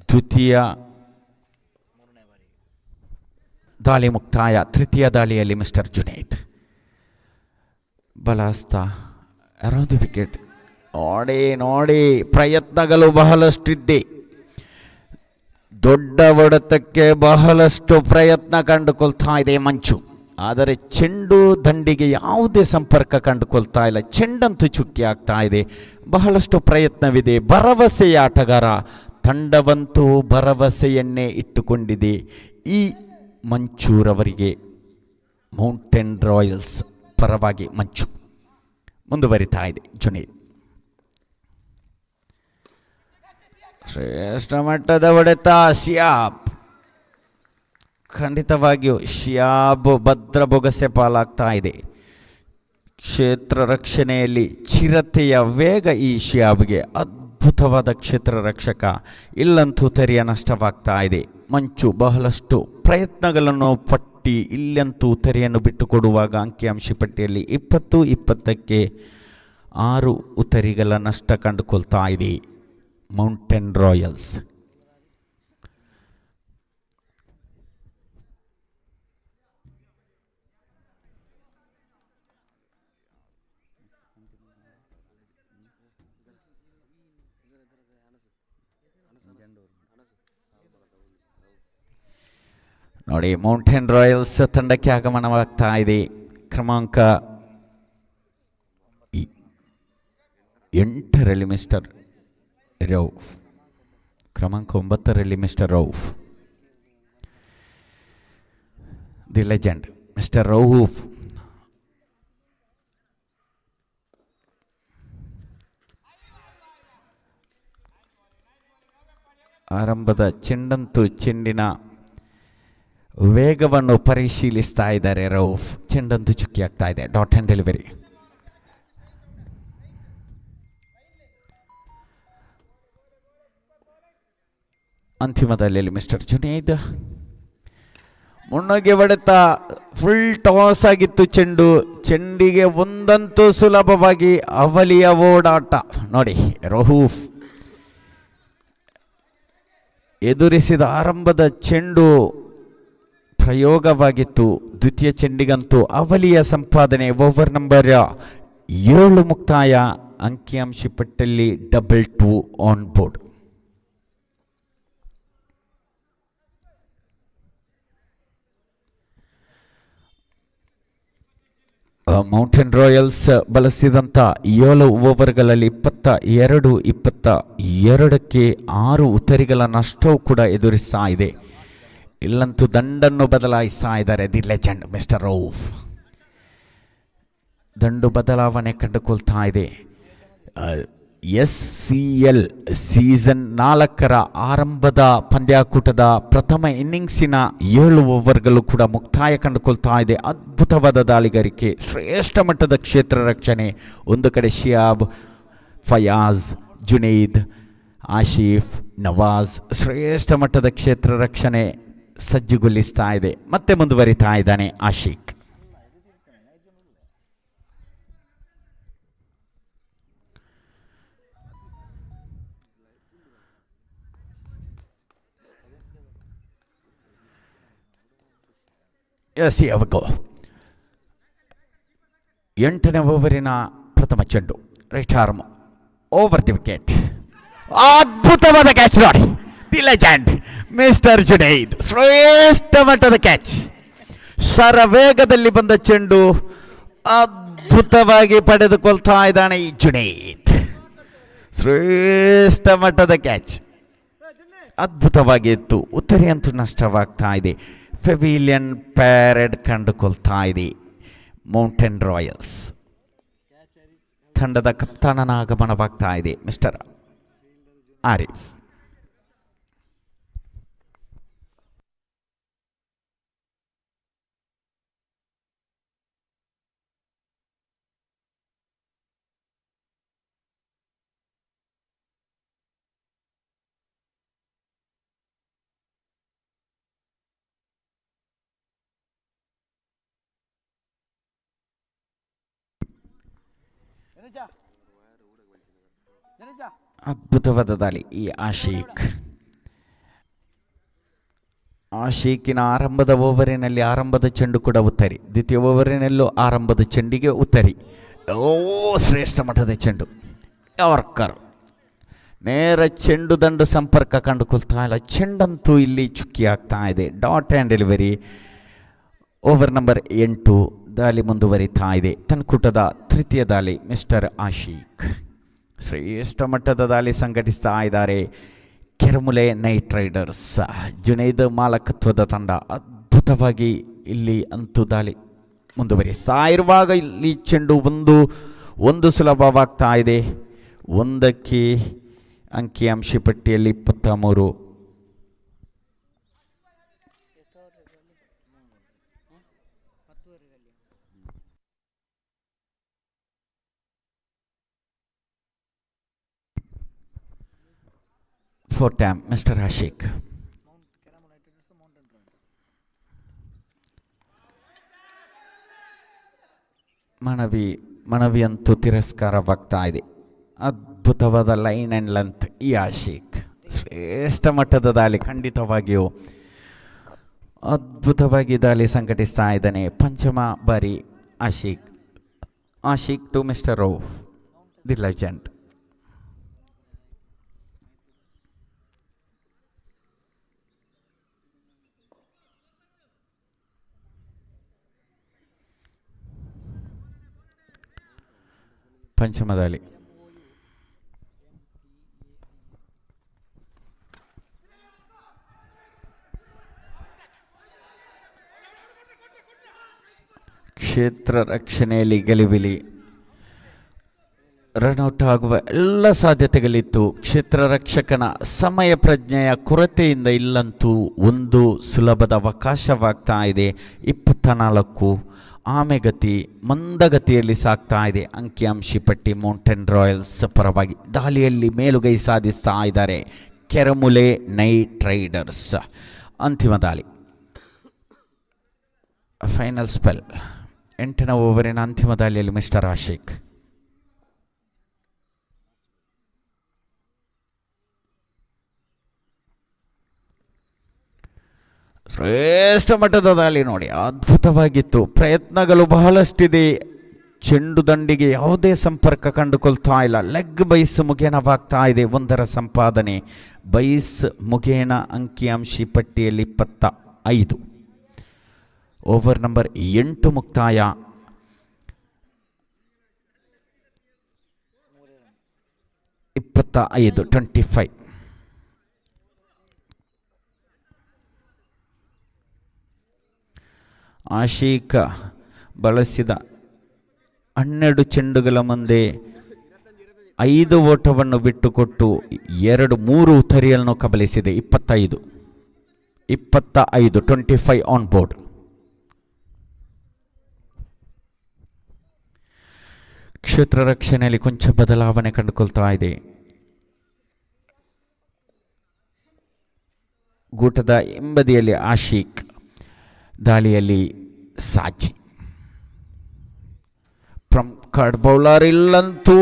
ದ್ವಿತೀಯ ದಾಳಿ ಮುಕ್ತಾಯ. ತೃತೀಯ ದಾಳಿಯಲ್ಲಿ ಮಿಸ್ಟರ್ ಜುನೈದ್ ಬಲಾಸ್ತ ಅರೌಂಡ್ ದಿ ವಿಕೆಟ್. ನೋಡಿ ನೋಡಿ, ಪ್ರಯತ್ನಗಳು ಬಹಳಷ್ಟಿದ್ದೆ. ದೊಡ್ಡ ಹೊಡೆತಕ್ಕೆ ಬಹಳಷ್ಟು ಪ್ರಯತ್ನ ಕಂಡುಕೊಳ್ತಾ ಇದೆ ಮಂಚು. ಆದರೆ ಚೆಂಡು ದಂಡಿಗೆ ಯಾವುದೇ ಸಂಪರ್ಕ ಕಂಡುಕೊಳ್ತಾ ಇಲ್ಲ. ಚೆಂಡಂತೂ ಚುಕ್ಕಿ ಆಗ್ತಾ ಇದೆ. ಬಹಳಷ್ಟು ಪ್ರಯತ್ನವಿದೆ. ಭರವಸೆಯ ಆಟಗಾರ. ತಂಡವಂತೂ ಭರವಸೆಯನ್ನೇ ಇಟ್ಟುಕೊಂಡಿದೆ. ಈ ಮಂಚೂರವರಿಗೆ ಮೌಂಟೇನ್ ರಾಯಲ್ಸ್ ಪರವಾಗಿ ಮಂಚು ಮುಂದುವರಿತಾ ಇದೆ. ಜುನೈದ್ ಶ್ರೇಷ್ಠ ಮಟ್ಟದ ಹೊಡೆತ. ಶಿಯಾಬ್, ಖಂಡಿತವಾಗಿಯೂ ಶಿಯಾಬ್ ಭದ್ರ ಬೊಗಸೆ ಪಾಲಾಗ್ತಾ ಇದೆ. ಕ್ಷೇತ್ರ ರಕ್ಷಣೆಯಲ್ಲಿ ಚಿರತೆಯ ವೇಗ ಈ ಶಿಯಾಬ್ಗೆ. ಅದ್ಭುತವಾದ ಕ್ಷೇತ್ರ ರಕ್ಷಕ. ಇಲ್ಲಂತೂ ತೆರೆಯ ನಷ್ಟವಾಗ್ತಾ ಇದೆ. ಮಂಚು ಬಹಳಷ್ಟು ಪ್ರಯತ್ನಗಳನ್ನು ಪಟ್ಟಿ ಇಲ್ಲಂತೂ ತೆರೆಯನ್ನು ಬಿಟ್ಟುಕೊಡುವಾಗ ಅಂಕಿಅಂಶ ಪಟ್ಟಿಯಲ್ಲಿ 20-20ಕ್ಕೆ 6 ಉತ್ತರಿಗಳ ನಷ್ಟ ಕಂಡುಕೊಳ್ತಾ ಇದೆ ಮೌಂಟೇನ್ ರಾಯಲ್ಸ್. ನೋಡಿ, ಮೌಂಟೇನ್ ರಾಯಲ್ಸ್ ತಂಡಕ್ಕೆ ಆಗಮನವಾಗ್ತಾ ಇದೆ. ಕ್ರಮಾಂಕ 8ರಲ್ಲಿ ಮಿಸ್ಟರ್ ರೌಫ್, ಕ್ರಮಾಂಕ 9ರಲ್ಲಿ mister Rauf, the legend mister Rauf. ಆರಂಭದ ಚೆಂಡಂತೂ ಚೆಂಡಿನ ವೇಗವನ್ನು ಪರಿಶೀಲಿಸ್ತಾ ಇದ್ದಾರೆ ರೌಫ್. ಚೆಂಡಂತೂ ಚುಕ್ಕಿ ಆಗ್ತಾ ಇದೆ. Dot and delivery. ಅಂತಿಮದಲ್ಲಿ ಮಿಸ್ಟರ್ ಜುನೈದ್ ಮುನ್ನೋಗೆ ಹೊಡೆತ. ಫುಲ್ ಟಾಸ್ ಆಗಿತ್ತು ಚೆಂಡು. ಚೆಂಡಿಗೆ ಒಂದಂತೂ ಸುಲಭವಾಗಿ ಅವಲಿಯ ಓಡಾಟ. ನೋಡಿ, ರೌಫ್ ಎದುರಿಸಿದ ಆರಂಭದ ಚೆಂಡು ಪ್ರಯೋಗವಾಗಿತ್ತು. ದ್ವಿತೀಯ ಚೆಂಡಿಗಂತೂ ಅವಲಿಯ ಸಂಪಾದನೆ. ಓವರ್ ನಂಬರ್ 7 ಮುಕ್ತಾಯ. ಅಂಕಿಅಂಶ ಪಟ್ಟಲ್ಲಿ 2 ಆನ್ ಬೋರ್ಡ್. ಮೌಂಟೇನ್ ರಾಯಲ್ಸ್ ಬಳಸಿದಂಥ 7 ಓವರ್ಗಳಲ್ಲಿ 22-22ಕ್ಕೆ 6 ಉತ್ತರಿಗಳ ನಷ್ಟವೂ ಕೂಡ ಎದುರಿಸ್ತಾ ಇದೆ. ಇಲ್ಲಂತೂ ದಂಡನ್ನು ಬದಲಾಯಿಸ್ತಾ ಇದ್ದಾರೆ ದಿ ಲೆಜೆಂಡ್ ಮಿಸ್ಟರ್ ರೌಫ್. ದಂಡು ಬದಲಾವಣೆ ಕಂಡುಕೊಳ್ತಾ ಇದೆ. SCL ಸೀಸನ್ 4ರ ಆರಂಭದ ಪಂದ್ಯಾಕೂಟದ ಪ್ರಥಮ ಇನ್ನಿಂಗ್ಸಿನ 7 ಓವರ್ಗಳು ಕೂಡ ಮುಕ್ತಾಯ ಕಂಡುಕೊಳ್ತಾ ಇದೆ. ಅದ್ಭುತವಾದ ದಾಳಿಗಾರಿಕೆ, ಶ್ರೇಷ್ಠ ಮಟ್ಟದ ಕ್ಷೇತ್ರ ರಕ್ಷಣೆ. ಒಂದು ಕಡೆ ಶಿಯಾಬ್, ಫಯಾಜ್, ಜುನೈದ್, ಆಶೀಫ್, ನವಾಜ್ ಶ್ರೇಷ್ಠ ಮಟ್ಟದ ಕ್ಷೇತ್ರ ರಕ್ಷಣೆ ಸಜ್ಜುಗೊಳಿಸ್ತಾ ಇದೆ. ಮತ್ತೆ ಮುಂದುವರಿತಾ ಇದ್ದಾನೆ ಆಶೀಕ್. ಎಸ್, ಅವಗೋ 8ನೇ ಓವರಿನ ಪ್ರಥಮ ಚೆಂಡು. Right arm over the wicket. ಅದ್ಭುತವಾದ ಕ್ಯಾಚ್ ನೋಡಿ, ದಿ ಲೆಜೆಂಡ್ ಮಿಸ್ಟರ್ ಜುನೈದ್. ಶ್ರೇಷ್ಠ ಮಟ್ಟದ ಕ್ಯಾಚ್. ಶರವೇಗದಲ್ಲಿ ಬಂದ ಚೆಂಡು ಅದ್ಭುತವಾಗಿ ಪಡೆದುಕೊಳ್ತಾ ಇದ್ದಾನೆ ಈ ಜುನೈದ್. ಶ್ರೇಷ್ಠ ಮಟ್ಟದ ಕ್ಯಾಚ್ ಅದ್ಭುತವಾಗಿ ಇತ್ತು. ಉತ್ತರಿ ಅಂತೂ ನಷ್ಟವಾಗ್ತಾ ಇದೆ. ಪೆವಿಲಿಯನ್ ಪ್ಯಾರೆಡ್ ಕಂಡುಕೊಳ್ತಾ ಇದೆ ಮೌಂಟೇನ್ ರಾಯಲ್ಸ್. ತಂಡದ ಕಪ್ತಾನನ ಆಗಮನವಾಗ್ತಾ ಇದೆ ಮಿಸ್ಟರ್ ಆರಿಫ್. ಅದ್ಭುತವಾದ ದಾಳಿ ಈ ಆಶೀಕಿನ ಆರಂಭದ ಓವರಿನಲ್ಲಿ ಆರಂಭದ ಚೆಂಡು ಕೂಡ ಉತ್ತರಿ, ದ್ವಿತೀಯ ಓವರಿನಲ್ಲೂ ಆರಂಭದ ಚೆಂಡಿಗೆ ಉತ್ತರಿ. ಓ ಶ್ರೇಷ್ಠ ಮಟ್ಟದ ಚೆಂಡು, ಯಾರ್ಕರ್ ನೇರ ಚೆಂಡು ದಂಡು ಸಂಪರ್ಕ ಕಂಡುಕೊಳ್ತಾ ಇಲ್ಲ. ಚೆಂಡಂತೂ ಇಲ್ಲಿ ಚುಕ್ಕಿ ಆಗ್ತಾ ಇದೆ. Dot and delivery. Over number 8 ದಾಳಿ ಮುಂದುವರಿತಾ ಇದೆ. ತನ್ಕೂಟದ ತೃತೀಯ ದಾಳಿ ಮಿಸ್ಟರ್ ಆಶೀಕ್ ಶ್ರೇಷ್ಠ ಮಟ್ಟದ ದಾಳಿ ಸಂಘಟಿಸ್ತಾ ಇದ್ದಾರೆ. ಕೆರಮುಲೆ ನೈಟ್ ರೈಡರ್ಸ್ ಜುನೈದ್ ಮಾಲಕತ್ವದ ತಂಡ ಅದ್ಭುತವಾಗಿ ಇಲ್ಲಿ ಅಂತೂ ದಾಳಿ ಮುಂದುವರಿಸ್ತಾ ಇರುವಾಗ ಇಲ್ಲಿ ಚೆಂಡು ಒಂದು ಸುಲಭವಾಗ್ತಾ ಇದೆ. ಒಂದಕ್ಕೆ ಅಂಕಿಅಂಶ ಪಟ್ಟಿಯಲ್ಲಿ 23. For time, Mr. Ashik. ಮನವಿ ಅಂತೂ ತಿರಸ್ಕಾರವಾಗ್ತಾ ಇದೆ. ಅದ್ಭುತವಾದ ಲೈನ್ ಆ್ಯಂಡ್ ಲೆಂತ್ ಈ ಆಶಿಕ್ ಶ್ರೇಷ್ಠ ಮಟ್ಟದ ದಾಳಿ, ಖಂಡಿತವಾಗಿಯೂ ಅದ್ಭುತವಾಗಿ ದಾಳಿ ಸಂಘಟಿಸ್ತಾ ಇದ್ದಾನೆ. ಪಂಚಮ ಬಾರಿ Ashiq to mister Rauf the legend. ಪಂಚಮ ದಾಳಿ ಕ್ಷೇತ್ರ ರಕ್ಷಣೆಯಲ್ಲಿ ಗೆಲುವಿಲಿ ರನ್ಔಟ್ ಆಗುವ ಎಲ್ಲ ಸಾಧ್ಯತೆಗಳಿತ್ತು. ಕ್ಷೇತ್ರ ರಕ್ಷಕನ ಸಮಯ ಪ್ರಜ್ಞೆಯ ಕೊರತೆಯಿಂದ ಇಲ್ಲಂತೂ ಒಂದು ಸುಲಭದ ಅವಕಾಶವಾಗ್ತಾ ಇದೆ. 24 ಆಮೆಗತಿ ಮಂದಗತಿಯಲ್ಲಿ ಸಾಗ್ತಾ ಇದೆ. ಅಂಕಿಅಂಶ ಪಟ್ಟಿ ಮೌಂಟೇನ್ ರಾಯಲ್ಸ್ ಪರವಾಗಿ ದಾಳಿಯಲ್ಲಿ ಮೇಲುಗೈ ಸಾಧಿಸ್ತಾ ಇದ್ದಾರೆ ಕೆರಮುಲೆ ನೈಟ್ ರೈಡರ್ಸ್. ಅಂತಿಮ ದಾಳಿ ಫೈನಲ್ ಸ್ಪೆಲ್ 8ನೇ ಓವರಿನ ಅಂತಿಮ ದಾಳಿಯಲ್ಲಿ ಮಿಸ್ಟರ್ ಆಶಿಕ್ ಶ್ರೇಷ್ಠ ಮಟ್ಟದ ದಾಳಿ ನೋಡಿ, ಅದ್ಭುತವಾಗಿತ್ತು. ಪ್ರಯತ್ನಗಳು ಬಹಳಷ್ಟಿದೆ. ಚೆಂಡು ದಂಡಿಗೆ ಯಾವುದೇ ಸಂಪರ್ಕ ಕಂಡುಕೊಳ್ತಾ ಇಲ್ಲ. ಲೆಗ್ ಬೈಸ್ ಮುಖೇನವಾಗ್ತಾ ಇದೆ. 1ರ ಸಂಪಾದನೆ ಬೈಸ್ ಮುಖೇನ ಅಂಕಿಅಂಶ ಪಟ್ಟಿಯಲ್ಲಿ 25. ಓವರ್ ನಂಬರ್ 8 ಮುಕ್ತಾಯ. 25 ಆಶೀಕ್ ಬಳಸಿದ 12 ಚೆಂಡುಗಳ ಮುಂದೆ 5 ಓಟವನ್ನು ಬಿಟ್ಟುಕೊಟ್ಟು 3 ಉತ್ತರಿಯನ್ನು ಕಬಲಿಸಿದೆ. 25 25 ಆನ್ ಬೋರ್ಡ್. ಕ್ಷೇತ್ರ ರಕ್ಷಣೆಯಲ್ಲಿ ಕೊಂಚ ಬದಲಾವಣೆ ಕಂಡುಕೊಳ್ತಾ ಇದೆ. ಗೂಟದ ಹಿಂಬದಿಯಲ್ಲಿ ಆಶೀಕ್, ದಾಳಿಯಲ್ಲಿ ಸಾಜಿ. ಫ್ರಮ್ ಕಾರ್ಡ್ ಬೌಲರ್ ಇಲ್ಲಂತೂ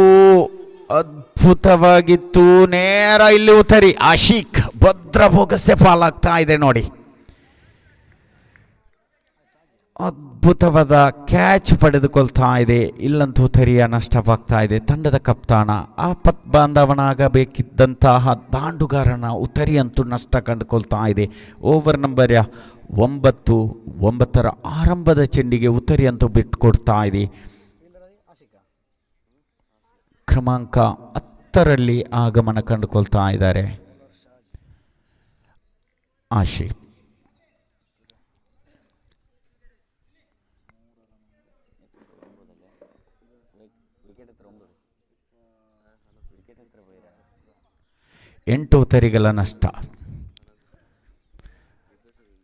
ಅದ್ಭುತವಾಗಿತ್ತು. ನೇರ ಇಲ್ಲಿ ಉತ್ತರಿ. ಆಶೀಕ್ ಭದ್ರ ಭೋಗಸೆ ಪಾಲಾಗ್ತಾ ಇದೆ ನೋಡಿ. ಅದ್ಭುತವಾದ ಕ್ಯಾಚ್ ಪಡೆದುಕೊಳ್ತಾ ಇದೆ. ಇಲ್ಲಂತೂ ತರಿಯ ನಷ್ಟವಾಗ್ತಾ ಇದೆ. ತಂಡದ ಕಪ್ತಾನ ಆಪತ್ ಬಾಂಧವನಾಗಬೇಕಿದ್ದಂತಹ ದಾಂಡುಗಾರನ ಉತ್ತರಿಯಂತೂ ನಷ್ಟ ಕಂಡುಕೊಳ್ತಾ ಇದೆ. ಓವರ್ ನಂಬರ್ 9ರ ಆರಂಭದ ಚೆಂಡಿಗೆ ಉತ್ತರಿಯಂತೂ ಬಿಟ್ಟುಕೊಡ್ತಾ ಇದೆ. ಕ್ರಮಾಂಕ 10ರಲ್ಲಿ ಆಗಮನ ಕಂಡುಕೊಳ್ತಾ ಇದ್ದಾರೆ ಆಶಿಕ್. ಎಂಟು ಉತ್ತರಿಗಳ ನಷ್ಟ.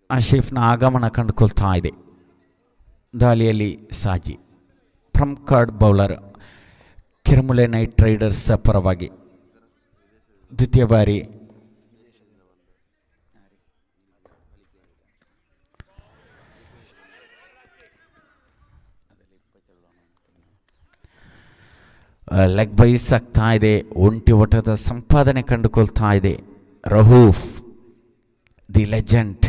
ಆಶಿಫ್ನ ಆಗಮನ ಕಂಡುಕೊಳ್ತಾ ಇದೆ. ದಾಳಿಯಲ್ಲಿ Saji. From card bowler Keramule Knight Riders ಪರವಾಗಿ ದ್ವಿತೀಯ ಬಾರಿ ಲೆಗ್ ಬೈಸ್ ಆಗ್ತಾ ಇದೆ. ಒಂಟಿ ಓಟದ ಸಂಪಾದನೆ ಕಂಡುಕೊಳ್ತಾ ಇದೆ ರಹೂಫ್ ದಿ ಲೆಜೆಂಡ್.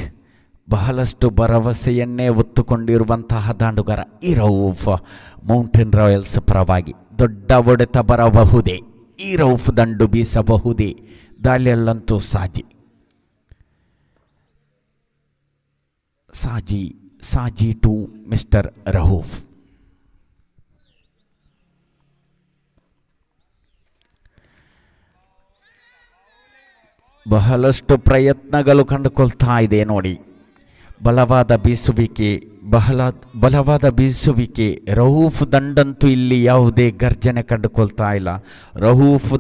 ಬಹಳಷ್ಟು ಭರವಸೆಯನ್ನೇ ಹೊತ್ತುಕೊಂಡಿರುವಂತಹ ದಾಂಡುಗಾರ ಈ ರೌಫ್. ಮೌಂಟೇನ್ ರಾಯಲ್ಸ್ ಪರವಾಗಿ ದೊಡ್ಡ ಹೊಡೆತ ಬರಬಹುದೇ, ಈ ರೌಫ್ ದಂಡು ಬೀಸಬಹುದೇ? ದಾಳಿಯಲ್ಲಂತೂ ಸಾಜಿ ಟು ಮಿಸ್ಟರ್ ರಹೂಫ್. ಬಹಳಷ್ಟು ಪ್ರಯತ್ನಗಳು ಕಂಡುಕೊಳ್ತಾ ಇದೆ ನೋಡಿ. ಬಲವಾದ ಬೀಸುವಿಕೆ ರಹೂಫ್ ದಂಡಂತೂ ಇಲ್ಲಿ ಯಾವುದೇ ಗರ್ಜನೆ ಕಂಡುಕೊಳ್ತಾ ಇಲ್ಲ. ರಹೂಫ್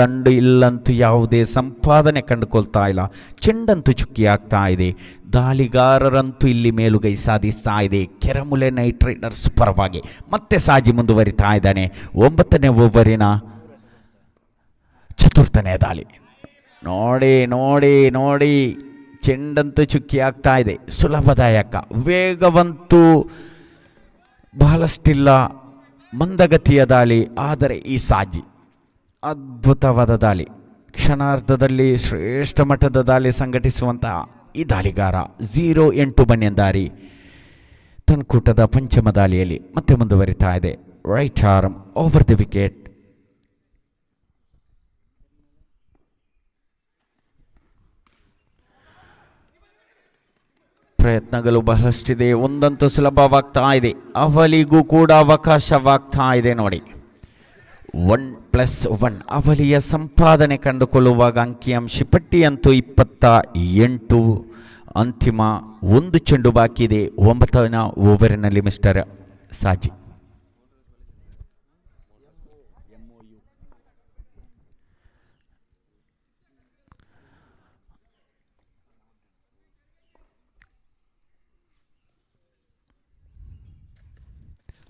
ದಂಡು ಇಲ್ಲಂತೂ ಯಾವುದೇ ಸಂಪಾದನೆ ಕಂಡುಕೊಳ್ತಾ ಇಲ್ಲ. ಚೆಂಡಂತೂ ಚುಕ್ಕಿ ಆಗ್ತಾ ಇದೆ. ದಾಳಿಗಾರರಂತೂ ಇಲ್ಲಿ ಮೇಲುಗೈ ಸಾಧಿಸ್ತಾ ಇದೆ ಕೆರಮುಲೆ ನೈಟ್ ರೈಡರ್ಸ್ ಪರವಾಗಿ. ಮತ್ತೆ ಸಾಜಿ ಮುಂದುವರಿತಾ ಇದ್ದಾನೆ. 9ನೇ ಓವರಿನ ಚತುರ್ಥನೇ ದಾಳಿ. ನೋಡಿ ಚೆಂಡಂತೂ ಚುಕ್ಕಿ ಆಗ್ತಾ ಇದೆ. ಸುಲಭದಾಯಕ, ವೇಗವಂತೂ ಬಹಳಷ್ಟಿಲ್ಲ, ಮಂದಗತಿಯ ದಾಳಿ. ಆದರೆ ಈ ಸಾಜಿ ಅದ್ಭುತವಾದ ದಾಳಿ. ಕ್ಷಣಾರ್ಧದಲ್ಲಿ ಶ್ರೇಷ್ಠ ಮಟ್ಟದ ದಾಳಿ ಸಂಘಟಿಸುವಂತಹ ಈ ದಾಳಿಗಾರ 0-8 ಬನ್ಯಂದಾರಿ ತನ್ಕೂಟದ ಪಂಚಮ ದಾಳಿಯಲ್ಲಿ ಮತ್ತೆ ಮುಂದುವರಿತಾ ಇದೆ. Right arm over the wicket. ಪ್ರಯತ್ನಗಳು ಬಹಳಷ್ಟಿದೆ. ಒಂದಂತೂ ಸುಲಭವಾಗ್ತಾ ಇದೆ, ಅವಲಿಗೂ ಕೂಡ ಅವಕಾಶವಾಗ್ತಾ ಇದೆ ನೋಡಿ. 1+1 ಅವಲಿಯ ಸಂಪಾದನೆ ಕಂಡುಕೊಳ್ಳುವಾಗ ಅಂಕಿಅಂಶ ಪಟ್ಟಿಯಂತೂ 28. ಅಂತಿಮ 1 ಚೆಂಡು ಬಾಕಿ ಇದೆ 9ನೇ ಓವರಿನಲ್ಲಿ ಮಿಸ್ಟರ್ ಸಾಜಿ.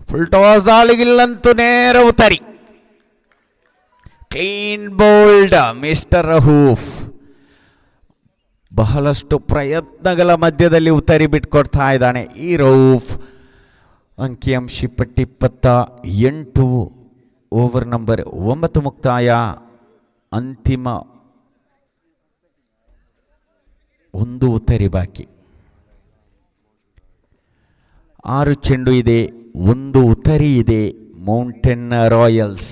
ಫುಲ್ ಟಾಸ್ ದಾಳಿಗಿಲ್ಲಂತೂ ನೇರ ಉತ್ತರಿ. Clean bowled mister Rahoof. ಬಹಳಷ್ಟು ಪ್ರಯತ್ನಗಳ ಮಧ್ಯದಲ್ಲಿ ಉತ್ತರಿ ಬಿಟ್ಕೊಡ್ತಾ ಇದ್ದಾನೆ ಈ ರಹೂಫ್. ಅಂಕಿಅಂಶ ಪಟ್ಟಿ 28. ಓವರ್ ನಂಬರ್ 9 ಮುಕ್ತಾಯ. ಅಂತಿಮ 1 ಉತ್ತರಿ ಬಾಕಿ. 6 ಚೆಂಡು ಇದೆ, 1 ಉತ್ತರಿ ಇದೆ ಮೌಂಟೇನ್ ರಾಯಲ್ಸ್.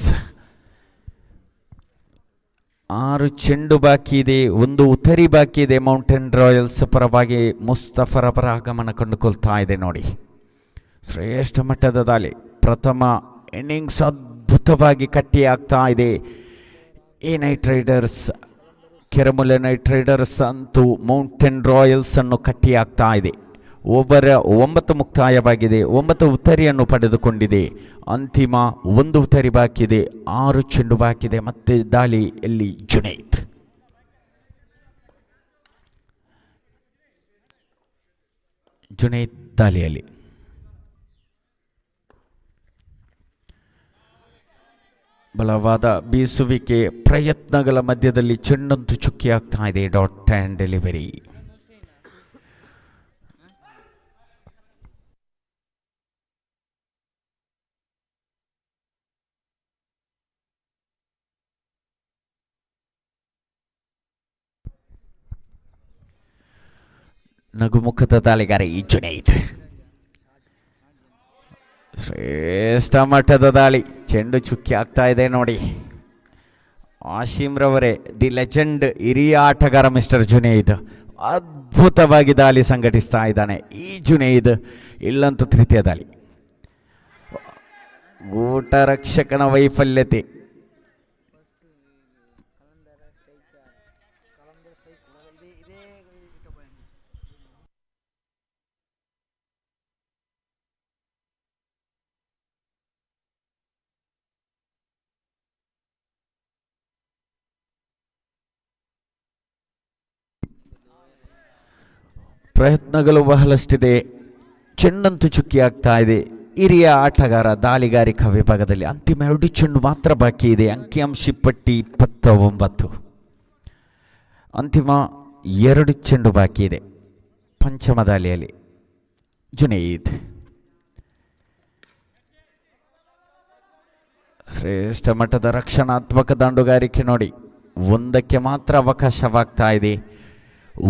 6 ಚೆಂಡು ಬಾಕಿ ಇದೆ, 1 ಉತ್ತರಿ ಬಾಕಿ ಇದೆ ಮೌಂಟೇನ್ ರಾಯಲ್ಸ್ ಪರವಾಗಿ. ಮುಸ್ತಫರವರ ಆಗಮನ ಕಂಡುಕೊಳ್ತಾ ಇದೆ ನೋಡಿ. ಶ್ರೇಷ್ಠ ಮಟ್ಟದ ದಾಳಿ. ಪ್ರಥಮ ಇನ್ನಿಂಗ್ಸ್ ಅದ್ಭುತವಾಗಿ ಕಟ್ಟಿ ಆಗ್ತಾ ಇದೆ. ಈ ನೈಟ್ ರೈಡರ್ಸ್, ಕೆರಮುಲೆ ನೈಟ್ ರೈಡರ್ಸ್ ಅಂತೂ ಮೌಂಟೇನ್ ರಾಯಲ್ಸ್ ಅನ್ನು ಕಟ್ಟಿ ಆಗ್ತಾ ಇದೆ. ಓವರ್ 9 ಮುಕ್ತಾಯವಾಗಿದೆ, 9 ಉತ್ತರಿಯನ್ನು ಪಡೆದುಕೊಂಡಿದೆ. ಅಂತಿಮ 1 ಉತ್ತರಿ ಬಾಕಿದೆ, 6 ಚೆಂಡು ಬಾಕಿದೆ. ಮತ್ತೆ ದಾಳಿಯಲ್ಲಿ ಜುನೈದ್ ದಾಳಿಯಲ್ಲಿ ಬಲವಾದ ಬೀಸುವಿಕೆ, ಪ್ರಯತ್ನಗಳ ಮಧ್ಯದಲ್ಲಿ ಚೆಂಡಂತೂ ಚುಕ್ಕಿ ಆಗ್ತಾ ಇದೆ. Dot and delivery. ನಗುಮುಖದ ದಾಳಿಗಾರ ಈ ಜುನೈದ್. ಶ್ರೇಷ್ಠ ಮಟ್ಟದ ದಾಳಿ. ಚೆಂಡು ಚುಕ್ಕಿ ಆಗ್ತಾ ಇದೆ ನೋಡಿ. ಆಶೀಮ್ ರವರೇ, ದಿ ಲೆಜೆಂಡ್, ಹಿರಿಯ ಆಟಗಾರ ಮಿಸ್ಟರ್ ಜುನೈದ್ ಅದ್ಭುತವಾಗಿ ದಾಳಿ ಸಂಘಟಿಸ್ತಾ ಇದ್ದಾನೆ ಈ ಜುನೈದ್. ಇಲ್ಲಂತೂ ತೃತೀಯ ದಾಳಿ. ಗೂಟ ರಕ್ಷಕನ ವೈಫಲ್ಯತೆ. ಪ್ರಯತ್ನಗಳು ಬಹಳಷ್ಟಿದೆ, ಚೆಂಡಂತೂ ಚುಕ್ಕಿ ಆಗ್ತಾ ಇದೆ. ಹಿರಿಯ ಆಟಗಾರ ದಾಳಿಗಾರಿಕಾ ವಿಭಾಗದಲ್ಲಿ ಅಂತಿಮ 2 ಚೆಂಡು ಮಾತ್ರ ಬಾಕಿ ಇದೆ. ಅಂಕಿಅಂಶ ಪಟ್ಟಿ 29. ಅಂತಿಮ 2 ಚೆಂಡು ಬಾಕಿ ಇದೆ ಪಂಚಮ ದಾಳಿಯಲ್ಲಿ. ಜುನೈದ್ ಶ್ರೇಷ್ಠ ಮಟ್ಟದ ರಕ್ಷಣಾತ್ಮಕ ದಾಂಡುಗಾರಿಕೆ ನೋಡಿ. ಒಂದಕ್ಕೆ ಮಾತ್ರ ಅವಕಾಶವಾಗ್ತಾ ಇದೆ.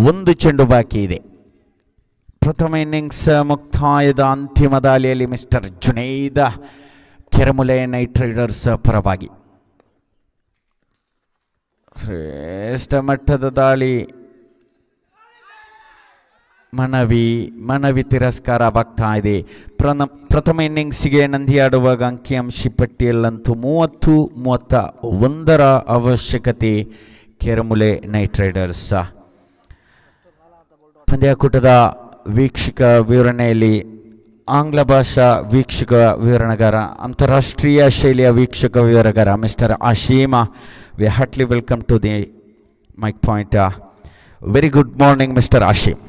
ಒಂದು ಚೆಂಡು ಬಾಕಿ ಇದೆ. ಪ್ರಥಮ ಇನ್ನಿಂಗ್ಸ್ ಮುಕ್ತಾಯದ ಅಂತಿಮ ದಾಳಿಯಲ್ಲಿ ಮಿಸ್ಟರ್ ಜುನೈದ್ ಕೆರಮುಲೆ ನೈಟ್ ರೈಡರ್ಸ್ ಪರವಾಗಿ. ಶ್ರೇಷ್ಠ ಮಟ್ಟದ ದಾಳಿ. ಮನವಿ ತಿರಸ್ಕಾರವಾಗ್ತಾ ಇದೆ. ಪ್ರಥಮ ಇನ್ನಿಂಗ್ಸಿಗೆ ನಂದಿಯಾಡುವಾಗ ಅಂಕಿಅಂಶಿ ಪಟ್ಟಿಯಲ್ಲಂತೂ 30-31 ಅವಶ್ಯಕತೆ ಕೆರಮುಲೆ ನೈಟ್ ರೈಡರ್ಸ್. ಪಂದ್ಯಾಕೂಟದ ವೀಕ್ಷಕ ವಿವರಣೆಯಲ್ಲಿ ಆಂಗ್ಲ ಭಾಷಾ ವೀಕ್ಷಕ ವಿವರಣೆಗಾರ, ಅಂತಾರಾಷ್ಟ್ರೀಯ ಶೈಲಿಯ ವೀಕ್ಷಕ ವಿವರಣೆಗಾರ mister Ashim. We heartily welcome to the mike point. Very good morning mister Ashim.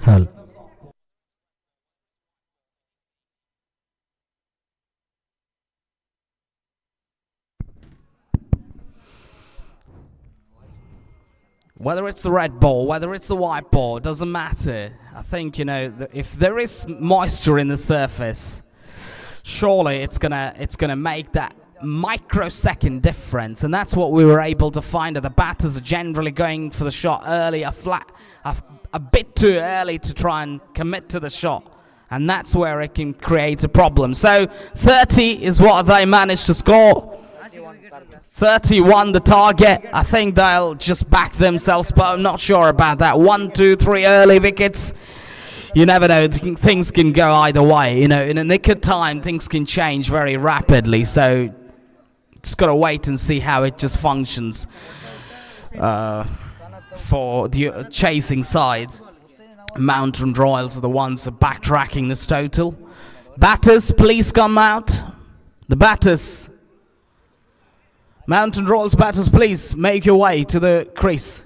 Hal. Whether it's the red ball, whether it's the white ball, it doesn't matter. I think, if there is moisture in the surface, surely it's gonna make that microsecond difference, and that's what we were able to find. The batters are generally going for the shot early, a bit too early to try and commit to the shot, And that's where it can create a problem. So 30 is what they managed to score. 31 the target. I think they'll just back themselves, but I'm not sure about that. 1, 2, 3 early wickets. You never know. Things can go either way. In a nick of time, things can change very rapidly. So just got to wait and see how it just functions for the chasing side. Mountain Royals are the ones that are backtracking this total. Batters, please come out. The batters. Mountain Royals batters, please make your way to the crease.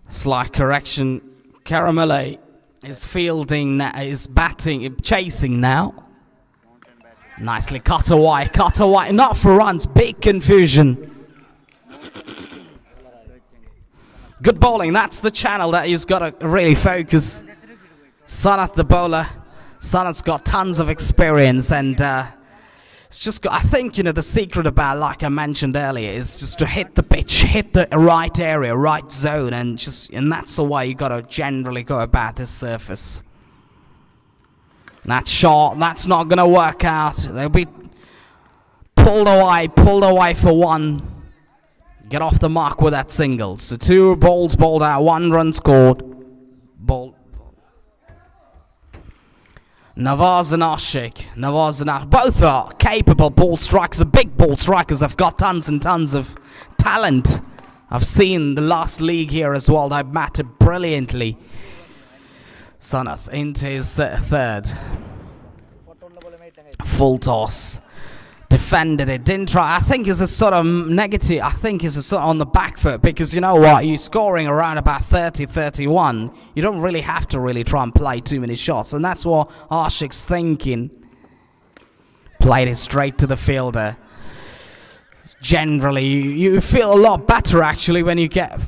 Slight correction. Caramele is fielding, is batting, chasing now. Nicely cut away, not for runs, big confusion. Good bowling, that's the channel that he's got to really focus. Sanath the bowler. Sanath's got tons of experience, and it's just got, I think, the secret about, like I mentioned earlier, is just to hit the pitch, hit the right area, right zone, and that's the way you got to generally go about this surface. That shot, that's not going to work out. They'll be pulled away for one. Get off the mark with that single. So 2 balls bowled out, 1 run scored. Nawaz and Ashik. Both are capable ball strikers, big ball strikers. Have got tons and tons of talent. I've seen the last league here as well. They've mattered brilliantly. Sanath into his third. Full toss. Defended it, didn't try. I think it's a sort of negative. I think it's a sort of on the back foot, because you know what? You're scoring around about 30, 31. You don't really have to really try and play too many shots, and that's what Ashik's thinking. Played it straight to the fielder. Generally, you feel a lot better actually when you get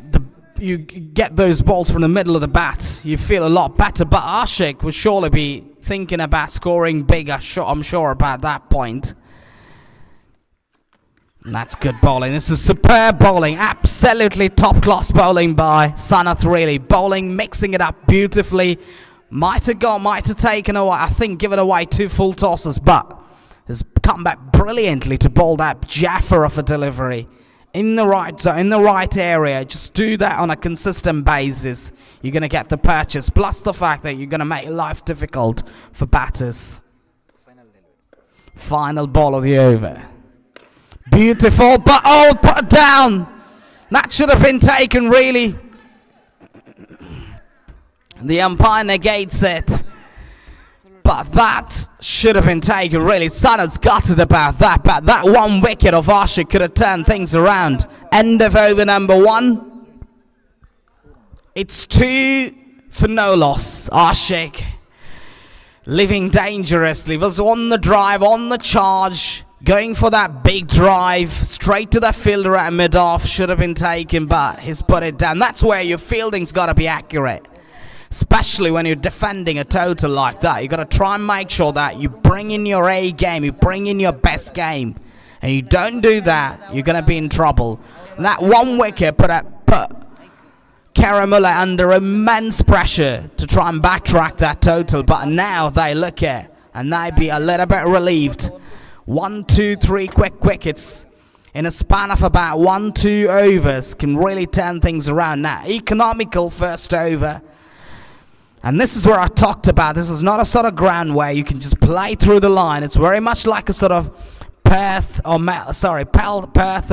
those balls from the middle of the bat. You feel a lot better. But Ashik would surely be thinking about scoring bigger. I'm sure about that point. And that's good bowling. This is superb bowling. Absolutely top-class bowling by Sanath, really. Bowling, mixing it up beautifully. Might have taken away, I think, given away 2 full tosses, but has come back brilliantly to bowl that Jaffer of a delivery. In the right zone, in the right area. Just do that on a consistent basis. You're going to get the purchase. Plus the fact that you're going to make life difficult for batters. Final ball of the over. Beautiful, but put down. That should have been taken, really. The umpire negates it. But that should have been taken, really. Sanath's gutted about that. But that 1 wicket of Ashik could have turned things around. End of over number 1. It's 2 for no loss. Ashik living dangerously. Was on the drive, on the charge. Going for that big drive, straight to the fielder at mid-off. Should have been taken, but he's put it down. That's where your fielding's got to be accurate. Especially when you're defending a total like that. You've got to try and make sure that you bring in your A game, you bring in your best game. And you don't do that, you're going to be in trouble. And that 1 wicket put Caramele under immense pressure to try and backtrack that total. But now they look at and they be a little bit relieved. 1, 2, 3 quick wickets in a span of about 1-2 overs can really turn things around. Now, economical first over. And this is where I talked about. This is not a sort of ground where you can just play through the line. It's very much like a sort of Perth or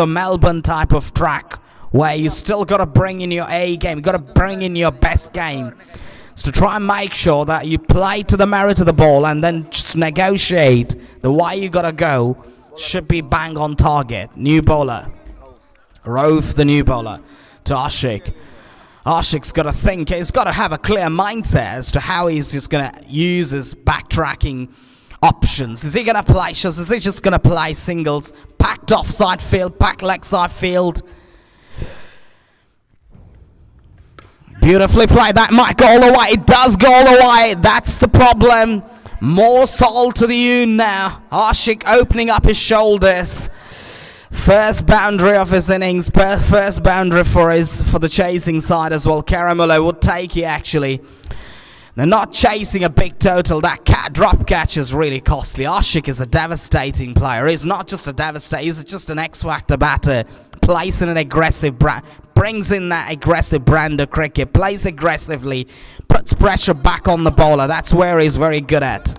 Melbourne type of track where you still got to bring in your A game. You got to bring in your best game. is to try and make sure that you play to the merit of the ball and then just negotiate the way you gotta go. Should be bang on target. New bowler. Rauf, the new bowler, to Ashik. Ashik's got to think, he's got to have a clear mindset as to how he's just going to use his backtracking options. Is he going to play shots? Is he just going to play singles? Packed offside field, packed leg side field. Beautifully played. That might go all the way. It does go all the way. That's the problem. More salt to the Yoon now. Ashik opening up his shoulders. First boundary of his innings, first boundary for the chasing side as well. Karamulla would take it actually. They're not chasing a big total. That drop catch is really costly. Ashik is a devastating player. He's not just a devastator, he's just an X-factor batter. Plays in an aggressive brings in that aggressive brand of cricket, plays aggressively, puts pressure back on the bowler. That's where he's very good at.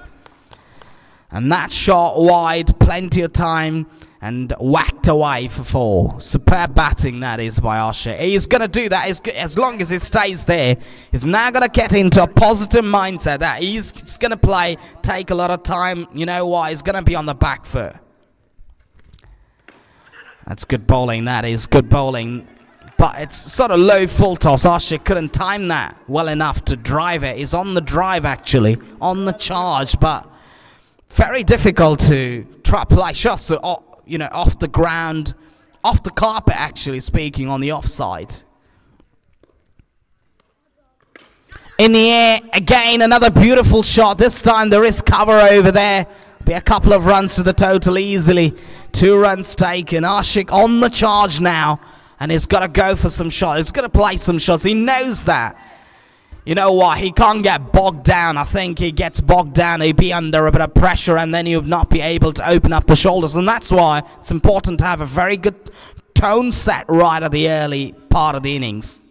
And that shot wide, plenty of time, and whacked away for 4. Superb batting that is by Ashik. He's going to do that as long as he stays there. He's now going to get into a positive mindset that he's going to play, take a lot of time. You know what? He's going to be on the back foot. That's good bowling. That is good bowling. But it's sort of low full toss. Ashik couldn't time that well enough to drive it. He's on the drive actually, on the charge, but very difficult to try play shots off the ground, off the carpet actually speaking, on the offside. In the air, again another beautiful shot. This time there is cover over there. Be a couple of runs to the total easily. 2 runs taken. Ashik on the charge now, and he's got to go for some shots. He's got to play some shots. He knows that. You know what? He can't get bogged down. I think he gets bogged down, he'd be under a bit of pressure, and then he would not be able to open up the shoulders. And that's why it's important to have a very good tone set right at the early part of the innings.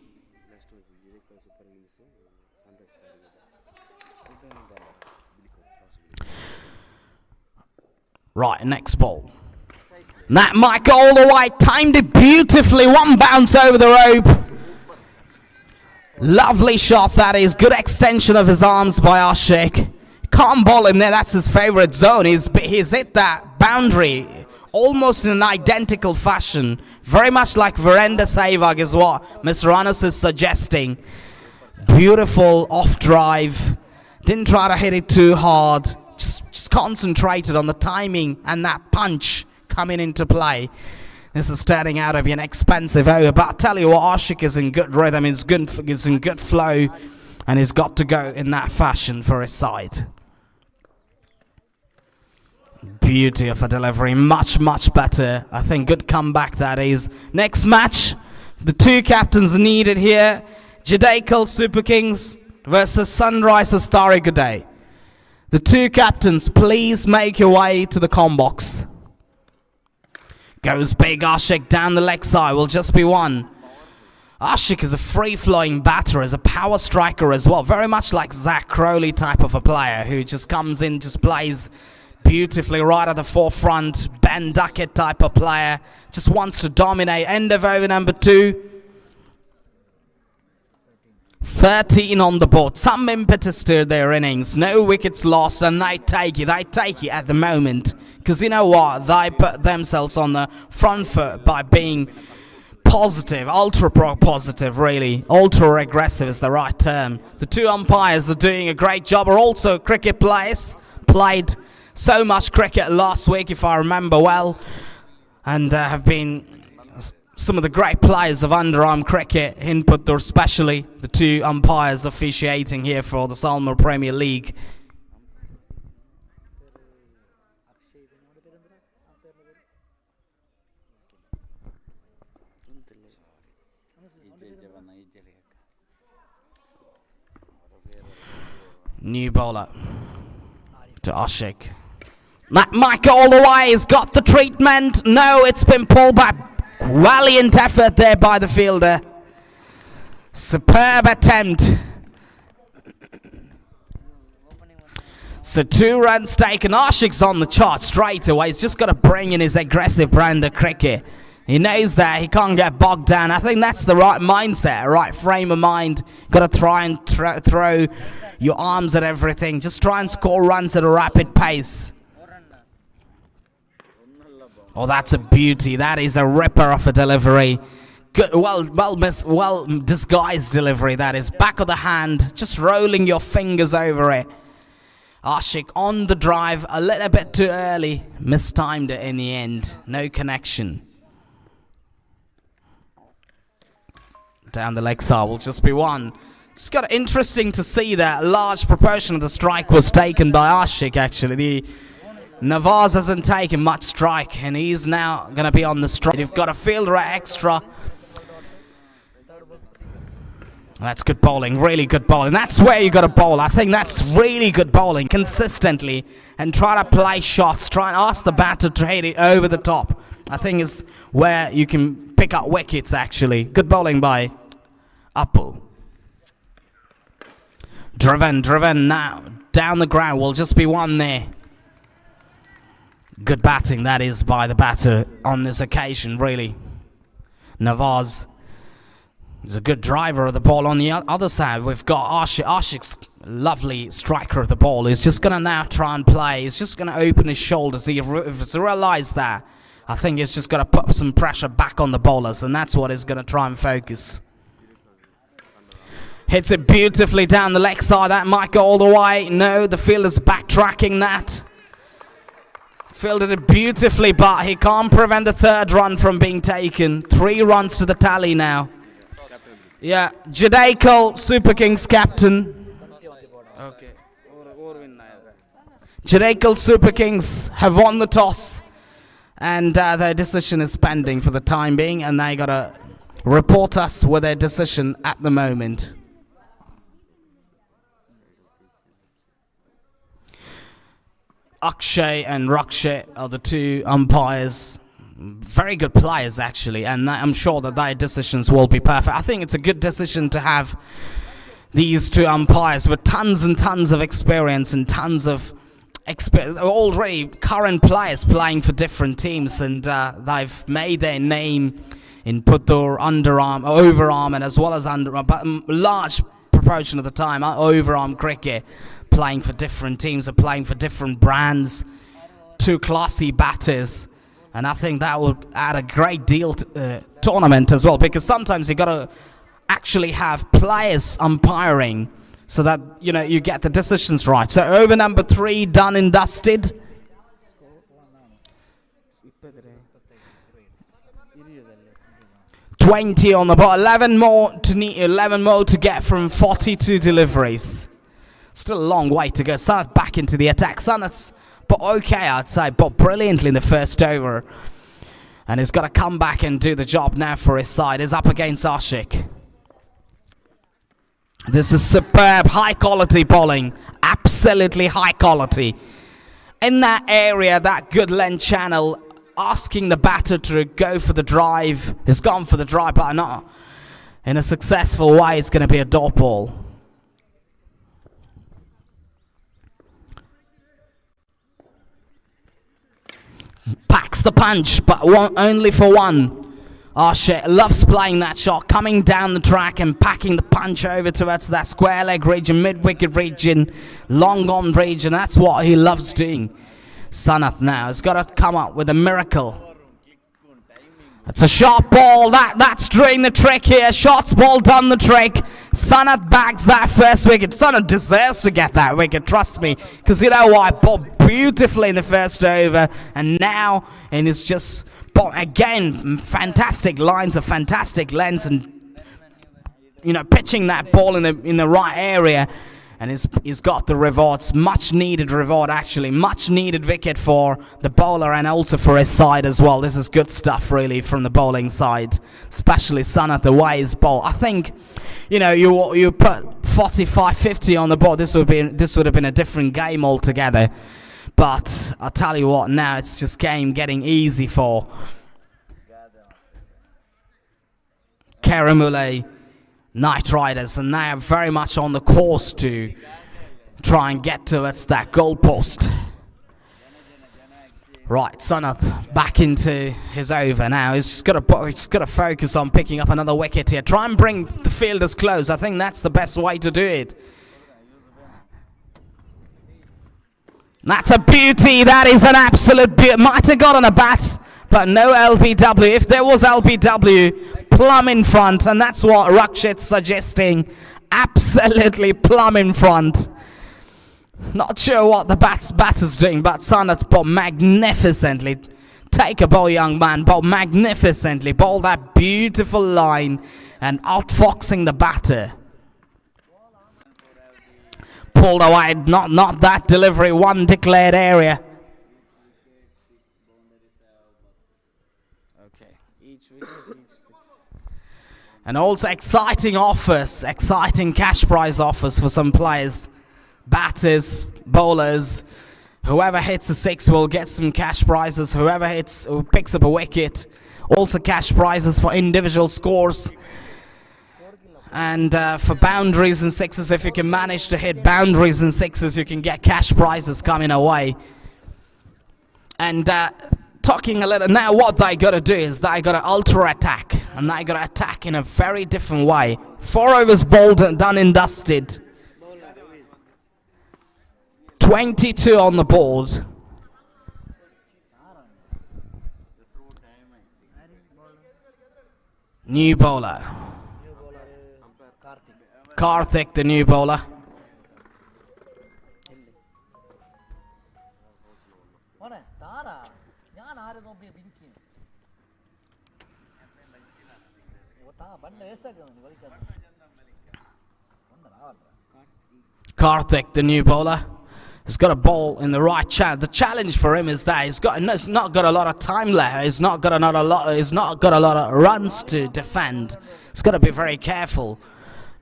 Right, next ball. And that might go all the way. Timed it beautifully. One bounce over the rope. Lovely shot that is. Good extension of his arms by Ashik. Can't bowl him there. That's his favourite zone. He's hit that boundary almost in an identical fashion. Very much like Virender Sehwag is what Mr. Anas is suggesting. Beautiful off drive. Didn't try to hit it too hard. Just concentrated on the timing and that punch coming into play. This is starting out to be an expensive over, but I tell you what, Ashik is in good rhythm, he's in good flow, and he's got to go in that fashion for his side. Beauty of a delivery, much better. I think good comeback that is. Next match, the 2 captains needed here. Jadekal Super Kings versus Sunrisers Tariq Uday. The 2 captains, please make your way to the comm box. Goes big, Ashik down the leg side, will just be 1. Ashik is a free-flowing batter, is a power striker as well. Very much like Zach Crowley type of a player who just comes in, just plays beautifully right at the forefront. Ben Duckett type of player, just wants to dominate. End of over number 2. 13 on the board. Some impetus to their innings. No wickets lost, and they take it at the moment. Because you know what? They put themselves on the front foot by being positive, ultra positive really. Ultra aggressive is the right term. The 2 umpires are doing a great job, are also cricket players. Played so much cricket last week, if I remember well, and have been some of the great players of underarm cricket input, or especially the 2 umpires officiating here for the Salmara Premier League. New bowler to Ashik. That might go all the way. He's got the treatment. No, it's been pulled back. Valiant effort there by the fielder. Superb attempt. So 2 runs taken. Ashik's on the chart straight away. He's just got to bring in his aggressive brand of cricket. He knows that he can't get bogged down. I think that's the right mindset, right frame of mind. Got to try and throw your arms at everything. Just try and score runs at a rapid pace. Oh, that's a beauty. That is a ripper of a delivery. Good, well disguised delivery. That is back of the hand, just rolling your fingers over it. Ashik on the drive, a little bit too early, mistimed it in the end. No connection. Down the leg side will just be one. It's got interesting to see that a large proportion of the strike was taken by Ashik. Actually, the Navaz hasn't taken much strike, and he's now going to be on the strike. You've got a fielder extra. That's good bowling, really good bowling. That's where you got to bowl. I think that's really good bowling, consistently, and try to play shots. Try and ask the batter to hit it over the top. I think is where you can pick up wickets, actually. Good bowling by Apu. Driven now. Down the ground will just be one there. Good batting, that is, by the batter on this occasion, really. Navaz is a good driver of the ball. On the other side, we've got Ashik. Ashik's lovely striker of the ball. He's just going to now try and play. He's just going to open his shoulders. He's realised that. I think he's just got to put some pressure back on the bowlers, and that's what he's going to try and focus. Hits it beautifully down the leg side. That might go all the way. No, the fielder's backtracking that. Fielded it beautifully, but he can't prevent the third run from being taken. 3 runs to the tally now. Yeah, Jadaikal, Super Kings captain. Okay. Jadaikal Super Kings have won the toss, and their decision is pending for the time being, and they gotta report us with their decision at the moment. Akshay and Rakshay are the 2 umpires. Very good players, actually, and I'm sure that their decisions will be perfect. I think it's a good decision to have these 2 umpires with tons and tons of experience and tons of already current players playing for different teams, and they've made their name in Puttur, underarm, overarm, and as well as underarm, but a large proportion of the time overarm cricket, playing for different teams, are playing for different brands. 2 classy batters. And I think that will add a great deal to tournament as well, because sometimes you got to actually have players umpiring so that you get the decisions right. So over number 3 done and dusted. 20 on the ball. 11 more to get from 42 deliveries. Still a long way to go. Sanath back into the attack. Sanath's but okay, I'd say, but brilliantly in the first over. And he's got to come back and do the job now for his side. He's up against Ashik. This is superb, high quality bowling. Absolutely high quality. In that area, that good length channel, asking the batter to go for the drive. He's gone for the drive, but not in a successful way. It's going to be a dot ball. Packs the punch, but only for one. Ashik loves playing that shot, coming down the track and packing the punch over towards that square leg region, mid-wicket region, long on region. That's what he loves doing. Sanath now has got to come up with a miracle. It's a short ball. That's doing the trick here. Shots ball done the trick. Sanath bags that first wicket. Sanath deserves to get that wicket, trust me. Because you know what? Bowled beautifully in the first over. And now, and it's just, again, fantastic lines of fantastic lengths. And, pitching that ball in the right area. And he's got the rewards, much needed reward actually, much needed wicket for the bowler and also for his side as well. This is good stuff really from the bowling side, especially Sanath, the way he's bowled. I think, you put 45, 50 on the board, this would have been a different game altogether. But I'll tell you what, now it's just getting easy for Karamule Knight Riders, and they are very much on the course to try and get towards that goal post. Right, Sanath back into his over now. He's got to focus on picking up another wicket here. Try and bring the fielders close. I think that's the best way to do it. That's a beauty. That is an absolute beauty. Might have got on a bat, but no LBW. If there was LBW, plumb in front, and that's what Rakshit's suggesting. Absolutely plumb in front. Not sure what the batter's doing, but Sanath bowled magnificently. Take a ball, young man. Bowl magnificently. Bowl that beautiful line and outfoxing the batter. Pulled away. Not that delivery. One declared area. And also exciting offers, exciting cash prize offers for some players. Batters, bowlers, whoever hits a six will get some cash prizes. Whoever picks up a wicket, also cash prizes for individual scores. And for boundaries and sixes, if you can manage to hit boundaries and sixes, you can get cash prizes coming away. And talking a little now, what they got to do is they got to alter attack, and they got to attack in a very different way. 4 overs bowled and done and dusted. 22 on the board. New bowler. Karthik, the new bowler. Karthik, the new bowler, has got a ball in the right channel. The challenge for him is that he's not got a lot of time left. He's not got a lot of runs to defend. He's got to be very careful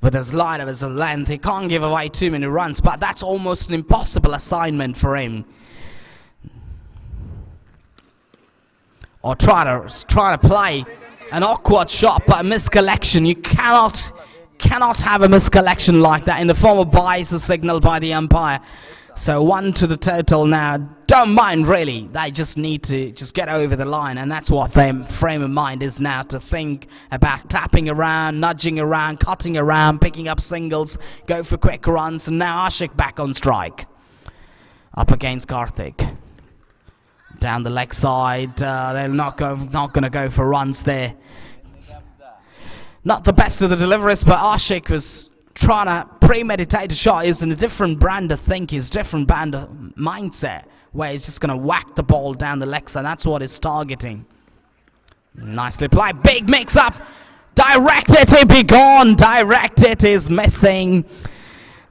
with his line of his length. He can't give away too many runs, but that's almost an impossible assignment for him. Or try to play an awkward shot, but a miscollection. You cannot have a miscollection like that in the form of bias signaled by the umpire. So 1 to the total now. Don't mind really. They just need to just get over the line, and that's what their frame of mind is now, to think about tapping around, nudging around, cutting around, picking up singles, go for quick runs, and now Ashik back on strike. Up against Karthik. Down the leg side, they're not going to go for runs there. Not the best of the deliveries, but Ashik was trying to premeditate a shot. He's in a different brand of thinking, he's different brand of mindset, where he's just going to whack the ball down the leg side. That's what he's targeting. Nicely played. Big mix-up. Direct it, be gone. Direct it is missing.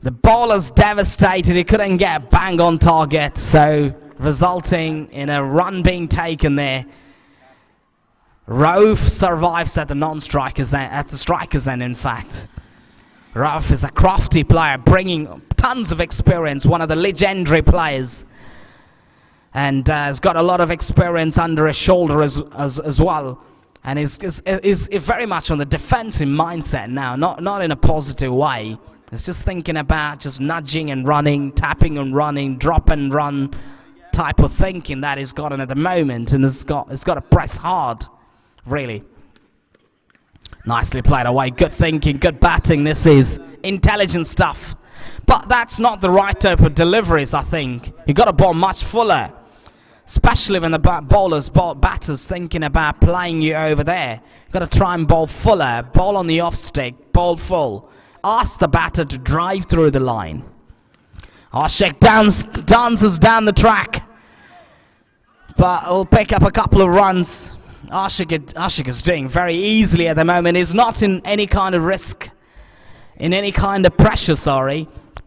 The bowler's devastated. He couldn't get a bang on target, so resulting in a run being taken there. Rauf survives at the non-strikers end, at the strikers end, in fact. Rauf is a crafty player, bringing tons of experience, one of the legendary players, and has got a lot of experience under his shoulder as well, and is very much on the defensive mindset now, not in a positive way. It's just thinking about just nudging and running, tapping and running, drop and run type of thinking that he's got in at the moment, and it's got to press hard, really. Nicely played away. Good thinking, good batting. This is intelligent stuff. But that's not the right type of deliveries, I think. You've got to bowl much fuller, especially when the batters thinking about playing you over there. You've got to try and bowl fuller, bowl on the off stick, bowl full. Ask the batter to drive through the line. Ashik dances down the track, but he'll pick up a couple of runs. Ashik is doing very easily at the moment. He's not in any kind of risk, in any kind of pressure,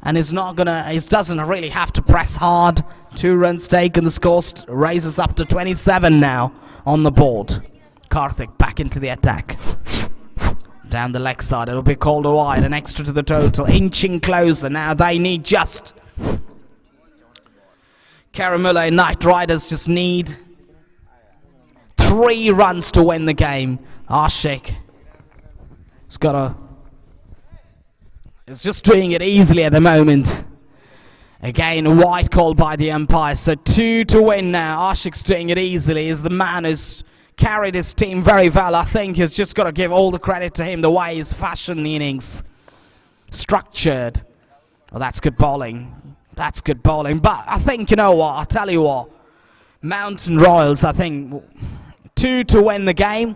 and he doesn't really have to press hard. 2 runs taken. The score raises up to 27 now on the board. Karthik back into the attack. Down the leg side, it'll be called a wide, an extra to the total, inching closer. Now they need just Karamule Knight Riders just need 3 runs to win the game. Ashik is just doing it easily at the moment. Again, a white call by the umpire. So 2 to win now. Ashik's doing it easily. He's the man who's carried his team very well. I think he's just got to give all the credit to him, the way he's fashioned the innings. Structured. Well, that's good bowling. That's good bowling. But I think, you know what, I'll tell you what. Mountain Royals, I think, 2 to win the game.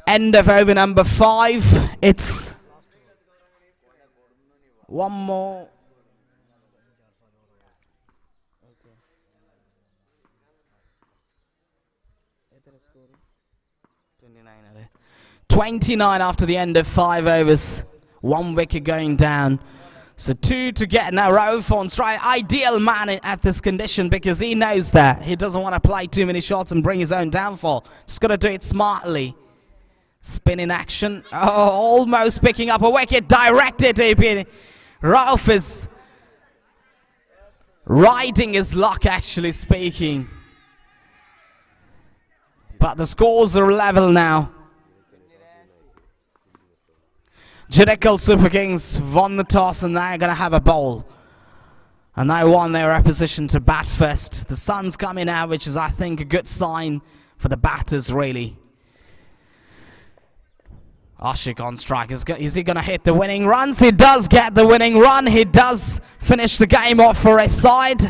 End of over number 5. It's one more. There. 29 after the end of 5 overs. 1 wicket going down. So 2 to get now. Rauf on strike. Ideal man at this condition because he knows that. He doesn't want to play too many shots and bring his own downfall. Just got to do it smartly. Spin in action. Oh, almost picking up a wicket. Directed to Rauf is riding his luck, actually speaking. But the scores are level now. Judicial Super Kings won the toss and they're going to have a bowl. And they won their opposition to bat first. The sun's coming out, which is, I think, a good sign for the batters, really. Ashik on strike. Is he going to hit the winning runs? He does get the winning run. He does finish the game off for his side.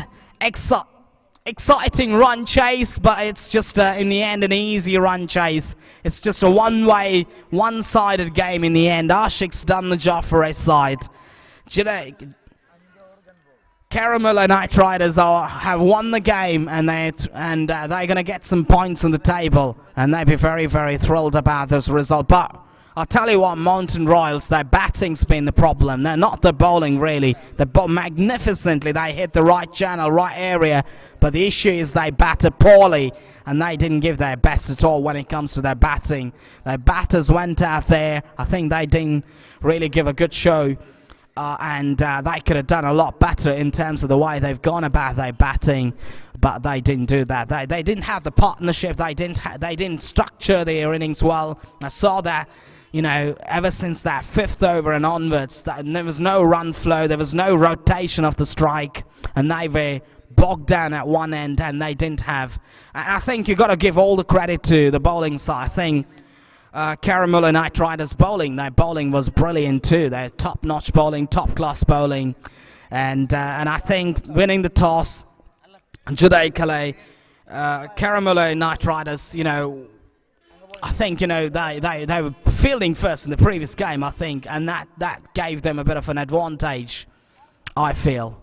Exciting run chase, but it's just in the end an easy run chase. It's just a one-way, one-sided game in the end. Ashik's done the job for his side. Caramel Knight Riders have won the game, and they're going to get some points on the table, and they'll be very, very thrilled about this result. But I'll tell you what, Mountain Royals, their batting's been the problem. They're not the bowling, really. They bowl magnificently. They hit the right channel, right area. But the issue is they batted poorly, and they didn't give their best at all when it comes to their batting. Their batters went out there. I think they didn't really give a good show. And they could have done a lot better in terms of the way they've gone about their batting. But they didn't do that. They didn't have the partnership. They didn't structure their innings well. I saw that. You know, ever since that 5th over and onwards, there was no run flow, there was no rotation of the strike, and they were bogged down at one end, and they didn't have. And I think you've got to give all the credit to the bowling side. I think Caramel Knight Riders bowling, their bowling was brilliant too. Their top-notch bowling, top-class bowling, and I think winning the toss, Judicial Caramel Knight Riders, you know, I think, you know, they were fielding first in the previous game, I think, and that gave them a bit of an advantage, I feel.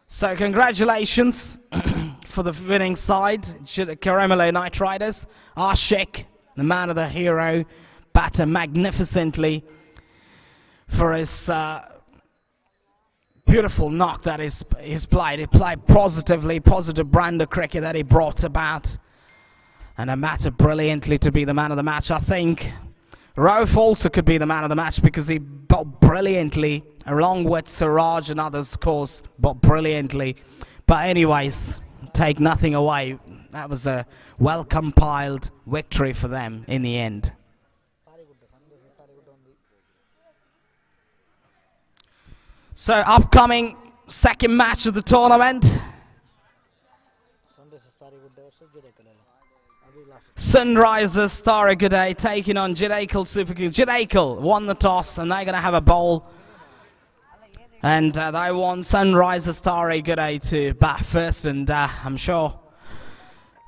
So congratulations for the winning side, Caramel Knight Riders. Ashik, the man of the hero, batted magnificently for his beautiful knock that he's played. He played positive brand of cricket that he brought about, and it mattered brilliantly to be the man of the match. I think Rauf also could be the man of the match because he bowled brilliantly, along with Siraj and others, of course, bowled brilliantly. But anyways, take nothing away. That was a well-compiled victory for them in the end. So, upcoming second match of the tournament. Sunrisers Taragude taking on Judicial Super Kings. Judicial won the toss and they're going to have a bowl. And they want Sunrisers Taragude to bat first, and I'm sure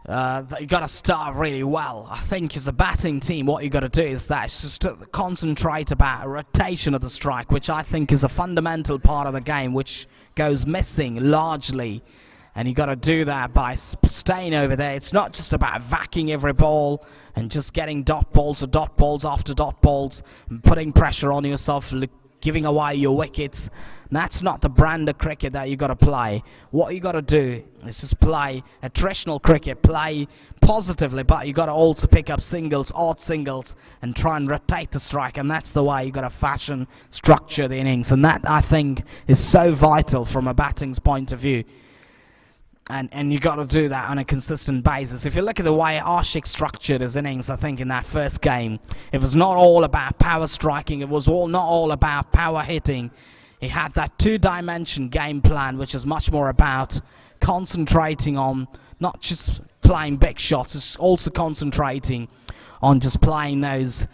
you got to start really well. I think as a batting team, what you got to do is that it's just to concentrate about a rotation of the strike, which I think is a fundamental part of the game, which goes missing largely. And you got to do that by staying over there. It's not just about whacking every ball and just getting dot balls or dot balls after dot balls and putting pressure on yourself, giving away your wickets. That's not the brand of cricket that you got to play. What you got to do is just play a traditional cricket, play positively, but you got to also pick up singles, odd singles, and try and rotate the strike. And that's the way you got to fashion, structure the innings. And that, I think, is so vital from a batting's point of view. And you got to do that on a consistent basis. If you look at the way Ashik structured his innings, I think in that first game, it was not all about power striking. It was not all about power hitting. He had that two-dimension game plan, which is much more about concentrating on not just playing big shots, it's also concentrating on just playing those,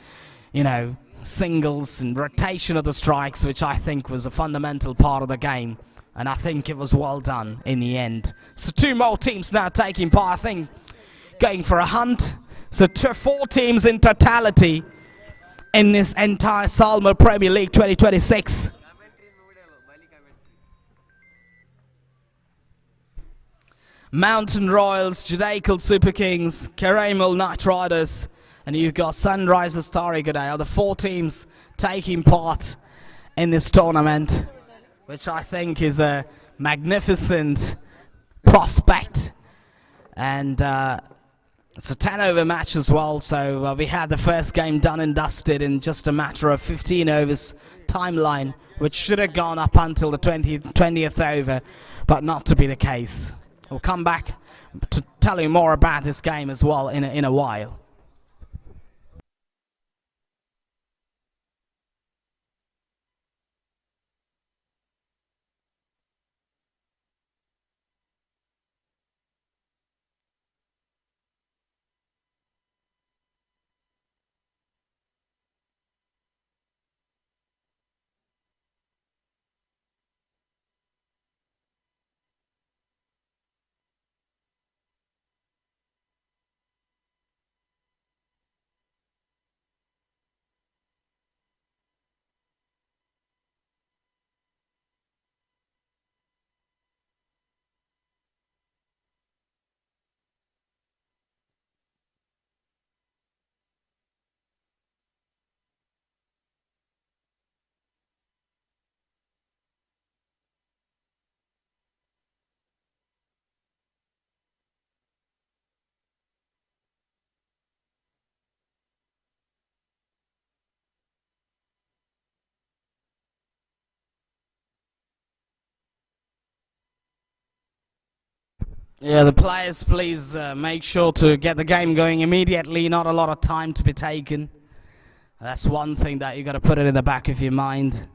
singles and rotation of the strikes, which I think was a fundamental part of the game. And I think it was well done in the end. So 2 more teams now taking part, I think, going for a hunt. So 4 teams in totality in this entire Salmara Premier League 2026. Mountain Royals, Judaical Super Kings, Karamal Knight Riders, and you've got Sunrisers Tarigaday are the 4 teams taking part in this tournament, which I think is a magnificent prospect. And it's a 10-over match as well, so we had the first game done and dusted in just a matter of 15 overs timeline, which should have gone up until the 20th over, but not to be the case. We'll come back to tell you more about this game as well in a while. Yeah, the players, please make sure to get the game going immediately. Not a lot of time to be taken. That's one thing that you got to put it in the back of your mind.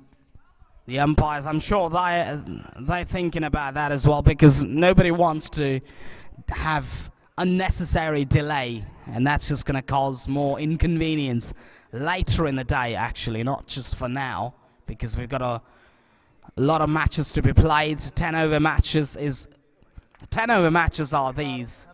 The umpires, I'm sure they're thinking about that as well, because nobody wants to have unnecessary delay, and that's just going to cause more inconvenience later in the day, actually, not just for now, because we've got a lot of matches to be played. 10-over matches are these.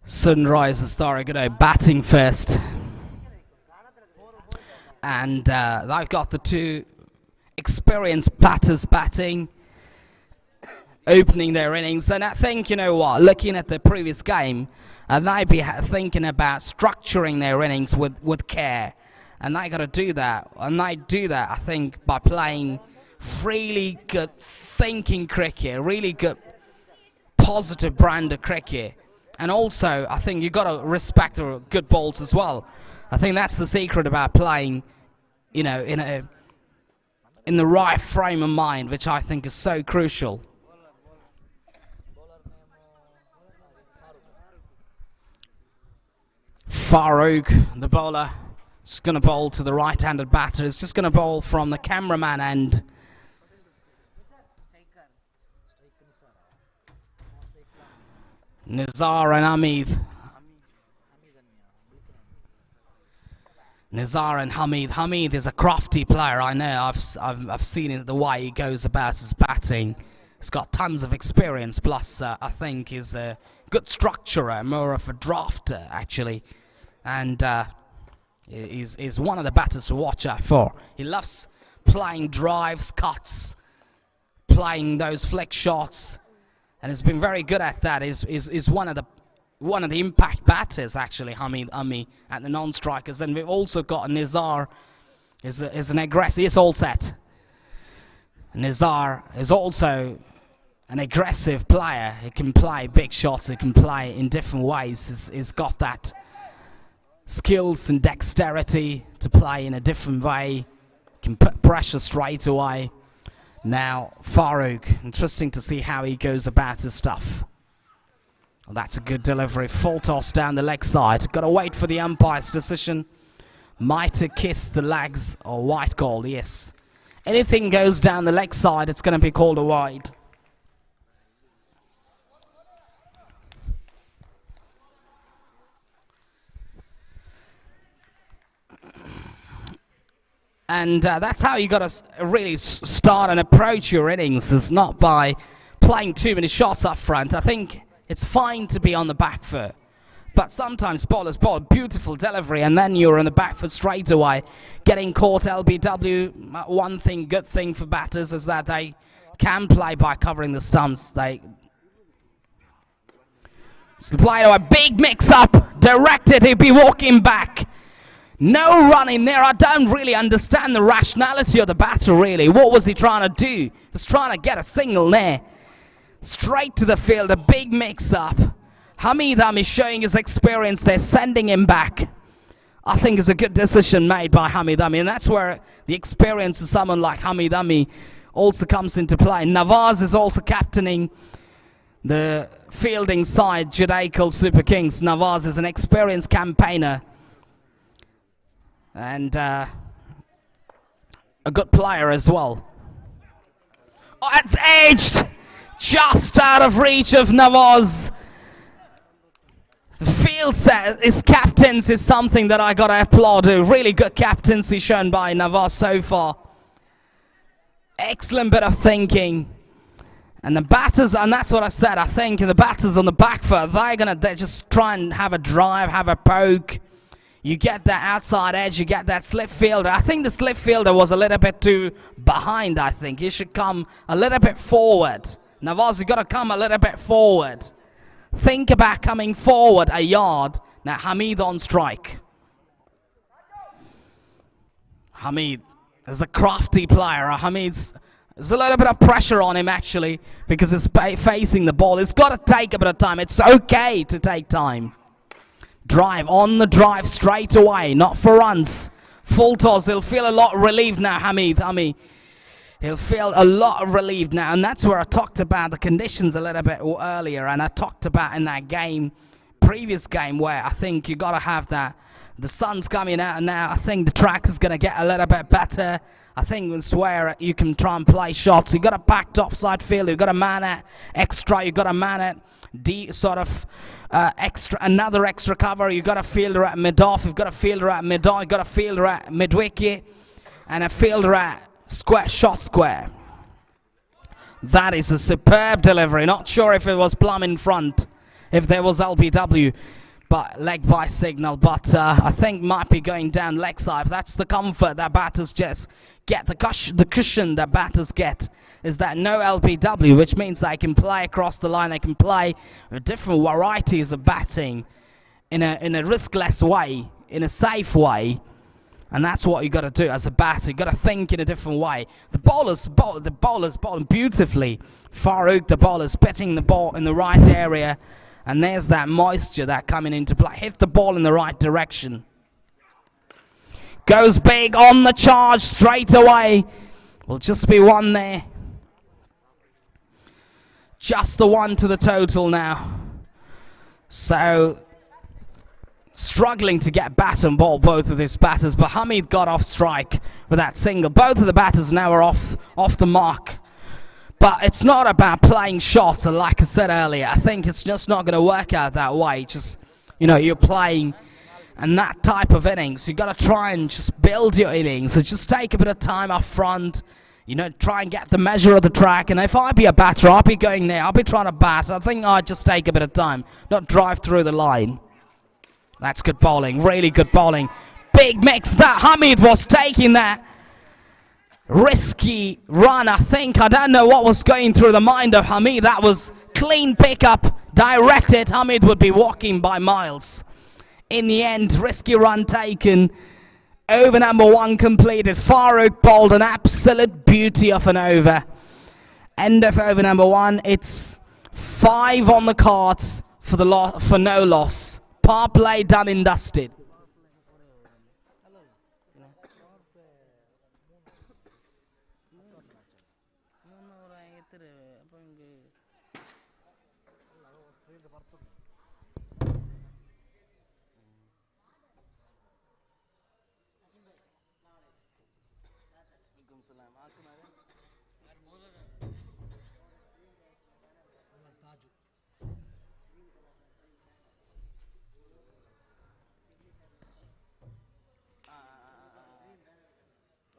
Sunrisers Tarigaday batting first, and they've got the 2 experienced batters batting, opening their innings. And I think, looking at the previous game, they'd be thinking about structuring their innings with care, and they got to do that. And they do that, I think, by playing really good thinking cricket, really good positive brand of cricket. And also, I think you got to respect the good balls as well. I think that's the secret about playing, in the right frame of mind, which I think is so crucial. Farouk, the bowler, is going to bowl to the right-handed batter. It's just going to bowl from the cameraman end. Nizar and Hamid. Nizar and Hamid. Hamid is a crafty player. I know. I've seen it, the way he goes about his batting. He's got tons of experience. Plus, I think he's a good structurer, more of a drafter actually. And He's one of the batters to watch out for. He loves playing drives, cuts, playing those flick shots, and has been very good at that. Is one of the impact batters actually, Hamid Ami, at the non-strikers. And we've also got Nizar, is an aggressive. He's all set. Nizar is also an aggressive player. He can play big shots. He can play in different ways. He's got that skills and dexterity to play in a different way. Can put pressure straight away. Now Farouk, interesting to see how he goes about his stuff. Well, that's a good delivery. Full toss down the leg side. Got to wait for the umpire's decision. Might have kissed the legs or white call. Yes. Anything goes down the leg side, it's going to be called a wide. And that's how you got to really start and approach your innings, is not by playing too many shots up front. I think it's fine to be on the back foot, but sometimes bowlers bowl beautiful delivery and then you're on the back foot straight away, getting caught. LBW, one thing, good thing for batters is that they can play by covering the stumps. They play to a big mix-up, directed, he'd be walking back. No run in there. I don't really understand the rationality of the batter, really. What was he trying to do? He was trying to get a single there. Straight to the field, a big mix-up. Hamid Ami showing his experience there, sending him back. I think it's a good decision made by Hamid Ami, and that's where the experience of someone like Hamid Ami also comes into play. Nawaz is also captaining the fielding side, Judaical Super Kings. Nawaz is an experienced campaigner. And a good player as well. Oh, it's edged! Just out of reach of Nawaz. The field set, his captains is something that I gotta applaud. Really good captaincy shown by Nawaz so far. Excellent bit of thinking. And the batters, and that's what I said, I think the batters on the back foot, they just try and have a drive, have a poke. You get that outside edge, you get that slip fielder. I think the slip fielder was a little bit too behind, I think. He should come a little bit forward. Nawaz, you got to come a little bit forward. Think about coming forward a yard. Now, Hamid on strike. Hamid is a crafty player. There's a little bit of pressure on him, actually, because he's facing the ball. He's got to take a bit of time. It's okay to take time. Drive, on the drive straight away, not for runs. Full toss, he'll feel a lot relieved now, Hamid Ami. He'll feel a lot relieved now, and that's where I talked about the conditions a little bit earlier, and I talked about in that game, previous game, where I think you got to have that. The sun's coming out now. I think the track is going to get a little bit better. I think it's where you can try and play shots. You've got a backed offside field. You've got a man at extra. You've got a man at another extra cover. You've got a fielder at mid-off. You've got a fielder at mid-on. You've got a fielder at mid-wicket. And a fielder at shot square. That is a superb delivery. Not sure if it was plumb in front, if there was LBW. But leg by signal, but I think might be going down leg side. That's the comfort that batters just get. The cushion that batters get is that no LBW, which means they can play across the line. They can play with different varieties of batting in a riskless way, in a safe way, and that's what you got to do as a batter. You got to think in a different way. The bowler's bowling beautifully. Farouk, the bowler's pitching the ball in the right area. And there's that moisture that coming into play. Hit the ball in the right direction. Goes big on the charge straight away. Will just be one there. Just the one to the total now. So, struggling to get bat and ball, both of these batters. But Hamid got off strike with that single. Both of the batters now are off the mark. But it's not about playing shots, and like I said earlier, I think it's just not going to work out that way. Just, you're playing and that type of innings. You've got to try and just build your innings. So just take a bit of time up front. Try and get the measure of the track. And if I be a batter, I'll be going there. I'll be trying to bat. I think I'd just take a bit of time, not drive through the line. That's good bowling, really good bowling. big mix. That Hamid was taking that risky run. I don't know what was going through the mind of Hamid. That was clean pickup, directed. Hamid would be walking by miles. In the end, risky run taken. Over number 1 completed. Farooq bowled an absolute beauty of an over. End of over number 1. It's 5 on the cards for no loss. Power play done and dusted.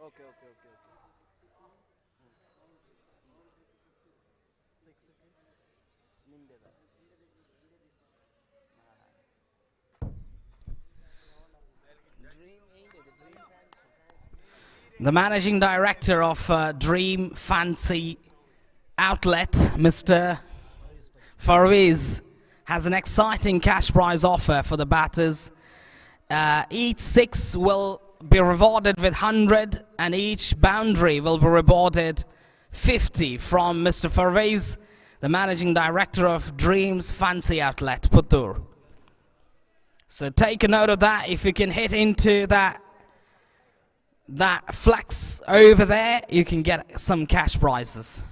Okay. The managing director of Dream Fancy Outlet, Mr. Farviz, has an exciting cash prize offer for the batters. Each 6 will be rewarded with 100 and each boundary will be rewarded 50 from Mr. Farviz, the managing director of Dreams Fancy Outlet, Puttur. So take a note of that. If you can hit into that flex over there, you can get some cash prizes.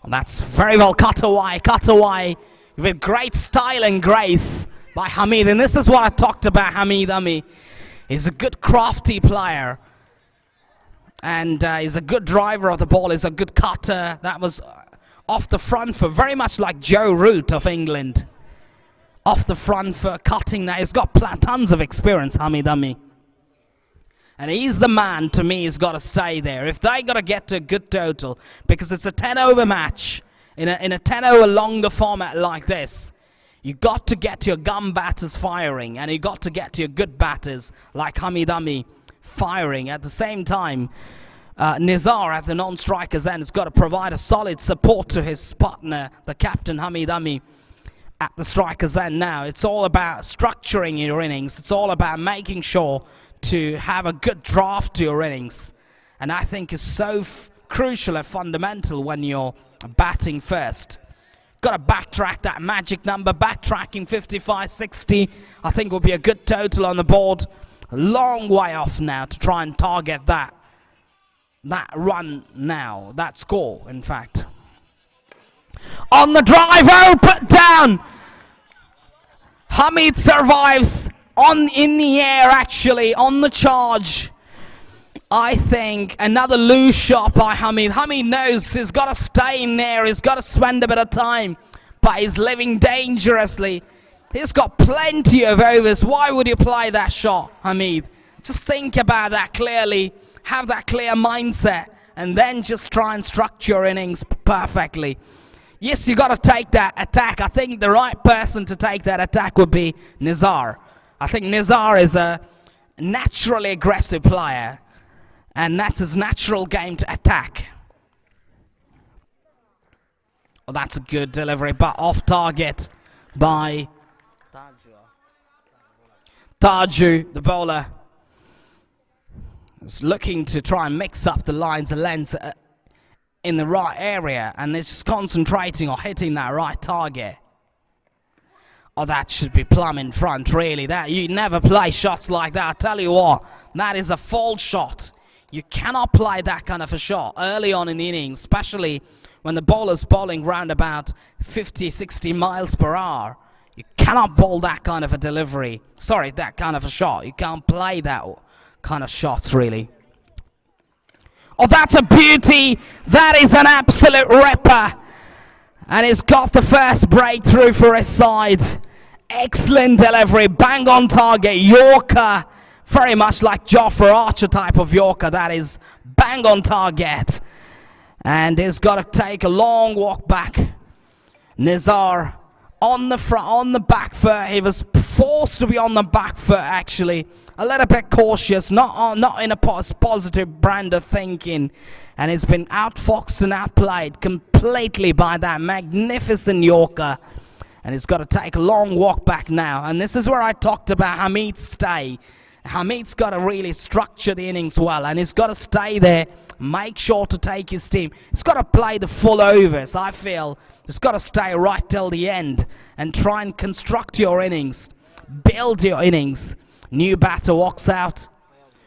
Well, that's very well cut away with great style and grace by Hamid. And this is what I talked about Hamid Ami. He's a good crafty player. And he's a good driver of the ball. He's a good cutter. That was off the front foot, very much like Joe Root of England. Off the front foot, cutting that. He's got tons of experience, Hamid Ami. And he's the man, to me, who's got to stay there. If they got to get to a good total, because it's a 10-over match, in a 10-over longer format like this, you got to get your gun batters firing, and you got to get your good batters like Hamid Ami firing. At the same time, Nizar at the non-striker's end has got to provide a solid support to his partner, the captain Hamid Ami, at the striker's end. Now it's all about structuring your innings. It's all about making sure to have a good draft to your innings, and I think is so crucial and fundamental when you're batting first. Got to backtrack that magic number. Backtracking 55-60 I think will be a good total on the board. A long way off now to try and target that run now, that score in fact. On the drive, put down. Hamid survives in the air, actually, on the charge. I think another loose shot by Hamid. Hamid knows he's got to stay in there. He's got to spend a bit of time, but he's living dangerously. He's got plenty of overs. Why would you play that shot, Hamid? Just think about that clearly. Have that clear mindset, and then just try and structure your innings perfectly. Yes, you got to take that attack. I think the right person to take that attack would be Nizar. I think Nizar is a naturally aggressive player, and that's his natural game to attack. Well, that's a good delivery, but off target by Taju, the bowler. Is looking to try and mix up the lines and lengths in the right area, and they're just concentrating on hitting that right target. Oh, that should be plumb in front, really. That you never play shots like that. I tell you what, that is a false shot. You cannot play that kind of a shot early on in the innings, especially when the bowler's bowling round about 50, 60 miles per hour. You cannot bowl that kind of a delivery. Sorry, that kind of a shot. You can't play that kind of shots, really. Oh, that's a beauty. That is an absolute ripper. And he's got the first breakthrough for his side. Excellent delivery, bang on target, Yorker. Very much like Jofra Archer type of Yorker. That is bang on target. And he's got to take a long walk back. Nizar on the front, on the back foot. He was forced to be on the back foot, actually. A little bit cautious, not in a positive brand of thinking. And he's been outfoxed and outplayed completely by that magnificent Yorker. And he's got to take a long walk back now. And this is where I talked about Hamid's stay. Hamid's got to really structure the innings well, and he's got to stay there, make sure to take his team. He's got to play the full overs, I feel. He's got to stay right till the end and try and construct your innings, build your innings. New batter walks out.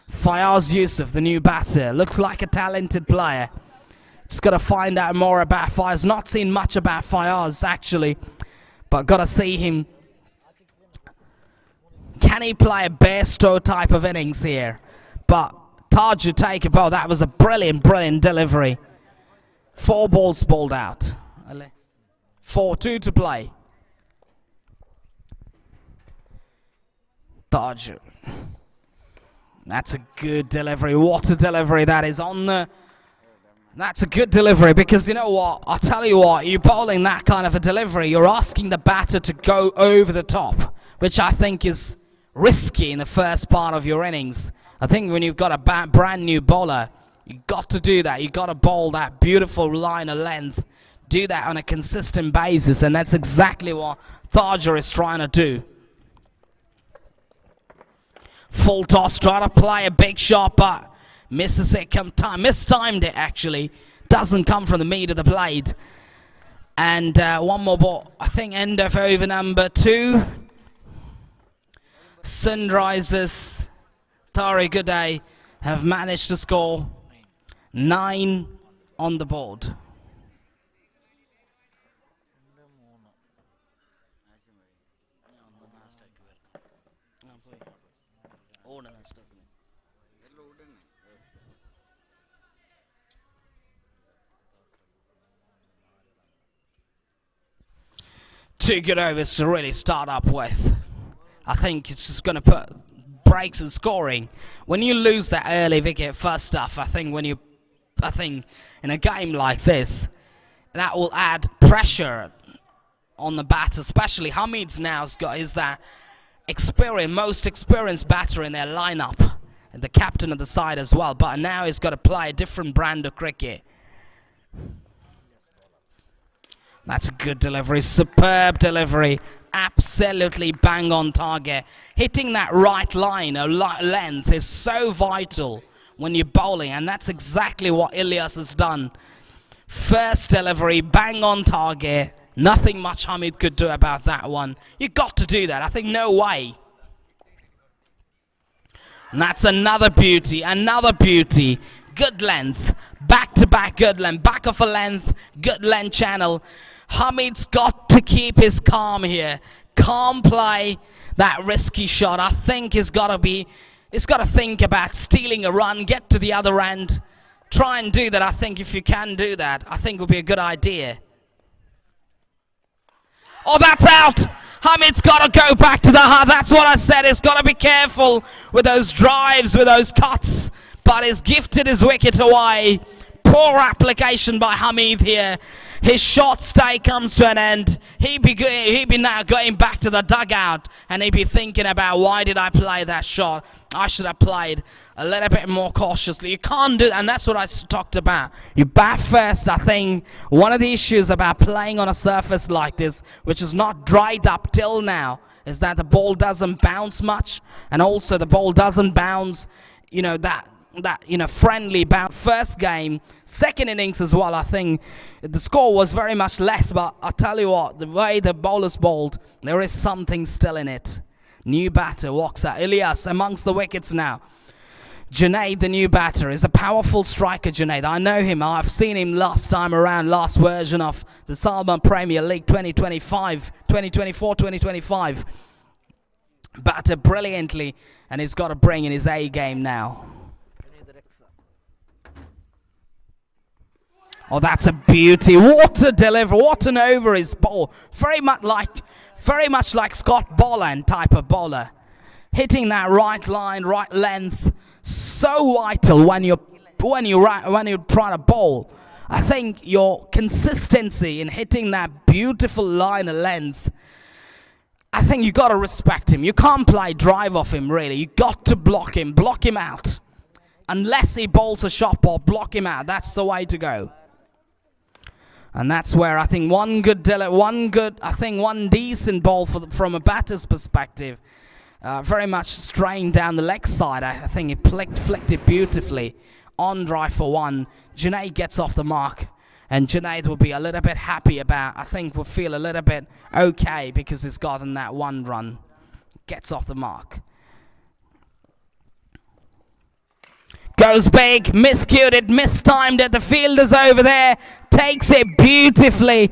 Fayaz Yusuf, the new batter, looks like a talented player. Just got to find out more about Fayaz. Not seen much about Fayaz, actually, but got to see him. Can he play a Bairstow type of innings here? But Taj should take a ball. That was a brilliant delivery. 4 balls bowled out. 4-2 to play. Taj. That's a good delivery. What a delivery that is on the... That's a good delivery, because you know what? I'll tell you what, you're bowling that kind of a delivery, you're asking the batter to go over the top, which I think is risky in the first part of your innings. I think when you've got a brand new bowler, you've got to do that. You've got to bowl that beautiful line of length. Do that on a consistent basis, and that's exactly what Thaja is trying to do. Full toss, trying to play a big shot, but misses it, mistimed it actually. Doesn't come from the meat of the blade. And one more ball, I think end of over number 2. Sunrisers, Tariq Uday have managed to score 9 on the board. Two good overs to really start up with. I think it's just going to put breaks in scoring. When you lose that early wicket first off, I think in a game like this, that will add pressure on the batter, especially Hamid's now is that most experienced batter in their lineup, and the captain of the side as well. But now he's got to play a different brand of cricket. That's a good delivery, superb delivery, absolutely bang on target. Hitting that right line, length, is so vital when you're bowling, and that's exactly what Ilyas has done. First delivery, bang on target, nothing much Hamid could do about that one. You got to do that, I think no way. And that's another beauty, good length, back-to-back good length, back of a length, good length channel. Hamid's got to keep his calm here. Calm play, that risky shot. I think he's got to think about stealing a run, get to the other end. Try and do that. I think if you can do that, I think it would be a good idea. Oh, that's out! Hamid's got to go back to the heart. That's what I said. He's got to be careful with those drives, with those cuts. But he's gifted his wicket away. Poor application by Hamid here. His short stay comes to an end. He'd be now going back to the dugout, and he'd be thinking about, why did I play that shot? I should have played a little bit more cautiously. You can't do that, and that's what I talked about. You bat first. I think one of the issues about playing on a surface like this, which is not dried up till now, is that the ball doesn't bounce much, and also the ball doesn't bounce, friendly bounce. First game, second innings as well, I think the score was very much less, but I'll tell you what, the way the bowlers bowled, there is something still in it. New batter walks out. Ilyas amongst the wickets now. Junaid, the new batter, is a powerful striker, Junaid. I know him. I've seen him last time around, last version of the Salmara Premier League 2024-2025. Batter brilliantly, and he's got to bring in his A game now. Oh, that's a beauty. What a delivery. What an over his ball. Very much like Scott Boland type of bowler. Hitting that right line, right length. So vital when you're trying to bowl. I think your consistency in hitting that beautiful line of length, I think you got to respect him. You can't play drive off him, really. You got to block him out. Unless he bowls a shot ball, block him out. That's the way to go. And that's where I think one decent ball from a batter's perspective, very much straying down the leg side. I think he flicked it beautifully. On drive for one. Junaid gets off the mark. And Junaid will be a little bit happy about, I think will feel a little bit okay because he's gotten that one run. Gets off the mark. Goes big, miscued it, mistimed it. The fielder's over there, takes it beautifully.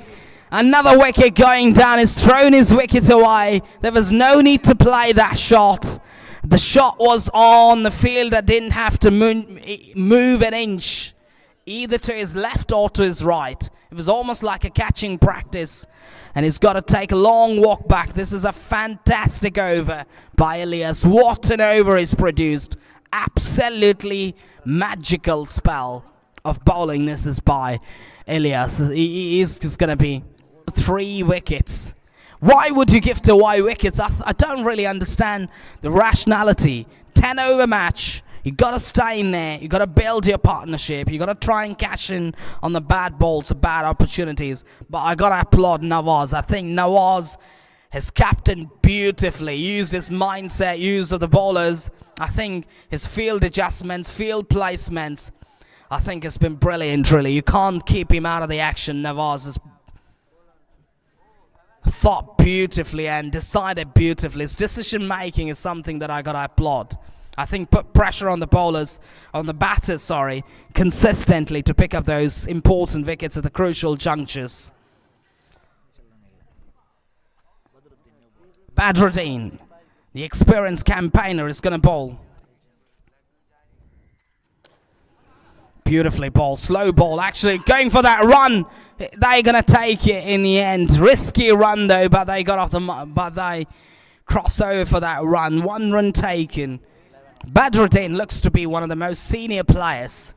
Another wicket going down. He's thrown his wicket away. There was no need to play that shot. The shot was on. The fielder didn't have to move an inch, either to his left or to his right. It was almost like a catching practice. And he's got to take a long walk back. This is a fantastic over by Elias. What an over he's produced. Absolutely magical spell of bowling this is by Elias. He's just going to be 3 wickets. Why would you give away wickets? I don't really understand the rationality. 10 over match. You got to stay in there. You got to build your partnership. You got to try and cash in on the bad balls, the bad opportunities. But I got to applaud Nawaz. I think Nawaz has captained beautifully, used his mindset, use of the bowlers. I think his field adjustments, field placements, I think has been brilliant, really. You can't keep him out of the action. Nawaz has thought beautifully and decided beautifully. His decision making is something that I got to applaud. I think put pressure on the bowlers, on the batters, consistently to pick up those important wickets at the crucial junctures. Badruddin, the experienced campaigner, is going to bowl. Beautifully bowled, slow ball, actually going for that run. They're going to take it in the end. Risky run though, but they got off but they cross over for that run. 1 run taken. Badruddin looks to be one of the most senior players,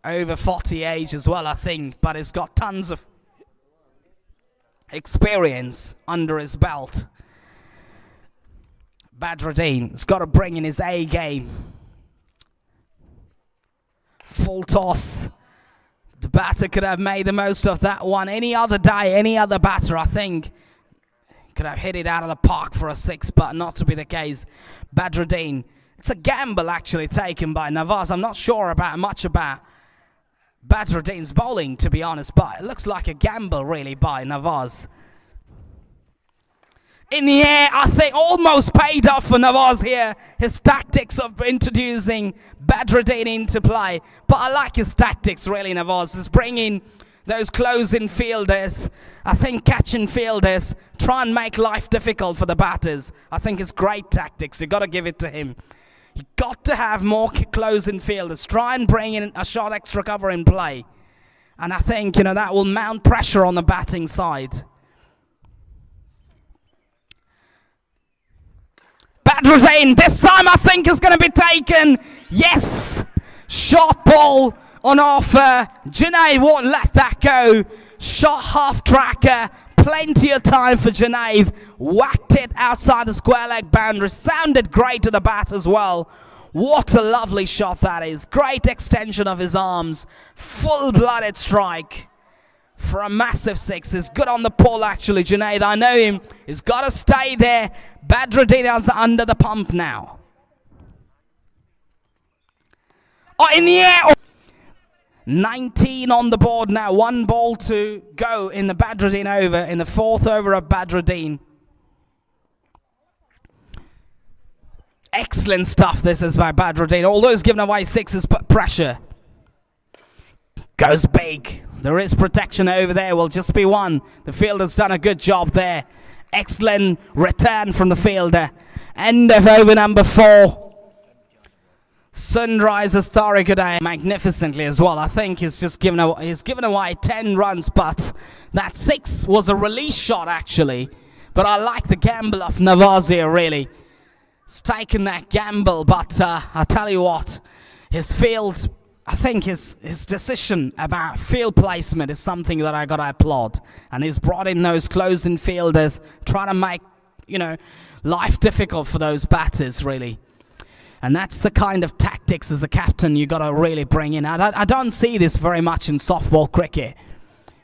over 40 age as well, I think, but he's got tons of experience under his belt. Badruddin's got to bring in his A game. Full toss. The batter could have made the most of that one. Any other day, any other batter, I think, could have hit it out of the park for a 6, but not to be the case. Badruddin. It's a gamble actually taken by Nawaz. I'm not sure much about Badruddin's bowling, to be honest, but it looks like a gamble really by Nawaz. In the air, I think almost paid off for Nawaz here. His tactics of introducing Badruddin into play. But I like his tactics really, Nawaz. Is bringing those close-in fielders, I think catching fielders, try and make life difficult for the batters. I think it's great tactics. You got to give it to him. You got to have more close-in fielders. Try and bring in a shot extra cover in play. And I think, that will mount pressure on the batting side. Badruddin, this time I think is going to be taken. Yes! Short ball on offer. Junaid won't let that go. Shot half tracker. Plenty of time for Junaid. Whacked it outside the square leg boundary. Sounded great to the bat as well. What a lovely shot that is. Great extension of his arms. Full-blooded strike for a massive 6. He's good on the pull actually, Junaid. I know him. He's got to stay there. Badruddin is under the pump now. Oh, in the air. 19 on the board now. 1 ball to go in the Badruddin over, in the 4th over of Badruddin. Excellent stuff this is by Badruddin. Although he's given away 6s, put pressure. Goes big. There is protection over there. Will just be 1. The fielder's done a good job there. Excellent return from the fielder. End of over number 4. Sunrisers Tharigaday magnificently as well. I think he's given away 10 runs, but that 6 was a release shot actually. But I like the gamble of Nawaz here really. He's taken that gamble, but I tell you what, his field I think his decision about field placement is something that I gotta applaud. And he's brought in those closing fielders, trying to make, life difficult for those batters, really. And that's the kind of tactics as a captain you gotta really bring in. I don't see this very much in softball cricket.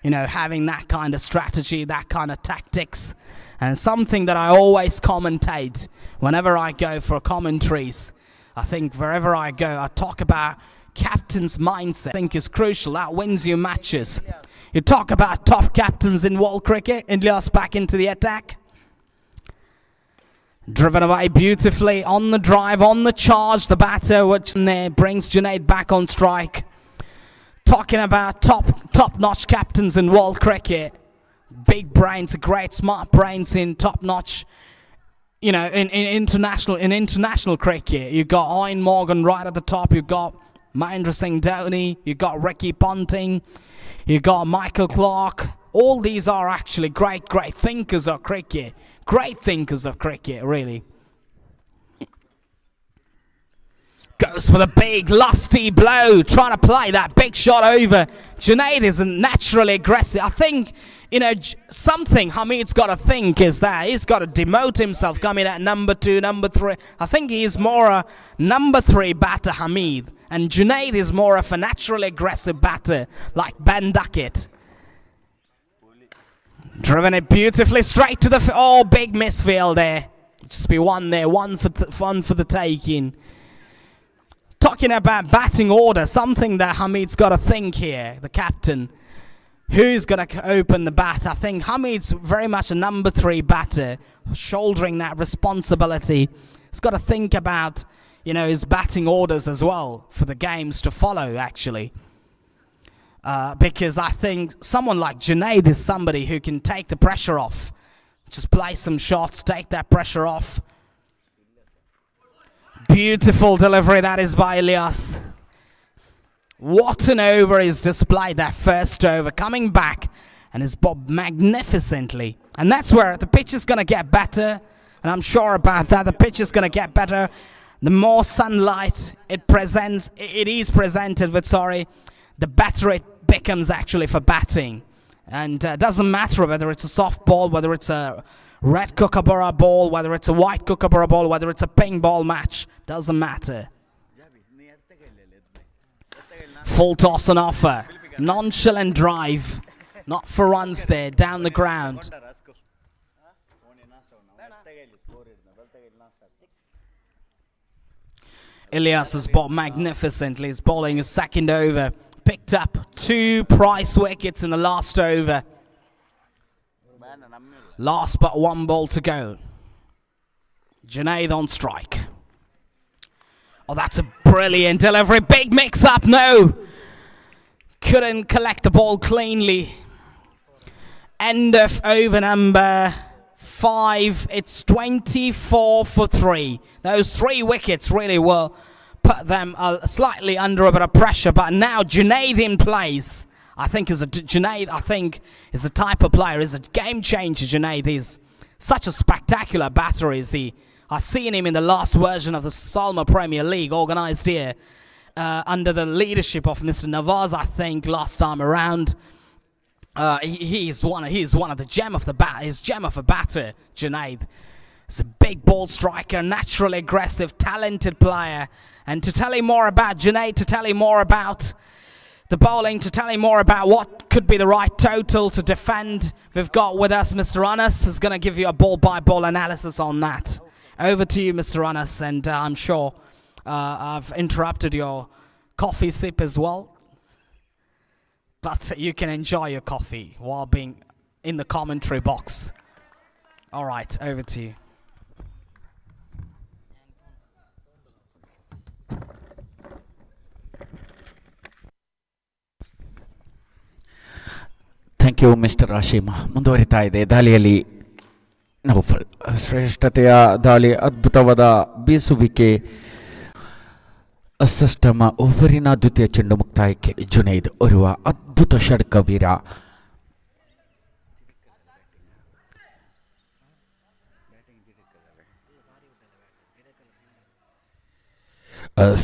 Having that kind of strategy, that kind of tactics. And something that I always commentate whenever I go for commentaries. I think wherever I go, I talk about captain's mindset. I think is crucial. That wins you matches. You talk about top captains in world cricket. India's back into the attack. Driven away beautifully on the drive, on the charge. The batter, which in there brings Junaid back on strike. Talking about top-notch captains in world cricket. Big brains, great smart brains in top-notch. In international cricket, you got Ian Morgan right at the top. You got Mahendra Singh Dhoni. You got Ricky Ponting. You got Michael Clarke. All these are actually great thinkers of cricket. Great thinkers of cricket, really. Goes for the big lusty blow, trying to play that big shot over. Junaid is naturally aggressive. I think, something Hamid's got to think is that he's got to demote himself coming at number 2, number 3. I think he is more a number 3 batter, Hamid. And Junaid is more of a naturally aggressive batter, like Ben Duckett. Driven it beautifully straight to the... big misfield there. Just be one there, one for the taking. Talking about batting order, something that Hamid's got to think here, the captain. Who's going to open the bat? I think Hamid's very much a number 3 batter, shouldering that responsibility. He's got to think about, his batting orders as well for the games to follow, actually. Because I think someone like Junaid is somebody who can take the pressure off. Just play some shots, take that pressure off. Beautiful delivery that is by Ilyas. What an over is displayed, that first over. Coming back and is bobbed magnificently. And that's where the pitch is going to get better. And I'm sure about that. The pitch is going to get better. The more sunlight it is presented with, the better it becomes actually for batting. And it doesn't matter whether it's a soft ball, whether it's a red kookaburra ball, whether it's a white kookaburra ball, whether it's a ping ball match, doesn't matter. Full toss on offer. Nonchalant drive. Not for runs there, down the ground. Ilyas has bowled magnificently. He's bowling his second over. Picked up 2 prize wickets in the last over. Last but 1 ball to go. Junaid on strike. Oh, that's a brilliant delivery. Big mix-up. No. Couldn't collect the ball cleanly. End of over number 5. It's 24 for 3. Those 3 wickets really will put them slightly under a bit of pressure. But now Junaid in place. Junaid is a type of player, is a game changer. Junaid is such a spectacular batter, is he? I've seen him in the last version of the Salmara Premier League, organised here under the leadership of Mr. Nawaz, I think, last time around. He is one of the gem of a batter, Junaid. He's a big ball striker, naturally aggressive, talented player. And to tell you more about Junaid, to tell you more about the bowling, to tell you more about what could be the right total to defend, we've got with us Mr. Anas, who's going to give you a ball-by-ball analysis on that. Over to you, Mr. Anas, and I'm sure I've interrupted your coffee sip as well. But you can enjoy your coffee while being in the commentary box. All right, over to you. Thank you mister Rashim. ಮುಂದುವರಿತಾ ಇದೆ ದಾಳಿಯಲ್ಲಿ ನೌಫಲ್. ಶ್ರೇಷ್ಠತೆಯ ದಾಳಿ, ಅದ್ಭುತವಾದ ಬೀಸುವಿಕೆ. ಅಷ್ಟಮ ಓವರಿನ ದ್ವಿತೀಯ ಚೆಂಡು ಮುಕ್ತಾಯಕ್ಕೆ ಜುನೈದ್ ಓರ್ವ ಅದ್ಭುತ ಷಡ್ಕವೀರ.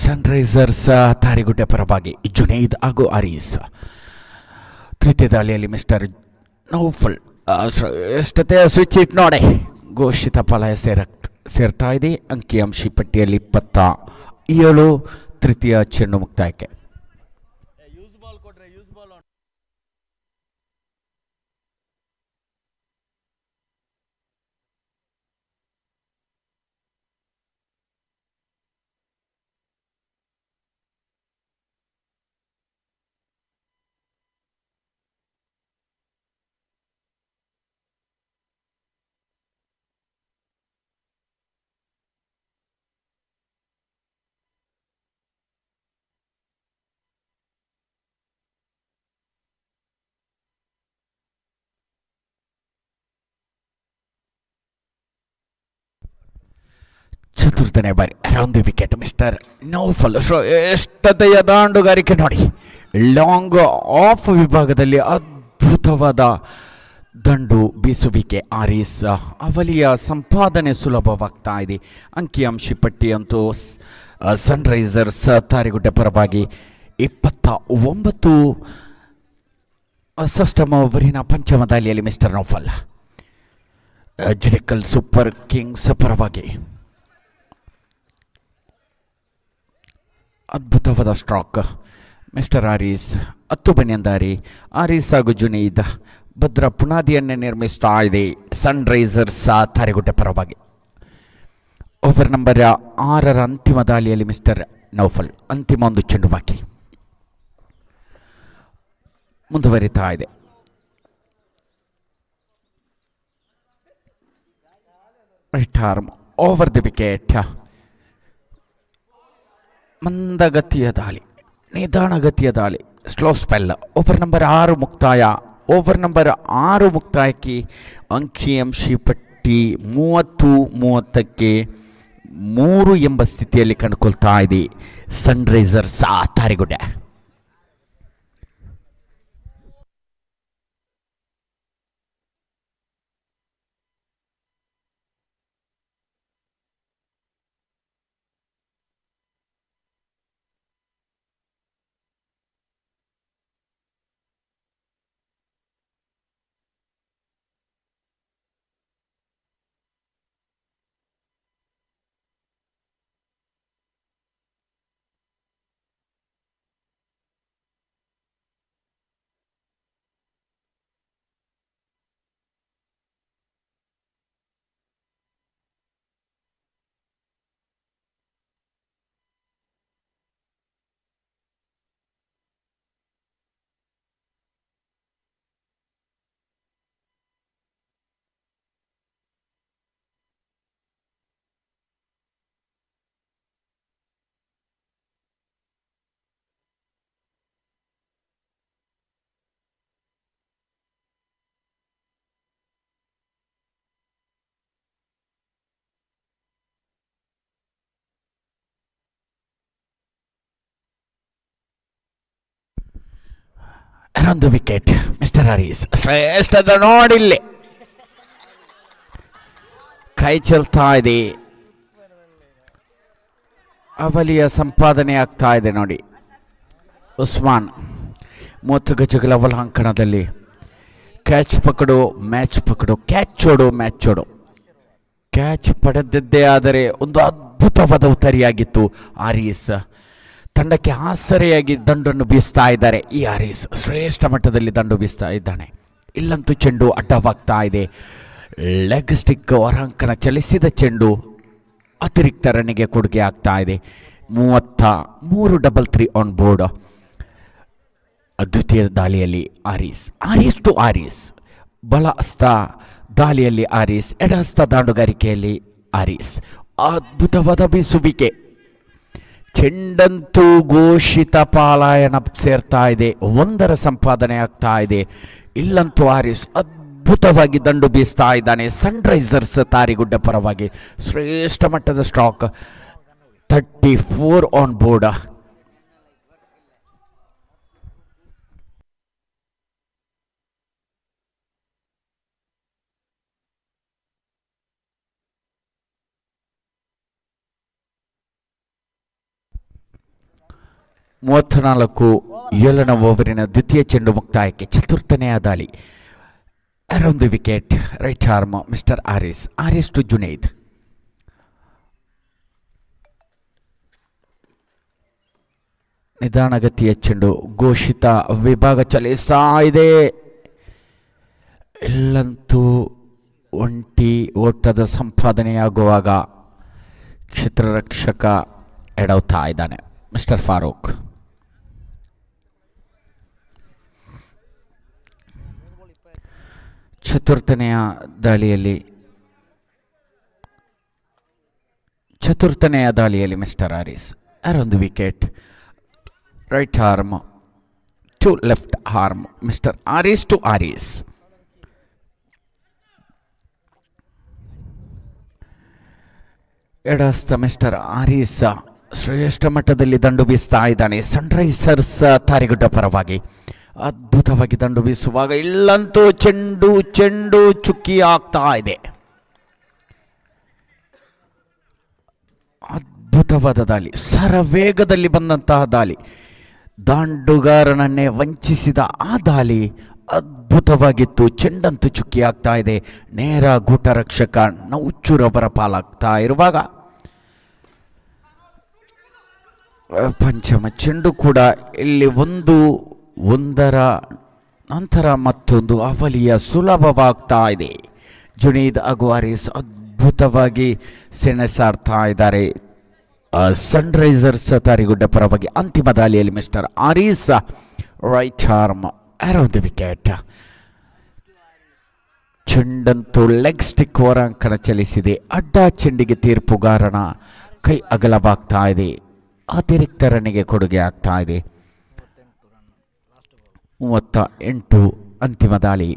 ಸನ್ರೈಸರ್ಸ್ ತಾರಿಗುಡ್ಡೆ ಪರವಾಗಿ ಜುನೈದ್ ಹಾಗೂ ಆರೀಸ್. ತೃತೀಯ ದಾಳಿಯಲ್ಲಿ ಮಿಸ್ಟರ್ ನೌಫಲ್ ಶ್ರೇಷ್ಠತೆಯ ಸ್ವಿಚ್ ಇಟ್ ನೋಡಿ ಘೋಷಿತ ಫಲ ಸೇರ್ತಾ ಇದೆ. ಅಂಕಿಅಂಶಿ ಪಟ್ಟಿಯಲ್ಲಿ 27. ತೃತೀಯ ಚೆಂಡು ಮುಕ್ತಾಯಕ್ಕೆ. ಚತುರ್ಥನೇ ಬಾರಿ around the wicket mister Naufal ಶ್ರೇಷ್ಠತೆಯ ದಾಂಡುಗಾರಿಕೆ ನೋಡಿ. ಲಾಂಗ್ ಆಫ್ ವಿಭಾಗದಲ್ಲಿ ಅದ್ಭುತವಾದ ದಂಡು ಬೀಸುವಿಕೆ. ಆರೀಸ್ ಅವಲಿಯ ಸಂಪಾದನೆ ಸುಲಭವಾಗ್ತಾ ಇದೆ. ಅಂಕಿಅಂಶಿ ಪಟ್ಟಿಯಂತೂ ಸನ್ರೈಸರ್ಸ್ ತಾರಿಗುಡ್ಡೆ ಪರವಾಗಿ 29. ಸಷ್ಟಮ ಓವರಿನ ಪಂಚಮ ದಾಳಿಯಲ್ಲಿ ಮಿಸ್ಟರ್ ನೌಫಲ್ ಜಿಲಿಕಲ್ ಸೂಪರ್ ಕಿಂಗ್ಸ್ ಪರವಾಗಿ ಅದ್ಭುತವಾದ ಸ್ಟ್ರಾಕ್. ಮಿಸ್ಟರ್ ಆರೀಸ್ 10 ಬನಿಯಂದಾರಿ. ಆರೀಸ್ ಹಾಗೂ ಜುನೈದ್ ಭದ್ರ ಪುನಾದಿಯನ್ನೇ ನಿರ್ಮಿಸ್ತಾ ಇದೆ ಸನ್ರೈಸರ್ಸ್ ತಾರಿಗುಡ್ಡೆ ಪರವಾಗಿ. ಓವರ್ ನಂಬರ್ 6ರ ಅಂತಿಮ ದಾಳಿಯಲ್ಲಿ ಮಿಸ್ಟರ್ ನೌಫಲ್ ಅಂತಿಮ ಒಂದು ಚೆಂಡು ಬಾಕಿ ಮುಂದುವರಿತಾ ಇದೆ. Right arm over the wicket. ಮಂದಗತಿಯ ದಾಳಿ, ನಿಧಾನಗತಿಯ ದಾಳಿ, ಸ್ಲೋ ಸ್ಪೆಲ್. ಓವರ್ ನಂಬರ್ 6 ಮುಕ್ತಾಯ. ಓವರ್ ನಂಬರ್ 6 ಮುಕ್ತಾಯಕ್ಕೆ ಅಂಕಿಅಂಶಿ ಪಟ್ಟಿ 30-30ಕ್ಕೆ 3 ಎಂಬ ಸ್ಥಿತಿಯಲ್ಲಿ ಕಂಡುಕೊಳ್ತಾ ಇದೆ Sunrisers Tarigudde. Around the wicket mister Aris ಶ್ರೇಷ್ಠದ ನೋಡಿಲ್ಲಿ ಕೈ ಚೆಲ್ತಾ ಇದೆ. ಅವಲಿಯ ಸಂಪಾದನೆ ಆಗ್ತಾ ಇದೆ ನೋಡಿ. ಉಸ್ಮಾನ್ 30 ಗಜಗಳ ಒಳಾಂಕಣದಲ್ಲಿ ಕ್ಯಾಚ್ ಪಕಡು ಮ್ಯಾಚ್ ಪಕಡು, ಕ್ಯಾಚ್ ಚೋಡು ಮ್ಯಾಚ್ ಚೋಡು. ಕ್ಯಾಚ್ ಪಡೆದಿದ್ದೇ ಆದರೆ ಒಂದು ಅದ್ಭುತವಾದ ಉತ್ತರಿಯಾಗಿತ್ತು. ಆರೀಸ್ ತಂಡಕ್ಕೆ ಆಸರೆಯಾಗಿ ದಂಡನ್ನು ಬೀಸ್ತಾ ಇದ್ದಾರೆ. ಈ ಆರೀಸ್ ಶ್ರೇಷ್ಠ ಮಟ್ಟದಲ್ಲಿ ದಂಡು ಬೀಸ್ತಾ ಇದ್ದಾನೆ. ಇಲ್ಲಂತೂ ಚೆಂಡು ಅಡ್ಡವಾಗ್ತಾ ಇದೆ. ಲೆಗ್ ಸ್ಟಿಕ್ ಹೊರಾಂಕಣ ಚಲಿಸಿದ ಚೆಂಡು ಅತಿರಿಕ್ತ ರನ್ನಿಗೆ ಕೊಡುಗೆ ಆಗ್ತಾ ಇದೆ. 33 ಡಬಲ್ ಆನ್ ಬೋರ್ಡ್. ದ್ವಿತೀಯ ದಾಳಿಯಲ್ಲಿ ಆರೀಸ್ ಟು ಆರೀಸ್. ಬಲಹಸ್ತ ದಾಳಿಯಲ್ಲಿ ಆರೀಸ್, ಎಡಹಸ್ತ ದಾಂಡುಗಾರಿಕೆಯಲ್ಲಿ ಆರೀಸ್. ಅದ್ಭುತವಾದ ಬೀಸುವಿಕೆ. ಚೆಂಡಂತೂ ಘೋಷಿತ ಪಾಲಾಯನ ಸೇರ್ತಾ ಇದೆ. 1ರ ಸಂಪಾದನೆ ಆಗ್ತಾ ಇದೆ. ಇಲ್ಲಂತೂ ಆರೀಸ್ ಅದ್ಭುತವಾಗಿ ದಂಡು ಬೀಸ್ತಾ ಇದ್ದಾನೆ. ಸನ್ರೈಸರ್ಸ್ ತಾರಿಗುಡ್ಡೆ ಪರವಾಗಿ ಶ್ರೇಷ್ಠ ಮಟ್ಟದ ಸ್ಟ್ರಾಕ್. 34 on board. 34 ಓವರಿನ ದ್ವಿತೀಯ ಚೆಂಡು ಮುಕ್ತಾಯಕ್ಕೆ ಚತುರ್ಥನೆಯ ದಾಳಿ. Around the wicket, right arm mister Aris to Junaid. ನಿಧಾನಗತಿಯ ಚೆಂಡು, ಘೋಷಿತ ವಿಭಾಗ ಚಲಿಸ್ತಾ ಇದೆ. ಇಲ್ಲಂತೂ ಒಂಟಿ ಓಟದ ಸಂಪಾದನೆಯಾಗುವಾಗ ಕ್ಷೇತ್ರರಕ್ಷಕ ಎಡವ್ತಾ ಇದ್ದಾನೆ ಮಿಸ್ಟರ್ ಫಾರೂಕ್. ಚತುರ್ಥನೆಯ ದಾಳಿಯಲ್ಲಿ mister Aris around the wicket, right arm to left arm mister Aris to Aris. ಎಡಸ್ತ ಮಿಸ್ಟರ್ ಆರಿಸ್ ಶ್ರೇಷ್ಠ ಮಟ್ಟದಲ್ಲಿ ದಂಡು ಬೀಸ್ತಾ ಇದ್ದಾನೆ ಸನ್ರೈಸರ್ಸ್ ತಾರಿಗುಡ್ಡ ಪರವಾಗಿ. ಅದ್ಭುತವಾಗಿ ದಂಡು ಬೀಸುವಾಗ ಇಲ್ಲಂತೂ ಚೆಂಡು ಚುಕ್ಕಿ ಆಗ್ತಾ ಇದೆ. ಅದ್ಭುತವಾದ ದಾಳಿ, ಸರವೇಗದಲ್ಲಿ ಬಂದಂತಹ ದಾಳಿ, ದಾಂಡುಗಾರನನ್ನೇ ವಂಚಿಸಿದ ಆ ದಾಳಿ ಅದ್ಭುತವಾಗಿತ್ತು. ಚೆಂಡಂತೂ ಚುಕ್ಕಿ ಆಗ್ತಾ ಇದೆ. ನೇರ ಗೂಟ ರಕ್ಷಕ ನೌಚೂರವರ ಪಾಲಾಗ್ತಾ ಇರುವಾಗ ಪಂಚಮ ಚೆಂಡು ಕೂಡ ಇಲ್ಲಿ ಒಂದರ ನಂತರ ಮತ್ತೊಂದು ಅವಲಿಯ ಸುಲಭವಾಗ್ತಾ ಇದೆ. ಜುನೈದ್ ಹಾಗೂ ಆರಿಸ್ ಅದ್ಭುತವಾಗಿ ಸೆಣಸಾಡ್ತಾ ಇದ್ದಾರೆ ಸನ್ರೈಸರ್ಸ್ ತಾರಿಗುಡ್ಡ ಪರವಾಗಿ. ಅಂತಿಮ ದಾಳಿಯಲ್ಲಿ mister Aris right arm around the wicket. ಚೆಂಡಂತೂ ಲೆಗ್ ಸ್ಟಿಕ್ ಹೊರಾಂಕಣ ಚಲಿಸಿದೆ. ಅಡ್ಡ ಚೆಂಡಿಗೆ ತೀರ್ಪುಗಾರನ ಕೈ ಅಗಲವಾಗ್ತಾ ಇದೆ. ಅತಿರಿಕ್ತ ರನ್ನಿಗೆ ಕೊಡುಗೆ ಆಗ್ತಾ ಇದೆ. 38 ಅಂತಿಮ ದಾಳಿ.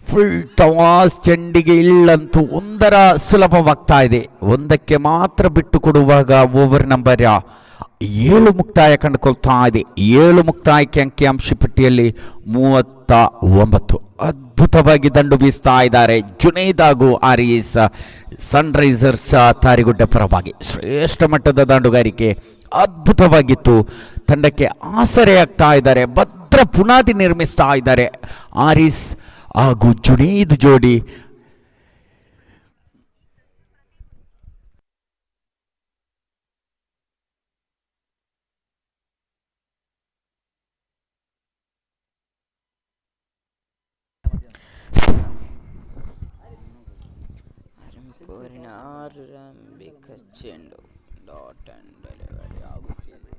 ಫುಲ್ ಟಾಸ್ ಚೆಂಡಿಗೆ ಇಲ್ಲಂತೂ ಒಂದರ ಸುಲಭವಾಗ್ತಾ ಇದೆ. ಒಂದಕ್ಕೆ ಮಾತ್ರ ಬಿಟ್ಟು ಕೊಡುವಾಗ ಓವರ್ ನಂಬರ್ 7 ಮುಕ್ತಾಯ ಕಂಡುಕೊಳ್ತಾ ಇದೆ. 7 ಮುಕ್ತಾಯಕ್ಕೆ ಅಂಕಿಅಂಶ ಪಟ್ಟಿಯಲ್ಲಿ 39. ಅದ್ಭುತವಾಗಿ ದಂಡು ಬೀಸ್ತಾ ಇದ್ದಾರೆ ಜುನೈದ್ ಹಾಗೂ ಆರಿಸ್ ಸನ್ರೈಸರ್ಸ್ ತಾರಿಗುಡ್ಡ ಪರವಾಗಿ. ಶ್ರೇಷ್ಠ ಮಟ್ಟದ ದಾಂಡುಗಾರಿಕೆ ಅದ್ಭುತವಾಗಿತ್ತು. ತಂಡಕ್ಕೆ ಆಸರೆಯಾಗ್ತಾ ಇದ್ದಾರೆ, ಭದ್ರ ಪುನಾದಿ ನಿರ್ಮಿಸ್ತಾ ಇದ್ದಾರೆ ಆರಿಸ್ ಹಾಗೂ ಜುನೈದ್ ಜೋಡಿ. ಚೆಂಡು ಡಾಟ್ ಅಂಡ್ ಡೆಲಿವರಿ ಆಗುತ್ತಿದೆ.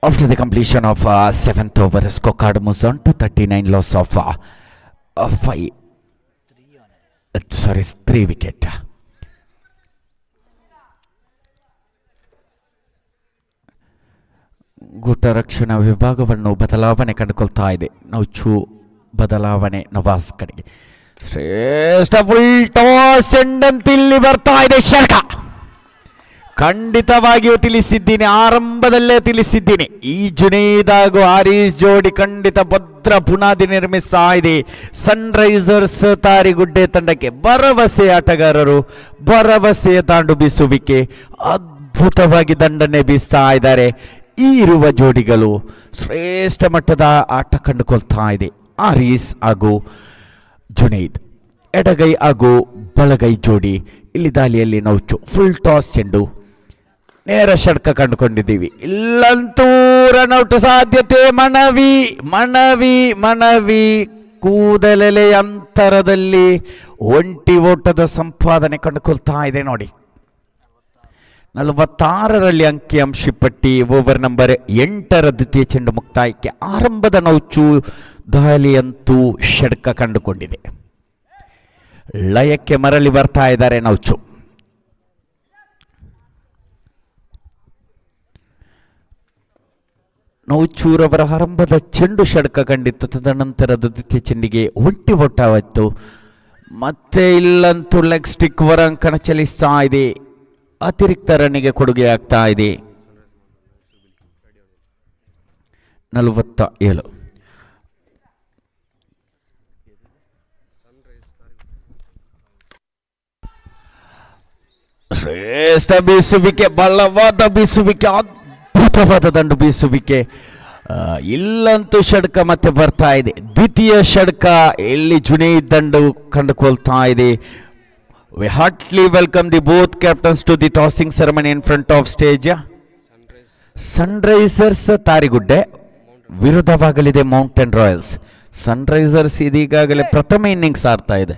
After the completion of 7th over, scorecard moves on to 39, loss of 3 wicket. ಗೂಟ ರಕ್ಷಣಾ ವಿಭಾಗವನ್ನು ಬದಲಾವಣೆ ಕಂಡುಕೊಳ್ತಾ ಇದೆ. ನೌಚು ಬದಲಾವಣೆ ನವಾಜ್ ಕಡೆಗೆ. ಶ್ರೇಷ್ಠ ಫುಲ್ ಟಾಸ್ ಚೆಂಡಂತಿಲ್ಲಿ ಬರ್ತಾ ಇದೆ ಶರ್ಕ. ಖಂಡಿತವಾಗಿಯೂ ತಿಳಿಸಿದ್ದೀನಿ, ಆರಂಭದಲ್ಲೇ ತಿಳಿಸಿದ್ದೀನಿ. ಈ ಜುನೈದ್ ಹಾಗೂ ಆರಿಸ್ ಜೋಡಿ ಖಂಡಿತ ಭದ್ರ ಬುನಾದಿ ನಿರ್ಮಿಸ್ತಾ ಇದೆ ಸನ್ರೈಸರ್ಸ್ ತಾರಿಗುಡ್ಡೆ ತಂಡಕ್ಕೆ. ಭರವಸೆ ಆಟಗಾರರು, ಭರವಸೆಯ ದಾಂಡು ಬೀಸುವಿಕೆ, ಅದ್ಭುತವಾಗಿ ದಂಡನೆ ಬೀಸ್ತಾ ಇದ್ದಾರೆ. ಈ ಇರುವ ಜೋಡಿಗಳು ಶ್ರೇಷ್ಠ ಮಟ್ಟದ ಆಟ ಕಂಡುಕೊಳ್ತಾ ಇದೆ. ಆರಿಸ್ ಹಾಗೂ ಜುನೈದ್ ಎಡಗೈ ಹಾಗೂ ಬಲಗೈ ಜೋಡಿ. ಇಲ್ಲಿ ದಾಳಿಯಲ್ಲಿ ನೌಚು ಫುಲ್ ಟಾಸ್ ಚೆಂಡು, ನೇರ ಷಡ್ಕ ಕಂಡುಕೊಂಡಿದ್ದೀವಿ. ಇಲ್ಲಂತೂ ರನ್ಔಟ್ ಸಾಧ್ಯತೆ. ಮನವಿ ಕೂದಲೆಲೆ ಅಂತರದಲ್ಲಿ ಒಂಟಿ ಓಟದ ಸಂಪಾದನೆ ಕಂಡುಕೊಳ್ತಾ ಇದೆ ನೋಡಿ. 46ರಲ್ಲಿ ಅಂಕಿಅಂಶ ಪಟ್ಟಿ. ಓವರ್ ನಂಬರ್ 8ರ ದ್ವಿತೀಯ ಚೆಂಡು ಮುಕ್ತಾಯಕ್ಕೆ ಆರಂಭದ ನೌಚು ದಾಳಿಯಂತೂ ಷಡ್ಕ ಕಂಡುಕೊಂಡಿದೆ. ಲಯಕ್ಕೆ ಮರಳಿ ಬರ್ತಾ ಇದ್ದಾರೆ ನೌಚು. ನೌಚೂರವರ ಆರಂಭದ ಚೆಂಡು ಷಡ್ಕ ಕಂಡಿತ್ತು. ತದನಂತರದ ದ್ವಿತೀಯ ಚೆಂಡಿಗೆ ಒಂಟಿ ಒಟ್ಟಾವತ್ತು. ಮತ್ತೆ ಇಲ್ಲಂತೂ ಲೆಗ್ ಸ್ಟಿಕ್ ಹೊರಾಂಕಣ ಚಲಿಸ್ತಾ ಇದೆ. ಅತಿರಿಕ್ತ ರನ್ನಿಗೆ ಕೊಡುಗೆ ಆಗ್ತಾ ಇದೆ. 47. ಶ್ರೇಷ್ಠ ಬೀಸುವಿಕೆ, ಬಲವಾದ ಬೀಸುವಿಕೆ, ಅದ್ಭುತವಾದ ದಂಡು ಬೀಸುವಿಕೆ. ಇಲ್ಲಂತೂ ಷಡ್ಕ ಮತ್ತೆ ಬರ್ತಾ ಇದೆ. ದ್ವಿತೀಯ ಷಡ್ಕ ಇಲ್ಲಿ ಜುನೈದ್ ದಂಡು ಕಂಡುಕೊಳ್ತಾ ಇದೆ. We heartily welcome the both captains to the tossing ceremony in front of stage. Sunrisers Tarigudde ವಿರುದ್ಧವಾಗಲಿದೆ ಮೌಂಟೇನ್ ರಾಯಲ್ಸ್. ಸನ್ರೈಸರ್ಸ್ ಇದೀಗಾಗಲೇ ಪ್ರಥಮ ಇನ್ನಿಂಗ್ಸ್ ಆಡ್ತಾ ಇದೆ.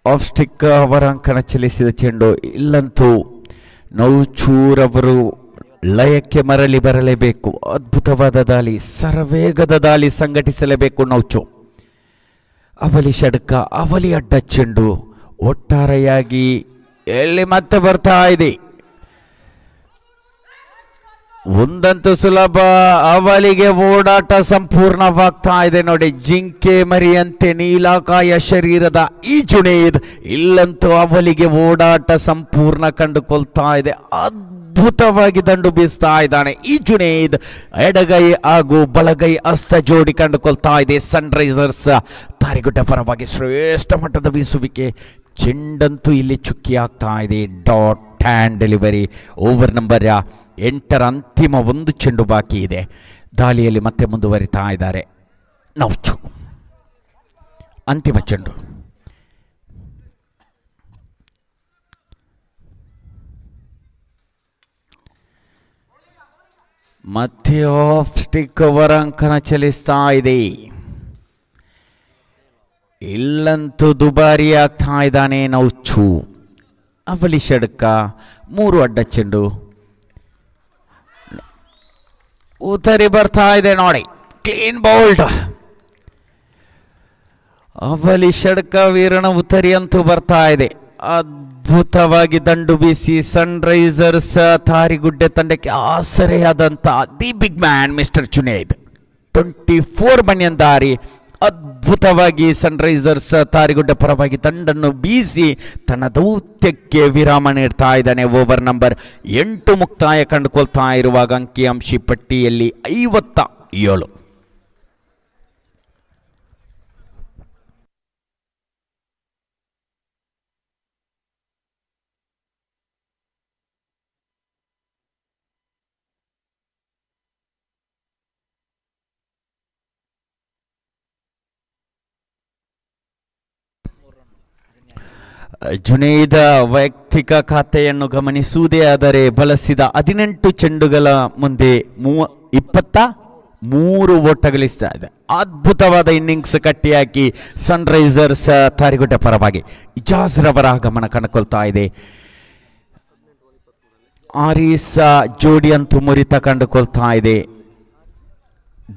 ಆಫ್ ಸ್ಟಿಕ್ ಅವರ ಅಂಕಣ ಚಲಿಸಿದ ಚೆಂಡು. ಇಲ್ಲಂತೂ ನೌಚೂರವರು ಲಯಕ್ಕೆ ಮರಳಿ ಬರಲೇಬೇಕು. ಅದ್ಭುತವಾದ ದಾಳಿ, ಸರವೇಗದ ದಾಳಿ ಸಂಘಟಿಸಲೇಬೇಕು ನೌಚು. ಅವಲಿ ಷಡ್ಕ, ಅವಲಿ ಅಡ್ಡ ಚೆಂಡು. ಒಟ್ಟಾರೆಯಾಗಿ ಎಲ್ಲಿ ಮತ್ತೆ ಬರ್ತಾ ಇದೆ. ಒಂದಂತೂ ಸುಲಭ, ಅವಲಿಗೆ ಓಡಾಟ ಸಂಪೂರ್ಣವಾಗ್ತಾ ಇದೆ ನೋಡಿ. ಜಿಂಕೆ ಮರಿಯಂತೆ ನೀಲಾಕಾಯ ಶರೀರದ ಈ ಜುನೈದ್ ಇಲ್ಲಂತೂ ಅವಲಿಗೆ ಓಡಾಟ ಸಂಪೂರ್ಣ ಕಂಡುಕೊಳ್ತಾ ಇದೆ. ಅದ್ಭುತವಾಗಿ ದಂಡು ಬೀಸ್ತಾ ಇದ್ದಾನೆ ಈ ಜುನೈದ್. ಎಡಗೈ ಹಾಗೂ ಬಲಗೈ ಹಸ್ತ ಜೋಡಿ ಕಂಡುಕೊಳ್ತಾ ಇದೆ ಸನ್ರೈಸರ್ಸ್ ತಾರಿಗುಡ್ಡ ಪರವಾಗಿ. ಶ್ರೇಷ್ಠ ಮಟ್ಟದ ಬೀಸುವಿಕೆ. ಚೆಂಡಂತೂ ಇಲ್ಲಿ ಚುಕ್ಕಿ ಆಗ್ತಾ ಇದೆ. Dot and delivery. Over number 8 ಅಂತಿಮ ಒಂದು ಚೆಂಡು ಬಾಕಿ ಇದೆ. ದಾಳಿಯಲ್ಲಿ ಮತ್ತೆ ಮುಂದುವರಿತಾ ಇದ್ದಾರೆ ನೌಚು. ಅಂತಿಮ ಚೆಂಡು. ಮತ್ತೆ ಆಫ್ ಸ್ಟಿಕ್ ಅವರ ಅಂಕಣ ಚಲಿಸ್ತಾ ಇದೆ. ಇಲ್ಲಂತೂ ದುಬಾರಿ ಆಗ್ತಾ ಇದ್ದಾನೆ ನೌಚು. ಅವಲಿ ಷಡ್ಕ, 3 ಅಡ್ಡ ಚೆಂಡು. ಉತ್ತರಿ ಬರ್ತಾ ಇದೆ ನೋಡಿ. Clean bowled. ಅವಲಿ ಷಡ್ಕ ವೀರನ ಉತ್ತರಿ ಅಂತೂ ಬರ್ತಾ ಇದೆ. ಅದ್ಭುತವಾಗಿ ದಂಡು ಬೀಸಿ ಸನ್ರೈಸರ್ಸ್ ತಾರಿಗುಡ್ಡೆ ತಂಡಕ್ಕೆ ಆಸರೆಯಾದಂಥ the big man mister Junaid 24 ಬನಿಯನ್ ದಾರಿ ಅದ್ಭುತವಾಗಿ ಸನ್ರೈಸರ್ಸ್ ತಾರಿಗುಡ್ಡ ಪರವಾಗಿ ತಂಡನ್ನು ಬೀಸಿ ತನ್ನ ದೌತ್ಯಕ್ಕೆ ವಿರಾಮ ನೀಡ್ತಾ ಇದ್ದಾನೆ. ಓವರ್ ನಂಬರ್ 8 ಮುಕ್ತಾಯ ಕಂಡುಕೊಳ್ತಾ ಇರುವಾಗ ಅಂಕಿಅಂಶಿ ಪಟ್ಟಿಯಲ್ಲಿ 57. ಜುನೈದ ವೈಯಕ್ತಿಕ ಖಾತೆಯನ್ನು ಗಮನಿಸುವುದೇ ಆದರೆ ಬಳಸಿದ 18 ಚೆಂಡುಗಳ ಮುಂದೆ 23 ಓಟ ಗಳಿಸ್ತಾ ಇದೆ. ಅದ್ಭುತವಾದ ಇನ್ನಿಂಗ್ಸ್ ಕಟ್ಟಿಹಾಕಿ ಸನ್ರೈಸರ್ಸ್ ತಾರಿಗುಡ್ಡ ಪರವಾಗಿ ಇಜಾಜ್ ರವರ ಆಗಮನ ಕಂಡುಕೊಳ್ತಾ ಇದೆ. ಆರೀಸ್ ಜೋಡಿ ಅಂತೂ ಮುರಿತ ಕಂಡುಕೊಳ್ತಾ ಇದೆ.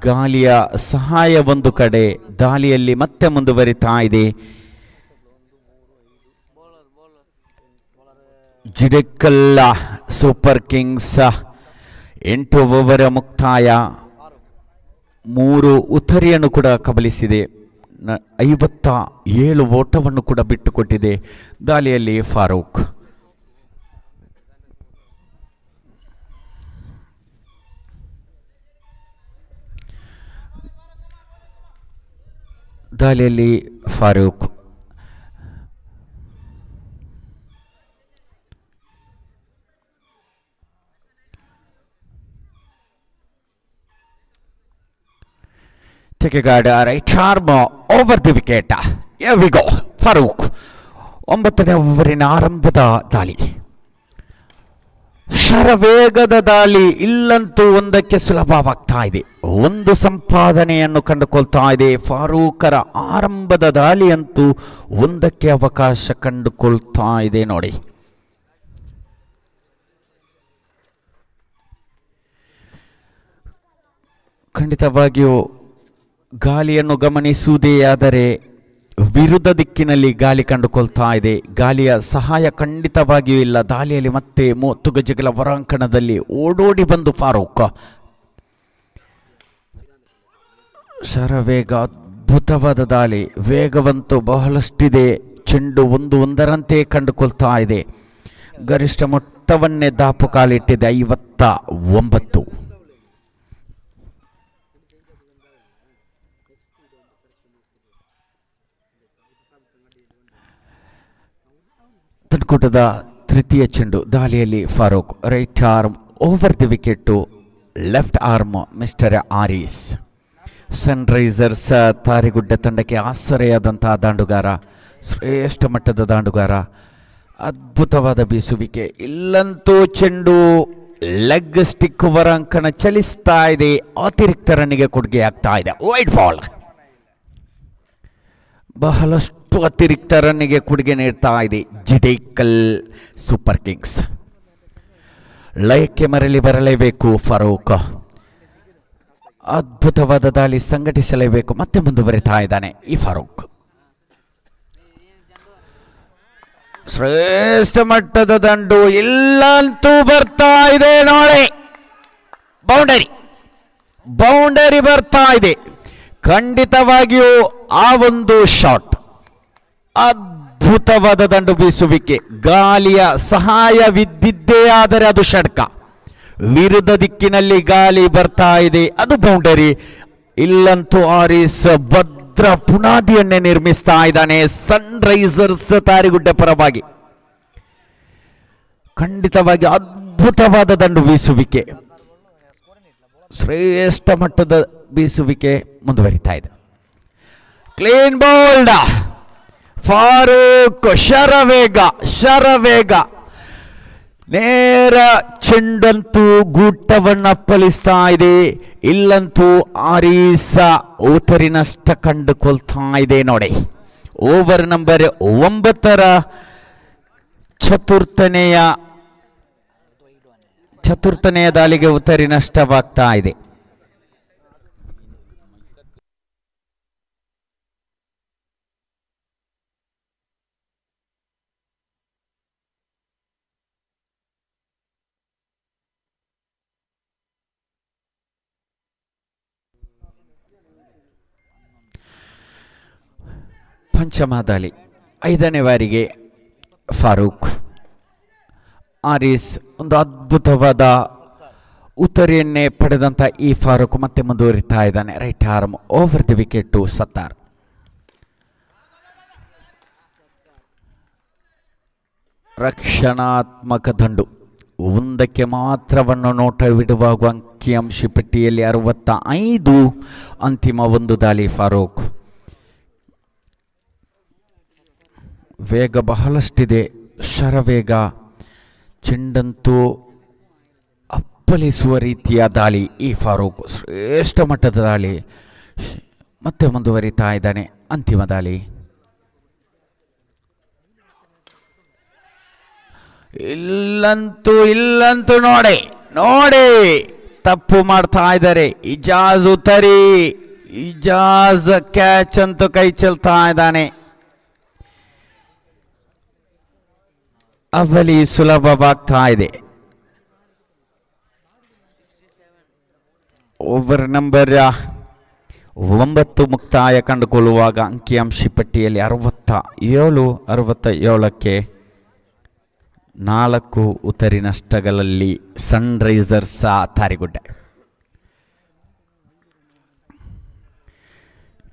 ಗಾಲಿಯ ಸಹಾಯ ಒಂದು ಕಡೆ, ದಾಳಿಯಲ್ಲಿ ಮತ್ತೆ ಮುಂದುವರಿತಾ ಇದೆ. ಜಿಡೆಕಲ್ಲ ಸೂಪರ್ ಕಿಂಗ್ಸ್ 8 ಓವರ್ ಮುಕ್ತಾಯ, 3 ಉತ್ತರಿಯನ್ನು ಕೂಡ ಕಬಲಿಸಿದೆ. 57 ಓಟವನ್ನು ಕೂಡ ಬಿಟ್ಟುಕೊಟ್ಟಿದೆ. ದಾಳಿಯಲ್ಲಿ ಫಾರೂಕ್. ದಾಳಿಯಲ್ಲಿ Farooq. Take a guard, right arm over the wicket. Here we go. Farooq 9ನೇ ಓವರಿನ ಆರಂಭದ ದಾಳಿ. ಶರವೇಗದ ದಾಳಿ ಇಲ್ಲಂತೂ ಒಂದಕ್ಕೆ ಸುಲಭವಾಗ್ತಾ ಇದೆ. ಒಂದು ಸಂಪಾದನೆಯನ್ನು ಕಂಡುಕೊಳ್ತಾ ಇದೆ. ಫಾರೂಕರ ಆರಂಭದ ದಾಳಿ ಅಂತೂ ಒಂದಕ್ಕೆ ಅವಕಾಶ ಕಂಡುಕೊಳ್ತಾ ಇದೆ ನೋಡಿ. ಖಂಡಿತವಾಗಿಯೂ ಗಾಳಿಯನ್ನು ಗಮನಿಸುವುದೇ ಆದರೆ ವಿರುದ್ಧ ದಿಕ್ಕಿನಲ್ಲಿ ಗಾಳಿ ಕಂಡುಕೊಳ್ತಾ ಇದೆ. ಗಾಳಿಯ ಸಹಾಯ ಖಂಡಿತವಾಗಿಯೂ ಇಲ್ಲ. ದಾಳಿಯಲ್ಲಿ ಮತ್ತೆ 30 ಗಜಗಳ ಹೊರಾಂಗಣದಲ್ಲಿ ಓಡೋಡಿ ಬಂದು ಫಾರೂಕ್ ಶರವೇಗ ಅದ್ಭುತವಾದ ದಾಳಿ, ವೇಗವಂತೂ ಬಹಳಷ್ಟಿದೆ. ಚೆಂಡು ಒಂದರಂತೆ ಕಂಡುಕೊಳ್ತಾ ಇದೆ. ಗರಿಷ್ಠ ಮೊತ್ತವನ್ನೇ ದಾಪುಕಾಲಿಟ್ಟಿದೆ, 59. ತಂಡಕೂಟದ ತೃತೀಯ ಚೆಂಡು, ದಾಳಿಯಲ್ಲಿ Farooq, right arm over the wicket, left arm mister Aris. Sunrisers Tarigudda ತಂಡಕ್ಕೆ ಆಸರೆಯಾದಂತಹ ದಾಂಡುಗಾರ, ಶ್ರೇಷ್ಠ ಮಟ್ಟದ ದಾಂಡುಗಾರ. ಅದ್ಭುತವಾದ ಬೀಸುವಿಕೆ, ಇಲ್ಲಂತೂ ಚೆಂಡು ಲೆಗ್ ಸ್ಟಿಕ್ ಹೊರಾಂಕಣ ಚಲಿಸ್ತಾ ಇದೆ, ಅತಿರಿಕ್ತ ರನ್ನಿಗೆ ಕೊಡುಗೆ ಆಗ್ತಾ ಇದೆ. ವೈಟ್ ಬಾಲ್, ಬಹಳಷ್ಟು ಅತಿರಿಕ್ತ ರನ್ನಿಗೆ ಕೊಡುಗೆ ನೀಡ್ತಾ ಇದೆ ಜಿಡೇಕಲ್ ಸೂಪರ್ ಕಿಂಗ್ಸ್. ಲಯಕ್ಕೆ ಮರಳಿ ಬರಲೇಬೇಕು ಫಾರೂಕ್. ಅದ್ಭುತವಾದ ದಾಳಿ ಸಂಘಟಿಸಲೇಬೇಕು. ಮತ್ತೆ ಮುಂದುವರಿತಾ ಇದ್ದಾನೆ ಈ ಫಾರೂಕ್. ಶ್ರೇಷ್ಠ ಮಟ್ಟದ ದಂಡು, ಇಲ್ಲಂತೂ ಬರ್ತಾ ಇದೆ ನೋಡಿ. ಬೌಂಡರಿ ಬರ್ತಾ ಇದೆ. ಖಂಡಿತವಾಗಿಯೂ ಆ ಒಂದು ಶಾಟ್, ಅದ್ಭುತವಾದ ದಂಡು ಬೀಸುವಿಕೆ, ಗಾಳಿಯ ಸಹಾಯವಿದ್ದಿದ್ದೇ ಆದರೆ ಅದು ಷಟ್ಕ. ವಿರುದ್ಧ ದಿಕ್ಕಿನಲ್ಲಿ ಗಾಳಿ ಬರ್ತಾ ಇದೆ, ಅದು ಬೌಂಡರಿ. ಇಲ್ಲಂತೂ ಆರೀಸ್ ಭದ್ರ ಪುನಾದಿಯನ್ನೇ ನಿರ್ಮಿಸ್ತಾ ಇದ್ದಾನೆ ಸನ್ರೈಸರ್ಸ್ ತಾರಿಗುಡ್ಡ ಪರವಾಗಿ. ಖಂಡಿತವಾಗಿ ಅದ್ಭುತವಾದ ದಂಡು ಬೀಸುವಿಕೆ, ಶ್ರೇಷ್ಠ ಮಟ್ಟದ ಬೀಸುವಿಕೆ ಮುಂದುವರಿತಾ ಇದೆ. ಕ್ಲೀನ್ ಬೌಲ್ಡ್ ಫಾರೂಕ್, ಶರವೇಗ ನೇರ ಚೆಂಡಂತೂ ಗೂಟವನ್ನಪ್ಪಲಿಸ್ತಾ ಇದೆ. ಇಲ್ಲಂತೂ ಆರೀಸ ಓತರಿನಷ್ಟ ಕಂಡುಕೊಳ್ತಾ ಇದೆ ನೋಡಿ. ಓವರ್ ನಂಬರ್ 9 ಚತುರ್ಥನೆಯ ದಾಳಿಗೆ ಉತ್ತರಿ ನಷ್ಟವಾಗ್ತಾ ಇದೆ. ಪಂಚಮ ದಾಳಿ, 5ನೇ ಬಾರಿಗೆ ಫಾರೂಕ್. ಆರೀಸ್ ಒಂದು ಅದ್ಭುತವಾದ ಉತ್ತರಿಯನ್ನೇ ಪಡೆದಂಥ ಈ ಫಾರೂಕ್ ಮತ್ತೆ ಮುಂದುವರಿತಾ ಇದ್ದಾನೆ. Right arm over the wicket Sattar. ರಕ್ಷಣಾತ್ಮಕ ದಂಡು, ಒಂದಕ್ಕೆ ಮಾತ್ರವನ್ನು ನೋಟವಿಡುವಾಗ ಅಂಕಿಅಂಶ ಪಟ್ಟಿಯಲ್ಲಿ 65. ಅಂತಿಮ ಒಂದು ದಾಳಿ ಫಾರೂಕ್. ವೇಗ ಬಹಳಷ್ಟಿದೆ, ಶರವೇಗ, ಚೆಂಡಂತೂ ಅಪ್ಪಲಿಸುವ ರೀತಿಯ ದಾಳಿ ಈ ಫಾರೂಕ್. ಶ್ರೇಷ್ಠ ಮಟ್ಟದ ದಾಳಿ, ಮತ್ತೆ ಮುಂದುವರಿತಾ ಇದ್ದಾನೆ. ಅಂತಿಮ ದಾಳಿ, ಇಲ್ಲಂತೂ ನೋಡಿ ತಪ್ಪು ಮಾಡ್ತಾ ಇದ್ದಾರೆ. ಇಜಾಜ್ ಕ್ಯಾಚ್ ಅಂತೂ ಕೈ ಚೆಲ್ತಾ ಇದ್ದಾನೆ. ಅವಲಿ ಸುಲಭವಾಗ್ತಾ ಇದೆ. ಓವರ್ ನಂಬರ್ 9 ಮುಕ್ತಾಯ ಕಂಡುಕೊಳ್ಳುವಾಗ ಅಂಕಿಅಂಶ ಪಟ್ಟಿಯಲ್ಲಿ 67ಕ್ಕೆ 4 ಉತ್ತರಿ ನಷ್ಟಗಳಲ್ಲಿ ಸನ್ರೈಸರ್ಸ್ ತಾರಿಗುಡ್ಡೆ.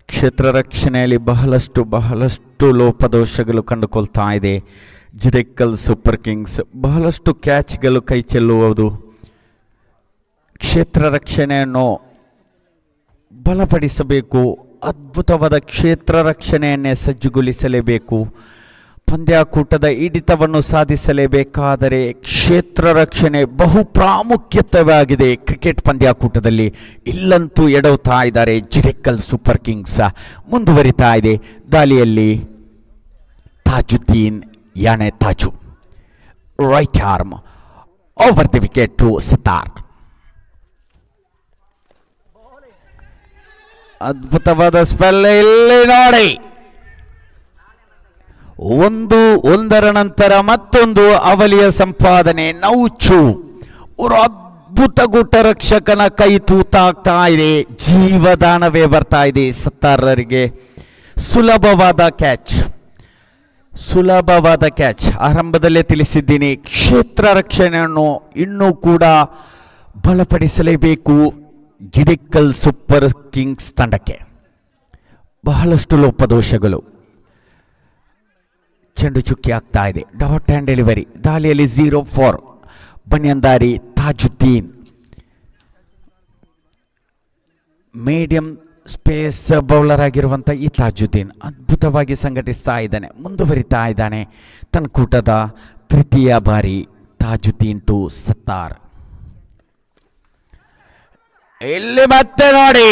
ಕ್ಷೇತ್ರ ರಕ್ಷಣೆಯಲ್ಲಿ ಬಹಳಷ್ಟು ಲೋಪದೋಷಗಳು ಕಂಡುಕೊಳ್ತಾ ಇದೆ ಜಿಡೇಕಲ್ ಸೂಪರ್ ಕಿಂಗ್ಸ್. ಬಹಳಷ್ಟು ಕ್ಯಾಚ್ಗಳು ಕೈ ಚೆಲ್ಲುವುದು. ಕ್ಷೇತ್ರ ರಕ್ಷಣೆಯನ್ನು ಬಲಪಡಿಸಬೇಕು. ಅದ್ಭುತವಾದ ಕ್ಷೇತ್ರ ರಕ್ಷಣೆಯನ್ನೇ ಸಜ್ಜುಗೊಳಿಸಲೇಬೇಕು. ಪಂದ್ಯಾಕೂಟದ ಹಿಡಿತವನ್ನು ಸಾಧಿಸಲೇಬೇಕಾದರೆ ಕ್ಷೇತ್ರ ರಕ್ಷಣೆ ಬಹು ಪ್ರಾಮುಖ್ಯತೆಯಾಗಿದೆ ಕ್ರಿಕೆಟ್ ಪಂದ್ಯಾಕೂಟದಲ್ಲಿ. ಇಲ್ಲಂತೂ ಎಡವುತ್ತಾ ಇದ್ದಾರೆ ಜಿಡೇಕಲ್ ಸೂಪರ್ ಕಿಂಗ್ಸ್. ಮುಂದುವರಿತಾ ಇದೆ ದಾಳಿಯಲ್ಲಿ ತಾಜುದ್ದೀನ್ ಯಾನೆ Taju, right arm over the wicket to Sattar. ಅದ್ಭುತವಾದ ಸ್ಪೆಲ್ ಇಲ್ಲಿ ನೋಡಿ. ಒಂದರ ನಂತರ ಮತ್ತೊಂದು ಅವಲಿಯ ಸಂಪಾದನೆ. ನೌಚು ಅವರು ಅದ್ಭುತ ಗುಟ್ಟ ರಕ್ಷಕನ ಕೈ ತೂತಾಗ್ತಾ ಇದೆ. ಜೀವದಾನವೇ ಬರ್ತಾ ಇದೆ ಸತ್ತಾರರಿಗೆ. ಸುಲಭವಾದ ಕ್ಯಾಚ್ ಆರಂಭದಲ್ಲೇ ತಿಳಿಸಿದ್ದೀನಿ. ಕ್ಷೇತ್ರ ರಕ್ಷಣೆಯನ್ನು ಇನ್ನೂ ಕೂಡ ಬಲಪಡಿಸಲೇಬೇಕು ಜಿಡಿಕಲ್ ಸೂಪರ್ ಕಿಂಗ್ಸ್ ತಂಡಕ್ಕೆ. ಬಹಳಷ್ಟು ಲೋಪದೋಷಗಳು. ಚೆಂಡು ಚುಕ್ಕಿ ಆಗ್ತಾ ಇದೆ. Dot and delivery. ದಾಳಿಯಲ್ಲಿ 0-4. ಬನ್ಯಂದಾರಿ ತಾಜುದ್ದೀನ್. ಮೀಡಿಯಂ ಸ್ಪೇಸ್ ಬೌಲರ್ ಆಗಿರುವಂಥ ಈ ತಾಜುದ್ದೀನ್ ಅದ್ಭುತವಾಗಿ ಸಂಘಟಿಸ್ತಾ ಇದ್ದಾನೆ, ಮುಂದುವರಿತಾ ಇದ್ದಾನೆ. ತನ್ನ ಕೂಟದ ತೃತೀಯ ಬಾರಿ ತಾಜುದ್ದೀನ್ ಟು ಸತ್ತಾರ್. ಇಲ್ಲಿ ಮತ್ತೆ ನೋಡಿ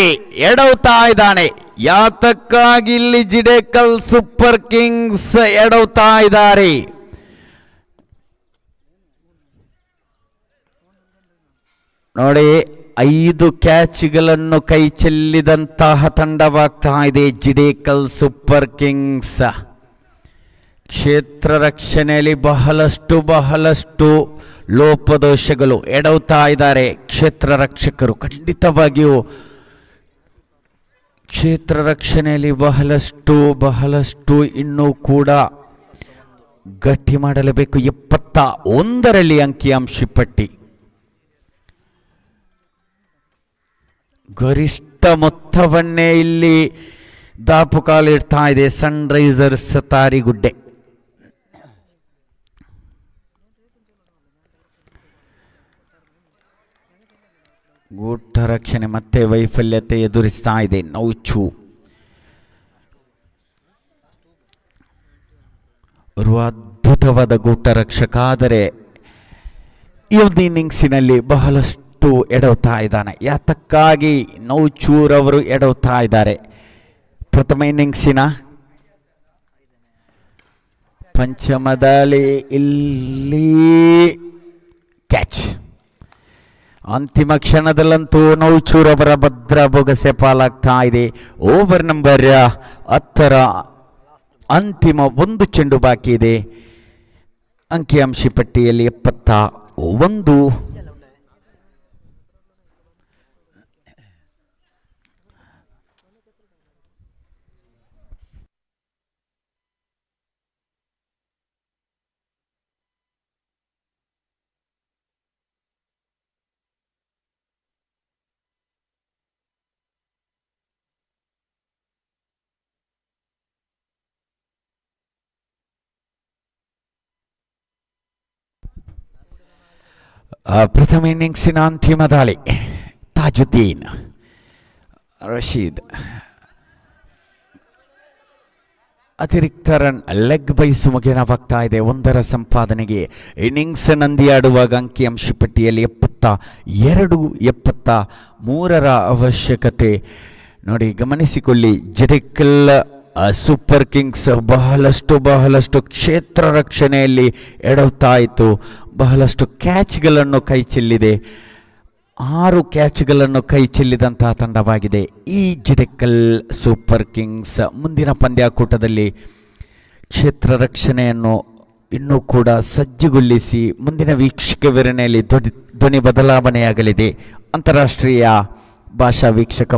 ಎಡವ್ತಾ ಇದ್ದಾನೆ. ಯಾತಕ್ಕಾಗಿ ಇಲ್ಲಿ ಜಿಡೇಕಲ್ ಸೂಪರ್ ಕಿಂಗ್ಸ್ ಎಡವ್ತಾ ಇದ್ದಾರೆ? ನೋಡಿ, 5 ಕ್ಯಾಚ್ಗಳನ್ನು ಕೈ ಚೆಲ್ಲಿದಂತಹ ತಂಡವಾಗ್ತಾ ಇದೆ ಜಿಡೇಕಲ್ ಸೂಪರ್ ಕಿಂಗ್ಸ್. ಕ್ಷೇತ್ರ ರಕ್ಷಣೆಯಲ್ಲಿ ಬಹಳಷ್ಟು ಲೋಪದೋಷಗಳು. ಎಡವ್ತಾ ಇದ್ದಾರೆ ಕ್ಷೇತ್ರ ರಕ್ಷಕರು. ಖಂಡಿತವಾಗಿಯೂ ಕ್ಷೇತ್ರ ರಕ್ಷಣೆಯಲ್ಲಿ ಬಹಳಷ್ಟು ಇನ್ನೂ ಕೂಡ ಗಟ್ಟಿ ಮಾಡಲೇಬೇಕು. 71ರಲ್ಲಿ ಅಂಕಿಅಂಶ ಪಟ್ಟಿ. ಗರಿಷ್ಠ ಮೊತ್ತವನ್ನೇ ಇಲ್ಲಿ ದಾಪುಕಾಲಿಡ್ತಾ ಇದೆ ಸನ್ರೈಸರ್ಸ್ ತಾರಿಗುಡ್ಡೆ. ಗೂಟ ರಕ್ಷಣೆ ಮತ್ತೆ ವೈಫಲ್ಯತೆ ಎದುರಿಸ್ತಾ ಇದೆ ನೌಚು. ಅದ್ಭುತವಾದ ಗೂಟ ರಕ್ಷಕ, ಆದರೆ ಈ ಒಂದು ಇನ್ನಿಂಗ್ಸಿನಲ್ಲಿ ಬಹಳಷ್ಟು ಎಡವ್ತಾ ಇದ್ದಾನೆ. ಯಾತಕ್ಕಾಗಿ ನೌಚೂರ್ ಅವರು ಎಡವ್ತಾ ಇದ್ದಾರೆ? ಪ್ರಥಮ ಇನ್ನಿಂಗ್ಸಿನ ಪಂಚಮದಲ್ಲಿ ಇಲ್ಲಿ ಕ್ಯಾಚ್. ಅಂತಿಮ ಕ್ಷಣದಲ್ಲಂತೂ ನೌಚೂರ್ ಅವರ ಭದ್ರ ಬೊಗಸೆ ಪಾಲಾಗ್ತಾ ಇದೆ. ಓವರ್ ನಂಬರ್ 10ರ ಅಂತಿಮ 1 ಚೆಂಡು ಬಾಕಿ ಇದೆ. ಅಂಕಿಅಂಶ ಪಟ್ಟಿಯಲ್ಲಿ 71. ಪ್ರಥಮ ಇನ್ನಿಂಗ್ಸಿನ ಅಂತಿಮ ದಾಳಿ. ತಾಜುದ್ದೀನ್ ರಶೀದ್ ಅತಿರಿಕ್ತ ರನ್ ಲೆಗ್ ಬೈಸ್ ಮುಗಿನವಾಗ್ತಾ ಇದೆ 1ರ ಸಂಪಾದನೆಗೆ. ಇನ್ನಿಂಗ್ಸ್ ನಂದಿಯಾಡುವಾಗ ಅಂಕಿಅಂಶ ಪಟ್ಟಿಯಲ್ಲಿ 72, 73ರ ಅವಶ್ಯಕತೆ. ನೋಡಿ, ಗಮನಿಸಿಕೊಳ್ಳಿ, ಜಿಡೇಕಲ್ ಸೂಪರ್ ಕಿಂಗ್ಸ್ ಬಹಳಷ್ಟು ಕ್ಷೇತ್ರ ರಕ್ಷಣೆಯಲ್ಲಿ ಎಡವ್ತಾ ಇತ್ತು. ಬಹಳಷ್ಟು ಕ್ಯಾಚ್ಗಳನ್ನು ಕೈ ಚೆಲ್ಲಿದೆ. 6 ಕ್ಯಾಚ್ಗಳನ್ನು ಕೈ ಚೆಲ್ಲಿದಂತಹ ತಂಡವಾಗಿದೆ ಈ ಜಿಡೇಕಲ್ ಸೂಪರ್ ಕಿಂಗ್ಸ್. ಮುಂದಿನ ಪಂದ್ಯಾಕೂಟದಲ್ಲಿ ಕ್ಷೇತ್ರ ರಕ್ಷಣೆಯನ್ನು ಇನ್ನೂ ಕೂಡ ಸಜ್ಜುಗೊಳಿಸಿ ಮುಂದಿನ ವೀಕ್ಷಕ ವಿವರಣೆಯಲ್ಲಿ ಧ್ವನಿ ಬದಲಾವಣೆಯಾಗಲಿದೆ. ಅಂತಾರಾಷ್ಟ್ರೀಯ ಭಾಷಾ ವೀಕ್ಷಕ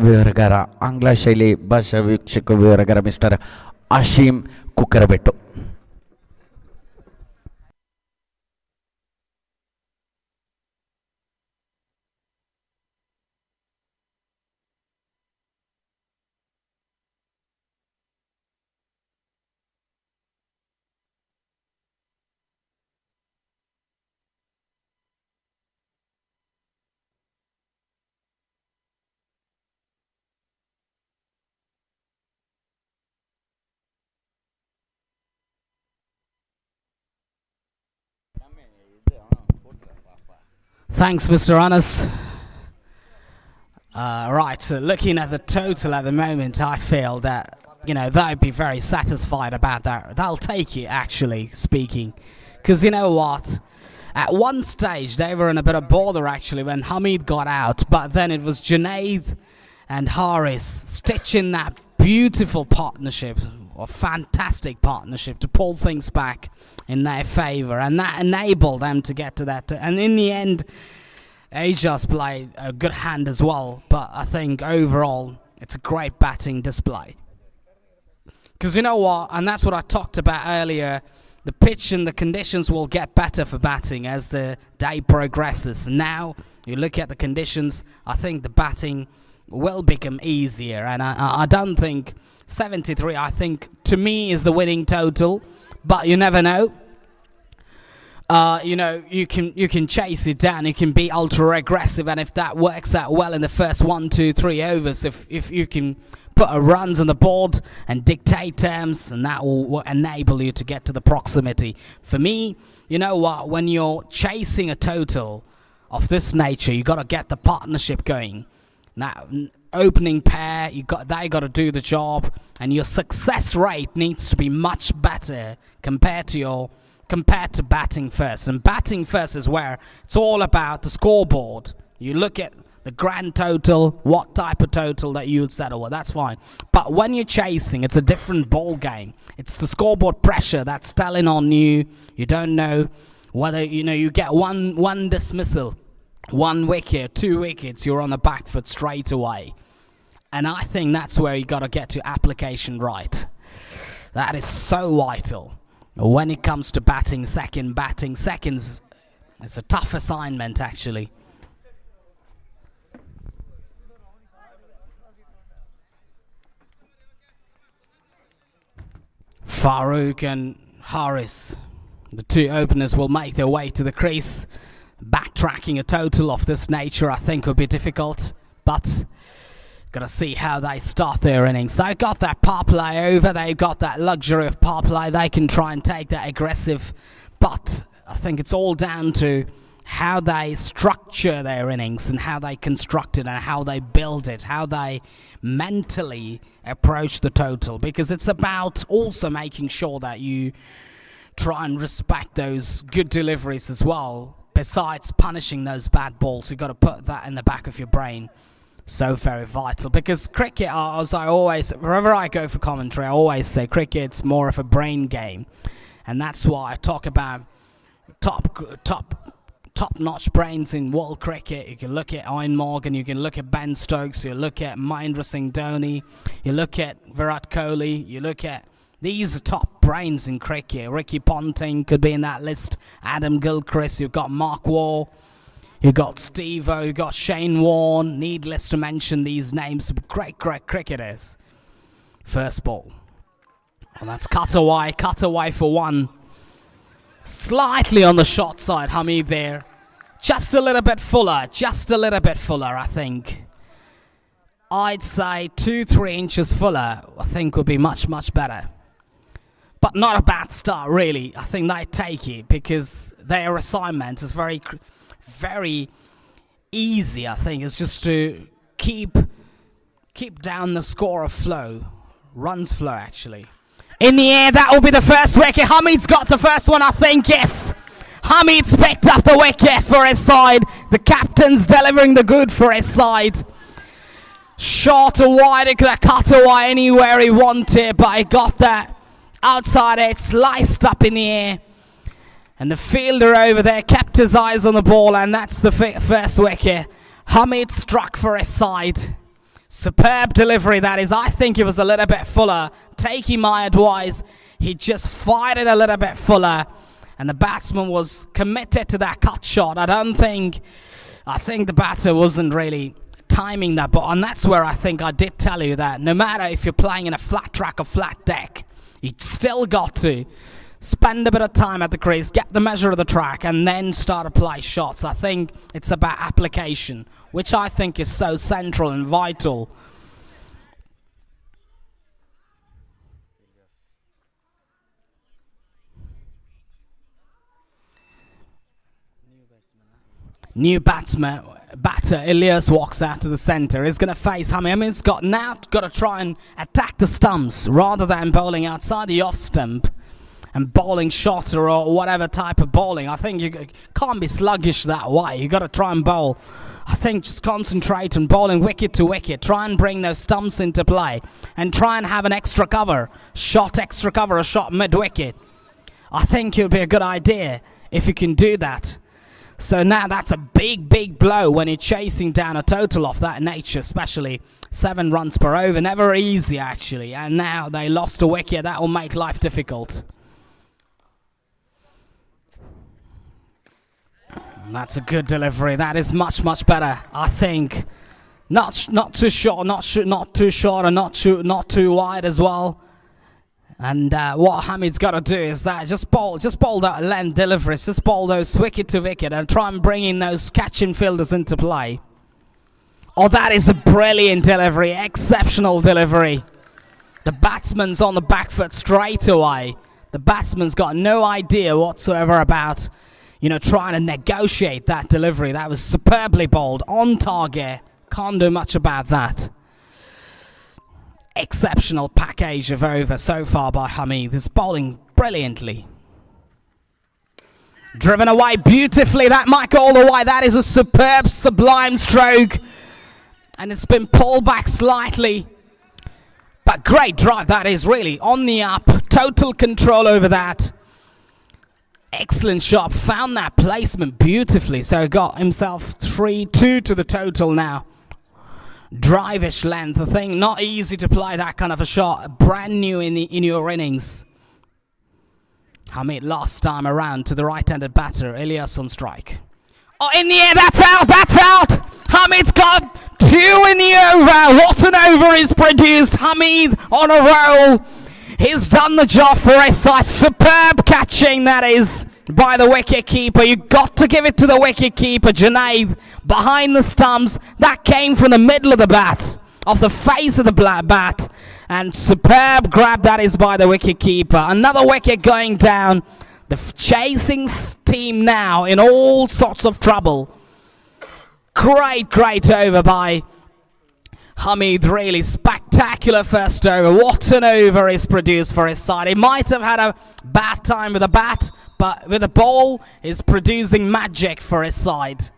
ವಿವರಗಾರ, ಆಂಗ್ಲ ಶೈಲಿ ಭಾಷಾ ವೀಕ್ಷಕ ವಿವರಗಾರ mister ಆಶೀಮ್ ಕುಕ್ಕರಬೆಟ್ಟು. Thanks, Mr. Anas. Right, so looking at the total at the moment, I feel that, they'd be very satisfied about that. They'll take it, actually speaking. Because you know what? At one stage, they were in a bit of bother, actually, when Hamid got out. But then it was Junaid and Haris stitching that beautiful partnership, a fantastic partnership, to pull things back in their favour. And that enabled them to get to that. And in the end, Asia's played a good hand as well, but I think overall it's a great batting display. Because you know what, and that's what I talked about earlier, the pitch and the conditions will get better for batting as the day progresses. Now, you look at the conditions, I think the batting will become easier, and I don't think 73, I think, to me, is the winning total, but you never know. You can chase it down, you can be ultra aggressive, and if that works out well in the first 1, 2, 3 overs, if you can put a runs on the board and dictate terms, and that will enable you to get to the proximity. For me, you know what, when you're chasing a total of this nature, you got to get the partnership going. Now, opening pair, they got to do the job, and your success rate needs to be much better compared to batting first. And batting first is where it's all about the scoreboard. You look at the grand total, what type of total that you would settle with, that's fine. But when you're chasing, it's a different ball game. It's the scoreboard pressure that's telling on you. You don't know whether, you get one dismissal, 1 wicket, 2 wickets, you're on the back foot straight away. And I think that's where you got to get to application right. That is so vital. When it comes to batting seconds, it's a tough assignment actually. Farouk and Haris, the two openers, will make their way to the crease. Backtracking a total of this nature, I think, would be difficult, but got to see how they start their innings. They've got that power play over, they've got that luxury of power play, they can try and take that aggressive, but I think it's all down to how they structure their innings and how they construct it and how they build it, how they mentally approach the total, because it's about also making sure that you try and respect those good deliveries as well. Besides punishing those bad balls, you've got to put that in the back of your brain. So very vital, because cricket, as I always, wherever I go for commentary, I always say cricket's more of a brain game, and that's why I talk about top-notch brains in world cricket. You can look at Ian Morgan, you can look at Ben Stokes, you look at Mahendra Singh Dhoni, you look at Virat Kohli, you look at these are top brains in cricket. Ricky Ponting could be in that list. Adam Gilchrist, you've got Mark Waugh, you've got Steve-O, you've got Shane Warne. Needless to mention these names. Great cricketers. First ball. And that's cut away for 1. Slightly on the short side, Hamid there. Just a little bit fuller, I think. I'd say 2-3 inches fuller, I think would be much, much better. But not a bad start, really. I think they take it because their assignment is very, very easy, I think. It's just to keep down the score of flow. Runs flow, actually. In the air, that will be the first wicket. Hamid's got the first one, I think, yes. Hamid's picked up the wicket for his side. The captain's delivering the good for his side. Short or wide, he could have cut away anywhere he wanted, but he got that outside edge, sliced up in the air. And the fielder over there kept his eyes on the ball, and that's the first wicket. Hamid struck for his side. Superb delivery, that is. I think it was a little bit fuller. Taking my advice, he just fired it a little bit fuller, and the batsman was committed to that cut shot. I think the batter wasn't really timing that, and that's where I think I did tell you that no matter if you're playing in a flat track or flat deck, you still got to spend a bit of time at the crease, get the measure of the track, and then start to play shots. I think it's about application, which I think is so central and vital. New batter Elias walks out to the centre. He's going to face Hamid. Hamid's got to try and attack the stumps rather than bowling outside the off stump and bowling shorter or whatever type of bowling. I think you can't be sluggish that way. You got to try and bowl. I think just concentrate on bowling wicket to wicket. Try and bring those stumps into play and try and have an extra cover, a shot mid wicket. I think it would be a good idea if you can do that. So now that's a big blow when you're chasing down a total of that nature, especially 7 runs per over. Never easy, actually. And now they lost a wicket. That will make life difficult. That's a good delivery. That is much better, I think. Not too short, not too short, and not too wide as well. And what Hamid's got to do is that just bowl that length deliveries, just bowl those wicket to wicket, and try and bring in those catching fielders into play. Oh, that is a brilliant delivery, exceptional delivery. The batsman's on the back foot straight away. The batsman's got no idea whatsoever about, trying to negotiate that delivery. That was superbly bowled, on target. Can't do much about that. Exceptional package of over so far by Hamid. He's bowling brilliantly. Driven away beautifully. That might go all the way. That is a superb, sublime stroke. And it's been pulled back slightly. But great drive. That is really on the up. Total control over that. Excellent shot. Found that placement beautifully. So got himself 3-2 to the total now. Drive-ish length, I think. Not easy to play that kind of a shot. Brand new in your innings. Hamid last time around to the right-handed batter. Ilyas on strike. Oh, in the air, that's out! Hamid's got 2 in the over. What an over is produced. Hamid on a roll. He's done the job for his side. Superb catching, that is, by the wicket keeper. You got to give it to the wicket keeper, Junaid, behind the stumps. That came from the middle of the bat, off the face of the bat, and superb grab that is by the wicket keeper. Another wicket going down. The chasing team now in all sorts of trouble. Great over by Hamid, really spectacular first over. What an over is produced for his side. He might have had a bad time with a bat, but with a ball, is producing magic for his side.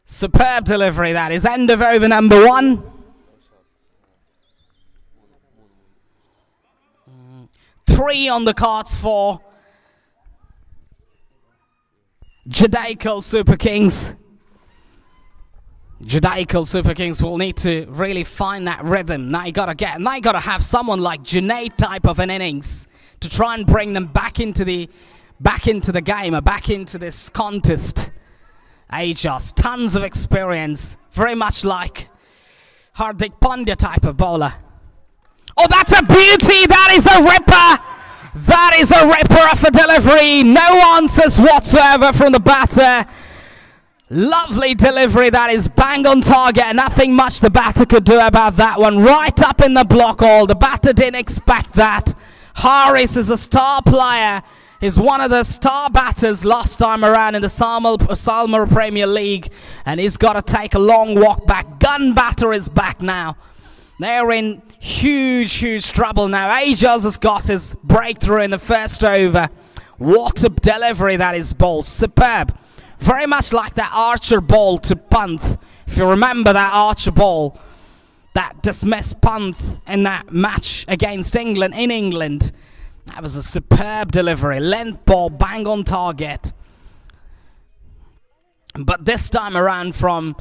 Superb delivery, that is. End of over number 1. Three on the cards for Jadaikal Super Kings. Jadaikal Super Kings will need to really find that rhythm. Now you gotta have someone like Junaid type of an innings to try and bring them back into the game, or back into this contest. Ajas, tons of experience, very much like Hardik Pandya type of bowler. Oh, that's a beauty! That is a ripper! That is a ripper of a delivery. No answers whatsoever from the batter. Lovely delivery, that is bang on target. Nothing much the batter could do about that one. Right up in the block hole. The batter didn't expect that. Haris is a star player. He's one of the star batters last time around in the Salmara Premier League. And he's got to take a long walk back. Gun batter is back now. They're in huge trouble now. Ajas has got his breakthrough in the first over. What a delivery that is bowled. Superb. Very much like that Archer ball to Panth. If you remember that Archer ball, that dismissed Panth in that match against England, in England. That was a superb delivery. Length ball, bang on target. But this time around from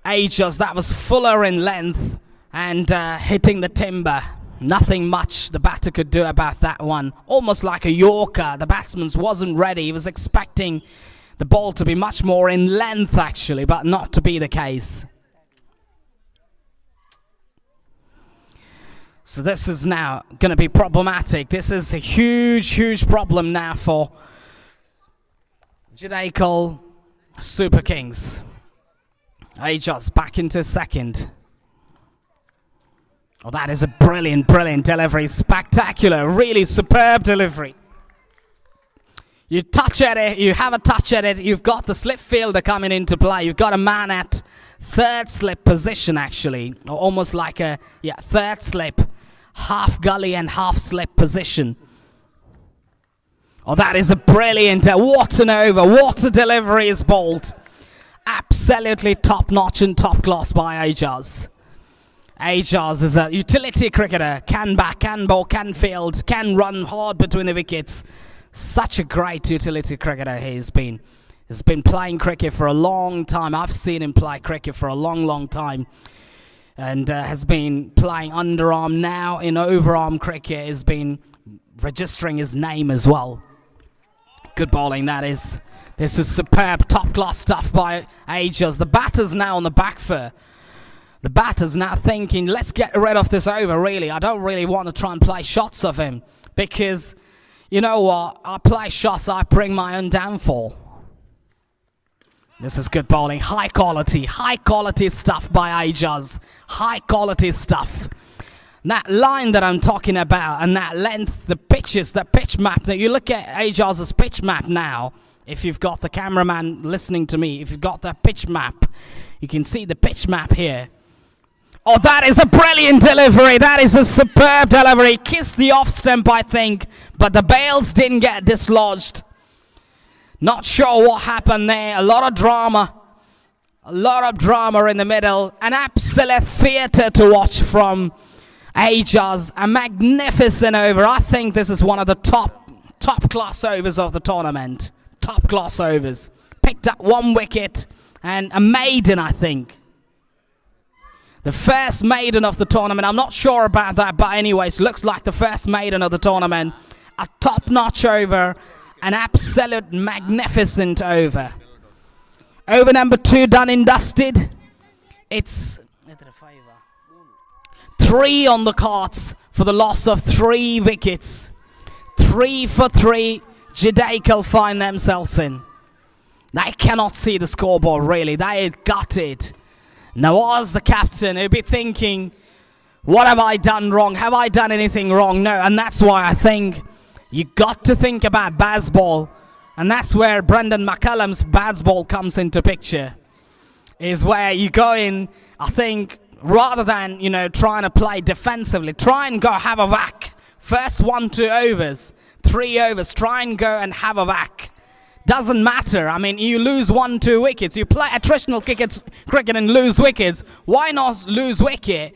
Ajas, that was fuller in length and hitting the timber. Nothing much the batter could do about that one. Almost like a Yorker. The batsman wasn't ready. He was expecting the ball to be much more in length, actually, but not to be the case. So this is now going to be problematic. This is a huge problem now for Jadaikal Super Kings. Ajas back into second. Oh, that is a brilliant delivery. Spectacular, really superb delivery. You touch at it, you have a touch at it, you've got the slip fielder coming into play. You've got a man at third slip position, actually. Or almost like a, third slip. Half gully and half slip position. Oh, that is a brilliant, what an over, what a delivery is bowled. Absolutely top notch and top class by Ajas. Ajas is a utility cricketer, can bat, can bowl, can field, can run hard between the wickets. Such a great utility cricketer he's been. He's been playing cricket for a long time. I've seen him play cricket for a long, long time. And has been playing underarm now in overarm cricket. Has been registering his name as well. Good bowling that is. This is superb, top-class stuff by Aegis. The batter's now on the back foot. The batter's now thinking, let's get rid of this over, really. I don't really want to try and play shots of him. Because, you know what, I play shots, I bring my own downfall. This is good bowling. High quality stuff by Aegis. High quality stuff. That line that I'm talking about and that length, the pitches, the pitch map. Now you look at Aegis' pitch map now. If you've got the cameraman listening to me, if you've got that pitch map, you can see the pitch map here. Oh, that is a brilliant delivery. That is a superb delivery. Kissed the off stump, I think, but the bails didn't get dislodged. Not sure what happened there. A lot of drama. A lot of drama in the middle. An absolute theatre to watch from Aegis. A magnificent over. I think this is one of the top class overs of the tournament. Top class overs. Picked up 1 wicket and a maiden, I think. The first maiden of the tournament. I'm not sure about that, but anyways, looks like the first maiden of the tournament. A top-notch over. An absolute magnificent over. Over number 2 done and dusted. It's 3 on the cards for the loss of 3 wickets. 3 for 3. Jidekal find themselves in. They cannot see the scoreboard really. They got it. Nawaz, the captain, he'll be thinking, what have I done wrong? Have I done anything wrong? No, and that's why I think you got to think about baseball, and that's where Brendan McCullum's baseball comes into picture. Is where you go in, I think, rather than, you know, trying to play defensively, try and go have a whack. First 1-2 overs, 3 overs, try and go and have a whack. Doesn't matter. I mean, you lose 1-2 wickets. You play attritional cricket and lose wickets. Why not lose wicket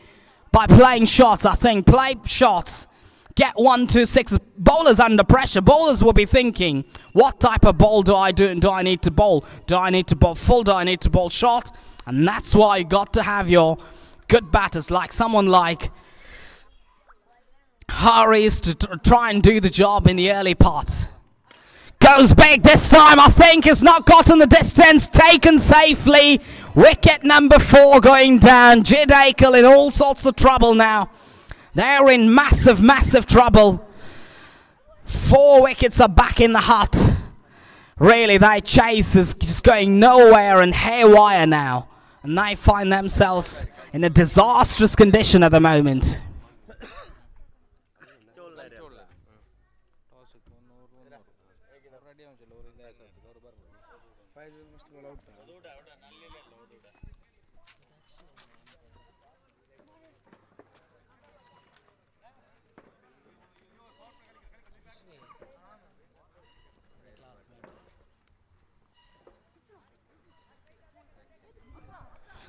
by playing shots? I think play shots. Get 1-2 6 bowlers under pressure. Bowlers will be thinking, what type of bowl do I do? Do I need to bowl? Do I need to bowl full? Do I need to bowl short? And that's why you got to have your good batters, like someone like Harris, to try and do the job in the early part. Goes big this time, I think. Has not gotten the distance. Taken safely. Wicket number 4 going down. Jidekal in all sorts of trouble now. They're in massive trouble. 4 wickets are back in the hut. Really, their chase is just going nowhere and haywire now. And they find themselves in a disastrous condition at the moment.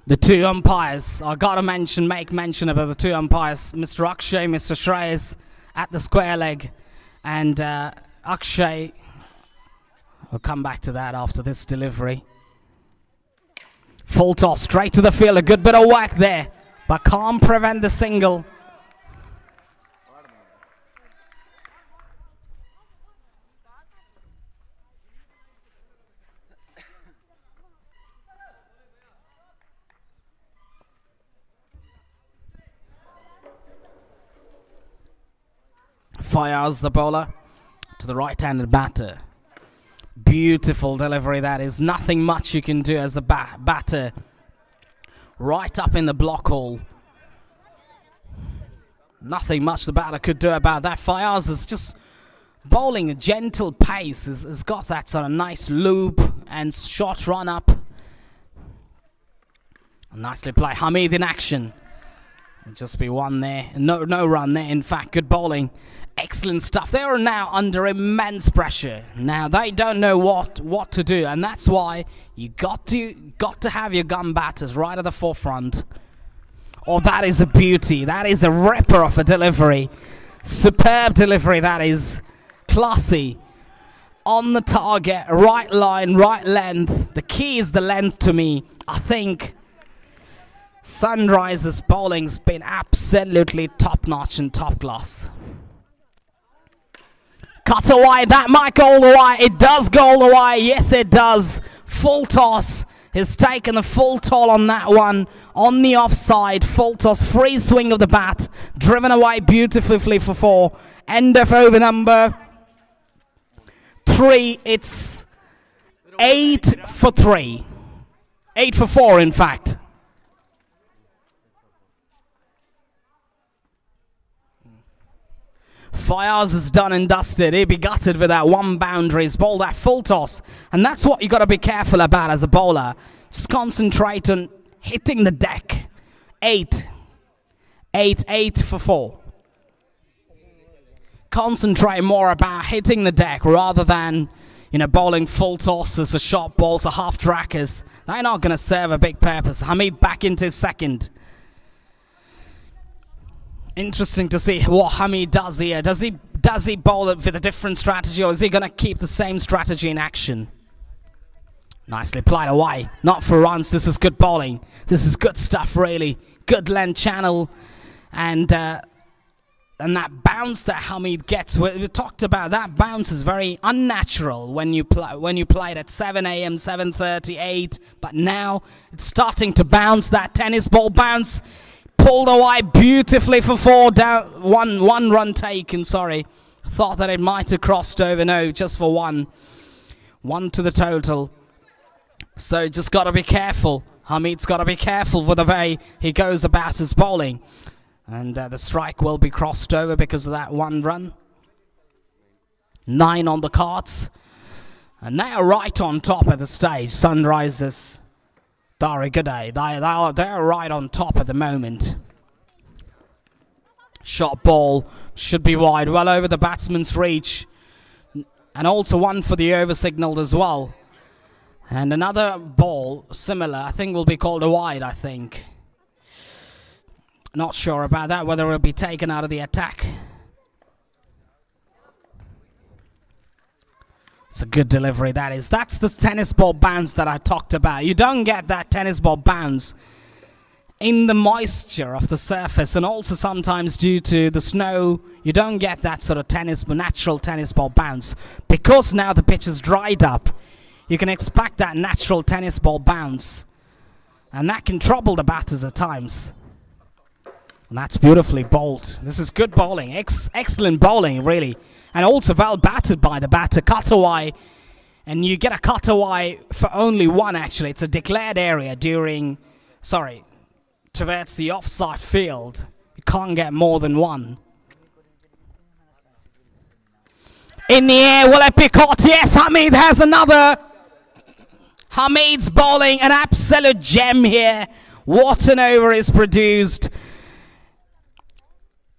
The 2 umpires, I gotta make mention about the 2 umpires, Mr. Akshay, Mr. Shreyas at the square leg, and Akshay, we'll come back to that after this delivery. Full toss, straight to the field, a good bit of whack there, but can't prevent the single. Fires the bowler to the right-handed batter. Beautiful delivery that is. Nothing much you can do as a batter. Right up in the block hole. Nothing much the batter could do about that. Fires is just bowling a gentle pace. Has got that sort of nice loop and short run up. Nicely played. Hamid in action. Just be one there. No run there. In fact, good bowling. Excellent stuff. They are now under immense pressure. Now they don't know what to do, and that's why you got to have your gun batters right at the forefront. Oh, that is a beauty. That is a ripper of a delivery. Superb delivery. That is classy. On the target, right line, right length. The key is the length to me. I think Sunrise's bowling's been absolutely top-notch and top-class. Cut away, that might go all the way. It does go all the way. Yes, it does. Full toss. He's taken the full toll on that one. On the offside, full toss, free swing of the bat. Driven away beautifully for 4. End of over number 3. It's 8 for 3. 8 for 4, in fact. Fayaz is done and dusted. He'll be gutted with that one boundary. He's bowled that full toss. And that's what you got to be careful about as a bowler. Just concentrate on hitting the deck. 8 for 4. Concentrate more about hitting the deck rather than, bowling full tosses or short balls or half trackers. They're not going to serve a big purpose. Hamid back into his second. Interesting to see what Hamid does here. Does he bowl it with a different strategy, or is he going to keep the same strategy in action? Nicely played away. Not for runs. This is good bowling. This is good stuff, really. Good length channel. And that bounce that Hamid gets, we talked about, that bounce is very unnatural when you play it at 7 a.m., 7:30, 8. But now it's starting to bounce. That tennis ball bounce. Pulled away beautifully for 4, down one run taken, sorry. Thought that it might have crossed over, no, just for 1. 1 to the total. So just got to be careful. Hamid's got to be careful with the way he goes about his bowling. And the strike will be crossed over because of that 1 run. 9 on the cards. And they are right on top of the stage, Sunrisers. Very good day. They're right on top at the moment. Shot ball should be wide, well over the batsman's reach. And also 1 for the over signalled as well. And another ball, similar, I think will be called a wide, I think. Not sure about that, whether it will be taken out of the attack. It's a good delivery, that is. That's the tennis ball bounce that I talked about. You don't get that tennis ball bounce in the moisture of the surface, and also sometimes due to the snow, you don't get that sort of natural tennis ball bounce. Because now the pitch is dried up, you can expect that natural tennis ball bounce. And that can trouble the batters at times. And that's beautifully bowled. This is good bowling. Excellent bowling, really. And also well batted by the batter. Cutaway. And you get a cutaway for only 1, actually. It's a declared area towards the offside field. You can't get more than 1. In the air, will it be caught? Yes, Hamid has another. Hamid's bowling an absolute gem here. What an over is produced.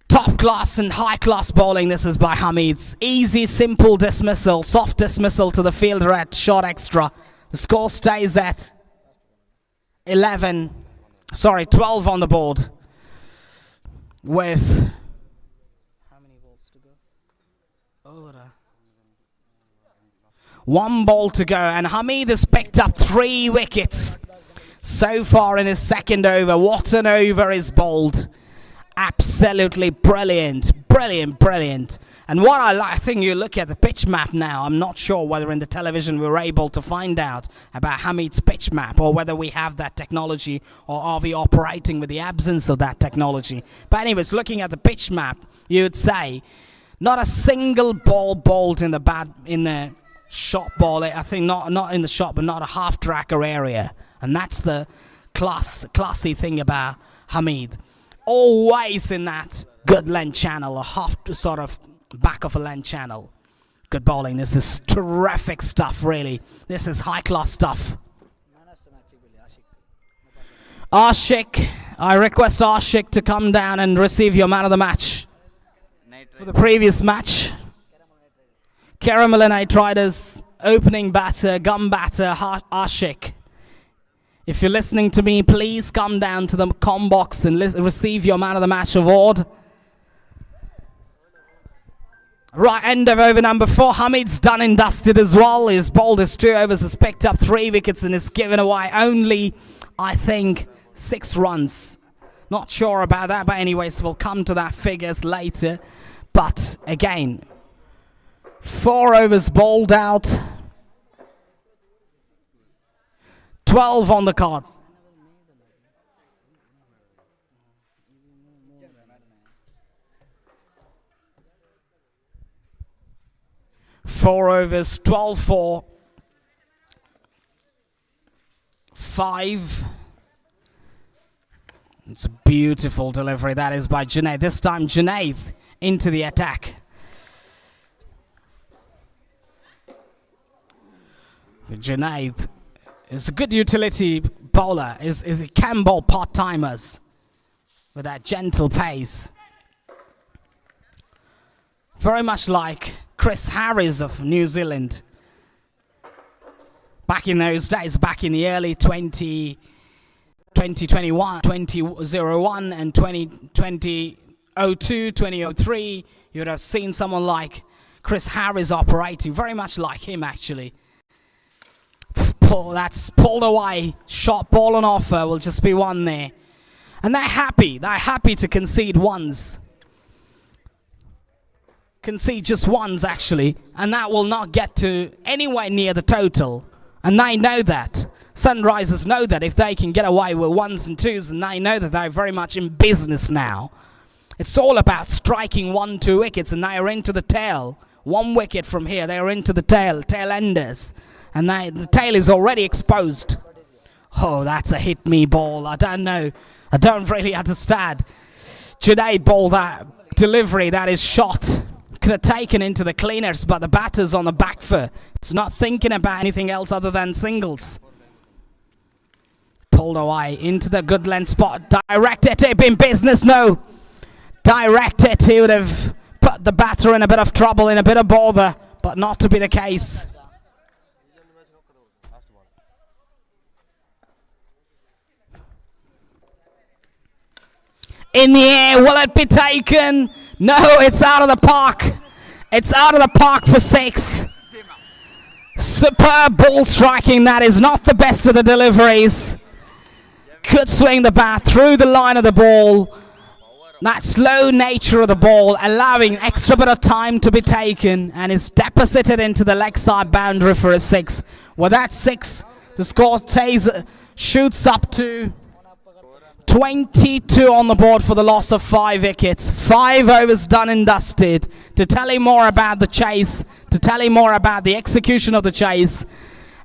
Top class and high class bowling. This is by Hamid's. Easy, simple dismissal. Soft dismissal to the fielder at short extra. The score stays at 12 on the board. With how many balls to go? Over. 1 ball to go, and Hamid has picked up 3 wickets so far in his second over. What an over is bowled. Absolutely brilliant. And what I think you look at the pitch map now, I'm not sure whether in the television we were able to find out about Hamid's pitch map, or whether we have that technology, or are we operating with the absence of that technology. But anyways, looking at the pitch map, you would say not a single ball bowled in the shot ball. I think not in the shot, but not a half tracker area. And that's the classy thing about Hamid. Always in that good length channel, a half sort of back of a length channel. Good bowling. This is terrific stuff, really. This is high class stuff. Ashik, I request Ashik to come down and receive your man of the match for the previous match. Caramel Night Riders opening batter, gum batter, Ashik. If you're listening to me, please come down to the com box and receive your man of the match award. Right, end of over number 4. Hamid's done and dusted as well. His bowled 2 overs, has picked up 3 wickets and has given away only, I think, 6 runs. Not sure about that, but anyways, we'll come to that figures later. But again, 4 overs bowled out, 12 on the cards. Four overs, 12 for 5. It's a beautiful delivery that is by Junaid. This time Junaid into the attack. Junaid is a good utility bowler. He can bowl part-timers with that gentle pace. Very much like Chris Harris of New Zealand. Back in those days, back in the early 2021, 2001 and 2002, 2003, you would have seen someone like Chris Harris operating, very much like him actually. That's pulled away, shot ball on offer, will just be 1 there. And they're happy to concede ones. Concede just ones actually, and that will not get to anywhere near the total, and they know that. Sunrisers know that if they can get away with 1s and 2s, and they know that they're very much in business now. It's all about striking 1-2 wickets, and they are into the tail. 1 wicket from here, they are into the tail enders, and the tail is already exposed. Oh, that's a hit me ball. I don't know, I don't really understand. Junaid ball that delivery, that is shot. Could have taken into the cleaners, but the batter's on the back foot. It's not thinking about anything else other than singles. Pulled away into the good length spot. Direct it, in business, no. Direct it, he would have put the batter in a bit of trouble, in a bit of bother, but not to be the case. In the air, will it be taken? No, it's out of the park. It's out of the park for 6. Superb ball striking. That is not the best of the deliveries. Could swing the bat through the line of the ball. That slow nature of the ball, allowing extra bit of time to be taken, and is deposited into the leg side boundary for a 6. With that 6, the score shoots up to 22 on the board for the loss of 5 wickets. 5 overs done and dusted. To tell you more about the chase, to tell you more about the execution of the chase,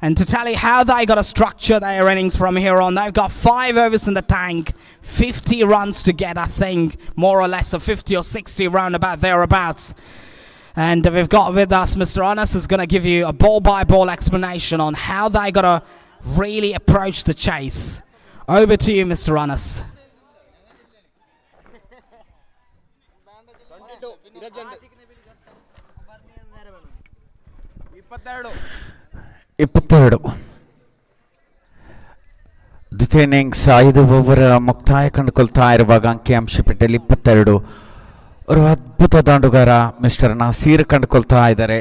and to tell you how they got to structure their innings from here on. They've got 5 overs in the tank, 50 runs to get, I think, more or less, of 50 or 60 roundabout thereabouts. And we've got with us Mr. Anas, who's going to give you a ball-by-ball explanation on how they got to really approach the chase. Over to you, Mr. Anas. ದ್ವಿತೀಯ innings 5 over ಮುಕ್ತಾಯ ಕಂಡುಕೊಳ್ತಾ ಇರುವಾಗ ಅಂಕಿಅಂಶ ಪಟ್ಟಿಯಲ್ಲಿ 22. ഒരു ಅದ್ಭುತ ದಾಂಡುಗಾರ mister Nasir ಕಂಡುಕೊಳ್ತಾ ಇದ್ದಾರೆ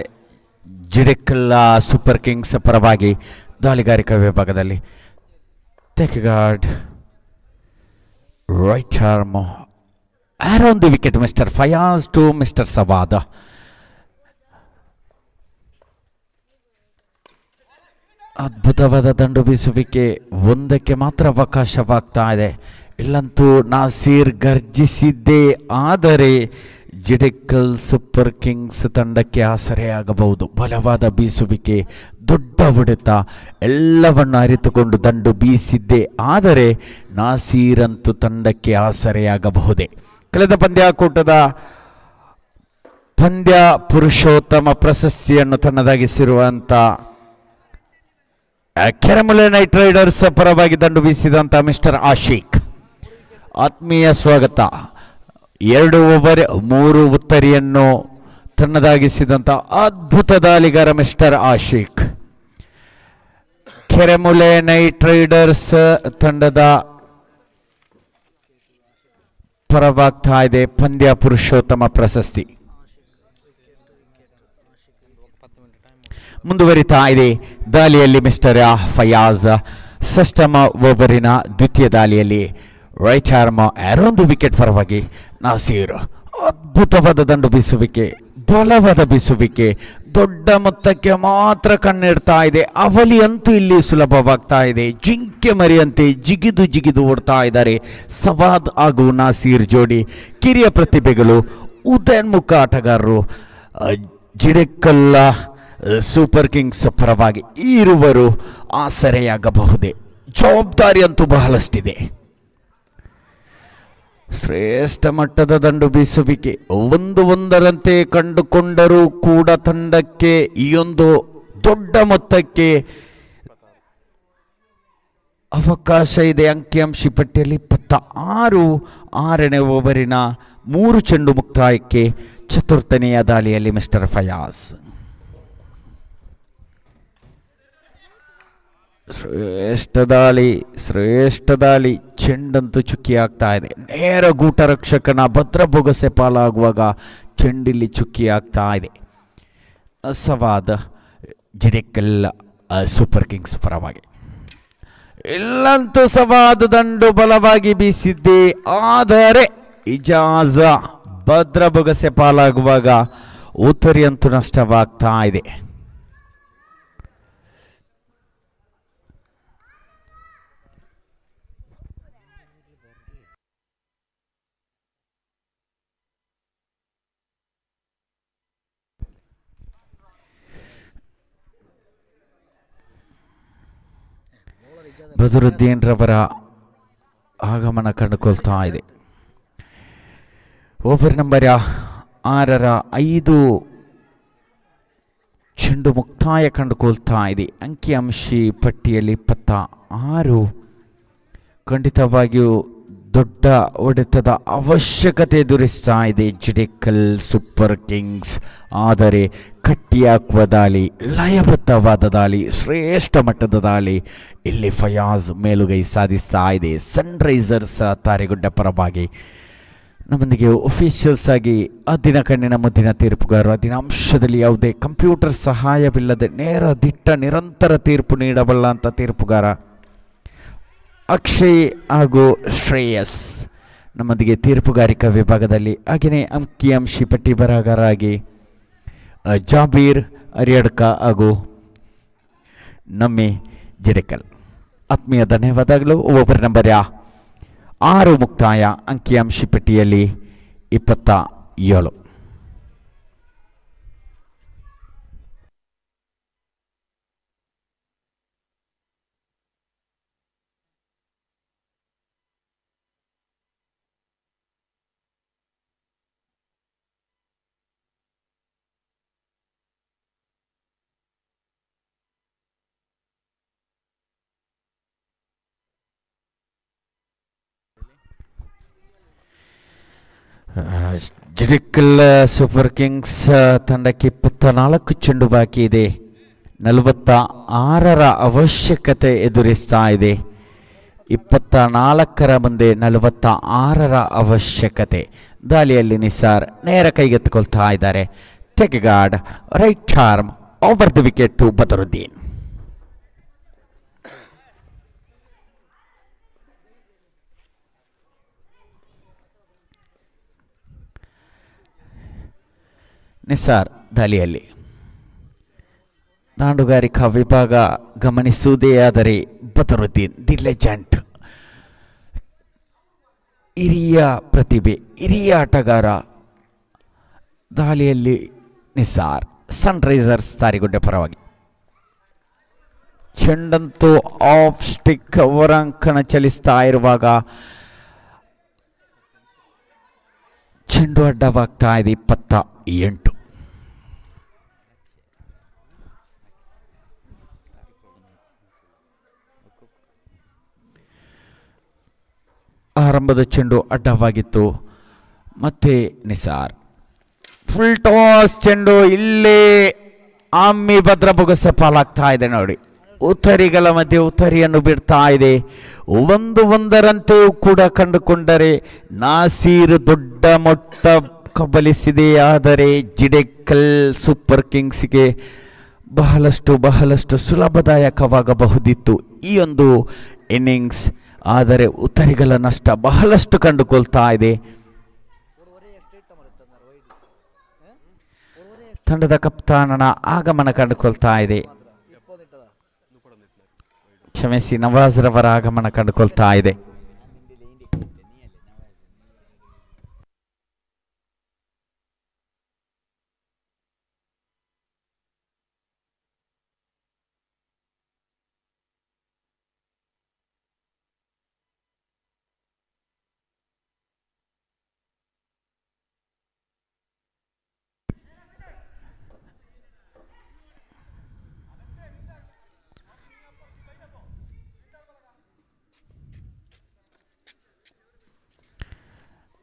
ಜಿಡೆಕಲ್ super kings ಪರವಾಗಿ ದಾಳಿಗಾರಿಕಾ ವಿಭಾಗದಲ್ಲಿ. Take a guard. Right arm. Around the wicket, Mr. Fayaz to Mr. Savada. ಅದ್ಭುತವಾದ ದಂಡು ಬೀಸುವಿಕೆ, ಒಂದಕ್ಕೆ ಮಾತ್ರ ಅವಕಾಶವಾಗ್ತಾ ಇದೆ. ಇಲ್ಲಂತೂ ನಾಸೀರ್ ಗರ್ಜಿಸಿದ್ದೇ ಆದರೆ ಜಿಡೆಕಲ್ ಸೂಪರ್ ಕಿಂಗ್ಸ್ ತಂಡಕ್ಕೆ ಆಸರೆಯಾಗಬಹುದು. ಬಲವಾದ ಬೀಸುವಿಕೆ, ದೊಡ್ಡ ಹೊಡೆತ ಎಲ್ಲವನ್ನು ಅರಿತುಕೊಂಡು ದಂಡು ಬೀಸಿದ್ದೇ ಆದರೆ ನಾಸೀರ್ ಅಂತೂ ತಂಡಕ್ಕೆ ಆಸರೆಯಾಗಬಹುದೇ. ಕಳೆದ ಪಂದ್ಯಾಕೂಟದ ಪಂದ್ಯ ಪುರುಷೋತ್ತಮ ಪ್ರಶಸ್ತಿಯನ್ನು ತನ್ನದಾಗಿಸಿರುವಂಥ ಕೆರಮುಲೆ ನೈಟ್ ರೈಡರ್ಸ್ ಪರವಾಗಿ ದಂಡು ಬೀಸಿದಂಥ ಮಿಸ್ಟರ್ ಆಶಿಕ್, ಆತ್ಮೀಯ ಸ್ವಾಗತ. 2 ಓವರ್ 3 ಉತ್ತರಿಯನ್ನು ತನ್ನದಾಗಿಸಿದಂಥ ಅದ್ಭುತ ದಾಳಿಗಾರ ಮಿಸ್ಟರ್ ಆಶಿಕ್. ಕೆರಮುಲೆ ನೈಟ್ ರೈಡರ್ಸ್ ತಂಡದ ಪರವಾಗ್ತಾ ಇದೆ ಪಂದ್ಯ ಪುರುಷೋತ್ತಮ ಪ್ರಶಸ್ತಿ. ಮುಂದುವರಿತಾ ಇದೆ ದಾಳಿಯಲ್ಲಿ ಮಿಸ್ಟರ್ ಫಯಾಜ್. ಷಷ್ಠಮ ಓವರಿನ ದ್ವಿತೀಯ ದಾಳಿಯಲ್ಲಿ ರೈಟ್ ಆರ್ಮ್ ಯಾರೊಂದು ವಿಕೆಟ್ ಪರವಾಗಿ ನಾಸೀರ್. ಅದ್ಭುತವಾದ ದಂಡು ಬೀಸುವಿಕೆ, ಬಲವಾದ ಬೀಸುವಿಕೆ, ದೊಡ್ಡ ಮೊತ್ತಕ್ಕೆ ಮಾತ್ರ ಕಣ್ಣಿಡ್ತಾ ಇದೆ. ಅವಲಿ ಅಂತೂ ಇಲ್ಲಿ ಸುಲಭವಾಗ್ತಾ ಇದೆ. ಜಿಂಕೆ ಮರಿಯಂತೆ ಜಿಗಿದು ಜಿಗಿದು ಓಡ್ತಾ ಇದ್ದಾರೆ ಸವಾದ್ ಹಾಗೂ ನಾಸೀರ್ ಜೋಡಿ. ಕಿರಿಯ ಪ್ರತಿಭೆಗಳು, ಉದಯೋನ್ಮುಖ ಆಟಗಾರರು. ಜಿಡೆಕಲ್ಲ ಸೂಪರ್ ಕಿಂಗ್ಸ್ ಪರವಾಗಿ ಇರುವರು ಆಸರೆಯಾಗಬಹುದೇ? ಜವಾಬ್ದಾರಿ ಅಂತೂ ಬಹಳಷ್ಟಿದೆ. ಶ್ರೇಷ್ಠ ಮಟ್ಟದ ದಂಡು ಬೀಸುವಿಕೆ, ಒಂದರಂತೆ ಕಂಡುಕೊಂಡರೂ ಕೂಡ ತಂಡಕ್ಕೆ ಈ ಒಂದು ದೊಡ್ಡ ಮೊತ್ತಕ್ಕೆ ಅವಕಾಶ ಇದೆ. ಅಂಕಿಅಂಶಿ ಪಟ್ಟಿಯಲ್ಲಿ 26. 6ನೇ ಓವರಿನ 3 ಚೆಂಡು ಮುಕ್ತಾಯಕ್ಕೆ ಚತುರ್ಥನೆಯ ದಾಳಿಯಲ್ಲಿ ಮಿಸ್ಟರ್ ಫಯಾಜ್. ಶ್ರೇಷ್ಠ ದಾಳಿ. ಚೆಂಡಂತೂ ಚುಕ್ಕಿ ಆಗ್ತಾ ಇದೆ. ನೇರ ಗೂಟ ರಕ್ಷಕನ ಭದ್ರ ಬೊಗಸೆ ಪಾಲಾಗುವಾಗ ಚೆಂಡಿಲ್ಲಿ ಚುಕ್ಕಿ ಆಗ್ತಾ ಇದೆ. ಸವಾದ್ ಜಿಡೆಕಲ್ ಸೂಪರ್ ಕಿಂಗ್ಸ್ ಪರವಾಗಿ. ಇಲ್ಲಂತೂ ಸವಾದ್ ದಂಡು ಬಲವಾಗಿ ಬೀಸಿದ್ದೆ, ಆದರೆ ಇಜಾಜ್ ಭದ್ರ ಬೊಗಸೆ ಪಾಲಾಗುವಾಗ ಉತ್ತರಿ ಅಂತೂ ನಷ್ಟವಾಗ್ತಾ ಇದೆ. ಬದರುದ್ದೀನ್ ರವರ ಆಗಮನ ಕಂಡುಕೊಳ್ತಾ ಇದೆ. ಓವರ್ ನಂಬರ್ 6ರ 5 ಚೆಂಡು ಮುಕ್ತಾಯ ಕಂಡುಕೊಳ್ತಾ ಇದೆ. ಅಂಕಿಅಂಶಿ ಪಟ್ಟಿಯಲ್ಲಿ 26. ಖಂಡಿತವಾಗಿಯೂ ದೊಡ್ಡ ಹೊಡೆತದ ಅವಶ್ಯಕತೆ ಎದುರಿಸ್ತಾ ಇದೆ ಜಿಡೆಕಲ್ ಸೂಪರ್ ಕಿಂಗ್ಸ್. ಆದರೆ ಕಟ್ಟಿಹಾಕುವ ದಾಳಿ, ಲಯಬದ್ಧವಾದ ದಾಳಿ, ಶ್ರೇಷ್ಠ ಮಟ್ಟದ ದಾಳಿ ಇಲ್ಲಿ ಫಯಾಜ್ ಮೇಲುಗೈ ಸಾಧಿಸ್ತಾ ಇದೆ. ಸನ್ರೈಸರ್ಸ್ ತಾರೆಗುಡ್ಡ ಪರವಾಗಿ ನಮ್ಮೊಂದಿಗೆ ಒಫಿಷಿಯಲ್ಸ್ ಆಗಿ ಅದಿನ ಕಣ್ಣಿನ ಮುದ್ದಿನ ತೀರ್ಪುಗಾರರು, ಅದಿನ ಅಂಶದಲ್ಲಿ ಯಾವುದೇ ಕಂಪ್ಯೂಟರ್ ಸಹಾಯವಿಲ್ಲದೆ ನೇರ ದಿಟ್ಟ ನಿರಂತರ ತೀರ್ಪು ನೀಡಬಲ್ಲ ಅಂತ ತೀರ್ಪುಗಾರ ಅಕ್ಷಯ್ ಹಾಗೂ ಶ್ರೇಯಸ್ ನಮ್ಮೊಂದಿಗೆ ತೀರ್ಪುಗಾರಿಕಾ ವಿಭಾಗದಲ್ಲಿ. ಹಾಗೆಯೇ ಅಂಕಿಅಂಶಿ ಪಟ್ಟಿ ಬರಹಗಾರರಾಗಿ ಜಾಬೀರ್ ಅರಿಯಡ್ಕ ಹಾಗೂ ನಮ್ಮಿ ಜಿಡೆಕಲ್. ಆತ್ಮೀಯ ಧನ್ಯವಾದಗಳು. ಓವರ್ ನಂಬರ್ 6 ಮುಕ್ತಾಯ. ಅಂಕಿಅಂಶಿ ಪಟ್ಟಿಯಲ್ಲಿ 27. ಜಿಡೆಕಲ್ ಸೂಪರ್ ಕಿಂಗ್ಸ್ ತಂಡಕ್ಕೆ 24 ಚೆಂಡು ಬಾಕಿ ಇದೆ. 46ರ ಅವಶ್ಯಕತೆ ಎದುರಿಸ್ತಾ ಇದೆ. 24ರ ಮುಂದೆ 46ರ ಅವಶ್ಯಕತೆ. ದಾಳಿಯಲ್ಲಿ ನಿಸಾರ್ ನೇರ ಕೈಗೆತ್ತಿಕೊಳ್ತಾ ಇದ್ದಾರೆ. ತೆಗೆಗಾಡ್ right arm over the wicket to Badruddin. Nisar ದಾಳಿಯಲ್ಲಿ ದಾಂಡುಗಾರಿಕಾ ವಿಭಾಗ ಗಮನಿಸುವುದೇ ಆದರೆ ಬದರುದ್ದೀನ್ ದಿ ಲೆಜೆಂಡ್, ಹಿರಿಯ ಪ್ರತಿಭೆ, ಹಿರಿಯ ಆಟಗಾರ. ದಾಳಿಯಲ್ಲಿ ನಿಸಾರ್ ಸನ್ರೈಸರ್ಸ್ ತಾರಿಗುಡ್ಡೆ ಪರವಾಗಿ. ಚೆಂಡಂತೂ ಆಫ್ ಸ್ಟಿಕ್ ಹೊರಾಂಕಣ ಚಲಿಸ್ತಾ ಇರುವಾಗ ಚೆಂಡು ಅಡ್ಡವಾಗ್ತಾ ಇದೆ. 28. ಆರಂಭದ ಚೆಂಡು ಅಡ್ಡವಾಗಿತ್ತು. ಮತ್ತೆ ನಿಸಾರ್ ಫುಲ್ ಟಾಸ್ ಚೆಂಡು. ಇಲ್ಲೇ ಆಮ್ಮಿ ಭದ್ರ ಬೊಗಸೆ ಪಾಲಾಗ್ತಾ ಇದೆ ನೋಡಿ. ಉತ್ತರಿಗಳ ಮಧ್ಯೆ ಉತ್ತರಿಯನ್ನು ಬಿಡ್ತಾ ಇದೆ. ಒಂದರಂತೆಯೂ ಕೂಡ ಕಂಡುಕೊಂಡರೆ ನಾಸೀರ್ ದೊಡ್ಡ ಮೊತ್ತ ಕಬಲಿಸಿದೆ. ಆದರೆ ಜಿಡೆಕಲ್ ಸೂಪರ್ ಕಿಂಗ್ಸ್ಗೆ ಬಹಳಷ್ಟು ಸುಲಭದಾಯಕವಾಗಬಹುದಿತ್ತು ಈ ಒಂದು ಇನ್ನಿಂಗ್ಸ್. ಆದರೆ ಉತ್ತರಿಗಳ ನಷ್ಟ ಬಹಳಷ್ಟು ಕಂಡುಕೊಳ್ತಾ ಇದೆ. ತಂಡದ ಕಪ್ತಾನನ ಆಗಮನ ಕಂಡುಕೊಳ್ತಾ ಇದೆ. ಕ್ಷಮಿಸಿ, ನವಾಜ್ ರವರ ಆಗಮನ ಕಂಡುಕೊಳ್ತಾ ಇದೆ.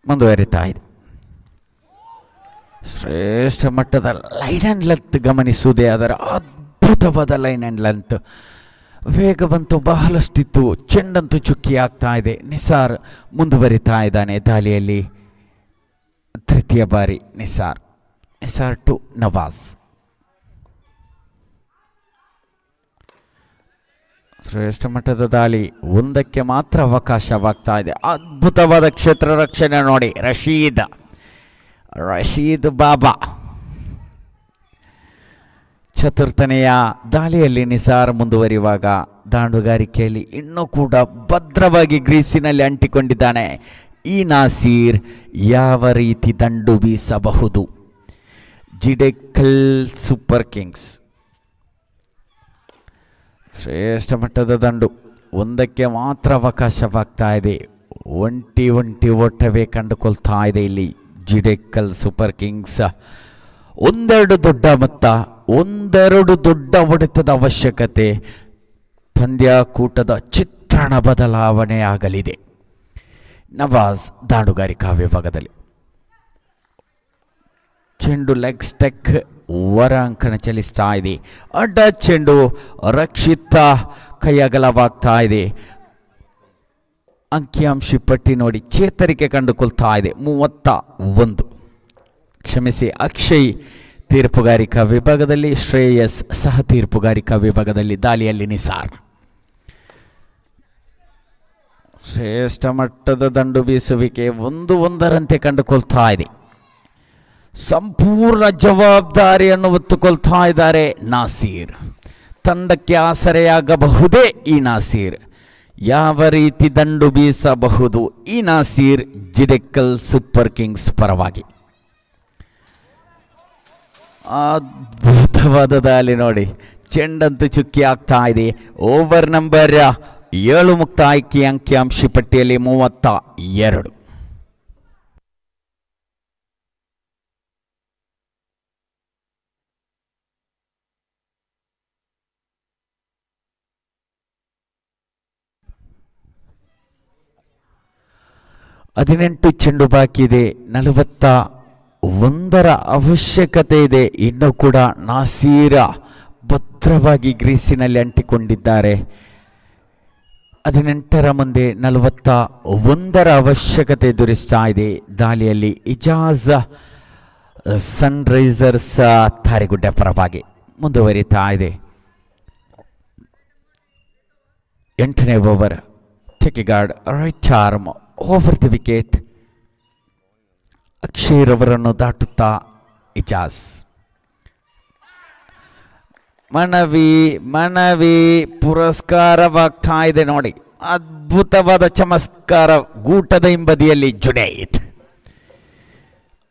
ಮುಂದುವರಿತಾ ಇದೆ. ಶ್ರೇಷ್ಠ ಮಟ್ಟದ ಲೈನ್ ಆ್ಯಂಡ್ ಲೆಂತ್ ಗಮನಿಸುವುದೇ ಅದರ ಅದ್ಭುತವಾದ ಲೈನ್ ಆ್ಯಂಡ್ ಲೆಂತ್. ವೇಗವಂತೂ ಬಹಳಷ್ಟಿತ್ತು, ಚೆಂಡಂತೂ ಚುಕ್ಕಿ ಆಗ್ತಾ ಇದೆ. ನಿಸಾರ್ ಮುಂದುವರಿತಾ ಇದ್ದಾನೆ ದಾಳಿಯಲ್ಲಿ. ತೃತೀಯ ಬಾರಿ ನಿಸಾರ್ ಟು ನವಾಜ್. ಶ್ರೇಷ್ಠ ಮಟ್ಟದ ದಾಳಿ, ಒಂದಕ್ಕೆ ಮಾತ್ರ ಅವಕಾಶವಾಗ್ತಾ ಇದೆ. ಅದ್ಭುತವಾದ ಕ್ಷೇತ್ರ ರಕ್ಷಣೆ ನೋಡಿ, ರಶೀದ್ ಬಾಬಾ. ಚತುರ್ಥನೆಯ ದಾಳಿಯಲ್ಲಿ ನಿಸಾರ್ ಮುಂದುವರಿಯುವಾಗ ದಾಂಡುಗಾರಿಕೆಯಲ್ಲಿ ಇನ್ನೂ ಕೂಡ ಭದ್ರವಾಗಿ ಗ್ರೀಸಿನಲ್ಲಿ ಅಂಟಿಕೊಂಡಿದ್ದಾನೆ. ಈ ನಾಸೀರ್ ಯಾವ ರೀತಿ ದಂಡು ಬೀಸಬಹುದು? ಜಿಡೆಕಲ್ ಸೂಪರ್ ಕಿಂಗ್ಸ್. ಶ್ರೇಷ್ಠ ಮಟ್ಟದ ದಂಡು, ಒಂದಕ್ಕೆ ಮಾತ್ರ ಅವಕಾಶವಾಗ್ತಾ ಇದೆ. ಒಂಟಿ ಓಟವೇ ಕಂಡುಕೊಳ್ತಾ ಇದೆ ಇಲ್ಲಿ ಜಿಡೆಕಲ್ ಸೂಪರ್ ಕಿಂಗ್ಸ್. ಒಂದೆರಡು ದೊಡ್ಡ ಹೊಡೆತದ ಅವಶ್ಯಕತೆ. ಪಂದ್ಯಾಕೂಟದ ಚಿತ್ರಣ ಬದಲಾವಣೆ ಆಗಲಿದೆ. ನವಾಜ್ ದಾಂಡುಗಾರಿಕಾ ವಿಭಾಗದಲ್ಲಿ ಚೆಂಡು ಲೆಗ್ ಸ್ಟೆಕ್ ಹೊರ ಅಂಕಣ ಚಲಿಸ್ತಾ ಇದೆ. ಅಡ್ಡ ಚೆಂಡು ರಕ್ಷಿತ ಕೈಯಗಲವಾಗ್ತಾ ಇದೆ. ಅಂಕಿಅಂಶಿ ಪಟ್ಟಿ ನೋಡಿ ಚೇತರಿಕೆ ಕಂಡುಕೊಳ್ತಾ ಇದೆ. 31. ಕ್ಷಮಿಸಿ, ಅಕ್ಷಯ್ ತೀರ್ಪುಗಾರಿಕಾ ವಿಭಾಗದಲ್ಲಿ, ಶ್ರೇಯಸ್ ಸಹ ತೀರ್ಪುಗಾರಿಕಾ ವಿಭಾಗದಲ್ಲಿ. ದಾಳಿಯಲ್ಲಿ ನಿಸಾರ್. ಶ್ರೇಷ್ಠ ಮಟ್ಟದ ದಂಡು ಬೀಸುವಿಕೆ ಒಂದರಂತೆ ಕಂಡುಕೊಳ್ತಾ ಇದೆ. ಸಂಪೂರ್ಣ ಜವಾಬ್ದಾರಿಯನ್ನು ಹೊತ್ತುಕೊಳ್ತಾ ಇದ್ದಾರೆ ನಾಸೀರ್. ತಂಡಕ್ಕೆ ಆಸರೆಯಾಗಬಹುದೇ ಈ ನಾಸೀರ್? ಯಾವ ರೀತಿ ದಂಡು ಬೀಸಬಹುದು ಈ ನಾಸೀರ್ ಜಿಡೆಕಲ್ ಸೂಪರ್ ಕಿಂಗ್ಸ್ ಪರವಾಗಿ? ಅದ್ಭುತವಾದ ದಾಳಿ ನೋಡಿ, ಚೆಂಡಂತೂ ಚುಕ್ಕಿ ಆಗ್ತಾ ಇದೆ. ಓವರ್ ನಂಬರ್ 7 ಮುಕ್ತಾಯಕ್ಕೆ ಅಂಕಿಅಂಶಿ ಪಟ್ಟಿಯಲ್ಲಿ 32. ಹದಿನೆಂಟು ಚೆಂಡು ಬಾಕಿ ಇದೆ. 41 ಅವಶ್ಯಕತೆ ಇದೆ. ಇನ್ನೂ ಕೂಡ ನಾಸೀರ ಭದ್ರವಾಗಿ ಗ್ರೀಸಿನಲ್ಲಿ ಅಂಟಿಕೊಂಡಿದ್ದಾರೆ. 18 ಮುಂದೆ 41 ಅವಶ್ಯಕತೆ ಎದುರಿಸ್ತಾ ಇದೆ. ದಾಳಿಯಲ್ಲಿ ಇಜಾಜ್ ಸನ್ರೈಸರ್ಸ್ ತಾರಿಗುಡ್ಡೆ ಪರವಾಗಿ ಮುಂದುವರಿತಾ ಇದೆ. 8ನೇ ಓವರ್. ಥೆಕಿಗಾರ್ಡ್ right arm over the wicket. Akshay ರವರನ್ನು ದಾಟುತ್ತಾ ಇಜಾಜ್. ಮನವಿ ಪುರಸ್ಕಾರವಾಗ್ತಾ ಇದೆ ನೋಡಿ. ಅದ್ಭುತವಾದ ಚಮತ್ಕಾರ. ಗೂಟದ ಹಿಂಬದಿಯಲ್ಲಿ ಜುನೈದ್.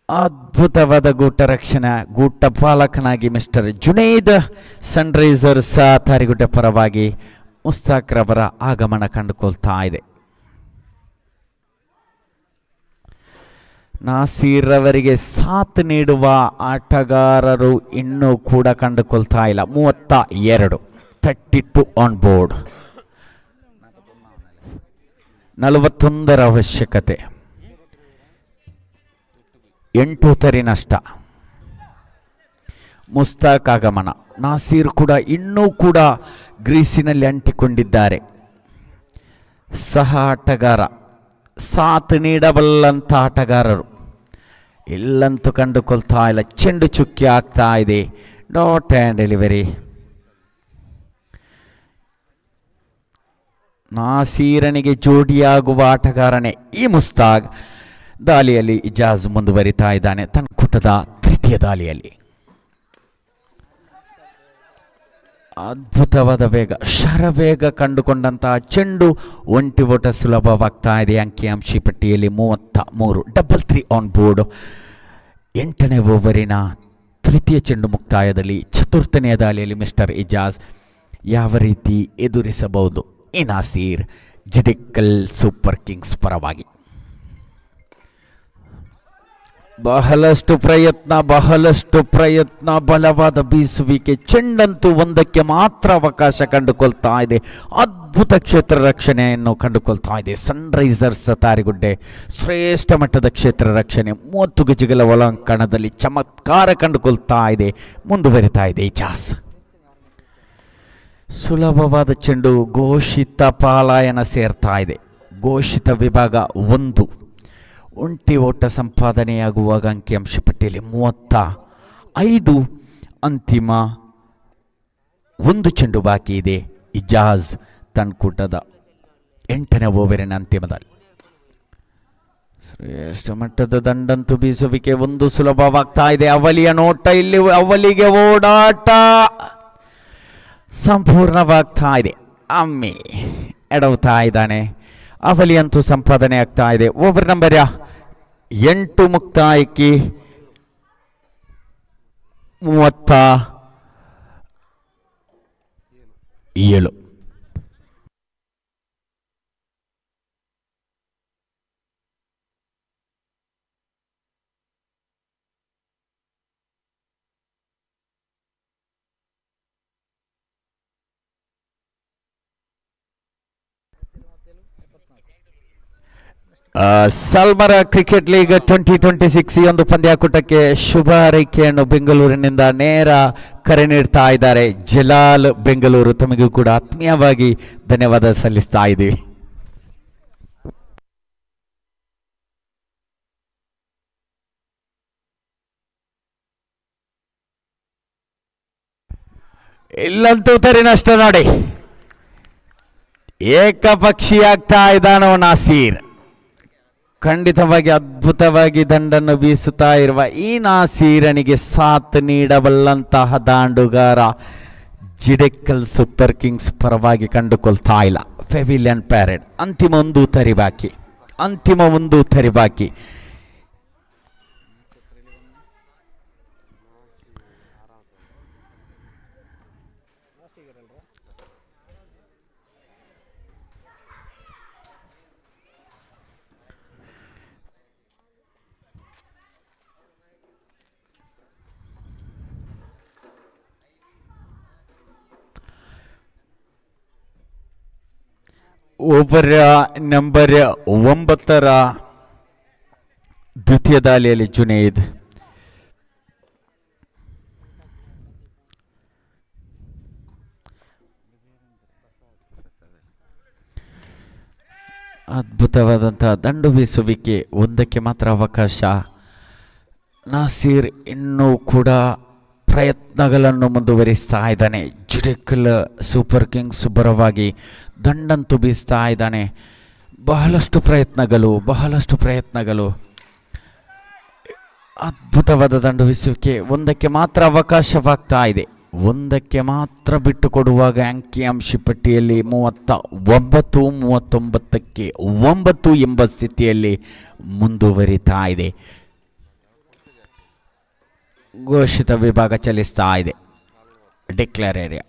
ಅದ್ಭುತವಾದ ಗೂಟ ರಕ್ಷಣೆ. ಗೂಟ ಪಾಲಕನಾಗಿ ಮಿಸ್ಟರ್ ಜುನೈದ್ ಸನ್ರೈಸರ್ಸ್ ತಾರಿಗುಡ್ಡೆ ಪರವಾಗಿ ಮುಸ್ತಾಕ್ ರವರ ಆಗಮನ ಕಂಡುಕೊಳ್ತಾ ಇದೆ. ನಾಸೀರ್ ಅವರಿಗೆ ಸಾಥ್ ನೀಡುವ ಆಟಗಾರರು ಇನ್ನೂ ಕೂಡ ಕಂಡುಕೊಳ್ತಾ ಇಲ್ಲ. 32. 32 ಆನ್ ಬೋರ್ಡ್. 41 ಅವಶ್ಯಕತೆ. 8 ತರಿ ನಷ್ಟ. ಮುಸ್ತಾಕ್ ಆಗಮನ. ನಾಸೀರ್ ಕೂಡ ಇನ್ನೂ ಕೂಡ ಗ್ರೀಸಿನಲ್ಲಿ ಅಂಟಿಕೊಂಡಿದ್ದಾರೆ. ಸಹ ಆಟಗಾರ, ಸಾಥ್ ನೀಡಬಲ್ಲಂಥ ಆಟಗಾರರು ಇಲ್ಲಂತೂ ಕಂಡುಕೊಳ್ತಾ ಇಲ್ಲ. ಚೆಂಡು ಚುಕ್ಕಿ ಆಗ್ತಾ ಇದೆ. Dot and delivery. ನಾಸೀರನಿಗೆ ಜೋಡಿಯಾಗುವ ಆಟಗಾರನೇ ಈ ಮುಸ್ತಾಕ್. ದಾಳಿಯಲ್ಲಿ ಇಜಾಜ್ ಮುಂದುವರಿತಾ ಇದ್ದಾನೆ ತನ್ನ ಕೂಟದ ತೃತೀಯ ದಾಳಿಯಲ್ಲಿ. ಅದ್ಭುತವಾದ ವೇಗ, ಶರವೇಗ ಕಂಡುಕೊಂಡಂತಹ ಚೆಂಡು ಒಂಟಿ ಓಟ ಸುಲಭವಾಗ್ತಾ ಇದೆ. ಅಂಕಿಅಂಶಿ ಪಟ್ಟಿಯಲ್ಲಿ 33, 3 ಆನ್ ಬೋರ್ಡ್. 8ನೇ ಓವರಿನ ತೃತೀಯ ಚೆಂಡು ಮುಕ್ತಾಯದಲ್ಲಿ ಚತುರ್ಥನೆಯ ದಾಳಿಯಲ್ಲಿ ಮಿಸ್ಟರ್ ಇಜಾಜ್ ಯಾವ ರೀತಿ ಎದುರಿಸಬಹುದು ಈ ನಾಸೀರ್ ಜಿಡಿಕಲ್ ಸೂಪರ್ ಕಿಂಗ್ಸ್ ಪರವಾಗಿ. ಬಹಳಷ್ಟು ಪ್ರಯತ್ನ, ಬಲವಾದ ಬೀಸುವಿಕೆ, ಚೆಂಡಂತೂ ಒಂದಕ್ಕೆ ಮಾತ್ರ ಅವಕಾಶ ಕಂಡುಕೊಳ್ತಾ ಇದೆ. ಅದ್ಭುತ ಕ್ಷೇತ್ರ ರಕ್ಷಣೆಯನ್ನು ಕಂಡುಕೊಳ್ತಾ ಇದೆ ಸನ್ರೈಸರ್ಸ್ ತಾರಿಗುಡ್ಡೆ. ಶ್ರೇಷ್ಠ ಮಟ್ಟದ ಕ್ಷೇತ್ರ ರಕ್ಷಣೆ, 30 ಗಜಗಳ ಒಳಾಂಗಣದಲ್ಲಿ ಚಮತ್ಕಾರ ಕಂಡುಕೊಳ್ತಾ ಇದೆ. ಮುಂದುವರಿತಾ ಇದೆ ಇಜಾಜ್. ಸುಲಭವಾದ ಚೆಂಡು ಘೋಷಿತ ಪಲಾಯನ ಸೇರ್ತಾ ಇದೆ. ಘೋಷಿತ ವಿಭಾಗ 1. ಒಂಟಿ ಓಟ ಸಂಪಾದನೆಯಾಗುವಾಗ ಅಂಕಿಅಂಶ ಪಟ್ಟಿಯಲ್ಲಿ 35. ಅಂತಿಮ 1 ಚೆಂಡು ಬಾಕಿ ಇದೆ. ಇಜಾಜ್ ತನ್ನ ಕೂಟದ 8ನೇ ಓವರಿನ ಅಂತಿಮದಲ್ಲಿ ಶ್ರೇಷ್ಠ ಮಟ್ಟದ ದಂಡಂತು ಬೀಸುವಿಕೆ ಒಂದು ಸುಲಭವಾಗ್ತಾ ಇದೆ. ಅವಲಿಯ ನೋಟ, ಇಲ್ಲಿ ಅವಲಿಗೆ ಓಡಾಟ ಸಂಪೂರ್ಣವಾಗ್ತಾ ಇದೆ. ಅಮ್ಮಿ ಎಡವುತ್ತಾ ಇದ್ದಾನೆ. ಅವಲಿ ಅಂತೂ ಸಂಪಾದನೆ ಆಗ್ತಾ ಇದೆ. ಓವರ್ ನಂಬರ್ 8 ಮುಕ್ತಾಯಕ್ಕೆ 37. ಸಾಲ್ಮರಾ ಕ್ರಿಕೆಟ್ ಲೀಗ್ 2026 ಈ ಒಂದು ಪಂದ್ಯಾಕೂಟಕ್ಕೆ ಶುಭ ಹಾರೈಕೆಯನ್ನು ಬೆಂಗಳೂರಿನಿಂದ ನೇರ ಕರೆ ನೀಡ್ತಾ ಇದ್ದಾರೆ ಜಲಾಲ್ ಬೆಂಗಳೂರು. ತಮಗೂ ಕೂಡ ಆತ್ಮೀಯವಾಗಿ ಧನ್ಯವಾದ ಸಲ್ಲಿಸ್ತಾ ಇದ್ದೀವಿ. ಇಲ್ಲಂತೂ ತರಿ ನಷ್ಟ ನೋಡಿ, ಏಕಪಕ್ಷಿಯಾಗ್ತಾ ಇದ್ದಾನೋ ನಾಸೀರ್. ಖಂಡಿತವಾಗಿ ಅದ್ಭುತವಾಗಿ ದಂಡನ್ನು ಬೀಸುತ್ತಾ ಇರುವ ಈ ನಾಸೀರನಿಗೆ ಸಾಥ್ ನೀಡಬಲ್ಲಂತಹ ದಾಂಡುಗಾರ ಜಿಡೆಕ್ಕಲ್ ಸೂಪರ್ ಕಿಂಗ್ಸ್ ಪರವಾಗಿ ಕಂಡುಕೊಳ್ತಾ ಇಲ್ಲ. ಪೆವಿಲಿಯನ್ ಪ್ಯಾರೆಡ್ ಅಂತಿಮ ಒಂದು ತರಿಬಾಕಿ. ಓವರ್ ನಂಬರ್ 9 ದ್ವಿತೀಯ ದಾಳಿಯಲ್ಲಿ ಜುನೇದ್ ಅದ್ಭುತವಾದಂತಹ ದಂಡು ಬೀಸುವಿಕೆ, ಒಂದಕ್ಕೆ ಮಾತ್ರ ಅವಕಾಶ. ನಾಸೀರ್ ಇನ್ನೂ ಕೂಡ ಪ್ರಯತ್ನಗಳನ್ನು ಮುಂದುವರಿಸ್ತಾ ಇದ್ದಾನೆ. ಜಿಡೆಕಲ್ ಸೂಪರ್ ಕಿಂಗ್ಸ್ ಪರವಾಗಿ ದಂಡಂತೂ ಬೀಸ್ತಾ ಇದ್ದಾನೆ. ಬಹಳಷ್ಟು ಪ್ರಯತ್ನಗಳು. ಅದ್ಭುತವಾದ ದಂಡು ಬೀಸುವಿಕೆ, ಒಂದಕ್ಕೆ ಮಾತ್ರ ಅವಕಾಶವಾಗ್ತಾ ಇದೆ. ಒಂದಕ್ಕೆ ಮಾತ್ರ ಬಿಟ್ಟು ಕೊಡುವಾಗ ಅಂಕಿಅಂಶಿ ಪಟ್ಟಿಯಲ್ಲಿ 39ಕ್ಕೆ 9 ಎಂಬ ಸ್ಥಿತಿಯಲ್ಲಿ ಮುಂದುವರಿತಾ ಇದೆ. ಘೋಷಿತ ವಿಭಾಗ ಚಲಿಸ್ತಾ ಇದೆ. Declare area.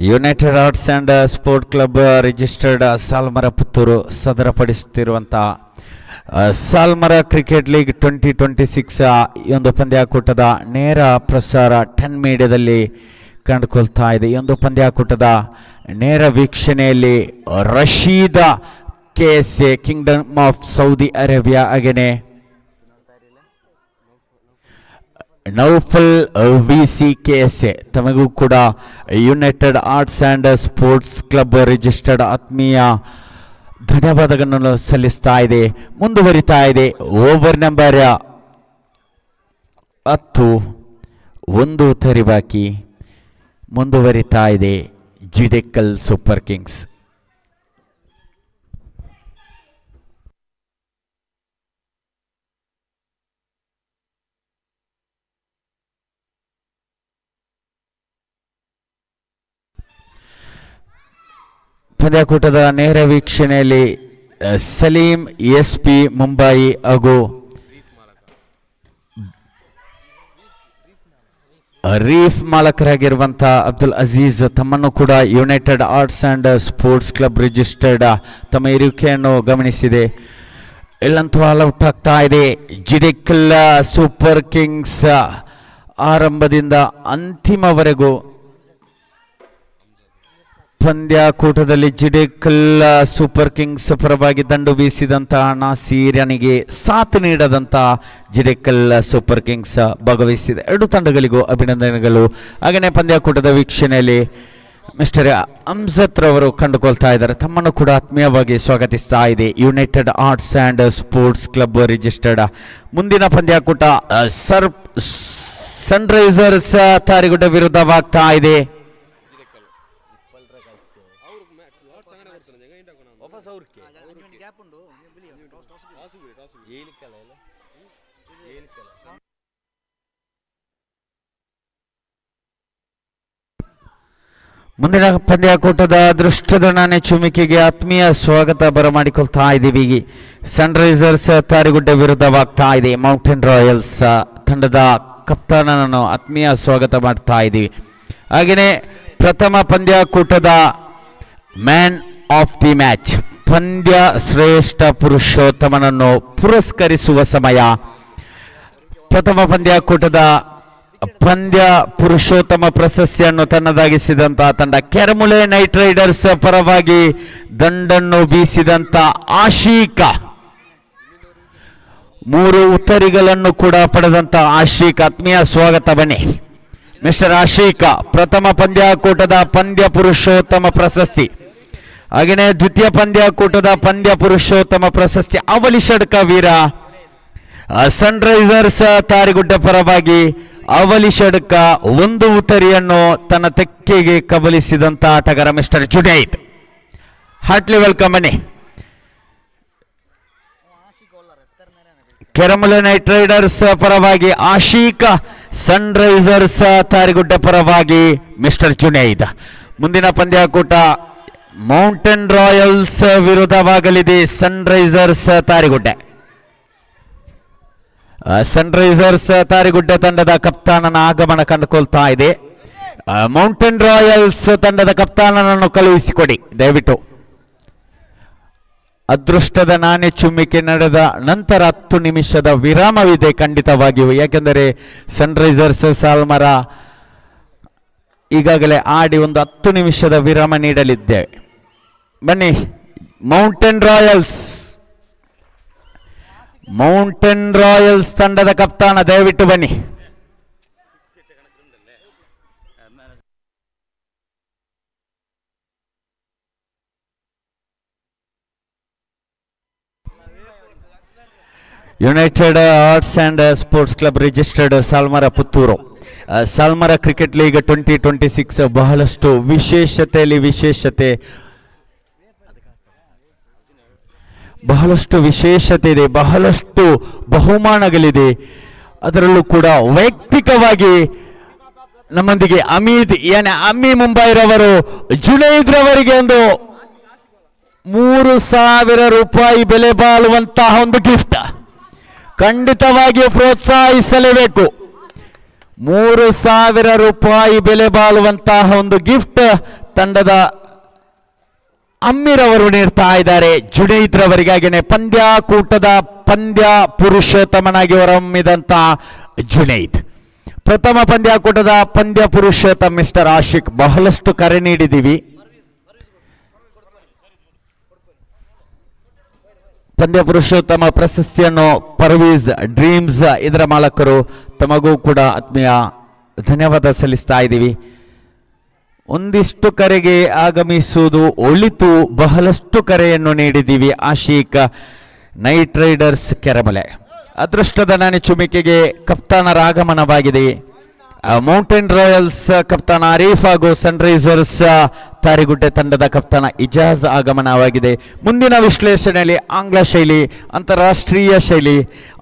United arts and Sport Club registered Salmara Puttur ಸದರಪಡಿಸುತ್ತಿರುವಂತಹ ಸಾಲ್ಮರ ಕ್ರಿಕೆಟ್ ಲೀಗ್ 2026 ಈ ಒಂದು ಪಂದ್ಯಾಕೂಟದ ನೇರ ಪ್ರಸಾರ 10 ಮೀಡಿಯಾದಲ್ಲಿ ಕಂಡುಕೊಳ್ತಾ ಇದೆ. ಈ ಒಂದು ಪಂದ್ಯಾಕೂಟದ ನೇರ ವೀಕ್ಷಣೆಯಲ್ಲಿ Rasheeda KSA Kingdom of Saudi Arabia ಹಾಗೆಯೇ ನೌಫಲ್ VCKSA ತಮಗೂ ಕೂಡ United arts and sports club registered ಆತ್ಮೀಯ ಧನ್ಯವಾದಗಳನ್ನು ಸಲ್ಲಿಸ್ತಾ ಇದೆ. ಮುಂದುವರಿತಾ ಇದೆ ಓವರ್ ನಂಬರ್ 10, 1 ಉತ್ತರಿ ಬಾಕಿ. ಮುಂದುವರಿತಾ ಇದೆ ಜಿಡೆಕಲ್ ಸೂಪರ್ ಕಿಂಗ್ಸ್. ಪಂದ್ಯಾಕೂಟದ ನೇರ ವೀಕ್ಷಣೆಯಲ್ಲಿ ಸಲೀಂ SP ಮುಂಬಯಿ ಹಾಗೂ ರೀಫ್ ಮಾಲಕರಾಗಿರುವಂಥ ಅಬ್ದುಲ್ ಅಜೀಜ್ ತಮ್ಮನ್ನು ಕೂಡ United arts and sports club registered ತಮ್ಮ ಇರುವಿಕೆಯನ್ನು ಗಮನಿಸಿದೆ. ಇಲ್ಲಂತೂ ಆಲ್ಔಟ್ ಆಗ್ತಾ ಇದೆ ಜಿಡೆಕಲ್ ಸೂಪರ್ ಕಿಂಗ್ಸ್. ಆರಂಭದಿಂದ ಅಂತಿಮವರೆಗೂ ಪಂದ್ಯಾಕೂಟದಲ್ಲಿ ಜಿಡೆಕಲ್ ಸೂಪರ್ ಕಿಂಗ್ಸ್ ಪರವಾಗಿ ದಂಡು ಬೀಸಿದಂತಹ ನಾಸೀರನಿಗೆ ಸಾಥ್ ನೀಡದಂತಹ ಜಿಡೆಕಲ್ ಸೂಪರ್ ಕಿಂಗ್ಸ್ ಭಾಗವಹಿಸಿದೆ. ಎರಡು ತಂಡಗಳಿಗೂ ಅಭಿನಂದನೆಗಳು. ಹಾಗೆಯೇ ಪಂದ್ಯಾಕೂಟದ ವೀಕ್ಷಣೆಯಲ್ಲಿ ಮಿಸ್ಟರ್ ಅಮ್ಜತ್ ರವರು ಕಂಡುಕೊಳ್ತಾ ಇದ್ದಾರೆ. ತಮ್ಮನ್ನು ಕೂಡ ಆತ್ಮೀಯವಾಗಿ ಸ್ವಾಗತಿಸ್ತಾ ಇದೆ united arts and sports club registered. ಮುಂದಿನ ಪಂದ್ಯಾಕೂಟ ಸನ್ರೈಸರ್ಸ್ ತಾರಿಗುಡ್ಡ ವಿರುದ್ಧವಾಗ್ತಾ ಇದೆ. ಮುಂದಿನ ಪಂದ್ಯಾಕೂಟದ ಅದೃಷ್ಟದ ನಾಣ್ಯ ಚುಮಿಕೆಗೆ ಆತ್ಮೀಯ ಸ್ವಾಗತ ಬರಮಾಡಿಕೊಳ್ತಾ ಇದ್ದೀವಿ. ಸನ್ರೈಸರ್ಸ್ ತಾರಿಗುಡ್ಡ ವಿರುದ್ಧವಾಗ್ತಾ ಇದೆ. ಮೌಂಟೇನ್ ರಾಯಲ್ಸ್ ತಂಡದ ಕಪ್ತಾನನನ್ನು ಆತ್ಮೀಯ ಸ್ವಾಗತ ಮಾಡ್ತಾ ಇದ್ದೀವಿ. ಹಾಗೆಯೇ ಪ್ರಥಮ ಪಂದ್ಯಾಕೂಟದ ಮ್ಯಾನ್ ಆಫ್ ದಿ ಮ್ಯಾಚ್, ಪಂದ್ಯ ಶ್ರೇಷ್ಠ ಪುರುಷೋತ್ತಮನನ್ನು ಪುರಸ್ಕರಿಸುವ ಸಮಯ. ಪ್ರಥಮ ಪಂದ್ಯಾಕೂಟದ ಪಂದ್ಯ ಪುರುಷೋತ್ತಮ ಪ್ರಶಸ್ತಿಯನ್ನು ತನ್ನದಾಗಿಸಿದಂತಹ ತಂಡ ಕೆರಮುಳೆ ನೈಟ್ ರೈಡರ್ಸ್ ಪರವಾಗಿ ದಂಡನ್ನು ಬೀಸಿದಂತ ಆಶೀಕ. 3 ಉತ್ತರಿಗಳನ್ನು ಕೂಡ ಪಡೆದಂತ ಆಶೀಕ್, ಆತ್ಮೀಯ ಸ್ವಾಗತ. ಬನ್ನಿ ಮಿಸ್ಟರ್ ಆಶೀಕ. ಪ್ರಥಮ ಪಂದ್ಯಾಕೂಟದ ಪಂದ್ಯ ಪುರುಷೋತ್ತಮ ಪ್ರಶಸ್ತಿ. ಹಾಗೆಯೇ ದ್ವಿತೀಯ ಪಂದ್ಯಾಕೂಟದ ಪಂದ್ಯ ಪುರುಷೋತ್ತಮ ಪ್ರಶಸ್ತಿ ಅವಲಿ ಷಡ್ಕ ವೀರ. ಸನ್ರೈಸರ್ಸ್ ತಾರಿಗುಡ್ಡ ಪರವಾಗಿ ಅವಲಿ ಷಡ್ಕ 1 ಉತ್ತರಿಯನ್ನು ತನ್ನ ತೆಕ್ಕೆಗೆ ಕಬಲಿಸಿದಂತ ಆಟಗಾರ ಮಿಸ್ಟರ್ ಜುಡೈದ್. Heartly welcome. ಬನ್ನಿ ಕೆರಮುಲೆ ನೈಟ್ ರೈಡರ್ಸ್ ಪರವಾಗಿ ಆಶೀಕ್, ಸನ್ರೈಸರ್ಸ್ ತಾರಿಗುಡ್ಡ ಪರವಾಗಿ ಮಿಸ್ಟರ್ ಜುನೈದ್. ಮುಂದಿನ ಪಂದ್ಯಾಕೂಟ ಮೌಂಟೇನ್ ರಾಯಲ್ಸ್ ವಿರುದ್ಧವಾಗಲಿದೆ ಸನ್ರೈಸರ್ಸ್ ತಾರಿಗುಡ್ಡ. ಸನ್ರೈಸರ್ಸ್ ತಾರಿಗುಡ್ಡ ತಂಡದ ಕಪ್ತಾನನ ಆಗಮನ ಕಂಡುಕೊಳ್ತಾ ಇದೆ. ಮೌಂಟೇನ್ ರಾಯಲ್ಸ್ ತಂಡದ ಕಪ್ತಾನನನ್ನು ಕಳುಹಿಸಿಕೊಡಿ ದಯವಿಟ್ಟು. ಅದೃಷ್ಟದ ನಾಣ್ಯ ಚುಮ್ಮಿಕೆ ನಡೆದ ನಂತರ 10 ನಿಮಿಷದ ವಿರಾಮವಿದೆ ಖಂಡಿತವಾಗಿಯೂ. ಯಾಕೆಂದರೆ ಸನ್ರೈಸರ್ಸ್ ಸಾಲ್ಮರ ಈಗಾಗಲೇ ಆಡಿ ಒಂದು 10 ನಿಮಿಷದ ವಿರಾಮ ನೀಡಲಿದ್ದೇವೆ. ಬನ್ನಿ ಮೌಂಟೇನ್ ರಾಯಲ್ಸ್ ತಂಡದ ಕಪ್ತಾನ ದಯವಿಟ್ಟು ಬನ್ನಿ. United arts and sports club registered Salmara Puttur. Salmara cricket league 2026 ಬಹಳಷ್ಟು ವಿಶೇಷತೆ ಇದೆ, ಬಹಳಷ್ಟು ಬಹುಮಾನಗಳಿದೆ. ಅದರಲ್ಲೂ ಕೂಡ ವೈಯಕ್ತಿಕವಾಗಿ ನಮ್ಮೊಂದಿಗೆ ಅಮ್ಮಿ ಮುಂಬೈರವರು ಜುನೈದ್ ರವರಿಗೆ ಒಂದು 3,000 ರೂಪಾಯಿ ಬೆಲೆ ಬಾಳುವಂತಹ ಒಂದು ಗಿಫ್ಟ್ ಖಂಡಿತವಾಗಿಯೂ ಪ್ರೋತ್ಸಾಹಿಸಲೇಬೇಕು. 3,000 ರೂಪಾಯಿ ಬೆಲೆ ಬಾಳುವಂತಹ ಒಂದು ಗಿಫ್ಟ್ ತಂಡದ ಅಮ್ಮಿರವರು ನೀಡ್ತಾ ಇದ್ದಾರೆ ಜುನೈದ್ ರವರಿಗಾಗಿನೇ. ಪಂದ್ಯಾಕೂಟದ ಪಂದ್ಯ ಪುರುಷೋತ್ತಮನಾಗಿ ಹೊರಹೊಮ್ಮಿದಂತಹ ಜುನೈದ್. ಪ್ರಥಮ ಪಂದ್ಯಾಕೂಟದ ಪಂದ್ಯ ಪುರುಷೋತ್ತಮ ಮಿಸ್ಟರ್ ಆಶಿಕ್. ಬಹಳಷ್ಟು ಕರೆ ನೀಡಿದ್ದೀವಿ. ಪಂದ್ಯ ಪುರುಷೋತ್ತಮ ಪ್ರಶಸ್ತಿಯನ್ನು ಪರ್ವೀಸ್ ಡ್ರೀಮ್ಸ್ ಇದರ ಮಾಲಕರು ತಮಗೂ ಕೂಡ ಆತ್ಮೀಯ ಧನ್ಯವಾದ ಸಲ್ಲಿಸ್ತಾ ಇದ್ದೀವಿ. ಒಂದಿಷ್ಟು ಕರೆಗೆ ಆಗಮಿಸುವುದು ಒಳಿತು, ಬಹಳಷ್ಟು ಕರೆಯನ್ನು ನೀಡಿದ್ದೀವಿ. ಆಶೀಕ್ ನೈಟ್ ರೈಡರ್ಸ್ ಕೆರಮಲೆ ಅದೃಷ್ಟದ ನಾಣೆ ಚುಮಿಕೆಗೆ ಕಪ್ತಾನರ ಆಗಮನವಾಗಿದೆ. ಮೌಂಟೇನ್ ರಾಯಲ್ಸ್ ಕಪ್ತಾನ ಆರೀಫ್ ಹಾಗೂ ಸನ್ರೈಸರ್ಸ್ ತಾರಿಗುಡ್ಡೆ ತಂಡದ ಕಪ್ತಾನ ಇಜಾಜ್ ಆಗಮನವಾಗಿದೆ. ಮುಂದಿನ ವಿಶ್ಲೇಷಣೆಯಲ್ಲಿ ಆಂಗ್ಲ ಶೈಲಿ, ಅಂತಾರಾಷ್ಟ್ರೀಯ ಶೈಲಿ,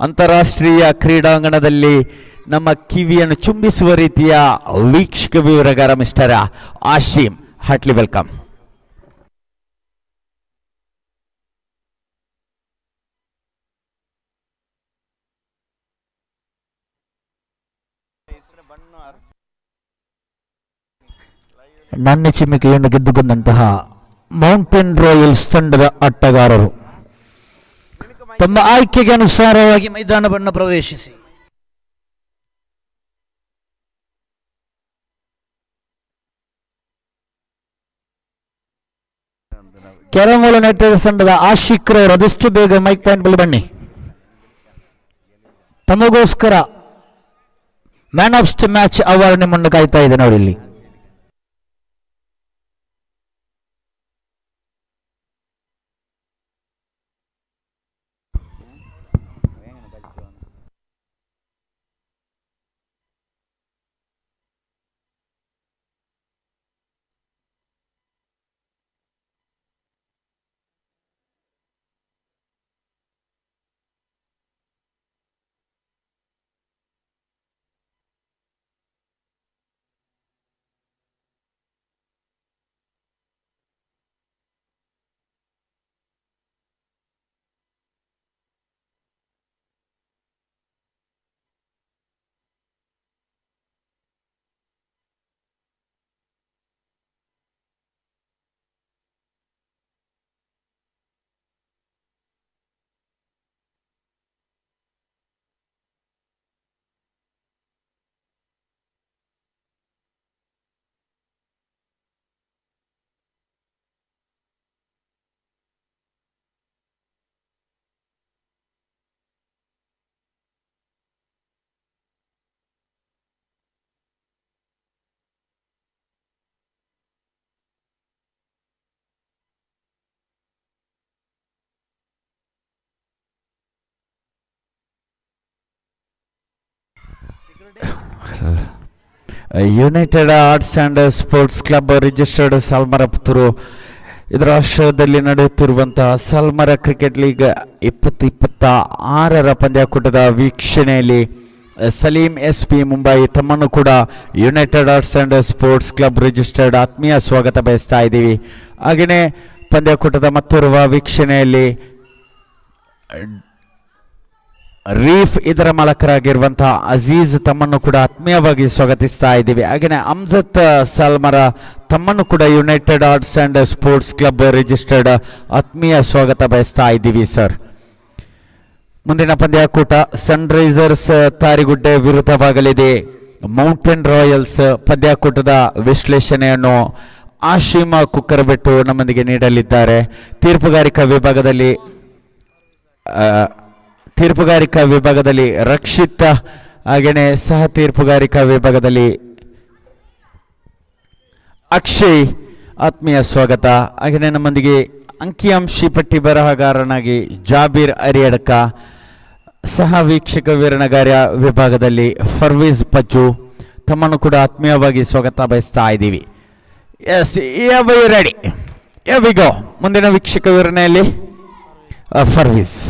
ಅಂತಾರಾಷ್ಟ್ರೀಯ ಕ್ರೀಡಾಂಗಣದಲ್ಲಿ ನಮ್ಮ ಕಿವಿಯನ್ನು ಚುಂಬಿಸುವ ರೀತಿಯ ವೀಕ್ಷಕ ವಿವರಗಾರ ಮಿಸ್ಟರ್ ಆಶೀಮ್, ಹಾರ್ಟ್ಲಿ ವೆಲ್ಕಮ್. ನನ್ನ ಚಿಮ್ಮಿಕೆಯನ್ನು ಗೆದ್ದುಕೊಂಡಂತಹ ಮೌಂಟೇನ್ ರಾಯಲ್ಸ್ ತಂಡದ ಆಟಗಾರರು ತಮ್ಮ ಆಯ್ಕೆಗೆ ಅನುಸಾರವಾಗಿ ಮೈದಾನವನ್ನು ಪ್ರವೇಶಿಸಿ. ಕೆರಮೂಲ ನೈಟ್ ರೈಡರ್ಸ್ ತಂಡದ ಆಶಿಕ್ ರವರು ಆದಷ್ಟು ಬೇಗ ಮೈಕ್ ಪಾಯಿಂಟ್ ಬಳಿ ಬನ್ನಿ. ತಮಗೋಸ್ಕರ man of the match award ನಿಮ್ಮನ್ನು ಕಾಯ್ತಾ ಇದೆ ನೋಡಿ ಇಲ್ಲಿ. United arts and sports club registered Salmara Puttur ಇದರ ಆಶ್ರಯದಲ್ಲಿ ನಡೆಯುತ್ತಿರುವಂತಹ ಸಾಲ್ಮರ ಕ್ರಿಕೆಟ್ ಲೀಗ್ 2026 ಪಂದ್ಯಾಕೂಟದ ವೀಕ್ಷಣೆಯಲ್ಲಿ ಸಲೀಂ SP ಮುಂಬೈ ತಮ್ಮನ್ನು ಕೂಡ United arts and sports club registered ಆತ್ಮೀಯ ಸ್ವಾಗತ ಬಯಸ್ತಾ ಇದ್ದೀವಿ. ಹಾಗೆಯೇ ಪಂದ್ಯಾಕೂಟದ ಮತ್ತೋರ್ವ ವೀಕ್ಷಣೆಯಲ್ಲಿ ರೀಫ್ ಇದರ ಮಾಲಕರಾಗಿರುವಂತಹ ಅಜೀಜ್ ತಮ್ಮನ್ನು ಕೂಡ ಆತ್ಮೀಯವಾಗಿ ಸ್ವಾಗತಿಸ್ತಾ ಇದ್ದೀವಿ. ಹಾಗೆಯೇ ಅಮ್ಜದ್ ಸಾಲ್ಮರ ತಮ್ಮನ್ನು ಕೂಡ United arts and sports club registered ಆತ್ಮೀಯ ಸ್ವಾಗತ ಬಯಸ್ತಾ ಇದ್ದೀವಿ ಸರ್. ಮುಂದಿನ ಪಂದ್ಯಾಕೂಟ ಸನ್ರೈಸರ್ಸ್ ತಾರಿಗುಡ್ಡೆ ವಿರುದ್ಧವಾಗಲಿದೆ. ಮೌಂಟೇನ್ ರಾಯಲ್ಸ್ ಪಂದ್ಯಾಕೂಟದ ವಿಶ್ಲೇಷಣೆಯನ್ನು ಆಶೀಮ ಕುಕ್ಕರಬೆಟ್ಟು ನಮ್ಮೊಂದಿಗೆ ನೀಡಲಿದ್ದಾರೆ. ತೀರ್ಪುಗಾರಿಕಾ ವಿಭಾಗದಲ್ಲಿ ರಕ್ಷಿತ್, ಹಾಗೆಯೇ ಸಹ ತೀರ್ಪುಗಾರಿಕಾ ವಿಭಾಗದಲ್ಲಿ ಅಕ್ಷಯ್ ಆತ್ಮೀಯ ಸ್ವಾಗತ. ಹಾಗೆಯೇ ನಮ್ಮೊಂದಿಗೆ ಅಂಕಿಅಂಶಿ ಪಟ್ಟಿ ಬರಹಗಾರನಾಗಿ ಜಾಬೀರ್ ಅರಿಯಡ್ಕ, ಸಹ ವೀಕ್ಷಕ ವಿವರಣೆಗಾರ ವಿಭಾಗದಲ್ಲಿ ಫರ್ವೀಜ್ ಪಚ್ಚು ತಮ್ಮನ್ನು ಕೂಡ ಆತ್ಮೀಯವಾಗಿ ಸ್ವಾಗತ ಬಯಸ್ತಾ ಇದ್ದೀವಿ. Yes, ready, we go. ಮುಂದಿನ ವೀಕ್ಷಕ ವಿವರಣೆಯಲ್ಲಿ ಫರ್ವೀಜ್.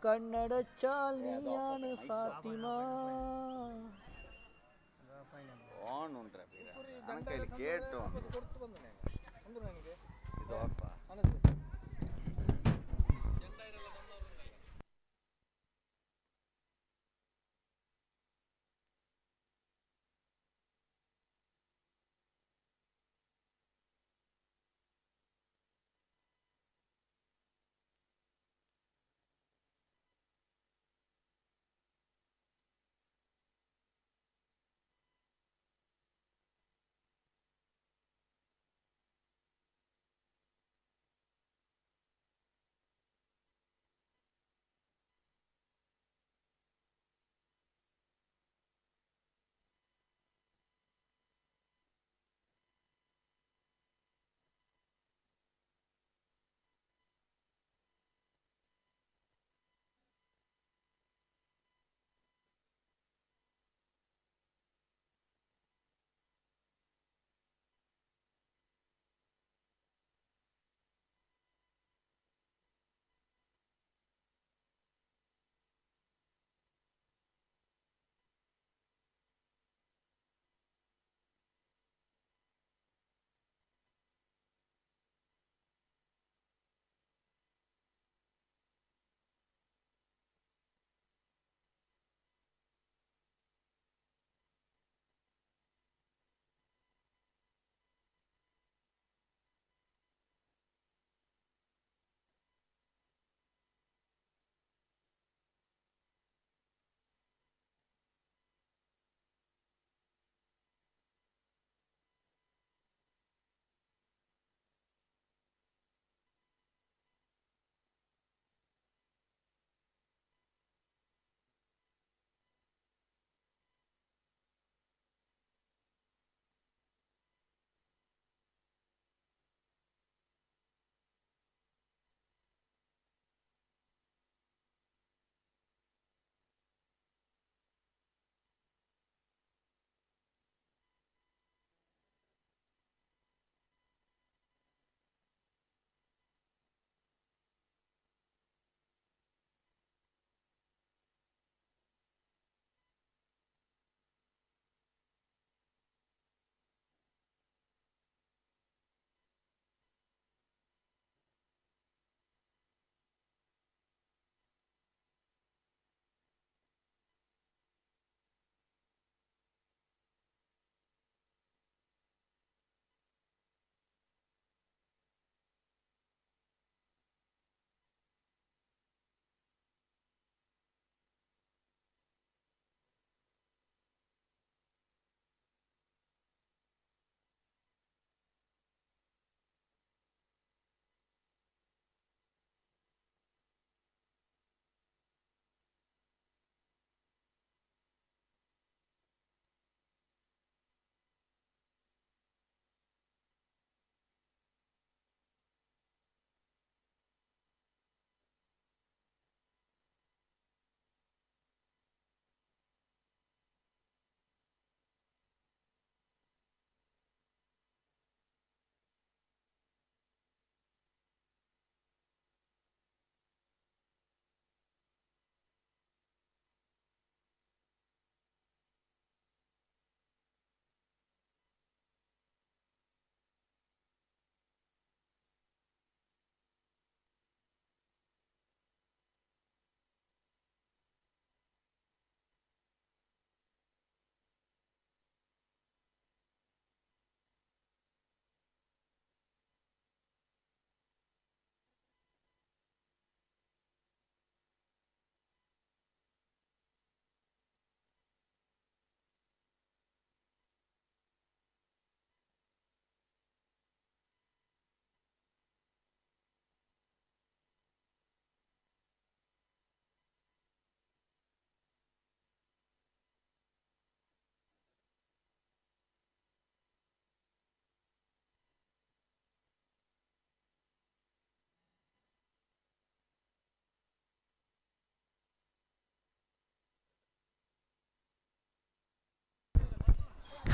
ಕನ್ನಡ ಚಾಲ್ನಿಯಾನು ಫಾತಿಮಾ ಕೇಟು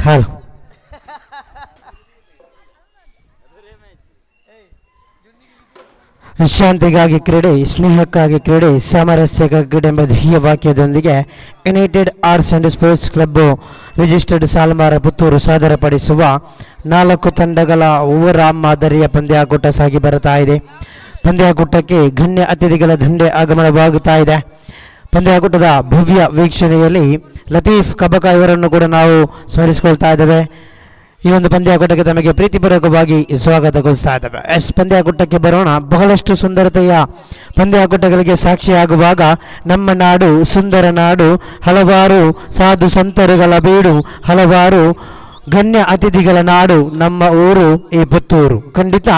ಹಲೋ. ಶಾಂತಿಗಾಗಿ ಕ್ರೀಡೆ, ಸ್ನೇಹಕ್ಕಾಗಿ ಕ್ರೀಡೆ, ಸಾಮರಸ್ಯಕ್ಕಾಗಿ ಕ್ರೀಡೆ ಎಂಬ ಧ್ಯೇಯ ವಾಕ್ಯದೊಂದಿಗೆ United arts and sports club registered Salmara Puttur ಸಾದರಪಡಿಸುವ 4 ತಂಡಗಳ ಓವರ್ ಮಾದರಿಯ ಪಂದ್ಯಾಕೂಟ ಸಾಗಿ ಬರುತ್ತಾ ಇದೆ. ಪಂದ್ಯಾಕೂಟಕ್ಕೆ ಗಣ್ಯ ಅತಿಥಿಗಳ ದಂಡೆ ಆಗಮನವಾಗುತ್ತಾ ಇದೆ. ಪಂದ್ಯಾಕೂಟದ ಭವ್ಯ ವೀಕ್ಷಣೆಯಲ್ಲಿ ಲತೀಫ್ ಕಬಕ ಇವರನ್ನು ಕೂಡ ನಾವು ಸ್ಮರಿಸಿಕೊಳ್ತಾ ಇದ್ದೇವೆ. ಈ ಒಂದು ಪಂದ್ಯಾಕೂಟಕ್ಕೆ ತಮಗೆ ಪ್ರೀತಿಪೂರ್ವಕವಾಗಿ ಸ್ವಾಗತಗೊಳಿಸ್ತಾ ಇದ್ದೇವೆ. ಪಂದ್ಯಾಕೂಟಕ್ಕೆ ಬರೋಣ. ಬಹಳಷ್ಟು ಸುಂದರತೆಯ ಪಂದ್ಯಾಕೂಟಗಳಿಗೆ ಸಾಕ್ಷಿಯಾಗುವಾಗ ನಮ್ಮ ನಾಡು ಸುಂದರ ನಾಡು, ಹಲವಾರು ಸಾಧು ಸಂತರುಗಳ ಬೀಡು, ಹಲವಾರು ಗಣ್ಯ ಅತಿಥಿಗಳ ನಾಡು ನಮ್ಮ ಊರು ಈ ಪುತ್ತೂರು. ಖಂಡಿತ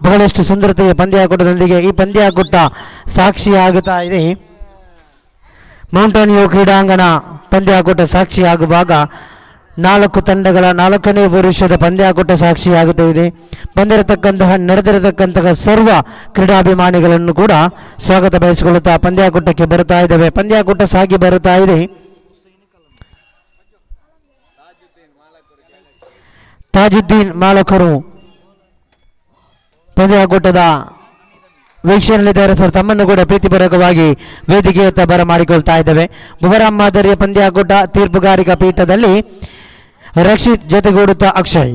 ಬಹಳಷ್ಟು ಸುಂದರತೆಯ ಪಂದ್ಯಾಕೂಟದೊಂದಿಗೆ ಈ ಪಂದ್ಯಾಕೂಟ ಸಾಕ್ಷಿಯಾಗುತ್ತಾ ಇದೆ. ಮೌಂಟನ್ ಯು ಕ್ರೀಡಾಂಗಣ ಪಂದ್ಯಾಕೂಟ ಸಾಕ್ಷಿಯಾಗುವಾಗ 4 ತಂಡಗಳ 4ನೇ ವರುಷದ ಪಂದ್ಯಾಕೂಟ ಸಾಕ್ಷಿಯಾಗುತ್ತಾ ಇದೆ. ನಡೆದಿರತಕ್ಕಂತಹ ಸರ್ವ ಕ್ರೀಡಾಭಿಮಾನಿಗಳನ್ನು ಕೂಡ ಸ್ವಾಗತ ಬಯಸಿಕೊಳ್ಳುತ್ತಾ ಪಂದ್ಯಾಕೂಟಕ್ಕೆ ಬರುತ್ತಾ ಇದ್ದೇವೆ. ಪಂದ್ಯಾಕೂಟ ಸಾಗಿ ಬರುತ್ತಾ ಇದೆ. ತಾಜುದ್ದೀನ್ ಮಾಲಕರು ಪಂದ್ಯಾಕೂಟದ ವೀಕ್ಷಣೆಯಲ್ಲಿದ್ದಾರೆ ಸರ್. ತಮ್ಮನ್ನು ಕೂಡ ಪ್ರೀತಿಪೂರ್ವಕವಾಗಿ ವೇದಿಕೆಯತ್ತ ಬರಮಾಡಿಕೊಳ್ತಾ ಇದ್ದೇವೆ. ಬುಬರಾಮ್ ಮಾದರಿಯ ಪಂದ್ಯಾಕೂಟ ತೀರ್ಪುಗಾರಿಕಾ ಪೀಠದಲ್ಲಿ ರಕ್ಷಿತ್ ಜೊತೆಗೂಡುತ್ತಾ ಅಕ್ಷಯ್,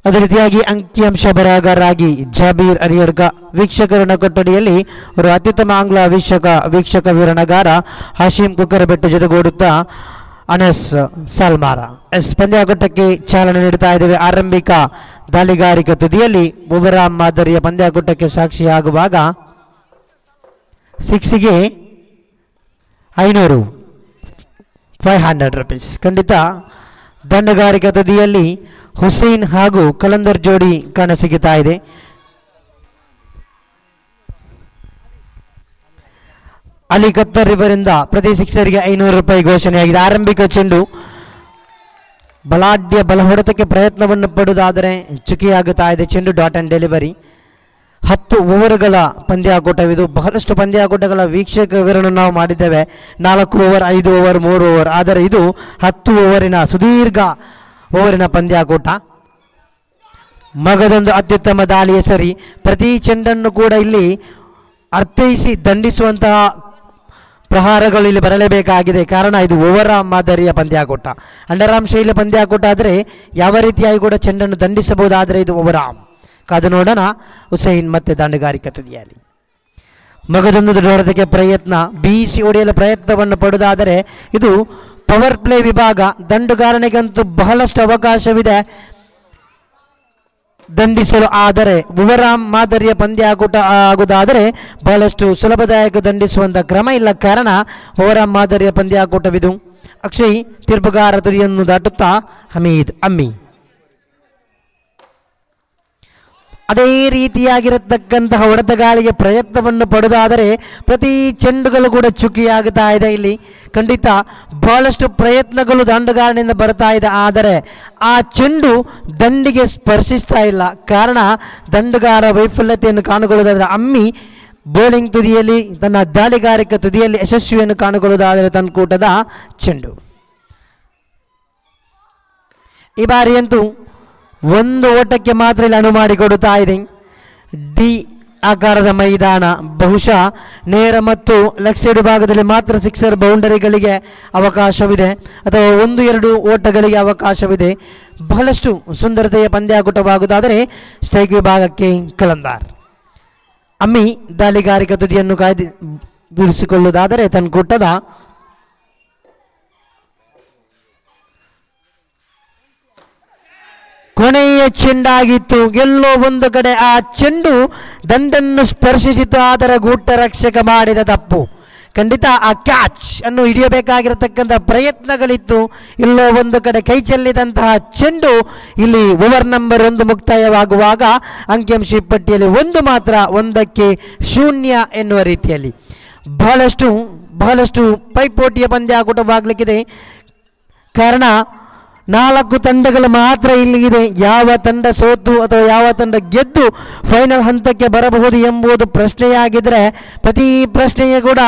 ಅದೇ ರೀತಿಯಾಗಿ ಅಂಕಿಅಂಶ ಬರಹಗಾರರಾಗಿ ಜಾಬೀರ್ ಅರಿಯಡ್ಕ, ವೀಕ್ಷಕರ ಕೊಠಡಿಯಲ್ಲಿ ಅವರು ಅತ್ಯುತ್ತಮ ಆಂಗ್ಲ ವೀಕ್ಷಕ ವಿವರಣಗಾರ ಹಾಶಿಂ ಕುಕ್ಕರಬೆಟ್ಟು ಜೊತೆಗೂಡುತ್ತಾ ಅನಸ್ ಸಾಲ್ಮಾರ. ಪಂದ್ಯಾಕೂಟಕ್ಕೆ ಚಾಲನೆ ನೀಡುತ್ತಾ ಇದ್ದೇವೆ. ಆರಂಭಿಕ ದಾಳಿಗಾರಿಕಾ ತುದಿಯಲ್ಲಿ ಬುಬರಾಮ್ ಮಾದರಿಯ ಪಂದ್ಯಾಕೂಟಕ್ಕೆ ಸಾಕ್ಷಿಯಾಗುವಾಗ 6ಗೆ 500 ರೂಪೀಸ್. ಖಂಡಿತ ದಂಡಗಾರಿಕಾ ತುದಿಯಲ್ಲಿ ಹುಸೇನ್ ಹಾಗೂ ಕಲಂದರ್ ಜೋಡಿ ಕಾಣಸಿಗುತ್ತಾ ಇದೆ. ಅಲಿ ಕತ್ತರ್ ಇವರಿಂದ ಪ್ರತಿ ಸಿಕ್ಸರ್ಗೆ 500 ರೂಪಾಯಿ ಘೋಷಣೆಯಾಗಿದೆ. ಆರಂಭಿಕ ಚೆಂಡು ಬಲಾಢ್ಯ ಬಲ ಹೊಡೆತಕ್ಕೆ ಪ್ರಯತ್ನವನ್ನು ಪಡುವುದಾದರೆ ಚುಕಿಯಾಗುತ್ತಾ ಇದೆ. ಚೆಂಡು ಡಾಟ್ ಅಂಡ್ ಡೆಲಿವರಿ. 10 ಓವರ್ಗಳ ಪಂದ್ಯಾಕೂಟವಿದು. ಬಹಳಷ್ಟು ಪಂದ್ಯಾಕೂಟಗಳ ವೀಕ್ಷಕ ವಿವರಣೆ ನಾವು ಮಾಡಿದ್ದೇವೆ. 4 ಓವರ್, 5 ಓವರ್, 3 ಓವರ್. ಆದರೆ ಇದು 10 ಓವರಿನ ಸುದೀರ್ಘ ಓವರಿನ ಪಂದ್ಯಾಕೂಟ. ಮಗದೊಂದು ಅತ್ಯುತ್ತಮ ದಾಳಿಯ ಸರಿ. ಪ್ರತಿ ಚೆಂಡನ್ನು ಕೂಡ ಇಲ್ಲಿ ಅರ್ಥೈಸಿ ದಂಡಿಸುವಂತಹ ಪ್ರಹಾರಗಳು ಇಲ್ಲಿ ಬರಲೇಬೇಕಾಗಿದೆ. ಕಾರಣ ಇದು ಓವರ್ ಮಾದರಿಯ ಪಂದ್ಯಾಕೂಟ. ಅಂಡರ್ ಆರ್ಮ್ ಶೈಲಿಯ ಪಂದ್ಯಾಕೂಟ ಆದರೆ ಯಾವ ರೀತಿಯಾಗಿ ಕೂಡ ಚೆಂಡನ್ನು ದಂಡಿಸಬಹುದಾದರೆ ಇದು ಓವರ್ ಆರ್ಮ್. ಕಾದು ನೋಡೋಣ ಹುಸೈನ್ ಮತ್ತೆ ದಂಡಗಾರಿಕಾ ತುದಿಯಲ್ಲಿ. ಮಗದೊಂದು ಹೊಡೆತಕ್ಕೆ ಪ್ರಯತ್ನ, ಬೀಸಿ ಹೊಡೆಯಲು ಪ್ರಯತ್ನವನ್ನು ಪಡುವುದಾದರೆ ಇದು ಪವರ್ ಪ್ಲೇ ವಿಭಾಗ. ದಂಡುಗಾರನಿಗಂತೂ ಬಹಳಷ್ಟು ಅವಕಾಶವಿದೆ ದಂಡಿಸಲು. ಆದರೆ ಬುಬರಾಮ್ ಮಾದರಿಯ ಪಂದ್ಯಾಕೂಟ ಆಗುವುದಾದರೆ ಬಹಳಷ್ಟು ಸುಲಭದಾಯಕ ದಂಡಿಸುವಂಥ ಕ್ರಮ ಇಲ್ಲ. ಕಾರಣ ಬುಬರಾಮ್ ಮಾದರಿಯ ಪಂದ್ಯಾಕೂಟವಿದು. ಅಕ್ಷಯ್ ತೀರ್ಪುಗಾರ ತುದಿಯನ್ನು ದಾಟುತ್ತಾ ಹಮೀದ್ ಅಮ್ಮಿ. ಅದೇ ರೀತಿಯಾಗಿರತಕ್ಕಂತಹ ಹೊಡೆತಗಾಳಿಗೆ ಪ್ರಯತ್ನವನ್ನು ಪಡುವುದಾದರೆ ಪ್ರತಿ ಚೆಂಡುಗಳು ಕೂಡ ಚುಕ್ಕಿಯಾಗುತ್ತಾ ಇದೆ. ಇಲ್ಲಿ ಖಂಡಿತ ಬಹಳಷ್ಟು ಪ್ರಯತ್ನಗಳು ದಂಡುಗಾರನಿಂದ ಬರ್ತಾ ಇದೆ. ಆದರೆ ಆ ಚೆಂಡು ದಂಡಿಗೆ ಸ್ಪರ್ಶಿಸ್ತಾ ಇಲ್ಲ. ಕಾರಣ ದಂಡುಗಾರ ವೈಫಲ್ಯತೆಯನ್ನು ಕಾಣುಕೊಳ್ಳುವುದಾದರೆ ಅಮ್ಮಿ ಬೌಲಿಂಗ್ ತುದಿಯಲ್ಲಿ ತನ್ನ ದಾಳಿಗಾರಿಕಾ ತುದಿಯಲ್ಲಿ ಯಶಸ್ವಿಯನ್ನು ಕಾಣುಕೊಳ್ಳುವುದಾದರೆ ತನ್ನ ಕೂಟದ ಚೆಂಡು. ಈ ಬಾರಿಯಂತೂ 1 ಓಟಕ್ಕೆ ಮಾತ್ರ ಇಲ್ಲಿ ಅನುವು ಮಾಡಿಕೊಡುತ್ತಾ ಇದೆ. ಡಿ ಆಕಾರದ ಮೈದಾನ. ಬಹುಶಃ ನೇರ ಮತ್ತು ಲೆಗ್ ಸೈಡ್ ಭಾಗದಲ್ಲಿ ಮಾತ್ರ ಸಿಕ್ಸರ್ ಬೌಂಡರಿಗಳಿಗೆ ಅವಕಾಶವಿದೆ ಅಥವಾ 1-2 ಓಟಗಳಿಗೆ ಅವಕಾಶವಿದೆ. ಬಹಳಷ್ಟು ಸುಂದರತೆಯ ಪಂದ್ಯಾಕೂಟವಾಗುವುದಾದರೆ ಸ್ಟ್ರೈಕ್ ವಿಭಾಗಕ್ಕೆ ಕಲಂದಾರ್. ಅಮ್ಮಿ ದಾಳಿಗಾರಿಕಾ ತುದಿಯನ್ನು ಕಾಯ್ದಿರಿಸಿಕೊಳ್ಳುವುದಾದರೆ ತನ್ನ ಕೂಟದ ಕೊನೆಯ ಚೆಂಡಾಗಿತ್ತು. ಎಲ್ಲೋ ಒಂದು ಕಡೆ ಆ ಚೆಂಡು ದಂಡನ್ನು ಸ್ಪರ್ಶಿಸಿತು. ಆದರೆ ಗೂಟ ರಕ್ಷಕ ಮಾಡಿದ ತಪ್ಪು. ಖಂಡಿತ ಆ ಕ್ಯಾಚ್ ಅನ್ನು ಹಿಡಿಯಬೇಕಾಗಿರತಕ್ಕಂಥ ಪ್ರಯತ್ನಗಳಿತ್ತು. ಎಲ್ಲೋ ಒಂದು ಕಡೆ ಕೈ ಚೆಲ್ಲಿದಂತಹ ಚೆಂಡು ಇಲ್ಲಿ ಓವರ್ ನಂಬರ್ 1 ಮುಕ್ತಾಯವಾಗುವಾಗ ಅಂಕಿಅಂಶ ಪಟ್ಟಿಯಲ್ಲಿ 1 ಮಾತ್ರ, 1ಕ್ಕೆ 0 ಎನ್ನುವ ರೀತಿಯಲ್ಲಿ ಬಹಳಷ್ಟು ಪೈಪೋಟಿಯ ಪಂದ್ಯಾಕೂಟವಾಗಲಿಕ್ಕಿದೆ. ಕಾರಣ 4 ತಂಡಗಳು ಮಾತ್ರ ಇಲ್ಲಿದೆ. ಯಾವ ತಂಡ ಸೋತು ಅಥವಾ ಯಾವ ತಂಡ ಗೆದ್ದು ಫೈನಲ್ ಹಂತಕ್ಕೆ ಬರಬಹುದು ಎಂಬುದು ಪ್ರಶ್ನೆಯಾಗಿದ್ದರೆ, ಪ್ರತಿ ಪ್ರಶ್ನೆಯೂ ಕೂಡ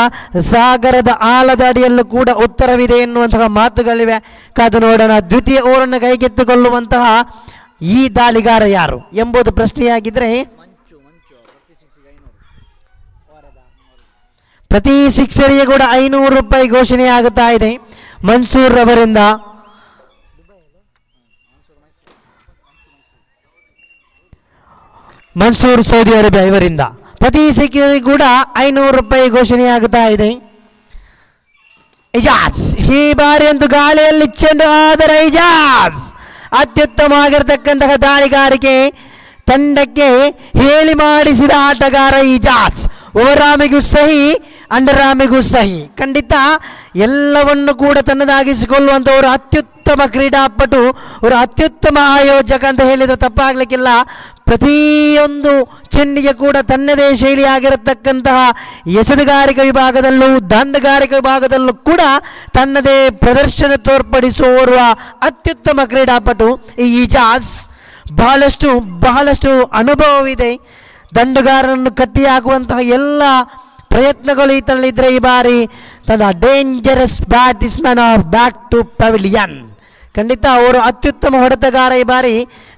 ಸಾಗರದ ಆಳದ ಅಡಿಯಲ್ಲೂ ಕೂಡ ಉತ್ತರವಿದೆ ಎನ್ನುವಂತಹ ಮಾತುಗಳಿವೆ. ಕಾದು ನೋಡೋಣ. ದ್ವಿತೀಯ ಓವರನ್ನು ಕೈಗೆತ್ತಿಕೊಳ್ಳುವಂತಹ ಈ ದಾಳಿಗಾರ ಯಾರು ಎಂಬುದು ಪ್ರಶ್ನೆಯಾಗಿದ್ದರೆ, ಪ್ರತಿ ಸಿಕ್ಸರಿಗೆ ಕೂಡ 500 ರೂಪಾಯಿ ಘೋಷಣೆಯಾಗುತ್ತಾ ಇದೆ ಮನ್ಸೂರ್ ಅವರಿಂದ. ಮನ್ಸೂರ್ ಸೌದಿ ಅರೇಬಿಯಾ ಇವರಿಂದ ಪ್ರತಿ ಸಿಕ್ಸರಿಗೆ ಕೂಡ 500 ರೂಪಾಯಿ ಘೋಷಣೆಯಾಗುತ್ತಾ ಇದೆ. ಇಜಾಜ್ ಈ ಬಾರಿ ಅಂತೂ ಗಾಳಿಯಲ್ಲಿ ಚೆಂಡು, ಆದರೆ ಇಜಾಜ್ ಅತ್ಯುತ್ತಮವಾಗಿರತಕ್ಕಂತಹ ದಾಳಿಗಾರಿಕೆ ತಂಡಕ್ಕೆ ಹೇಳಿ ಮಾಡಿಸಿದ ಆಟಗಾರ ಇಜಾಜ್. ಓವರಾಮಿಗೂ ಸಹಿ, ಅಂಡರ್ ಆಮಿಗೂ ಸಹಿ. ಖಂಡಿತ ಎಲ್ಲವನ್ನು ಕೂಡ ತನ್ನದಾಗಿಸಿಕೊಳ್ಳುವಂಥವರು ಅತ್ಯುತ್ತಮ ಕ್ರೀಡಾಪಟು, ಅವರು ಅತ್ಯುತ್ತಮ ಆಯೋಜಕ ಅಂತ ಹೇಳಿದ್ರೆ ತಪ್ಪಾಗಲಿಕ್ಕಿಲ್ಲ. ಪ್ರತಿಯೊಂದು ಚೆಂಡಿಗೆ ಕೂಡ ತನ್ನದೇ ಶೈಲಿಯಾಗಿರತಕ್ಕಂತಹ ಎಸೆದುಗಾರಿಕೆ ವಿಭಾಗದಲ್ಲೂ ದಂಡಗಾರಿಕೆ ವಿಭಾಗದಲ್ಲೂ ಕೂಡ ತನ್ನದೇ ಪ್ರದರ್ಶನ ತೋರ್ಪಡಿಸುವ ಅತ್ಯುತ್ತಮ ಕ್ರೀಡಾಪಟು ಈ ಇಜಾಜ್. ಬಹಳಷ್ಟು ಅನುಭವವಿದೆ. ದಂಡುಗಾರರನ್ನು ಕಟ್ಟಿ ಹಾಕುವಂತಹ ಎಲ್ಲ ಪ್ರಯತ್ನಗಳು ಈತನಲ್ಲಿದ್ದರೆ ಈ ಬಾರಿ ತನ್ನ dangerous batsman off back to pavilion. ಖಂಡಿತ ಅವರು ಅತ್ಯುತ್ತಮ ಹೊಡೆತಗಾರ. ಈ ಬಾರಿ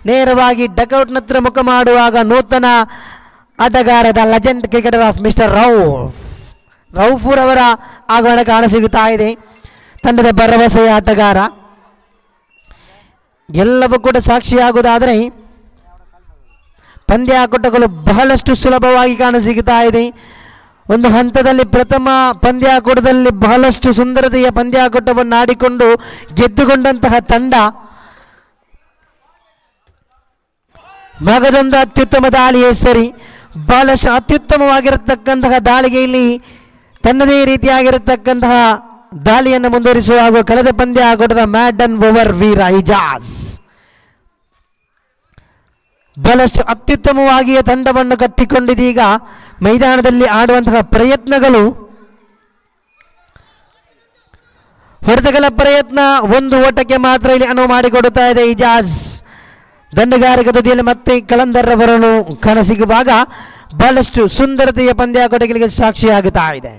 ನೇರವಾಗಿ ಡಕೌಟ್ನ ಹತ್ರ ಮುಖ ಮಾಡುವಾಗ ನೂತನ ಆಟಗಾರದ ಲೆಜೆಂಡ್ ಕ್ರಿಕೆಟರ್ ಆಫ್ ಮಿಸ್ಟರ್ ರೌಫೂರ್ ಅವರ ಆಗಮನ ಕಾಣಸಿಗುತ್ತಾ ಇದೆ. ತಂಡದ ಭರವಸೆಯ ಆಟಗಾರ. ಎಲ್ಲವೂ ಕೂಡ ಸಾಕ್ಷಿಯಾಗುವುದಾದರೆ ಪಂದ್ಯಾಕೂಟಗಳು ಬಹಳಷ್ಟು ಸುಲಭವಾಗಿ ಕಾಣಸಿಗುತ್ತಾ ಇದೆ. ಒಂದು ಹಂತದಲ್ಲಿ ಪ್ರಥಮ ಪಂದ್ಯಾಕೂಟದಲ್ಲಿ ಬಹಳಷ್ಟು ಸುಂದರತೆಯ ಪಂದ್ಯಾಕೂಟವನ್ನು ಆಡಿಕೊಂಡು ಗೆದ್ದುಕೊಂಡಂತಹ ತಂಡ ಮಗದೊಂದು ಅತ್ಯುತ್ತಮ ದಾಳಿಯೇ ಸರಿ. ಬಹಳಷ್ಟು ಅತ್ಯುತ್ತಮವಾಗಿರತಕ್ಕಂತಹ ದಾಳಿಗೆ ಇಲ್ಲಿ ತನ್ನದೇ ರೀತಿಯಾಗಿರತಕ್ಕಂತಹ ದಾಳಿಯನ್ನು ಮುಂದುವರಿಸುವಾಗ ಕಳೆದ ಪಂದ್ಯಾಕೂಟದ ಮ್ಯಾಡನ್ ಓವರ್ ವೀರ ಇಜಾಜ್ ಬಹಳಷ್ಟು ಅತ್ಯುತ್ತಮವಾಗಿಯೇ ತಂಡವನ್ನು ಕಟ್ಟಿಕೊಂಡಿದೀಗ ಮೈದಾನದಲ್ಲಿ ಆಡುವಂತಹ ಪ್ರಯತ್ನಗಳು, ಹೊಡೆತಗಳ ಪ್ರಯತ್ನ ಒಂದು ಓಟಕ್ಕೆ ಮಾತ್ರ ಇಲ್ಲಿ ಅನುವು ಮಾಡಿಕೊಡುತ್ತಾ ಇದೆ ಇಜಾಜ್. ದಂಡಗಾರಿಕೆ ತುದಿಯಲ್ಲಿ ಮತ್ತೆ ಕಲಂದರ್ ಅವರನ್ನು ಕಾಣಸಿಗುವಾಗ ಬಹಳಷ್ಟು ಸುಂದರತೆಯ ಪಂದ್ಯಾಕೂಟಗಳಿಗೆ ಸಾಕ್ಷಿಯಾಗುತ್ತಾ ಇದೆ.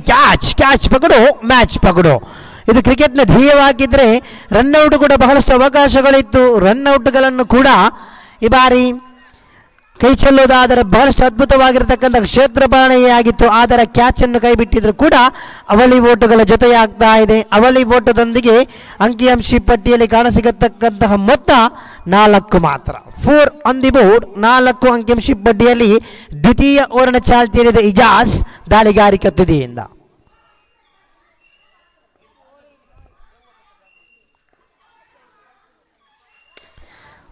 ಕ್ಯಾಚ್ ಪಕಡು, ಮ್ಯಾಚ್ ಪಕಡು. ಇದು ಕ್ರಿಕೆಟ್ನ ಧ್ಯೇಯವಾಗಿದ್ದರೆ ರನ್ಔಟ್ ಕೂಡ ಬಹಳಷ್ಟು ಅವಕಾಶಗಳಿತ್ತು. ರನ್ಔಟ್ಗಳನ್ನು ಕೂಡ ಈ ಬಾರಿ ಕೈ ಚೆಲ್ಲುವುದಾದರೆ ಬಹಳಷ್ಟು ಅದ್ಭುತವಾಗಿರತಕ್ಕಂಥ ಕ್ಷೇತ್ರಪಾಲನೆಯಾಗಿತ್ತು. ಆದರೆ ಕ್ಯಾಚನ್ನು ಕೈಬಿಟ್ಟಿದ್ರು ಕೂಡ ಅವಳಿ ಓಟುಗಳ ಜೊತೆಯಾಗ್ತಾ ಇದೆ. ಅವಳಿ ಓಟದೊಂದಿಗೆ ಅಂಕಿಅಂಶಿ ಪಟ್ಟಿಯಲ್ಲಿ ಕಾಣಸಿಗತಕ್ಕಂತಹ ಮೊತ್ತ 4 ಮಾತ್ರ. 4 ಆನ್ ದಿ ಬೋರ್ಡ್. 4 ಅಂಕಿಅಂಶಿ ಪಟ್ಟಿಯಲ್ಲಿ ದ್ವಿತೀಯ ಓವರ್ನ ಚಾಲ್ತಿಯಲ್ಲಿದೆ ಇಜಾಜ್ ದಾಳಿಗಾರಿಕೆ ತುದಿಯಿಂದ.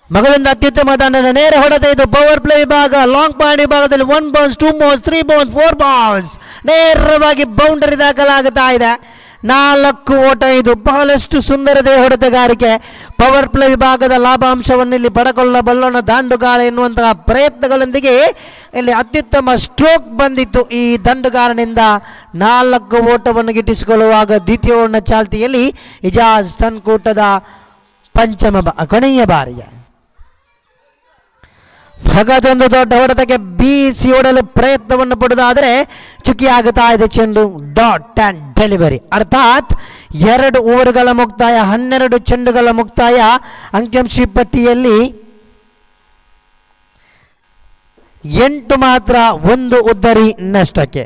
ಮಗದೊಂದು ಅತ್ಯುತ್ತಮ ತಂಡದ ನೇರ ಹೊಡೆತ. ಇದು ಪವರ್ ಪ್ಲೇ ವಿಭಾಗ. ಲಾಂಗ್ ಪಾಯಿಂಟ್ ವಿಭಾಗದಲ್ಲಿ 1 ಬೌನ್ಸ್, 2 ಬೌನ್ಸ್, 3 ಬೌನ್ಸ್, 4 ಬೌನ್ಸ್. ನೇರವಾಗಿ ಬೌಂಡರಿ ದಾಖಲಾಗುತ್ತಾ ಇದೆ. 4 ಓಟ. ಇದು ಬಹಳಷ್ಟು ಸುಂದರತೆ ಹೊಡೆತಗಾರಿಕೆ. ಪವರ್ ಪ್ಲೇ ವಿಭಾಗದ ಲಾಭಾಂಶವನ್ನು ಇಲ್ಲಿ ಪಡೆಕೊಳ್ಳಬಲ್ಲೋಣ ದಾಂಡುಗಾರ ಎನ್ನುವಂತಹ ಪ್ರಯತ್ನಗಳೊಂದಿಗೆ ಇಲ್ಲಿ ಅತ್ಯುತ್ತಮ ಸ್ಟ್ರೋಕ್ ಬಂದಿತ್ತು ಈ ದಂಡುಗಾರನಿಂದ. 4 ಓಟವನ್ನು ಗಿಟ್ಟಿಸಿಕೊಳ್ಳುವಾಗ ದ್ವಿತೀಯ ಓವರ್ನ ಚಾಲ್ತಿಯಲ್ಲಿ ಇಜಾಜ್ ತನ್ಕೂಟದ ಕೊನೆಯ ಬಾರಿಗೆ ಮಗದೊಂದು ದೊಡ್ಡ ಹೊಡೆತಕ್ಕೆ ಬೀಸಿ ಓಡಲು ಪ್ರಯತ್ನವನ್ನು ಪಡುವುದಾದರೆ ಚುಕ್ಕಿಯಾಗುತ್ತಾ ಇದೆ ಚೆಂಡು. Dot and delivery. ಅರ್ಥಾತ್ 2 ಓವರ್ಗಳ ಮುಕ್ತಾಯ, 12 ಚೆಂಡುಗಳ ಮುಕ್ತಾಯ. ಅಂಕಿಅಂಶಿ ಪಟ್ಟಿಯಲ್ಲಿ 8 ಮಾತ್ರ, 1 ಉದ್ದರಿ ನಷ್ಟಕ್ಕೆ.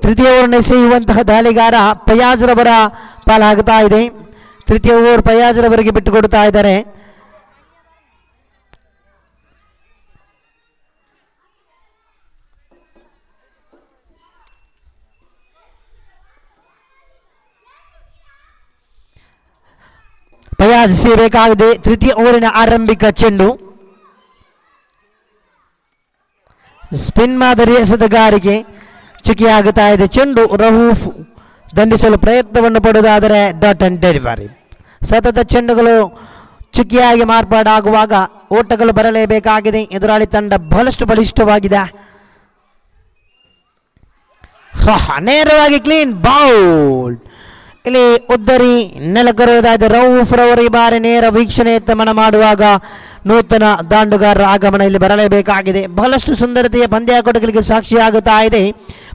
ತೃತೀಯ ಓವರ್ನ ಎಸೆಯುವಂತಹ ದಾಳಿಗಾರ ಫಯಾಜ್ರವರ ಪಾಲಾಗುತ್ತಾ ಇದೆ. ತೃತೀಯ ಓವರ್ ಫಯಾಜ್ರವರಿಗೆ ಬಿಟ್ಟುಕೊಡುತ್ತಾ ಇದ್ದಾರೆ. ಫಯಾಜ್ ಸೇಬೇಕಾಗಿದೆ. ತೃತೀಯ ಓವರಿನ ಆರಂಭಿಕ ಚೆಂಡು. ಸ್ಪಿನ್ ಮಾದರಿ ಎಸೆತಗಾರಿಗೆ ಚುಕ್ಕಿಯಾಗುತ್ತಾ ಇದೆ ಚೆಂಡು. ರಹೂಫ್ ದಂಡಿಸಲು ಪ್ರಯತ್ನವನ್ನು ಪಡುವುದಾದರೆ ಡಾಟ್ ಅಂಡ್ ಡೆಲಿವರಿ. ಸತತ ಚೆಂಡುಗಳು ಚುಕ್ಕಿಯಾಗಿ ಮಾರ್ಪಾಡಾಗುವಾಗ ಓಟಗಳು ಬರಲೇಬೇಕಾಗಿದೆ. ಎದುರಾಳಿ ತಂಡ ಬಹಳಷ್ಟು ಬಲಿಷ್ಠವಾಗಿದೆ. ನೇರವಾಗಿ ಕ್ಲೀನ್ ಬೌಲ್ಡ್. ಇಲ್ಲಿ ಉದ್ದರಿ ನೆಲಕರುವುದಾದ ರೌಫ್ ರವರು ಈ ಬಾರಿ ನೇರ ವೀಕ್ಷಣೆಯತ್ತ ಮನ ಮಾಡುವಾಗ ನೂತನ ದಾಂಡುಗಾರರ ಆಗಮನ ಇಲ್ಲಿ ಬರಲೇಬೇಕಾಗಿದೆ. ಬಹಳಷ್ಟು ಸುಂದರತೆಯ ಪಂದ್ಯಾಟಗಳಿಗೆ ಸಾಕ್ಷಿಯಾಗುತ್ತಾ ಇದೆ.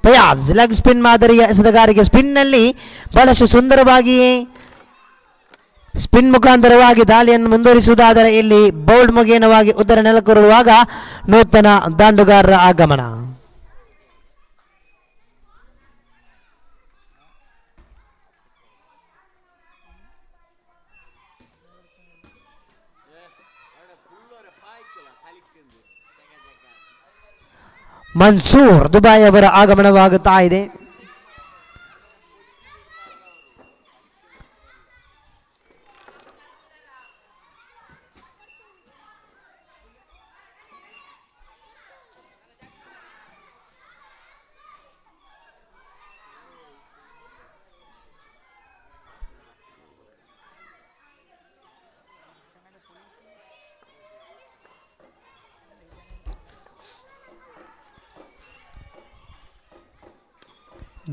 ಫಯಾಜ್ ಲೆಗ್ ಸ್ಪಿನ್ ಮಾದರಿಯ ಎಸೆತಗಾರಿಕೆ ಸ್ಪಿನ್ನಲ್ಲಿ ಬಹಳಷ್ಟು ಸುಂದರವಾಗಿಯೇ ಸ್ಪಿನ್ ಮುಖಾಂತರವಾಗಿ ದಾಳಿಯನ್ನು ಮುಂದುವರಿಸುವುದಾದರೆ ಇಲ್ಲಿ ಬೌಲ್ಡ್ ಮುಖೇನವಾಗಿ ಉತ್ತರ ನೆಲಕರುವಾಗ ನೂತನ ದಾಂಡುಗಾರರ ಆಗಮನ. ಮನ್ಸೂರ್ ದುಬಾಯ್ ಅವರ ಆಗಮನವಾಗುತ್ತಾ ಇದೆ.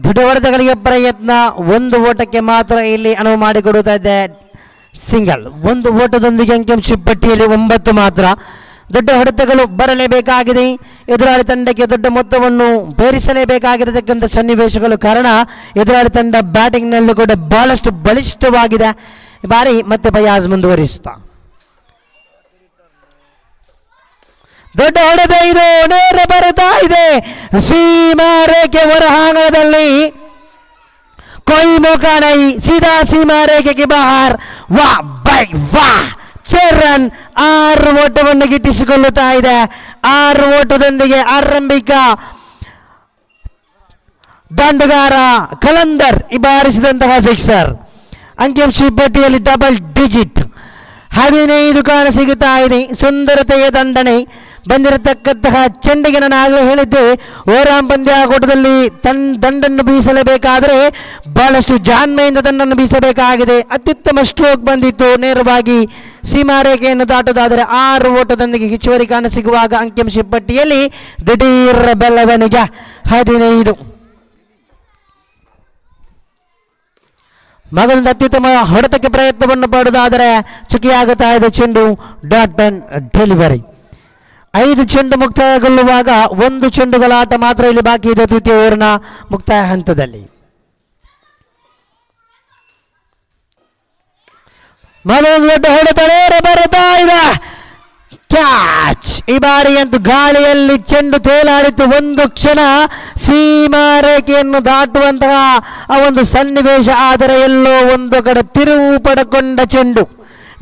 ದೃಢವರ್ಧಗಳಿಗೆ ಪ್ರಯತ್ನ, ಒಂದು ಓಟಕ್ಕೆ ಮಾತ್ರ ಇಲ್ಲಿ ಅನುವು ಮಾಡಿಕೊಡುತ್ತಾ ಇದೆ. ಸಿಂಗಲ್, ಒಂದು ಓಟದೊಂದಿಗೆ ಅಂಕಿಅಂಶ ಪಟ್ಟಿಯಲ್ಲಿ 9 ಮಾತ್ರ. ದೊಡ್ಡ ಹೊಡೆತಗಳು ಬರಲೇಬೇಕಾಗಿದೆ. ಎದುರಾಳಿ ತಂಡಕ್ಕೆ ದೊಡ್ಡ ಮೊತ್ತವನ್ನು ಬೇರಿಸಲೇಬೇಕಾಗಿರತಕ್ಕಂಥ ಸನ್ನಿವೇಶಗಳು ಕಾರಣ ಎದುರಾಳಿ ತಂಡ ಬ್ಯಾಟಿಂಗ್ನಲ್ಲೂ ಕೂಡ ಬಹಳಷ್ಟು ಬಲಿಷ್ಠವಾಗಿದೆ. ಈ ಬಾರಿ ಮತ್ತೆ ಫಯಾಜ್ ಮುಂದುವರಿಸುತ್ತಾ ದೊಡ್ಡ ಹೊಡೆತ ಇದು ನೇರ ಬರುತ್ತಾ ಇದೆ. ಸೀಮಾ ರೇಖೆ ಹೊರಹಾಂಗಣದಲ್ಲಿ कोई मौका नहीं, सीधा सीमा रेखे के बाहर. वाह भाई वाह, 6 ರನ್ 6 ಓಟವನ್ನು ಗಿಟ್ಟಿಸಿಕೊಳ್ಳುತ್ತಾ ಇದೆ. 6 ಓಟದೊಂದಿಗೆ ಆರಂಭಿಕ ದಾಂಡುಗಾರ ಕಲಂದರ್ ಈ ಬಾರಿಸಿದಂತಹ ಸಿಕ್ಸರ್. ಅಂಕಿಅಂಶ ಪಟ್ಟಿಯಲ್ಲಿ ಡಬಲ್ ಡಿಜಿಟ್ 15 ಕಾಣಸಿಗುತ್ತಾ ಇದೆ. ಸುಂದರತೆಯ ದಂಡನೆ ಬಂದಿರತಕ್ಕಂತಹ ಚೆಂಡಿಗೆ ನಾನು ಆಗಲೇ ಹೇಳಿದ್ದೆ, ಓರಾಮ್ ಪಂದ್ಯಾಕೂಟದಲ್ಲಿ ದಂಡನ್ನು ಬೀಸಲೇಬೇಕಾದರೆ ಬಹಳಷ್ಟು ಜಾಣ್ಮೆಯಿಂದ ದಂಡನ್ನು ಬೀಸಬೇಕಾಗಿದೆ. ಅತ್ಯುತ್ತಮ ಸ್ಟ್ರೋಕ್ ಬಂದಿತ್ತು. ನೇರವಾಗಿ ಸೀಮಾರೇಖೆಯನ್ನು ದಾಟುವುದಾದರೆ 6 ಓಟದೊಂದಿಗೆ ಹೆಚ್ಚುವರಿ ಕಾಣಸಿಗುವಾಗ ಅಂಕಿಅಂಶ ಪಟ್ಟಿಯಲ್ಲಿ ದಿಢೀರ್ ಬೆಳವಣಿಗೆ 15. ಮಗದೊಂದು ಅತ್ಯುತ್ತಮ ಹೊಡೆತಕ್ಕೆ ಪ್ರಯತ್ನವನ್ನು ಪಡುವುದಾದರೆ ಚುಕಿಯಾಗುತ್ತಾ ಇದೆ ಚೆಂಡು. Dot and delivery. 5 ಚೆಂಡು ಮುಕ್ತಾಯಗೊಳ್ಳುವಾಗ 1 ಚೆಂಡುಗಳ ಆಟ ಮಾತ್ರ ಇಲ್ಲಿ ಬಾಕಿ ಇದೆ ತೃತೀಯ ಓವರ್ನ ಮುಕ್ತಾಯ ಹಂತದಲ್ಲಿ. ಮಗದೊಂದು ದೊಡ್ಡ ಹೊಡೆತ ನೇರ ಬರುತ್ತಾ ಇದೆ. ಕ್ಯಾಚ್. ಈ ಬಾರಿ ಅಂತೂ ಗಾಳಿಯಲ್ಲಿ ಚೆಂಡು ತೇಲಾಡಿತು. ಒಂದು ಕ್ಷಣ ಸೀಮಾ ರೇಖೆಯನ್ನು ದಾಟುವಂತಹ ಆ ಒಂದು ಸನ್ನಿವೇಶ, ಆದರೆ ಎಲ್ಲೋ ಒಂದು ಕಡೆ ತಿರುವು ಪಡೆಕೊಂಡ ಚೆಂಡು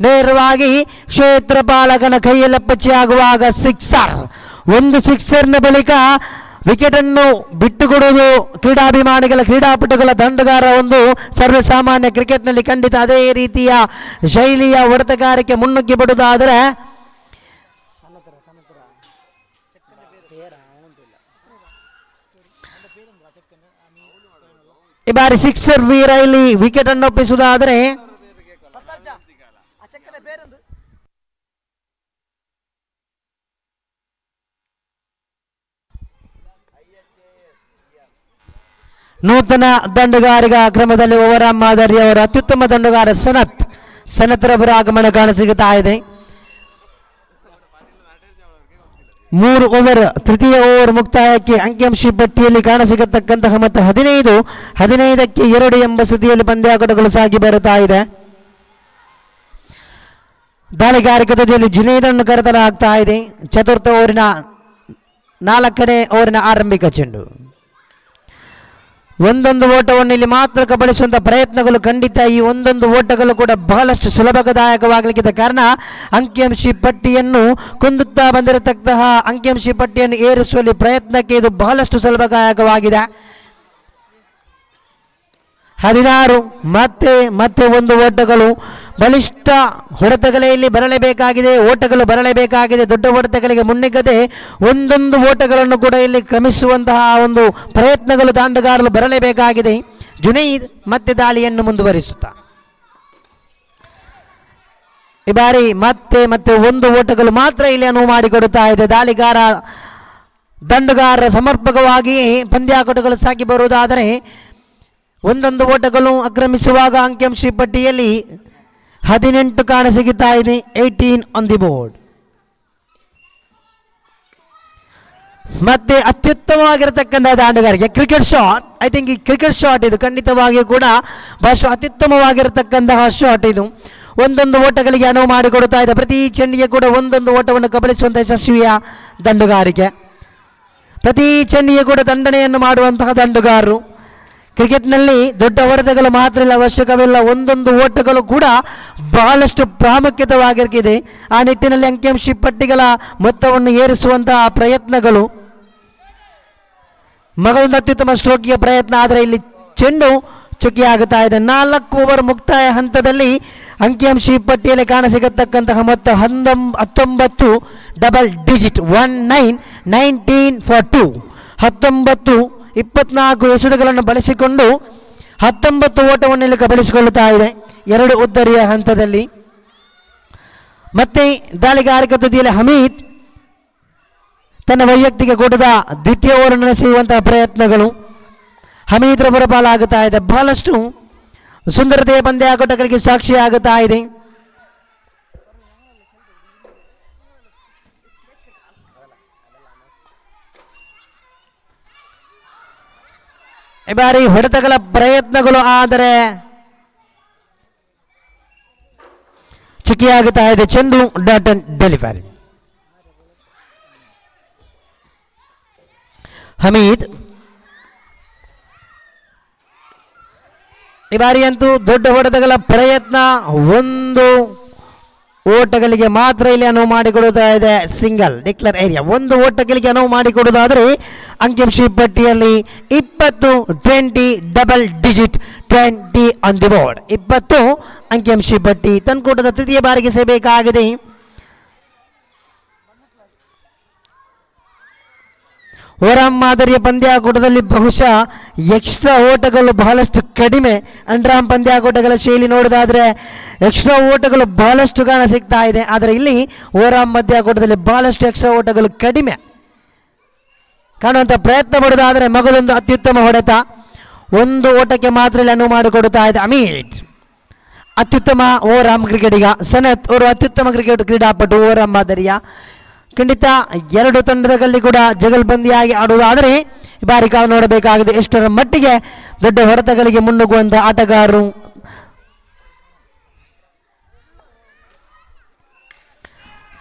ನೇರವಾಗಿ ಕ್ಷೇತ್ರ ಪಾಲಕನ ಕೈಯಲ್ಲಪ್ಪಚ್ಚಿಯಾಗುವಾಗ ಸಿಕ್ಸರ್. ಒಂದು ಸಿಕ್ಸರ್ನ ಬಳಿಕ ವಿಕೆಟ್ ಅನ್ನು ಬಿಟ್ಟುಕೊಡುವುದು ಕ್ರೀಡಾಭಿಮಾನಿಗಳ ಕ್ರೀಡಾಪಟುಗಳ ದಂಡುಗಾರ ಒಂದು ಸರ್ವಸಾಮಾನ್ಯ ಕ್ರಿಕೆಟ್ನಲ್ಲಿ ಖಂಡಿತ ಅದೇ ರೀತಿಯ ಶೈಲಿಯ ಹೊಡೆತಗಾರಿಕೆ ಮುನ್ನುಗ್ಗಿ ಬಿಡುವುದಾದರೆ ಈ ಬಾರಿ ಸಿಕ್ಸರ್ ವೀರ ಇಲ್ಲಿ ವಿಕೆಟ್ ಅನ್ನು ಒಪ್ಪಿಸುವುದಾದರೆ ನೂತನ ದಂಡುಗಾರಿಗ ಕ್ರಮದಲ್ಲಿ ಓವರಾಮ್ ಮಾದರಿ ಅವರ ಅತ್ಯುತ್ತಮ ದಂಡುಗಾರ ಸನತ್ರವರ ಆಗಮನ ಕಾಣಸಿಗುತ್ತಾ ಇದೆ. 3 ಓವರ್ ತೃತೀಯ ಓವರ್ ಮುಕ್ತಾಯಕ್ಕೆ ಅಂಕಿಅಂಶ ಪಟ್ಟಿಯಲ್ಲಿ ಕಾಣಸಿಗತಕ್ಕಂತಹ ಮತ್ತು 15ಕ್ಕೆ 2 ಎಂಬ ಸ್ಥಿತಿಯಲ್ಲಿ ಪಂದ್ಯಾಟಗಳು ಸಾಗಿ ಬರುತ್ತಾ ಇದೆ. ದಾಳಿಗಾರಿಕೆ ತುದಿಯಲ್ಲಿ ಜುನೇದನ್ನು ಕರೆತಲಾಗ್ತಾ ಇದೆ. ಚತುರ್ಥ ಓವರಿನ 4ನೇ ಓವರಿನ ಆರಂಭಿಕ ಚೆಂಡು. ಒಂದೊಂದು ಓಟವನ್ನು ಇಲ್ಲಿ ಮಾತ್ರ ಕಬಳಿಸುವಂತಹ ಪ್ರಯತ್ನಗಳು ಖಂಡಿತ ಈ ಒಂದೊಂದು ಓಟಗಳು ಕೂಡ ಬಹಳಷ್ಟು ಸುಲಭದಾಯಕವಾಗಲಿಕ್ಕಿದ್ದ ಕಾರಣ ಅಂಕಿಅಂಶ ಪಟ್ಟಿಯನ್ನು ಕುಂದುತ್ತಾ ಬಂದಿರತಕ್ಕಂತಹ ಅಂಕಿಅಂಶ ಪಟ್ಟಿಯನ್ನು ಏರಿಸುವಲ್ಲಿ ಪ್ರಯತ್ನಕ್ಕೆ ಇದು ಬಹಳಷ್ಟು ಸುಲಭದಾಯಕವಾಗಿದೆ. 16 ಮತ್ತೆ ಒಂದು ಓಟಗಳು ಬಲಿಷ್ಠ ಹೊಡೆತಗಳೇ ಇಲ್ಲಿ ಬರಲೇಬೇಕಾಗಿದೆ. ಓಟಗಳು ಬರಲೇಬೇಕಾಗಿದೆ. ದೊಡ್ಡ ಹೊಡೆತಗಳಿಗೆ ಮುನ್ನುಗ್ಗದೆ ಒಂದೊಂದು ಓಟಗಳನ್ನು ಕೂಡ ಇಲ್ಲಿ ಕ್ರಮಿಸುವಂತಹ ಒಂದು ಪ್ರಯತ್ನಗಳು ದಾಂಡುಗಾರರು ಬರಲೇಬೇಕಾಗಿದೆ. ಜುನೈದ್ ಮತ್ತೆ ದಾಳಿಯನ್ನು ಮುಂದುವರಿಸುತ್ತಾ ಈ ಬಾರಿ ಮತ್ತೆ ಮತ್ತೆ ಒಂದು ಓಟಗಳು ಮಾತ್ರ ಇಲ್ಲಿ ಅನುವು ಮಾಡಿಕೊಡುತ್ತಾ ಇದೆ. ದಂಡುಗಾರರ ಸಮರ್ಪಕವಾಗಿ ಪಂದ್ಯಾಟಗಳು ಸಾಗಿ ಬರುವುದಾದರೆ ಒಂದೊಂದು ಓಟಗಳು ಆಕ್ರಮಿಸುವಾಗ ಅಂಕಿಅಂಶ ಪಟ್ಟಿಯಲ್ಲಿ 18 ಕಾಣಸಿಗುತ್ತಾ ಇದೆ. 18 ಆನ್ ದಿ ಬೋರ್ಡ್. ಮತ್ತೆ ಅತ್ಯುತ್ತಮವಾಗಿರತಕ್ಕಂಥ ದಾಂಡುಗಾರಿಕೆ ಕ್ರಿಕೆಟ್ ಶಾಟ್. ಐ ಥಿಂಕ್ ಈ ಕ್ರಿಕೆಟ್ ಶಾಟ್ ಇದು ಖಂಡಿತವಾಗಿಯೂ ಕೂಡ ಬಹಳ ಅತ್ಯುತ್ತಮವಾಗಿರತಕ್ಕಂತಹ ಶಾಟ್ ಇದು. ಒಂದೊಂದು ಓಟಗಳಿಗೆ ಅನುವು ಮಾಡಿಕೊಡುತ್ತಾ ಇದೆ. ಪ್ರತಿ ಚೆಂಡಿಗೆ ಕೂಡ ಒಂದೊಂದು ಓಟವನ್ನು ಕಬಳಿಸುವಂತಹ ಯಶಸ್ವಿಯ ದಂಡುಗಾರಿಕೆ. ಪ್ರತಿ ಚೆಂಡಿಗೆ ಕೂಡ ದಂಡನೆಯನ್ನು ಮಾಡುವಂತಹ ದಂಡುಗಾರರು. ಕ್ರಿಕೆಟ್ನಲ್ಲಿ ದೊಡ್ಡ ಹೊಡೆತಗಳು ಮಾತ್ರ ಇಲ್ಲ, ಅವಶ್ಯಕವಿಲ್ಲ. ಒಂದೊಂದು ಓಟಗಳು ಕೂಡ ಬಹಳಷ್ಟು ಪ್ರಾಮುಖ್ಯತೆವಾಗಿರುತ್ತದೆ. ಆ ನಿಟ್ಟಿನಲ್ಲಿ ಅಂಕಿಅಂಶ ಪಟ್ಟಿಗಳ ಮೊತ್ತವನ್ನು ಏರಿಸುವಂತಹ ಪ್ರಯತ್ನಗಳು ಮಗದೊಂದು ಅತ್ಯುತ್ತಮ ಸ್ಟ್ರೋಕ್ಗೆ ಪ್ರಯತ್ನ. ಆದರೆ ಇಲ್ಲಿ ಚೆಂಡು ಚುಕ್ಕಿಯಾಗುತ್ತಾ ಇದೆ. 4 ಓವರ್ ಮುಕ್ತಾಯ ಹಂತದಲ್ಲಿ ಅಂಕಿಅಂಶ ಪಟ್ಟಿಯಲ್ಲಿ ಕಾಣಸಿಗತಕ್ಕಂತಹ ಮೊತ್ತ 19 ಡಬಲ್ ಡಿಜಿಟ್ 19 ಫಾರ್ 2. 24 ಎಸೆತಗಳನ್ನು ಬಳಸಿಕೊಂಡು 19 ಓಟವನ್ನು ಇಲ್ಲಿ ಕಬಳಿಸಿಕೊಳ್ಳುತ್ತಾ ಇದೆ 2 ಉದ್ದರಿಯ ಹಂತದಲ್ಲಿ. ಮತ್ತೆ ದಾಳಿಗಾರಿಕೆ ತುದಿಯಲ್ಲಿ ಹಮೀದ್ ತನ್ನ ವೈಯಕ್ತಿಕ ಕೂಟದ ದ್ವಿತೀಯ ಓವರನ್ನು ಎಸೆಯುವಂತಹ ಪ್ರಯತ್ನಗಳು ಹಮೀದ್ ರವರ ಪಾಲಾಗುತ್ತಾ ಇದೆ. ಬಹಳಷ್ಟು ಸುಂದರತೆಯ ಪಂದ್ಯಾಟಗಳಿಗೆ ಸಾಕ್ಷಿಯಾಗುತ್ತಾ ಇದೆ. ಈ ಬಾರಿ ಹೊಡೆತಗಳ ಪ್ರಯತ್ನಗಳು ಆದರೆ ಚಿಕ್ಕಿಯಾಗುತ್ತಾ ಇದೆ. ಚೆಂಡು ಡಾಟ್ ಅಂಡ್ ಡೆಲಿವರಿ. ಹಮೀದ್ ಈ ಬಾರಿಯಂತೂ ದೊಡ್ಡ ಹೊಡೆತಗಳ ಪ್ರಯತ್ನ. 1 ಓಟಗಳಿಗೆ ಮಾತ್ರ ಇಲ್ಲಿ ಅನುವು ಮಾಡಿಕೊಡುತ್ತಾ ಇದೆ. ಸಿಂಗಲ್ ಡಿಕ್ಲೇರ್ ಏರಿಯಾ 1 ಓಟಗಳಿಗೆ ಅನುವು ಮಾಡಿಕೊಡುವುದಾದರೆ ಅಂಕಿಅಂಶ ಪಟ್ಟಿಯಲ್ಲಿ 20 double digit 20 on the board. 20 ಅಂಕಿಅಂಶ ಪಟ್ಟಿ ತನ್ಕೂಟದ ತೃತೀಯ ಬಾರಿಗೆ ಸೇಬೇಕಾಗಿದೆ. ಓರಾಮ್ ಮಾದರಿಯ ಪಂದ್ಯಾಕೂಟದಲ್ಲಿ ಬಹುಶಃ ಎಕ್ಸ್ಟ್ರಾ ಓಟಗಳು ಬಹಳಷ್ಟು ಕಡಿಮೆ. ಅಂಡ್ರಾಮ್ ಪಂದ್ಯಾಕೂಟಗಳ ಶೈಲಿ ನೋಡೋದಾದರೆ ಎಕ್ಸ್ಟ್ರಾ ಓಟಗಳು ಬಹಳಷ್ಟು ಕಾಣ ಸಿಗ್ತಾ ಇದೆ. ಆದರೆ ಇಲ್ಲಿ ಓರಾಮ್ ಪಂದ್ಯಾಕೂಟದಲ್ಲಿ ಬಹಳಷ್ಟು ಎಕ್ಸ್ಟ್ರಾ ಓಟಗಳು ಕಡಿಮೆ ಕಾಣುವಂಥ ಪ್ರಯತ್ನ ಪಡೋದಾದರೆ ಮಗದೊಂದು ಅತ್ಯುತ್ತಮ ಹೊಡೆತ. 1 ಓಟಕ್ಕೆ ಮಾತ್ರ ಇಲ್ಲಿ ಅನುವು ಮಾಡಿಕೊಡುತ್ತಾ ಇದೆ. ಅಮೀದ್ ಅತ್ಯುತ್ತಮ ಓರಾಮ್ ಕ್ರಿಕೆಟಿಗ. ಸನತ್ ಅವರು ಅತ್ಯುತ್ತಮ ಕ್ರೀಡಾಪಟು ಓರಾಮ್ ಮಾದರಿಯ. ಖಂಡಿತ 2 ತಂಡದಲ್ಲಿ ಕೂಡ ಜಗಲ್ಬಂದಿಯಾಗಿ ಆಡುವುದಾದರೆ ಈ ಬಾರಿ ಕಾವು ನೋಡಬೇಕಾಗಿದೆ. ಎಷ್ಟರ ಮಟ್ಟಿಗೆ ದೊಡ್ಡ ಹೊಡೆತಗಳಿಗೆ ಮುನ್ನುಗ್ಗುವಂಥ ಆಟಗಾರರು.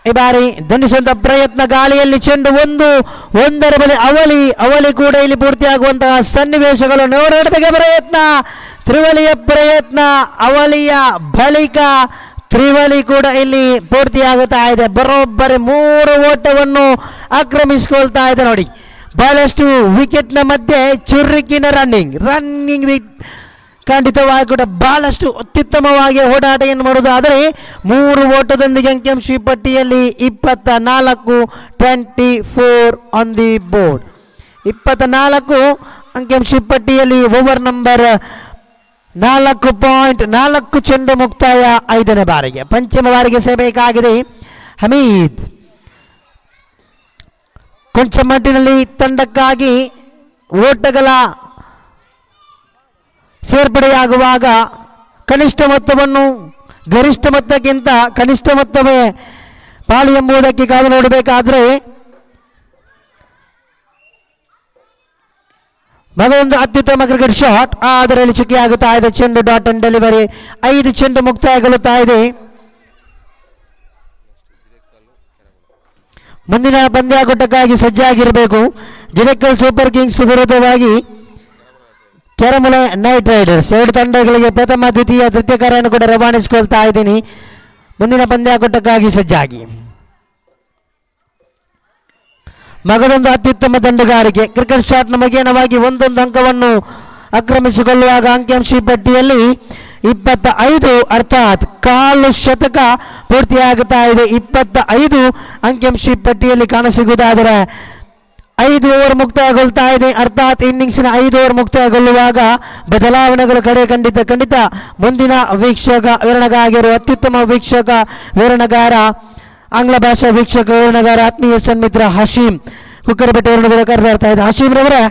ಈ ಬಾರಿ ದಂಡಿಸುವಂತಹ ಪ್ರಯತ್ನ. ಗಾಳಿಯಲ್ಲಿ ಚೆಂಡು ಒಂದರ ಬಳಿ ಅವಲಿ ಕೂಡ ಇಲ್ಲಿ ಪೂರ್ತಿಯಾಗುವಂತಹ ಸನ್ನಿವೇಶಗಳು. ನೋಡೋದಕ್ಕೆ ಪ್ರಯತ್ನ, ತ್ರಿವಳಿಯ ಪ್ರಯತ್ನ. ಅವಲಿಯ ಬಳಿಕ ತ್ರಿವಳಿ ಕೂಡ ಇಲ್ಲಿ ಪೂರ್ತಿಯಾಗುತ್ತಾ ಇದೆ. ಬರೋಬ್ಬರಿ 3 ಓಟವನ್ನು ಆಕ್ರಮಿಸಿಕೊಳ್ತಾ ಇದೆ. ನೋಡಿ ಬಹಳಷ್ಟು ವಿಕೆಟ್ನ ಮಧ್ಯೆ ಚುರುಕಿನ ರನ್ನಿಂಗ್ ಖಂಡಿತವಾಗಿ ಕೂಡ ಬಹಳಷ್ಟು ಅತ್ಯುತ್ತಮವಾಗಿ ಓಡಾಟವನ್ನು ಮಾಡುವುದಾದರೆ 3 ಓಟದೊಂದಿಗೆ ಅಂಕಿಅಂಶ ಪಟ್ಟಿಯಲ್ಲಿ 24 ಆನ್ ದಿ ಬೋರ್ಡ್. 24 ಅಂಕಿಅಂಶ ಪಟ್ಟಿಯಲ್ಲಿ ಓವರ್ ನಂಬರ್ 4.4 ಚೆಂಡು ಮುಕ್ತಾಯ 5ನೇ ಬಾರಿಗೆ ಪಂಚಮ ಬಾರಿಗೆ ಸೇಬೇಕಾಗಿದೆ. ಹಮೀದ್ ಕೊಂಚ ಮಟ್ಟಿನಲ್ಲಿ ತಂಡಕ್ಕಾಗಿ ಓಟಗಳ ಸೇರ್ಪಡೆಯಾಗುವಾಗ ಕನಿಷ್ಠ ಮೊತ್ತವನ್ನು ಗರಿಷ್ಠ ಮೊತ್ತಕ್ಕಿಂತ ಕನಿಷ್ಠ ಮೊತ್ತವೇ ಪಾಲು ಎಂಬುದಕ್ಕೆ ಕಾದು ನೋಡಬೇಕಾದ್ರೆ ಮಗದೊಂದು ಅತ್ಯುತ್ತಮ ಕ್ರಿಕೆಟ್ ಶಾಟ್. ಅದರಲ್ಲಿ ಚುಕ್ಕಿಯಾಗುತ್ತಾ ಇದೆ. ಚೆಂಡು ಡಾಟ್ ಅಂಡ್ ಡೆಲಿವರಿ. 5 ಚೆಂಡು ಮುಕ್ತಾಯಗೊಳ್ಳುತ್ತಾ ಇದೆ. ಮುಂದಿನ ಪಂದ್ಯಾಕೂಟಕ್ಕಾಗಿ ಸಜ್ಜಾಗಿರಬೇಕು. ಜಿಲೆಕಲ್ ಸೂಪರ್ ಕಿಂಗ್ಸ್ ವಿರುದ್ಧವಾಗಿ ಕೆರಮಲೆ ನೈಟ್ ರೈಡರ್ಸ್. 2 ತಂಡಗಳಿಗೆ ಪ್ರಥಮ ದ್ವಿತೀಯ ತೃತೀಯ ಕಾರ್ಯವನ್ನು ಕೂಡ ರವಾನಿಸಿಕೊಳ್ತಾ ಇದ್ದೀನಿ. ಮುಂದಿನ ಪಂದ್ಯಾಕೂಟಕ್ಕಾಗಿ ಸಜ್ಜಾಗಿ. ಮಗದೊಂದು ಅತ್ಯುತ್ತಮ ದಂಡುಗಾರಿಕೆ. ಕ್ರಿಕೆಟ್ ಶಾಟ್ ನಮಗೇನವಾಗಿ 1 ಅಂಕವನ್ನು ಆಕ್ರಮಿಸಿಕೊಳ್ಳುವಾಗ ಅಂಕಿಅಂಶ ಪಟ್ಟಿಯಲ್ಲಿ 25 ಅರ್ಥಾತ್ ಕಾಲು ಶತಕ ಪೂರ್ತಿಯಾಗುತ್ತಾ ಇದೆ. 25 ಅಂಕಿಅಂಶ ಪಟ್ಟಿಯಲ್ಲಿ ಕಾಣಸಿಗುವುದಾದರೆ 5 ಓವರ್ ಮುಕ್ತಾಯಗೊಳ್ತಾ ಇದೆ. ಅರ್ಥಾತ್ ಇನ್ನಿಂಗ್ಸಿನ 5 ಓವರ್ ಮುಕ್ತಾಯಗೊಳ್ಳುವಾಗ ಬದಲಾವಣೆಗಳು ಖಂಡಿತ ಮುಂದಿನ ವೀಕ್ಷಕ ವಿವರಣೆಗಾಗಿರುವ ಅತ್ಯುತ್ತಮ ವೀಕ್ಷಕ ವಿವರಣೆಗಾರ ಆಂಗ್ಲ ಭಾಷಾ ವೀಕ್ಷಕ ವಿವರಣೆಗಾರ ಆತ್ಮೀಯ ಸನ್ಮಿತ್ರ ಹಶೀಮ್ ಕುಕ್ಕರಬೆಟ್ಟ ವಿವರಣೆ ಕರೆದಾಡ್ತಾ ಇದೆ. ಹಶೀಮ್ ರವರೇ,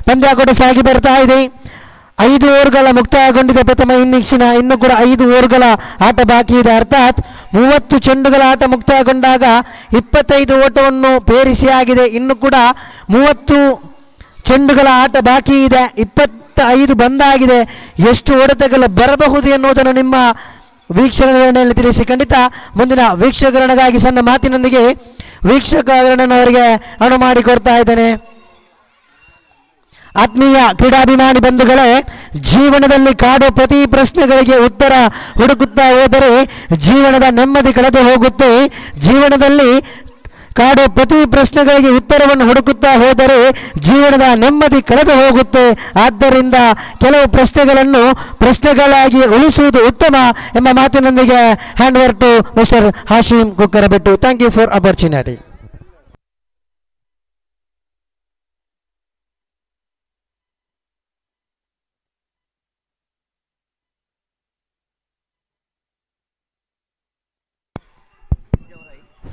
ಪಂದ್ಯಾಕೂಟ ಸಾಗಿ ಬರ್ತಾ ಇದೆ. 5 ಓವರ್ಗಳ ಮುಕ್ತಾಯಗೊಂಡಿದೆ ಪ್ರಥಮ ಇನ್ನಿಂಗ್ಸಿನ. ಇನ್ನು ಕೂಡ 5 ಓವರ್ಗಳ ಆಟ ಬಾಕಿ ಇದೆ. ಅರ್ಥಾತ್ 30 ಚೆಂಡುಗಳ ಆಟ ಮುಕ್ತಾಯಗೊಂಡಾಗ 25 ಓಟವನ್ನು ಪೇರಿಸಿ ಆಗಿದೆ. ಇನ್ನು ಕೂಡ 30 ಚೆಂಡುಗಳ ಆಟ ಬಾಕಿ ಇದೆ. 25 ಬಂದಾಗಿದೆ. ಎಷ್ಟು ಹೊಡೆತಗಳು ಬರಬಹುದು ಎನ್ನುವುದನ್ನು ನಿಮ್ಮ ವೀಕ್ಷಕ ವಿವರಣೆಯಲ್ಲಿ ತಿಳಿಸಿ. ಖಂಡಿತ ಮುಂದಿನ ವೀಕ್ಷಕ ವಿವರಣೆಗಾಗಿ ಸಣ್ಣ ಮಾತಿನೊಂದಿಗೆ ವೀಕ್ಷಕ ವಿವರಣೆಯವರಿಗೆ ಅಣು ಮಾಡಿಕೊಡ್ತಾ ಇದ್ದೇನೆ. ಆತ್ಮೀಯ ಕ್ರೀಡಾಭಿಮಾನಿ ಬಂಧುಗಳೇ, ಜೀವನದಲ್ಲಿ ಕಾಡುವ ಪ್ರತಿ ಪ್ರಶ್ನೆಗಳಿಗೆ ಉತ್ತರ ಹುಡುಕುತ್ತಾ ಹೋದರೆ ಜೀವನದ ನೆಮ್ಮದಿ ಕಳೆದು ಹೋಗುತ್ತೆ. ಜೀವನದಲ್ಲಿ ಕಾಡುವ ಪ್ರತಿ ಪ್ರಶ್ನೆಗಳಿಗೆ ಉತ್ತರವನ್ನು ಹುಡುಕುತ್ತಾ ಹೋದರೆ ಜೀವನದ ನೆಮ್ಮದಿ ಕಳೆದು ಹೋಗುತ್ತೆ. ಆದ್ದರಿಂದ ಕೆಲವು ಪ್ರಶ್ನೆಗಳನ್ನು ಪ್ರಶ್ನೆಗಳಾಗಿ ಉಳಿಸುವುದು ಉತ್ತಮ ಎಂಬ ಮಾತಿನೊಂದಿಗೆ hand over to mister Hashim Kukkarabettu. Thank you for opportunity.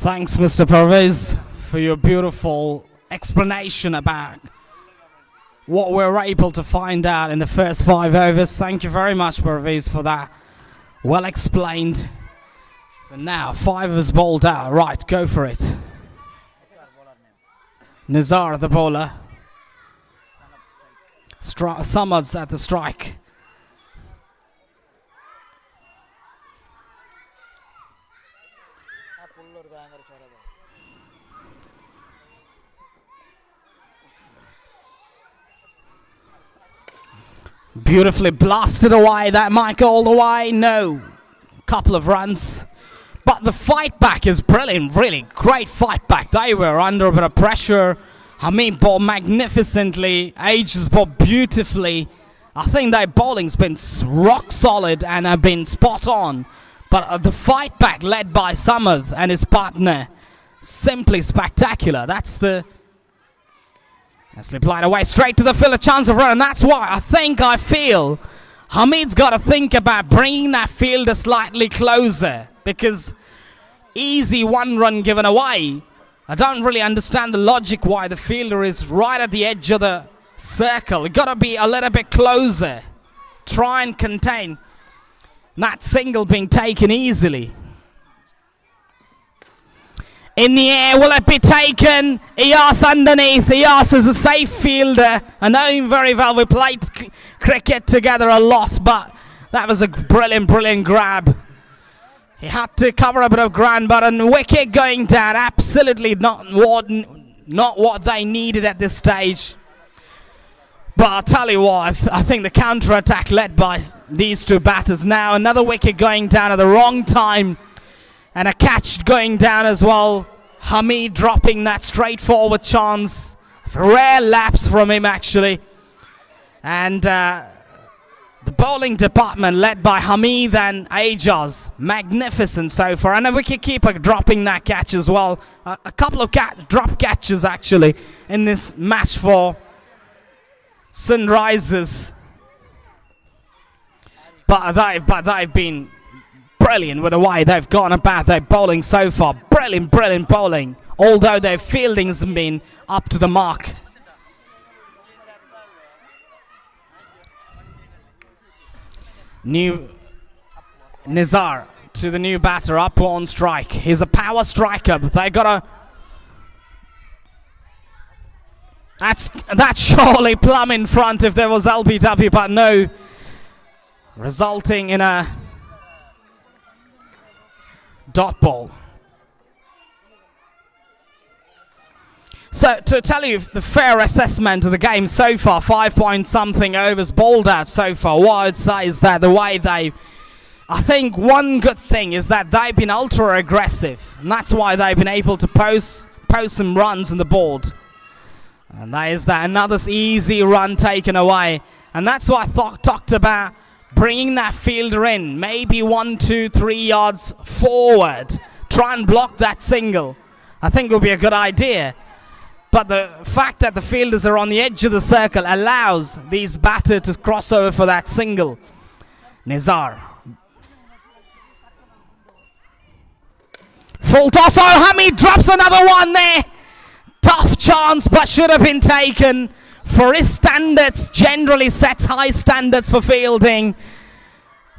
Thanks, Mr. Pervez, for your beautiful explanation about what we were able to find out in the first 5 overs. Thank you very much, Pervez, for that. Well explained. So now 5 is bowled out. Right, go for it. Nizar, the bowler. Summers at the strike. Beautifully blasted away. That might go all the way. No. Couple of runs. But the fight back is brilliant. Really great fight back. They were under a bit of pressure. Hamid bowled magnificently. Ages bowled beautifully. I think their bowling's been rock solid and have been spot on. But the fight back led by Samarth and his partner, simply spectacular. That's played away straight to the field, a chance of run, and that's why I feel Hamid's got to think about bringing that fielder slightly closer, because easy 1 run given away. I don't really understand the logic why the fielder is right at the edge of the circle. You've got to be a little bit closer. Try and contain that single being taken easily. In the air, will it be taken? Iyas underneath. Iyas is a safe fielder. I know him very well. We played cricket together a lot, but that was a brilliant grab. He had to cover a bit of ground, but a wicket going down. Absolutely not what they needed at this stage. But I'll tell you what, I think the counter-attack led by these 2 batters now. Another wicket going down at the wrong time. And a catch going down as well. Hamid dropping that straightforward chance. Rare lapse from him, actually. And the bowling department led by Hamid and Ajaz. Magnificent so far. And a wicketkeeper dropping that catch as well. A couple of drop catches, actually, in this match for Sunrisers. But they've been brilliant with the way they've gone about their bowling so far. Brilliant bowling. Although their fielding hasn't been up to the mark. New Nizar to the new batter up on strike. He's a power striker, but they got to. That's surely plumb in front if there was LBW, but no. Resulting in a dot ball. So to tell you the fair assessment of the game so far, 5 point something overs bowled out so far. What I would say is that the way I think one good thing is that they've been ultra aggressive, and that's why they've been able to post some runs on the board. And that is that another easy run taken away, and that's what I talked about. Bringing that fielder in, maybe 1, 2, 3 yards forward. Try and block that single. I think will be a good idea. But the fact that the fielders are on the edge of the circle allows these batters to cross over for that single. Nizar. Full toss. Oh, Hamid drops another one there. Tough chance, but should have been taken. For his standards, generally sets high standards for fielding.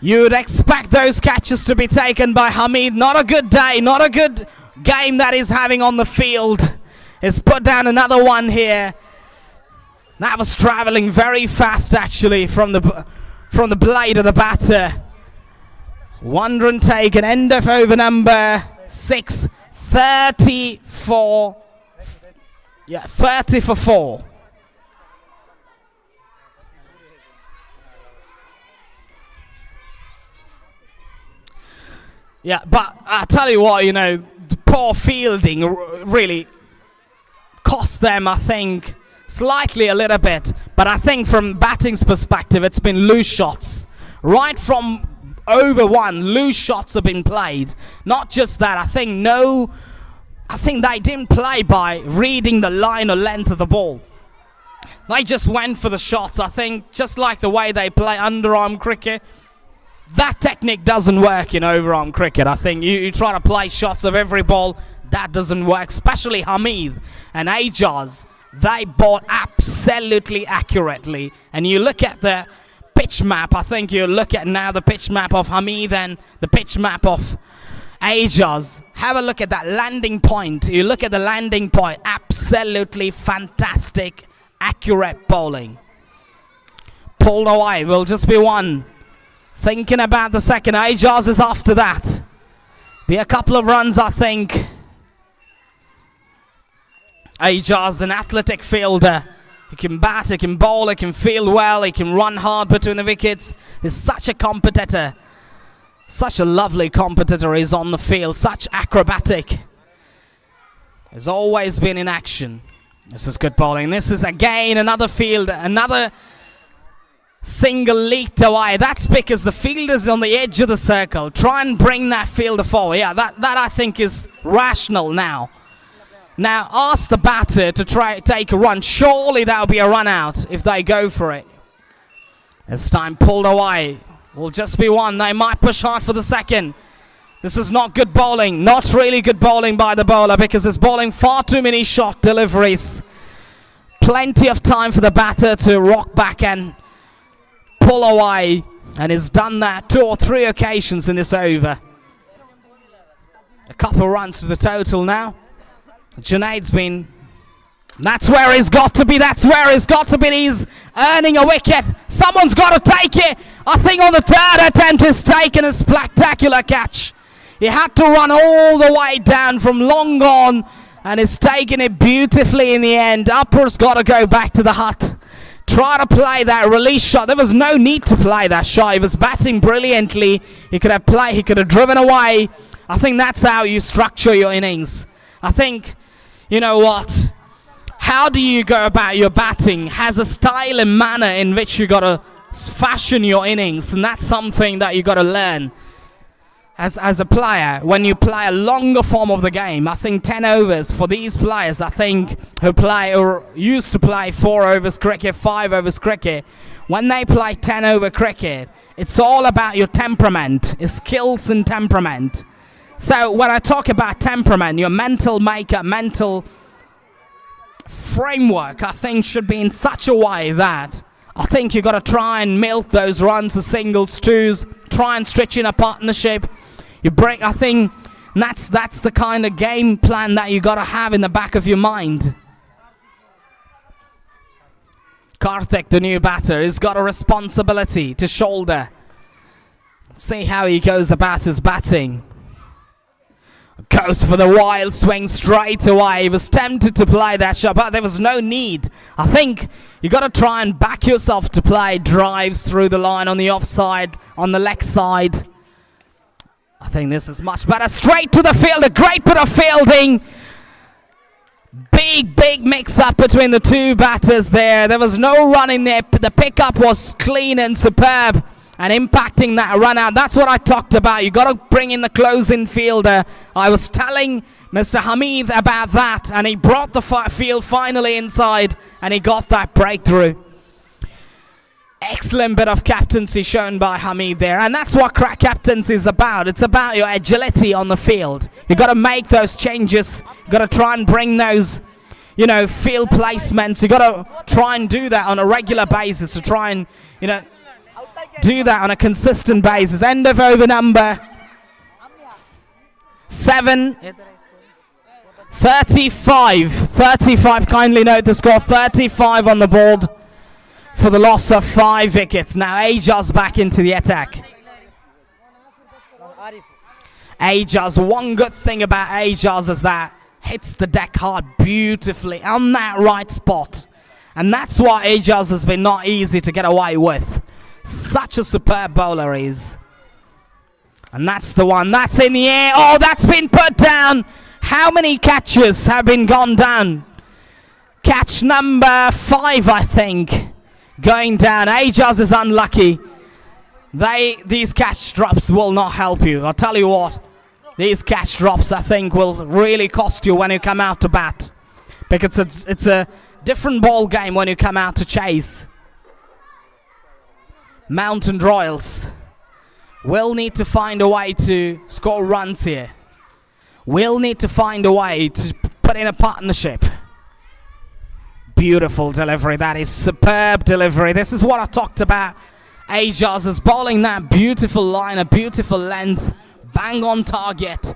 You'd expect those catches to be taken by Hamid. Not a good day, not a good game that he's having on the field. He's put down another one here. That was traveling very fast actually from the blade of the batter. One run taken, end of over number 6, 34. Yeah, 30 for 4. Yeah, but I tell you what, the poor fielding really cost them, I think, slightly a little bit. But I think from batting's perspective, it's been loose shots. Right from over one, loose shots have been played. Not just that, I think they didn't play by reading the line or length of the ball. They just went for the shots, I think, just like the way they play underarm cricket. That technique doesn't work in overarm cricket. I think you try to play shots of every ball, that doesn't work. Especially Hamid and Ajaz, they ball absolutely accurately. And you look at the pitch map, I think you look at now the pitch map of Hamid and the pitch map of Ajaz. Have a look at that landing point. You look at the landing point, absolutely fantastic, accurate bowling. Pulled away, will just be one. Thinking about the second, Ajaz is after that. Be a couple of runs, I think. Ajaz, an athletic fielder. He can bat, he can bowl, he can field well, he can run hard between the wickets. He's such a competitor. Such a lovely competitor is on the field. Such acrobatic. Has always been in action. This is good bowling. This is again another fielder, another single leaked away. That's because the fielder's on the edge of the circle. Try and bring that fielder forward. Yeah, that I think is rational now. Now ask the batter to try take a run. Surely that'll be a run out if they go for it. This time pulled away. Will just be one. They might push hard for the second. This is not good bowling. Not really good bowling by the bowler because he's bowling far too many short deliveries. Plenty of time for the batter to rock back and pull away, and he's done that 2 or 3 occasions in this over. A couple runs to the total now. Junaid's been... That's where he's got to be. That's where he's got to be. He's earning a wicket. Someone's got to take it. I think on the 3rd attempt he's taken a spectacular catch. He had to run all the way down from long gone, and he's taken it beautifully in the end. Upper's got to go back to the hut. Try to play that release shot. There was no need to play that shot. He was batting brilliantly. He could have played. He could have driven away. I think that's how you structure your innings. I think, you know what? How do you go about your batting has a style and manner in which you got to fashion your innings, and that's something that you got to learn as a player when you play a longer form of the game. I think 10 overs for these players, I think, who play or used to play 4 overs cricket, 5 overs cricket, when they play 10 over cricket, it's all about your temperament, your skills and temperament. So when I talk about temperament, your mental makeup, mental framework, I think should be in such a way that I think you got to try and milk those runs as singles, twos, try and stretch in a partnership. You break, I think that's the kind of game plan that you got to have in the back of your mind. Karthik, the new batter, has got a responsibility to shoulder. See how he goes about his batting. Goes for the wild swing straight away. He was tempted to play that shot, but there was no need. I think you got to try and back yourself to play drives through the line on the offside, on the leg side. I think this is much better. Straight to the field, a great bit of fielding. Big mix-up between the two batters there. There was no running there. The pickup was clean and superb. and impacting that run out. That's what I talked about. You got to bring in the closing fielder. I was telling Mr. Hamid about that, and he brought the field finally inside, and he got that breakthrough. Excellent bit of captaincy shown by Hamid there, and that's what captaincy is about. It's about your agility on the field. You got to make those changes. You got to try and bring those, you know, field placements. You got to try and do that on a regular basis, to try and, you know, do that on a consistent basis. End of over number 7. 35. Kindly note the score. 35 on the board for the loss of 5 wickets. Now Ajaz back into the attack. Ajaz, one good thing about Ajaz is that hits the deck hard beautifully on that right spot. And that's why Ajaz has been not easy to get away with. Such a superb bowler he is. And that's the one. That's in the air. Oh, that's been put down. How many catches have been gone down? Catch number 5, I think, going down. Ajaz is unlucky. These catch drops will not help you. I'll tell you what. These catch drops, I think, will really cost you when you come out to bat. Because it's a different ball game when you come out to chase. Mountain Royals will need to find a way to score runs here. Will need to find a way to put in a partnership. Beautiful delivery. That is superb delivery. This is what I talked about. Ajaz is bowling that beautiful line, a beautiful length, bang on target,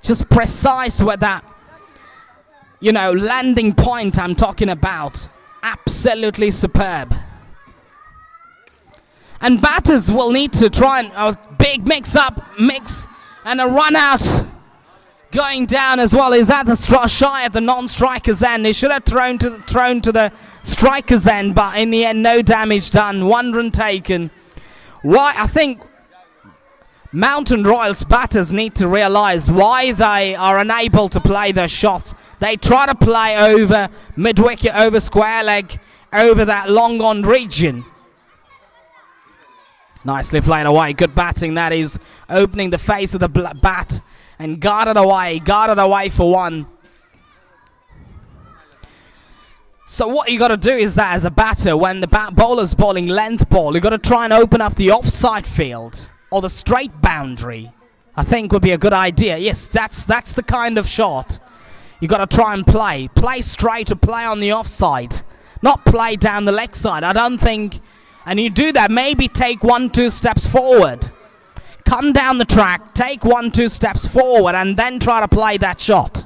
just precise with that, you know, landing point I'm talking about. Absolutely superb. And batters will need to try and a big mix and a run out going down as well. Is at the shy at the non-striker's end. He should have thrown to the striker's end, but in the end, no damage done. 1 run taken. Why? I think Mountain Royals batters need to realize why they are unable to play their shots. They try to play over mid-wicket, over square leg, over that long-on region. Nicely played away. Good batting. That is opening the face of the bat and guarded away for 1. So what you got to do is that as a batter, when the bowler's bowling length ball, you got to try and open up the offside field or the straight boundary. I think would be a good idea. Yes, that's the kind of shot you got to try and play straight or play on the offside, not play down the leg side. I don't think. And you do that, maybe take 1-2 steps forward. Come down the track, take 1-2 steps forward, and then try to play that shot.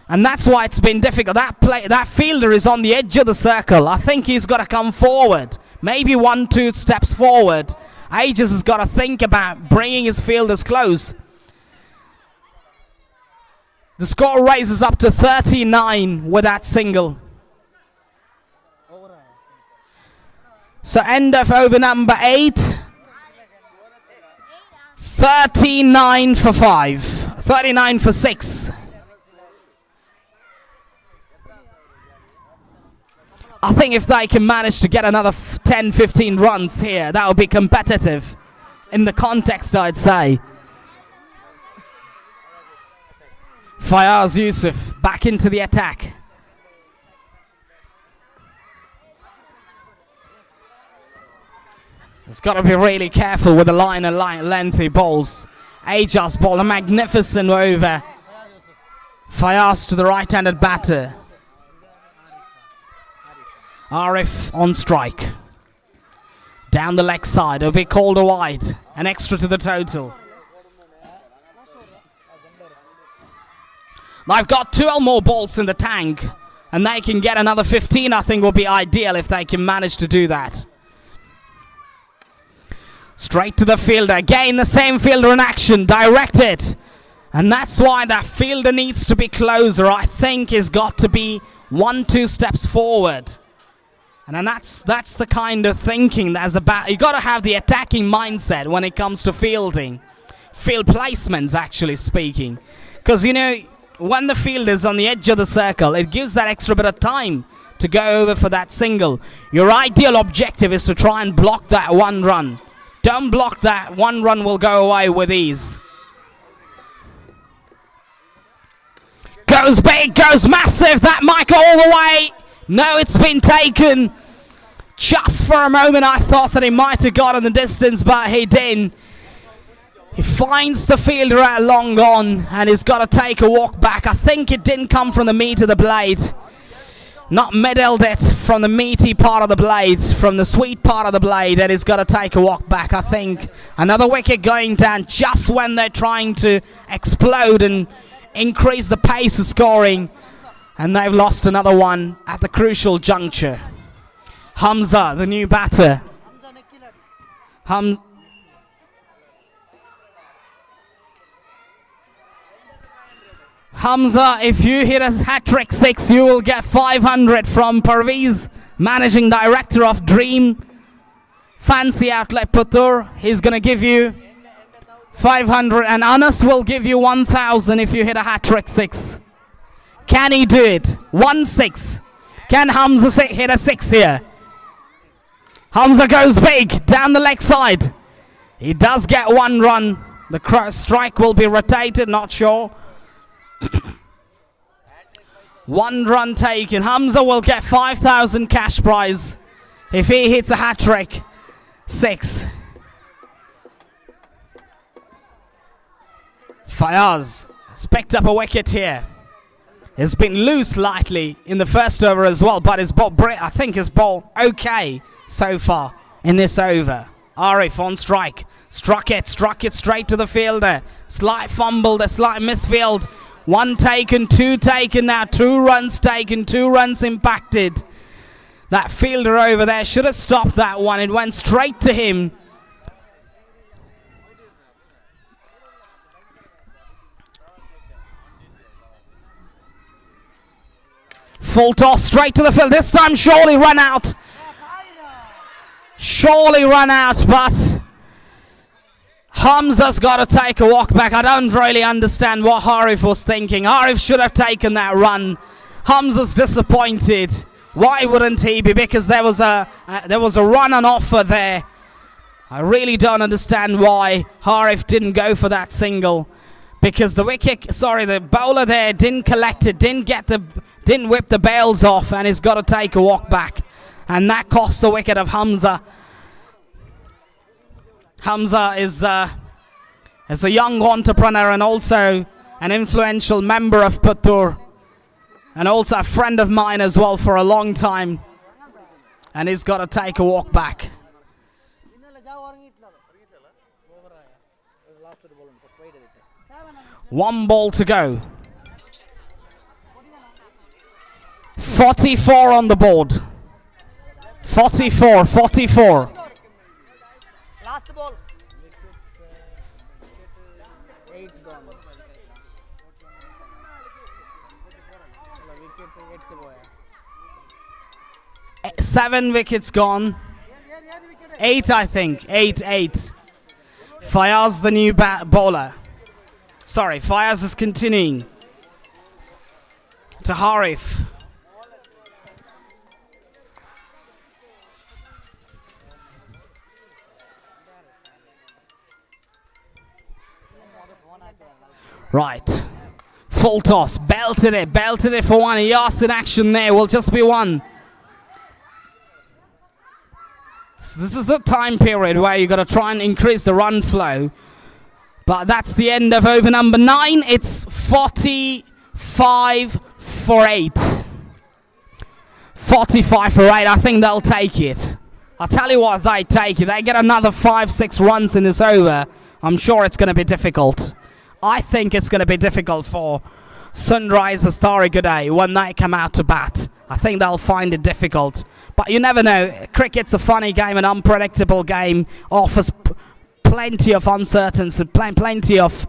And that's why it's been difficult. That fielder is on the edge of the circle. I think he's got to come forward. Maybe 1-2 steps forward. Ajaz has got to think about bringing his fielders close. The score raises up to 39 with that single. So end of over number 8. 39 for 5. 39 for 6. I think if they can manage to get another 10-15 runs here, that would be competitive in the context, I'd say. Fayaz Yusuf back into the attack. He's got to be really careful with the line and lengthy balls. Ajaz ball, a magnificent over. Fayaz to the right-handed batter. Arif on strike. Down the leg side, it'll be called a wide. An extra to the total. They've got 12 more balls in the tank, and they can get another 15, I think will be ideal if they can manage to do that. Straight to the fielder. Again, the same fielder in action. Directed. And that's why that fielder needs to be closer. I think he's got to be 1-2 steps forward. And then that's the kind of thinking that's about. You got to have the attacking mindset when it comes to fielding. Field placements, actually speaking. Because, you know, when the fielder's on the edge of the circle, it gives that extra bit of time to go over for that single. Your ideal objective is to try and block that one run. Don't block that. One run will go away with ease. Goes big, goes massive. That might go all the way. No, it's been taken. Just for a moment I thought that he might have got in the distance, but he didn't. He finds the fielder at long on, and he's got to take a walk back. I think it didn't come from the meat of the blade. Not middled it from the meaty part of the blade, from the sweet part of the blade, and he's got to take a walk back, I think. Another wicket going down just when they're trying to explode and increase the pace of scoring. And they've lost another one at the crucial juncture. Hamza, the new batter. Hamza, if you hit a hat-trick 6, you will get 500 from Parvez, Managing Director of Dream Fancy Outlet Puttur. He's going to give you 500, and Anas will give you 1,000 if you hit a hat-trick 6. Can he do it? 1-6. Can Hamza hit a 6 here? Hamza goes big down the leg side. He does get one run. The strike will be rotated, not sure. 1 run taken. Hamza will get 5,000 cash prize if he hits a hat-trick 6. Fayaz has picked up a wicket here. He's been loose lightly in the first over as well, but his ball, I think his ball okay so far in this over. Arif on strike. Struck it straight to the fielder. Slight fumble, a slight misfield. 1 taken, 2 taken now, 2 runs taken, 2 runs impacted. That fielder over there should have stopped that one. It went straight to him. Full toss straight to the field. This time surely run out. Surely run out, but Hamza's got to take a walk back. I don't really understand what Arif was thinking. Arif should have taken that run. Hamza's disappointed. Why wouldn't he be? Because there was a run on offer there. I really don't understand why Arif didn't go for that single. Because the bowler there didn't collect it, didn't whip the bails off, and he's got to take a walk back. And that cost the wicket of Hamza. Hamza is a young entrepreneur and also an influential member of Puttur, and also a friend of mine as well for a long time. And he's got to take a walk back. 1 ball to go. 44 on the board. 44. Last ball. 8 gone. 7 wickets gone. 8, I think. 8. Fayaz, the new bowler. Sorry, Fayaz is continuing. To Harif. Right. Full toss. Belted it for 1. He asked in action there. Will just be 1. So this is the time period where you've got to try and increase the run flow. But that's the end of over number 9. It's 45 for 8. 45 for 8. I think they'll take it. I'll tell you what, they take it. They get another 5-6 runs in this over. I'm sure it's going to be difficult. I think it's going to be difficult for Sunrisers Tharigude when they come out to bat. I think they'll find it difficult. But you never know. Cricket's a funny game, an unpredictable game. Offers plenty of uncertainty, plenty of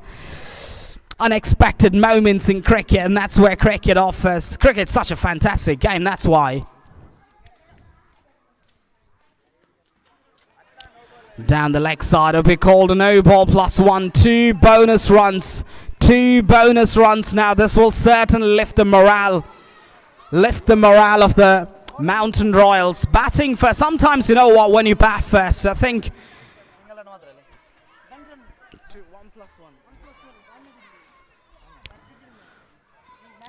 unexpected moments in cricket, and that's where cricket offers. Cricket's such a fantastic game, that's why. Down the leg side, it'll be called a no ball +1. 2 bonus runs. 2 bonus runs now. This will certainly lift the morale. Lift the morale of the Mountain Royals batting first. Sometimes, you know what, when you bat first, I think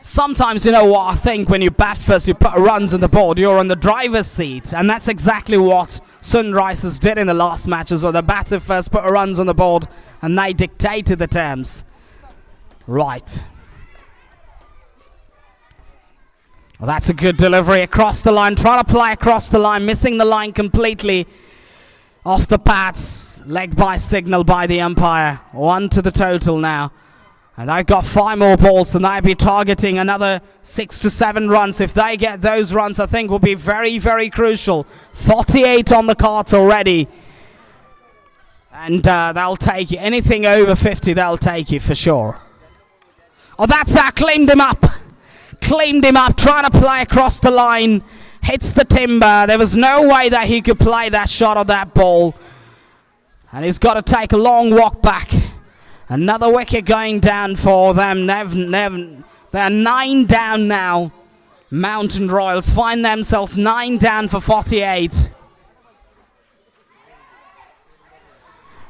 sometimes, you know what, I think when you bat first, you put runs on the board, you're on the driver's seat. And that's exactly what Sunrisers did in the last matches, where they batted first, put runs on the board, and they dictated the terms. Right. Well, that's a good delivery across the line. Trying to play across the line, missing the line completely. Off the pads, leg by signal by the umpire. 1 to the total now. And they've got 5 more balls, and they'll be targeting another 6 to 7 runs. If they get those runs, I think will be very, very crucial. 48 on the cards already. And they'll take you. Anything over 50, they'll take you for sure. Oh, that's that. Claimed him up. Claimed him up. Trying to play across the line. Hits the timber. There was no way that he could play that shot of that ball. And he's got to take a long walk back. Another wicket going down for them. They're 9 down now. Mountain Royals find themselves 9 down for 48.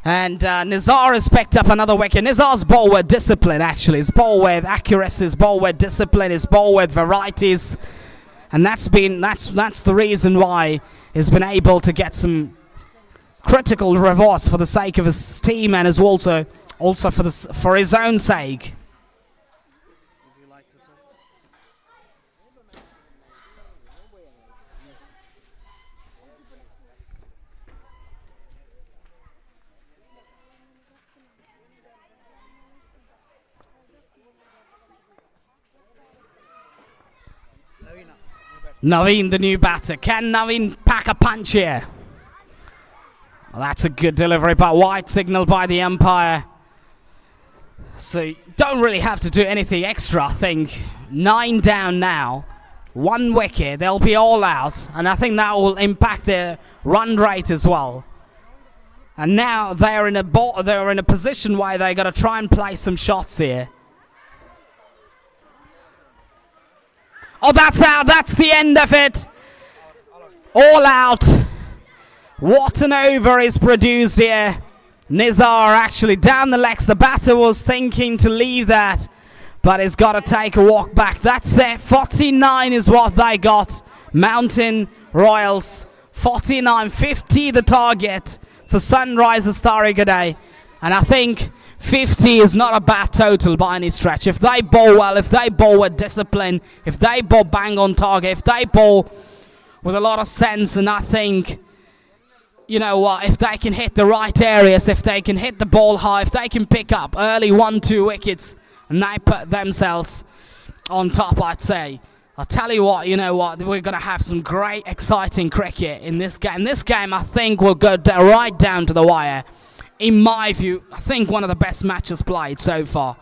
And Nizar has picked up another wicket. Nizar's ball with discipline, actually. His ball with accuracy, his ball with discipline, his ball with varieties. And that's the reason why he's been able to get some critical rewards for the sake of his team, and is also for his own sake. Naveen, the new batter. Can Naveen pack a punch here? Well, that's a good delivery, but wide signal by the umpire. So you don't really have to do anything extra, I think. 9 down now. 1 wicket. They'll be all out. And I think that will impact their run rate as well. And now they're in a position where they got to try and play some shots here. Oh, that's out. That's the end of it. All out. What an over is produced here. Nizar actually down the legs. The batter was thinking to leave that, but he's got to take a walk back. That's it. 49 is what they got. Mountain Royals. 49. 50 the target for Sunrisers Tarigaday. And I think 50 is not a bad total by any stretch. If they bowl well, if they bowl with discipline, if they bowl bang on target, if they bowl with a lot of sense, and I think, you know what, if they can hit the right areas, if they can hit the ball high, if they can pick up early 1-2 wickets, and they put themselves on top, I'd say. I'll tell you what, you know what, we're going to have some great, exciting cricket in this game. This game, I think, will go right down to the wire. In my view, I think one of the best matches played so far.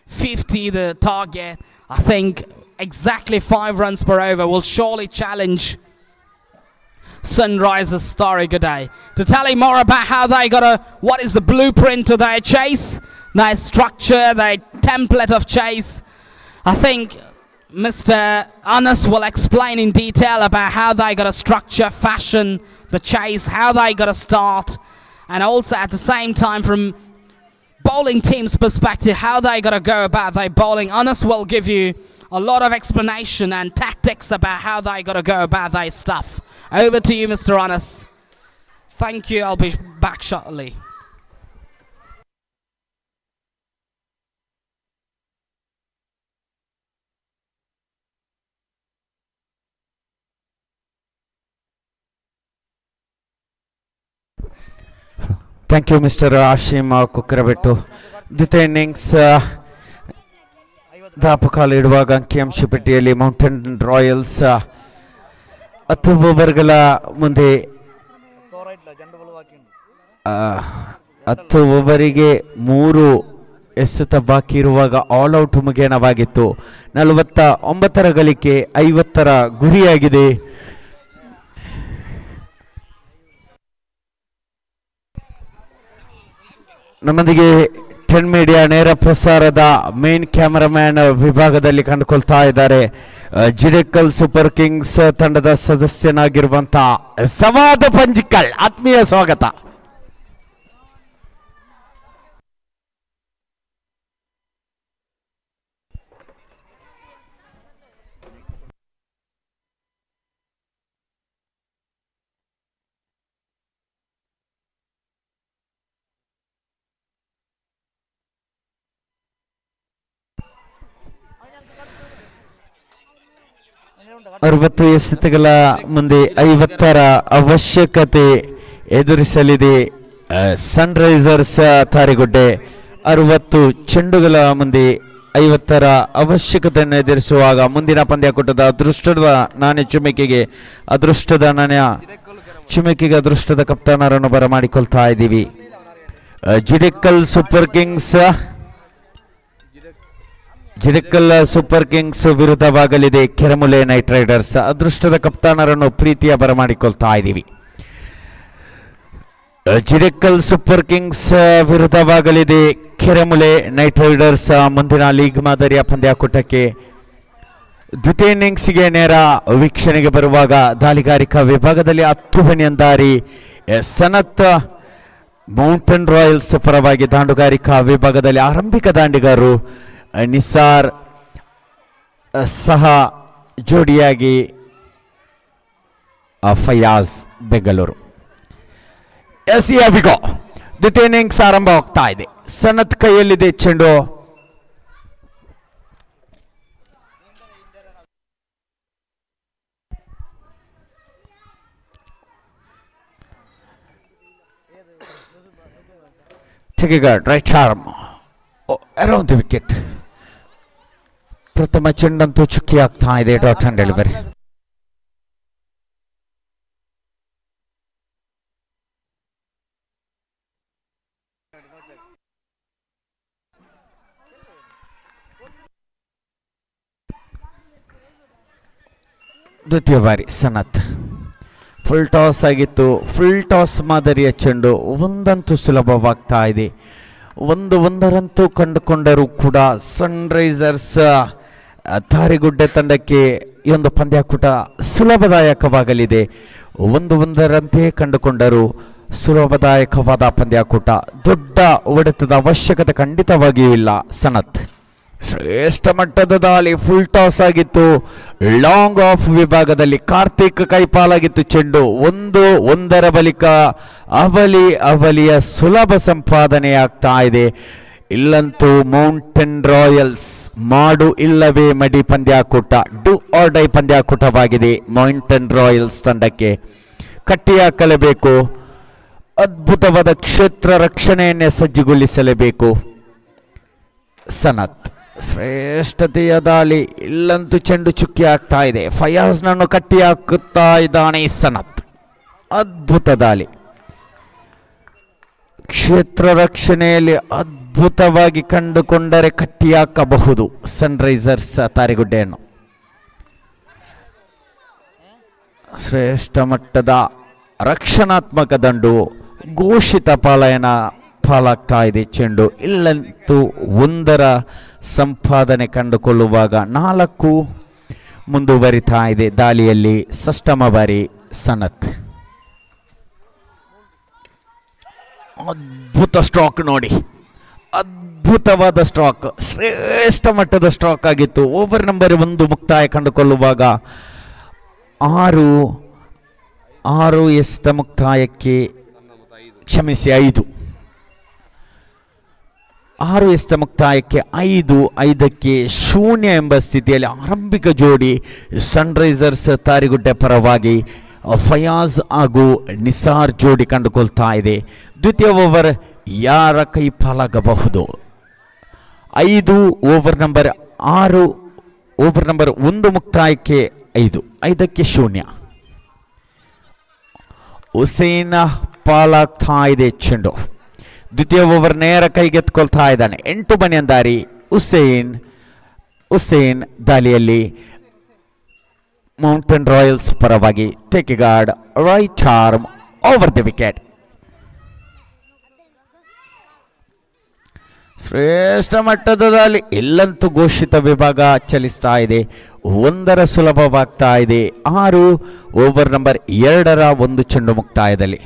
50 the target. I think exactly 5 runs per over will surely challenge Sunrisers Tarigaday. To tell you more about how they what is the blueprint of their chase, their structure, their template of chase, I think Mr. Anas will explain in detail about how they got to structure, fashion the chase, how they got to start, and also at the same time from bowling team's perspective, how they got to go about their bowling. Anas will give you a lot of explanation and tactics about how they got to go about their stuff. Over to you, Mr. Anas. Thank you. I'll be back shortly. Thank you mister Ashim Kukkarabettu. ದ್ವಿತೀಯ innings ದಾಪುಕಾಲು ಇಡುವಾಗ ಅಂಕಿಅಂಶ ಪಟ್ಟಿಯಲ್ಲಿ mountain Royals 10 ಓವರ್ಗಳ ಮುಂದೆ 10 ಓವರಿಗೆ 3 ಎಸೆತ ಬಾಕಿ ಇರುವಾಗ all out ಮುಗಿಯಣವಾಗಿತ್ತು. 49 ಗಳಿಕೆ 50 ಗುರಿಯಾಗಿದೆ. ನಮ್ಮೊಂದಿಗೆ 10 ಮೀಡಿಯಾ ನೇರ ಪ್ರಸಾರದ ಮೇನ್ ಕ್ಯಾಮರಾಮ್ಯಾನ್ ವಿಭಾಗದಲ್ಲಿ ಕಂಡುಕೊಳ್ತಾ ಇದ್ದಾರೆ ಜಿಡೆಕಲ್ ಸೂಪರ್ ಕಿಂಗ್ಸ್ ತಂಡದ ಸದಸ್ಯನಾಗಿರುವಂತಹ ಸವಾದ ಪಂಜಿಕಲ್. ಆತ್ಮೀಯ ಸ್ವಾಗತ. ಅರವತ್ತು ಎಸೆತಗಳ ಮುಂದೆ 50ರ ಅವಶ್ಯಕತೆ ಎದುರಿಸಲಿದೆ ಸನ್ರೈಸರ್ಸ್ ತಾರಿಗುಡ್ಡೆ. 60 ಚೆಂಡುಗಳ ಮುಂದೆ 50ರ ಅವಶ್ಯಕತೆಯನ್ನು ಎದುರಿಸುವಾಗ ಮುಂದಿನ ಪಂದ್ಯಾಕೂಟದ ಅದೃಷ್ಟದ ನಾಣ್ಯ ಚುಮಕಿಗೆ ಅದೃಷ್ಟದ ಕಪ್ತಾನರನ್ನು ಬರಮಾಡಿಕೊಳ್ತಾ ಇದ್ದೀವಿ. ಜಿಡೆಕಲ್ ಸೂಪರ್ ಕಿಂಗ್ಸ್ ವಿರುದ್ಧವಾಗಲಿದೆ ಕೆರಮುಲೆ ನೈಟ್ ರೈಡರ್ಸ್. ಅದೃಷ್ಟದ ಕಪ್ತಾನರನ್ನು ಪ್ರೀತಿಯ ಬರಮಾಡಿಕೊಳ್ತಾ ಇದ್ದೀವಿ. ಜಿಡೆಕಲ್ ಸೂಪರ್ ಕಿಂಗ್ಸ್ ವಿರುದ್ಧವಾಗಲಿದೆ ಕೆರಮುಲೆ ನೈಟ್ ರೈಡರ್ಸ್. ಮುಂದಿನ ಲೀಗ್ ಮಾದರಿಯ ಪಂದ್ಯಾಕೂಟಕ್ಕೆ ದ್ವಿತೀಯ ಇನ್ನಿಂಗ್ಸ್ಗೆ ನೇರ ವೀಕ್ಷಣೆಗೆ ಬರುವಾಗ ದಾಳಿಗಾರಿಕಾ ವಿಭಾಗದಲ್ಲಿ 10 ಬನಿಯಂದಾರಿ ಸನತ್ ಮೌಂಟೇನ್ ರಾಯಲ್ಸ್ ಪರವಾಗಿ, ದಾಂಡುಗಾರಿಕಾ ವಿಭಾಗದಲ್ಲಿ ಆರಂಭಿಕ ದಾಂಡಿಗಾರರು ನಿಸಾರ್ ಸಹ ಜೋಡಿಯಾಗಿ ಫಯಾಜ್ ಬೆಂಗಳೂರು. ಅಬಿಗೋ ದ್ವಿತೀಯ ಇನ್ನಿಂಗ್ಸ್ ಆರಂಭವಾಗ್ತಾ ಇದೆ. ಸನತ್ ಕೈಯಲ್ಲಿದೆ ಚೆಂಡು. Right arm around the wicket. ಪ್ರಥಮ ಚೆಂಡಂತೂ ಚುಕ್ಕಿ ಆಗ್ತಾ ಇದೆ. Dot and delivery. ದ್ವಿತೀಯ ಬಾರಿ ಸನತ್ ಫುಲ್ ಟಾಸ್ ಆಗಿತ್ತು. ಫುಲ್ ಟಾಸ್ ಮಾದರಿಯ ಚೆಂಡು ಒಂದಂತೂ ಸುಲಭವಾಗ್ತಾ ಇದೆ. ಒಂದರಂತೂ ಕಂಡುಕೊಂಡರೂ ಕೂಡ ಸನ್ರೈಸರ್ಸ್ ತಾರಿಗುಡ್ಡೆ ತಂಡಕ್ಕೆ ಈ ಒಂದು ಪಂದ್ಯಾಕೂಟ ಸುಲಭದಾಯಕವಾಗಲಿದೆ. ಒಂದರಂತೆ ಕಂಡುಕೊಂಡರೂ ಸುಲಭದಾಯಕವಾದ ಪಂದ್ಯಾಕೂಟ. ದೊಡ್ಡ ಹೊಡೆತದ ಅವಶ್ಯಕತೆ ಖಂಡಿತವಾಗಿಯೂ ಇಲ್ಲ. ಸನತ್ ಶ್ರೇಷ್ಠ ಮಟ್ಟದ ದಾಳಿ. ಫುಲ್ ಟಾಸ್ ಆಗಿತ್ತು. ಲಾಂಗ್ ಆಫ್ ವಿಭಾಗದಲ್ಲಿ ಕಾರ್ತಿಕ್ ಕೈಪಾಲಾಗಿತ್ತು ಚೆಂಡು. ಒಂದರ ಬಳಿಕ ಅವಲಿಯ ಸುಲಭ ಸಂಪಾದನೆಯಾಗ್ತಾ ಇದೆ. ಇಲ್ಲಂತೂ ಮೌಂಟೇನ್ ರಾಯಲ್ಸ್ ಮಾಡು ಇಲ್ಲವೇ ಮಡಿ ಪಂದ್ಯಾಕೂಟ, ಡು ಆರ್ ಡೈ ಪಂದ್ಯಾಕೂಟವಾಗಿದೆ. ಮೌಂಟೇನ್ ರಾಯಲ್ಸ್ ತಂಡಕ್ಕೆ ಕಟ್ಟಿ ಹಾಕಲೇಬೇಕು. ಅದ್ಭುತವಾದ ಕ್ಷೇತ್ರ ರಕ್ಷಣೆಯನ್ನೇ ಸಜ್ಜುಗೊಳಿಸಲೇಬೇಕು. ಸನತ್ ಶ್ರೇಷ್ಠತೆಯ ದಾಳಿ. ಇಲ್ಲಂತೂ ಚೆಂಡು ಚುಕ್ಕಿ ಆಗ್ತಾ ಇದೆ. ಫಯಾಜ್ನನ್ನು ಕಟ್ಟಿ ಹಾಕುತ್ತಾ ಇದ್ದಾನೆ ಸನತ್. ಅದ್ಭುತ ದಾಳಿ. ಕ್ಷೇತ್ರ ರಕ್ಷಣೆಯಲ್ಲಿ ಅದ್ಭುತವಾಗಿ ಕಂಡುಕೊಂಡರೆ ಕಟ್ಟಿ ಹಾಕಬಹುದು ಸನ್ರೈಸರ್ಸ್ ತಾರಿಗುಡ್ಡೆಯನ್ನು. ಶ್ರೇಷ್ಠ ಮಟ್ಟದ ರಕ್ಷಣಾತ್ಮಕ ದಂಡು. ಘೋಷಿತ ಪಾಲಾಗ್ತಾ ಇದೆ ಚೆಂಡು. ಇಲ್ಲಂತೂ 1ರ ಸಂಪಾದನೆ ಕಂಡುಕೊಳ್ಳುವಾಗ 4 ಮುಂದುವರಿತಾ ಇದೆ ದಾಳಿಯಲ್ಲಿ. ಷಷ್ಠಮ ಬಾರಿ ಸನತ್. ಅದ್ಭುತ ಸ್ಟ್ರೋಕ್ ನೋಡಿ, ಅದ್ಭುತವಾದ ಸ್ಟ್ರೋಕ್, ಶ್ರೇಷ್ಠ ಮಟ್ಟದ ಸ್ಟ್ರೋಕ್ ಆಗಿತ್ತು. ಓವರ್ ನಂಬರ್ 1 ಮುಕ್ತಾಯ ಕಂಡುಕೊಳ್ಳುವಾಗ 6 ಎಸೆತ ಮುಕ್ತಾಯಕ್ಕೆ, ಕ್ಷಮಿಸಿ 5 ಎಸೆತ ಮುಕ್ತಾಯಕ್ಕೆ 5ಕ್ಕೆ 0 ಎಂಬ ಸ್ಥಿತಿಯಲ್ಲಿ ಆರಂಭಿಕ ಜೋಡಿ ಸನ್ರೈಸರ್ಸ್ ತಾರಿಗುಡ್ಡೆ ಪರವಾಗಿ ಫಯಾಜ್ ಹಾಗೂ ನಿಸಾರ್ ಜೋಡಿ ಕಂಡುಕೊಳ್ತಾ ಇದೆ. ದ್ವಿತೀಯ ಓವರ್ ಯಾರ ಕೈ ಪಾಲಾಗಬಹುದು? 5 ಓವರ್ ನಂಬರ್ 6 ಓವರ್ ನಂಬರ್ 1 ಮುಕ್ತಾಯಕ್ಕೆ 5ಕ್ಕೆ 0. ಹುಸೇನ್ ಪಾಲಾಗ್ತಾ ಇದೆ ಚೆಂಡು. ದ್ವಿತೀಯ ಓವರ್ ನೇರ ಕೈಗೆತ್ಕೊಳ್ತಾ ಇದ್ದಾನೆ. 8 ಬನಿಯಂದಾರಿ ಹುಸೇನ್ ದಾಳಿಯಲ್ಲಿ ಮೌಂಟೇನ್ ರಾಯಲ್ಸ್ ಪರವಾಗಿ. ಟೇಕಿಗಾರ್ಡ್ right arm over the wicket. ಶ್ರೇಷ್ಠ ಮಟ್ಟದ ದಾಳಿ, ಇಲ್ಲಂತೂ ಘೋಷಿತ ವಿಭಾಗ ಚಲಿಸ್ತಾ ಇದೆ. 1 ಸುಲಭವಾಗ್ತಾ ಇದೆ. 6 ಓವರ್ ನಂಬರ್ 2 ಒಂದು ಚೆಂಡು ಮುಕ್ತಾಯದಲ್ಲಿ.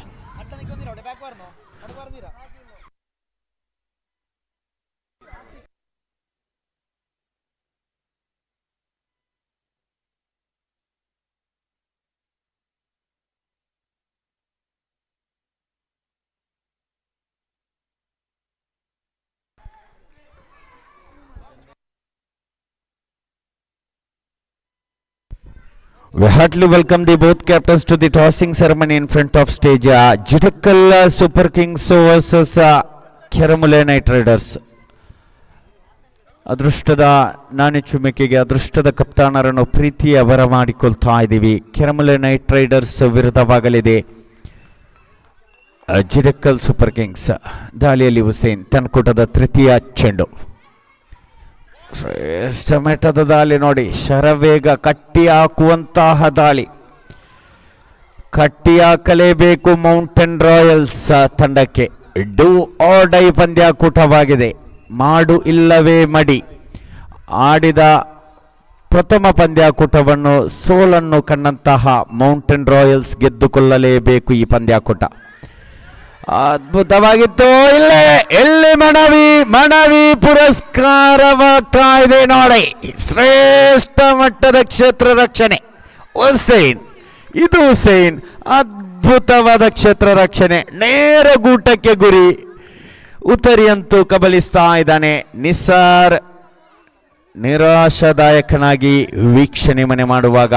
We heartily welcome the both captains to the tossing ceremony in front of stage. Jitakal Super Kings versus Keramule Knight Riders. ಅದೃಷ್ಟದ ನಾಣ್ಯಚುಮಿಕೆಗೆ ಅದೃಷ್ಟದ ಕಪ್ತಾನರನ್ನು ಪ್ರೀತಿಯ ವರ ಮಾಡಿಕೊಳ್ತಾ ಇದ್ದೀವಿ. ಕೆರಮಲೆ ನೈಟ್ ರೈಡರ್ಸ್ ವಿರುದ್ಧವಾಗಲಿದೆ ಜಿಡಕಲ್ ಸೂಪರ್ ಕಿಂಗ್ಸ್. ದಾಳಿಯಲ್ಲಿ ಹುಸೇನ್ ತನ್ಕೂಟದ ತೃತೀಯ ಚೆಂಡು. ಶ್ರೇಷ್ಠ ಮಟ್ಟದ ದಾಳಿ ನೋಡಿ, ಶರವೇಗ ಕಟ್ಟಿ ಹಾಕುವಂತಹ ದಾಳಿ. ಕಟ್ಟಿ ಹಾಕಲೇಬೇಕು ಮೌಂಟೇನ್ ರಾಯಲ್ಸ್ ತಂಡಕ್ಕೆ. ಡೂ ಆರ್ ಡೈ ಪಂದ್ಯಾಕೂಟವಾಗಿದೆ. ಮಾಡು ಇಲ್ಲವೇ ಮಡಿ. ಆಡಿದ ಪ್ರಥಮ ಪಂದ್ಯಾಕೂಟವನ್ನು ಸೋಲನ್ನು ಕಂಡಂತಹ ಮೌಂಟೇನ್ ರಾಯಲ್ಸ್ ಗೆದ್ದುಕೊಳ್ಳಲೇಬೇಕು ಈ ಪಂದ್ಯಾಕೂಟ. ಅದ್ಭುತವಾಗಿತ್ತು. ಎಲ್ಲಿ ಮನವಿ ಪುರಸ್ಕಾರವಾಗ್ತಾ ಇದೆ ನೋಡಿ. ಶ್ರೇಷ್ಠ ಮಟ್ಟದ ಕ್ಷೇತ್ರ ರಕ್ಷಣೆ ಹುಸೇನ್. ಇದು ಹುಸೇನ್ ಅದ್ಭುತವಾದ ಕ್ಷೇತ್ರ ರಕ್ಷಣೆ. ನೇರ ಗೂಟಕ್ಕೆ ಗುರಿ. ಉತ್ತರಿಯಂತೂ ಕಬಲಿಸ್ತಾ ಇದ್ದಾನೆ. ನಿಸಾರ್ ನಿರಾಶಾದಾಯಕನಾಗಿ ವೀಕ್ಷಣೆ ಮನೆ ಮಾಡುವಾಗ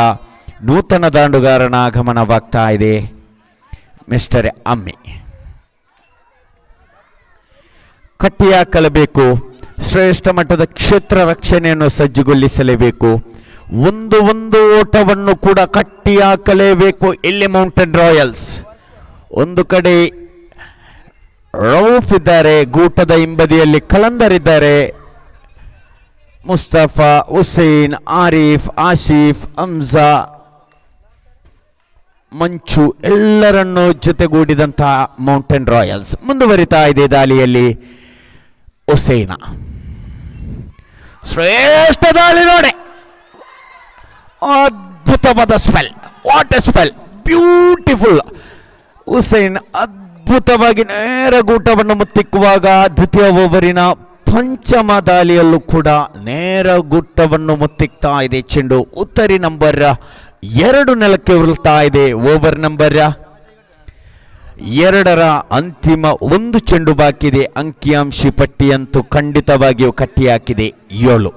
ನೂತನ ದಾಂಡುಗಾರನ ಆಗಮನವಾಗ್ತಾ ಇದೆ. ಮಿಸ್ಟರ್ ಅಮ್ಮಿ ಕಟ್ಟಿ ಹಾಕಲೇಬೇಕು. ಶ್ರೇಷ್ಠ ಮಟ್ಟದ ಕ್ಷೇತ್ರ ರಕ್ಷಣೆಯನ್ನು ಸಜ್ಜುಗೊಳಿಸಲೇಬೇಕು. ಒಂದು ಓಟವನ್ನು ಕೂಡ ಕಟ್ಟಿ ಹಾಕಲೇಬೇಕು. ಇಲ್ಲಿ ಮೌಂಟೇನ್ ರಾಯಲ್ಸ್ ಒಂದು ಕಡೆ ರೌಫ್ ಇದ್ದಾರೆ, ಗೂಟದ ಹಿಂಬದಿಯಲ್ಲಿ ಕಲಂದರ್ ಇದ್ದಾರೆ. ಮುಸ್ತಫಾ, ಹುಸೇನ್, ಆರಿಫ್, ಆಶೀಫ್, ಹಮ್ಜಾ, ಮಂಚು ಎಲ್ಲರನ್ನು ಜೊತೆಗೂಡಿದಂತಹ ಮೌಂಟೇನ್ ರಾಯಲ್ಸ್ ಮುಂದುವರಿತಾ ಇದೆ ದಾಳಿಯಲ್ಲಿ. ಹುಸೇನ ಶ್ರೇಷ್ಠ ದಾಳಿ ನೋಡಿ. ಅದ್ಭುತವಾದ spell. What a spell, beautiful. Hussain ಅದ್ಭುತವಾಗಿ ನೇರ ಗೂಟವನ್ನು ಮುತ್ತಿಕ್ಕುವಾಗ ದ್ವಿತೀಯ ಓವರಿನ ಪಂಚಮ ದಾಳಿಯಲ್ಲೂ ಕೂಡ ನೇರ ಗೂಟವನ್ನು ಮುತ್ತಿಕ್ತಾ ಇದೆ ಚೆಂಡು. ಉತ್ತರಿ ನಂಬರ್ 2 ನೆಲಕ್ಕೆ ಉರುಳ್ತಾ ಇದೆ. ಓವರ್ ನಂಬರ್ 2 ಅಂತಿಮ 1 ಚೆಂಡು ಬಾಕಿ ಇದೆ. ಅಂಕಿಅಂಶಿ ಪಟ್ಟಿಯಂತೂ ಖಂಡಿತವಾಗಿಯೂ ಕಟ್ಟಿ ಹಾಕಿದೆ 7.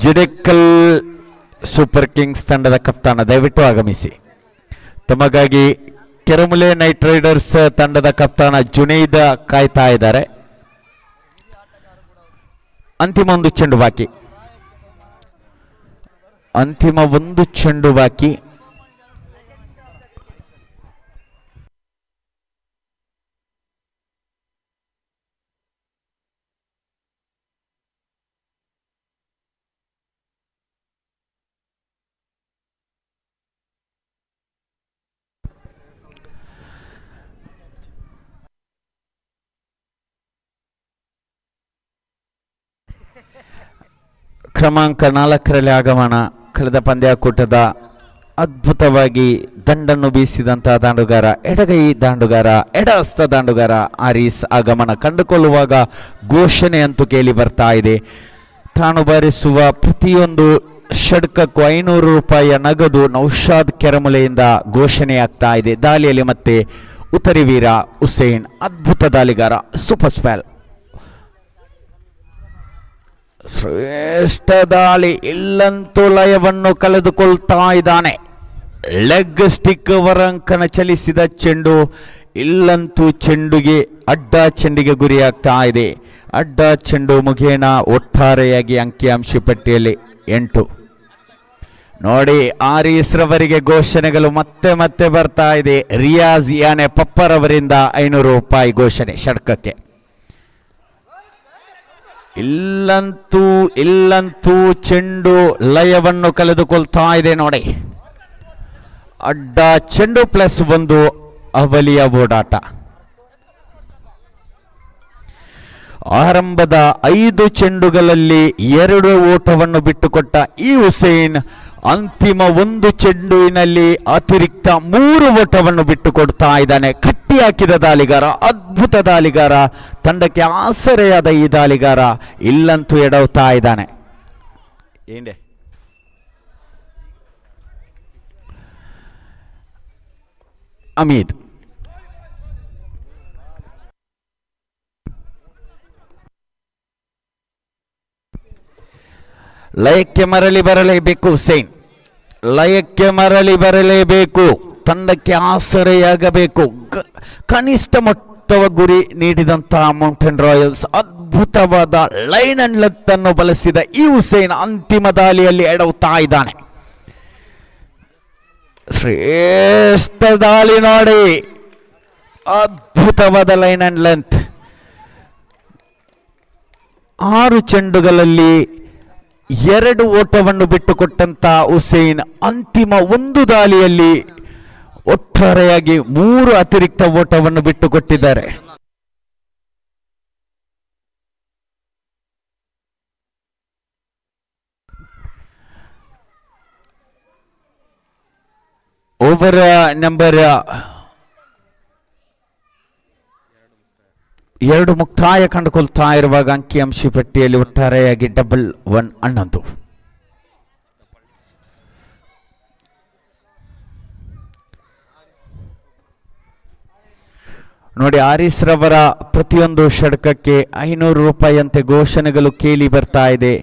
ಜಿಡೆಕಲ್ ಸೂಪರ್ ಕಿಂಗ್ಸ್ ತಂಡದ ಕಪ್ತಾನ ದಯವಿಟ್ಟು ಆಗಮಿಸಿ. ತಮಗಾಗಿ ಕೆರಮುಲೆ ನೈಟ್ ರೈಡರ್ಸ್ ತಂಡದ ಕಪ್ತಾನ ಜುನೈದ್ ಕಾಯ್ತಾ ಇದ್ದಾರೆ. ಅಂತಿಮ 1 ಚೆಂಡು ಬಾಕಿ. ಅಂತಿಮ 1 ಚೆಂಡು ಬಾಕಿ. ಕ್ರಮಾಂಕ 4ರಲ್ಲಿ ಆಗಮನ. ಕಳೆದ ಪಂದ್ಯಾಕೂಟದ ಅದ್ಭುತವಾಗಿ ದಂಡನ್ನು ಬೀಸಿದಂತಹ ದಾಂಡುಗಾರ, ಎಡಗೈ ದಾಂಡುಗಾರ, ಎಡಹಸ್ತ ದಾಂಡುಗಾರ ಆರೀಸ್ ಆಗಮನ ಕಂಡುಕೊಳ್ಳುವಾಗ ಘೋಷಣೆ ಅಂತೂ ಕೇಳಿ ಬರ್ತಾ ಇದೆ. ತಾನು ಬಾರಿಸುವ ಪ್ರತಿಯೊಂದು ಷಡ್ಕಕ್ಕೂ 500 ರೂಪಾಯಿಯ ನಗದು ನೌಶಾದ್ ಕೆರಮುಲೆಯಿಂದ ಘೋಷಣೆಯಾಗ್ತಾ ಇದೆ. ದಾಳಿಯಲ್ಲಿ ಮತ್ತೆ ಉತ್ತರಿ ವೀರ ಹುಸೇನ್ ಅದ್ಭುತ ದಾಳಿಗಾರ, ಸೂಪರ್ ಸ್ಪೆಲ್. ಶ್ರೇಷ್ಠ ದಾಳಿ. ಇಲ್ಲಂತೂ ಲಯವನ್ನು ಕಳೆದುಕೊಳ್ತಾ ಇದ್ದಾನೆ. ಲೆಗ್ ಸ್ಟಿಕ್ ವರಂಕನ ಚಲಿಸಿದ ಚೆಂಡು ಇಲ್ಲಂತೂ ಚೆಂಡುಗೆ ಅಡ್ಡ ಚೆಂಡಿಗೆ ಗುರಿಯಾಗ್ತಾ ಇದೆ. ಅಡ್ಡ ಚೆಂಡು ಮುಖೇನ ಒಟ್ಟಾರೆಯಾಗಿ ಅಂಕಿಅಂಶ ಪಟ್ಟಿಯಲ್ಲಿ 8. ನೋಡಿ, ಆರೀಸ್ರವರಿಗೆ ಘೋಷಣೆಗಳು ಮತ್ತೆ ಮತ್ತೆ ಬರ್ತಾ ಇದೆ. ರಿಯಾಜ್ ಯಾನೆ ಪಪ್ಪರವರಿಂದ 500 ರೂಪಾಯಿ ಘೋಷಣೆ ಷಡ್ಕಕ್ಕೆ. ಇಲ್ಲಂತೂ ಚೆಂಡು ಲಯವನ್ನು ಕಳೆದುಕೊಳ್ತಾ ಇದೆ ನೋಡಿ. ಅಡ್ಡ ಚೆಂಡು +1 ಅವಲಿಯ ಓಡಾಟ. ಆರಂಭದ 5 ಚೆಂಡುಗಳಲ್ಲಿ 2 ಓಟವನ್ನು ಬಿಟ್ಟುಕೊಟ್ಟ ಈ ಹುಸೇನ್ ಅಂತಿಮ 1 ಚೆಂಡುವಿನಲ್ಲಿ ಅತಿರಿಕ್ತ 3 ಓಟವನ್ನು ಬಿಟ್ಟುಕೊಡ್ತಾ ಇದ್ದಾನೆ. ಕಟ್ಟಿ ಹಾಕಿದ ದಾಳಿಗಾರ, ಅದ್ಭುತ ದಾಳಿಗಾರ, ತಂಡಕ್ಕೆ ಆಸರೆಯಾದ ಈ ದಾಳಿಗಾರ ಇಲ್ಲಂತೂ ಎಡವ್ತಾ ಇದ್ದಾನೆ. ಏನ್ಡೆ ಅಮೀದ್ ಲಯಕ್ಕೆ ಮರಳಿ ಬರಲೇಬೇಕು. ಹುಸೇನ್ ಲಯಕ್ಕೆ ಮರಳಿ ಬರಲೇಬೇಕು. ತಂಡಕ್ಕೆ ಆಸರೆಯಾಗಬೇಕು. ಕನಿಷ್ಠ ಮೊತ್ತವ ಗುರಿ ನೀಡಿದಂತಹ ಮೌಂಟೇನ್ ರಾಯಲ್ಸ್ ಅದ್ಭುತವಾದ ಲೈನ್ ಅಂಡ್ ಲೆಂತ್ ಅನ್ನು ಬಳಸಿದ ಈ ಹುಸೇನ್ ಅಂತಿಮ ದಾಳಿಯಲ್ಲಿ ಎಡವುತ್ತಾ ಇದ್ದಾನೆ. ಶ್ರೇಷ್ಠ ದಾಳಿ ನೋಡಿ, ಅದ್ಭುತವಾದ ಲೈನ್ ಅಂಡ್ ಲೆಂತ್. 6 ಚೆಂಡುಗಳಲ್ಲಿ 2 ಓಟವನ್ನು ಬಿಟ್ಟುಕೊಟ್ಟಂತ ಹುಸೇನ್ ಅಂತಿಮ 1 ದಾಳಿಯಲ್ಲಿ ಒಟ್ಟಾರೆಯಾಗಿ 3 ಅತಿರಿಕ್ತ ಓಟವನ್ನು ಬಿಟ್ಟುಕೊಟ್ಟಿದ್ದಾರೆ. ಓವರ್ ನಂಬರ್ 2 ಮುಕ್ತಾಯ ಕಂಡುಕೊಳ್ತಾ ಇರುವಾಗ ಅಂಕಿಅಂಶ ಪಟ್ಟಿಯಲ್ಲಿ ಒಟ್ಟಾರೆಯಾಗಿ 11 ನೋಡಿ. ಆರೀಸ್ ರವರ ಪ್ರತಿಯೊಂದು ಷಟ್ಕಕ್ಕೆ 500 ರೂಪಾಯಿಯಂತೆ ಘೋಷಣೆಗಳು ಕೇಳಿ ಬರ್ತಾ ಇದೆ.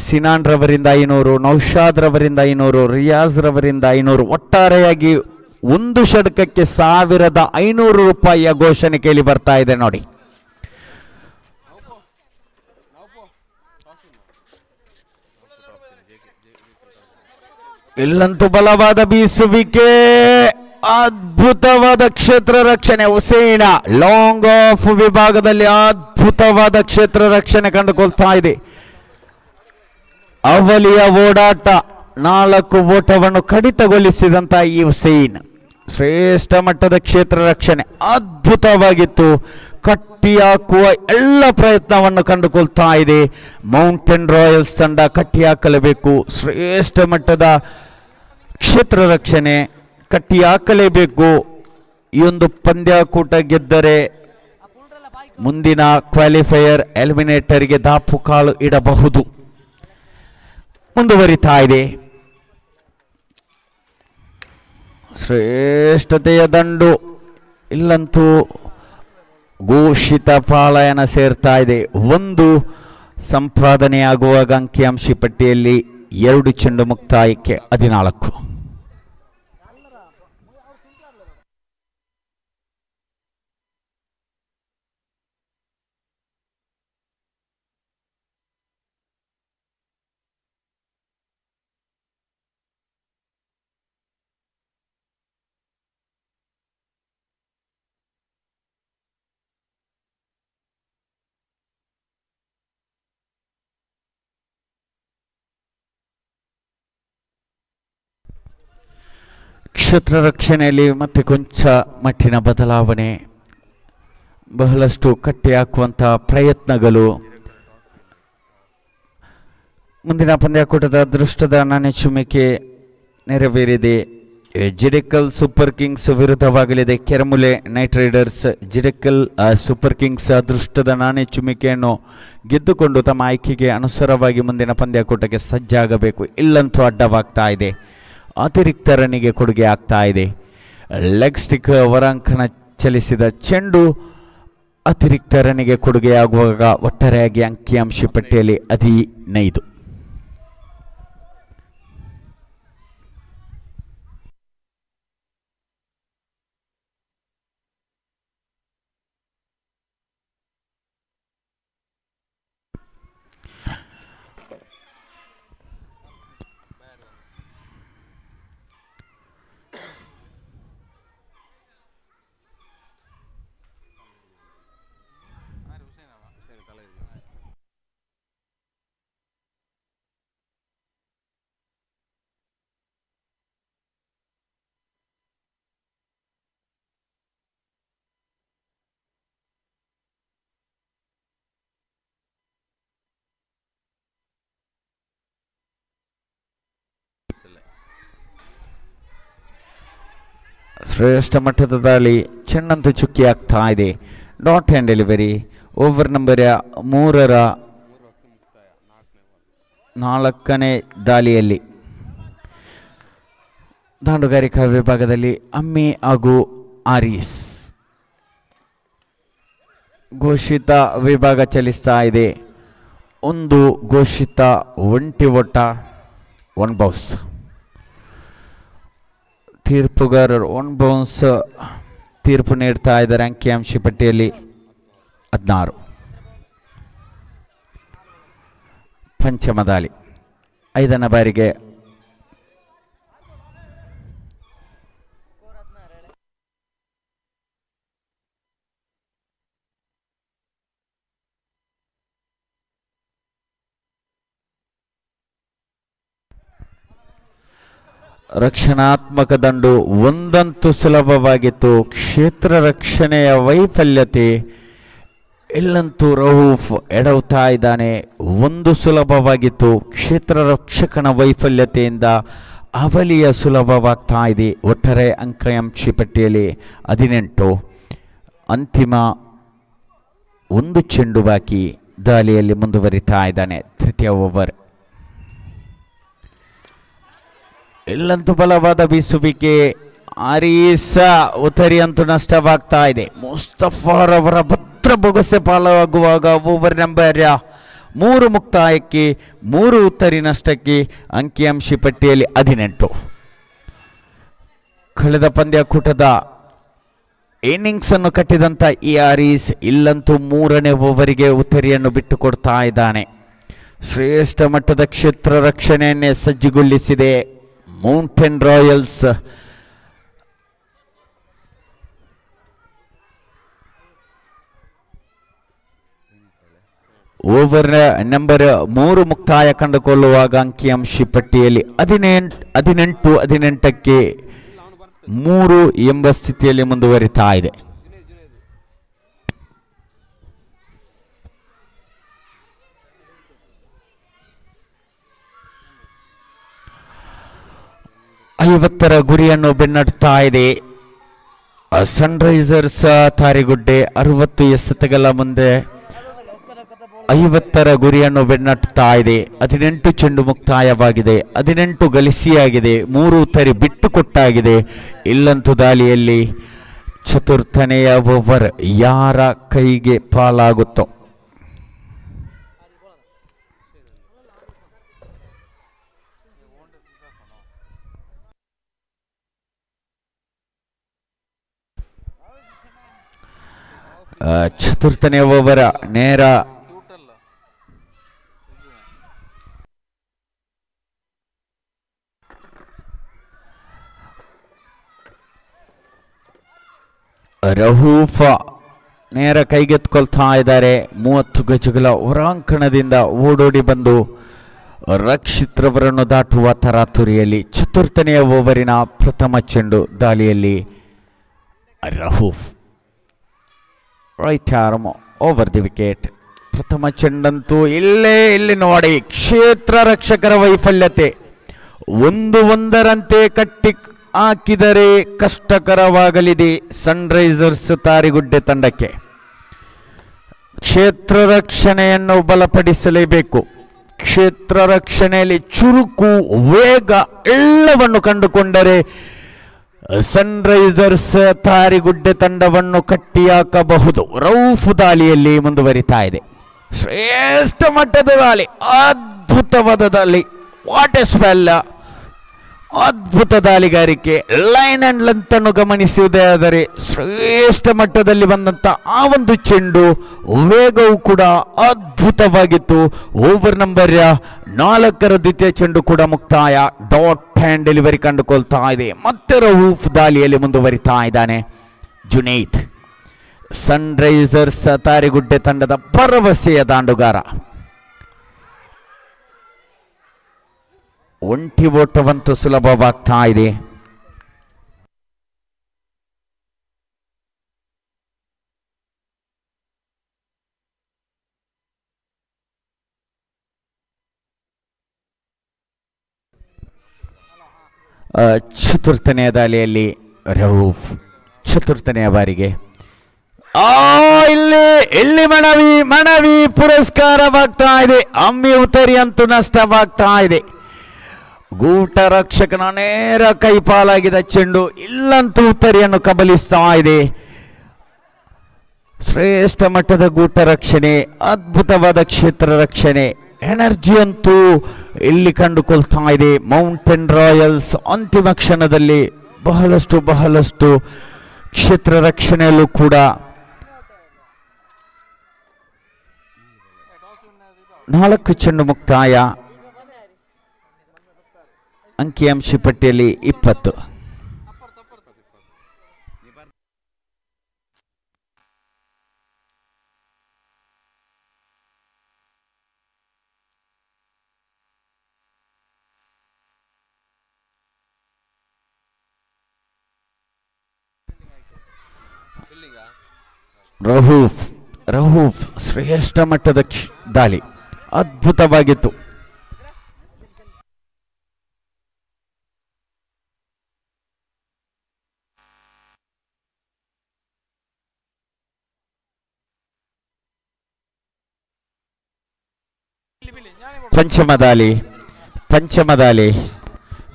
ಸಿನಾನ್ ರವರಿಂದ 500, ನೌಶಾದ್ ರವರಿಂದ 500, ರಿಯಾಜ್ ರವರಿಂದ 500, ಒಟ್ಟಾರೆಯಾಗಿ 1 ಷಟ್ಕಕ್ಕೆ 1500 ರೂಪಾಯಿಯ ಘೋಷಣೆ ಕೇಳಿ ಬರ್ತಾ ಇದೆ ನೋಡಿ. ಇಲ್ಲಂತೂ ಬಲವಾದ ಬೀಸುವಿಕೆ, ಅದ್ಭುತವಾದ ಕ್ಷೇತ್ರ ರಕ್ಷಣೆ. ಹುಸೇನ ಲಾಂಗ್ ಆಫ್ ವಿಭಾಗದಲ್ಲಿ ಅದ್ಭುತವಾದ ಕ್ಷೇತ್ರ ರಕ್ಷಣೆ ಕಂಡುಕೊಳ್ತಾ ಇದೆ. ಅವಲಿಯ ಓಡಾಟ 4 ಓಟವನ್ನು ಕಡಿತಗೊಳಿಸಿದಂತ ಈ ಹುಸೇನ್ ಶ್ರೇಷ್ಠ ಮಟ್ಟದ ಕ್ಷೇತ್ರ ರಕ್ಷಣೆ ಅದ್ಭುತವಾಗಿತ್ತು. ಕಟ್ಟಿ ಹಾಕುವ ಎಲ್ಲ ಪ್ರಯತ್ನವನ್ನು ಕಂಡುಕೊಳ್ತಾ ಇದೆ. ಮೌಂಟೇನ್ ರಾಯಲ್ಸ್ ತಂಡ ಕಟ್ಟಿ ಹಾಕಲೇಬೇಕು. ಶ್ರೇಷ್ಠ ಮಟ್ಟದ ಕ್ಷೇತ್ರ ರಕ್ಷಣೆ ಕಟ್ಟಿ ಹಾಕಲೇಬೇಕು. ಈ ಒಂದು ಪಂದ್ಯಾಕೂಟ ಗೆದ್ದರೆ ಮುಂದಿನ ಕ್ವಾಲಿಫೈಯರ್ ಎಲಿಮಿನೇಟರ್ಗೆ ದಾಪುಕಾಲು ಇಡಬಹುದು. ಮುಂದುವರಿತಾ ಇದೆ. ಶ್ರೇಷ್ಠತೆಯ ದಂಡು ಇಲ್ಲಂತೂ ಘೋಷಿತ ಪಾಳಯನ ಸೇರ್ತಾ ಇದೆ. 1 ಸಂಪಾದನೆಯಾಗುವಾಗ ಅಂಕಿಅಂಶ ಪಟ್ಟಿಯಲ್ಲಿ 2 ಚೆಂಡು ಮುಕ್ತಾಯಕ್ಕೆ 14. ಕ್ಷೇತ್ರ ರಕ್ಷಣೆಯಲ್ಲಿ ಮತ್ತೆ ಕೊಂಚ ಮಟ್ಟಿನ ಬದಲಾವಣೆ, ಬಹಳಷ್ಟು ಕಟ್ಟಿ ಹಾಕುವಂತಹ ಪ್ರಯತ್ನಗಳು. ಮುಂದಿನ ಪಂದ್ಯಾಕೂಟದ ಅದೃಷ್ಟದ ನಾಣ್ಯಚುಮಿಕೆ ನೆರವೇರಿದೆ. ಜಿಡೆಕಲ್ ಸೂಪರ್ ಕಿಂಗ್ಸ್ ವಿರುದ್ಧವಾಗಲಿದೆ Keramule Knight Riders. Jidekal super Kings ಅದೃಷ್ಟದ ನಾಣ್ಯಚುಮಿಕೆಯನ್ನು ಗೆದ್ದುಕೊಂಡು ತಮ್ಮ ಆಯ್ಕೆಗೆ ಅನುಸಾರವಾಗಿ ಮುಂದಿನ ಪಂದ್ಯಾಕೂಟಕ್ಕೆ ಸಜ್ಜಾಗಬೇಕು. ಇಲ್ಲಂತೂ ಅಡ್ಡವಾಗ್ತಾ ಇದೆ. ಅತಿರಿಕ್ತ ರನ್ನಿಗೆ ಕೊಡುಗೆ ಆಗ್ತಾ ಇದೆ. ಲೆಗ್ ಸ್ಟಿಕ್ ಹೊರಾಂಗಣ ಚಲಿಸಿದ ಚೆಂಡು ಅತಿರಿಕ್ತ ರನ್ನಿಗೆ ಕೊಡುಗೆಯಾಗುವಾಗ ಒಟ್ಟಾರೆಯಾಗಿ ಅಂಕಿಅಂಶ ಪಟ್ಟಿಯಲ್ಲಿ 15. ಶ್ರೇಷ್ಠ ಮಟ್ಟದ ದಾಳಿ, ಚೆಂಡಂತೂ ಚುಕ್ಕಿ ಆಗ್ತಾ ಇದೆ. Dot and delivery. Over number 3ರ 4ನೇ ದಾಳಿಯಲ್ಲಿ ದಾಂಡುಗಾರಿಕಾ ವಿಭಾಗದಲ್ಲಿ ಅಮ್ಮಿ ಹಾಗೂ ಆರೀಸ್ ಘೋಷಿತ ವಿಭಾಗ ಚಲಿಸ್ತಾ ಇದೆ. ಒಂದು ಘೋಷಿತ ಒಂಟಿ ಓಟ, 1 ಬೌನ್ಸ್. ತೀರ್ಪುಗಾರರು 1 ಬೌನ್ಸ್ ತೀರ್ಪು ನೀಡ್ತಾ ಇದ್ದಾರೆ. ಅಂಕಿಅಂಶ ಪಟ್ಟಿಯಲ್ಲಿ 16. ಪಂಚಮ ದಾಳಿ 5ನೇ ಬಾರಿಗೆ ರಕ್ಷಣಾತ್ಮಕ ದಂಡು ಒಂದಂತೂ ಸುಲಭವಾಗಿತ್ತು. ಕ್ಷೇತ್ರ ರಕ್ಷಣೆಯ ವೈಫಲ್ಯತೆ, ಇಲ್ಲಂತೂ ರೌಫ್ ಎಡವುತ್ತಾ ಇದ್ದಾನೆ. ಒಂದು ಸುಲಭವಾಗಿತ್ತು. ಕ್ಷೇತ್ರ ರಕ್ಷಕನ ವೈಫಲ್ಯತೆಯಿಂದ ಅವಲಿಯ ಸುಲಭವಾಗ್ತಾ ಇದೆ. ಒಟ್ಟಾರೆ ಅಂಕಿಅಂಶ ಪಟ್ಟಿಯಲ್ಲಿ 18. ಅಂತಿಮ ಒಂದು ಚೆಂಡು ಬಾಕಿ. ದಾಳಿಯಲ್ಲಿ ಮುಂದುವರಿತಾ ಇದ್ದಾನೆ. ತೃತೀಯ ಓವರ್. ಇಲ್ಲಂತೂ ಬಲವಾದ ಬೀಸುವಿಕೆ. ಆರೀಸ ಉತ್ತರಿ ಅಂತೂ ನಷ್ಟವಾಗ್ತಾ ಇದೆ. ಮುಸ್ತಫಾರ್ ಅವರ ಭದ್ರ ಬೊಗಸೆ ಪಾಲಾಗುವಾಗ ಓವರ್ ನಂಬರ್ 3 ಮುಕ್ತಾಯಕ್ಕೆ 3 ಉತ್ತರಿ ನಷ್ಟಕ್ಕೆ. ಅಂಕಿಅಂಶ ಪಟ್ಟಿಯಲ್ಲಿ 18. ಕಳೆದ ಪಂದ್ಯಾಕೂಟದ ಇನ್ನಿಂಗ್ಸ್ ಅನ್ನು ಕಟ್ಟಿದಂಥ ಈ ಆರೀಸ್ ಇಲ್ಲಂತೂ 3ನೇ ಓವರಿಗೆ ಉತ್ತರಿಯನ್ನು ಬಿಟ್ಟುಕೊಡ್ತಾ ಇದ್ದಾನೆ. ಶ್ರೇಷ್ಠ ಮಟ್ಟದ ಕ್ಷೇತ್ರ ರಕ್ಷಣೆಯನ್ನೇ ಸಜ್ಜುಗೊಳಿಸಿದೆ ಮೌಂಟೇನ್ ರಾಯಲ್ಸ್. ಓವರ್ ನಂಬರ್ 3 ಮುಕ್ತಾಯ ಕಂಡುಕೊಳ್ಳುವಾಗ ಅಂಕಿಅಂಶ ಪಟ್ಟಿಯಲ್ಲಿ 18ಕ್ಕೆ 3 ಎಂಬ ಸ್ಥಿತಿಯಲ್ಲಿ ಮುಂದುವರಿತಾ ಇದೆ. ಐವತ್ತರ ಗುರಿಯನ್ನು ಬೆನ್ನಟ್ಟುತ್ತಾ ಇದೆ ಸನ್ರೈಸರ್ಸ್ ತಾರಿಗುಡ್ಡೆ. 60 ಎಸೆತಗಳ ಮುಂದೆ 50ರ ಗುರಿಯನ್ನು ಬೆನ್ನಟ್ಟುತ್ತಾ ಇದೆ. 18 ಚೆಂಡು ಮುಕ್ತಾಯವಾಗಿದೆ. 18 ಗಲಿಸಿಯಾಗಿದೆ. 3 ಉತ್ತರಿ ಬಿಟ್ಟುಕೊಟ್ಟಾಗಿದೆ. ಇಲ್ಲಂತೂ ದಾಳಿಯಲ್ಲಿ ಚತುರ್ಥನೆಯ ಓವರ್ ಯಾರ ಕೈಗೆ ಪಾಲಾಗುತ್ತೋ. ಚತುರ್ಥನೇ ಓವರ್ ನೇರ ರಹೂಫ ನೇರ ಕೈಗೆತ್ಕೊಳ್ತಾ ಇದ್ದಾರೆ. 30 ಗಜಗಳ ಹೊರಾಂಕಣದಿಂದ ಓಡೋಡಿ ಬಂದು ರಕ್ಷಿತ್ರವರನ್ನು ದಾಟುವ ತರಾತುರಿಯಲ್ಲಿ ಚತುರ್ಥನೆಯ ಓವರಿನ ಪ್ರಥಮ ಚೆಂಡು ದಾಳಿಯಲ್ಲಿ Rahoof right arm over the wicket. ಪ್ರಥಮ ಚೆಂಡಂತೂ ಇಲ್ಲಿ ನೋಡಿ ಕ್ಷೇತ್ರ ರಕ್ಷಕರ ವೈಫಲ್ಯತೆ. ಒಂದರಂತೆ ಕಟ್ಟಿ ಹಾಕಿದರೆ ಕಷ್ಟಕರವಾಗಲಿದೆ ಸನ್ರೈಸರ್ಸ್ ತಾರಿಗುಡ್ಡೆ ತಂಡಕ್ಕೆ. ಕ್ಷೇತ್ರ ರಕ್ಷಣೆಯನ್ನು ಬಲಪಡಿಸಲೇಬೇಕು. ಕ್ಷೇತ್ರ ರಕ್ಷಣೆಯಲ್ಲಿ ಚುರುಕು, ವೇಗ ಎಲ್ಲವನ್ನು ಕಂಡುಕೊಂಡರೆ ಸನ್ರೈಸರ್ಸ್ ತಾರಿಗುಡ್ಡೆ ತಂಡವನ್ನು ಕಟ್ಟಿಹಾಕಬಹುದು. ರೌಫ್ ದಾಳಿಯಲ್ಲಿ ಮುಂದುವರಿತಾ ಇದೆ. ಶ್ರೇಷ್ಠ ಮಟ್ಟದ ದಾಳಿ, ಅದ್ಭುತವಾದ ದಾಳಿ. What a spell! ಅದ್ಭುತ ದಾಳಿಗಾರಿಕೆ. ಲೈನ್ ಅಂಡ್ ಲೆಂತ್ ಅನ್ನು ಗಮನಿಸುವುದೇ ಆದರೆ ಶ್ರೇಷ್ಠ ಮಟ್ಟದಲ್ಲಿ ಬಂದಂತ ಆ ಒಂದು ಚೆಂಡು ವೇಗವು ಕೂಡ ಅದ್ಭುತವಾಗಿತ್ತು. ಓವರ್ ನಂಬರ್ 4ರ ದ್ವಿತೀಯ ಚೆಂಡು ಕೂಡ ಮುಕ್ತಾಯ. ಡಾಟ್ ಹ್ಯಾಂಡ್ ಡೆಲಿವರಿ ಕಂಡುಕೊಳ್ತಾ ಇದೆ. ಮತ್ತೆ ರೌಫ್ ದಾಳಿಯಲ್ಲಿ ಮುಂದುವರಿತಾ ಇದ್ದಾನೆ. ಜುನೈದ್ ಸನ್ರೈಸರ್ಸ್ ತಾರಿಗುಡ್ಡೆ ತಂಡದ ಭರವಸೆಯ ದಾಂಡುಗಾರ. ಒಂಟಿ ಓಟವಂತೂ ಸುಲಭವಾಗ್ತಾ ಇದೆ. ಚತುರ್ಥನೆಯ ದಾಳಿಯಲ್ಲಿ ರೌಫ್ ಚತುರ್ಥನೆಯ ಬಾರಿಗೆ ಇಲ್ಲಿ ಇಲ್ಲಿ ಮನವಿ ಪುರಸ್ಕಾರವಾಗ್ತಾ ಇದೆ. ಅಮ್ಮಿ ಉತ್ತರಿ ಅಂತೂ ನಷ್ಟವಾಗ್ತಾ ಇದೆ. ಗೂಟ ರಕ್ಷಕನ ನೇರ ಕೈಪಾಲಾಗಿದ್ದ ಚೆಂಡು ಇಲ್ಲಂತೂ ಉತ್ತರಿಯನ್ನು ಕಬಲಿಸ್ತಾ ಇದೆ. ಶ್ರೇಷ್ಠ ಮಟ್ಟದ ಗೂಟ ರಕ್ಷಣೆ, ಅದ್ಭುತವಾದ ಕ್ಷೇತ್ರ ರಕ್ಷಣೆ, ಎನರ್ಜಿ ಅಂತೂ ಇಲ್ಲಿ ಕಂಡುಕೊಳ್ತಾ ಇದೆ. ಮೌಂಟೇನ್ ರಾಯಲ್ಸ್ ಅಂತಿಮ ಕ್ಷಣದಲ್ಲಿ ಬಹಳಷ್ಟು ಕ್ಷೇತ್ರ ರಕ್ಷಣೆಯಲ್ಲೂ ಕೂಡ 4 ಚೆಂಡು ಮುಕ್ತಾಯ. ಅಂಕಿಅಂಶ ಪಟ್ಟಿಯಲ್ಲಿ 20. ರಹೂಫ್ ಶ್ರೇಷ್ಠ ಮಟ್ಟದ ದಾಳಿ ಅದ್ಭುತವಾಗಿತ್ತು. ಪಂಚಮ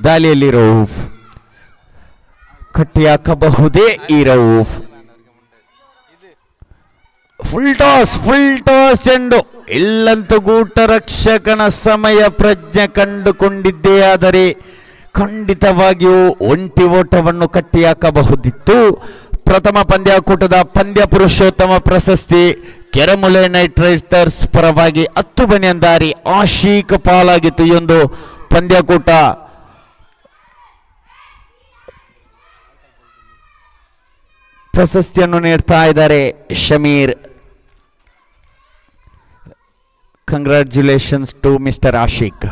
ದಾಳಿಯಲ್ಲಿ ರೌಫ್ ಕಟ್ಟಿ ಹಾಕಬಹುದೇ? ಈ ರೌಫ್ ಫುಲ್ ಟಾಸ್ ಚೆಂಡು ಇಲ್ಲಂತೂ ಗೂಟ ರಕ್ಷಕನ ಸಮಯ ಪ್ರಜ್ಞೆ ಕಂಡುಕೊಂಡಿದ್ದೇ ಆದರೆ ಖಂಡಿತವಾಗಿಯೂ ಒಂಟಿ ಓಟವನ್ನು ಕಟ್ಟಿ ಹಾಕಬಹುದಿತ್ತು. ಪ್ರಥಮ ಪಂದ್ಯಾಕೂಟದ ಪಂದ್ಯ ಪುರುಷೋತ್ತಮ ಪ್ರಶಸ್ತಿ ಕೆರೆಮುಳೆ ನೈಟ್ ರೈಡರ್ಸ್ ಪರವಾಗಿ 10 ಬನಿಯಂದಾರಿ ಆಶೀಕ್ ಪಾಲಾಗಿತ್ತು. ಈ ಒಂದು ಪಂದ್ಯಾಕೂಟ ಪ್ರಶಸ್ತಿಯನ್ನು ನೀಡ್ತಾ ಇದ್ದಾರೆ Shameer. Congratulations to mister Ashiq.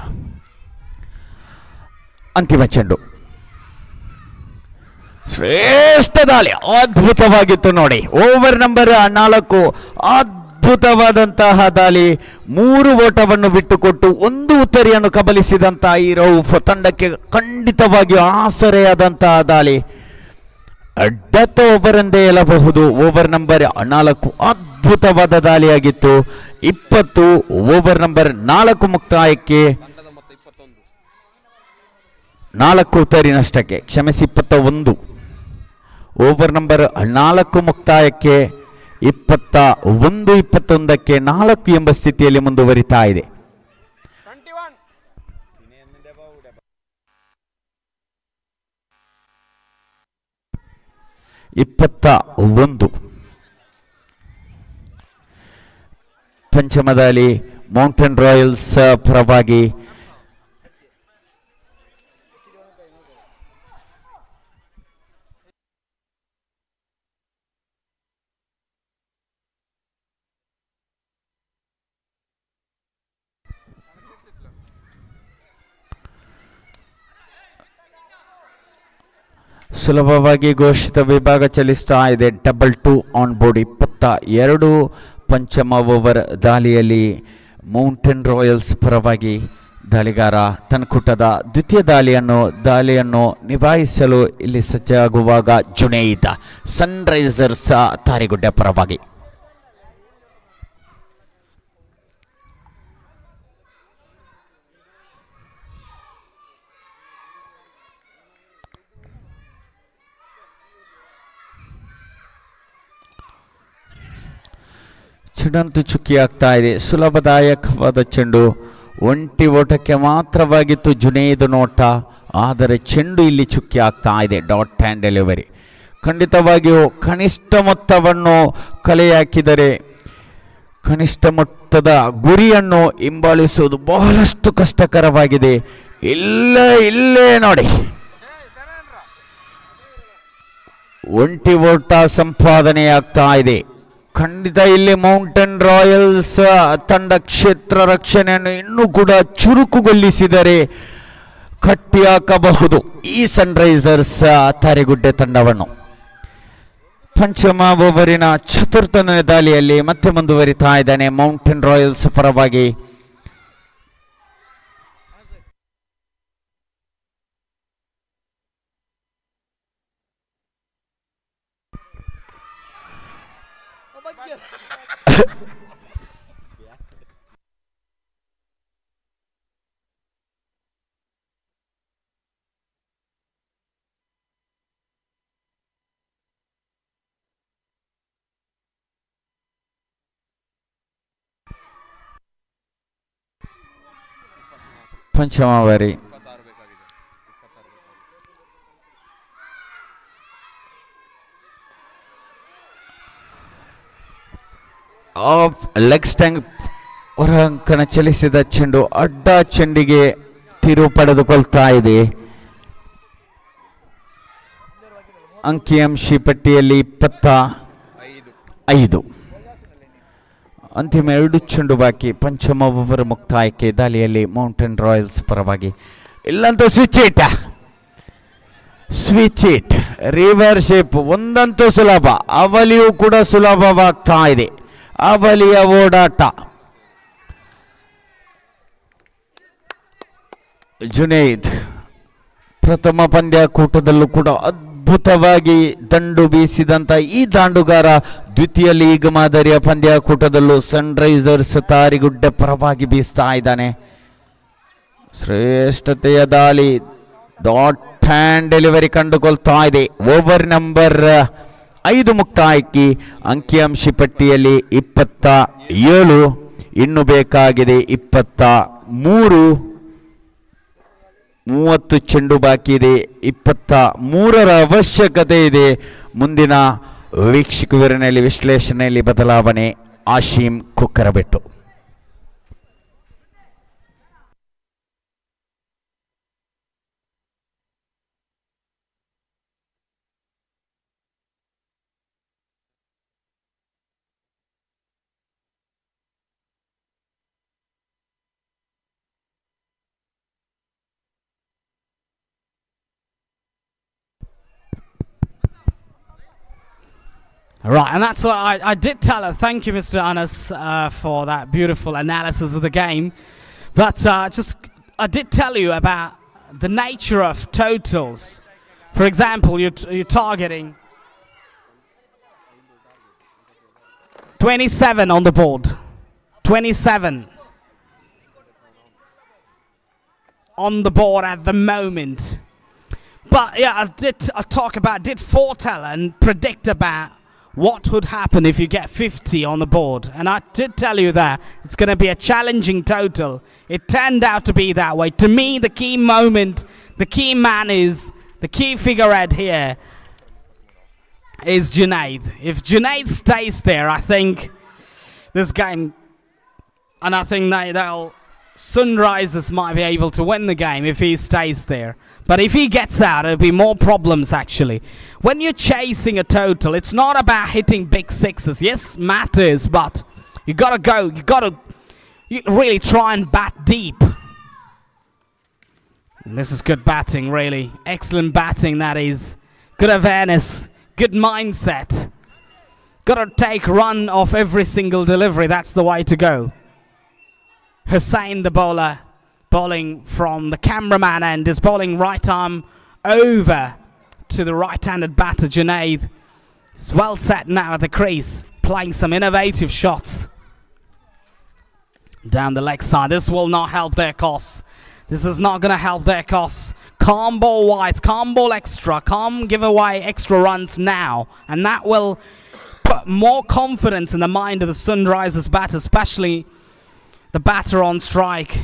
ಅಂತಿಮ ಚೆಂಡು ಶ್ರೇಷ್ಠ ದಾಳಿ ಅದ್ಭುತವಾಗಿತ್ತು ನೋಡಿ. ಓವರ್ ನಂಬರ್ 4 ಅದ್ಭುತವಾದಂತಹ ದಾಳಿ. 3 ಓಟವನ್ನು ಬಿಟ್ಟುಕೊಟ್ಟು 1 ಉತ್ತರಿಯನ್ನು ಕಬಲಿಸಿದಂತಹ ಈ ರೌಫ್ ತಂಡಕ್ಕೆ ಖಂಡಿತವಾಗಿಯೂ ಆಸರೆಯಾದಂತಹ ದಾಳಿ. ಡೆತ್ ಓವರ್ ಎಂದೇ ಹೇಳಬಹುದು. ಓವರ್ ನಂಬರ್ 4 ಅದ್ಭುತವಾದ ದಾಳಿಯಾಗಿತ್ತು. 20 ಓವರ್ ನಂಬರ್ 4 ಮುಕ್ತಾಯಕ್ಕೆ 4 ಉತ್ತರಿ ನಷ್ಟಕ್ಕೆ, ಕ್ಷಮಿಸಿ 21 ಓವರ್ ನಂಬರ್ 4 ಮುಕ್ತಾಯಕ್ಕೆ 21-21ಕ್ಕೆ 4 ಎಂಬ ಸ್ಥಿತಿಯಲ್ಲಿ ಮುಂದುವರಿತಾ ಇದೆ. 21 ಪಂಚಮದಲ್ಲಿ ಮೌಂಟೇನ್ ರಾಯಲ್ಸ್ ಪರವಾಗಿ ಸುಲಭವಾಗಿ ಘೋಷಿತ ವಿಭಾಗ ಚಲಿಸ್ತಾ ಇದೆ. 2 ಆನ್ ಬೋರ್ಡ್ 22. ಪಂಚಮ ಓವರ್ ದಾಳಿಯಲ್ಲಿ ಮೌಂಟೇನ್ ರಾಯಲ್ಸ್ ಪರವಾಗಿ ದಾಳಿಗಾರ ತನ್ಕುಟದ ದ್ವಿತೀಯ ದಾಳಿಯನ್ನು ನಿಭಾಯಿಸಲು ಇಲ್ಲಿ ಸಜ್ಜಾಗುವಾಗ ಜುನೈದ್ ಸನ್ರೈಸರ್ಸ್ ತಾರಿಗುಡ್ಡೆ ಪರವಾಗಿ ಚೆಂಡಂತೂ ಚುಕ್ಕಿ ಆಗ್ತಾ ಇದೆ. ಸುಲಭದಾಯಕವಾದ ಚೆಂಡು, ಒಂಟಿ ಓಟಕ್ಕೆ ಮಾತ್ರವಾಗಿತ್ತು ಜುನೈದ್ ನೋಟ, ಆದರೆ ಚೆಂಡು ಇಲ್ಲಿ ಚುಕ್ಕಿ ಆಗ್ತಾ ಇದೆ. ಡಾಟ್ ಹ್ಯಾಂಡ್ ಡೆಲಿವರಿ ಖಂಡಿತವಾಗಿಯೂ ಕನಿಷ್ಠ ಮೊತ್ತವನ್ನು ಕಲೆ ಹಾಕಿದರೆ ಕನಿಷ್ಠ ಮೊತ್ತದ ಗುರಿಯನ್ನು ಹಿಂಬಾಲಿಸುವುದು ಬಹಳಷ್ಟು ಕಷ್ಟಕರವಾಗಿದೆ. ಇಲ್ಲೇ ನೋಡಿ, ಒಂಟಿ ಓಟ ಸಂಪಾದನೆಯಾಗ್ತಾ ಇದೆ. ಖಂಡಿತ ಇಲ್ಲಿ ಮೌಂಟೇನ್ ರಾಯಲ್ಸ್ ತಂಡ ಕ್ಷೇತ್ರ ರಕ್ಷಣೆಯನ್ನು ಇನ್ನೂ ಕೂಡ ಚುರುಕುಗೊಳಿಸಿದರೆ ಕಟ್ಟಿ ಹಾಕಬಹುದು ಈ ಸನ್ರೈಸರ್ಸ್ ತಾರೆಗುಡ್ಡೆ ತಂಡವನ್ನು. ಪಂಚಮ ಓವರಿನ ಚತುರ್ಥನೇ ದಾಳಿಯಲ್ಲಿ ಮತ್ತೆ ಮುಂದುವರಿತಾ ಇದ್ದಾನೆ ಮೌಂಟೇನ್ ರಾಯಲ್ಸ್ ಪರವಾಗಿ. ಪಂಚಮ ಓವರಿ ಆಫ್ ಲೆಗ್ ಸ್ಟಂಗ್ ಹೊರಾಂಗಣ ಚಲಿಸಿದ ಚೆಂಡು ಅಡ್ಡ ಚೆಂಡಿಗೆ ತಿರುವು ಪಡೆದುಕೊಳ್ತಾ ಇದೆ. ಅಂಕಿಅಂಶಿ ಪಟ್ಟಿಯಲ್ಲಿ 25. ಅಂತಿಮ 2 ಚೆಂಡು ಬಾಕಿ. ಪಂಚಮ ಓವರ್ ಮುಕ್ತಾಯಕ್ಕೆ ದಾಳಿಯಲ್ಲಿ ಮೌಂಟೇನ್ ರಾಯಲ್ಸ್ ಪರವಾಗಿ ಇಲ್ಲಂತೂ ಸ್ವಿಚ್ ಇಟ್ ರಿವರ್ಶಿಪ್ ಒಂದಂತೂ ಸುಲಭ, ಅವಲಿಯೂ ಕೂಡ ಸುಲಭವಾಗ್ತಾ ಇದೆ. ಅವಲಿಯ ಓಡಾಟ. ಜುನೈದ್ ಪ್ರಥಮ ಪಂದ್ಯಾಕೂಟದಲ್ಲೂ ಕೂಡ ಅದ್ಭುತವಾಗಿ ದಂಡು ಬೀಸಿದಂತ ಈ ದಾಂಡುಗಾರ ದ್ವಿತೀಯ ಲೀಗ್ ಮಾದರಿಯ ಪಂದ್ಯಾಕೂಟದಲ್ಲೂ ಸನ್ರೈಸರ್ಸ್ ತಾರಿಗುಡ್ಡೆ ಪರವಾಗಿ ಬೀಸ್ತಾ ಇದ್ದಾನೆ. ಶ್ರೇಷ್ಠತೆಯ ದಾಳಿ, ಡಾಟ್ ಹ್ಯಾಂಡ್ ಡೆಲಿವರಿ ಕಂಡುಕೊಳ್ತಾ ಇದೆ. ಓವರ್ ನಂಬರ್ 5 ಮುಕ್ತಾಯಕ್ಕೆ ಅಂಕಿಅಂಶಿ ಪಟ್ಟಿಯಲ್ಲಿ 27. ಇನ್ನು ಬೇಕಾಗಿದೆ 23. 30 ಚೆಂಡು ಬಾಕಿ ಇದೆ. 23ರ ಅವಶ್ಯಕತೆ ಇದೆ. ಮುಂದಿನ ವೀಕ್ಷಕರಲ್ಲಿ ವಿಶ್ಲೇಷಣೆಯಲ್ಲಿ ಬದಲಾವಣೆ. ಆಶೀಮ್ ಕುಕ್ಕರಬೆಟ್ಟು. Right, and that's what I did tell her. Thank you, Mr. Anas, for that beautiful analysis of the game. But I did tell you about the nature of totals. For example, you're targeting 27 on the board. 27 on the board at the moment. But yeah, I did foretell and predict about what would happen if you get 50 on the board. And I did tell you that it's going to be a challenging total. It turned out to be that way. To me, the key moment, the key man is, the key figurehead here is Junaid. If Junaid stays there, I think this game, and I think Sunrisers might be able to win the game if he stays there. But if he gets out, it'll be more problems actually. When you're chasing a total, it's not about hitting big sixes. Yes, matters, but you gotta go. You really try and bat deep. And this is good batting, really. Excellent batting, that is. Good awareness, good mindset. Gotta take run off every single delivery. That's the way to go. Hussain, the bowler, bowling from the cameraman end, is bowling right arm over to the right-handed batter Junaid. He's well set now at the crease, playing some innovative shots down the leg side. This will not help their cause. This is not going to help their cause. Calm ball wide, calm ball extra, calm give away extra runs now, and that will put more confidence in the mind of the Sunrisers batter, especially the batter on strike,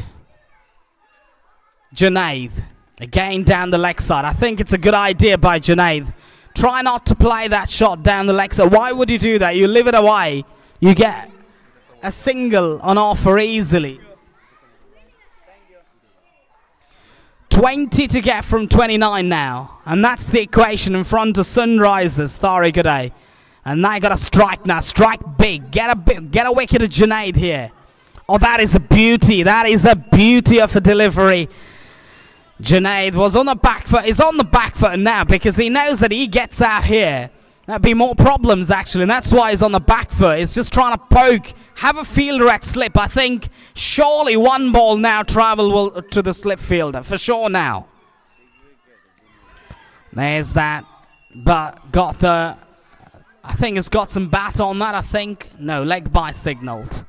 Junaid. Again down the leg side. I think it's a good idea by Junaid. Try not to play that shot down the leg side. Why would you do that? You leave it away. You get a single on offer easily. 20 to get from 29 now. And that's the equation in front of Sunrisers. Thari G'day. And they got to strike now. Strike big. Get a wicket of Junaid here. Oh, that is a beauty. That is a beauty of a delivery. Junaid was on the back foot. He's on the back foot now because he knows that he gets out here. There'll be more problems actually, and that's why he's on the back foot. He's just trying to poke, have a fielder at slip. I think surely one ball now travel to the slip fielder for sure now. There's that, but got the I think it's got some bat on that, I think. No, leg by signalled.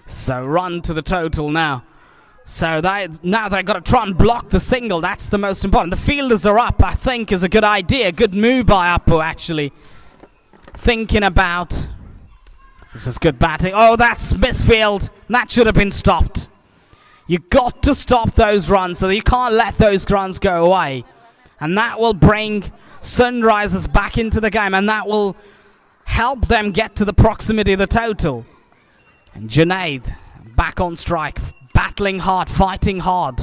So run to the total now. So now they've got to try and block the single. That's the most important. The fielders are up, I think, is a good idea. Good move by Appu, actually. Thinking about... This is good batting. Oh, that's misfield. That should have been stopped. You got to stop those runs, so you can't let those runs go away. And that will bring Sunrisers back into the game, and that will help them get to the proximity of the total. And Junaid back on strike, battling hard, fighting hard.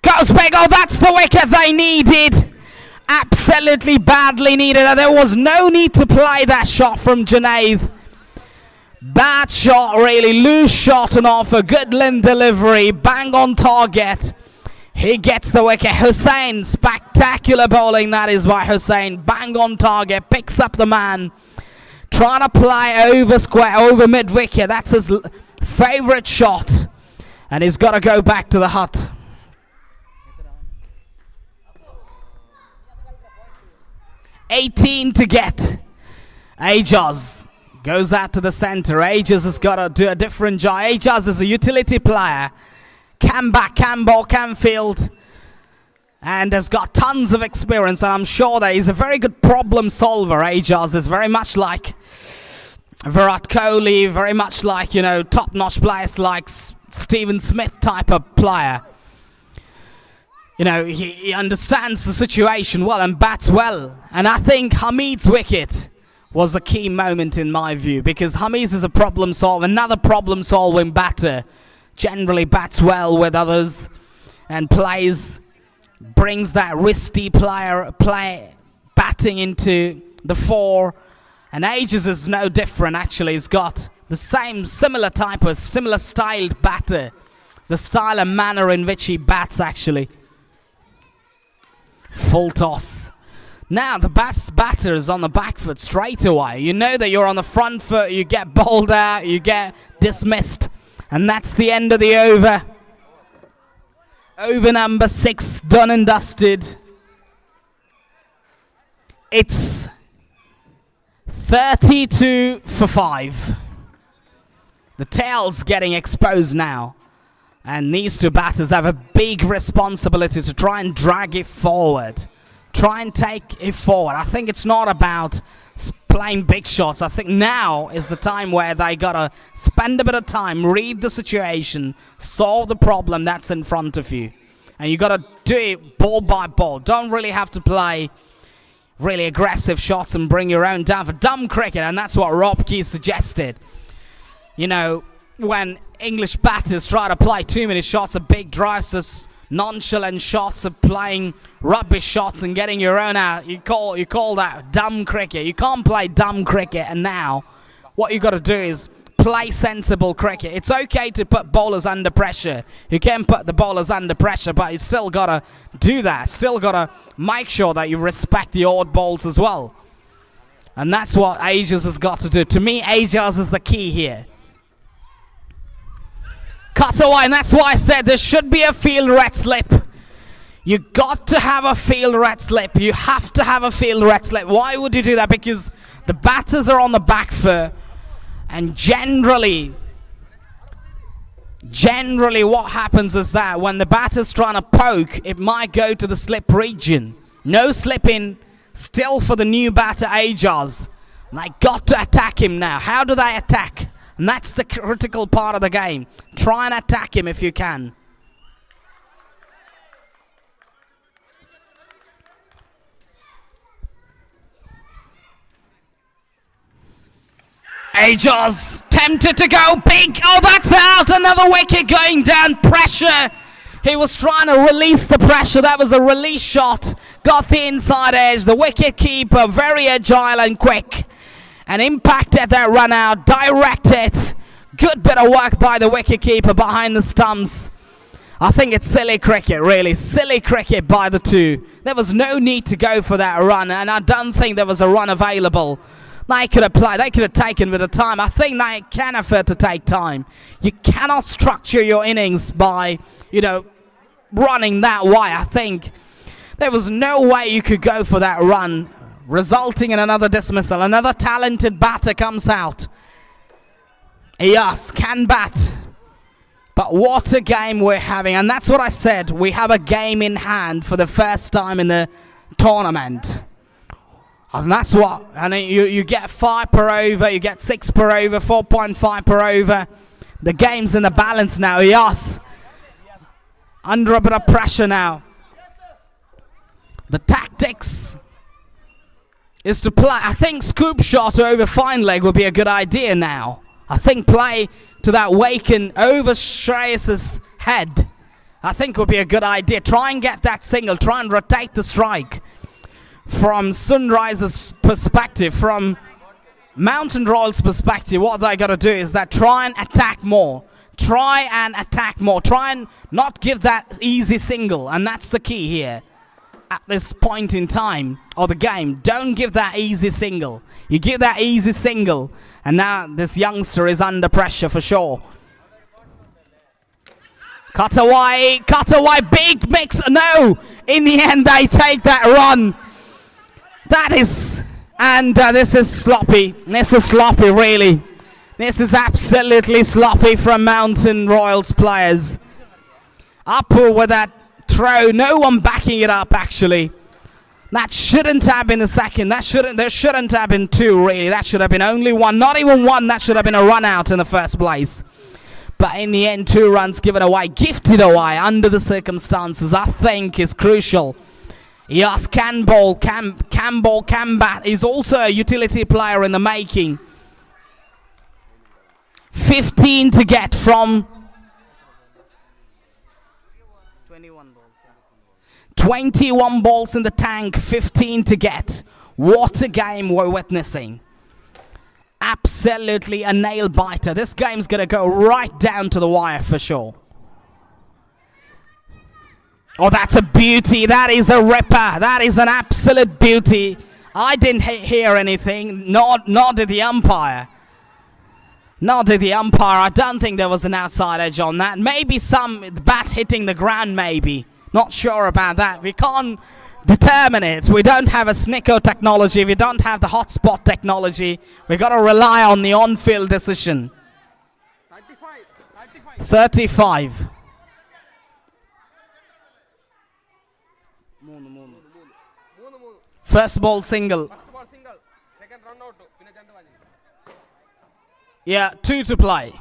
Goes big. Oh, that's the wicket they needed. Absolutely badly needed. And there was no need to play that shot from Junaid. Bad shot, really. Loose shot and off. A good limb delivery. Bang on target. He gets the wicket. Hussain, spectacular bowling that is by Hussain. Bang on target. Picks up the man. Trying to play over square, over mid-wicket. That's his favourite shot. And he's got to go back to the hut. $18 to get. Ajaz goes out to the centre. Ajaz has got to do a different job. Ajaz is a utility player. Can bat, can bowl, can field. And has got tons of experience. And I'm sure that he's a very good problem solver. Ajaz is very much like Virat Kohli. Very much like, you know, top-notch players like Stephen Smith type of player. You know, he understands the situation well and bats well. And I think Hamid's wicket was a key moment in my view, because Hamid is a problem solver, another problem solving batter. Generally bats well with others and brings that wristy play batting into the fore. And Aegis is no different actually. He's got the similar styled batter. The style and manner in which he bats actually. Full toss. Now the batter is on the back foot straight away. You know that you're on the front foot, you get bowled out, you get dismissed. And that's the end of the over. Over number 6, done and dusted. It's 32 for 5. The tail's getting exposed now. And these two batters have a big responsibility to try and drag it forward. Try and take it forward. I think it's not about playing big shots. I think now is the time where they gotta spend a bit of time, read the situation, solve the problem that's in front of you. And you gotta do it ball by ball. Don't really have to play really aggressive shots and bring your own down for dumb cricket. And that's what Rob Key suggested. You know, when English batters try to play too many shots of big drives, just nonchalant shots of playing rubbish shots and getting your own out, you call that dumb cricket. You can't play dumb cricket. And now what you got to do is play sensible cricket. It's okay to put bowlers under pressure. You can put the bowlers under pressure, but you still got to do that. Still got to make sure that you respect the odd balls as well. And that's what Aegis has got to do. To me, Aegis is the key here. Cut away, and that's why I said there should be a field red slip. You got to have a field red slip. You have to have a field red slip. Why would you do that? Because the batters are on the back foot, and generally what happens is that when the batter's trying to poke, it might go to the slip region. No slipping still for the new batter Ajaz. And they got to attack him now. How do they attack? And that's the critical part of the game. Try and attack him if you can. Ajaz tempted to go big. Oh, that's out. Another wicket going down. Pressure. He was trying to release the pressure. That was a release shot. Got the inside edge. The wicket keeper very agile and quick. And impacted that run out. Directed. Good bit of work by the wicket keeper behind the stumps. I think it's silly cricket, really. Silly cricket by the two. There was no need to go for that run. And I don't think there was a run available. They could have played. They could have taken a bit of time. I think they can afford to take time. You cannot structure your innings by, you know, running that way. I think there was no way you could go for that run resulting in another dismissal. Another talented batter comes out. Yes, can bat. But what a game we're having. And that's what I said. We have a game in hand for the first time in the tournament. And that's what. And you get 5 per over, you get 6 per over, 4.5 per over. The game's in the balance now. Yes. Under a bit of pressure now. The tactics is to play. I think scoop shot over fine leg would be a good idea now. I think play to that Waken over Shreyas's head. I think would be a good idea. Try and get that single. Try and rotate the strike. From Sunrise's perspective, from Mountain Royal's perspective, what they got to do is that try and attack more. Try and attack more. Try and not give that easy single. And that's the key here. At this point in time of the game, don't give that easy single. You give that easy single, and now this youngster is under pressure for sure. Cut away, big mix. No, in the end they take that run. That is, and this is sloppy. This is sloppy, really. This is absolutely sloppy from Mountain Royals players. Apu with that throw, no one backing it up actually. That shouldn't have been the second. There shouldn't have been 2 really. That should have been only 1. Not even 1. That should have been a run out in the first place. But in the end, 2 runs given away, gifted away under the circumstances, I think is crucial. Yes, can bat. He's also a utility player in the making. 15 to get from 21 balls in the tank, 15 to get. What a game we're witnessing. Absolutely a nail biter. This game's going to go right down to the wire for sure. Oh, that's a beauty. That is a ripper. That is an absolute beauty. I didn't hear anything, nor did the umpire. I don't think there was an outside edge on that. Maybe some bat hitting the ground, maybe. Not sure about that. We can't determine it. We don't have a snicker technology. We don't have the hotspot technology. We got to rely on the on-field decision. 35. First ball single. Yeah, 2 to play.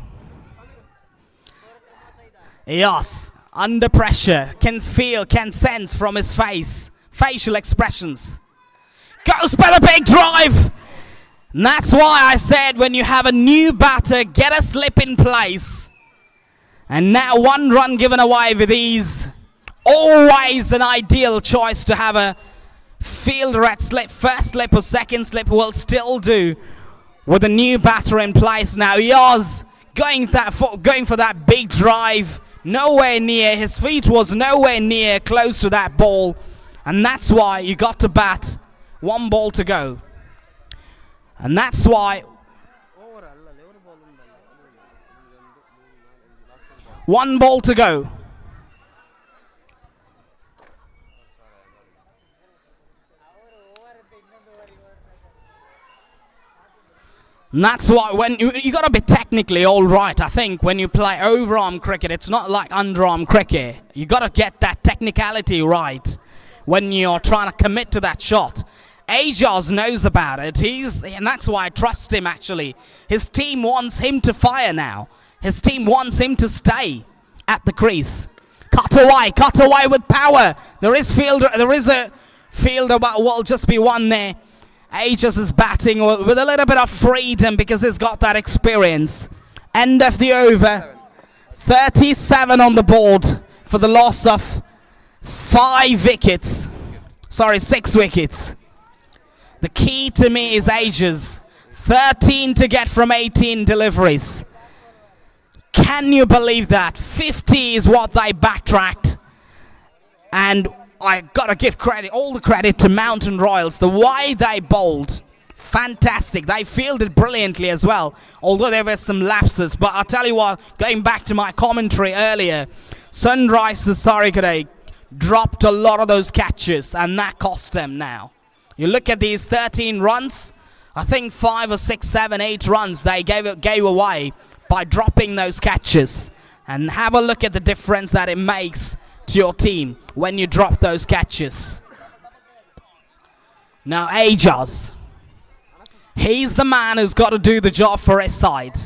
Yes. Under pressure, can feel, can sense from his face, facial expressions. Goes by the big drive. And that's why I said when you have a new batter, get a slip in place. And now 1 run given away with ease. Always an ideal choice to have a fielder at slip. First slip or second slip will still do with a new batter in place now. Yoz going for that big drive. Nowhere near, his feet was nowhere near close to that ball, and that's why you got to bat. 1 ball to go, and that's why 1 ball to go. And that's why when you got to be technically all right. I think when you play overarm cricket, it's not like underarm cricket. You got to get that technicality right when you're trying to commit to that shot. Ajaz knows about it. And that's why I trust him actually. His team wants him to fire now. His team wants him to stay at the crease. Cut away with power. There is a fielder, but will just be 1 there. Ajaz is batting with a little bit of freedom because he's got that experience. End of the over. 37 on the board for the loss of 6 wickets. The key to me is Ajaz. 13 to get from 18 deliveries. Can you believe that? 50 is what they backtracked. And I gotta give all the credit to Mountain Royals. The way they bowled, fantastic. They fielded brilliantly as well, although there were some lapses. But I'll tell you what, going back to my commentary earlier, Sunrise's Sarikade dropped a lot of those catches, and that cost them now. You look at these 13 runs, I think 5 or 6, 7, 8 runs they gave away by dropping those catches. And have a look at the difference that it makes to your team when you drop those catches. Now Ajaz, he's the man who's got to do the job for his side.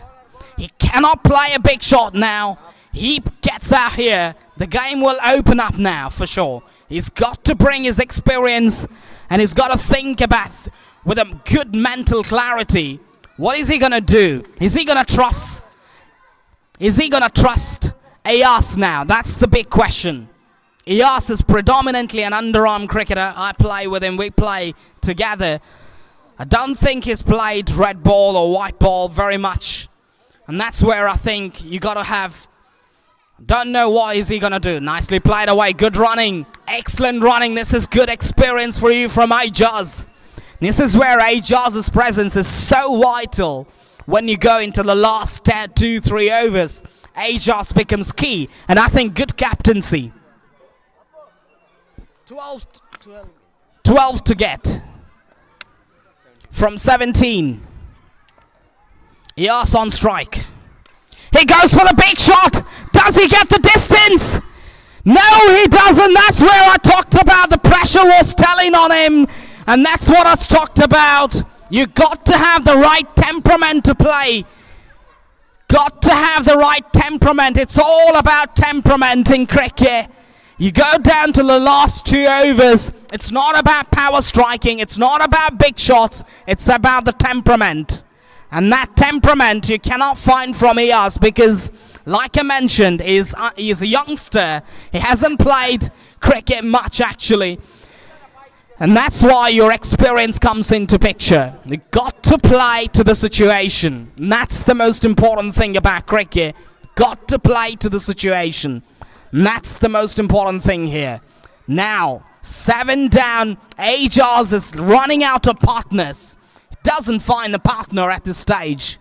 He cannot play a big shot now. He gets out here, the game will open up now for sure. He's got to bring his experience and he's got to think about with a good mental clarity. What is he going to do? Is he going to trust? Is he going to trust Ayas now? That's the big question. Ayas is predominantly an underarm cricketer. I play with him. We play together. I don't think he's played red ball or white ball very much. And that's where I think you got to have... Don't know what is he going to do. Nicely played away. Good running. Excellent running. This is good experience for you from Ajaz. This is where Ajaz's presence is so vital. When you go into the last 2, 3 overs, Ajaz becomes key. And I think good captaincy. 12 to get. From 17. Ayas on strike. He goes for the big shot. Does he get the distance? No, he doesn't. That's where I talked about the pressure was telling on him. And that's what I talked about. You got to have the right temperament to play. Got to have the right temperament. It's all about temperament in cricket. You go down to the last 2 overs. It's not about power striking. It's not about big shots. It's about the temperament. And that temperament you cannot find from Ayaz because, like I mentioned, he's a youngster. He hasn't played cricket much actually. And that's why your experience comes into picture. You got to play to the situation. And that's the most important thing about cricket. Got to play to the situation. And that's the most important thing here. Now, 7 down. Ajaz is running out of partners. Doesn't find the partner at this stage.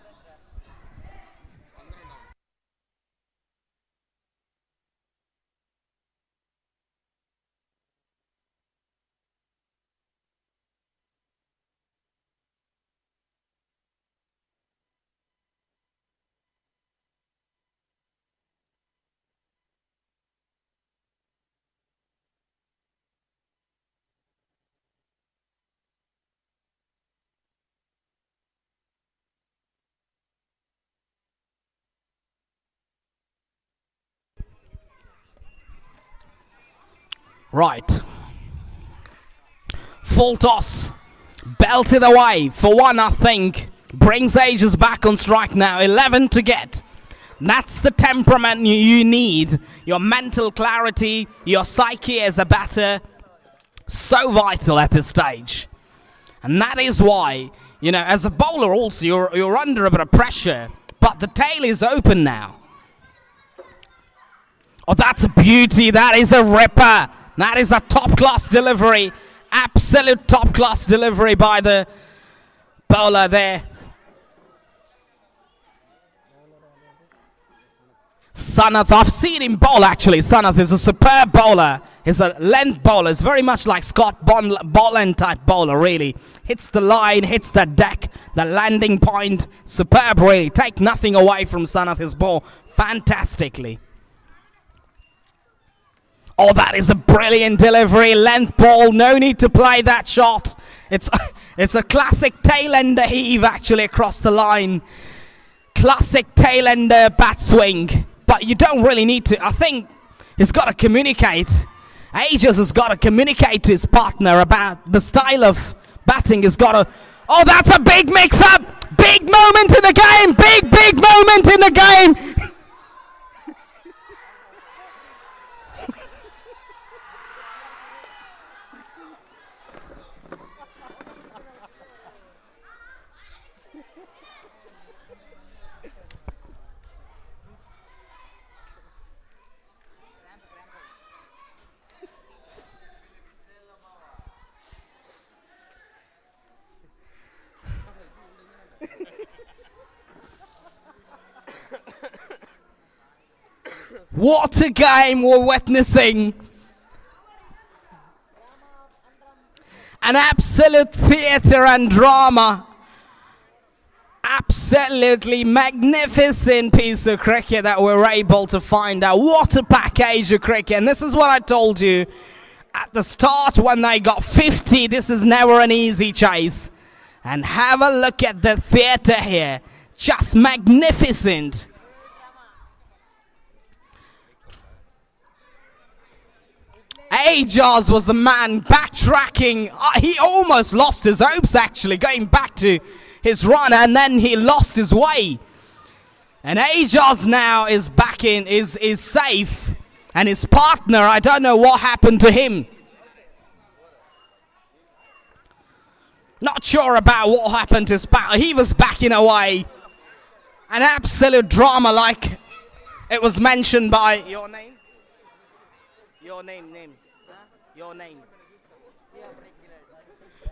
Right. Full toss. Belted away. For one, I think. Brings Ajaz back on strike now. 11 to get. That's the temperament you need. Your mental clarity. Your psyche as a batter. So vital at this stage. And that is why, you know, as a bowler also, you're under a bit of pressure. But the tail is open now. Oh, that's a beauty. That is a ripper. That is a top-class delivery. Absolute top-class delivery by the bowler there. Sanath, I've seen him bowl actually. Sanath is a superb bowler. He's a length bowler. He's very much like Scott Boland type bowler, really. Hits the line, hits the deck, the landing point. Superb, really. Take nothing away from Sanath. His ball fantastically. Oh, that is a brilliant delivery. Length ball. No need to play that shot. It's a classic tail-ender heave actually across the line. Classic tail-ender bat swing. But you don't really need to. I think he's got to communicate. Ajaz has got to communicate to his partner about the style of batting. He's got to... Oh, that's a big mix-up. Big moment in the game. Big moment in the game. What a game we're witnessing. An absolute theatre and drama. Absolutely magnificent piece of cricket that we're able to find out. What a package of cricket. And this is what I told you at the start when they got 50. This is never an easy chase. And have a look at the theatre here. Just magnificent. Ajaz was the man backtracking. He almost lost his hopes actually, going back to his run, and then he lost his way. And Ajaz now is back in, is safe. And his partner, I don't know what happened to him. Not sure about what happened to his partner. He was backing away. An absolute drama, like it was mentioned by your name. Your name.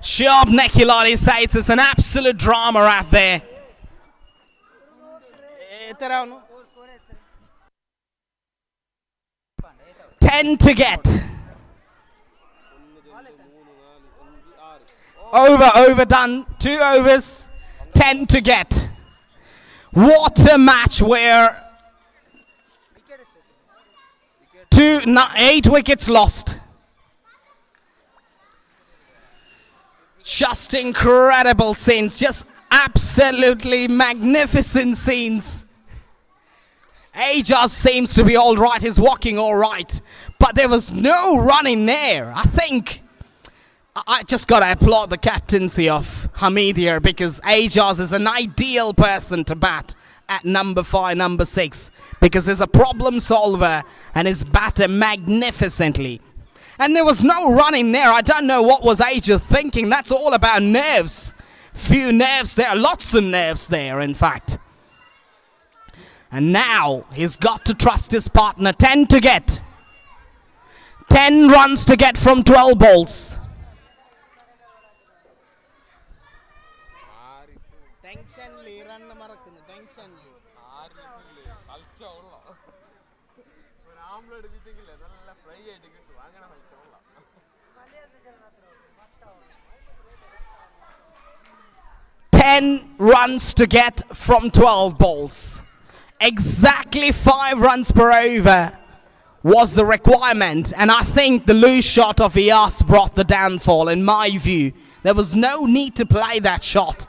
Shiab Nekilali says it's an absolute drama out there. 10 to get. Overdone. 2 overs. 10 to get. What a match where 8 wickets lost. Just incredible scenes. Just absolutely magnificent scenes. Ajaz seems to be all right. He's walking all right. But there was no run in there. I think I just got to applaud the captaincy of Hamid here, because Ajaz is an ideal person to bat at number 5, number 6, because he's a problem solver and he's batted magnificently. And there was no run in there. I don't know what was Ajaz thinking. That's all about nerves. Few nerves there, lots of nerves there, in fact. And now he's got to trust his partner. 10 to get. 10 runs to get from 12 balls. Runs to get from 12 balls. Exactly 5 runs per over was the requirement, and I think the loose shot of Iyas brought the downfall. In my view, there was no need to play that shot.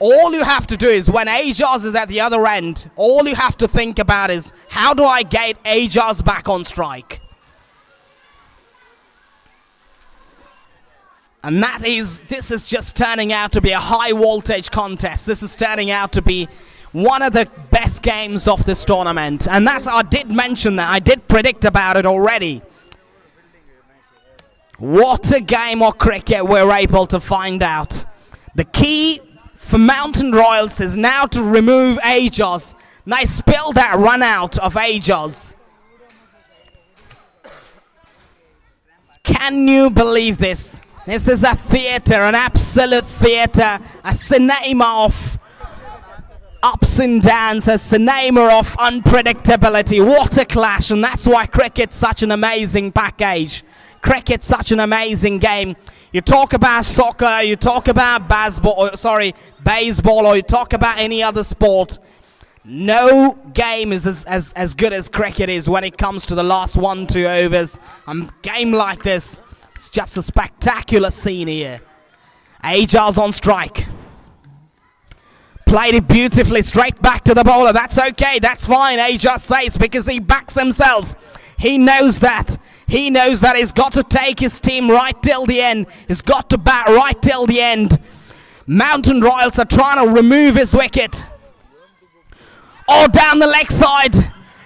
All you have to do is, when Ajaz is at the other end, all you have to think about is, how do I get Ajaz back on strike? And this is just turning out to be a high voltage contest. This is turning out to be one of the best games of this tournament. And that's, I did mention that. I did predict about it already. What a game of cricket we're able to find out. The key for Mountain Royals is now to remove Ajaz. They spilled that run out of Ajaz. Can you believe this? This is a theatre, an absolute theatre, a cinema of ups and downs, a cinema of unpredictability. What a clash, and that's why cricket's such an amazing package. Cricket's such an amazing game. You talk about soccer, you talk about baseball, or you talk about any other sport. No game is as good as cricket is when it comes to the last 1-2 overs. A game like this, it's just a spectacular scene here. Ajaz on strike. Played it beautifully, straight back to the bowler. That's okay, that's fine. Ajaz says, because he backs himself. He knows that. He knows that he's got to take his team right till the end. He's got to bat right till the end. Mountain Royals are trying to remove his wicket. Oh, down the leg side.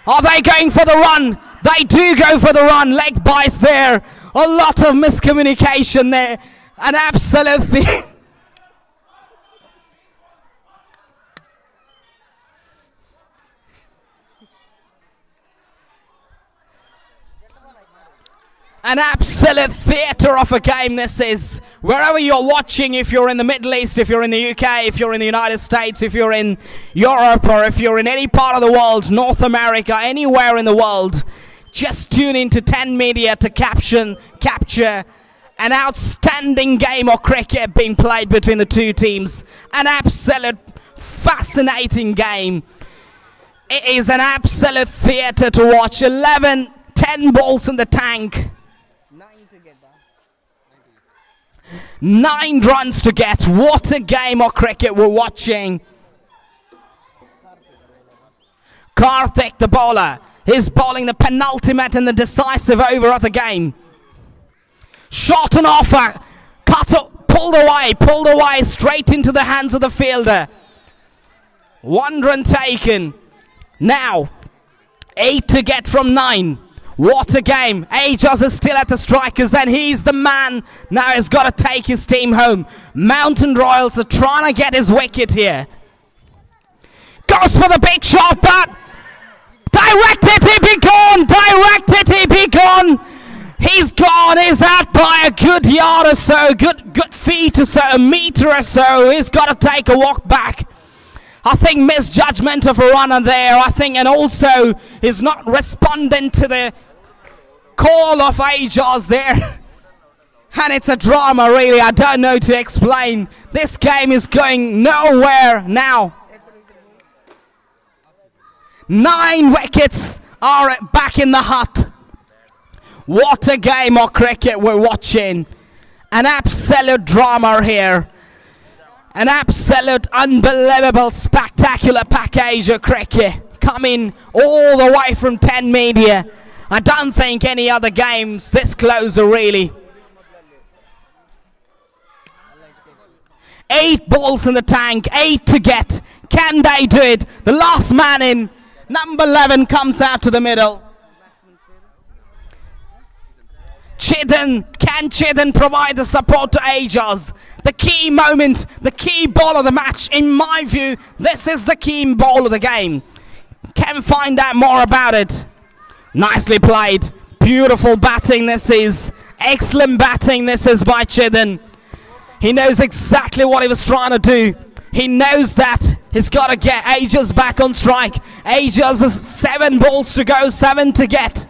Are they going for the run? They do go for the run. Leg bias there. A lot of miscommunication there. An absolute thing. An absolute theatre of a game this is. Wherever you're watching, if you're in the Middle East, if you're in the UK, if you're in the United States, if you're in Europe, or if you're in any part of the world, North America, anywhere in the world, just tune into 10 Media to capture An outstanding game of cricket being played between the two teams. An absolute fascinating game. It is an absolute theatre to watch. 10 balls in the tank. 9 runs to get. What a game of cricket we're watching. Karthik, the bowler, is bowling the penultimate and the decisive over of the game. Shot and offer. Pulled away, straight into the hands of the fielder. 1 run taken. Now, 8 to get from 9. What a game. Ajas is still at the strikers and he's the man. Now he's got to take his team home. Mountain Royals are trying to get his wicket here. Goes for the big shot, but directed, he be gone. Directed, he be gone. He's gone. He's out by a good yard or so, good feet or so, a meter or so. He's got to take a walk back. I think misjudgment of a runner there. I think, and also is not responding to the call of Ajas there. And it's a drama, really. I don't know to explain. This game is going nowhere now. 9 wickets are back in the hut. What a game of cricket we're watching. An absolute drama here. An absolute unbelievable spectacular package of cricket coming all the way from 10 media. I don't think any other games this close are really. 8 balls in the tank, 8 to get. Can they do it? The last man in, number 11, comes out to the middle. Can Chidden provide the support to Ajas? The key moment, the key ball of the match. In my view, this is the key ball of the game. Can find out more about it. Nicely played. Beautiful batting this is. Excellent batting this is by Chidden. He knows exactly what he was trying to do. He knows that he's got to get Ajas back on strike. Ajas has 7 balls to go, 7 to get.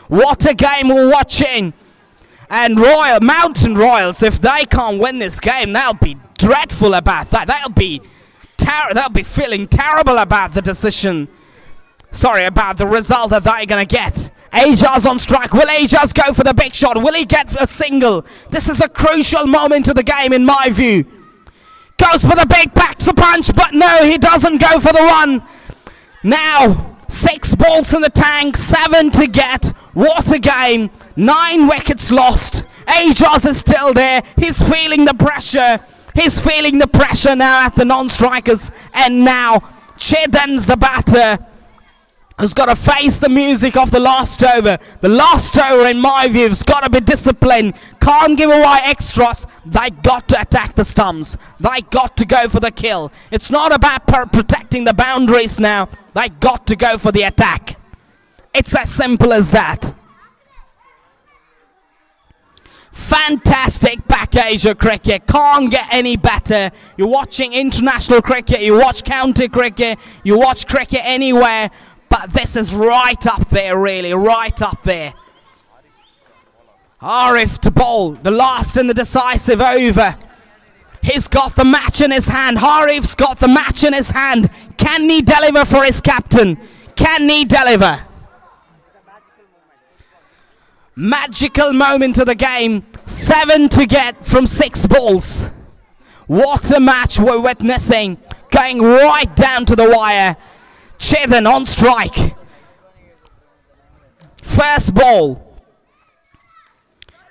What a game we're watching. And Mountain Royals, if they can't win this game, they'll be dreadful about that. They'll be feeling terrible about the decision. Sorry, about the result that they're going to get. Ajas on strike. Will Ajas go for the big shot? Will he get a single? This is a crucial moment of the game in my view. Goes for the big packs a punch, but no, he doesn't go for the run. Now, 6 balls in the tank, 7 to get. What a game. 9 wickets lost. Ajas is still there. He's feeling the pressure. He's feeling the pressure now at the non-strikers. And now, Chidden's the batter, has got to face the music of the last over. The last over, in my view, has got to be disciplined. Can't give away extras. They got to attack the stumps. They got to go for the kill. It's not about protecting the boundaries now. They got to go for the attack. It's as simple as that. Fantastic package of cricket. Can't get any better. You're watching international cricket. You watch county cricket. You watch cricket anywhere. But this is right up there, really. Right up there. Arif to bowl. The last and the decisive over. He's got the match in his hand. Harif's got the match in his hand. Can he deliver for his captain? Can he deliver? Magical moment of the game. 7 to get from 6 balls. What a match we're witnessing. Going right down to the wire. Chidden on strike. First ball.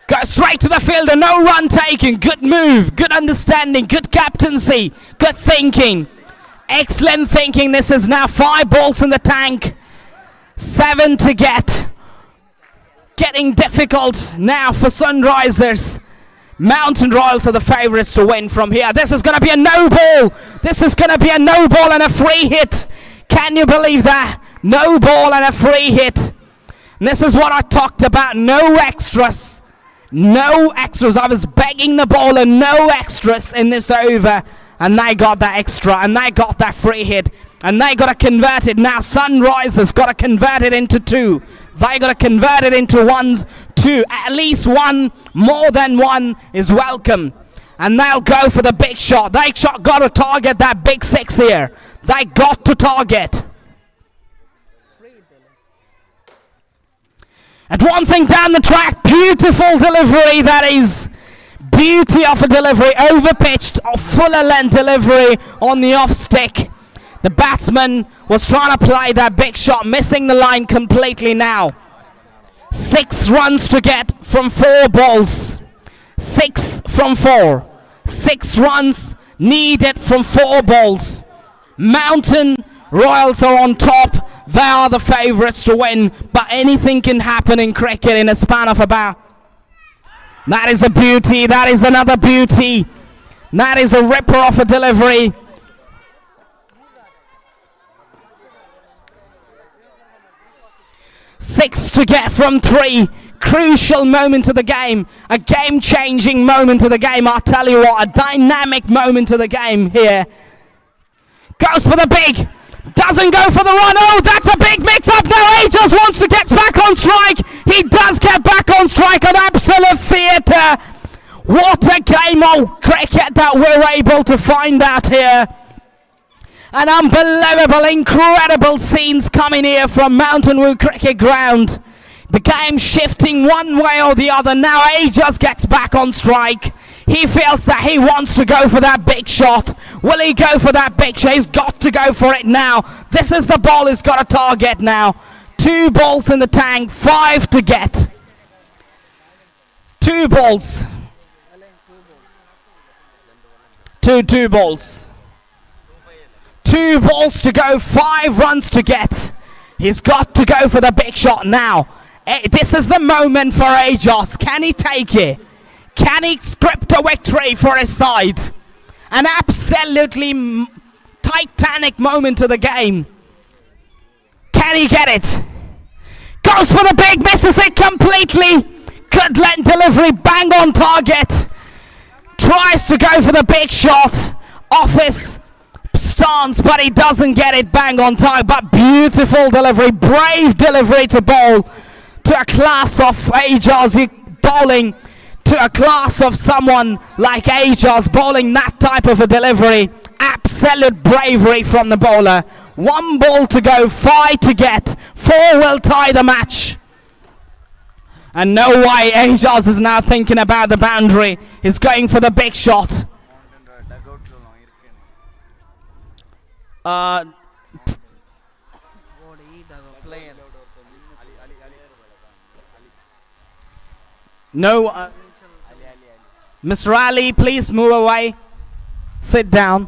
Goes straight to the fielder. No run taken. Good move. Good understanding. Good captaincy. Good thinking. Excellent thinking. This is now 5 balls in the tank. 7 to get. Getting difficult now for Sunrisers. Mountain Royals are the favourites to win from here. This is going to be a no ball. This is going to be a no ball and a free hit. Can you believe that? No ball and a free hit. And this is what I talked about. No extras. No extras. I was begging the bowler, no extras in this over. And they got that extra. And they got that free hit. And they got to convert it. Now Sunrisers got to convert it into 2. They got to convert it into 1s. two, at least one, more than one is welcome. And they'll go for the big shot. They got to target that big six here. They got to target. Advancing down the track, beautiful delivery. That is beauty of a delivery, overpitched, fuller length delivery on the off stick. The batsman was trying to play that big shot, missing the line completely now. 6 runs to get from 4 balls. 6 from 4. 6 runs needed from 4 balls. Mountain Royals are on top. They are the favourites to win, but anything can happen in cricket in a span of about... That is a beauty. That is another beauty. That is a ripper of a delivery. Six to get from 3. Crucial moment of the game. A game-changing moment of the game. I'll tell you what, a dynamic moment of the game here. Goes for the big. Doesn't go for the run. Oh, that's a big mix-up. Now he just wants to get back on strike. He does get back on strike on absolute theatre. What a game of cricket that we're able to find out here. An unbelievable, incredible scenes coming here from Mountain View Cricket Ground. The game shifting one way or the other. Now he just gets back on strike. He feels that he wants to go for that big shot. Will he go for that big shot? He's got to go for it now. This is the ball he's got to target now. 2 balls in the tank, 5 to get. 2 balls. 2 balls. 2 balls to go, 5 runs to get. He's got to go for the big shot now. This is the moment for Ajaz. Can he take it? Can he script a victory for his side? An absolutely titanic moment of the game. Can he get it? Goes for the big, misses it completely. Good length delivery, bang on target. Tries to go for the big shot. Off his stance, but he doesn't get it, bang on target. But beautiful delivery, brave delivery to bowl to a class of Ajaz bowling. To a class of someone like Ajaz bowling that type of a delivery. Absolute bravery from the bowler. 1 ball to go, 5 to get. 4 will tie the match. And no way Ajaz is now thinking about the boundary. He's going for the big shot. No... Mr. Ali, please move away. Sit down.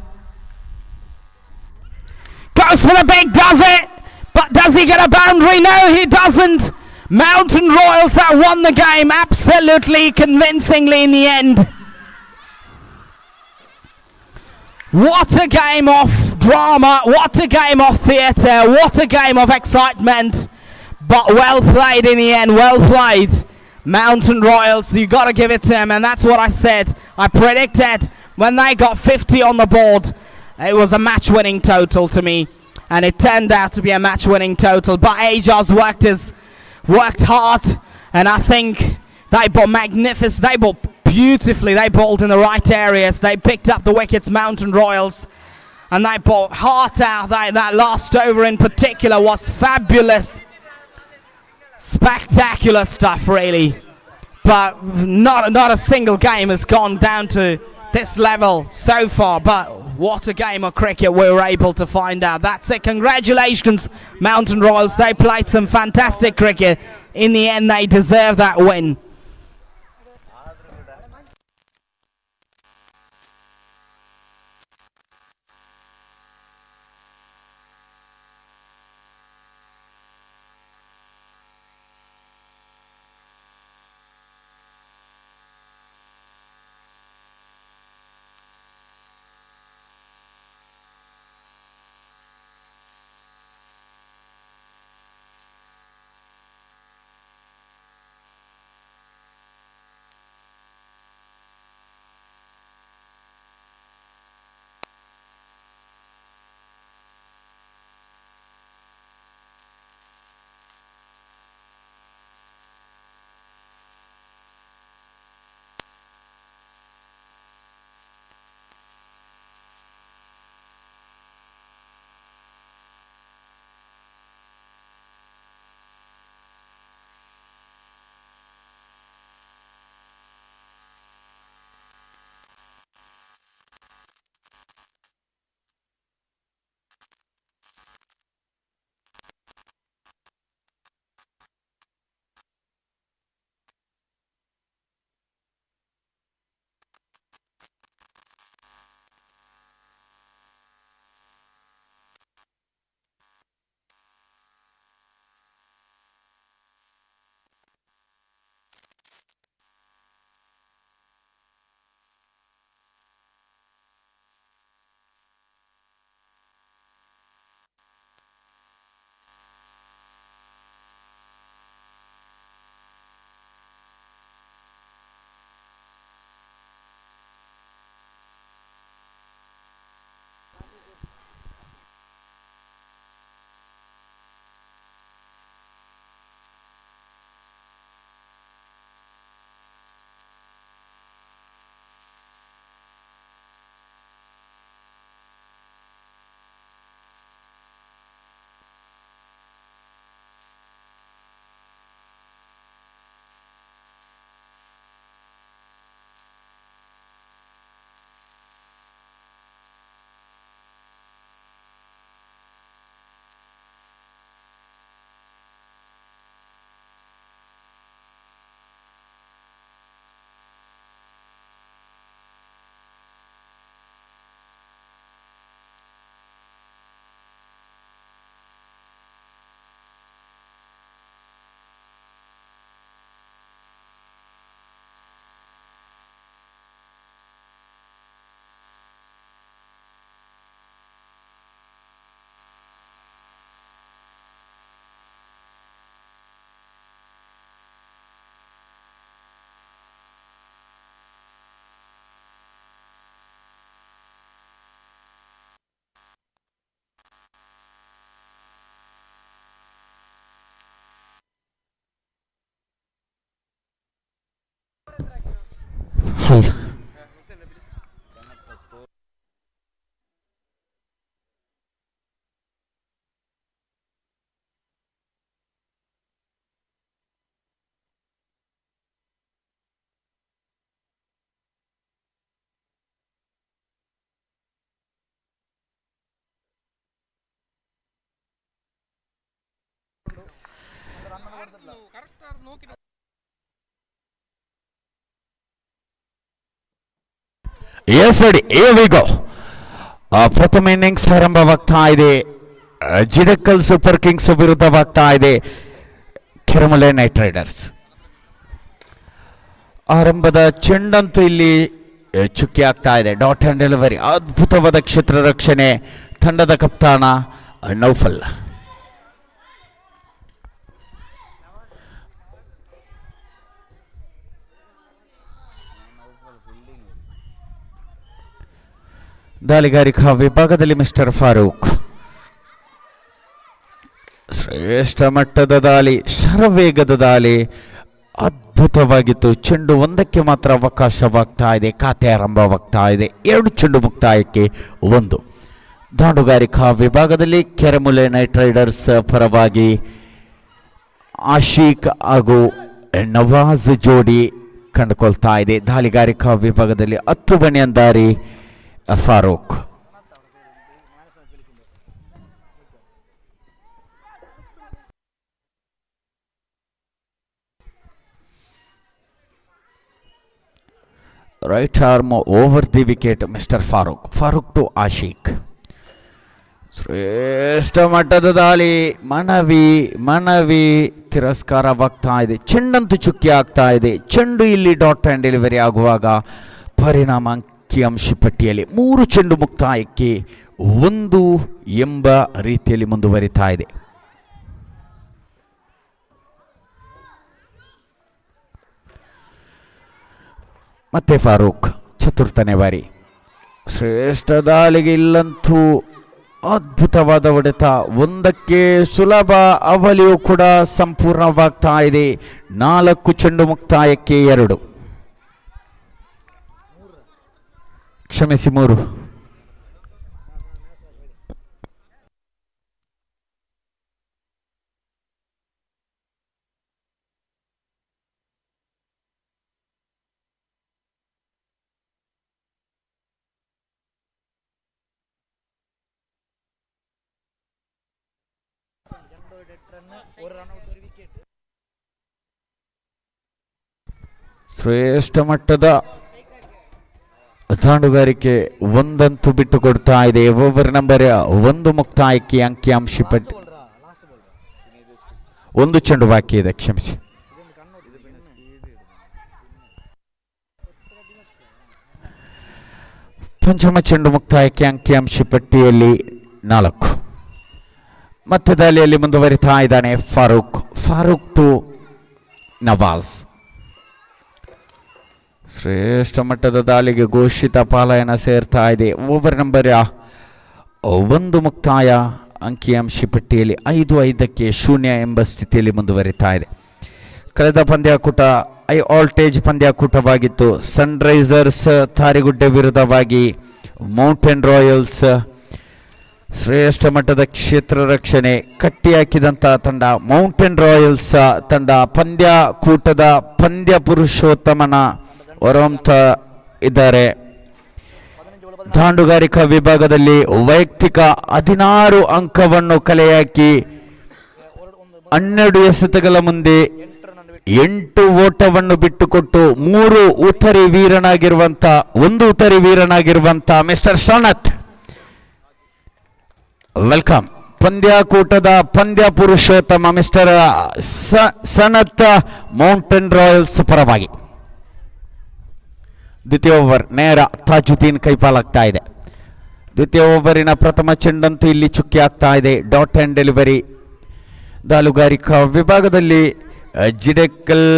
Goes for the big, does it? But does he get a boundary? No, he doesn't. Mountain Royals have won the game absolutely convincingly in the end. What a game of drama. What a game of theatre. What a game of excitement. But well played in the end. Well played. Mountain Royals, you got to give it to them, and that's what I said. I predicted when they got 50 on the board, it was a match-winning total to me, and it turned out to be a match-winning total. But Ajaz worked hard, and I think they bowled magnificent. They bowled beautifully. They bowled in the right areas. They picked up the wickets, Mountain Royals, and they bowled hard out. That last over in particular was fabulous. Spectacular stuff, really, but not a single game has gone down to this level so far. But what a game of cricket we were able to find out. That's it. Congratulations, Mountain Royals. They played some fantastic cricket. In the end, they deserve that win. ಹಲ್ ಎಸ್ ready go. ಪ್ರಥಮ innings ಆರಂಭವಾಗ್ತಾ ಇದೆ. ಜಿಡಕಲ್ super Kings ವಿರುದ್ಧವಾಗ್ತಾ ಇದೆ ಕೆರಮಲೆ night Riders. ಆರಂಭದ ಚೆಂಡಂತೂ ಇಲ್ಲಿ ಚುಕ್ಕಿ ಆಗ್ತಾ ಇದೆ. ಡಾಟ್ ಅಂಡ್ ಡೆಲಿವರಿ, ಅದ್ಭುತವಾದ ಕ್ಷೇತ್ರ ರಕ್ಷಣೆ ತಂಡದ ಕಪ್ತಾನ ನೌಫಲ್. ದಾಳಿಗಾರಿಕಾ ವಿಭಾಗದಲ್ಲಿ ಮಿಸ್ಟರ್ ಫಾರೂಕ್. ಶ್ರೇಷ್ಠ ಮಟ್ಟದ ದಾಳಿ, ಶರವೇಗದ ದಾಳಿ, ಅದ್ಭುತವಾಗಿತ್ತು. ಚೆಂಡು ಒಂದಕ್ಕೆ ಮಾತ್ರ ಅವಕಾಶವಾಗ್ತಾ ಇದೆ. ಖಾತೆ ಆರಂಭವಾಗ್ತಾ ಇದೆ. 2 ಚೆಂಡು ಮುಕ್ತಾಯಕ್ಕೆ 1. ದಾಂಡುಗಾರಿಕಾ ವಿಭಾಗದಲ್ಲಿ ಕೆರಮುಲೆ ನೈಟ್ ರೈಡರ್ಸ್ ಪರವಾಗಿ ಆಶೀಕ್ ಹಾಗೂ ನವಾಜ್ ಜೋಡಿ ಕಂಡುಕೊಳ್ತಾ ಇದೆ. ದಾಳಿಗಾರಿಕಾ ವಿಭಾಗದಲ್ಲಿ 10 ಬಣಿ ಅಂದಾರಿ Farooq. Right arm over the wicket mister Farooq to Ashiq. ಶ್ರೇಷ್ಠ ಮಟ್ಟದ ದಾಳಿ, ಮನವಿ ತಿರಸ್ಕಾರವಾಗ್ತಾ ಇದೆ. ಚೆಂಡಂತೂ ಚುಕ್ಕಿ ಆಗ್ತಾ ಇದೆ. ಚೆಂಡು ಇಲ್ಲಿ ಡಾಟ್ ಆ್ಯಂಡ್ ಡೆಲಿವರಿ ಆಗುವಾಗ ಪರಿಣಾಮ ಅಂಕಿ ಪಟ್ಟಿಯಲ್ಲಿ 3 ಚೆಂಡು ಮುಕ್ತಾಯಕ್ಕೆ 1 ಎಂಬ ರೀತಿಯಲ್ಲಿ ಮುಂದುವರಿತಾ ಇದೆ. ಮತ್ತೆ ಫಾರೂಕ್ ಚತುರ್ಥನೇ ಬಾರಿ. ಶ್ರೇಷ್ಠ ದಾಳಿಗೆ ಇಲ್ಲಂತೂ ಅದ್ಭುತವಾದ ಹೊಡೆತ. 1ಕ್ಕೆ ಸುಲಭ ಅವಲಿಯೂ ಕೂಡ ಸಂಪೂರ್ಣವಾಗ್ತಾ ಇದೆ. 4 ಚೆಂಡು ಮುಕ್ತಾಯಕ್ಕೆ 2. ಕ್ಷಮಿಸಿ 3. ಶ್ರೇಷ್ಠ ಮಟ್ಟದ ದಾಂಡುಗಾರಿಕೆ ಒಂದಂತೂ ಬಿಟ್ಟು ಕೊಡ್ತಾ ಇದೆ. ಓವರ್ ನಂಬರ್ 1 ಮುಕ್ತಾಯಕ್ಕೆ ಅಂಕಿಅಂಶ ಪಟ್ಟಿ 1 ಚೆಂಡು ಬಾಕಿ ಇದೆ. ಕ್ಷಮಿಸಿ. ಪಂಚಮ ಚೆಂಡು ಮುಕ್ತಾಯಕ್ಕೆ ಅಂಕಿಅಂಶ ಪಟ್ಟಿಯಲ್ಲಿ 4. ಮತ್ತೆ ದಾಳಿಯಲ್ಲಿ ಮುಂದುವರಿತಾ ಇದ್ದಾನೆ ಫಾರೂಕ್ ಟು ನವಾಜ್. ಶ್ರೇಷ್ಠ ಮಟ್ಟದ ದಾಳಿಗೆ ಘೋಷಿತ ಪಾಲಾಯನ ಸೇರ್ತಾ ಇದೆ. ಓವರ್ ನಂಬರ್ 1 ಮುಕ್ತಾಯ ಅಂಕಿಅಂಶ ಪಟ್ಟಿಯಲ್ಲಿ 5-5ಕ್ಕೆ 0 ಎಂಬ ಸ್ಥಿತಿಯಲ್ಲಿ ಮುಂದುವರಿತಾ ಇದೆ. ಕಳೆದ ಪಂದ್ಯಾಕೂಟ ಹೈ ವೋಲ್ಟೇಜ್ ಪಂದ್ಯಾಕೂಟವಾಗಿತ್ತು. ಸನ್ರೈಸರ್ಸ್ ತಾರಿಗುಡ್ಡೆ ವಿರುದ್ಧವಾಗಿ ಮೌಂಟೇನ್ ರಾಯಲ್ಸ್. ಶ್ರೇಷ್ಠ ಮಟ್ಟದ ಕ್ಷೇತ್ರ ರಕ್ಷಣೆ ಕಟ್ಟಿ ಹಾಕಿದಂಥ ತಂಡ ಮೌಂಟೇನ್ ರಾಯಲ್ಸ್ ತಂಡ. ಪಂದ್ಯಾಕೂಟದ ಪಂದ್ಯ ಪುರುಷೋತ್ತಮನ ಹೊರಹೊಮ್ತಾ ಇದ್ದಾರೆ. ದಾಂಡುಗಾರಿಕಾ ವಿಭಾಗದಲ್ಲಿ ವೈಯಕ್ತಿಕ 16 ಅಂಕವನ್ನು ಕಲೆ ಹಾಕಿ 12 ಎಸೆತಗಳ ಮುಂದೆ 8 ಓಟವನ್ನು ಬಿಟ್ಟುಕೊಟ್ಟು 1 ಉತ್ತರಿ ವೀರನಾಗಿರುವಂತ ಮಿಸ್ಟರ್ ಸನತ್. ವೆಲ್ಕಮ್. ಪಂದ್ಯಾಕೂಟದ ಪಂದ್ಯ ಪುರುಷೋತ್ತಮ ಮಿಸ್ಟರ್ ಸನತ್ ಮೌಂಟೇನ್ ರಾಯಲ್ಸ್ ಪರವಾಗಿ. ದ್ವಿತೀಯ ಓವರ್ ನೇರ ತಾಜುದ್ದೀನ್ ಕೈಪಾಲಾಗ್ತಾ ಇದೆ. ದ್ವಿತೀಯ ಓವರಿನ ಪ್ರಥಮ ಚೆಂಡಂತೂ ಇಲ್ಲಿ ಚುಕ್ಕಿ ಆಗ್ತಾ ಇದೆ. Dot and delivery. ದಾಳುಗಾರಿಕಾ ವಿಭಾಗದಲ್ಲಿ ಜಿಡೆಕಲ್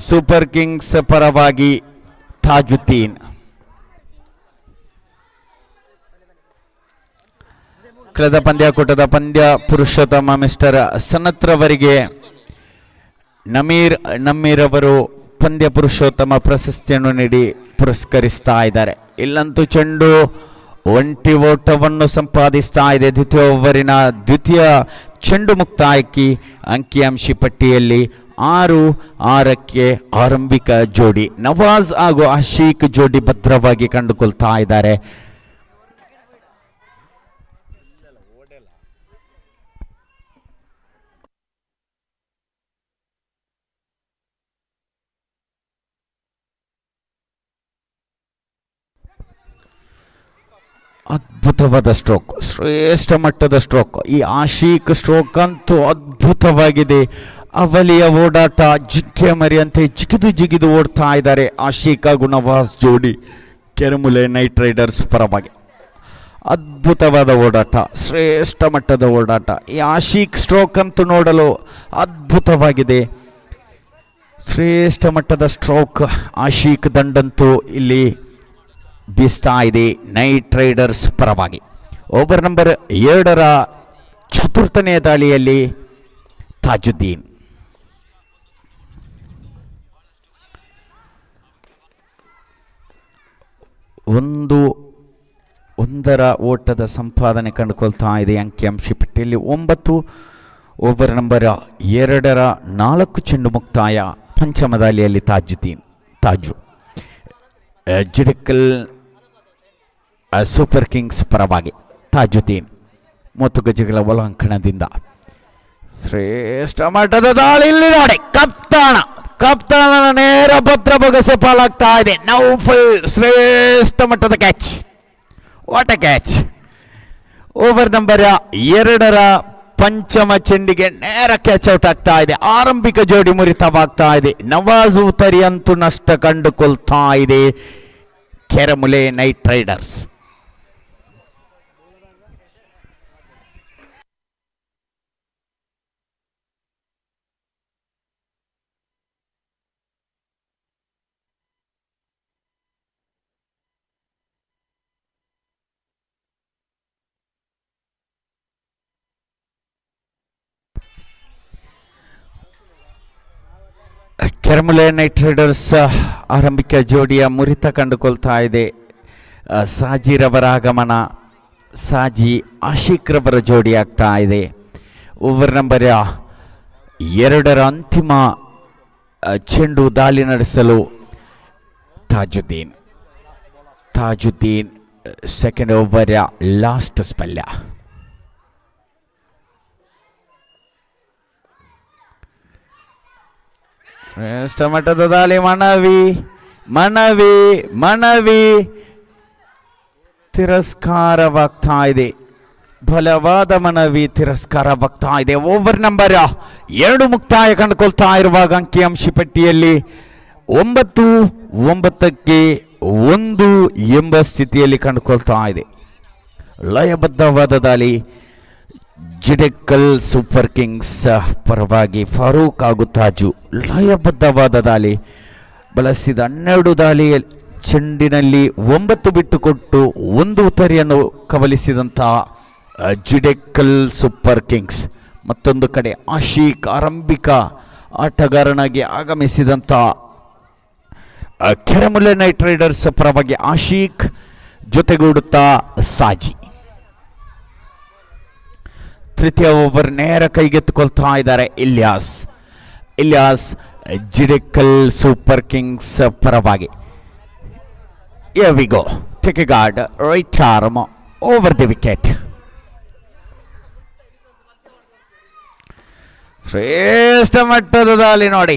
ಸೂಪರ್ ಕಿಂಗ್ಸ್ ಪರವಾಗಿ ತಾಜುದ್ದೀನ್. ಕಳೆದ ಪಂದ್ಯಾಕೂಟದ ಪಂದ್ಯ ಪುರುಷೋತ್ತಮ ಮಿಸ್ಟರ್ ಸನತ್ರವರಿಗೆ ನಮೀರ್ ಅವರು ಪಂದ್ಯ ಪುರುಷೋತ್ತಮ ಪ್ರಶಸ್ತಿಯನ್ನು ನೀಡಿ ಪುರಸ್ಕರಿಸ್ತಾ ಇದ್ದಾರೆ. ಇಲ್ಲಂತೂ ಚೆಂಡು ಒಂಟಿ ಓಟವನ್ನು ಸಂಪಾದಿಸ್ತಾ ಇದೆ. ದ್ವಿತೀಯ ಓವರಿನ ದ್ವಿತೀಯ ಚೆಂಡು ಮುಕ್ತಾಯಕ್ಕೆ ಅಂಕಿಅಂಶಿ ಪಟ್ಟಿಯಲ್ಲಿ 6-6ಕ್ಕೆ ಆರಂಭಿಕ ಜೋಡಿ ನವಾಜ್ ಹಾಗೂ ಆಶೀಕ್ ಜೋಡಿ ಭದ್ರವಾಗಿ ಕಂಡುಕೊಳ್ತಾ ಇದ್ದಾರೆ. ಅದ್ಭುತವಾದ ಸ್ಟ್ರೋಕ್, ಶ್ರೇಷ್ಠ ಮಟ್ಟದ ಸ್ಟ್ರೋಕ್. ಈ ಆಶೀಕ್ ಸ್ಟ್ರೋಕ್ ಅಂತೂ ಅದ್ಭುತವಾಗಿದೆ. ಅವಲಿಯ ಓಡಾಟ ಜಿಕ್ಕೆ ಮರಿಯಂತೆ ಜಿಗಿದು ಓಡ್ತಾ ಇದ್ದಾರೆ ಆಶೀಕ್ ಹಾಗೂ ನವಾಜ್ ಜೋಡಿ ಕೆರಮುಲೆ ನೈಟ್ ರೈಡರ್ಸ್ ಪರವಾಗಿ. ಅದ್ಭುತವಾದ ಓಡಾಟ, ಶ್ರೇಷ್ಠ ಮಟ್ಟದ ಓಡಾಟ. ಈ ಆಶೀಕ್ ಸ್ಟ್ರೋಕ್ ಅಂತೂ ನೋಡಲು ಅದ್ಭುತವಾಗಿದೆ. ಶ್ರೇಷ್ಠ ಮಟ್ಟದ ಸ್ಟ್ರೋಕ್. ಆಶೀಕ್ ದಂಡಂತೂ ಇಲ್ಲಿ ಬೀಸ್ತಾ ಇದೆ ನೈಟ್ ರೈಡರ್ಸ್ ಪರವಾಗಿ. ಓವರ್ ನಂಬರ್ 2ರ ಚತುರ್ಥನೇ ದಾಳಿಯಲ್ಲಿ ತಾಜುದ್ದೀನ್ ಒಂದರ ಓಟದ ಸಂಪಾದನೆ ಕಂಡುಕೊಳ್ತಾ ಇದೆ ಅಂಕಿಅಂಶಿ ಪಟ್ಟಿಯಲ್ಲಿ 9. ಓವರ್ ನಂಬರ್ 2ರ 4 ಚೆಂಡು ಮುಕ್ತಾಯ ಪಂಚಮ ದಾಳಿಯಲ್ಲಿ ತಾಜು ಜಿಡಕಲ್ ಸೂಪರ್ ಕಿಂಗ್ಸ್ ಪರವಾಗಿ ತಾಜುದ್ದೀನ್ 30 ಗಜಗಳ ಒಳಾಂಕಣದಿಂದ ಶ್ರೇಷ್ಠ ಮಟ್ಟದ ದಾಳಿ. ಇಲ್ಲಿ ನೋಡಿ, ಕಪ್ತಾನನ ನೇರ ಭದ್ರ ಬೊಗಸೆ ಪಾಲಾಗ್ತಾ ಇದೆ. ನೌಫಲ್ ಶ್ರೇಷ್ಠ ಮಟ್ಟದ catch, what a catch. Over number 2ರ ಪಂಚಮ ಚೆಂಡಿಗೆ ನೇರ ಕ್ಯಾಚ್ ಔಟ್ ಆಗ್ತಾ ಇದೆ. ಆರಂಭಿಕ ಜೋಡಿ ಮುರಿತವಾಗ್ತಾ ಇದೆ. ನವಾಜ್ ಉತ್ತರಿ ಅಂತೂ ನಷ್ಟ ಕಂಡುಕೊಳ್ತಾ ಇದೆ ಕೆರಮುಲೆ ನೈಟ್ ರೈಡರ್ಸ್. ಕೆರಮುಲೆ ನೈಟ್ ರೈಡರ್ಸ್ ಆರಂಭಿಕ ಜೋಡಿಯ ಮುರಿತ ಕಂಡುಕೊಳ್ತಾ ಇದೆ. ಸಾಜಿರವರ ಆಗಮನ, ಸಾಜಿ ಆಶೀಕ್ ರವರ ಜೋಡಿ ಆಗ್ತಾ ಇದೆ. ಓವರ್ ನಂಬರ್ 2ರ ಅಂತಿಮ ಚೆಂಡು ದಾಳಿ ನಡೆಸಲು ತಾಜುದ್ದೀನ್ ಸೆಕೆಂಡ್ ಓವರ್ ಲಾಸ್ಟ್ ಸ್ಪಲ್ಯ. ಶ್ರೇಷ್ಠ ಮಟ್ಟದ ದಾಳಿ. ಮನವಿ ತಿರಸ್ಕಾರವಾಗ್ತಾ ಇದೆ. ಬಲವಾದ ಮನವಿ ತಿರಸ್ಕಾರವಾಗ್ತಾ ಇದೆ. ಓವರ್ ನಂಬರ್ 2 ಮುಕ್ತಾಯ ಕಂಡುಕೊಳ್ತಾ ಇರುವಾಗ ಅಂಕಿಅಂಶಿ ಪಟ್ಟಿಯಲ್ಲಿ 9-9ಕ್ಕೆ 1 ಎಂಬ ಸ್ಥಿತಿಯಲ್ಲಿ ಕಂಡುಕೊಳ್ತಾ ಇದೆ. ಲಯಬದ್ಧವಾದ ದಾಳಿ ಜಿಡೆಕಲ್ ಸೂಪರ್ ಕಿಂಗ್ಸ್ ಪರವಾಗಿ ಫಾರೂಕ್ ಹಾಗೂ ತಾಜು. ಲಯಬದ್ಧವಾದ ದಾಳಿ ಬಳಸಿದ 12 ದಾಳಿ ಚೆಂಡಿನಲ್ಲಿ 9 ಬಿಟ್ಟುಕೊಟ್ಟು 1 ಉತ್ತರಿಯನ್ನು ಕಬಲಿಸಿದಂತಹ ಜಿಡೆಕಲ್ ಸೂಪರ್ ಕಿಂಗ್ಸ್. ಮತ್ತೊಂದು ಕಡೆ ಆಶೀಕ್ ಆರಂಭಿಕ ಆಟಗಾರನಾಗಿ ಆಗಮಿಸಿದಂಥ ಕೆರಮುಲೆ ನೈಟ್ ರೈಡರ್ಸ್ ಪರವಾಗಿ ಆಶೀಕ್ ಜೊತೆಗೂಡುತ್ತಾ ಸಾಜಿ. ತೃತೀಯ ಓವರ್ ನೇರ ಕೈಗೆತ್ತಿಕೊಳ್ತಾ ಇದ್ದಾರೆ ಇಲಿಯಾಸ್ ಜಿಡೆಕಲ್ ಸೂಪರ್ ಕಿಂಗ್ಸ್ ಪರವಾಗಿ. Here we go. Take a guard, right arm over the wicket. ಶ್ರೇಷ್ಠ ಮಟ್ಟದ ದಾಳಿ ನೋಡಿ.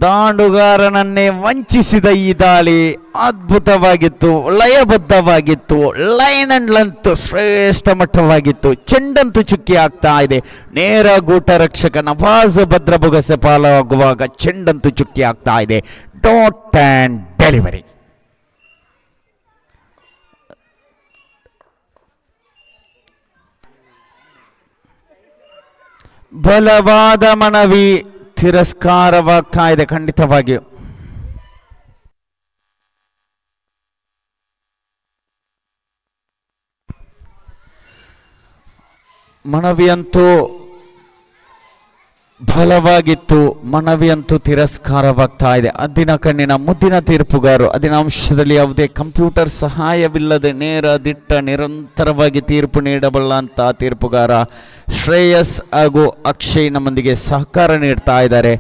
ದಾಂಡುಗಾರನನ್ನೇ ವಂಚಿಸಿದ ಈ ದಾಳಿ ಅದ್ಭುತವಾಗಿತ್ತು, ಲಯಬದ್ಧವಾಗಿತ್ತು, ಲೈನ್ ಅಂಡ್ ಲೆಂತ್ ಶ್ರೇಷ್ಠ ಮಟ್ಟವಾಗಿತ್ತು. ಚೆಂಡಂತೂ ಚುಕ್ಕಿ ಆಗ್ತಾ ಇದೆ. ನೇರ ಗೂಟ ರಕ್ಷಕ ನವಾಜ್ ಭದ್ರ ಬೊಗಸೆ ಪಾಲಾಗುವಾಗ ಚೆಂಡಂತೂ ಚುಕ್ಕಿ ಆಗ್ತಾ ಇದೆ. Dot and delivery. ಬಲವಾದ ಮನವಿ ತಿರಸ್ಕಾರವಾಗ್ತಾ ಇದೆ. ಖಂಡಿತವಾಗಿಯೂ ಮನವಿಯಂತೂ ಬಲವಾಗಿತ್ತು, ಮನವಿಯಂತೂ ತಿರಸ್ಕಾರವಾಗ್ತಾ ಇದೆ. ಅದ್ದಿನ ಕಣ್ಣಿನ ಮುದ್ದಿನ ತೀರ್ಪುಗಾರರು, ಅದಿನ ಅಂಶದಲ್ಲಿ ಯಾವುದೇ ಕಂಪ್ಯೂಟರ್ ಸಹಾಯವಿಲ್ಲದೆ ನೇರ ದಿಟ್ಟ ನಿರಂತರವಾಗಿ ತೀರ್ಪು ನೀಡಬಲ್ಲಂತ ತೀರ್ಪುಗಾರ ಶ್ರೇಯಸ್ ಹಾಗೂ ಅಕ್ಷಯ್ ನಮ್ಮೊಂದಿಗೆ ಸಹಕಾರ ನೀಡ್ತಾ ಇದ್ದಾರೆ.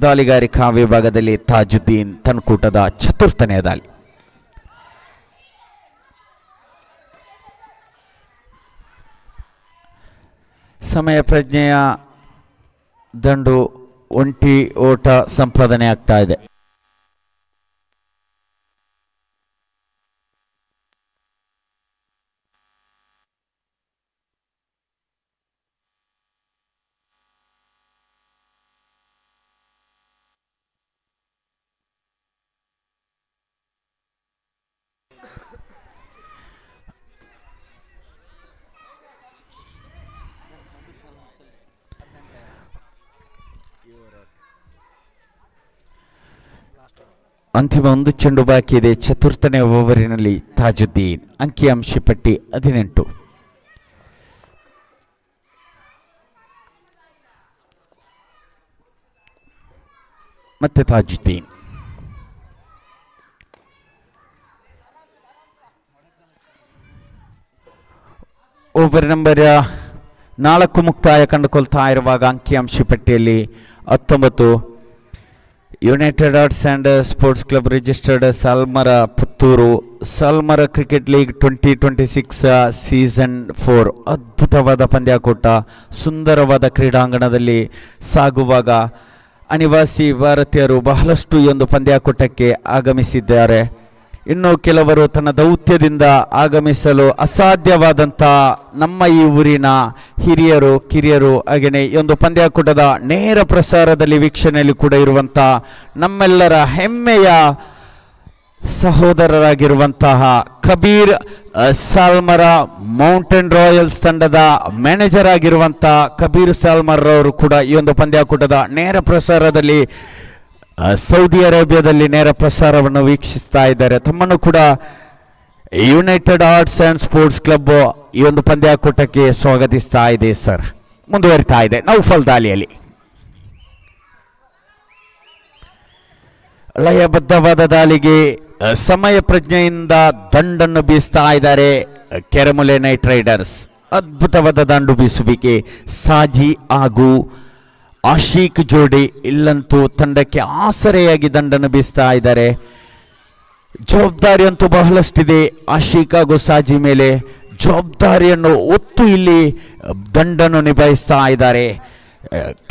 ದಾಳಿಗಾರಿಕಾ ವಿಭಾಗದಲ್ಲಿ ತಾಜುದ್ದೀನ್ ತನ್ಕೂಟದ ಚತುರ್ಥನೇ ದಾಳಿ. ಸಮಯ ಪ್ರಜ್ಞೆಯ ದಂಡು ಒಂಟಿ ಓಟ ಸಂಪಾದನೆ ಆಗ್ತಾ ಇದೆ. ಅಂತಿಮ ಒಂದು ಚೆಂಡು ಬಾಕಿ ಇದೆ. ಚತುರ್ಥನೇ ಓವರಿನಲ್ಲಿ ತಾಜುದ್ದೀನ್. ಅಂಕಿಅಂಶ ಪಟ್ಟಿ 18. ಮತ್ತೆ ತಾಜುದ್ದೀನ್. ಓವರ್ ನಂಬರ್ 4 ಮುಕ್ತಾಯ ಕಂಡುಕೊಳ್ತಾ ಇರುವಾಗ ಅಂಕಿಅಂಶ ಪಟ್ಟಿಯಲ್ಲಿ 19 United arts and sports club registered Salmara Puttur, Salmara cricket league 2026 season 4 ಅದ್ಭುತವಾದ ಪಂದ್ಯಾಕೂಟ ಸುಂದರವಾದ ಕ್ರೀಡಾಂಗಣದಲ್ಲಿ ಸಾಗುವಾಗ ಅನಿವಾಸಿ ಭಾರತೀಯರು ಬಹಳಷ್ಟು ಈ ಒಂದು ಪಂದ್ಯಾಕೂಟಕ್ಕೆ ಆಗಮಿಸಿದ್ದಾರೆ. ಇನ್ನು ಕೆಲವರು ತನ್ನ ದೌತ್ಯದಿಂದ ಆಗಮಿಸಲು ಅಸಾಧ್ಯವಾದಂಥ ನಮ್ಮ ಈ ಊರಿನ ಹಿರಿಯರು ಕಿರಿಯರು ಹಾಗೆಯೇ ಈ ಒಂದು ಪಂದ್ಯಾಕೂಟದ ನೇರ ಪ್ರಸಾರದಲ್ಲಿ ವೀಕ್ಷಣೆಯಲ್ಲಿ ಕೂಡ ಇರುವಂಥ ನಮ್ಮೆಲ್ಲರ ಹೆಮ್ಮೆಯ ಸಹೋದರರಾಗಿರುವಂತಹ ಕಬೀರ್ ಸಾಲ್ಮರ ಮೌಂಟೇನ್ ರಾಯಲ್ಸ್ ತಂಡದ ಮ್ಯಾನೇಜರ್ ಆಗಿರುವಂಥ ಕಬೀರ್ ಸಾಲ್ಮರ್ ಅವರು ಕೂಡ ಈ ಒಂದು ಪಂದ್ಯಾಕೂಟದ ನೇರ ಪ್ರಸಾರದಲ್ಲಿ ಸೌದಿ ಅರೇಬಿಯಾದಲ್ಲಿ ನೇರ ಪ್ರಸಾರವನ್ನು ವೀಕ್ಷಿಸ್ತಾ ಇದ್ದಾರೆ. ತಮ್ಮನ್ನು ಕೂಡ United arts and sports club ಈ ಒಂದು ಪಂದ್ಯಾಕೂಟಕ್ಕೆ ಸ್ವಾಗತಿಸ್ತಾ ಇದೆ. ಸರ್, ಮುಂದುವರಿತಾ ಇದೆ ನೌಫಲ್ ದಾಳಿಯಲ್ಲಿ. ಲಯಬದ್ಧವಾದ ದಾಳಿಗೆ ಸಮಯ ಪ್ರಜ್ಞೆಯಿಂದ ದಂಡನ್ನು ಬೀಸ್ತಾ ಇದ್ದಾರೆ ಕೆರಮುಲೆ ನೈಟ್ ರೈಡರ್ಸ್. ಅದ್ಭುತವಾದ ದಂಡು ಬೀಸುವಿಕೆ. ಸಾಜಿ ಹಾಗೂ ಆಶೀಕ್ ಜೋಡಿ ಇಲ್ಲಂತೂ ತಂಡಕ್ಕೆ ಆಸರೆಯಾಗಿ ದಂಡನ್ನು ಬೀಸ್ತಾ ಇದ್ದಾರೆ. ಜವಾಬ್ದಾರಿ ಅಂತೂ ಬಹಳಷ್ಟಿದೆ ಆಶೀಕ್ ಹಾಗೂ ಸಾಜಿ ಮೇಲೆ. ಜವಾಬ್ದಾರಿಯನ್ನು ಒತ್ತು ಇಲ್ಲಿ ದಂಡನ್ನು ನಿಭಾಯಿಸ್ತಾ ಇದ್ದಾರೆ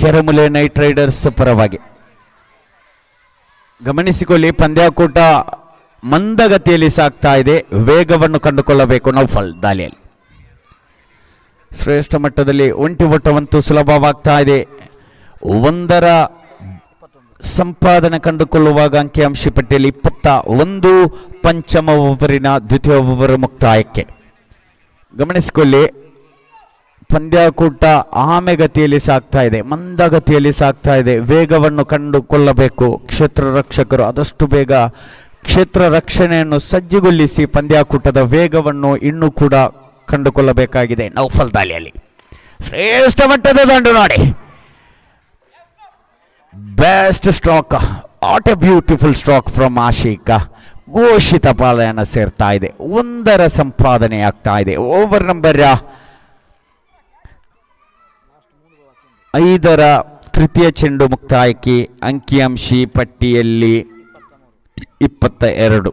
ಕೆರಮುಲೆ ನೈಟ್ ರೈಡರ್ಸ್ ಪರವಾಗಿ. ಗಮನಿಸಿಕೊಳ್ಳಿ, ಪಂದ್ಯಾಕೂಟ ಮಂದಗತಿಯಲ್ಲಿ ಸಾಗ್ತಾ ಇದೆ. ವೇಗವನ್ನು ಕಂಡುಕೊಳ್ಳಬೇಕು ನೌಫಲ್ ದಾಳಿಯಲ್ಲಿ. ಶ್ರೇಷ್ಠ ಮಟ್ಟದಲ್ಲಿ ಒಂಟಿ ಓಟವಂತೂ ಸುಲಭವಾಗ್ತಾ ಇದೆ. 1 ಸಂಪಾದನೆ ಕಂಡುಕೊಳ್ಳುವಾಗ ಅಂಕಿಅಂಶ ಪಟ್ಟಿಯಲ್ಲಿ 21 ಪಂಚಮ ಓವರಿನ ದ್ವಿತೀಯ ಓವರ್ ಮುಕ್ತಾಯಕ್ಕೆ. ಗಮನಿಸಿಕೊಳ್ಳಿ, ಪಂದ್ಯಾಕೂಟ ಆಮೆಗತಿಯಲ್ಲಿ ಸಾಗ್ತಾ ಇದೆ, ಮಂದಗತಿಯಲ್ಲಿ ಸಾಗ್ತಾ ಇದೆ. ವೇಗವನ್ನು ಕಂಡುಕೊಳ್ಳಬೇಕು ಕ್ಷೇತ್ರ ರಕ್ಷಕರು. ಆದಷ್ಟು ಬೇಗ ಕ್ಷೇತ್ರ ರಕ್ಷಣೆಯನ್ನು ಸಜ್ಜುಗೊಳಿಸಿ ಪಂದ್ಯಾಕೂಟದ ವೇಗವನ್ನು ಇನ್ನೂ ಕೂಡ ಕಂಡುಕೊಳ್ಳಬೇಕಾಗಿದೆ. ನೌಫಲ್ ದಾಳಿಯಲ್ಲಿ ಶ್ರೇಷ್ಠ ಮಟ್ಟದ ದಂಡು ನೋಡಿ. Best stroke, what a beautiful stroke from Ashiq. ಘೋಷಿತ ಪಾಲನ ಸೇರ್ತಾ ಇದೆ. 1 ಸಂಪಾದನೆ ಆಗ್ತಾ ಇದೆ. ಓವರ್ ನಂಬರ್ 5 ತೃತೀಯ ಚೆಂಡು ಮುಕ್ತಾಯಕ್ಕೆ ಅಂಕಿಅಂಶಿ ಪಟ್ಟಿಯಲ್ಲಿ 22.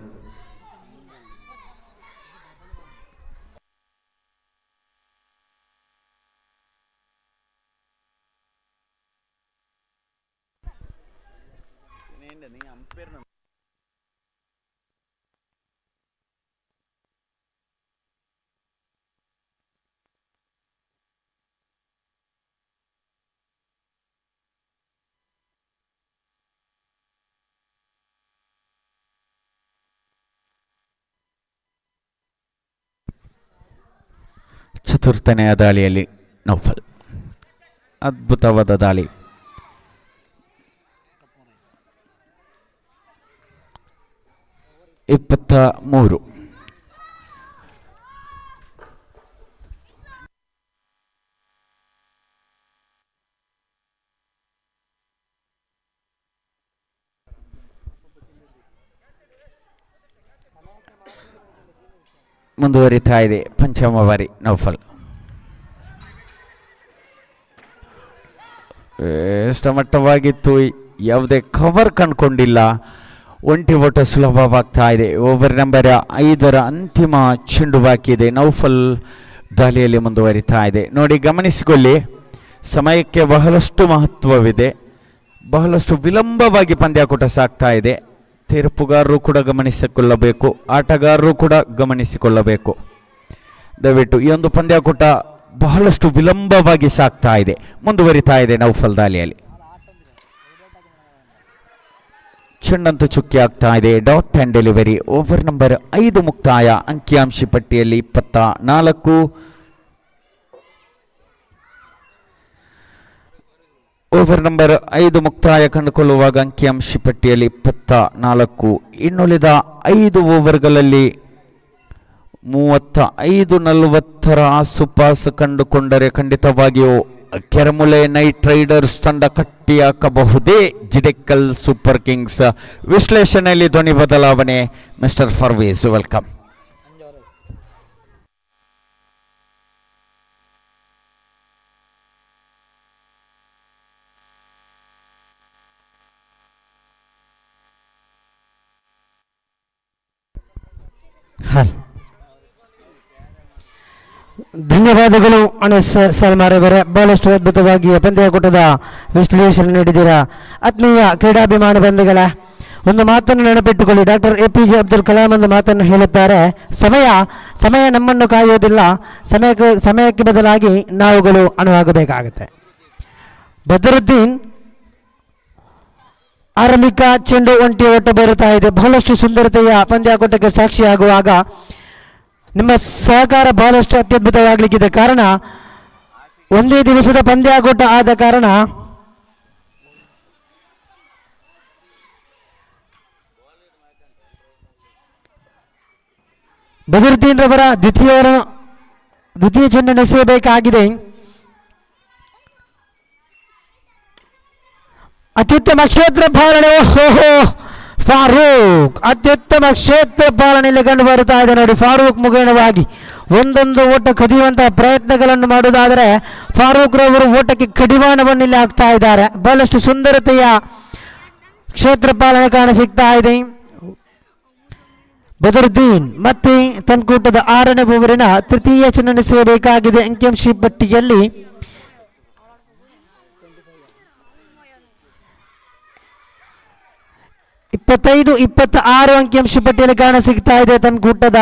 ಚತುರ್ಥನೆಯ ದಾಳಿಯಲ್ಲಿ ನೌಫಲ್. ಅದ್ಭುತವಾದ ದಾಳಿ. 23. ಮುಂದುವರಿತಾ ಇದೆ ಪಂಚಮ ಬಾರಿ ನೌಫಲ್. ಎಷ್ಟಮಟ್ಟವಾಗಿತ್ತು, ಯಾವುದೇ ಕವರ್ ಕಂಡುಕೊಂಡಿಲ್ಲ. ಒಂಟಿ ಓಟ ಸುಲಭವಾಗ್ತಾ ಇದೆ. ಓವರ್ ನಂಬರ್ 5 ಅಂತಿಮ ಚೆಂಡು ಬಾಕಿ ಇದೆ. ನೌಫಲ್ ದಾಳಿಯಲ್ಲಿ ಮುಂದುವರಿತಾ ಇದೆ. ನೋಡಿ, ಗಮನಿಸಿಕೊಳ್ಳಿ, ಸಮಯಕ್ಕೆ ಬಹಳಷ್ಟು ಮಹತ್ವವಿದೆ. ಬಹಳಷ್ಟು ವಿಳಂಬವಾಗಿ ಪಂದ್ಯಾಕೂಟ ಸಾಗ್ತಾ ಇದೆ. ತೀರ್ಪುಗಾರರು ಕೂಡ ಗಮನಿಸಿಕೊಳ್ಳಬೇಕು, ಆಟಗಾರರು ಕೂಡ ಗಮನಿಸಿಕೊಳ್ಳಬೇಕು. ದಯವಿಟ್ಟು ಈ ಒಂದು ಪಂದ್ಯಾಕೂಟ ಬಹಳಷ್ಟು ವಿಳಂಬವಾಗಿ ಸಾಗ್ತಾ ಇದೆ. ಮುಂದುವರಿತಾ ಇದೆ ನೌಫಲ್ ದಾಳಿಯಲ್ಲಿ. ಚೆಂಡಂತೂ ಚುಕ್ಕಿ ಆಗ್ತಾ ಇದೆ. Dot and delivery. Over number 5 ಮುಕ್ತಾಯ. ಅಂಕಿಅಂಶ ಪಟ್ಟಿಯಲ್ಲಿ 24. ಓವರ್ ನಂಬರ್ 5 ಮುಕ್ತಾಯ ಕಂಡುಕೊಳ್ಳುವಾಗ ಅಂಕಿಅಂಶ ಪಟ್ಟಿಯಲ್ಲಿ 24. ಇನ್ನುಳಿದ 5 ಓವರ್ಗಳಲ್ಲಿ 35-40 ಆಸುಪಾಸು ಕಂಡುಕೊಂಡರೆ ಖಂಡಿತವಾಗಿಯೂ ಕೆರಮುಳೆ ನೈಟ್ ರೈಡರ್ಸ್ ತಂಡ ಕಟ್ಟಿ ಹಾಕಬಹುದೇ ಜಿಡೆಕ್ಕಲ್ ಸೂಪರ್ ಕಿಂಗ್ಸ್. ವಿಶ್ಲೇಷಣೆಯಲ್ಲಿ ಧ್ವನಿ ಬದಲಾವಣೆ. Mister Parvez, welcome. ಧನ್ಯವಾದಗಳು ಅನಸ್ ಸಲ್ಮಾರ್ ಅವರೇ. ಬಹಳಷ್ಟು ಅದ್ಭುತವಾಗಿ ಪಂದ್ಯಾಕೂಟದ ವಿಶ್ಲೇಷಣೆ ನೀಡಿದ್ದೀರಾ. ಆತ್ಮೀಯ ಕ್ರೀಡಾಭಿಮಾನ ಬಂಧುಗಳ, ಒಂದು ಮಾತನ್ನು ನೆನಪಿಟ್ಟುಕೊಳ್ಳಿ. ಡಾಕ್ಟರ್ APJ ಅಬ್ದುಲ್ ಕಲಾಂ ಒಂದು ಮಾತನ್ನು ಹೇಳುತ್ತಾರೆ, ಸಮಯ ನಮ್ಮನ್ನು ಕಾಯುವುದಿಲ್ಲ, ಸಮಯಕ್ಕೆ ಬದಲಾಗಿ ನಾವುಗಳು ಅನುವಾಗಬೇಕಾಗುತ್ತೆ. ಬದರುದ್ದೀನ್ ಆರಂಭಿಕ ಚೆಂಡು ಒಂಟಿ ಓಟ ಬರುತ್ತಾ ಇದೆ. ಬಹಳಷ್ಟು ಸುಂದರತೆಯ ಪಂದ್ಯಾಕೂಟಕ್ಕೆ ಸಾಕ್ಷಿಯಾಗುವಾಗ ನಿಮ್ಮ ಸಹಕಾರ ಬಹಳಷ್ಟು ಅತ್ಯದ್ಭುತವಾಗಲಿಕ್ಕಿದೆ. ಕಾರಣ ಒಂದೇ ದಿವಸದ ಪಂದ್ಯಾಕೂಟ ಆದ ಕಾರಣ ಬದರುದ್ದೀನ್ ರವರ ದ್ವಿತೀಯ ಚೆಂಡನ್ನು ಎಸೆಯಬೇಕಾಗಿದೆ. ಅತ್ಯುತ್ತಮ ಕ್ಷೇತ್ರ ಪಾಲನೆ. ಫಾರೂಕ್ ಅತ್ಯುತ್ತಮ ಕ್ಷೇತ್ರ ಪಾಲನೆಯಲ್ಲಿ ಕಂಡು ಬರುತ್ತಾ ಇದೆ. ನೋಡಿ, ಫಾರೂಕ್ ಮುಖೇಣವಾಗಿ ಒಂದೊಂದು ಓಟ ಕದಿಯುವಂತಹ ಪ್ರಯತ್ನಗಳನ್ನು ಮಾಡುವುದಾದರೆ ಫಾರೂಕ್ ರವರು ಓಟಕ್ಕೆ ಕಡಿವಾಣವನ್ನು ಇಲ್ಲಿ ಹಾಕ್ತಾ ಇದ್ದಾರೆ. ಬಹಳಷ್ಟು ಸುಂದರತೆಯ ಕ್ಷೇತ್ರ ಪಾಲನೆ ಕಾಣಸಿಗ್ತಾ ಇದೆ. ಬದರುದ್ದೀನ್ ಮತ್ತೆ ತನ್ಕೂಟದ 6ನೇ ಓವರಿನ ತೃತೀಯ ಚೆಂಡನ್ನು ಎಸೆಯಬೇಕಾಗಿದೆ. ಅಂಕಿಅಂಶ ಪಟ್ಟಿಯಲ್ಲಿ 25-26 ಅಂಕಿಅಂಶ ಪಟ್ಟಿಯಲ್ಲಿ ಕಾಣಸಿಗ್ತಾ ಇದೆ. ತನ್ಕೂಟದ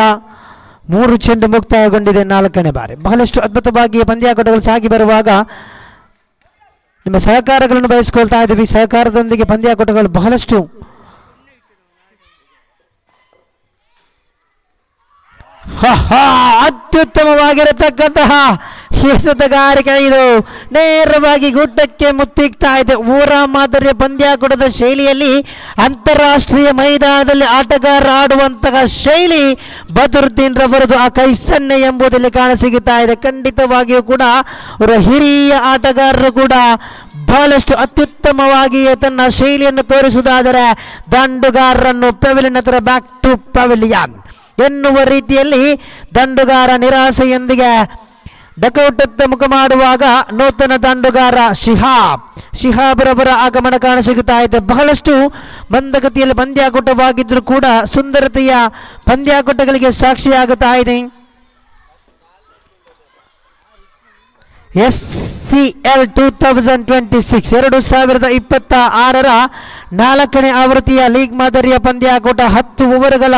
3 ಚೆಂಡು ಮುಕ್ತಾಯಗೊಂಡಿದೆ 4ನೇ ಬಾರಿ. ಬಹಳಷ್ಟು ಅದ್ಭುತವಾಗಿ ಪಂದ್ಯಾಕೂಟಗಳು ಸಾಗಿ ಬರುವಾಗ ನಿಮ್ಮ ಸಹಕಾರಗಳನ್ನು ಬಯಸಿಕೊಳ್ತಾ ಇದ್ದೀವಿ. ಸಹಕಾರದೊಂದಿಗೆ ಪಂದ್ಯಾಕೂಟಗಳು ಬಹಳಷ್ಟು ಅತ್ಯುತ್ತಮವಾಗಿರತಕ್ಕಂತಹ ಎಸೆತಗಾರಿಕೆ ಇದು. ನೇರವಾಗಿ ಗುಡ್ಡಕ್ಕೆ ಮುತ್ತಿಗ್ತಾ ಇದೆ. ಊರ ಮಾದರಿಯ ಪಂದ್ಯಾಕೂಟದ ಶೈಲಿಯಲ್ಲಿ ಅಂತಾರಾಷ್ಟ್ರೀಯ ಮೈದಾನದಲ್ಲಿ ಆಟಗಾರ ಆಡುವಂತಹ ಶೈಲಿ ಬದರುದ್ದೀನ್ ರವರದು. ಆ ಕೈಸನ್ನೆ ಎಂಬುದರಲ್ಲಿ ಕಾಣಸಿಗುತ್ತಾ ಇದೆ. ಖಂಡಿತವಾಗಿಯೂ ಕೂಡ ಅವರ ಹಿರಿಯ ಆಟಗಾರರು ಕೂಡ ಬಹಳಷ್ಟು ಅತ್ಯುತ್ತಮವಾಗಿ ತನ್ನ ಶೈಲಿಯನ್ನು ತೋರಿಸುವುದಾದರೆ ದಂಡುಗಾರರನ್ನು ಪೆವಿಲಿಯನ್ ಹತ್ರ ಬ್ಯಾಕ್ ಟು ಪೆವಿಲಿಯನ್ ಎನ್ನುವ ರೀತಿಯಲ್ಲಿ ದಂಡುಗಾರ ನಿರಾಸೆಯೊಂದಿಗೆ ಡಕೌಟತ್ತ ಮುಖ ಮಾಡುವಾಗ ನೂತನ ದಂಡುಗಾರ ಶಿಹಾಬ್ ರವರ ಆಗಮನ ಕಾಣಸಿಗುತ್ತಾ ಇದೆ. ಬಹಳಷ್ಟು ಮಂದಗತಿಯಲ್ಲಿ ಪಂದ್ಯಾಕೂಟವಾಗಿದ್ದರೂ ಕೂಡ ಸುಂದರತೆಯ ಪಂದ್ಯಾಕೂಟಗಳಿಗೆ ಸಾಕ್ಷಿಯಾಗುತ್ತಾ ಇದೆ. SCL 2026 2026ರ 4ನೇ ಆವೃತ್ತಿಯ ಲೀಗ್ ಮಾದರಿಯ ಪಂದ್ಯಾಕೂಟ 10 ಓವರ್ಗಳ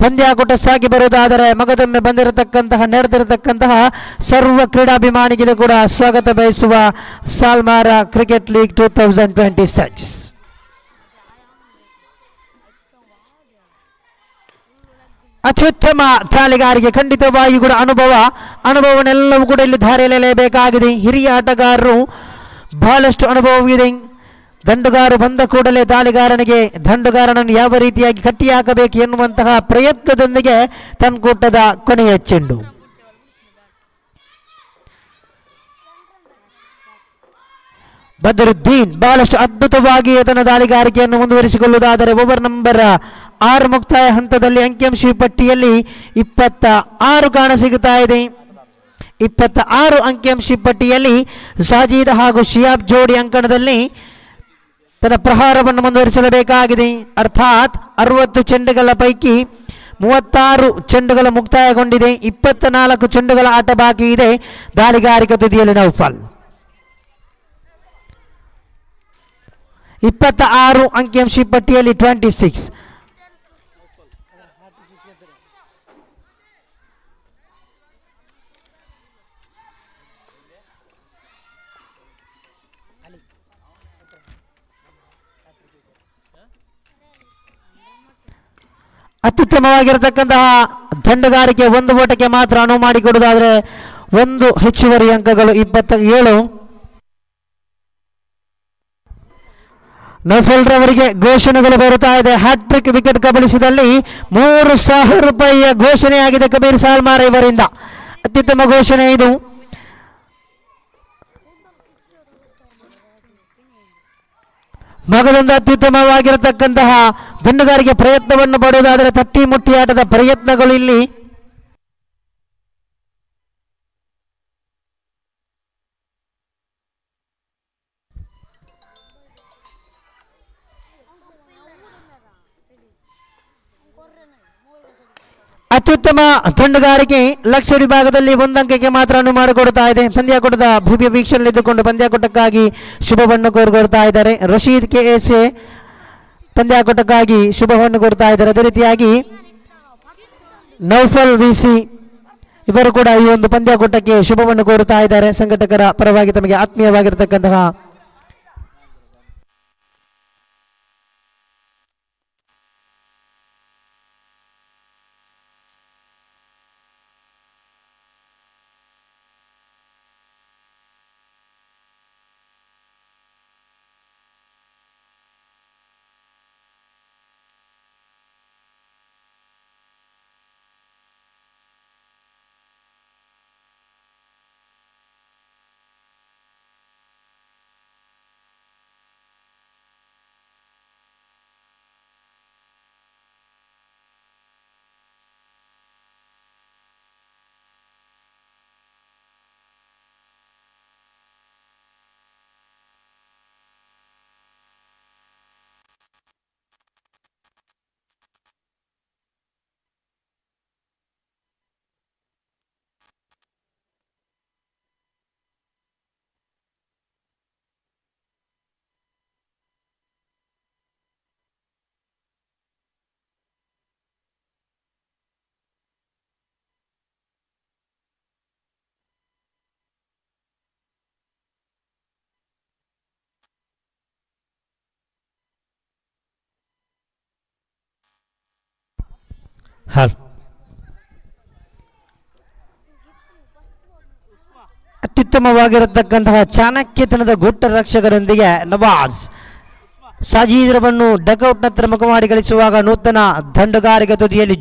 ಪಂದ್ಯಾಕೂಟ ಸಾಗಿ ಬರುವುದಾದರೆ ಮಗದೊಮ್ಮೆ ನಡೆದಿರತಕ್ಕಂತಹ ಸರ್ವ ಕ್ರೀಡಾಭಿಮಾನಿಗಳು ಕೂಡ ಸ್ವಾಗತ ಬಯಸುವ ಸಾಲ್ಮಾರಾ ಕ್ರಿಕೆಟ್ ಲೀಗ್ 2026. ಅತ್ಯುತ್ತಮ ದಾಳಿಗಾರಿಗೆ ಖಂಡಿತವಾಗಿ ಕೂಡ ಅನುಭವನೆಲ್ಲವೂ ಕೂಡ ಇಲ್ಲಿ ಧಾರೆಯಲೇಬೇಕಾಗಿದೆ. ಹಿರಿಯ ಆಟಗಾರರು ಬಹಳಷ್ಟು ಅನುಭವವಿದೆ. ದಂಡುಗಾರ ಬಂದ ಕೂಡಲೇ ದಂಡುಗಾರನನ್ನು ಯಾವ ರೀತಿಯಾಗಿ ಕಟ್ಟಿ ಹಾಕಬೇಕು ಎನ್ನುವಂತಹ ಪ್ರಯತ್ನದೊಂದಿಗೆ ತನ್ಕೂಟದ ಕೊನೆಯ ಚೆಂಡು. ಬದರುದ್ದೀನ್ ಬಹಳಷ್ಟು ಅದ್ಭುತವಾಗಿ ತನ್ನ ದಾಳಿಗಾರಿಕೆಯನ್ನು ಮುಂದುವರಿಸಿಕೊಳ್ಳುವುದಾದರೆ ಓವರ್ ನಂಬರ್ 6 ಮುಕ್ತಾಯ ಹಂತದಲ್ಲಿ ಅಂಕಿಅಂಶ ಪಟ್ಟಿಯಲ್ಲಿ 26 ಕಾಣಸಿಗುತ್ತಾ ಇದೆ. 26 ಅಂಕಿಅಂಶ ಪಟ್ಟಿಯಲ್ಲಿ ಸಾಜೀದ್ ಹಾಗೂ ಶಿಯಾಬ್ ಜೋಡಿ ಅಂಕಣದಲ್ಲಿ ತನ್ನ ಪ್ರಹಾರವನ್ನು ಮುಂದುವರಿಸಲೇಬೇಕಾಗಿದೆ. ಅರ್ಥಾತ್ 60 ಚೆಂಡುಗಳ ಪೈಕಿ 36 ಚೆಂಡುಗಳು ಮುಕ್ತಾಯಗೊಂಡಿದೆ. 24 ಚೆಂಡುಗಳ ಆಟ ಬಾಕಿ ಇದೆ. ದಾಳಿಗಾರಿಕೆ ತುದಿಯಲ್ಲಿ ನೌಫಲ್ 26 ಅಂಕಿಅಂಶ ಪಟ್ಟಿಯಲ್ಲಿ 26. ಅತ್ಯುತ್ತಮವಾಗಿರತಕ್ಕಂತಹ ದಂಡುಗಾರಿಕೆ ಒಂದು ಓಟಕ್ಕೆ ಮಾತ್ರ ಅನುವು ಮಾಡಿಕೊಡುವುದಾದರೆ 1 ಹೆಚ್ಚುವರಿ ಅಂಕಗಳು 27. ನೌಫಲ್ ರವರಿಗೆ ಘೋಷಣೆಗಳು ಬರುತ್ತಾ ಇದೆ. ಹ್ಯಾಟ್ರಿಕ್ ವಿಕೆಟ್ ಕಬಳಿಸಿದಲ್ಲಿ 3,000 ರೂಪಾಯಿಯ ಘೋಷಣೆಯಾಗಿದೆ ಕಬೀರ್ ಸಾಲ್ಮಾರ ಇವರಿಂದ. ಅತ್ಯುತ್ತಮ ಘೋಷಣೆ ಇದು. ಮಗದೊಂದು ಅತ್ಯುತ್ತಮವಾಗಿರತಕ್ಕಂತಹ ದಂಡುಗಾರಿಕೆ ಪ್ರಯತ್ನವನ್ನು ಪಡುವುದಾದರೆ ತಟ್ಟಿ ಮುಟ್ಟಿ ಆಟದ ಪ್ರಯತ್ನಗಳು ಇಲ್ಲಿ. ಅತ್ಯುತ್ತಮ ದಂಡುಗಾರಿಕೆ ಲಕ್ಷ್ಯ ವಿಭಾಗದಲ್ಲಿ 1 ಅಂಕಕ್ಕೆ ಮಾತ್ರ ಅನುವು ಮಾಡಿಕೊಡ್ತಾ ಇದೆ. ಪಂದ್ಯಾಕೂಟದ ಭವ್ಯ ವೀಕ್ಷಣೆಯಿದ್ದುಕೊಂಡು ಪಂದ್ಯಾಕೂಟಕ್ಕಾಗಿ ಶುಭವನ್ನು ಕೋರ್ಕೊಡ್ತಾ ಇದ್ದಾರೆ. ರಶೀದ್ KS ಪಂದ್ಯಾಕೂಟಕ್ಕಾಗಿ ಶುಭವನ್ನು ಕೋರ್ತಾ ಇದ್ದಾರೆ. ಅದೇ ರೀತಿಯಾಗಿ ನೌಫಲ್ VC ಇವರು ಕೂಡ ಈ ಒಂದು ಪಂದ್ಯಾಕೂಟಕ್ಕೆ ಶುಭವನ್ನು ಕೋರುತ್ತಾ ಇದ್ದಾರೆ. ಸಂಘಟಕರ ಪರವಾಗಿ ತಮಗೆ ಆತ್ಮೀಯವಾಗಿರತಕ್ಕಂತಹ ಅತ್ಯುತ್ತಮವಾಗಿರತಕ್ಕಂತಹ ಚಾಣಕ್ಯತನದ ಗುಟ್ಟ ರಕ್ಷಕರೊಂದಿಗೆ ನವಾಜ್ ಸಾಜೀದ್ರವನ್ನು ಡಕೌಟ್ ನಂತರ ಮುಖ ಮಾಡಿ ಗಳಿಸುವಾಗ ನೂತನ ದಂಡುಗಾರಿಕೆ ತುದಿಯಲ್ಲಿ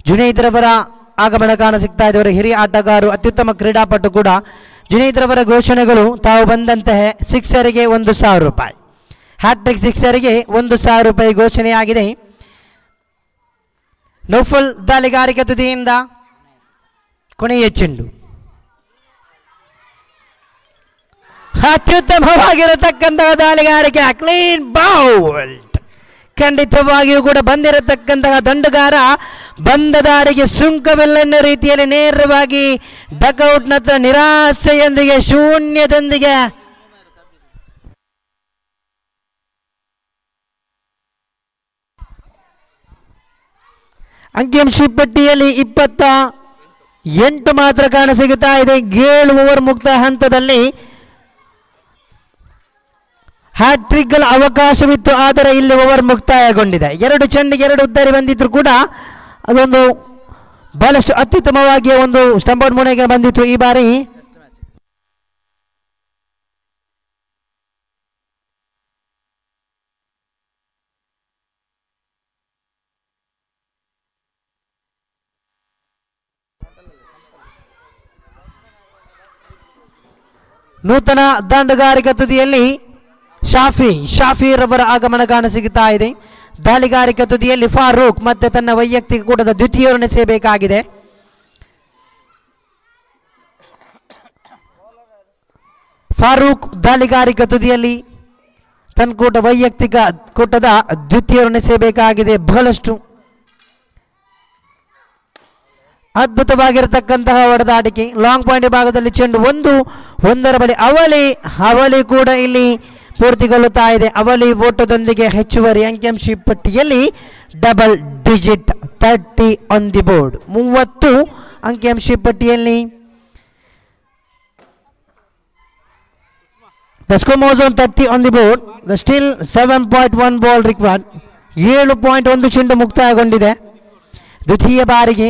ಜುನೈದ್ ರವರ ಆಗಮನ ಕಾಣ ಸಿಗ್ತಾ ಇದ್ದವರು ಹಿರಿಯ ಆಟಗಾರರು, ಅತ್ಯುತ್ತಮ ಕ್ರೀಡಾಪಟು ಕೂಡ. ಜುನೈದ್ ರವರ ಘೋಷಣೆಗಳು ತಾವು ಬಂದಂತಹ ಸಿಕ್ಸರಿಗೆ 1,000 ರೂಪಾಯಿ, ಹ್ಯಾಟ್ರಿಕ್ ಸಿಕ್ಸರಿಗೆ 1,000 ರೂಪಾಯಿ ಘೋಷಣೆಯಾಗಿದೆ. ನೌಫಲ್ ದಾಳಿಗಾರಿಕೆ ತುದಿಯಿಂದ ಕೊನೆಯ ಚೆಂಡು ಅತ್ಯುತ್ತಮವಾಗಿರತಕ್ಕಂತಹ ದಾಳಿಗಾರಿಕೆ, ಕ್ಲೀನ್ ಬೌಲ್ಡ್. ಖಂಡಿತವಾಗಿಯೂ ಕೂಡ ಬಂದಿರತಕ್ಕಂತಹ ದಂಡುಗಾರ ಬಂದ ದಾರಿಗೆ ಸುಂಕವಿಲ್ಲ ರೀತಿಯಲ್ಲಿ ನೇರವಾಗಿ ಡಕೌಟ್ ನಂತರ ನಿರಾಸೆಯೊಂದಿಗೆ ಶೂನ್ಯದೊಂದಿಗೆ ಅಂಕಿಅಂಶ ಪಟ್ಟಿಯಲ್ಲಿ 28 ಮಾತ್ರ ಕಾಣಸಿಗುತ್ತಾ ಇದೆ. 7 ಓವರ್ ಮುಕ್ತ ಹಂತದಲ್ಲಿ ಹ್ಯಾಟ್ರಿಕ್ಗಳ ಅವಕಾಶವಿತ್ತು, ಆದರೆ ಇಲ್ಲಿ ಓವರ್ ಮುಕ್ತಾಯಗೊಂಡಿದೆ. 2 ಚೆಂಡಿಗೆ 2 ಉದ್ದರಿ ಬಂದಿದ್ರು ಕೂಡ ಅದೊಂದು ಬಹಳಷ್ಟು ಅತ್ಯುತ್ತಮವಾಗಿ ಒಂದು ಸ್ಟಂಪೌಟ್ ಮುನೆಗೆ ಬಂದಿತ್ತು. ಈ ಬಾರಿ ನೂತನ ದಂಡುಗಾರಿಕೆ ತುದಿಯಲ್ಲಿ ಶಾಫಿ ರವರ ಆಗಮನ ಕಾಣಸಿಗುತ್ತಾ ಇದೆ. ದಾಳಿಗಾರಿಕೆ ತುದಿಯಲ್ಲಿ ಫಾರೂಕ್ ಮತ್ತೆ ತನ್ನ ವೈಯಕ್ತಿಕ ಕೂಟದ ದ್ವಿತೀಯವನ್ನು ಎಸೆಯಬೇಕಾಗಿದೆ. ಫಾರೂಕ್ ದಾಳಿಗಾರಿಕೆ ತುದಿಯಲ್ಲಿ ತನ್ನ ವೈಯಕ್ತಿಕ ಕೂಟದ ದ್ವಿತೀಯವನ್ನು ಎಸೆಯಬೇಕಾಗಿದೆ. ಬಹಳಷ್ಟು ಅದ್ಭುತವಾಗಿರತಕ್ಕಂತಹ ಹೊಡೆದಾಟಿಕೆ. ಲಾಂಗ್ ಪಾಯಿಂಟ್ ಭಾಗದಲ್ಲಿ ಚೆಂಡು ಒಂದರ ಬಳಿ ಅವಲಿ ಕೂಡ ಇಲ್ಲಿ ಪೂರ್ತಿಗೊಳ್ಳುತ್ತಾ ಇದೆ. ಅವಲಿ ಓಟದೊಂದಿಗೆ ಹೆಚ್ಚುವರಿ ಅಂಕಿಅಂಶ ಪಟ್ಟಿಯಲ್ಲಿ double digit 30 on the board. 30 ಅಂಕಿಅಂಶ ಪಟ್ಟಿಯಲ್ಲಿ The score moves on 30 on the board. The still 7.1 ball required. 7.1 ಚೆಂಡು ಮುಕ್ತಾಯಗೊಂಡಿದೆ ದ್ವಿತೀಯ ಬಾರಿಗೆ.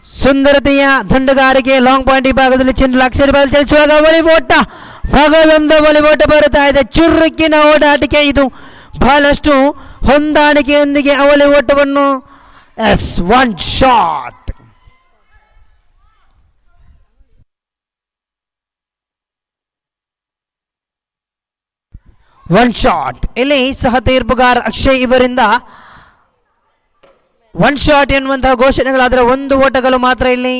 ಸುಂದರತೆಯ ದಂಡಗಾರಿಕೆ. ಲಾಂಗ್ ಪಾಯಿಂಟ್ ಭಾಗದಲ್ಲಿ ಚೆಂಡು ಲಕ್ಷರಿ ಬಾಲ್ ಚಲಿಸುವಾಗ ಒಲಿಬೋಟ ಭಾಗದೊಂದು ಒಲಿಬೋಟ ಬರುತ್ತಾ ಇದೆ. ಚುರುಕಿನ ಓಡಾಟಿಕೆ ಇದು. ಬಹಳಷ್ಟು ಹೊಂದಾಣಿಕೆಯೊಂದಿಗೆ ಅವಳಿ ಓಟವನ್ನು ಒನ್ ಶಾಟ್ ಇಲ್ಲಿ ಸಹ ತೀರ್ಪುಗಾರ ಅಕ್ಷಯ್ ಇವರಿಂದ ಒನ್ ಶಾಟ್ ಎನ್ನುವಂತಹ ಘೋಷಣೆಗಳಾದರೆ 1 ಓಟಗಳು ಮಾತ್ರ ಇಲ್ಲಿ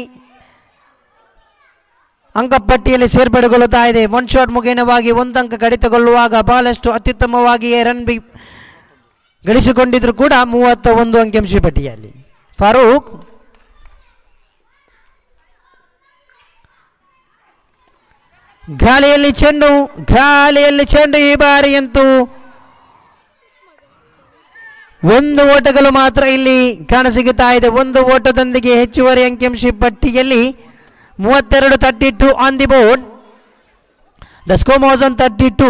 ಅಂಕಪಟ್ಟಿಯಲ್ಲಿ ಸೇರ್ಪಡೆಗೊಳ್ಳುತ್ತಾ ಇದೆ. 1 ಶಾಟ್ ಮುಖೇನವಾಗಿ 1 ಅಂಕ ಕಡಿತಗೊಳ್ಳುವಾಗ ಬಹಳಷ್ಟು ಅತ್ಯುತ್ತಮವಾಗಿಯೇ ರನ್ ಗಳಿಸಿಕೊಂಡಿದ್ರು ಕೂಡ 31 ಅಂಕಿಅಂಶ ಪಟ್ಟಿಯಲ್ಲಿ. ಫಾರೂಕ್ ಗಾಳಿಯಲ್ಲಿ ಚೆಂಡು ಈ ಬಾರಿಯಂತೂ 1 ಓಟಗಳು ಮಾತ್ರ ಇಲ್ಲಿ ಕಾಣಸಿಗುತ್ತಾ ಇದೆ. 1 ಓಟದೊಂದಿಗೆ ಹೆಚ್ಚುವರಿ ಅಂಕಿಅಂಶ ಪಟ್ಟಿಯಲ್ಲಿ 32 on the board. The score was on 32.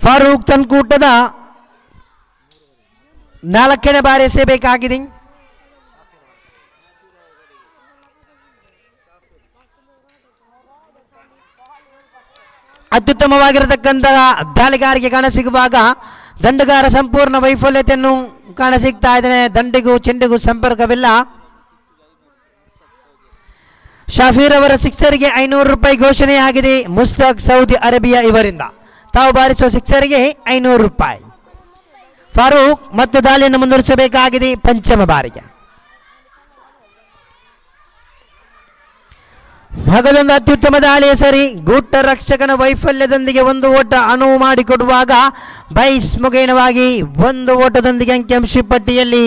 Farooq ತನ್ಕೂಟದ 4ನೇ ಬಾರಿ ಎಸೆಯಬೇಕಾಗಿದೆ. ಅತ್ಯುತ್ತಮವಾಗಿರತಕ್ಕಂತಹ ದಾಳಿಗಾರಿಕೆ ಕಾಣಸಿಗುವಾಗ ದಂಡಗಾರ ಸಂಪೂರ್ಣ ವೈಫಲ್ಯತೆಯನ್ನು ಕಾಣಸಿಗ್ತಾ ಇದ್ದಾನೆ. ದಂಡಿಗೂ ಚೆಂಡಿಗೂ ಸಂಪರ್ಕವಿಲ್ಲ. ಶಾಫೀರ್ ಅವರ ಸಿಕ್ಸರ್ಗೆ 500 ರೂಪಾಯಿ ಘೋಷಣೆಯಾಗಿದೆ. ಮುಸ್ತಕ್ ಸೌದಿ ಅರೇಬಿಯಾ ಇವರಿಂದ ತಾವು ಬಾರಿಸುವ ಸಿಕ್ಸರ್ಗೆ 500 ರೂಪಾಯಿ. ಫಾರೂಕ್ ಮತ್ತೆ ದಾಳಿಯನ್ನು ಮುಂದುವರಿಸಬೇಕಾಗಿದೆ ಪಂಚಮ ಬಾರಿಗೆ. ಭಾಗದೊಂದು ಅತ್ಯುತ್ತಮ ದಾಳಿಯ ಸರಿ. ಗೂಟ ರಕ್ಷಕನ ವೈಫಲ್ಯದೊಂದಿಗೆ 1 ಓಟ ಅನುವು ಮಾಡಿಕೊಡುವಾಗ ಬೈಸ್ ಮುಖೇನವಾಗಿ 1 ಓಟದೊಂದಿಗೆ ಅಂಕಿಅಂಶ ಪಟ್ಟಿಯಲ್ಲಿ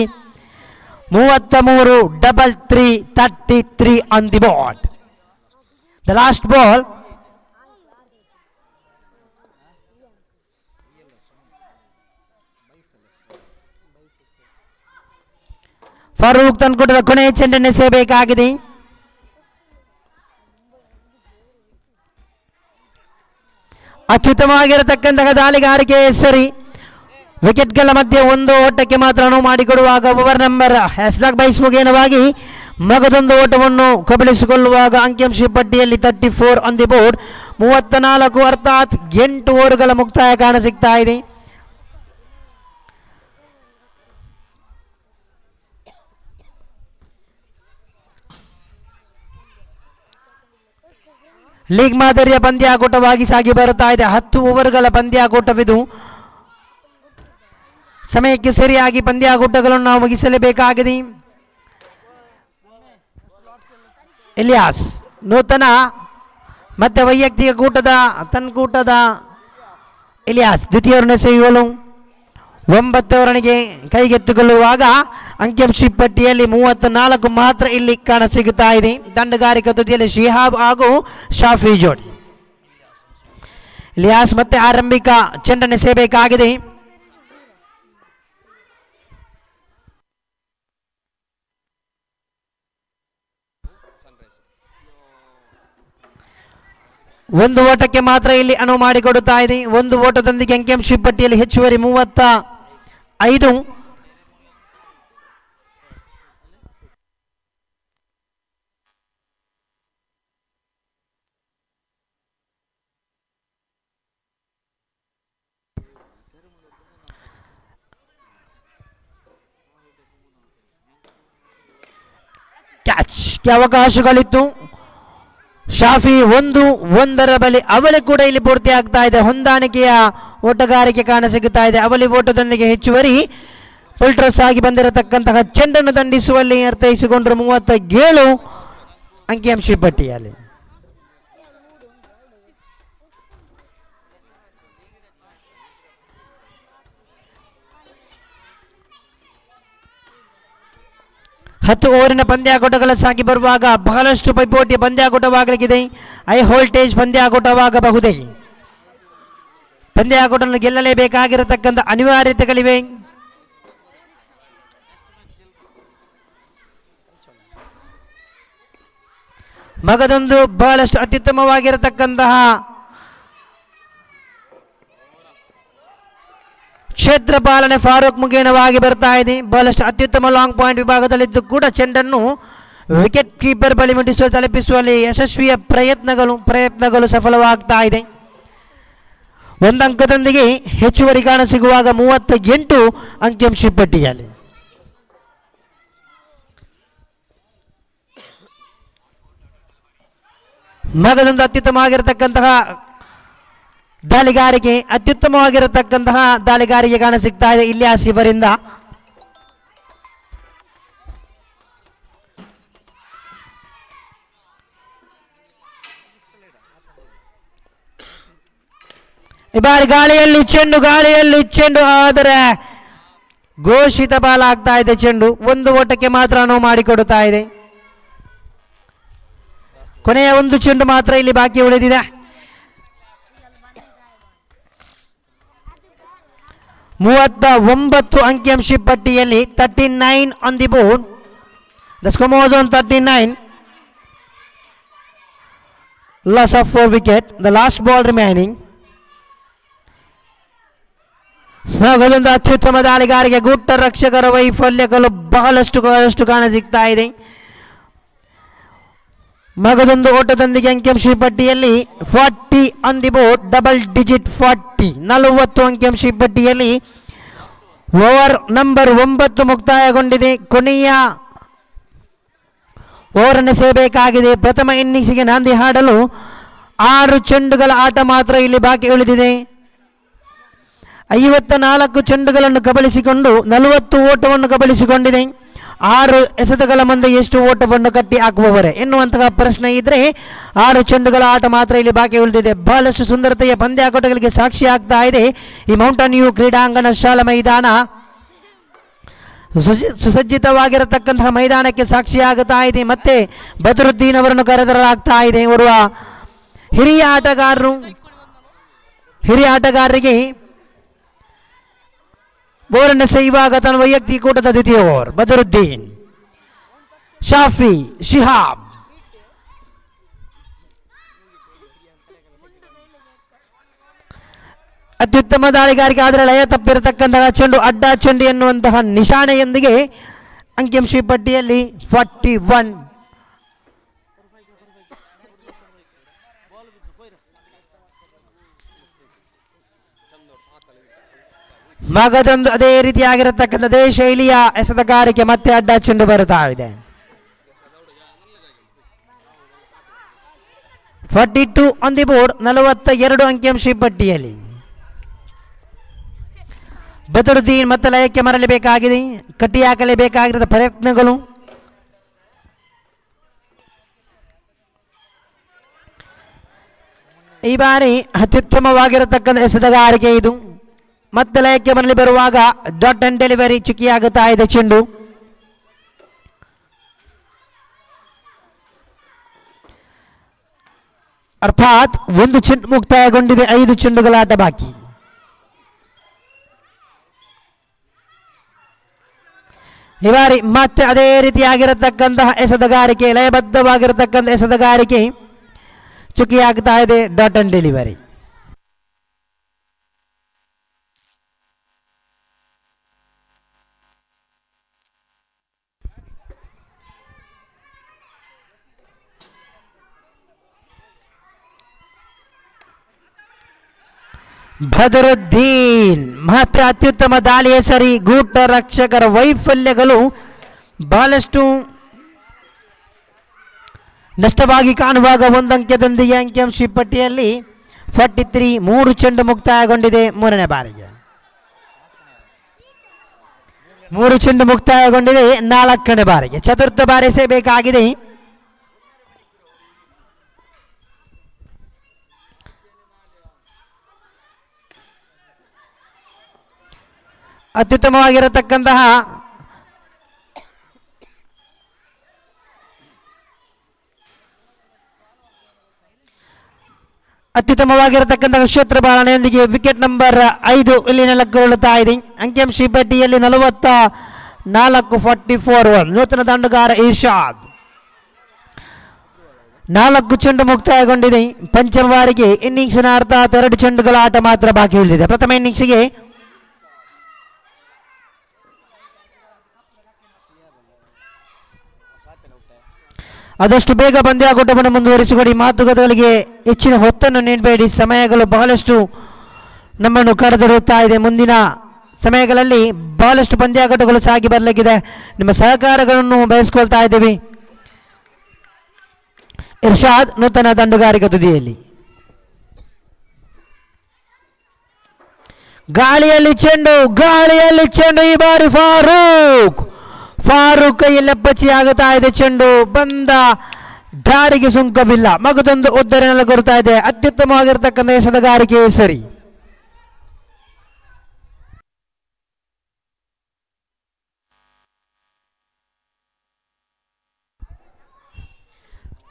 33 33 on the board. The last ball. Farooq ತನ್ಕೊಟ್ಟದ ಕೊನೆಯ ಚೆಂಡನ್ನು ಎಸೆಯಬೇಕಾಗಿದೆ. ಅತ್ಯುತ್ತಮವಾಗಿರತಕ್ಕಂತಹ ದಾಳಿಗಾರಿಕೆ ಸರಿ. ವಿಕೆಟ್ಗಳ ಮಧ್ಯೆ 1 ಓಟಕ್ಕೆ ಮಾತ್ರ ಅನುವು ಮಾಡಿಕೊಡುವಾಗ ಓವರ್ ನಂಬರ್ ಹ್ಯಾಸ್ಲಾಗ್ ಬೈಸ್ ಮುಖೇನವಾಗಿ ಮಗದೊಂದು ಓಟವನ್ನು ಕಬಳಿಸಿಕೊಳ್ಳುವಾಗ ಅಂಕಿಅಂಶ ಪಟ್ಟಿಯಲ್ಲಿ 34 ಆನ್ ದಿ ಬೋರ್ಡ್. 34 ಅರ್ಥಾತ್ 8 ಓವರ್ಗಳ ಮುಕ್ತಾಯ ಕಾಣಸಿಗ್ತಾ ಇದೆ. ಲೀಗ್ ಮಾದರಿಯ ಪಂದ್ಯಾಕೂಟವಾಗಿ ಸಾಗಿ ಬರುತ್ತಾ ಇದೆ. 10 ಓವರ್ಗಳ ಪಂದ್ಯಾಕೂಟವಿದು. ಸಮಯಕ್ಕೆ ಸರಿಯಾಗಿ ಪಂದ್ಯಾಕೂಟಗಳನ್ನು ನಾವು ಮುಗಿಸಲೇಬೇಕಾಗಿದೆ. ಇಲಿಯಾಸ್ ನೂತನ ಮತ್ತೆ ವೈಯಕ್ತಿಕ ತನ್ಕೂಟದ ಇಲಿಯಾಸ್ ದ್ವಿತೀಯವನ್ನು ಎಸೆಯುವಲು 9 ರನ್ಗೆ ಕೈಗೆತ್ತಿಕೊಳ್ಳುವಾಗ ಅಂಕಿಅಂಶ ಪಟ್ಟಿಯಲ್ಲಿ 34 ಮಾತ್ರ ಇಲ್ಲಿ ಕಾಣಸಿಗುತ್ತಾ ಇದೆ. ದಂಡಗಾರಿಕೆ ತುದಿಯಲ್ಲಿ ಶಿಹಾಬ್ ಹಾಗೂ ಶಾಫಿ ಜೋಡಿ. ಇಲಿಯಾಸ್ ಮತ್ತೆ ಆರಂಭಿಕ ಚೆಂಡನ್ನು ಎಸೆಯಬೇಕಾಗಿದೆ. ಒಂದು ಓಟಕ್ಕೆ ಮಾತ್ರ ಇಲ್ಲಿ ಅನುವು ಮಾಡಿಕೊಡುತ್ತಾ ಇದೆ. 1 ಓಟದೊಂದಿಗೆ ಅಂಕಿಅಂಶ ಪಟ್ಟಿಯಲ್ಲಿ ಹೆಚ್ಚುವರಿ 35. ಅವಕಾಶಗಳಿತ್ತು. ಶಾಫಿ 1-1 ಬಲಿ ಅವಳಿ ಕೂಡ ಇಲ್ಲಿ ಪೂರ್ತಿ ಆಗ್ತಾ ಇದೆ. ಹೊಂದಾಣಿಕೆಯ ಓಟಗಾರಿಕೆ ಕಾಣಸಿಗುತ್ತಾ ಇದೆ. ಅವಳಿ ಓಟದೊಂದಿಗೆ ಹೆಚ್ಚುವರಿ ಉಲ್ಟ್ರಸ್ ಆಗಿ ಬಂದಿರತಕ್ಕಂತಹ ಚೆಂಡನ್ನು ದಂಡಿಸುವಲ್ಲಿ ಅರ್ಥೈಸಿಕೊಂಡರು 37 ಅಂಕಿಅಂಶ ಪಟ್ಟಿಯಲ್ಲಿ. ಹತ್ತು ಓವರಿನ ಪಂದ್ಯಾಕೂಟಗಳ ಸಾಗಿ ಬರುವಾಗ ಬಹಳಷ್ಟು ಪೈಪೋಟಿಯ ಪಂದ್ಯಾಕೂಟವಾಗಲಿದೆ. High voltage ಪಂದ್ಯಾಕೂಟವಾಗಬಹುದೇ. ಪಂದ್ಯಾಕೂಟವನ್ನು ಗೆಲ್ಲಲೇಬೇಕಾಗಿರತಕ್ಕಂಥ ಅನಿವಾರ್ಯತೆಗಳಿವೆ. ಮಗದೊಂದು ಬಹಳಷ್ಟು ಅತ್ಯುತ್ತಮವಾಗಿರತಕ್ಕಂತಹ ಕ್ಷೇತ್ರ ಪಾಲನೆ ಫಾರೂಕ್ ಮುಖೇನವಾಗಿ ಬರ್ತಾ ಇದೆ. ಬಹಳಷ್ಟು ಅತ್ಯುತ್ತಮ ಲಾಂಗ್ ಪಾಯಿಂಟ್ ವಿಭಾಗದಲ್ಲಿದ್ದು ಕೂಡ ಚೆಂಡನ್ನು ವಿಕೆಟ್ ಕೀಪರ್ ಬಳಿ ತಲುಪಿಸುವಲ್ಲಿ ಯಶಸ್ವಿಯ ಪ್ರಯತ್ನಗಳು ಸಫಲವಾಗ್ತಾ ಇದೆ. ಒಂದು ಅಂಕದೊಂದಿಗೆ ಹೆಚ್ಚುವರಿ ಕಾಣಸಿಗುವಾಗ 38 ಅಂಕಿಅಂಶ ಪಟ್ಟಿಯಲ್ಲಿ. ಮಗದೊಂದು ಅತ್ಯುತ್ತಮವಾಗಿರತಕ್ಕಂತಹ ದಾಳಿಗಾರಿಕೆ ಕಾಣಸಿಗ್ತಾ ಇದೆ ಇಲಿಯಾಸ್ ಇವರಿಂದ. ಈ ಬಾರಿ ಗಾಳಿಯಲ್ಲಿ ಚೆಂಡು ಆದರೆ ಘೋಷಿತ ಬಾಲ್ ಆಗ್ತಾ ಇದೆ. ಚೆಂಡು ಒಂದು ಓಟಕ್ಕೆ ಮಾತ್ರ ಅನುವು ಮಾಡಿಕೊಡುತ್ತಾ ಇದೆ. ಕೊನೆಯ ಒಂದು ಚೆಂಡು ಮಾತ್ರ ಇಲ್ಲಿ ಬಾಕಿ ಉಳಿದಿದೆ. 39 ಅಂಕಿಅಂಶ ಪಟ್ಟಿಯಲ್ಲಿ 39 on the board. The score was on 39. Loss of 4 wicket. The last ball remaining. ಹಾಗೊಂದು ಅತ್ಯುತ್ತಮ ದಾಳಿಗಾರಿಗೆ ಗುಟ್ಟ ರಕ್ಷಕರ ವೈಫಲ್ಯಗಳು ಬಹಳಷ್ಟು ಕಾಣಸಿಗ್ತಾ ಇದೆ. ಮಗದೊಂದು ಓಟದೊಂದಿಗೆ ಅಂಕಿಅಂಶ ಪಟ್ಟಿಯಲ್ಲಿ 40 on the board. Double digit 40 40 ಅಂಕಿಅಂಶ ಪಟ್ಟಿಯಲ್ಲಿ ಓವರ್ ನಂಬರ್ 9 ಮುಕ್ತಾಯಗೊಂಡಿದೆ. ಕೊನೆಯ ಓವರ್ ಎಸೆಯಬೇಕಾಗಿದೆ. ಪ್ರಥಮ ಇನ್ನಿಂಗ್ಸ್ಗೆ ನಾಂದಿ ಹಾಡಲು 6 ಚೆಂಡುಗಳ ಆಟ ಮಾತ್ರ ಇಲ್ಲಿ ಬಾಕಿ ಉಳಿದಿದೆ. 54 ಚೆಂಡುಗಳನ್ನು ಕಬಳಿಸಿಕೊಂಡು 40 ಓಟವನ್ನು ಕಬಳಿಸಿಕೊಂಡಿದೆ. 6 ಎಸೆತಗಳ ಮುಂದೆ ಎಷ್ಟು ಓಟವನ್ನು ಕಟ್ಟಿ ಹಾಕುವವರೇ ಎನ್ನುವಂತಹ ಪ್ರಶ್ನೆ ಇದ್ರೆ 6 ಚೆಂಡುಗಳ ಆಟ ಮಾತ್ರ ಇಲ್ಲಿ ಬಾಕಿ ಉಳಿದಿದೆ. ಬಹಳಷ್ಟು ಸುಂದರತೆಯ ಪಂದ್ಯಾಕೂಟಗಳಿಗೆ ಸಾಕ್ಷಿ ಆಗ್ತಾ ಇದೆ ಈ ಮೌಂಟನ್ ವ್ಯೂ ಕ್ರೀಡಾಂಗಣ ಶಾಲಾ ಮೈದಾನ. ಸುಸಜ್ಜಿತವಾಗಿರತಕ್ಕಂತಹ ಮೈದಾನಕ್ಕೆ ಸಾಕ್ಷಿಯಾಗುತ್ತಾ ಇದೆ. ಮತ್ತೆ ಬದರುದ್ದೀನ್ ಅವರನ್ನು ಕರೆತರಲಾಗ್ತಾ ಇದೆ. ಓರ್ವ ಹಿರಿಯ ಆಟಗಾರರಿಗೆ ಓವರನ್ನು ಎಸೆಯುವಾಗ ತನ್ನ ವೈಯಕ್ತಿಕ ಕೂಟದ ದ್ವಿತೀಯ ಓವರ್. ಬದರುದ್ದೀನ್, ಶಾಫಿ, ಶಿಹಾಬ್. ಅತ್ಯುತ್ತಮ ದಾಳಿಗಾರಿಕೆ ಆದರೆ ಲಯ ತಪ್ಪಿರತಕ್ಕಂತಹ ಚೆಂಡು ಅಡ್ಡ ಚೆಂಡು ಎನ್ನುವಂತಹ ನಿಶಾನೆಯೊಂದಿಗೆ ಅಂಕಿಅಂಶ ಪಟ್ಟಿಯಲ್ಲಿ 41. ಮಗದೊಂದು ಅದೇ ರೀತಿಯಾಗಿರತಕ್ಕಂಥ ಅದೇ ಶೈಲಿಯ ಎಸೆತಗಾರಿಕೆ ಮತ್ತೆ ಅಡ್ಡ ಚೆಂಡು ಬರುತ್ತಾ ಇದೆ. 42 ಆನ್ ದಿ ಬೋರ್ಡ್. 42 ಅಂಕಿಅಂಶ ಪಟ್ಟಿಯಲ್ಲಿ ಬದರುದ್ದೀನ್ ಮತ್ತೆ ಲಯಕ್ಕೆ ಮರಳಬೇಕಾಗಿದೆ. ಕಟ್ಟಿ ಹಾಕಲೇಬೇಕಾಗಿರುವ ಪ್ರಯತ್ನಗಳು. ಈ ಬಾರಿ ಅತ್ಯುತ್ತಮವಾಗಿರತಕ್ಕಂಥ ಎಸೆತಗಾರಿಕೆ ಇದು. ಮತ್ತೆ ಲಯಕ್ಕೆ ಮರಳಿ ಬರುವಾಗ ಡಾಟ್ ಅಂಡ್ ಡೆಲಿವರಿ ಚುಕ್ಕಿಯಾಗುತ್ತಾ ಇದೆ ಚೆಂಡು. ಅರ್ಥಾತ್ ಒಂದು ಚೆಂಡು ಮುಕ್ತಾಯಗೊಂಡಿದೆ. 5 ಚೆಂಡುಗಳ ಆಟ ಬಾಕಿ. ಈ ಬಾರಿ ಮತ್ತೆ ಅದೇ ರೀತಿಯಾಗಿರತಕ್ಕಂತಹ ಎಸೆತಗಾರಿಕೆ, ಲಯಬದ್ಧವಾಗಿರತಕ್ಕಂಥ ಎಸೆತಗಾರಿಕೆ ಚುಕ್ಕಿಯಾಗ್ತಾ ಇದೆ. Dot and delivery. ಬದರುದ್ದೀನ್ ಮಾತ್ರ ಅತ್ಯುತ್ತಮ ದಾಳಿ ಹೆಸರಿ. ಗೂಟ ರಕ್ಷಕರ ವೈಫಲ್ಯಗಳು ಬಹಳಷ್ಟು ನಷ್ಟವಾಗಿ ಕಾಣುವಾಗ ಒಂದಂಕ್ಯದೊಂದಿಗೆ ಅಂಕಿಅಂಶ ಪಟ್ಟಿಯಲ್ಲಿ 43 3 ಚೆಂಡು ಮುಕ್ತಾಯಗೊಂಡಿದೆ. ಮೂರನೇ ಬಾರಿಗೆ 3 ಚೆಂಡು ಮುಕ್ತಾಯಗೊಂಡಿದೆ. 4ನೇ ಬಾರಿಗೆ ಚತುರ್ಥ ಬಾರಿ ಎಸೆಯಬೇಕಾಗಿದೆ. ಅತ್ಯುತ್ತಮವಾಗಿರತಕ್ಕಂತಹ ಕ್ಷೇತ್ರ ಬಾಲನೆಯೊಂದಿಗೆ ವಿಕೆಟ್ ನಂಬರ್ 5 ಇಲ್ಲಿ ನೆಲಗೊಳ್ಳುತ್ತಾ ಇದೆ. ಅಂಕಿಅಂಶ ಪಟ್ಟಿಯಲ್ಲಿ 44 44 ನೂತನ ದಂಡುಗಾರ ಇರ್ಷಾದ್. 4 ಚೆಂಡು ಮುಕ್ತಾಯಗೊಂಡಿದೆ. ಪಂಚಮ ಬಾರಿಗೆ ಇನ್ನಿಂಗ್ಸ್ನ ಅರ್ಥಾತ್ 2 ಚೆಂಡುಗಳ ಆಟ ಮಾತ್ರ ಬಾಕಿ ಉಳಿದಿದೆ. ಪ್ರಥಮ ಇನ್ನಿಂಗ್ಸ್ಗೆ ಆದಷ್ಟು ಬೇಗ ಪಂದ್ಯಾಕೂಟವನ್ನು ಮುಂದುವರಿಸಿಕೊಡಿ. ಮಾತುಕತೆಗಳಿಗೆ ಹೆಚ್ಚಿನ ಹೊತ್ತನ್ನು ನೀಡಬೇಡಿ. ಸಮಯಗಳು ಬಹಳಷ್ಟು ನಮ್ಮನ್ನು ಕರೆದೊಯ್ಯುತ್ತಾ ಇದೆ. ಮುಂದಿನ ಸಮಯಗಳಲ್ಲಿ ಬಹಳಷ್ಟು ಪಂದ್ಯಾಕೂಟಗಳು ಸಾಗಿ ಬರಲಿಕ್ಕಿದೆ. ನಿಮ್ಮ ಸಹಕಾರಗಳನ್ನು ಬಯಸ್ಕೊಳ್ತಾ ಇದ್ದೀವಿ. ಇರ್ಷಾದ್ ನೂತನ ದಂಡುಗಾರಿಕೆ ತುದಿಯಲ್ಲಿ. ಗಾಳಿಯಲ್ಲಿ ಚೆಂಡು ಈ ಬಾರಿ ಫಾರೂಕ್ ಕೈಯಲ್ಲಿ ಆಗುತ್ತಾ ಇದೆ. ಚೆಂಡು ಬಂದ ದಾರಿಗೆ ಸುಂಕವಿಲ್ಲ. ಮಗದೊಂದು ಉದ್ದರೆ ನೆಲಗೊಳ್ಳುತ್ತಾ ಇದೆ. ಅತ್ಯುತ್ತಮವಾಗಿರ್ತಕ್ಕಂಥ ಎಸೆತಗಾರಿಕೆ ಸರಿ.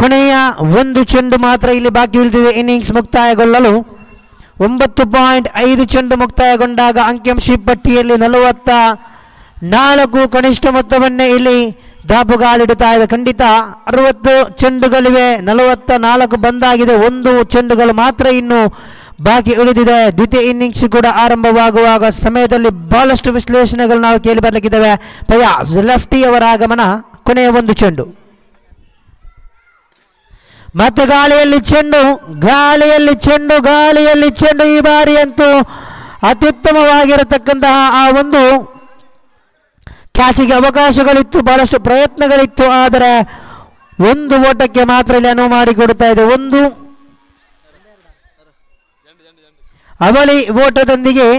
ಕೊನೆಯ 1 ಚೆಂಡು ಮಾತ್ರ ಇಲ್ಲಿ ಬಾಕಿ ಉಳಿದಿದೆ ಇನ್ನಿಂಗ್ಸ್ ಮುಕ್ತಾಯಗೊಳ್ಳಲು. 9.5 ಚೆಂಡು ಮುಕ್ತಾಯಗೊಂಡಾಗ ಅಂಕಿಅಂಶ ಪಟ್ಟಿಯಲ್ಲಿ 44 ಕನಿಷ್ಠ ಮೊತ್ತವನ್ನೇ ಇಲ್ಲಿ ದಾಪುಗಾಲಿಡುತ್ತಾ ಇದೆ. ಖಂಡಿತ 60 ಚೆಂಡುಗಳಿವೆ, 44 ಬಂದಾಗಿದೆ. 1 ಚೆಂಡುಗಳು ಮಾತ್ರ ಇನ್ನು ಬಾಕಿ ಉಳಿದಿದೆ. ದ್ವಿತೀಯ ಇನ್ನಿಂಗ್ಸ್ ಕೂಡ ಆರಂಭವಾಗುವಾಗ ಸಮಯದಲ್ಲಿ ಬಹಳಷ್ಟು ವಿಶ್ಲೇಷಣೆಗಳು ನಾವು ಕೇಳಿ ಬರಲಿಕ್ಕಿದ್ದೇವೆ. ಫಯಾಜ್ ಲೆಫ್ಟಿ ಅವರ ಆಗಮನ. ಕೊನೆಯ 1 ಚೆಂಡು ಮತ್ತೆ ಗಾಳಿಯಲ್ಲಿ ಚೆಂಡು ಈ ಬಾರಿ ಅಂತೂ ಅತ್ಯುತ್ತಮವಾಗಿರತಕ್ಕಂತಹ ಆ ಒಂದು ಕ್ಯಾಚಿಗೆ ಅವಕಾಶಗಳಿತ್ತು, ಬಹಳಷ್ಟು ಪ್ರಯತ್ನಗಳಿತ್ತು. ಆದರೆ 1 ಓಟಕ್ಕೆ ಮಾತ್ರ ಇಲ್ಲಿ ಅನುವು ಮಾಡಿಕೊಡುತ್ತಾ ಇದೆ. 1 ಅವಳಿ ಓಟದೊಂದಿಗೆ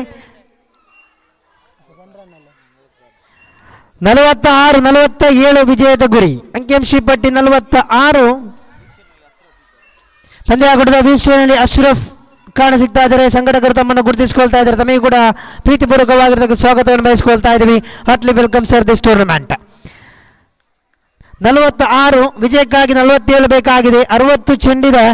46-47 ವಿಜಯದ ಗುರಿ. ಅಂಕಿಅಂಶ ಪಟ್ಟಿ 46. ಪಂದ್ಯಾಕೂಟದ ವೀಕ್ಷಣೆಯಲ್ಲಿ ಅಶ್ರಫ್ ಕಾಣಸಿಗ್ತಾ ಇದ್ದಾರೆ. ಸಂಘಟಕರು ತಮ್ಮನ್ನು ಗುರುತಿಸಿಕೊಳ್ತಾ ಇದ್ದಾರೆ. ತಮಗೆ ಕೂಡ ಪ್ರೀತಿಪೂರ್ವಕವಾಗಿರತಕ್ಕ ಸ್ವಾಗತವನ್ನು ಬಯಸಿಕೊಳ್ತಾ ಇದ್ದೀವಿ. Heartly welcome sir this tournament. 46 ವಿಜಯಕ್ಕಾಗಿ 47 ಬೇಕಾಗಿದೆ. 60 ಚೆಂಡಿದೆ.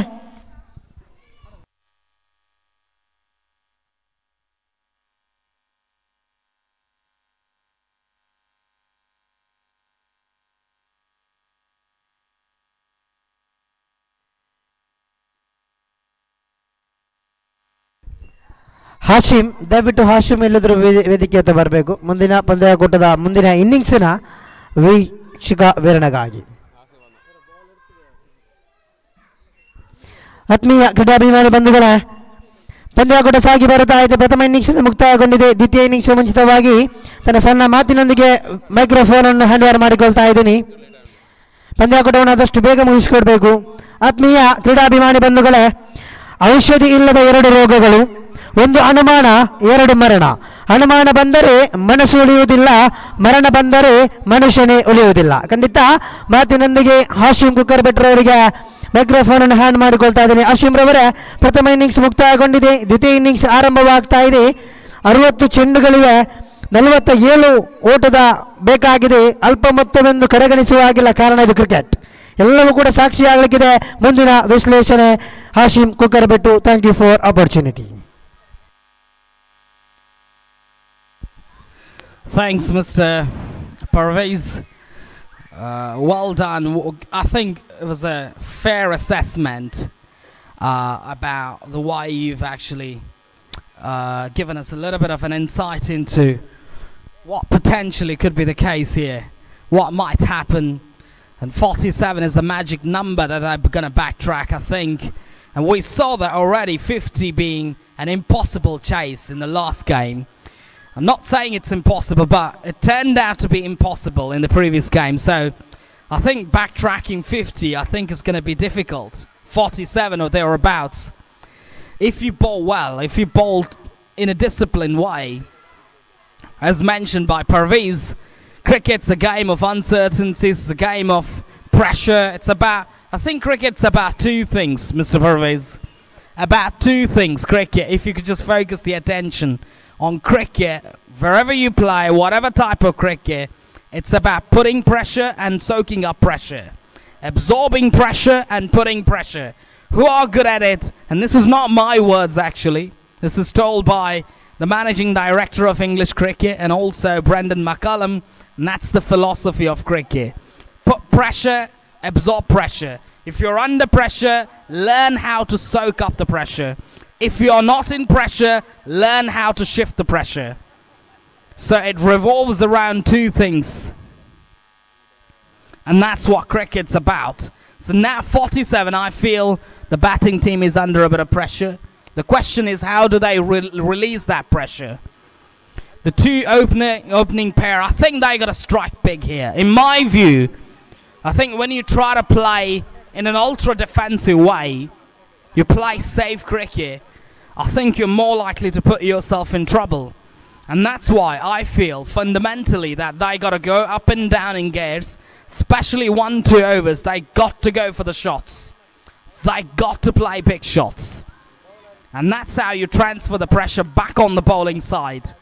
ಹಾಶಿಮ್, ದಯವಿಟ್ಟು ಹಾಶಿಮ್ ಎಲ್ಲಾದರೂ ವೇದಿಕೆ ಹತ್ತ ಬರಬೇಕು. ಮುಂದಿನ ಪಂದ್ಯಾಕೂಟದ ಮುಂದಿನ ಇನ್ನಿಂಗ್ಸಿನ ವೀಕ್ಷಕ ವಿವರಣೆಗಾಗಿ. ಆತ್ಮೀಯ ಕ್ರೀಡಾಭಿಮಾನಿ ಬಂಧುಗಳೇ, ಪಂದ್ಯಾಕೂಟ ಸಾಗಿ ಬರುತ್ತಾ ಇದೆ. ಪ್ರಥಮ ಇನ್ನಿಂಗ್ಸ್ ಮುಕ್ತಾಯಗೊಂಡಿದೆ. ದ್ವಿತೀಯ ಇನ್ನಿಂಗ್ಸ್ ಮುಂಚಿತವಾಗಿ ತನ್ನ ಸಣ್ಣ ಮಾತಿನೊಂದಿಗೆ ಮೈಕ್ರೋಫೋನ್ ಅನ್ನು ಹ್ಯಾಂಡ್ ಓವರ್ ಮಾಡಿಕೊಳ್ತಾ ಇದ್ದೀನಿ. ಪಂದ್ಯಾಕೂಟವನ್ನು ಆದಷ್ಟು ಬೇಗ ಮುಗಿಸಿಕೊಡ್ಬೇಕು. ಆತ್ಮೀಯ ಕ್ರೀಡಾಭಿಮಾನಿ ಬಂಧುಗಳೇ, ಔಷಧಿ ಇಲ್ಲದ 2 ರೋಗಗಳು, 1 ಅನುಮಾನ, 2 ಮರಣ. ಅನುಮಾನ ಬಂದರೆ ಮನಸ್ಸು ಉಳಿಯುವುದಿಲ್ಲ, ಮರಣ ಬಂದರೆ ಮನುಷ್ಯನೇ ಉಳಿಯುವುದಿಲ್ಲ. ಖಂಡಿತ ಮಾತಿನೊಂದಿಗೆ ಹಾಶಿಮ್ ಕುಕ್ಕರ್ ಬೆಟ್ರ್ ಅವರಿಗೆ ಮೈಕ್ರೋಫೋನ್ ಅನ್ನು ಹ್ಯಾಂಡ್ ಮಾಡಿಕೊಳ್ತಾ ಇದ್ದೀನಿ. ಹಾಶಿಮ್ ರವರೇ, ಪ್ರಥಮ ಇನ್ನಿಂಗ್ಸ್ ಮುಕ್ತಾಯಗೊಂಡಿದೆ. ದ್ವಿತೀಯ ಇನ್ನಿಂಗ್ಸ್ ಆರಂಭವಾಗ್ತಾ ಇದೆ. 60 ಚೆಂಡುಗಳಿವೆ, 47 ಓಟದ ಬೇಕಾಗಿದೆ. ಅಲ್ಪ ಮೊತ್ತವೆಂದು ಕಡೆಗಣಿಸುವ ಹಾಗಿಲ್ಲ, ಕಾರಣ ಇದು ಕ್ರಿಕೆಟ್. ಎಲ್ಲವೂ ಕೂಡ ಸಾಕ್ಷಿಯಾಗಲಿಕ್ಕಿದೆ. ಮುಂದಿನ ವಿಶ್ಲೇಷಣೆ Hashim Kukkar Bettu. Thank you for opportunity. Thanks, Mr. Parvez. Well done. I think it was a fair assessment about the way you've actually given us a little bit of an insight into what potentially could be the case here, what might happen. And 47 is the magic number that I'm going to backtrack, I think. And we saw that already, 50 being an impossible chase in the last game. I'm not saying it's impossible, but it turned out to be impossible in the previous game. So I think backtracking 50, I think is going to be difficult. 47 or thereabouts. If you bowl well, if you bowl in a disciplined way, as mentioned by Parviz, cricket's a game of uncertainties, it's a game of pressure. I think cricket's about two things, Mr. Parviz. About two things, cricket. If you could just focus the attention on cricket, wherever you play, whatever type of cricket, it's about putting pressure and soaking up pressure. Absorbing pressure and putting pressure. Who are good at it? And this is not my words, actually. This is told by the managing director of English cricket and also Brendan McCullum. And that's the philosophy of cricket. Put pressure, absorb pressure. If you're under pressure, learn how to soak up the pressure. If you're not in pressure, learn how to shift the pressure. So it revolves around two things. And that's what cricket's about. So now 47, I feel the batting team is under a bit of pressure. The question is, how do they release that pressure? The two opening pair, I think they got to strike big here. In my view, I think when you try to play in an ultra-defensive way, you play safe cricket, I think you're more likely to put yourself in trouble. And that's why I feel fundamentally that they got to go up and down in gears, especially 1-2 overs. They got to go for the shots. They got to play big shots. And that's how you transfer the pressure back on the bowling side.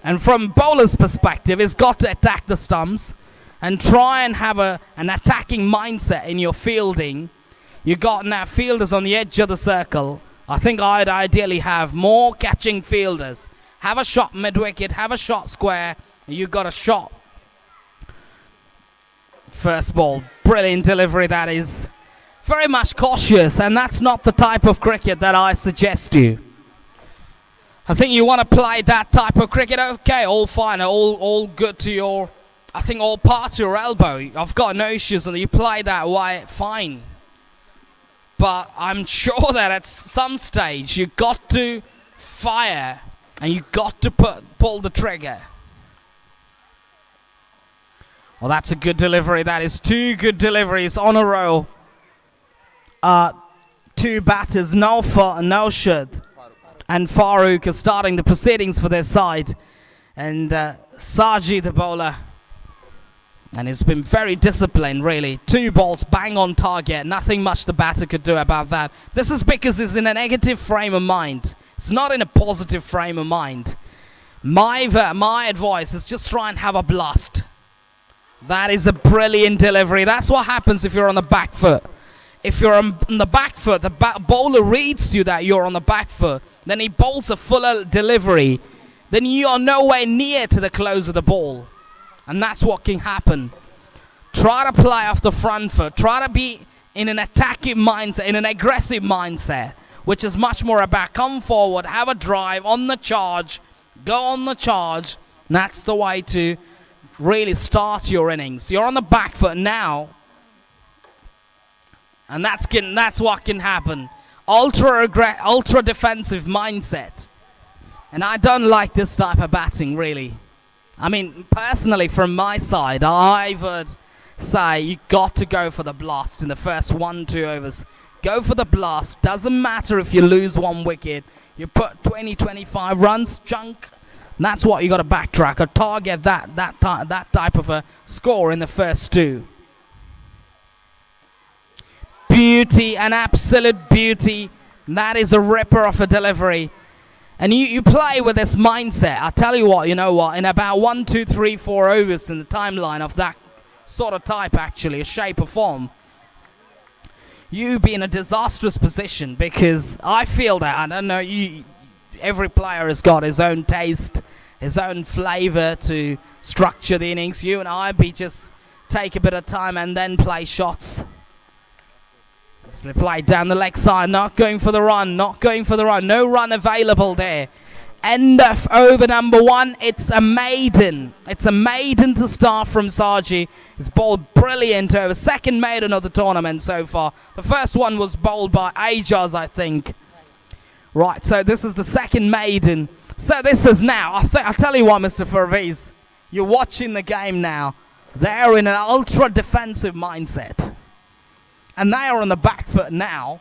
And from bowler's perspective, it's got to attack the stumps and try and have an attacking mindset in your fielding. You got now fielders on the edge of the circle. I think I'd ideally have more catching fielders. Have a shot mid-wicket, have a shot square. You got a shot. First ball, brilliant delivery that is. Very much cautious, and that's not the type of cricket that I suggest you. I think you want to play that type of cricket, okay, all fine, all good to your, I think all part to your elbow. I've got no issues and you play that way, fine. But I'm sure that at some stage you got to fire and you got to pull the trigger. Well, that's a good delivery. That is two good deliveries on a row. Two batters, Naushad and Farooq, are starting the proceedings for their side. And Saji, the bowler, and it's been very disciplined, really. Two balls, bang on target. Nothing much the batter could do about that. This is because he's in a negative frame of mind. It's not in a positive frame of mind. My advice is just try and have a blast. That is a brilliant delivery. That's what happens if you're on the back foot. If you're on the back foot, the bowler reads you that you're on the back foot, then he bowls a fuller delivery, then you are nowhere near to the close of the ball. And that's what can happen. Try to play off the front foot. Try to be in an attacking mindset, in an aggressive mindset, which is much more about come forward, have a drive, on the charge, go on the charge. And that's the way to really start your innings. You're on the back foot now. And that's what can happen. Ultra defensive mindset. And I don't like this type of batting, really. I mean, personally, from my side, I would say you got to go for the blast in the first 1-2 overs. Go for the blast. Doesn't matter if you lose one wicket. You put 20-25 runs, chunk. And that's what you got to backtrack or target that type of a score in the first two. Beauty, an absolute beauty. That is a ripper of a delivery. And you play with this mindset. I tell you what, in about 1, 2, 3, 4 overs in the timeline of that sort of type, actually, a shape or form, you be in a disastrous position, because I feel that, I don't know, every player has got his own taste, his own flavor to structure the innings. You and I just take a bit of time and then play shots. So play down the leg side, not going for the run, no run available there. End of over number 1. It's a maiden. It's a maiden to start from Saji. He's bowled brilliant over. Second maiden of the tournament so far. The first one was bowled by Ajaz, I think. Right, so this is the second maiden. So this is now, I tell you what, Mr. Farviz, you're watching the game now. They're in an ultra defensive mindset. And they are on the back foot now.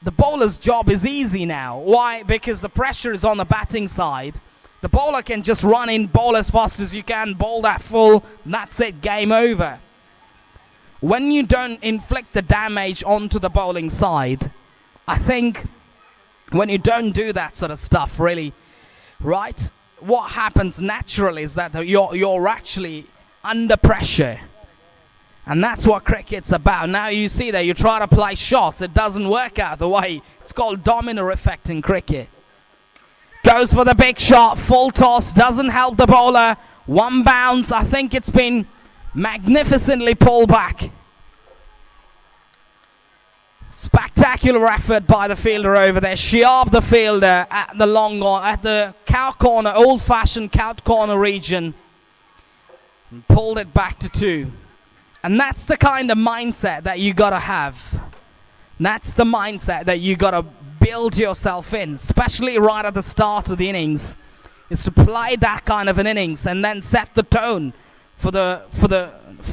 The bowler's job is easy now. Why? Because the pressure is on the batting side. The bowler can just run in, bowl as fast as you can, bowl that full, and that's it, game over. When you don't inflict the damage onto the bowling side, I think when you don't do that sort of stuff, really, right, what happens naturally is that you're actually under pressure. And that's what cricket's about. Now you see that you try to play shots, it doesn't work out the way. It's called domino effect in cricket. Goes for the big shot, full toss, doesn't help the bowler. One bounce, I think it's been magnificently pulled back. Spectacular effort by the fielder over there. Shiab the fielder at the long on, at the cow corner, old-fashioned cow corner region. And pulled it back to 2. And that's the kind of mindset that you gotta have. That's the mindset that you gotta build yourself in, especially right at the start of the innings, is to play that kind of an innings and then set the tone for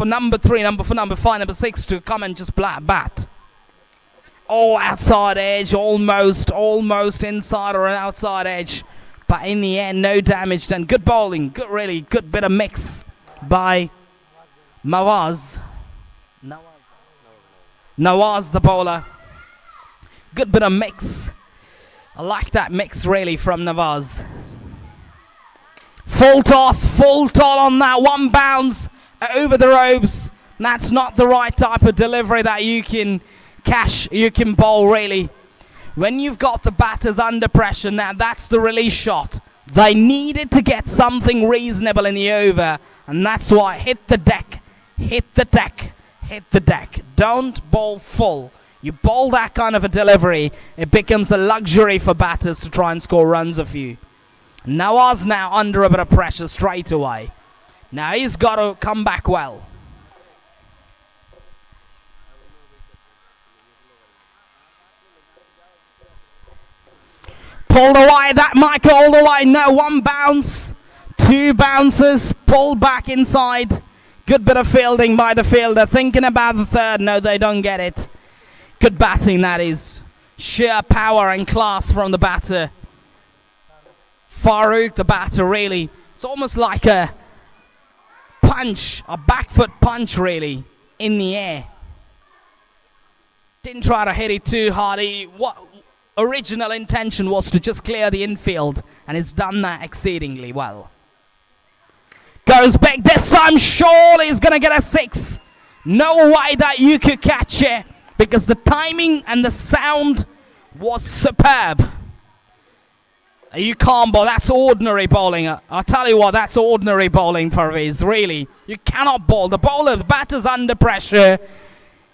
number 3, number 4, number 5, number 6 to come and just bat. Oh, outside edge, almost inside or an outside edge, but in the end, no damage done. Good bowling, really good bit of mix by Nawaz the bowler. Good bit of mix. I like that mix really from Nawaz. Full toss, full toll on that. One bounce over the ropes. That's not the right type of delivery that you can bowl really. When you've got the batters under pressure, now that's the release shot. They needed to get something reasonable in the over, and that's why hit the deck. Don't bowl full. You bowl that kind of a delivery, it becomes a luxury for batters to try and score runs of you. Nawaz now under a bit of pressure straight away. Now he's got to come back well. Pulled away, that might go all the way. No, one bounce, 2 bounces, pulled back inside. Good bit of fielding by the fielder. Thinking about the third. No, they don't get it. Good batting, that is. Sheer power and class from the batter. Farooq, the batter, really. It's almost like a punch, a back foot punch, really, in the air. Didn't try to hit it too hard. What original intention was to just clear the infield, and it's done that exceedingly well. Goes big this time, surely he's going to get a 6. No way that you could catch it, because the timing and the sound was superb. You can't bowl, that's ordinary bowling. I'll tell you what, that's ordinary bowling, Parvez, really. You cannot bowl. The batter's under pressure.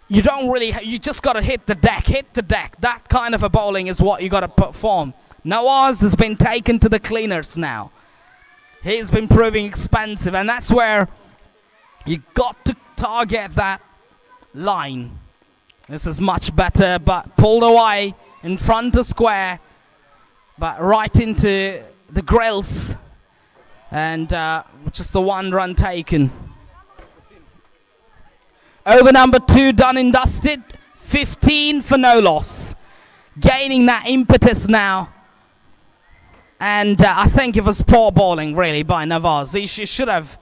You don't really, you just got to hit the deck. That kind of a bowling is what you got to perform. Nawaz has been taken to the cleaners now. He's been proving expensive, and that's where you got to target that line. This is much better, but pulled away in front of square, but right into the grills, and just the 1 run taken. Over number 2 done and dusted, 15 for no loss. Gaining that impetus now. And I think it was poor bowling, really, by Nawaz. He should have,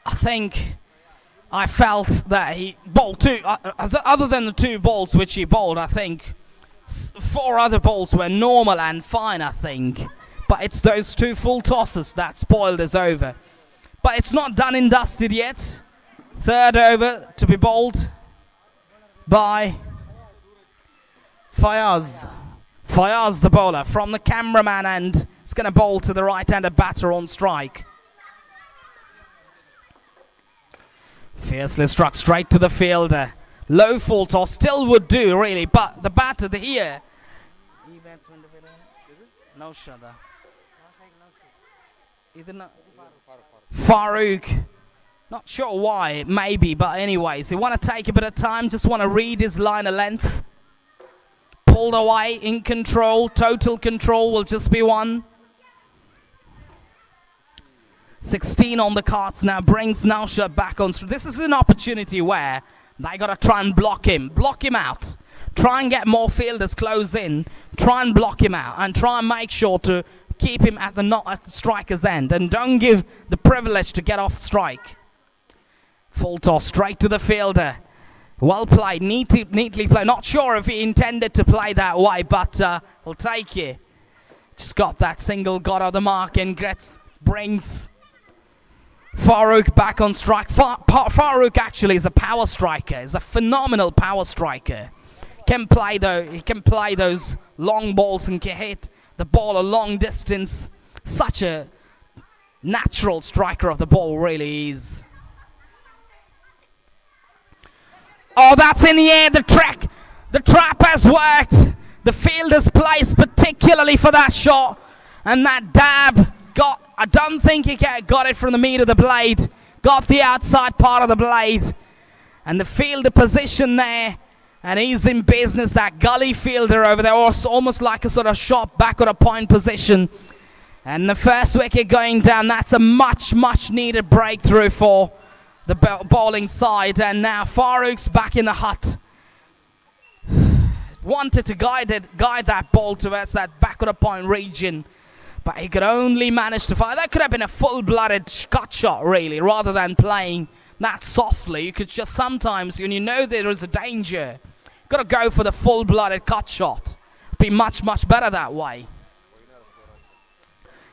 I felt that he bowled 2, other than the 2 balls which he bowled, I think 4 other balls were normal and fine, I think. But it's those 2 full tosses that spoiled his over. But it's not done and dusted yet. 3rd over to be bowled by Fayaz. Fayaz, the bowler, from the cameraman end. It's going to bowl to the right-handed batter on strike. Fiercely struck straight to the fielder. Low full toss still would do, really, but the batter here. No shudder. Farooq. Not sure why, maybe, but anyways, you want to take a bit of time, just want to read his line of length. Pulled away, in control, total control will just be 1. 16 on the cards now, brings Nausha back on. This is an opportunity where they got to try and block him out. Try and get more fielders close in, try and block him out, and try and make sure to keep him at the striker's end, and don't give the privilege to get off strike. Full toss straight to the fielder. Well played, neatly played. Not sure if he intended to play that way, but he'll take it. Just got that single, got out the mark, and brings Farouk back on strike. Farouk actually is a power striker. He's a phenomenal power striker. He can play those long balls and can hit the ball a long distance. Such a natural striker of the ball, really is. Oh, that's in the air. The trap has worked. The fielder's placed particularly for that shot, and that dab I don't think he got it from the meat of the blade. Got the outside part of the blade, and the fielder position there, and he's in business. That gully fielder over there, almost like a sort of shot back on a point position. And the first wicket going down. That's a much needed breakthrough for the bowling side. And now Farouk's back in the hut. Wanted to guide that ball towards that back of the point region, but he could only manage to fire. That could have been a full-blooded cut shot, really, rather than playing that softly. You could just sometimes, when you know there is a danger, got to go for the full-blooded cut shot. Be much better that way.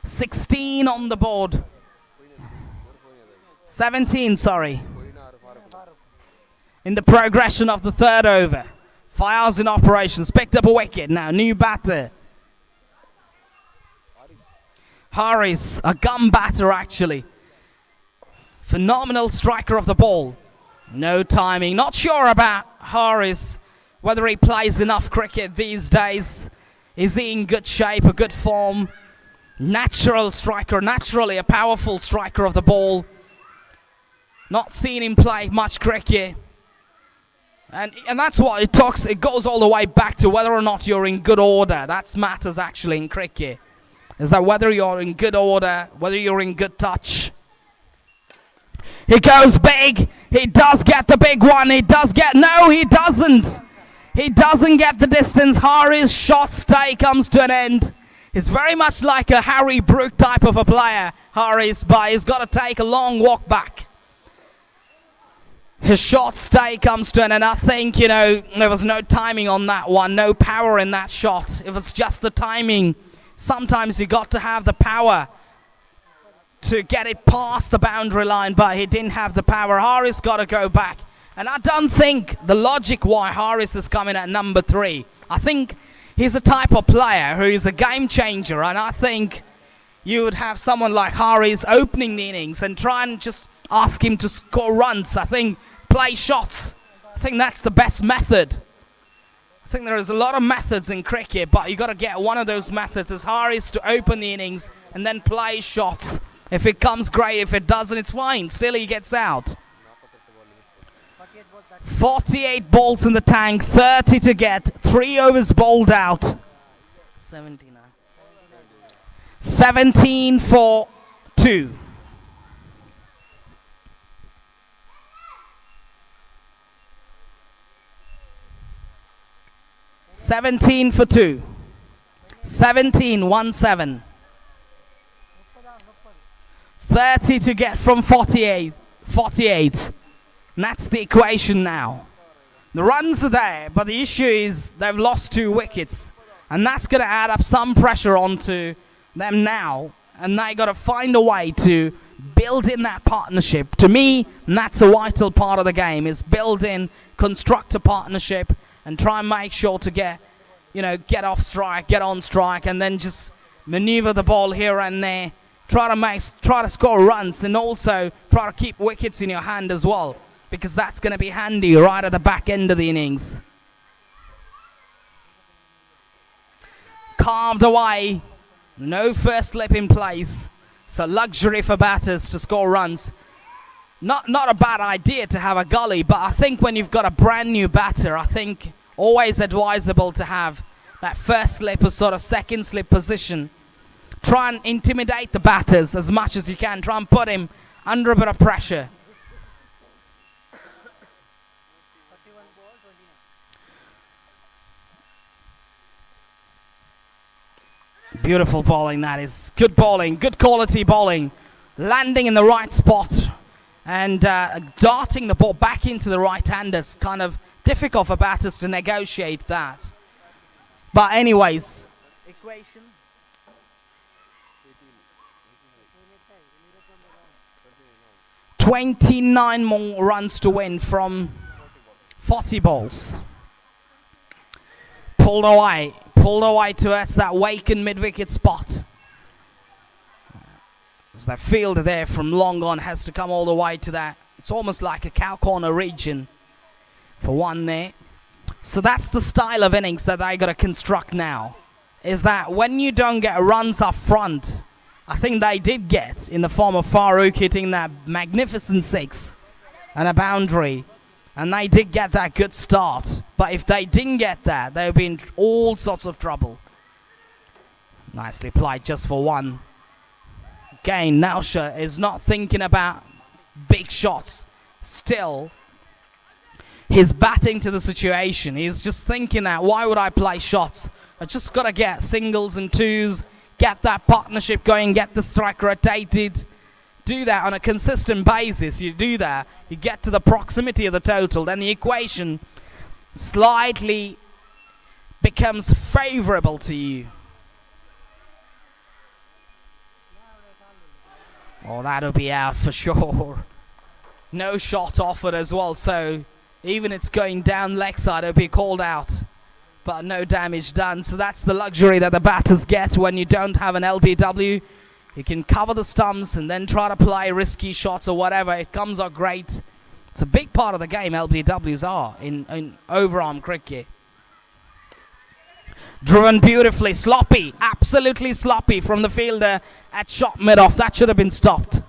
16 on the board. 17, sorry. In the progression of the third over. Fires in operations, picked up a wicket now, new batter. Haris, a gun batter actually. Phenomenal striker of the ball. No timing, not sure about Haris, whether he plays enough cricket these days. Is he in good shape, a good form? Natural striker, naturally a powerful striker of the ball. Not seen him play much cricket. And that's what it goes all the way back to whether or not you're in good order. That matters actually in cricket. Is that whether you're in good order, whether you're in good touch. He goes big. He does get the big one. No, he doesn't. He doesn't get the distance. Hari's shot stay comes to an end. He's very much like a Harry Brook type of a player, Hari's, but he's got to take a long walk back. His shot stay comes to an end. I think, there was no timing on that one, no power in that shot. It was just the timing. Sometimes you got to have the power to get it past the boundary line, but he didn't have the power. Haris got to go back. And I don't think the logic why Haris is coming at number 3. I think he's a type of player who is a game changer, and I think you would have someone like Haris opening the innings and try and just ask him to score runs. I think play shots. I think that's the best method. I think there is a lot of methods in cricket, but you got to get one of those methods as Haris to open the innings and then play shots. If it comes, great. If it doesn't, it's fine. Still, he gets out. 48 balls in the tank, 30 to get, 3 overs bowled out. 17 for 2. $17 for 2. 17. 30 to get from 48. And that's the equation now. The runs are there, but the issue is they've lost 2 wickets. And that's going to add up some pressure onto them now. And they got to find a way to build in that partnership. To me, and that's a vital part of the game, is build in, construct a partnership, and try and make sure to get off strike, get on strike, and then just maneuver the ball here and there. Try to score runs, and also try to keep wickets in your hand as well, because that's going to be handy right at the back end of the innings. Carved away, no first slip in place, so luxury for batters to score runs. Not a bad idea to have a gully, but I think when you've got a brand new batter, I think always advisable to have that first slip or sort of second slip position. try and intimidate the batters as much as you can. Try and put him under a bit of pressure. Beautiful bowling, that is. Good bowling, good quality bowling. Landing in the right spot and darting the ball back into the right-handers. Kind of difficult for batters to negotiate that. But anyways, equation. 29 more runs to win from 40 balls. Pulled away towards that Waken mid-wicket spot. As that fielder there from long on has to come all the way to that. It's almost like a cow corner region for one there. So that's the style of innings that I got to construct now. Is that when you don't get runs up front, I think they did get in the form of Farooq hitting that magnificent 6 and a boundary. And they did get that good start. But if they didn't get that, they would be in all sorts of trouble. Nicely played just for one. Again, Nausha is not thinking about big shots. Still, he's batting to the situation. He's just thinking that, why would I play shots? I just got to get singles and twos, get that partnership going, get the strike rotated. Do that on a consistent basis. You do that, you get to the proximity of the total, then the equation slightly becomes favorable to you. Oh, that'll be out for sure. No shot offered as well, so even it's going down leg side, it'll be called out. But no damage done, so that's the luxury that the batters get when you don't have an LBW. You can cover the stumps and then try to play risky shots or whatever. It comes out great. It's a big part of the game, LBWs are, in overarm cricket. Driven beautifully, sloppy, absolutely sloppy from the fielder at shot mid-off. That should have been stopped.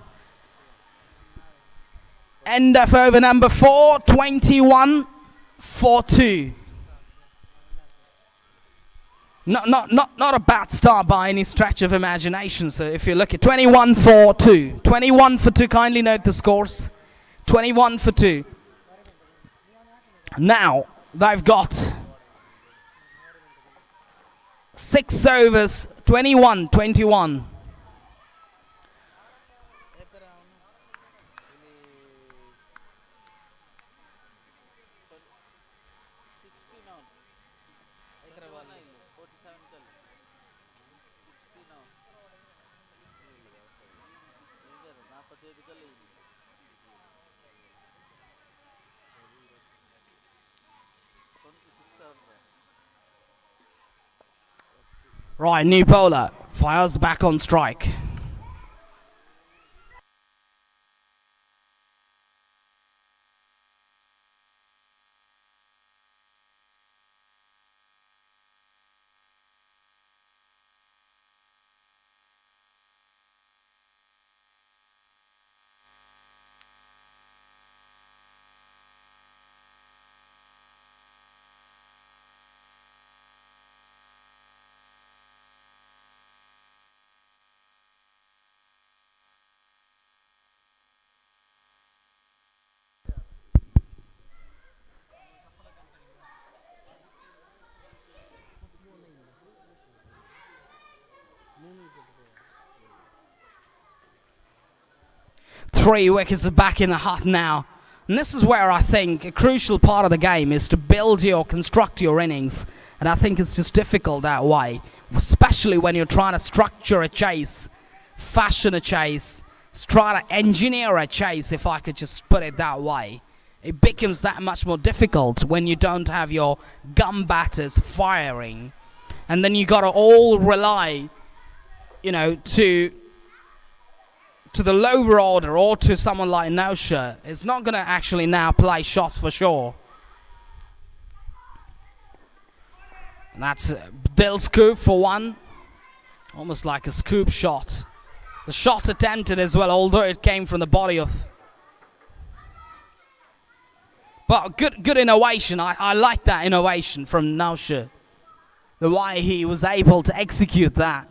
End of over number 4, 21 for 2. Not a bad start by any stretch of imagination. So if you look at 21 for 2. 21 for 2, kindly note the scores. 21 for 2. Now, they've got 6 overs, 21-21. Right, new bowler fires back on strike. Three wickets are back in the hut now. And this is where I think a crucial part of the game is to build your, construct your innings. And I think it's just difficult that way, especially when you're trying to structure a chase, fashion a chase, try to engineer a chase, if I could just put it that way. It becomes that much more difficult when you don't have your gun batters firing. And then you got to all rely, you know, to the lower order or to someone like Nausha. Is not going to actually now play shots for sure. And that's Dill scoop for one. Almost like a scoop shot. The shot attempted as well, although it came from the body of... But good innovation. I like that innovation from Nausha. The way he was able to execute that.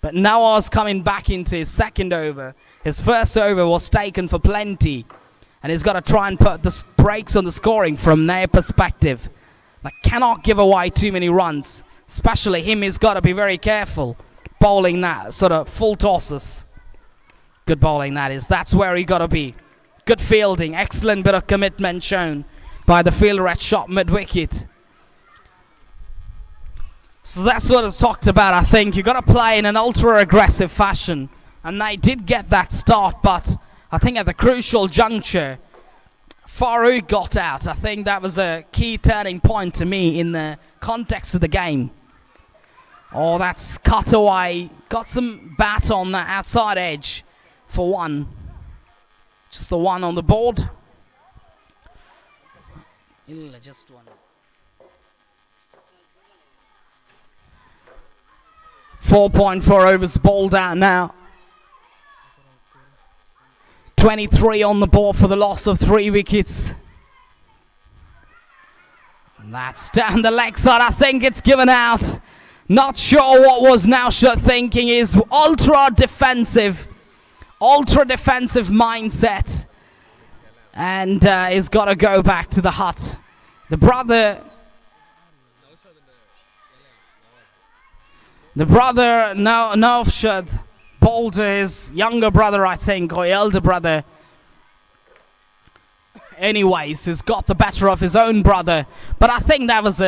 But Nawaz coming back into his second over. His first over was taken for plenty. And he's got to try and put the brakes on the scoring from their perspective. They cannot give away too many runs. Especially him, he's got to be very careful bowling that sort of full tosses. Good bowling that is. That's where he got to be. Good fielding. Excellent bit of commitment shown by the fielder at shot mid-wicket. So that's what it's talked about, I think. You've got to play in an ultra-aggressive fashion. And they did get that start, but I think at the crucial juncture, Farouk got out. I think that was a key turning point to me in the context of the game. Oh, that's cut away. Got some bat on that outside edge for one. Just the one on the board. Just one. 4.4 overs bowled out now. 23 on the board for the loss of 3 wickets. And that's down the leg side. I think it's given out. Not sure what was Naushad thinking. Is ultra defensive mindset. And he's got to go back to the hut. The brother Naushad bowled to his younger brother, I think, or elder brother. Anyways, he's got the better of his own brother. But I think that was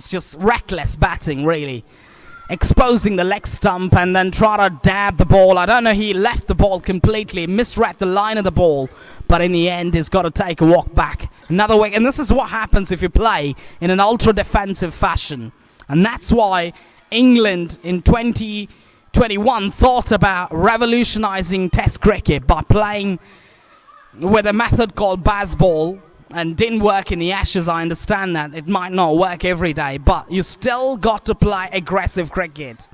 just reckless batting, really. Exposing the leg stump and then try to dab the ball. I don't know, he left the ball completely, misread the line of the ball. But in the end, he's got to take a walk back. Another way. And this is what happens if you play in an ultra-defensive fashion. And that's why England in 2021 thought about revolutionizing Test cricket by playing with a method called Bazball, and didn't work in the Ashes. I understand that it might not work every day, but you still got to play aggressive cricket,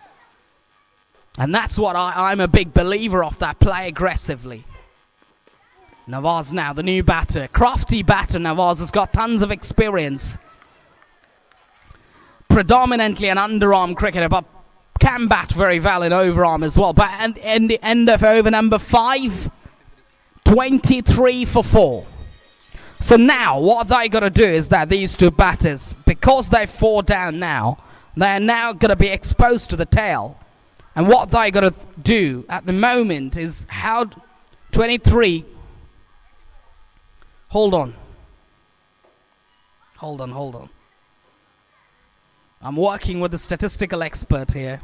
and that's what I'm a big believer of, that play aggressively. Nawaz now, the new batter, crafty batter. Nawaz has got tons of experience, predominantly an underarm cricketer, but can bat very well in overarm as well. But at the end of over number 5, 23 for 4. So now what they got to do is that these two batters, because they're 4 down now, they're now going to be exposed to the tail. And what they got to do at the moment is how 23. Hold on. I'm working with a statistical expert here.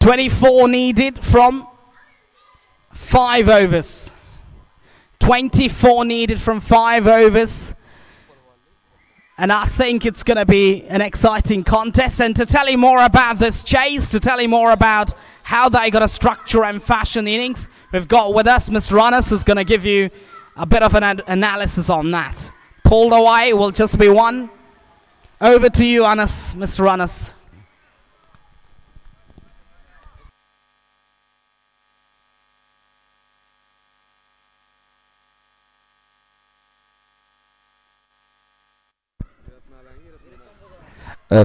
24 needed from 5 overs. 24 needed from 5 overs. And I think it's going to be an exciting contest. And to tell you more about this chase, to tell you more about how they got to structure and fashion the innings, we've got with us Mr. Anas, who's going to give you a bit of an analysis on that. Pulled away will just be 1. Over to you, Anas, Mr. Anas.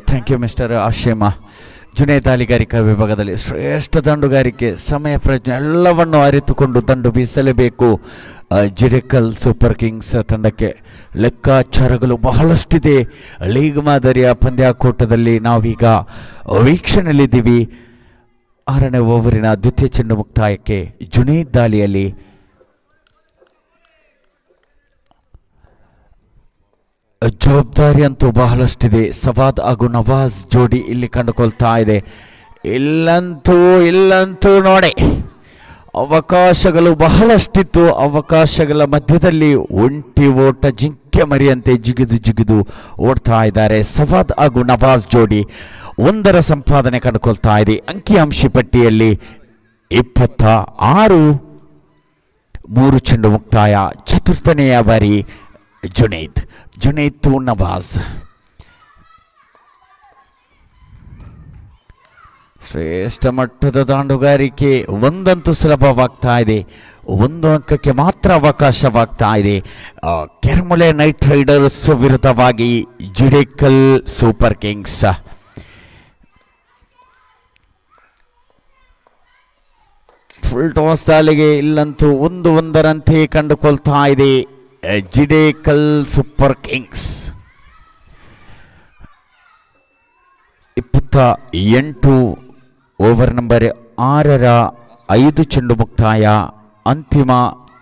Thank you mister Ashim. Junaid ದಾಳಿಗಾರಿಕಾ ವಿಭಾಗದಲ್ಲಿ ಶ್ರೇಷ್ಠ ದಂಡುಗಾರಿಕೆ, ಸಮಯ ಪ್ರಜ್ಞೆ ಎಲ್ಲವನ್ನು ಅರಿತುಕೊಂಡು ದಂಡು ಬೀಸಲೇಬೇಕು. ಜಿರೆಕಲ್ super Kings ತಂಡಕ್ಕೆ ಲೆಕ್ಕಾಚಾರಗಳು ಬಹಳಷ್ಟಿದೆ. ಲೀಗ್ ಮಾದರಿಯ ಪಂದ್ಯಾಕೂಟದಲ್ಲಿ ನಾವೀಗ ವೀಕ್ಷಣೆಯಲ್ಲಿದ್ದೀವಿ. 6ನೇ ಓವರಿನ ದ್ವಿತೀಯ ಚೆಂಡು ಮುಕ್ತಾಯಕ್ಕೆ ಜುನೇದ್ ದಾಳಿಯಲ್ಲಿ ಜವಾಬ್ದಾರಿ ಅಂತೂ ಬಹಳಷ್ಟಿದೆ. ಸವಾದ್ ಹಾಗೂ ನವಾಜ್ ಜೋಡಿ ಇಲ್ಲಿ ಕಂಡುಕೊಳ್ತಾ ಇದೆ. ಇಲ್ಲಂತೂ ನೋಡಿ, ಅವಕಾಶಗಳು ಬಹಳಷ್ಟಿತ್ತು. ಅವಕಾಶಗಳ ಮಧ್ಯದಲ್ಲಿ ಒಂಟಿ ಓಟ ಜಿಂಕೆ ಮರಿಯಂತೆ ಜಿಗಿದು ಓಡ್ತಾ ಇದ್ದಾರೆ ಸವಾದ್ ಹಾಗೂ ನವಾಜ್ ಜೋಡಿ. 1 ಸಂಪಾದನೆ ಕಂಡುಕೊಳ್ತಾ ಇದೆ. ಅಂಕಿಅಂಶಿ ಪಟ್ಟಿಯಲ್ಲಿ 26. 3 ಚೆಂಡು ಮುಕ್ತಾಯ. ಚತುರ್ಥನೆಯ ಬಾರಿ ಜುನೇದ್ ಟು ನವಾಜ್. ಶ್ರೇಷ್ಠ ಮಟ್ಟದ ದಾಂಡುಗಾರಿಕೆ. ಒಂದಂತೂ ಸುಲಭವಾಗ್ತಾ ಇದೆ, 1 ಅಂಕಕ್ಕೆ ಮಾತ್ರ ಅವಕಾಶವಾಗ್ತಾ ಇದೆ. ಕೆರ್ಮುಲೆ ನೈಟ್ ರೈಡರ್ಸ್ ವಿರುದ್ಧವಾಗಿ ಜಿಡೆಕಲ್ ಸೂಪರ್ ಕಿಂಗ್ಸ್. ಫುಲ್ ಟಾಸ್ ದಾಳಿಗೆ ಇಲ್ಲಂತೂ ಒಂದರಂತೆ ಕಂಡುಕೊಳ್ತಾ ಇದೆ ಜಿಡೇಕಲ್ ಸೂಪರ್ ಕಿಂಗ್ಸ್. 28 ಓವರ್ ನಂಬರ್ 6ರ 5 ಚೆಂಡು ಮುಕ್ತಾಯ. ಅಂತಿಮ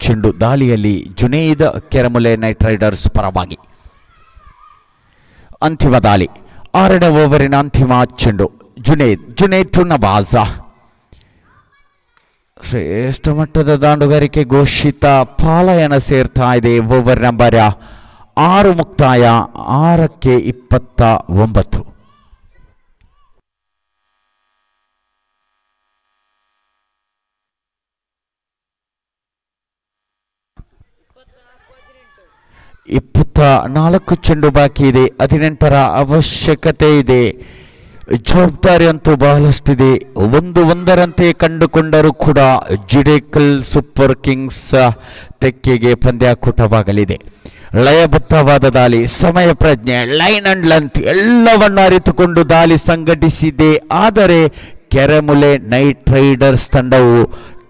ಚೆಂಡು ದಾಳಿಯಲ್ಲಿ ಜುನೇದ್ ಕೆರಮುಲೆ ನೈಟ್ ರೈಡರ್ಸ್ ಪರವಾಗಿ. ಅಂತಿಮ ದಾಳಿ 6ನೇ ಓವರಿನ ಅಂತಿಮ ಚೆಂಡು. ಜುನೇದ್ ಟು ನವಾಜ. ಶ್ರೇಷ್ಠ ಮಟ್ಟದ ದಾಂಡುಗಾರಿಕೆ ಘೋಷಿತ ಪಾಲಾಯನ ಸೇರ್ತಾ ಇದೆ. ಓವರ್ ನಂಬರ್ 6 ಮುಕ್ತಾಯ 6ಕ್ಕೆ 29. ನಾಲ್ಕು ಚೆಂಡು ಬಾಕಿ ಇದೆ. 18ರ ಅವಶ್ಯಕತೆ ಇದೆ. ಜವಾಬ್ದಾರಿ ಅಂತೂ ಬಹಳಷ್ಟಿದೆ. ಒಂದರಂತೆ ಕಂಡುಕೊಂಡರೂ ಕೂಡ ಜಿಡೇಕಲ್ ಸೂಪರ್ ಕಿಂಗ್ಸ್ ತೆಕ್ಕೆಗೆ ಪಂದ್ಯಾಕೂಟವಾಗಲಿದೆ. ಲಯಬದ್ಧವಾದ ದಾಳಿ, ಸಮಯ ಪ್ರಜ್ಞೆ, ಲೈನ್ ಅಂಡ್ ಲೆಂತ್ ಎಲ್ಲವನ್ನು ಅರಿತುಕೊಂಡು ದಾಳಿ ಸಂಘಟಿಸಿದೆ. ಆದರೆ ಕೆರೆಮುಲೆ ನೈಟ್ ರೈಡರ್ಸ್ ತಂಡವು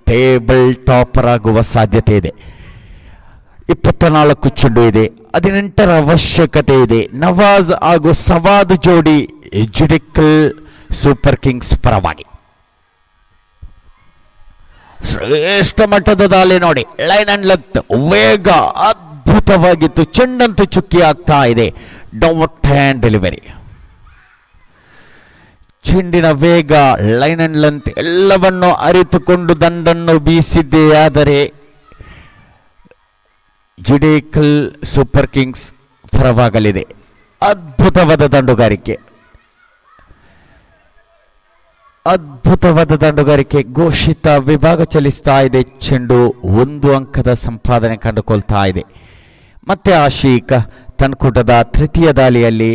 ಟೇಬಲ್ ಟಾಪರ್ ಆಗುವ ಸಾಧ್ಯತೆ ಇದೆ. 24 ಚೆಂಡು ಇದೆ. 18ರ ಅವಶ್ಯಕತೆ ಇದೆ. ನವಾಜ್ ಹಾಗೂ ಸವಾದ್ ಜೋಡಿ ಜಿಡೇಕಲ್ ಸೂಪರ್ ಕಿಂಗ್ಸ್ ಪರವಾಗಿ. ಶ್ರೇಷ್ಠ ಮಟ್ಟದ ದಾಳಿ ನೋಡಿ. ಲೈನ್ ಅಂಡ್ ಲೆಂತ್, ವೇಗ ಅದ್ಭುತವಾಗಿತ್ತು. ಚೆಂಡಂತೂ ಚುಕ್ಕಿ ಆಗ್ತಾ ಇದೆ. Dot and delivery. ಚೆಂಡಿನ ವೇಗ, ಲೈನ್ ಅಂಡ್ ಲೆಂತ್ ಎಲ್ಲವನ್ನು ಅರಿತುಕೊಂಡು ದಂಡನ್ನು ಬೀಸಿದ್ದೆ. ಆದರೆ ಜಿಡೇಕಲ್ ಸೂಪರ್ ಕಿಂಗ್ಸ್ ಪರವಾಗಲಿದೆ. ಅದ್ಭುತವಾದ ದಂಡುಗಾರಿಕೆ ಘೋಷಿತ ವಿಭಾಗ ಚಲಿಸ್ತಾ ಇದೆ. ಚೆಂಡು 1 ಅಂಕದ ಸಂಪಾದನೆ ಕಂಡುಕೊಳ್ತಾ ಇದೆ. ಮತ್ತೆ ಆಶೀಕ್ ತನ್ಕೂಟದ ತೃತೀಯ ದಾಳಿಯಲ್ಲಿ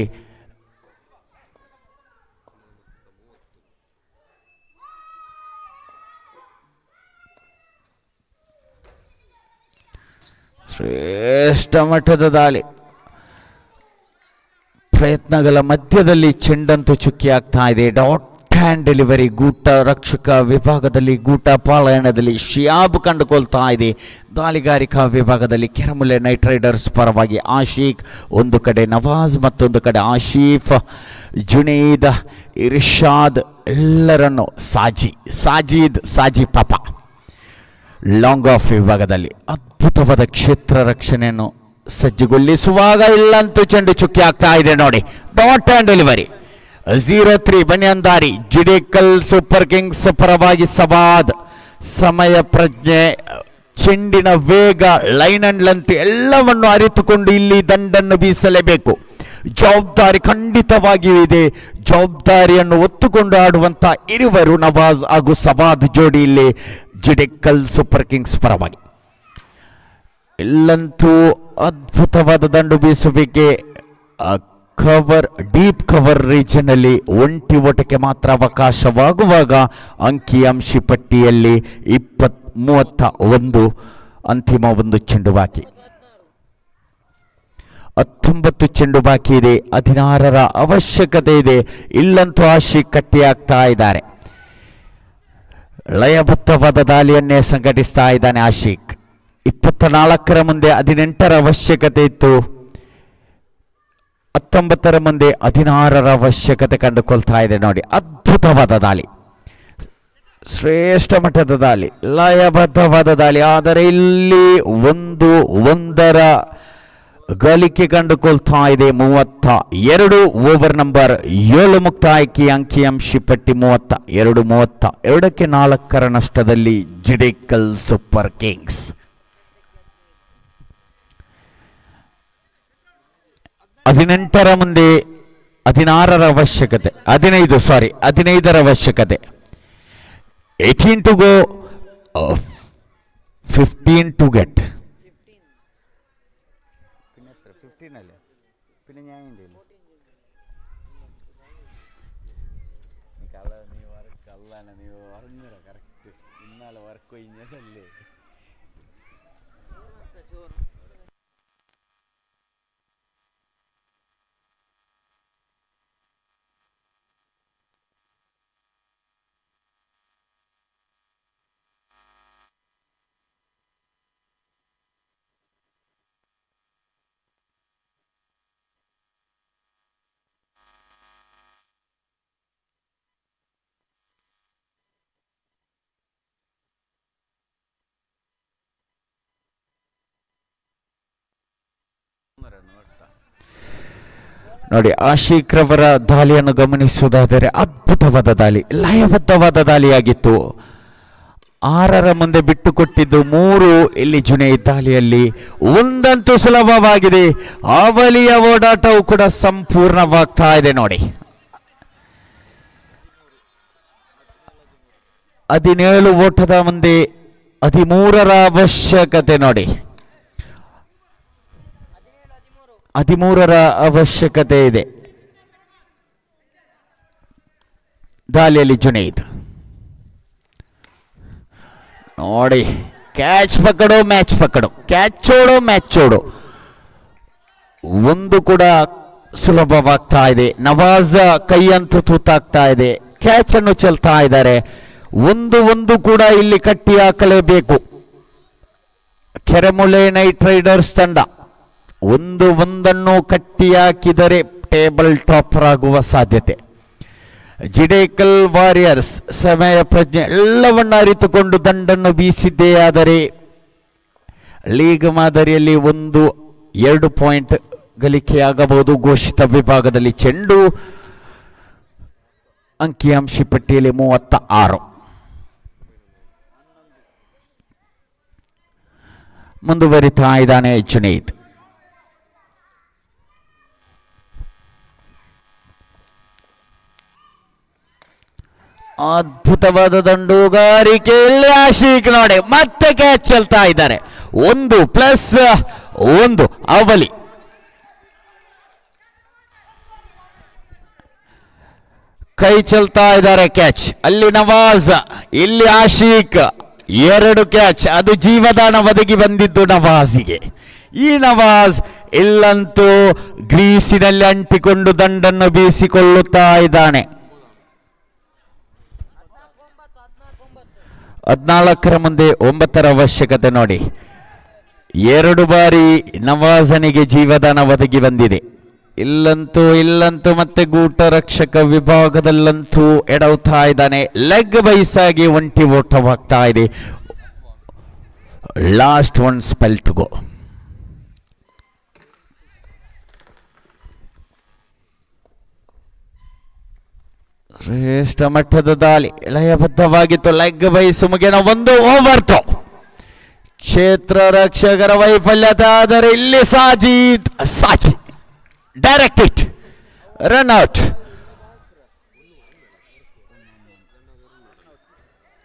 ಶ್ರೇಷ್ಠ ಮಟ್ಟದ ದಾಳಿ. ಪ್ರಯತ್ನಗಳ ಮಧ್ಯದಲ್ಲಿ ಚೆಂಡಂತೂ ಚುಕ್ಕಿ ಆಗ್ತಾ ಇದೆ. Dot and delivery. ಗೂಟ ರಕ್ಷಕ ವಿಭಾಗದಲ್ಲಿ, ಗೂಟ ಪಾಲಾಯಣದಲ್ಲಿ ಶಿಯಾಬ್ ಕಂಡುಕೊಳ್ತಾ ಇದೆ. ದಾಳಿಗಾರಿಕಾ ವಿಭಾಗದಲ್ಲಿ ಕೆರಮುಲೆ ನೈಟ್ ರೈಡರ್ಸ್ ಪರವಾಗಿ ಆಶೀಕ್ ಒಂದು ಕಡೆ, ನವಾಜ್ ಮತ್ತೊಂದು ಕಡೆ, ಆಶೀಫ್, ಜುನೇದ್, ಇರ್ಷಾದ್ ಎಲ್ಲರನ್ನು ಸಾಜೀದ್ ಪಾಪ ಲಾಂಗ್ ಆಫ್ ವಿಭಾಗದಲ್ಲಿ ಅದ್ಭುತವಾದ ಕ್ಷೇತ್ರ ರಕ್ಷಣೆಯನ್ನು ಸಜ್ಜುಗೊಳಿಸುವಾಗ ಇಲ್ಲಂತೂ ಚೆಂಡು ಚುಕ್ಕಿ ಆಗ್ತಾ ಇದೆ ನೋಡಿ. Dot and delivery. 0-3 ಬನಿಯಂದಾರಿ. ಜಿಡೇಕಲ್ ಸೂಪರ್ ಕಿಂಗ್ಸ್ ಪರವಾಗಿ ಸವಾದ್. ಸಮಯ ಪ್ರಜ್ಞೆ, ಚೆಂಡಿನ ವೇಗ, ಲೈನ್ ಅಂಡ್ ಲೆಂತ್ ಎಲ್ಲವನ್ನು ಅರಿತುಕೊಂಡು ಇಲ್ಲಿ ದಂಡನ್ನು ಬೀಸಲೇಬೇಕು. ಜವಾಬ್ದಾರಿ ಖಂಡಿತವಾಗಿಯೂ ಇದೆ. ಜವಾಬ್ದಾರಿಯನ್ನು ಒತ್ತುಕೊಂಡು ಆಡುವಂತ ಇರುವರು ನವಾಜ್ ಹಾಗೂ ಸವಾದ್ ಜೋಡಿ ಇಲ್ಲಿ ಜಿಡೇಕಲ್ ಸೂಪರ್ ಕಿಂಗ್ಸ್ ಪರವಾಗಿ. ಇಲ್ಲಂತೂ ಅದ್ಭುತವಾದ ದಂಡು ಬೀಸುವಿಕೆ. ಡೀಪ್ ಕವರ್ ರೀಜನ್ ಅಲ್ಲಿ ಒಂಟಿ ಓಟಕ್ಕೆ ಮಾತ್ರ ಅವಕಾಶವಾಗುವಾಗ ಅಂಕಿಅಂಶಿ ಪಟ್ಟಿಯಲ್ಲಿ 31 ಅಂತಿಮ 1 ಚೆಂಡು ಬಾಕಿ. 19 ಚೆಂಡು ಬಾಕಿ ಇದೆ. 16ರ ಅವಶ್ಯಕತೆ ಇದೆ. ಇಲ್ಲಂತೂ ಆಶೀಕ್ ಕಟ್ಟಿ ಆಗ್ತಾ ಇದ್ದಾರೆ. ಲಯಬದ್ಧವಾದ ದಾಳಿಯನ್ನೇ ಸಂಘಟಿಸ್ತಾ ಇದ್ದಾನೆ ಆಶೀಕ್. 24ರ ಮುಂದೆ 18ರ ಅವಶ್ಯಕತೆ ಇತ್ತು. 19ರ ಮುಂದೆ 16ರ ಅವಶ್ಯಕತೆ ಕಂಡುಕೊಳ್ತಾ ಇದೆ ನೋಡಿ. ಅದ್ಭುತವಾದ ದಾಳಿ, ಶ್ರೇಷ್ಠ ಮಟ್ಟದ ದಾಳಿ, ಲಯಬದ್ಧವಾದ ದಾಳಿ. ಆದರೆ ಇಲ್ಲಿ 1-1ರ ಗಳಿಕೆ ಕಂಡುಕೊಳ್ತಾ ಇದೆ. 32 ಓವರ್ ನಂಬರ್ 7 ಮುಕ್ತಾಯಕ್ಕೆ ಅಂಕಿಅಂಶಿ ಪಟ್ಟಿ 32-32ಕ್ಕೆ 4ರ ನಷ್ಟದಲ್ಲಿ ಜಿಡೇಕಲ್ ಸೂಪರ್ ಕಿಂಗ್ಸ್. 18ರ ಮುಂದೆ 16ರ ಅವಶ್ಯಕತೆ, 15ರ ಅವಶ್ಯಕತೆ. 18 to go, 15 to get. ನೋಡಿ ಆಶಿಕ್ ರವರ ದಾಳಿಯನ್ನು ಗಮನಿಸುವುದಾದರೆ ಅದ್ಭುತವಾದ ದಾಳಿ, ಲಯಬದ್ಧವಾದ ದಾಳಿಯಾಗಿತ್ತು. 6ರ ಮುಂದೆ ಬಿಟ್ಟುಕೊಟ್ಟಿದ್ದು 3. ಇಲ್ಲಿ ಜುನೈದ್ ದಾಳಿಯಲ್ಲಿ ಒಂದಂತೂ ಸುಲಭವಾಗಿದೆ. ಅವಲಿಯ ಓಡಾಟವು ಕೂಡ ಸಂಪೂರ್ಣವಾಗ್ತಾ ಇದೆ. ನೋಡಿ 17 ಓಟದ ಮುಂದೆ 13ರ ಅವಶ್ಯಕತೆ. ನೋಡಿ 13ರ ಅವಶ್ಯಕತೆ ಇದೆ ದಾಳಿಯಲ್ಲಿ ಜುನೈದ್. ನೋಡಿ ಕ್ಯಾಚ್ ಪಕಡೋ ಮ್ಯಾಚ್ ಪಕಡೋ, ಕ್ಯಾಚ್ ಚೋಡೋ ಮ್ಯಾಚ್ ಚೋಡೋ, ಒಂದು ಕೂಡ ಸುಲಭವಾಗ್ತಾ ಇದೆ. ನವಾಜ್ ಕೈಯಂತೂ ತೂತಾಗ್ತಾ ಇದೆ, ಕ್ಯಾಚ್ ಅನ್ನು ಚೆಲ್ತಾ ಇದ್ದಾರೆ. ಒಂದು ಕೂಡ ಇಲ್ಲಿ ಕಟ್ಟಿ ಹಾಕಲೇಬೇಕು. ಕೆರೆಮುಳೆ ನೈಟ್ ರೈಡರ್ಸ್ ತಂಡ ಒಂದನ್ನು ಕಟ್ಟಿ ಹಾಕಿದರೆ ಟೇಬಲ್ ಟಾಪರ್ ಆಗುವ ಸಾಧ್ಯತೆ. ಜಿಡೇಕಲ್ ವಾರಿಯರ್ಸ್ ಸಮಯ ಪ್ರಜ್ಞೆ ಎಲ್ಲವನ್ನ ಅರಿತುಕೊಂಡು ದಂಡನ್ನು ಬೀಸಿದ್ದೇ ಆದರೆ ಲೀಗ್ ಮಾದರಿಯಲ್ಲಿ 1-2 ಪಾಯಿಂಟ್ ಗಳಿಕೆಯಾಗಬಹುದು. ಘೋಷಿತ ವಿಭಾಗದಲ್ಲಿ ಚೆಂಡು ಅಂಕಿಅಂಶ ಪಟ್ಟಿಯಲ್ಲಿ 36. ಮುಂದುವರಿತಾ ಇದ್ದಾನೆ ಜುನೈದ್. ಅದ್ಭುತವಾದ ದಂಡುಗಾರಿಕೆಯಲ್ಲಿ ಆಶಿಕ್ ನೋಡಿ ಮತ್ತೆ ಕ್ಯಾಚ್ ಚೆಲ್ತಾ ಇದ್ದಾರೆ. 1+1 ಅವಲಿ. ಕೈ ಚೆಲ್ತಾ ಇದ್ದಾರೆ ಕ್ಯಾಚ್. ಅಲ್ಲಿ ನವಾಜ್, ಇಲ್ಲಿ ಆಶಿಕ್. 2 ಕ್ಯಾಚ್. ಅದು ಜೀವದಾನ ಒದಗಿ ಬಂದಿದ್ದು ನವಾಜಿಗೆ. ಈ ನವಾಜ್ ಇಲ್ಲಂತೂ ಗ್ರೀಸಿನಲ್ಲಿ ಅಂಟಿಕೊಂಡು ದಂಡನ್ನು ಬೀಸಿಕೊಳ್ಳುತ್ತಾ ಇದ್ದಾನೆ. 14ರ ಮುಂದೆ 9ರ ಅವಶ್ಯಕತೆ. ನೋಡಿ 2 ಬಾರಿ ನವಾಜನಿಗೆ ಜೀವದಾನ ಒದಗಿ ಬಂದಿದೆ. ಇಲ್ಲಂತೂ ಮತ್ತೆ ಗೂಟ ರಕ್ಷಕ ವಿಭಾಗದಲ್ಲಂತೂ ಎಡವುತ್ತಾ ಇದ್ದಾನೆ. ಲೆಗ್ ಬೈಸಾಗಿ ಒಂಟಿ ಓಟವಾಗ್ತಾ ಇದೆ. Last 1 spell to go. ಶ್ರೇಷ್ಠ ಮಟ್ಟದ ದಾಳಿ, ಲಯಬದ್ಧವಾಗಿತ್ತು. ಲೆಗ್ ಬೈಸ್ ಮುಗಿನ 1 ಓವರ್ ಥ್ರೋ. ಕ್ಷೇತ್ರ ರಕ್ಷಕರ ವೈಫಲ್ಯತೆ. ಆದರೆ ಇಲ್ಲಿ Sajid direct hit, run out.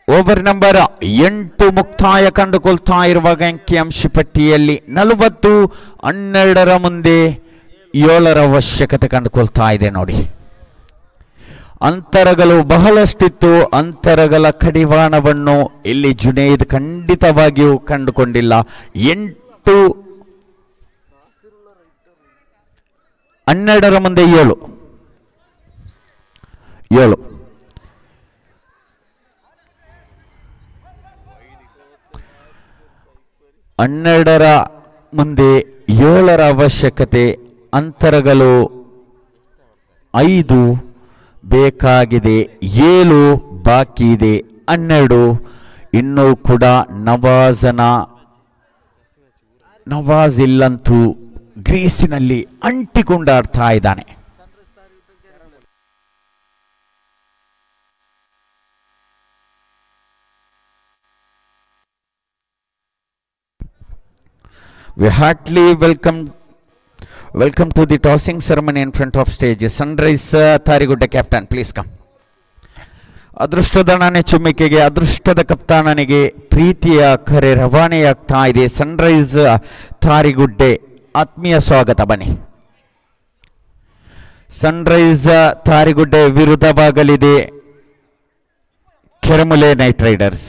Over number 8 ಮುಕ್ತಾಯ ಕಂಡುಕೊಳ್ತಾ ಇರುವಾಗ ಅಂಕಿಅಂಶ ಪಟ್ಟಿಯಲ್ಲಿ 40. 12ರ ಮುಂದೆ 7ರ ಅವಶ್ಯಕತೆ ಕಂಡುಕೊಳ್ತಾ ಇದೆ. ನೋಡಿ ಅಂತರಗಳು ಬಹಳಷ್ಟಿತ್ತು. ಅಂತರಗಳ ಕಡಿವಾಣವನ್ನು ಇಲ್ಲಿ ಜುನೈದ್ ಖಂಡಿತವಾಗಿಯೂ ಕಂಡುಕೊಂಡಿಲ್ಲ. 8 12ರ ಮುಂದೆ 7. 12ರ ಮುಂದೆ 7ರ ಅವಶ್ಯಕತೆ. ಅಂತರಗಳು 5 ಬೇಕಾಗಿದೆ, 7 ಬಾಕಿ ಇದೆ. 12 ಇನ್ನೂ ಕೂಡ ನವಾಜ್ ಇಲ್ಲಂತೂ ಗ್ರೀಸಿನಲ್ಲಿ ಅಂಟಿಕೊಂಡಾಡ್ತಾ ಇದ್ದಾನೆ. We heartily welcome to the tossing ceremony in front of stage. Sunrise Tarigudda captain, please come. ಅದೃಷ್ಟದ ನಾಣ್ಯ ಚಿಮ್ಮಿಕೆಗೆ ಅದೃಷ್ಟದ ಕಪ್ತಾನನಿಗೆ ಪ್ರೀತಿಯ ಕರೆ ರವಾನೆಯಾಗ್ತಾ ಇದೆ. ಸನ್ರೈಸ್ ತಾರಿಗುಡ್ಡೆ ಆತ್ಮೀಯ ಸ್ವಾಗತ. ಬನ್ನಿ. ಸನ್ರೈಸ್ ತಾರಿಗುಡ್ಡೆ ವಿರುದ್ಧವಾಗಲಿದೆ Keremule knight riders.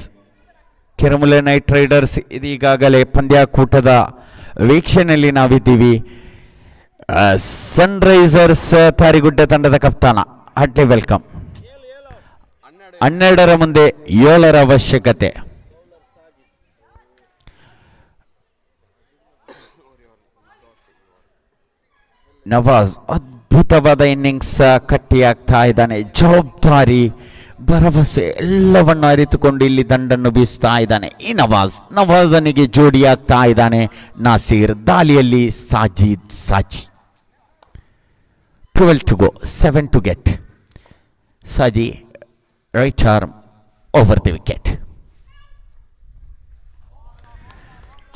Keremule knight riders ಇದೀಗಾಗಲೇ ಪಂದ್ಯಾಕೂಟದ ವೀಕ್ಷಣೆಯಲ್ಲಿ ನಾವಿದ್ದೀವಿ. ಸನ್ರೈಸರ್ಸ್ ತಾರಿಗುಡ್ಡೆ ತಂಡದ ಕಪ್ತಾನ, ಹಾರ್ಟ್ಲಿ ವೆಲ್ಕಮ್. 12ರ ಮುಂದೆ 7ರ ಅವಶ್ಯಕತೆ. ನವಾಜ್ ಅದ್ಭುತವಾದ ಇನ್ನಿಂಗ್ಸ್ ಕಟ್ಟಿಯಾಗ್ತಾ ಇದ್ದಾನೆ. ಜವಾಬ್ದಾರಿ, ಭರವಸೆ ಎಲ್ಲವನ್ನು ಅರಿತುಕೊಂಡು ಇಲ್ಲಿ ದಂಡನ್ನು ಬೀಸ್ತಾ ಇದ್ದಾನೆ. ಈ ನವಾಜನಿಗೆ ಜೋಡಿಯಾಗ್ತಾ ಇದ್ದಾನೆ ನಾಸೀರ್. ದಾಳಿಯಲ್ಲಿ Saji 12 to go, 7 to get. Saji, right arm over the wicket.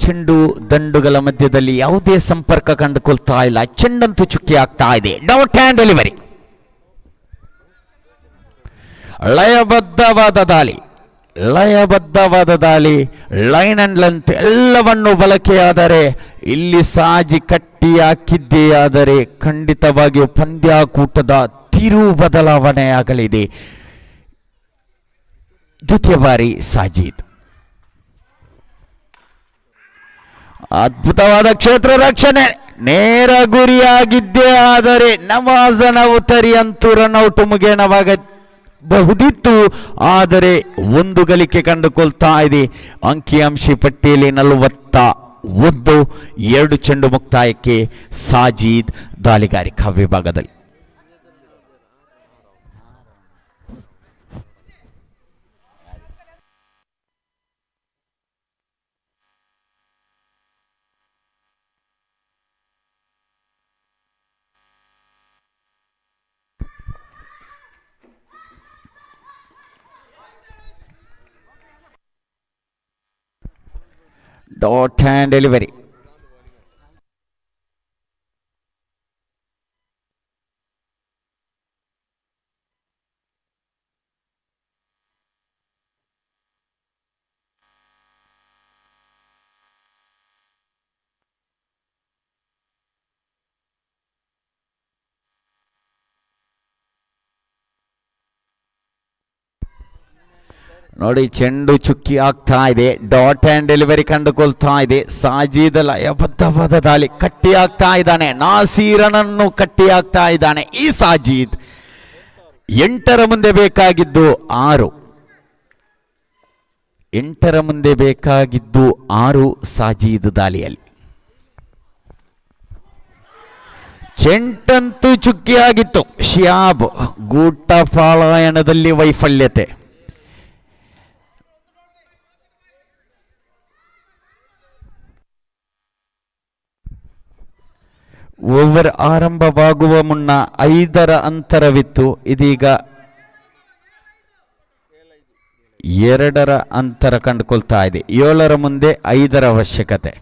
ಚೆಂಡು ದಂಡುಗಳ ಮಧ್ಯದಲ್ಲಿ ಯಾವುದೇ ಸಂಪರ್ಕ ಕಂಡುಕೊಳ್ತಾ ಇಲ್ಲ. ಚೆಂಡಂತೂ ಚುಕ್ಕಿ ಆಗ್ತಾ ಇದೆ. Doubt hand delivery. ಲಯಬದ್ಧವಾದ ದಾಳಿ, ಲೈನ್ ಅಂಡ್ ಲೆಂತ್ ಎಲ್ಲವನ್ನು ಬಳಕೆಯಾದರೆ ಇಲ್ಲಿ ಸಾಜಿ ಕಟ್ಟಿ ಹಾಕಿದ್ದೇ ಆದರೆ ಖಂಡಿತವಾಗಿಯೂ ಪಂದ್ಯಾಕೂಟದ ತಿರು ಬದಲಾವಣೆಯಾಗಲಿದೆ. ದ್ವಿತೀಯ ಬಾರಿ ಸಾಜಿದ್. ಅದ್ಭುತವಾದ ಕ್ಷೇತ್ರ ರಕ್ಷಣೆ, ನೇರ ಗುರಿಯಾಗಿದ್ದೇ ಆದರೆ ನವಾಜನ ಉತ್ತರಿ ಅಂತೂ ರನ್ಔಟ್ ಮುಗೇನವಾಗಬಹುದಿತ್ತು. ಆದರೆ ಒಂದು ಗಳಿಕೆ ಕಂಡುಕೊಳ್ತಾ ಇದೆ. ಅಂಕಿಅಂಶಿ ಪಟ್ಟಿಯಲ್ಲಿ 41. 2 ಚೆಂಡು ಮುಕ್ತಾಯಕ್ಕೆ ಸಾಜಿದ್ ದಾಳಿಗಾರಿಕಾ ವಿಭಾಗದಲ್ಲಿ. Dot and delivery. ನೋಡಿ, ಚೆಂಡು ಚುಕ್ಕಿ ಆಗ್ತಾ ಇದೆ. ಡಾಟ್ ಹ್ಯಾಂಡ್ ಡೆಲಿವರಿ ಕಂಡುಕೊಳ್ತಾ ಇದೆ. ಸಾಜಿದ್ ಲಯಬದ್ಧವಾದ ದಾಳಿ, ಕಟ್ಟಿ ಆಗ್ತಾ ಇದ್ದಾನೆ. ನಾಸೀರನನ್ನು ಕಟ್ಟಿ ಆಗ್ತಾ ಇದ್ದಾನೆ ಈ ಸಾಜಿದ್. 8ರ ಮುಂದೆ ಬೇಕಾಗಿದ್ದು 6. 8ರ ಮುಂದೆ ಬೇಕಾಗಿದ್ದು 6 ಸಾಜಿದ್ ದಾಳಿಯಲ್ಲಿ. ಚೆಂಡಂತೂ ಚುಕ್ಕಿಯಾಗಿತ್ತು. ಶಿಯಾಬ್ ಗೂಟ ಪಾಲಾಯನದಲ್ಲಿ ವೈಫಲ್ಯತೆ. ಓವರ್ ಆರಂಭವಾಗುವ ಮುನ್ನ 5ರ ಅಂತರವಿತ್ತು. ಇದೀಗ 2ರ ಅಂತರ ಕಂಡುಕೊಳ್ತಾ ಇದೆ. 7ರ ಮುಂದೆ 5ರ ಅವಶ್ಯಕತೆ.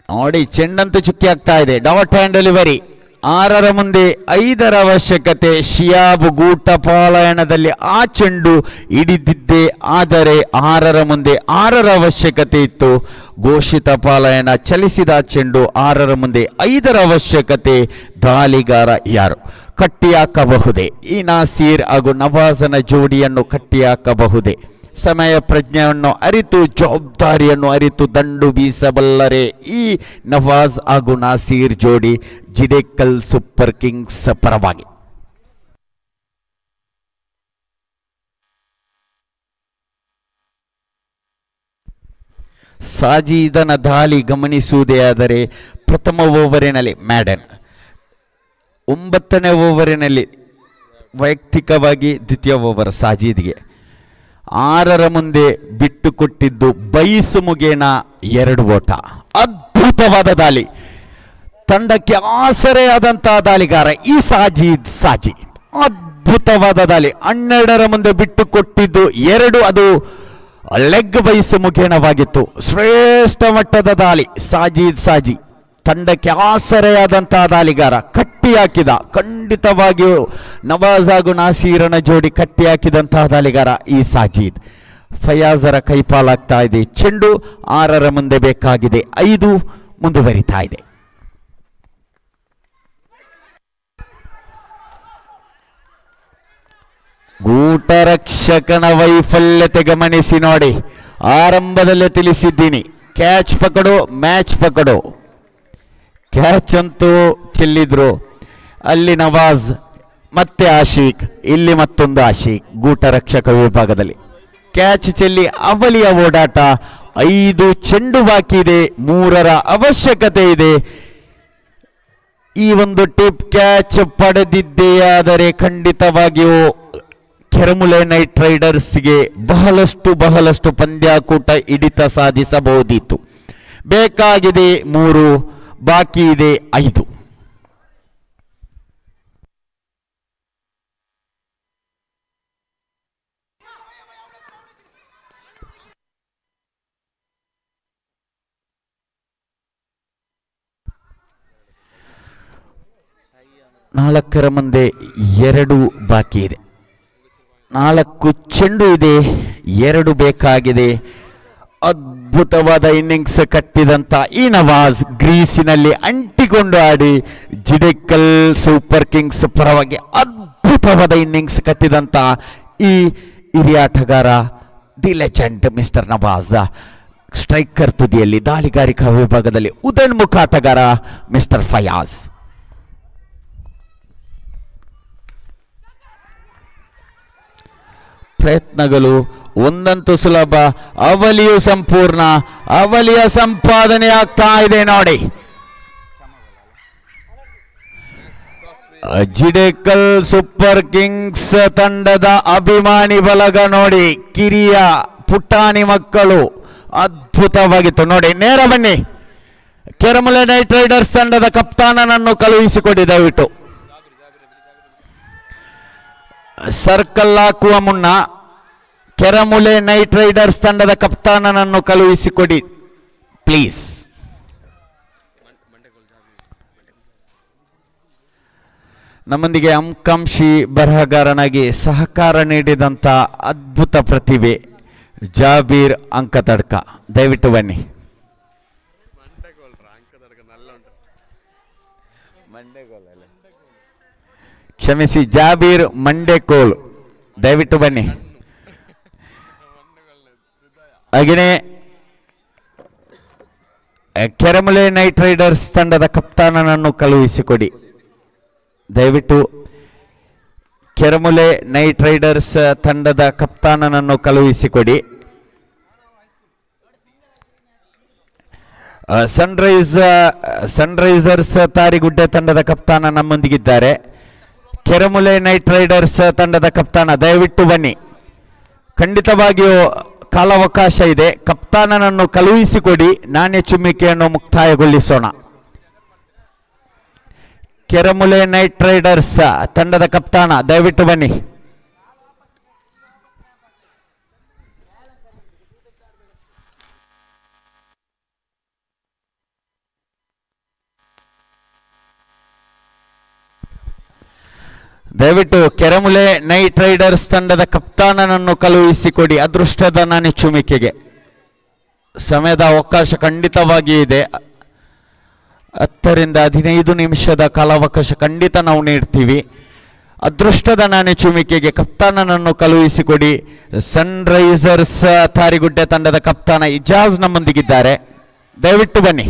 ನೋಡಿ, ಚೆಂಡಂತೂ ಚುಕ್ಕಿ ಆಗ್ತಾ ಇದೆ. Dot and delivery. 6ರ ಮುಂದೆ 5ರ ಅವಶ್ಯಕತೆ. ಶಿಯಾಬ್ ಗೂಟ ಪಾಲಾಯನದಲ್ಲಿ ಆ ಚೆಂಡು ಹಿಡಿದಿದ್ದೇ ಆದರೆ 6ರ ಮುಂದೆ 6ರ ಅವಶ್ಯಕತೆ ಇತ್ತು. ಘೋಷಿತ ಪಾಲಾಯನ ಚಲಿಸಿದ ಚೆಂಡು 6ರ ಮುಂದೆ 5ರ ಅವಶ್ಯಕತೆ. ದಾಳಿಗಾರ ಯಾರು? ಕಟ್ಟಿಹಾಕಬಹುದೇ? ಈ ನಾಸೀರ್ ಹಾಗೂ ನವಾಜನ ಜೋಡಿಯನ್ನು ಕಟ್ಟಿಹಾಕಬಹುದೇ? ಸಮಯ ಪ್ರಜ್ಞೆಯನ್ನು ಅರಿತು, ಜವಾಬ್ದಾರಿಯನ್ನು ಅರಿತು ದಂಡು ಬೀಸಬಲ್ಲರೆ ಈ ನವಾಜ್ ಹಾಗೂ ನಾಸೀರ್ ಜೋಡಿ ಜಿಡೇಕಲ್ ಸೂಪರ್ ಕಿಂಗ್ಸ್ ಪರವಾಗಿ. ಸಾಜಿದನ ದಾಳಿ ಗಮನಿಸುವುದೇ ಆದರೆ ಪ್ರಥಮ ಓವರಿನಲ್ಲಿ ಮ್ಯಾಡನ್, 9ನೇ ಓವರಿನಲ್ಲಿ ವೈಯಕ್ತಿಕವಾಗಿ ದ್ವಿತೀಯ ಓವರ್ ಸಾಜಿದ್ಗೆ, 6ರ ಮುಂದೆ ಬಿಟ್ಟು ಕೊಟ್ಟಿದ್ದು ಬೈಸು ಮುಗೇನ 2 ಓಟ. ಅದ್ಭುತವಾದ ದಾಳಿ, ತಂಡಕ್ಕೆ ಆಸರೆಯಾದಂತಹ ದಾಳಿಗಾರ ಈ ಸಾಜಿ. ಅದ್ಭುತವಾದ ದಾಳಿ. 12ರ ಮುಂದೆ ಬಿಟ್ಟು ಕೊಟ್ಟಿದ್ದು 2, ಅದು ಲೆಗ್ ಬೈಸು ಮುಖೇನವಾಗಿತ್ತು. ಶ್ರೇಷ್ಠ ಮಟ್ಟದ ದಾಳಿ ಸಾಜಿ. ತಂಡಕ್ಕೆ ಆಸರೆಯಾದಂತಹ ದಾಳಿಗಾರ, ಕಟ್ಟಿ ಹಾಕಿದ. ಖಂಡಿತವಾಗಿಯೂ ನವಾಜ್ ಹಾಗೂ ನಾಸೀರನ ಜೋಡಿ ಕಟ್ಟಿ ಹಾಕಿದಂತಹ ದಾಳಿಗಾರ ಈ ಸಾಜಿದ್. ಫಯಾಜರ ಕೈಪಾಲಾಗ್ತಾ ಇದೆ. ಚೆಂಡು 6ರ ಮುಂದೆ ಬೇಕಾಗಿದೆ. 5 ಮುಂದುವರಿತಾ ಇದೆ. ಗೂಟರಕ್ಷಕನ ವೈಫಲ್ಯತೆ ಗಮನಿಸಿ ನೋಡಿ. ಆರಂಭದಲ್ಲೇ ತಿಳಿಸಿದ್ದೀನಿ, ಕ್ಯಾಚ್ ಪಕಡು ಮ್ಯಾಚ್ ಪಕಡು. ಕ್ಯಾಚ್ ಅಂತೂ ಚೆಲ್ಲಿದ್ರು. ಅಲ್ಲಿ ನವಾಜ್, ಮತ್ತೆ ಆಶೀಕ್, ಇಲ್ಲಿ ಮತ್ತೊಂದು ಆಶೀಕ್. ಗೂಟರಕ್ಷಕ ವಿಭಾಗದಲ್ಲಿ ಕ್ಯಾಚ್ ಚೆಲ್ಲಿ ಅವಲಿಯ ಓಡಾಟ. 5 ಚೆಂಡು ಬಾಕಿ ಇದೆ. 3ರ ಅವಶ್ಯಕತೆ ಇದೆ. ಈ ಒಂದು ಟಿಪ್ ಕ್ಯಾಚ್ ಪಡೆದಿದ್ದೇ ಆದರೆ ಖಂಡಿತವಾಗಿಯೂ ಕೆರಮುಲೆ ನೈಟ್ ರೈಡರ್ಸ್ಗೆ ಬಹಳಷ್ಟು ಪಂದ್ಯಾಕೂಟ ಹಿಡಿತ ಸಾಧಿಸಬಹುದಿತ್ತು. ಬೇಕಾಗಿದೆ 3, ಬಾಕಿ ಇದೆ 5. ನಾಲ್ಕರ ಮುಂದೆ 2 ಬಾಕಿ ಇದೆ. 4 ಚೆಂಡು ಇದೆ, 2 ಬೇಕಾಗಿದೆ. ಅದ್ಭುತವಾದ ಇನ್ನಿಂಗ್ಸ್ ಕಟ್ಟಿದಂತ ಈ ನವಾಜ್ ಗ್ರೀಸಿನಲ್ಲಿ ಅಂಟಿಕೊಂಡು ಆಡಿ ಜಿಡೆಕಲ್ ಸೂಪರ್ ಕಿಂಗ್ಸ್ ಪರವಾಗಿ ಅದ್ಭುತವಾದ ಇನ್ನಿಂಗ್ಸ್ ಕಟ್ಟಿದಂತ ಈ ಹಿರಿಯ ಆಟಗಾರ the legend mister Nawaz. Striker ತುದಿಯಲ್ಲಿ ದಾಳಿಗಾರಿಕಾ ವಿಭಾಗದಲ್ಲಿ ಉದಯನ್ಮುಖ ಆಟಗಾರ ಮಿಸ್ಟರ್ ಫಯಾಜ್. ಪ್ರಯತ್ನಗಳು ಒಂದಂತೂ ಸುಲಭ, ಅವಲಿಯು ಸಂಪೂರ್ಣ, ಅವಲಿಯ ಸಂಪಾದನೆ ಆಗ್ತಾ ಇದೆ ನೋಡಿ. ಜಿಡೆಕಲ್ ಸೂಪರ್ ಕಿಂಗ್ಸ್ ತಂಡದ ಅಭಿಮಾನಿ ಬಲಗ ನೋಡಿ, ಕಿರಿಯ ಪುಟಾಣಿ ಮಕ್ಕಳು ಅದ್ಭುತವಾಗಿತ್ತು ನೋಡಿ. ನೇರ ಬನ್ನಿ, ಕೆರಮುಲೆ ನೈಟ್ ರೈಡರ್ಸ್ ತಂಡದ ಕಪ್ತಾನನನ್ನು ಕಳುಹಿಸಿಕೊಡಿ ದಯವಿಟ್ಟು. ಸರ್ಕಲ್ ಹಾಕುವ ಮುನ್ನ ಕೆರಮುಲೆ ನೈಟ್ ರೈಡರ್ಸ್ ತಂಡದ ಕಪ್ತಾನನನ್ನು ಕಳುಹಿಸಿಕೊಡಿ ಪ್ಲೀಸ್. ನಮ್ಮೊಂದಿಗೆ ಅಂಕಾಂಶಿ ಬರಹಗಾರನಾಗಿ ಸಹಕಾರ ನೀಡಿದಂಥ ಅದ್ಭುತ ಪ್ರತಿಭೆ ಜಾಬೀರ್ ಅಂಕತಡ್ಕ, ದಯವಿಟ್ಟು ಬನ್ನಿ. ಕ್ಷಮಿಸಿ, ಜಾಬೀರ್ ಮಂಡೆಕೋಲ್, ದಯವಿಟ್ಟು ಬನ್ನಿ. ಹಾಗೆಯೇ ಕೆರಮುಲೆ ನೈಟ್ ರೈಡರ್ಸ್ ತಂಡದ ಕಪ್ತಾನನನ್ನು ಕಳುಹಿಸಿಕೊಡಿ ದಯವಿಟ್ಟು. ಕೆರಮುಲೆ ನೈಟ್ ರೈಡರ್ಸ್ ತಂಡದ ಕಪ್ತಾನನನ್ನು ಕಳುಹಿಸಿಕೊಡಿ. ಸನ್ರೈಸರ್ಸ್ ತಾರಿಗುಡ್ಡೆ ತಂಡದ ಕಪ್ತಾನ ನಮ್ಮೊಂದಿಗಿದ್ದಾರೆ. ಕೆರಮುಲೆ ನೈಟ್ ರೈಡರ್ಸ್ ತಂಡದ ಕಪ್ತಾನ ದಯವಿಟ್ಟು ಬನ್ನಿ. ಖಂಡಿತವಾಗಿಯೂ ಕಾಲಾವಕಾಶ ಇದೆ, ಕಪ್ತಾನನನ್ನು ಕಳುಹಿಸಿಕೊಡಿ, ನಾಣ್ಯ ಚುಮ್ಮಿಕೆಯನ್ನು ಮುಕ್ತಾಯಗೊಳಿಸೋಣ. ಕೆರಮುಲೆ ನೈಟ್ ರೈಡರ್ಸ್ ತಂಡದ ಕಪ್ತಾನ ದಯವಿಟ್ಟು ಬನ್ನಿ. ದಯವಿಟ್ಟು ಕೆರಮುಲೆ ನೈಟ್ ರೈಡರ್ಸ್ ತಂಡದ ಕಪ್ತಾನನನ್ನು ಕಳುಹಿಸಿಕೊಡಿ ಅದೃಷ್ಟದ ನಾಣ್ಯ ಚುಮಿಕೆಗೆ. ಸಮಯದ ಅವಕಾಶ ಖಂಡಿತವಾಗಿ ಇದೆ, 10 ರಿಂದ 15 ನಿಮಿಷದ ಕಾಲಾವಕಾಶ ಖಂಡಿತ ನಾವು ನೀಡ್ತೀವಿ. ಅದೃಷ್ಟದ ನಾಣ್ಯ ಚುಮಿಕೆಗೆ ಕಪ್ತಾನನನ್ನು ಕಳುಹಿಸಿಕೊಡಿ. ಸನ್ರೈಸರ್ಸ್ ತಾರಿಗುಡ್ಡೆ ತಂಡದ ಕಪ್ತಾನ ಇಜಾಜ್ ನಮ್ಮೊಂದಿಗಿದ್ದಾರೆ, ದಯವಿಟ್ಟು ಬನ್ನಿ.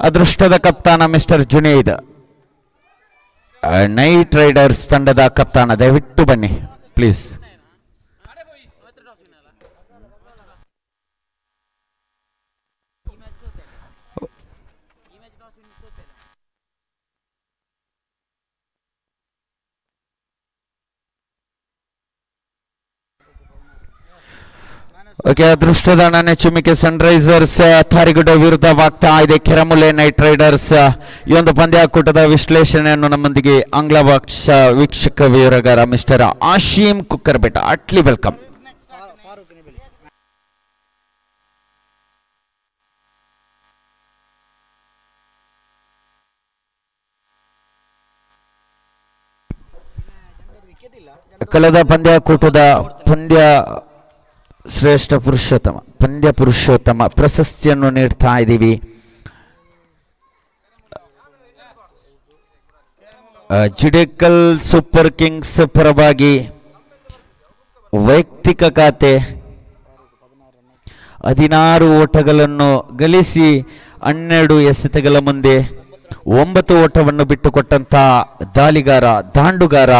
ಅದೃಷ್ಟದ ಕಪ್ತಾನ ಮಿಸ್ಟರ್ ಜುನೇದ್, ನೈಟ್ ರೈಡರ್ಸ್ ತಂಡದ ಕಪ್ತಾನ ದಯವಿಟ್ಟು ಬನ್ನಿ ಪ್ಲೀಸ್. ಓಕೆ, ಅದೃಷ್ಟದ ನಾಣ್ಯ ಚಿಮ್ಮಿಕೆ ಸನ್ರೈಸರ್ಸ್ ತಾರಿಗುಡ್ಡೆ ವಿರುದ್ಧವಾಗ್ತಾ ಇದೆ ಕೆರಮುಲೆ ನೈಟ್ ರೈಡರ್ಸ್. ಈ ಒಂದು ಪಂದ್ಯಾಕೂಟದ ವಿಶ್ಲೇಷಣೆಯನ್ನು ನಮ್ಮೊಂದಿಗೆ ಆಂಗ್ಲ ಭಾಷಾ ವೀಕ್ಷಕ ವೀರಗಾರ ಮಿಸ್ಟರ್ ಆಶೀಮ್ ಕುಕ್ಕರ್ಬೆಟ್ಟ, ಅಟ್ಲಿ ವೆಲ್ಕಮ್. ಕಳೆದ ಪಂದ್ಯಾಕೂಟದ ಶ್ರೇಷ್ಠ ಪಂದ್ಯ ಪುರುಷೋತ್ತಮ ಪ್ರಶಸ್ತಿಯನ್ನು ನೀಡ್ತಾ ಇದ್ದೀವಿ. ಜಿಡೆಕಲ್ ಸೂಪರ್ ಕಿಂಗ್ಸ್ ಪರವಾಗಿ ವೈಯಕ್ತಿಕ ಖಾತೆ 16 ಓಟಗಳನ್ನು ಗಳಿಸಿ 12 ಎಸೆತಗಳ ಮುಂದೆ 9 ಓಟವನ್ನು ಬಿಟ್ಟುಕೊಟ್ಟಂತ ದಾಂಡುಗಾರ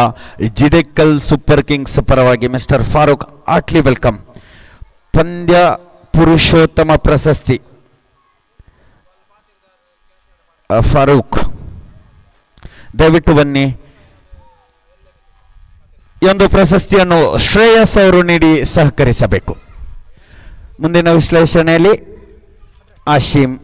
ಜಿಡೆಕಲ್ ಸೂಪರ್ ಕಿಂಗ್ಸ್ ಪರವಾಗಿ ಮಿಸ್ಟರ್ ಫಾರೂಕ್, ಆಟ್ಲಿ ವೆಲ್ಕಮ್. ಪಂದ್ಯ ಪುರುಷೋತ್ತಮ ಪ್ರಶಸ್ತಿ ಫಾರೂಕ್, ದಯವಿಟ್ಟು ಬನ್ನಿ. ಈ ಒಂದು ಪ್ರಶಸ್ತಿಯನ್ನು ಶ್ರೇಯಸ್ ಅವರು ನೀಡಿ ಸಹಕರಿಸಬೇಕು. ಮುಂದಿನ ವಿಶ್ಲೇಷಣೆಯಲ್ಲಿ ಆಶೀಮ್.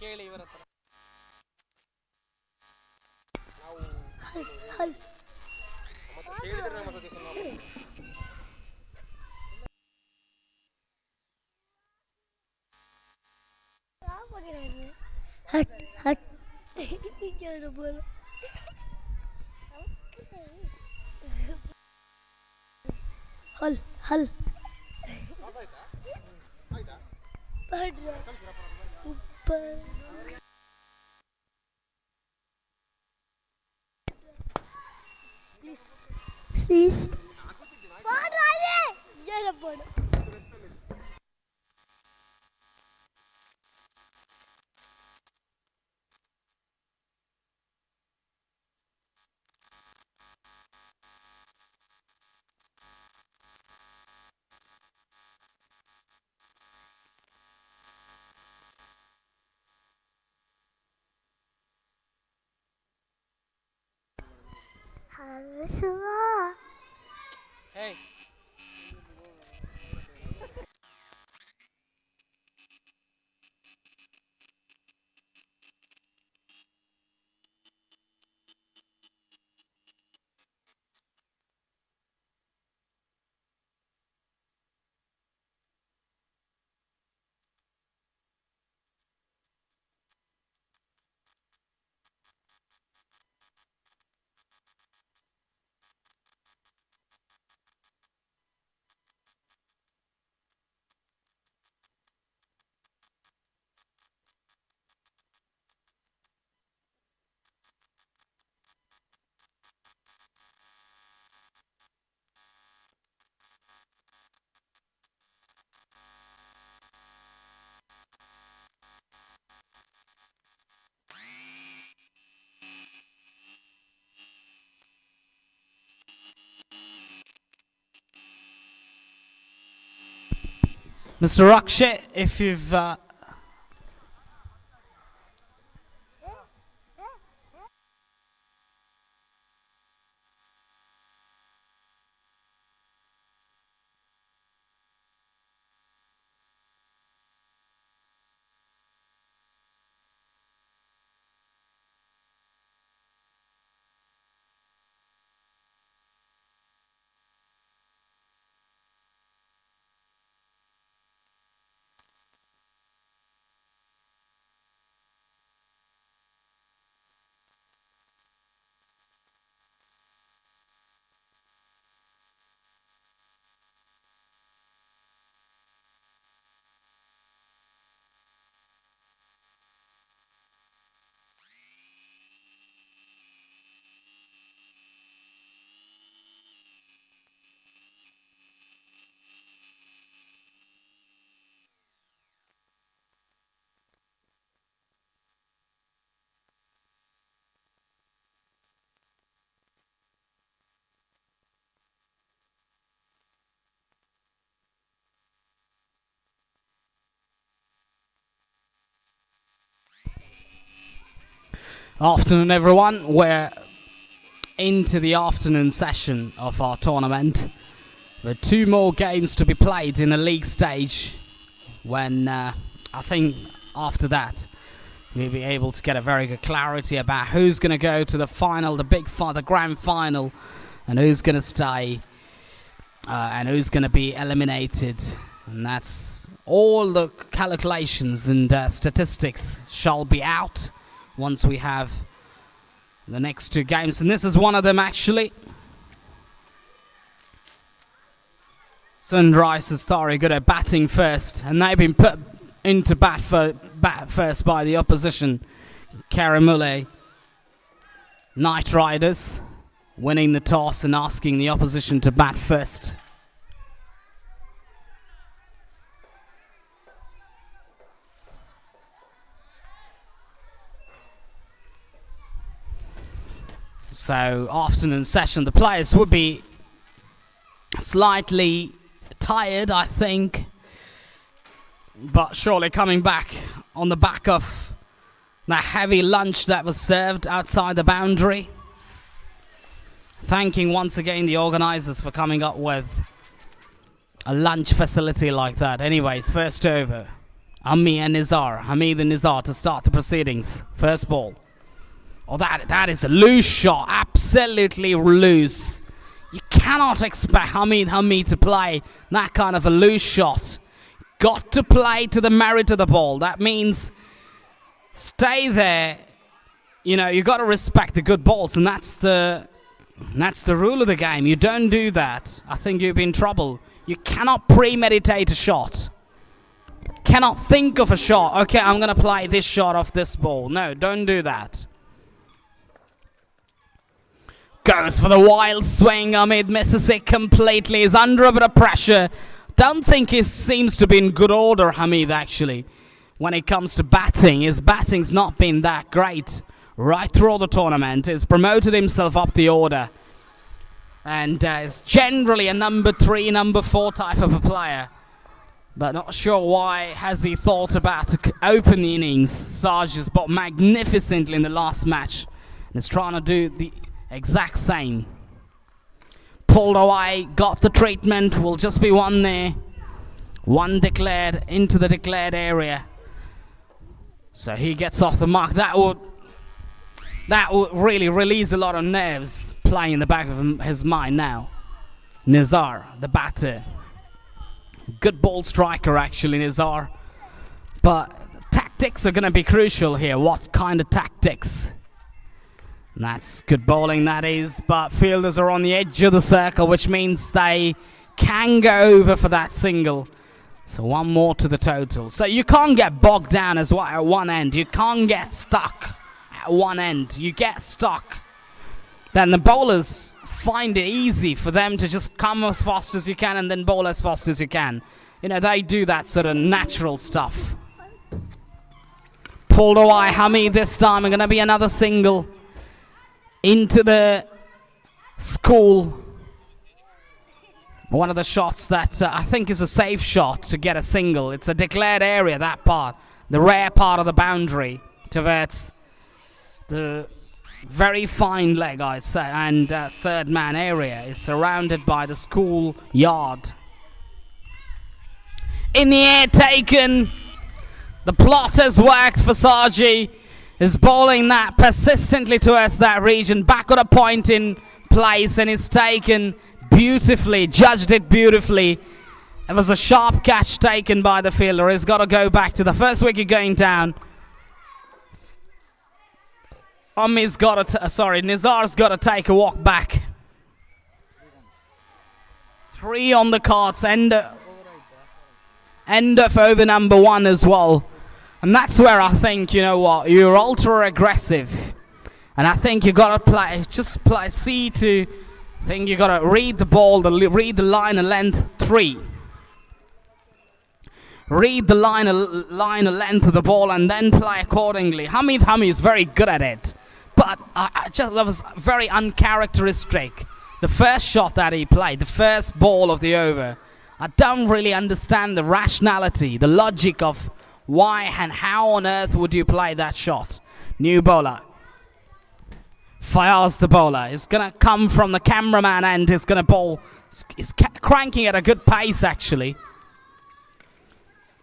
ಕೇಳಿ ಇವರ ಹತ್ರ. हट हट क्या बोला हल हल पढ़ रहा ऊपर प्लीज पढ़ रहा है ये ना पढ़ Hey. Mr. Rakshay, if you've Afternoon, everyone. We're into the afternoon session of our tournament, with 2 more games to be played in the league stage. When I think after that we'll be able to get a very good clarity about who's going to go to the final, the grand final, and who's going to stay and who's going to be eliminated. And that's all the calculations and statistics shall be out once we have the next 2 games, and this is one of them actually. Sunrise and Starry good at batting first, and they've been put into bat first by the opposition. Karamule Knight Riders winning the toss and asking the opposition to bat first. So, afternoon session, the players would be slightly tired, I think, but surely coming back on the back of that heavy lunch that was served outside the boundary. Thanking once again the organisers for coming up with a lunch facility like that. Anyways, first over, Hamid and Nizar to start the proceedings. First ball. Oh, that is a loose shot, absolutely loose. You cannot expect Hamid to play that kind of a loose shot. Got to play to the merit of the ball. That means stay there. You know, you got to respect the good balls, and that's the rule of the game. You don't do that, I think you'll be in trouble. You cannot premeditate a shot. Cannot think of a shot. Okay, I'm going to play this shot off this ball. No, don't do that. Goes for the wild swing. Hamid misses it completely. He's under a bit of pressure. Don't think he seems to be in good order, Hamid, actually. When it comes to batting, his batting's not been that great right through the tournament. He's promoted himself up the order. And is generally a number 3, number 4 type of a player. But not sure why has he thought about to open the innings. Sarge has bowled magnificently in the last match. And is trying to do the exact same. Pulled away, got the treatment, will just be one there. One declared into the declared area. So he gets off the mark. That would really release a lot of nerves playing in the back of his mind now. Nizar, the batter. Good ball striker actually, Nizar. But tactics are going to be crucial here. What kind of tactics? That's good bowling, that is, but fielders are on the edge of the circle, which means they can go over for that single. So 1 more to the total. So you can't get bogged down as well at one end. You can't get stuck at one end. You get stuck, then the bowlers find it easy for them to just come as fast as you can and then bowl as fast as you can. You know, they do that sort of natural stuff. Pulled away, Hamid this time. Going to be another single. Into the school. One of the shots that I think is a safe shot to get a single. It's a declared area, that part. The rare part of the boundary towards the very fine leg, I'd say. And third man area is surrounded by the school yard. In the air taken. The plot has worked for Sarji. Is bowling that persistently towards that region. Back on a point in place, and it's taken beautifully, judged it beautifully. It was a sharp catch taken by the fielder. He's got to go back to the first wicket going down. Nizar's got to take a walk back. 3 on the cards. End of over number 1 as well. And that's where I think, you know what, you're ultra aggressive. And I think you got to play C2. I think you got to read the ball, read the line of length 3. Read the line of length of the ball and then play accordingly. Hamid is very good at it. But that was very uncharacteristic. The first shot that he played, the first ball of the over, I don't really understand the rationality, the logic of why and how on earth would you play that shot. New bowler. Fayaz, the bowler, is going to come from the cameraman and is going to bowl. He's cranking at a good pace, actually.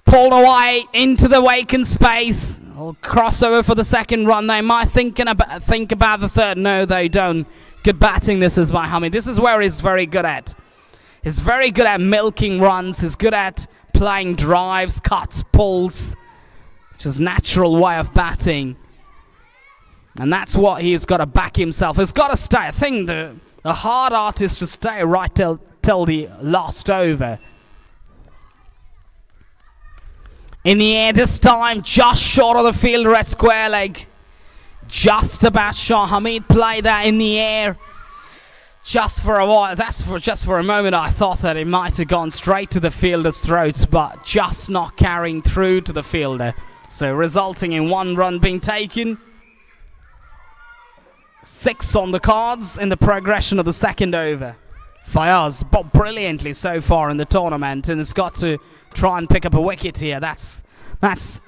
Pulled away into the vacant space. Crossover for the second run. They might think about the third. No, they don't. Good batting this is by Hamid. This is where he's very good at. He's very good at milking runs. He's good at playing drives, cuts, pulls, which is natural way of batting. And that's what he's got to back himself. He's got to stay. I think the hard art is to stay right till the last over. In the air this time, just short of the fielder at square leg. Just about shot. Hamid played that in the air. Just for a while. Just for a moment I thought that it might have gone straight to the fielder's throat, but just not carrying through to the fielder. So resulting in 1 run being taken. 6 on the cards in the progression of the second over. Fayaz bowled brilliantly so far in the tournament and has got to try and pick up a wicket here. That's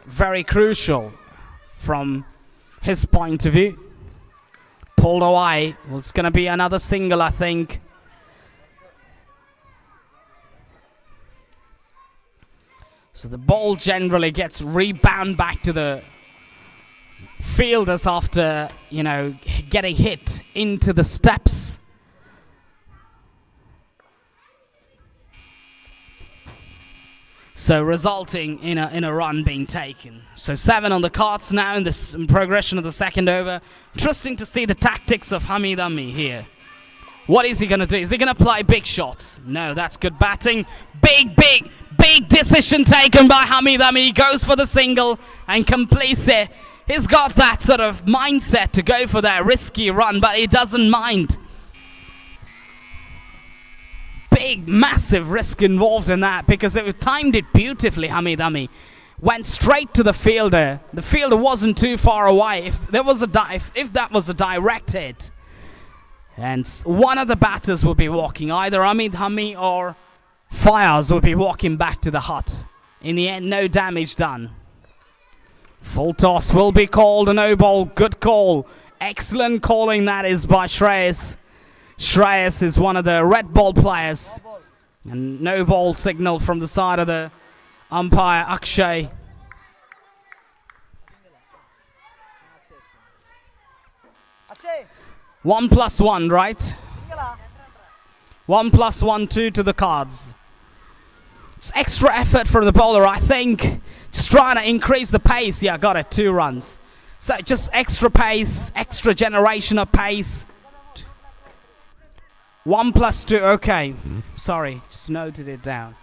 very crucial from his point of view. Pulled away. Well, it's going to be another single, I think. So the ball generally gets rebound back to the fielders after, getting hit into the steps. So resulting in a run being taken. So 7 on the cards now in this progression of the second over. Interesting to see the tactics of Hamid Ami here. What is he going to do? Is he going to play big shots? No, that's good batting. Big decision taken by Hamid Ami. He goes for the single and completes it. He's got that sort of mindset to go for that risky run, but he doesn't mind. Big, massive risk involved in that because it timed it beautifully. Hamid Ami went straight to the fielder. The fielder wasn't too far away. If that was a direct hit, and one of the batters would be walking, either Hamid Ami or Fayaz would be walking back to the hut. In the end, no damage done. Full toss will be called. A no ball. Good call. Excellent calling that is by Shreyas. Shreyas is one of the red ball players. And no ball signal from the side of the umpire, Akshay. Akshay. 1+1, right? 1+1, 2 to the cards. It's extra effort for the bowler, I think. Just trying to increase the pace. Yeah, got it. 2 runs. So just extra pace, extra generation of pace. 1+2, okay. Sorry, just noted it down.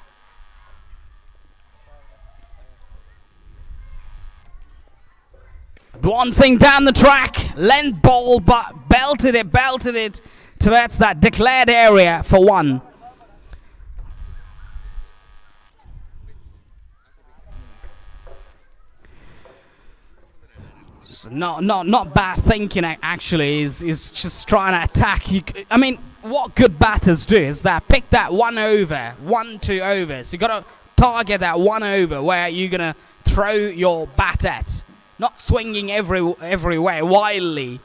Advancing down the track, length ball, but belted it towards that declared area for 1. So not bad thinking actually. Is just trying to attack. What good batters do is that pick that 1 over, 1-2 overs. You got to target that 1 over where you're gonna throw your bat at, not swinging everywhere wildly,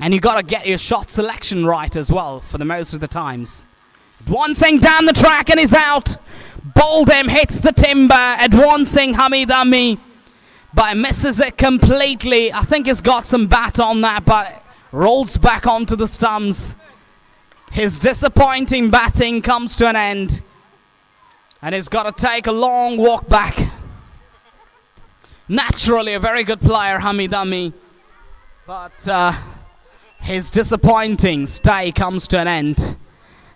and you got to get your shot selection right as well for the most of the times. Advancing down the track and he's out. Bowled him, hits the timber. Advancing Hamid Ami, but misses it completely. I think he's got some bat on that, but rolls back onto the stumps. His disappointing batting comes to an end, and he's got to take a long walk back. Naturally a very good player, Hamid Ami, but his disappointing stay comes to an end.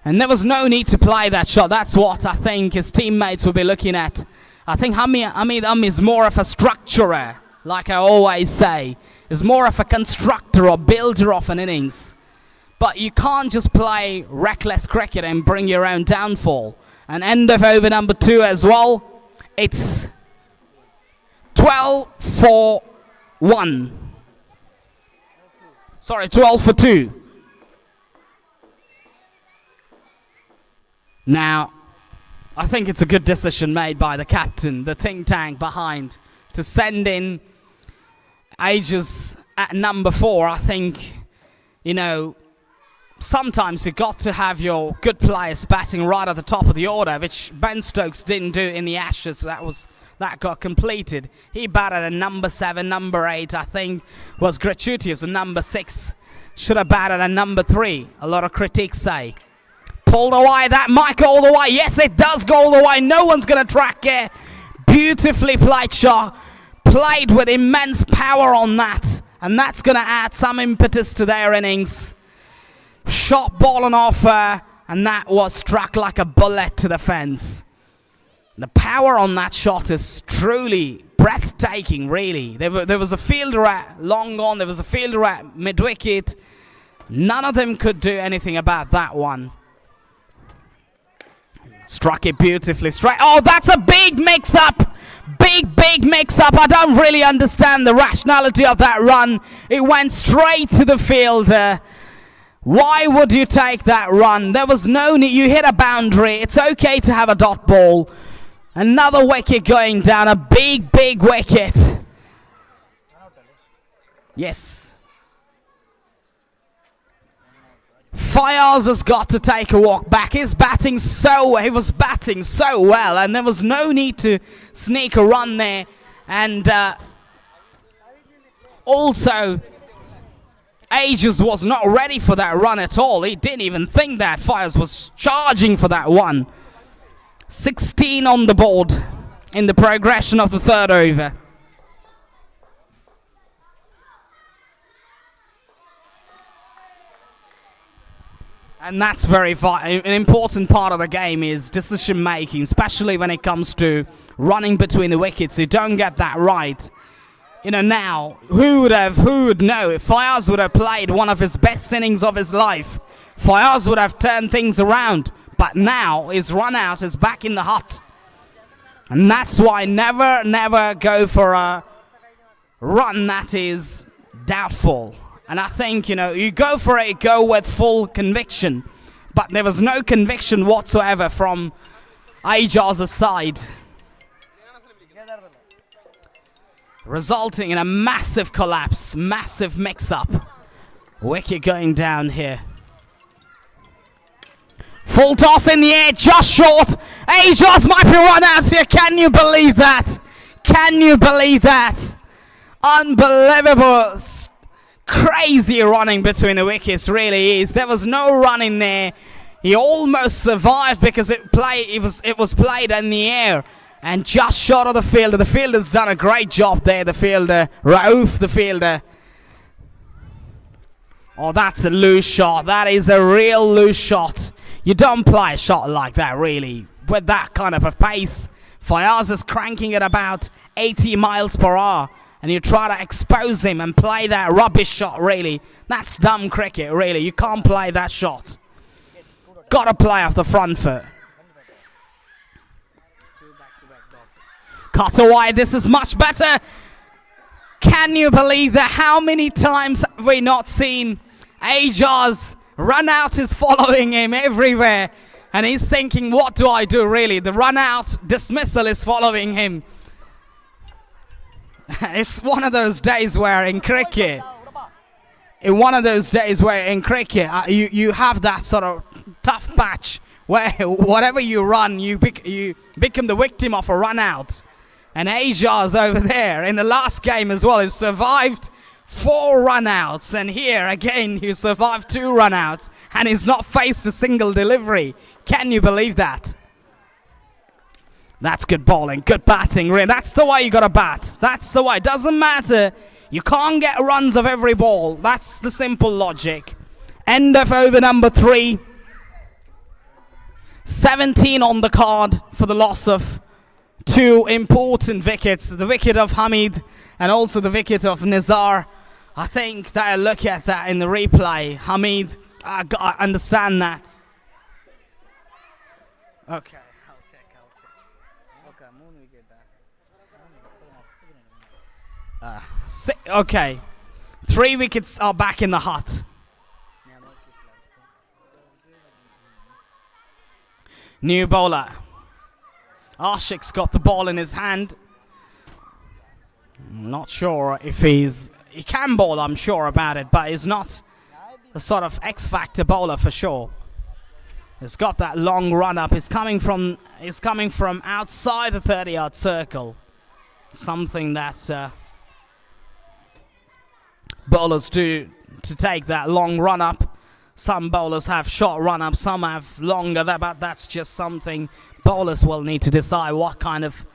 And there was no need to play that shot. That's what I think his teammates will be looking at. I think Hamid Ami is more of a structurer, like I always say. Is more of a constructor or builder of an innings. But you can't just play reckless cricket and bring your own downfall. And end of over number 2 as well. It's 12 for 1. Sorry, 12 for 2. Now, I think it's a good decision made by the captain, the think tank behind, to send in Aegis at number 4. I think, you know, sometimes you got to have your good players batting right at the top of the order, which Ben Stokes didn't do in the Ashes. That got completed. He batted at number 7, number 8, I think, was gratuitous, and number 6 should have batted at number 3. A lot of critics say. Pulled away, that might go all the way. Yes, it does go all the way. No one's going to track it. Beautifully played shot. Played with immense power on that. And that's going to add some impetus to their innings. Shot ball on offer, and that was struck like a bullet to the fence. The power on that shot is truly breathtaking, really. There was a fielder at long gone, there was a fielder at mid-wicket. None of them could do anything about that one. Struck it beautifully straight. Oh, that's a big mix-up! Big mix-up. I don't really understand the rationality of that run. It went straight to the fielder. Why would you take that run? There was no need. You hit a boundary. It's okay to have a dot ball. Another wicket going down. A big wicket. Yes. Fayaz has got to take a walk back. He was batting so well, and there was no need to sneak a run there. And also, Aegis was not ready for that run at all. He didn't even think that. Fayaz was charging for that one. 16 on the board in the progression of the third over. And that's an important part of the game is decision making, especially when it comes to running between the wickets. You don't get that right. You know, now, who would know if Fayaz would have played one of his best innings of his life? Fayaz would have turned things around. But now his run out is back in the hut. And that's why never go for a run that is doubtful. And I think, you know, you go for it, go with full conviction. But there was no conviction whatsoever from Aijaz's side. Resulting in a massive collapse, massive mix-up. Wicket going down here. Full toss in the air, just short. Aijaz might be run out here. Can you believe that? Can you believe that? Unbelievable. Crazy running between the wickets, really is. There was no run in there. He almost survived because it was played in the air and just short of the fielder. The fielder's done a great job there, the fielder. Rauf, the fielder. Oh, that's a loose shot. That is a real loose shot. You don't play a shot like that, really, with that kind of a pace. Fayaz is cranking at about 80 miles per hour, and you try to expose him and play that rubbish shot, really. That's dumb cricket, really. You can't play that shot. Got to play off the front foot. Cut away. This is much better. Can you believe that? How many times have we not seen Aijaz? Run out is following him everywhere. And he's thinking, what do I do, really? The run out dismissal is following him. It's one of those days where in cricket, you have that sort of tough patch where whatever you run, you become the victim of a run out. And Aijaz over there in the last game as well has survived 4 run-outs, and here again he survived 2 run-outs, and he's not faced a single delivery. Can you believe that? That's good bowling, good batting, really. That's the way you got to bat. That's the way. Doesn't matter. You can't get runs of every ball. That's the simple logic. End of over number 3. 17 on the card for the loss of 2 important wickets. The wicket of Hamid and also the wicket of Nizar. I think that I look at that in the replay. Hamid, I understand that. Okay, I'll check. Okay, okay. 3 wickets are back in the hut. New bowler. Ashik's got the ball in his hand. I'm not sure if he can bowl, I'm sure about it, but he's not a sort of X-factor bowler for sure. He's got that long run up. He's coming from outside the 30-yard circle. Something that bowlers do to take that long run up. Some bowlers have short run up, some have longer, but that's just something bowlers will need to decide what kind of.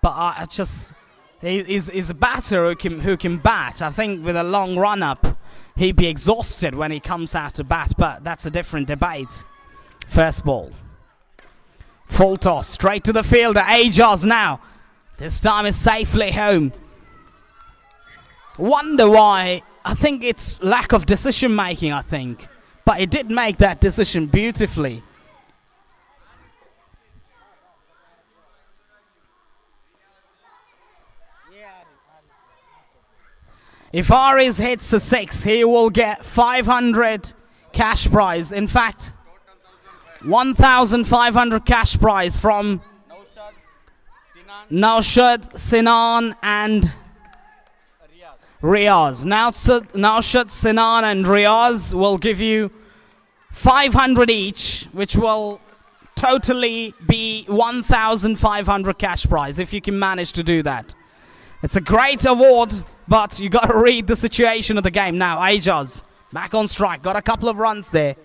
But he's a batter who can bat. I think with a long run up, he'd be exhausted when he comes out to bat, but that's a different debate. First ball. Full toss, straight to the fielder. Ajaz now. This time is safely home. Wonder why. I think it's lack of decision making, I think. But he did make that decision beautifully. If Aris hits a 6, he will get 500 cash prize. In fact, 1,500 cash prize from Naushad, Sinan and Riaz. Naushad, Sinan and Riaz will give you 500 each, which will totally be 1,500 cash prize if you can manage to do that. It's a great award, but you got to read the situation of the game. Now, Ajaz back on strike, got a couple of runs there.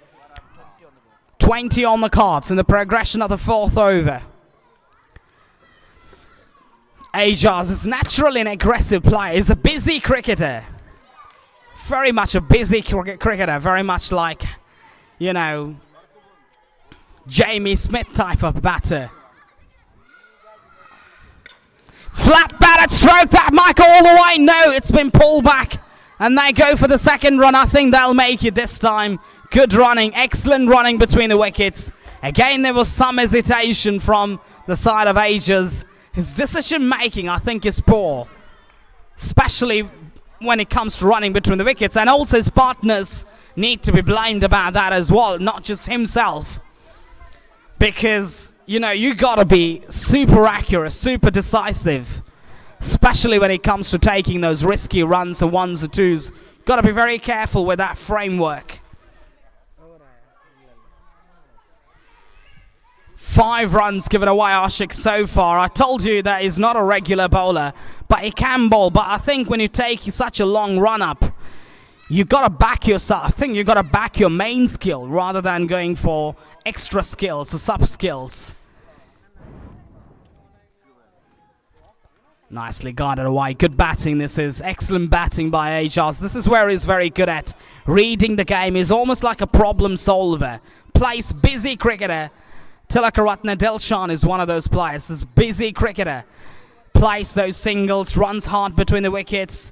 20 on the cards in the progression of the 4th over. Ajaz is naturally an aggressive player. He's a busy cricketer. Very much a busy cricketer. Very much like, you know, Jamie Smith type of batter. Flat batted stroke, that might go all the way. No, it's been pulled back. And they go for the second run. I think they'll make it this time. Good running, excellent running between the wickets. Again, there was some hesitation from the side of Ajaz. His decision making, I think, is poor. Especially when it comes to running between the wickets. And also his partners need to be blamed about that as well, not just himself. Because, you know, you got to be super accurate, super decisive. Especially when it comes to taking those risky runs and ones or twos. Got to be very careful with that framework. 5 runs given away, Ashik, so far. I told you that he's not a regular bowler, but he can bowl. But I think when you take such a long run up, you got to back yourself. I think you got to back your main skill rather than going for extra skills or sub skills. Nicely guarded away. Good batting. This is excellent batting by Ajaz. This is where he's very good at reading the game. He's almost like a problem solver. Plays busy cricketer. Tilakaratne Dilshan is one of those players. This busy cricketer. Plays those singles. Runs hard between the wickets.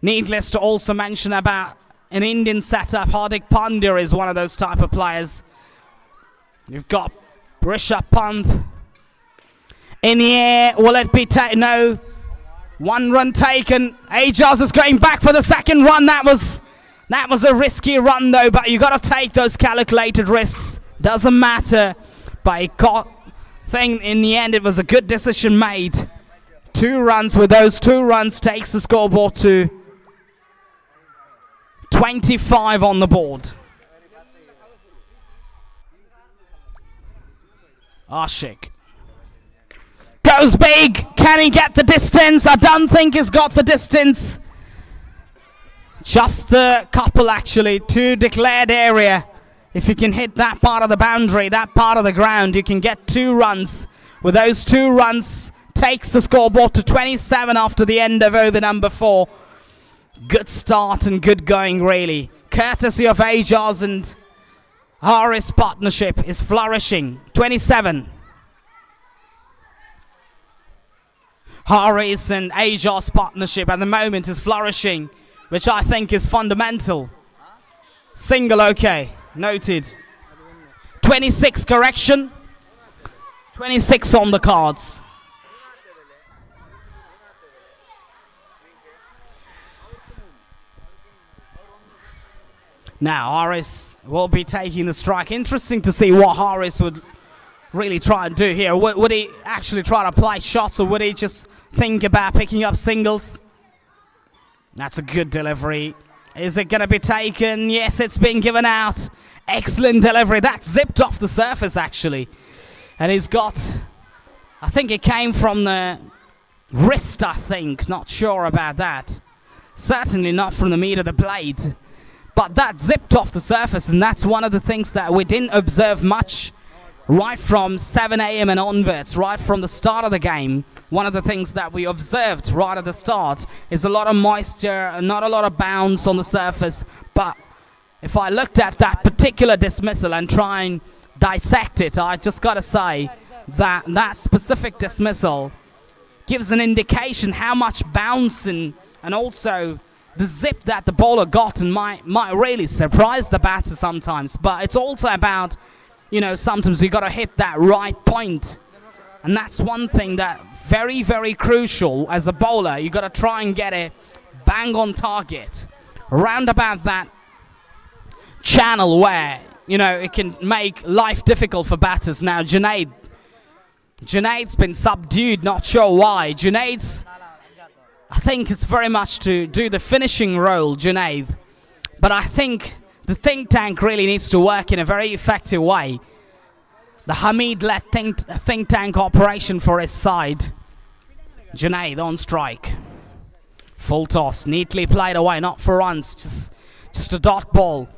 Needless to also mention about an Indian setup. Hardik Pandya is one of those type of players. You've got Rishabh Pant. In the air, will it be no? 1 run taken. Ajaz is going back for the second run. That was a risky run though, but you got to take those calculated risks. Doesn't matter. But he got thing in the end. It was a good decision made. 2 runs. With those 2 runs, takes the scoreboard to 25 on the board. Ashik. Goes big. Can he get the distance? I don't think he's got the distance. Just the couple actually to declared area. If you can hit that part of the boundary, that part of the ground, you can get 2 runs. With those 2 runs, takes the scoreboard to 27 after the end of over number 4. Good start and good going really. Courtesy of Ajaz and Haris partnership is flourishing. 27. Haris and Ajaz partnership at the moment is flourishing, which I think is fundamental. Single okay, noted. 26 correction. 26 on the cards. Now Haris will be taking the strike. Interesting to see what Haris would really try and do here. Would he actually try to play shots, or would he just think about picking up singles? That's a good delivery. Is it going to be taken? Yes, it's been given out. Excellent delivery. That zipped off the surface, actually. And he's got, I think it came from the wrist, I think. Not sure about that. Certainly not from the meat of the blade. But that zipped off the surface, and that's one of the things that we didn't observe much right from 7 a.m. and onwards, right from the start of the game. One of the things that we observed right at the start is a lot of moisture and not a lot of bounce on the surface. But if I looked at that particular dismissal and try and dissect it, I just got to say that that specific dismissal gives an indication how much bounce and also the zip that the bowler got, and might really surprise the batter sometimes. But it's also about, you know, sometimes you got to hit that right point. And that's one thing that very, very crucial as a bowler. You got to try and get it bang on target, around about that channel where, you know, it can make life difficult for batters. Now, Junaid's been subdued, not sure why. I think it's very much to do the finishing role, Junaid. But I think the think tank really needs to work in a very effective way. The Hamid-led think tank operation for his side. Junaid on strike. Full toss, neatly played away, not for runs, just a dot ball.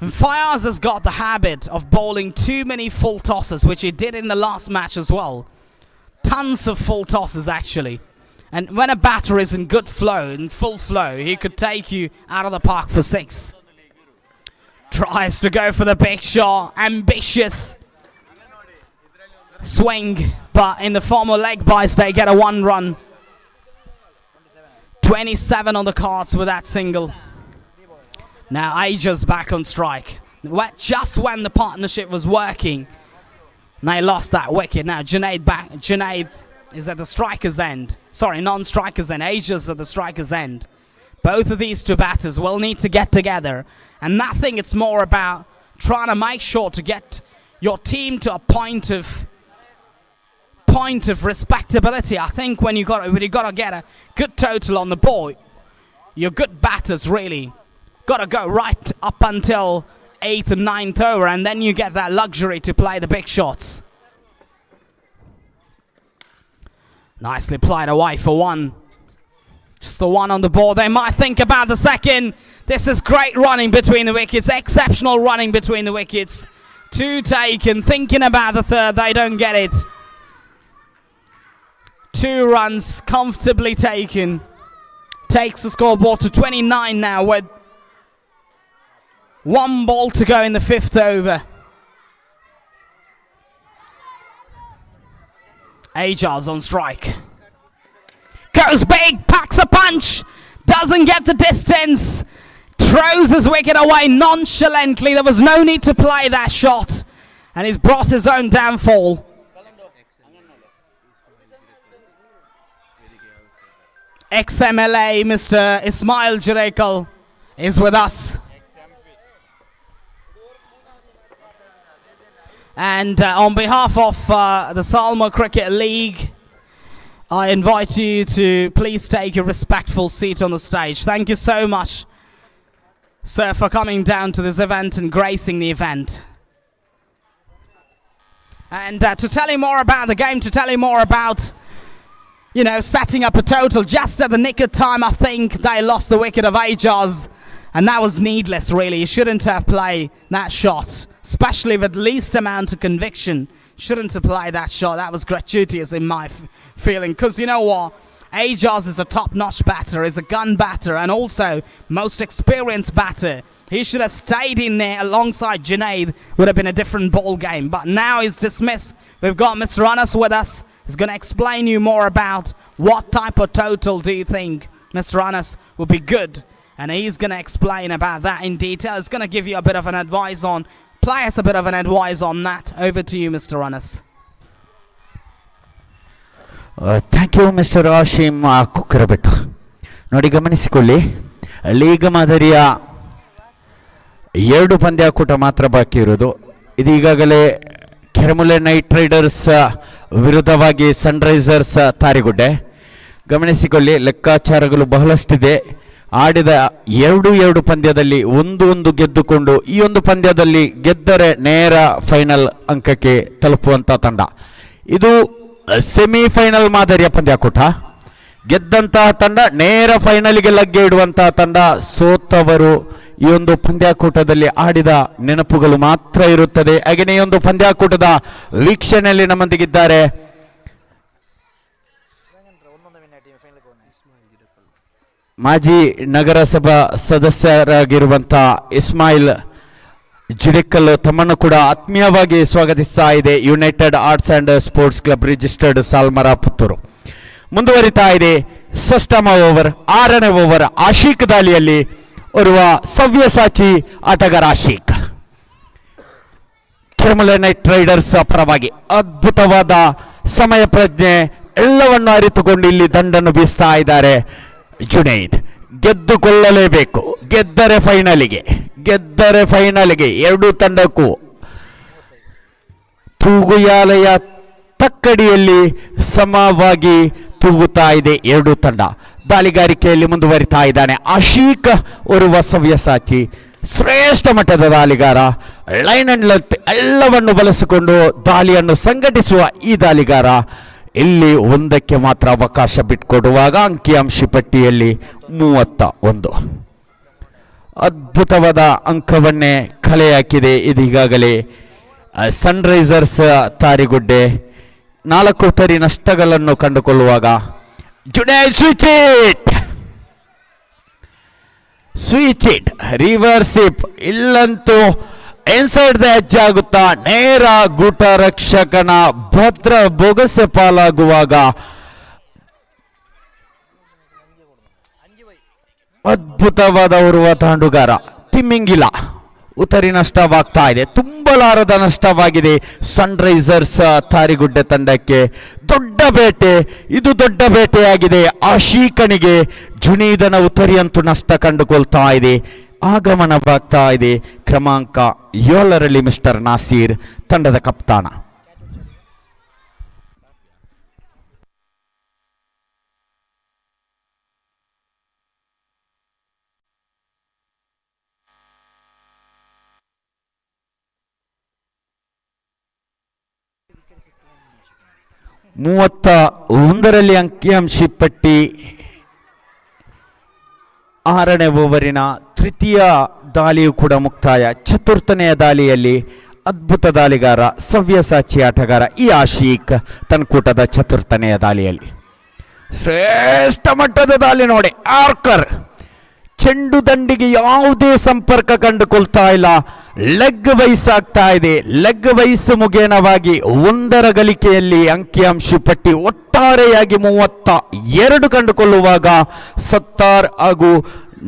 And Fayaz has got the habit of bowling too many full tosses, which he did in the last match as well. Tons of full tosses, actually. And when a batter is in good flow, in full flow, he could take you out of the park for 6. Tries to go for the big shot. Ambitious swing. But in the form of leg byes, they get a 1 run. 27 on the cards with that single. Now Aja's back on strike. Just when the partnership was working, they lost that wicket. Now Junaid is at the striker's end. Sorry, non-striker's end. Aja's at the striker's end. Both of these two batters will need to get together. And I think it's more about trying to make sure to get your team to a point of respectability. I think when you got to get a good total on the board, your good batters really got to go right up until 8th and 9th over, and then you get that luxury to play the big shots. Nicely played away for 1. Just the 1 on the board. They might think about the second. This is great running between the wickets. Exceptional running between the wickets. 2 taken. Thinking about the third. They don't get it. 2 runs comfortably taken. Takes the scoreboard to 29 now with 1 ball to go in the 5th over. Ajar's on strike. Goes big, packs a punch, doesn't get the distance, throws his wicket away nonchalantly. There was no need to play that shot, and he's brought his own downfall. XMLA, Mr. Ismail Jirekal is with us. And on behalf of the Salmara Cricket League, I invite you to please take a respectful seat on the stage. Thank you so much, sir, for coming down to this event and gracing the event. And to tell you more about the game, to tell you more about, you know, setting up a total, just at the nick of time, I think they lost the wicket of Ajaz. And that was needless, really. You shouldn't have played that shot, especially with least amount of conviction. Shouldn't have played that shot. That was gratuitous in my feeling. Because you know what? Ajaz is a top-notch batter, is a gun batter, and also most experienced batter. He should have stayed in there alongside Junaid. Would have been a different ball game. But now he's dismissed. We've got Mr. Anas with us. He's going to explain you more about what type of total do you think, Mr. Anas, would be good. And he's going to explain about that in detail. He's going to give you a bit of an advice on, play us a bit of an advice on that. Over to you, Mr. Anas. Thank you mister Ashim Kukkarabettu. ನೋಡಿ, ಗಮನಿಸಿಕೊಳ್ಳಿ, league ಮಾದರಿಯ 2 ಪಂದ್ಯಾಕೂಟ ಮಾತ್ರ ಬಾಕಿ ಇರೋದು. ಇದು ಈಗಾಗಲೇ ಕೆರಮುಲೆ Knight Riders ವಿರುದ್ಧವಾಗಿ Sunrisers ತಾರಿಗುಡ್ಡೆ. ಗಮನಿಸಿಕೊಳ್ಳಿ, ಲೆಕ್ಕಾಚಾರಗಳು ಬಹಳಷ್ಟಿದೆ. ಆಡಿದ ಎರಡು ಪಂದ್ಯದಲ್ಲಿ ಒಂದು ಗೆದ್ದುಕೊಂಡು ಈ ಒಂದು ಪಂದ್ಯದಲ್ಲಿ ಗೆದ್ದರೆ ನೇರ ಫೈನಲ್ ಅಂಕಕ್ಕೆ ತಲುಪುವಂಥ ತಂಡ. ಇದು ಸೆಮಿಫೈನಲ್ ಮಾದರಿಯ ಪಂದ್ಯಾಕೂಟ. ಗೆದ್ದಂತಹ ತಂಡ ನೇರ ಫೈನಲ್ಗೆ ಲಗ್ಗೆ ಇಡುವಂತಹ ತಂಡ. ಸೋತವರು ಈ ಒಂದು ಪಂದ್ಯಾಕೂಟದಲ್ಲಿ ಆಡಿದ ನೆನಪುಗಳು ಮಾತ್ರ ಇರುತ್ತದೆ. ಹಾಗೆಯೇ ಈ ಒಂದು ಪಂದ್ಯಾಕೂಟದ ವೀಕ್ಷಣೆಯಲ್ಲಿ ನಮ್ಮೊಂದಿಗಿದ್ದಾರೆ ಮಾಜಿ ನಗರಸಭಾ ಸದಸ್ಯರಾಗಿರುವಂತಹ ಇಸ್ಮಾಯಿಲ್ ಜಿಡಿಕಲ್ ತಮ್ಮನ್ನು ಕೂಡ ಆತ್ಮೀಯವಾಗಿ ಸ್ವಾಗತಿಸ್ತಾ ಇದೆ united arts and sports club registered Salmara Puttur. ಮುಂದುವರಿತಾ ಇದೆ ಷಷ್ಠಮ ಓವರ್, 6ನೇ ಓವರ್. ಆಶೀಕ್ ದಾಳಿಯಲ್ಲಿ ಓರ್ವ ಸವ್ಯಸಾಚಿ ಆಟಗಾರ ಆಶೀಕ್ ಕೆರಮಲೆ ನೈಟ್ ರೈಡರ್ಸ್ ಪರವಾಗಿ ಅದ್ಭುತವಾದ ಸಮಯ ಪ್ರಜ್ಞೆ ಎಲ್ಲವನ್ನು ಅರಿತುಕೊಂಡು ಇಲ್ಲಿ ದಂಡನ್ನು ಬೀಸ್ತಾ ಇದ್ದಾರೆ. ಜುನೈದ್ ಗೆದ್ದುಕೊಳ್ಳಲೇಬೇಕು, ಗೆದ್ದರೆ ಫೈನಲಿಗೆ ಎರಡೂ ತಂಡಕ್ಕೂ ತೂಗುಯಾಲೆಯ ತಕ್ಕಡಿಯಲ್ಲಿ ಸಮವಾಗಿ ತೂಗುತ್ತಾ ಇದೆ ಎರಡೂ ತಂಡ. ದಾಳಿಗಾರಿಕೆಯಲ್ಲಿ ಮುಂದುವರಿತಾ ಇದ್ದಾನೆ ಆಶೀಕ್, ಓರ್ವ ಸವ್ಯಸಾಚಿ, ಶ್ರೇಷ್ಠ ಮಟ್ಟದ ದಾಳಿಗಾರ. ಲೈನ್ ಅಂಡ್ ಲೆಂತ್ ಎಲ್ಲವನ್ನು ಬಳಸಿಕೊಂಡು ದಾಳಿಯನ್ನು ಸಂಘಟಿಸುವ ಈ ದಾಳಿಗಾರ ಇಲ್ಲಿ ಒಂದಕ್ಕೆ ಮಾತ್ರ ಅವಕಾಶ ಬಿಟ್ಕೊಡುವಾಗ ಅಂಕಿಅಂಶ ಪಟ್ಟಿಯಲ್ಲಿ 31 ಅದ್ಭುತವಾದ ಅಂಕವನ್ನೇ ಕಲೆ ಹಾಕಿದೆ ಇದೀಗಾಗಲೇ ಸನ್ರೈಸರ್ಸ್ ತಾರಿಗುಡ್ಡೆ. 4 ತರಿ ನಷ್ಟಗಳನ್ನು ಕಂಡುಕೊಳ್ಳುವಾಗ ಜುನೈದ್ ಸ್ವಿಚ್ ಇಟ್ ರಿವರ್ಸ್ ಇಪ್, ಇಲ್ಲಂತೂ ಇನ್ಸೈಡ್ ದ ಎಡ್ಜ್ ಆಗುತ್ತಾ ನೇರ ಗೂಟ ರಕ್ಷಕನ ಭದ್ರ ಬೊಗಸೆ ಪಾಲಾಗುವಾಗ ಅದ್ಭುತವಾದ ಓರ್ವ ತಾಂಡುಗಾರ ತಿಮ್ಮಿಂಗಿಲ್ಲ. ಉತ್ತರಿ ನಷ್ಟವಾಗ್ತಾ ಇದೆ, ತುಂಬಲಾರದ ನಷ್ಟವಾಗಿದೆ ಸನ್ರೈಸರ್ಸ್ ತಾರಿಗುಡ್ಡೆ ತಂಡಕ್ಕೆ. ಇದು ದೊಡ್ಡ ಬೇಟೆಯಾಗಿದೆ ಆಶೀಕನಿಗೆ. ಜುನೀದನ ಉತ್ತರಿಯಂತೂ ನಷ್ಟ ಕಂಡುಕೊಳ್ತಾ ಇದೆ. ಆಗಮನವಾಗ್ತಾ ಇದೆ ಕ್ರಮಾಂಕ 7ರಲ್ಲಿ ಮಿಸ್ಟರ್ ನಾಸೀರ್ ತಂಡದ ಕಪ್ತಾನ. ಮೂವತ್ತ 1ರಲ್ಲಿ ಅಂಕಿಅಂಶ ಪಟ್ಟಿ 6ನೇ ಓವರಿನ ತೃತೀಯ ದಾಳಿಯೂ ಕೂಡ ಮುಕ್ತಾಯ. ಚತುರ್ಥನೆಯ ದಾಳಿಯಲ್ಲಿ ಅದ್ಭುತ ದಾಳಿಗಾರ ಸವ್ಯಸಾಚಿ ಆಟಗಾರ ಈ ಆಶೀಕ್ ತನ್ಕೂಟದ ಚತುರ್ಥನೆಯ ದಾಳಿಯಲ್ಲಿ ಶ್ರೇಷ್ಠ ಮಟ್ಟದ ದಾಳಿ ನೋಡಿ. ಆರ್ಕರ್ ಚೆಂಡು ದಂಡಿಗೆ ಯಾವುದೇ ಸಂಪರ್ಕ ಕಂಡುಕೊಳ್ತಾ ಇಲ್ಲ. ಲೆಗ್ ವೈಸ್ ಆಗ್ತಾ ಇದೆ. ಲೆಗ್ ವೈಸ್ ಮುಖೇನವಾಗಿ 1ರ ಗಳಿಕೆಯಲ್ಲಿ ಅಂಕಿಅಂಶ ಪಟ್ಟಿ ಒಟ್ಟಾರೆಯಾಗಿ 32 ಕಂಡುಕೊಳ್ಳುವಾಗ ಸತ್ತಾರ್ ಹಾಗೂ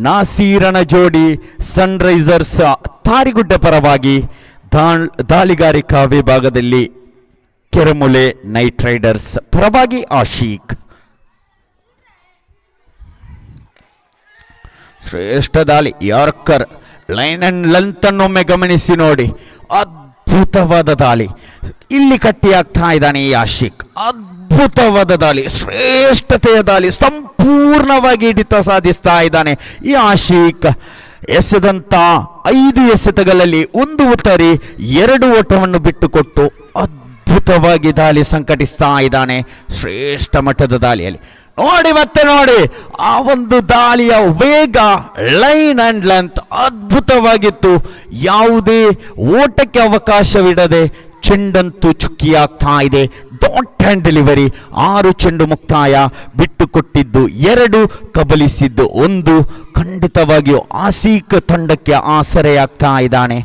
ನಾಸೀರನ ಜೋಡಿ ಸನ್ರೈಸರ್ಸ್ ತಾರಿಗುಡ್ಡೆ ಪರವಾಗಿ ದಾಳಿಗಾರಿಕಾ ವಿಭಾಗದಲ್ಲಿ ಕೆರಮುಲೆ ನೈಟ್ ರೈಡರ್ಸ್ ಪರವಾಗಿ ಆಶೀಕ್. ಶ್ರೇಷ್ಠ ದಾಳಿ ಯಾರ್ಕರ್ ಲೈನ್ ಅಂಡ್ ಲೆಂತ್ ಅನ್ನೊಮ್ಮೆ ಗಮನಿಸಿ ನೋಡಿ. ಅದ್ಭುತವಾದ ದಾಳಿ ಇಲ್ಲಿ ಕಟ್ಟಿಯಾಗ್ತಾ ಇದ್ದಾನೆ ಈ ಆಶೀಕ್. ಅದ್ಭುತವಾದ ದಾಳಿ, ಶ್ರೇಷ್ಠತೆಯ ದಾಳಿ, ಸಂಪೂರ್ಣವಾಗಿ ಹಿಡಿತ ಸಾಧಿಸ್ತಾ ಇದ್ದಾನೆ ಈ ಆಶೀಕ್. ಎಸೆದಂತ 5 ಎಸೆತಗಳಲ್ಲಿ 1 ಉತ್ತರಿ 2 ಓಟವನ್ನು ಬಿಟ್ಟುಕೊಟ್ಟು ಅದ್ಭುತವಾಗಿ ದಾಳಿ ಸಂಘಟಿಸ್ತಾ ಇದ್ದಾನೆ. ಶ್ರೇಷ್ಠ ಮಟ್ಟದ ದಾಳಿಯಲ್ಲಿ ನೋಡಿ ಆ ಒಂದು ದಾಳಿಯ ವೇಗ, ಲೈನ್ ಅಂಡ್ ಲೆಂತ್ ಅದ್ಭುತವಾಗಿತ್ತು. ಯಾವುದೇ ಓಟಕ್ಕೆ ಅವಕಾಶವಿಡದೆ ಚೆಂಡಂತೂ ಚುಕ್ಕಿಯಾಗ್ತಾ ಇದೆ. Dot and delivery. 6 ಚೆಂಡು ಮುಕ್ತಾಯ, ಬಿಟ್ಟುಕೊಟ್ಟಿದ್ದು 2, ಕಬಲಿಸಿದ್ದು 1. ಖಂಡಿತವಾಗಿಯೂ ಆಶೀಕ್ ತಂಡಕ್ಕೆ ಆಸರೆಯಾಗ್ತಾ ಇದ್ದಾನೆ.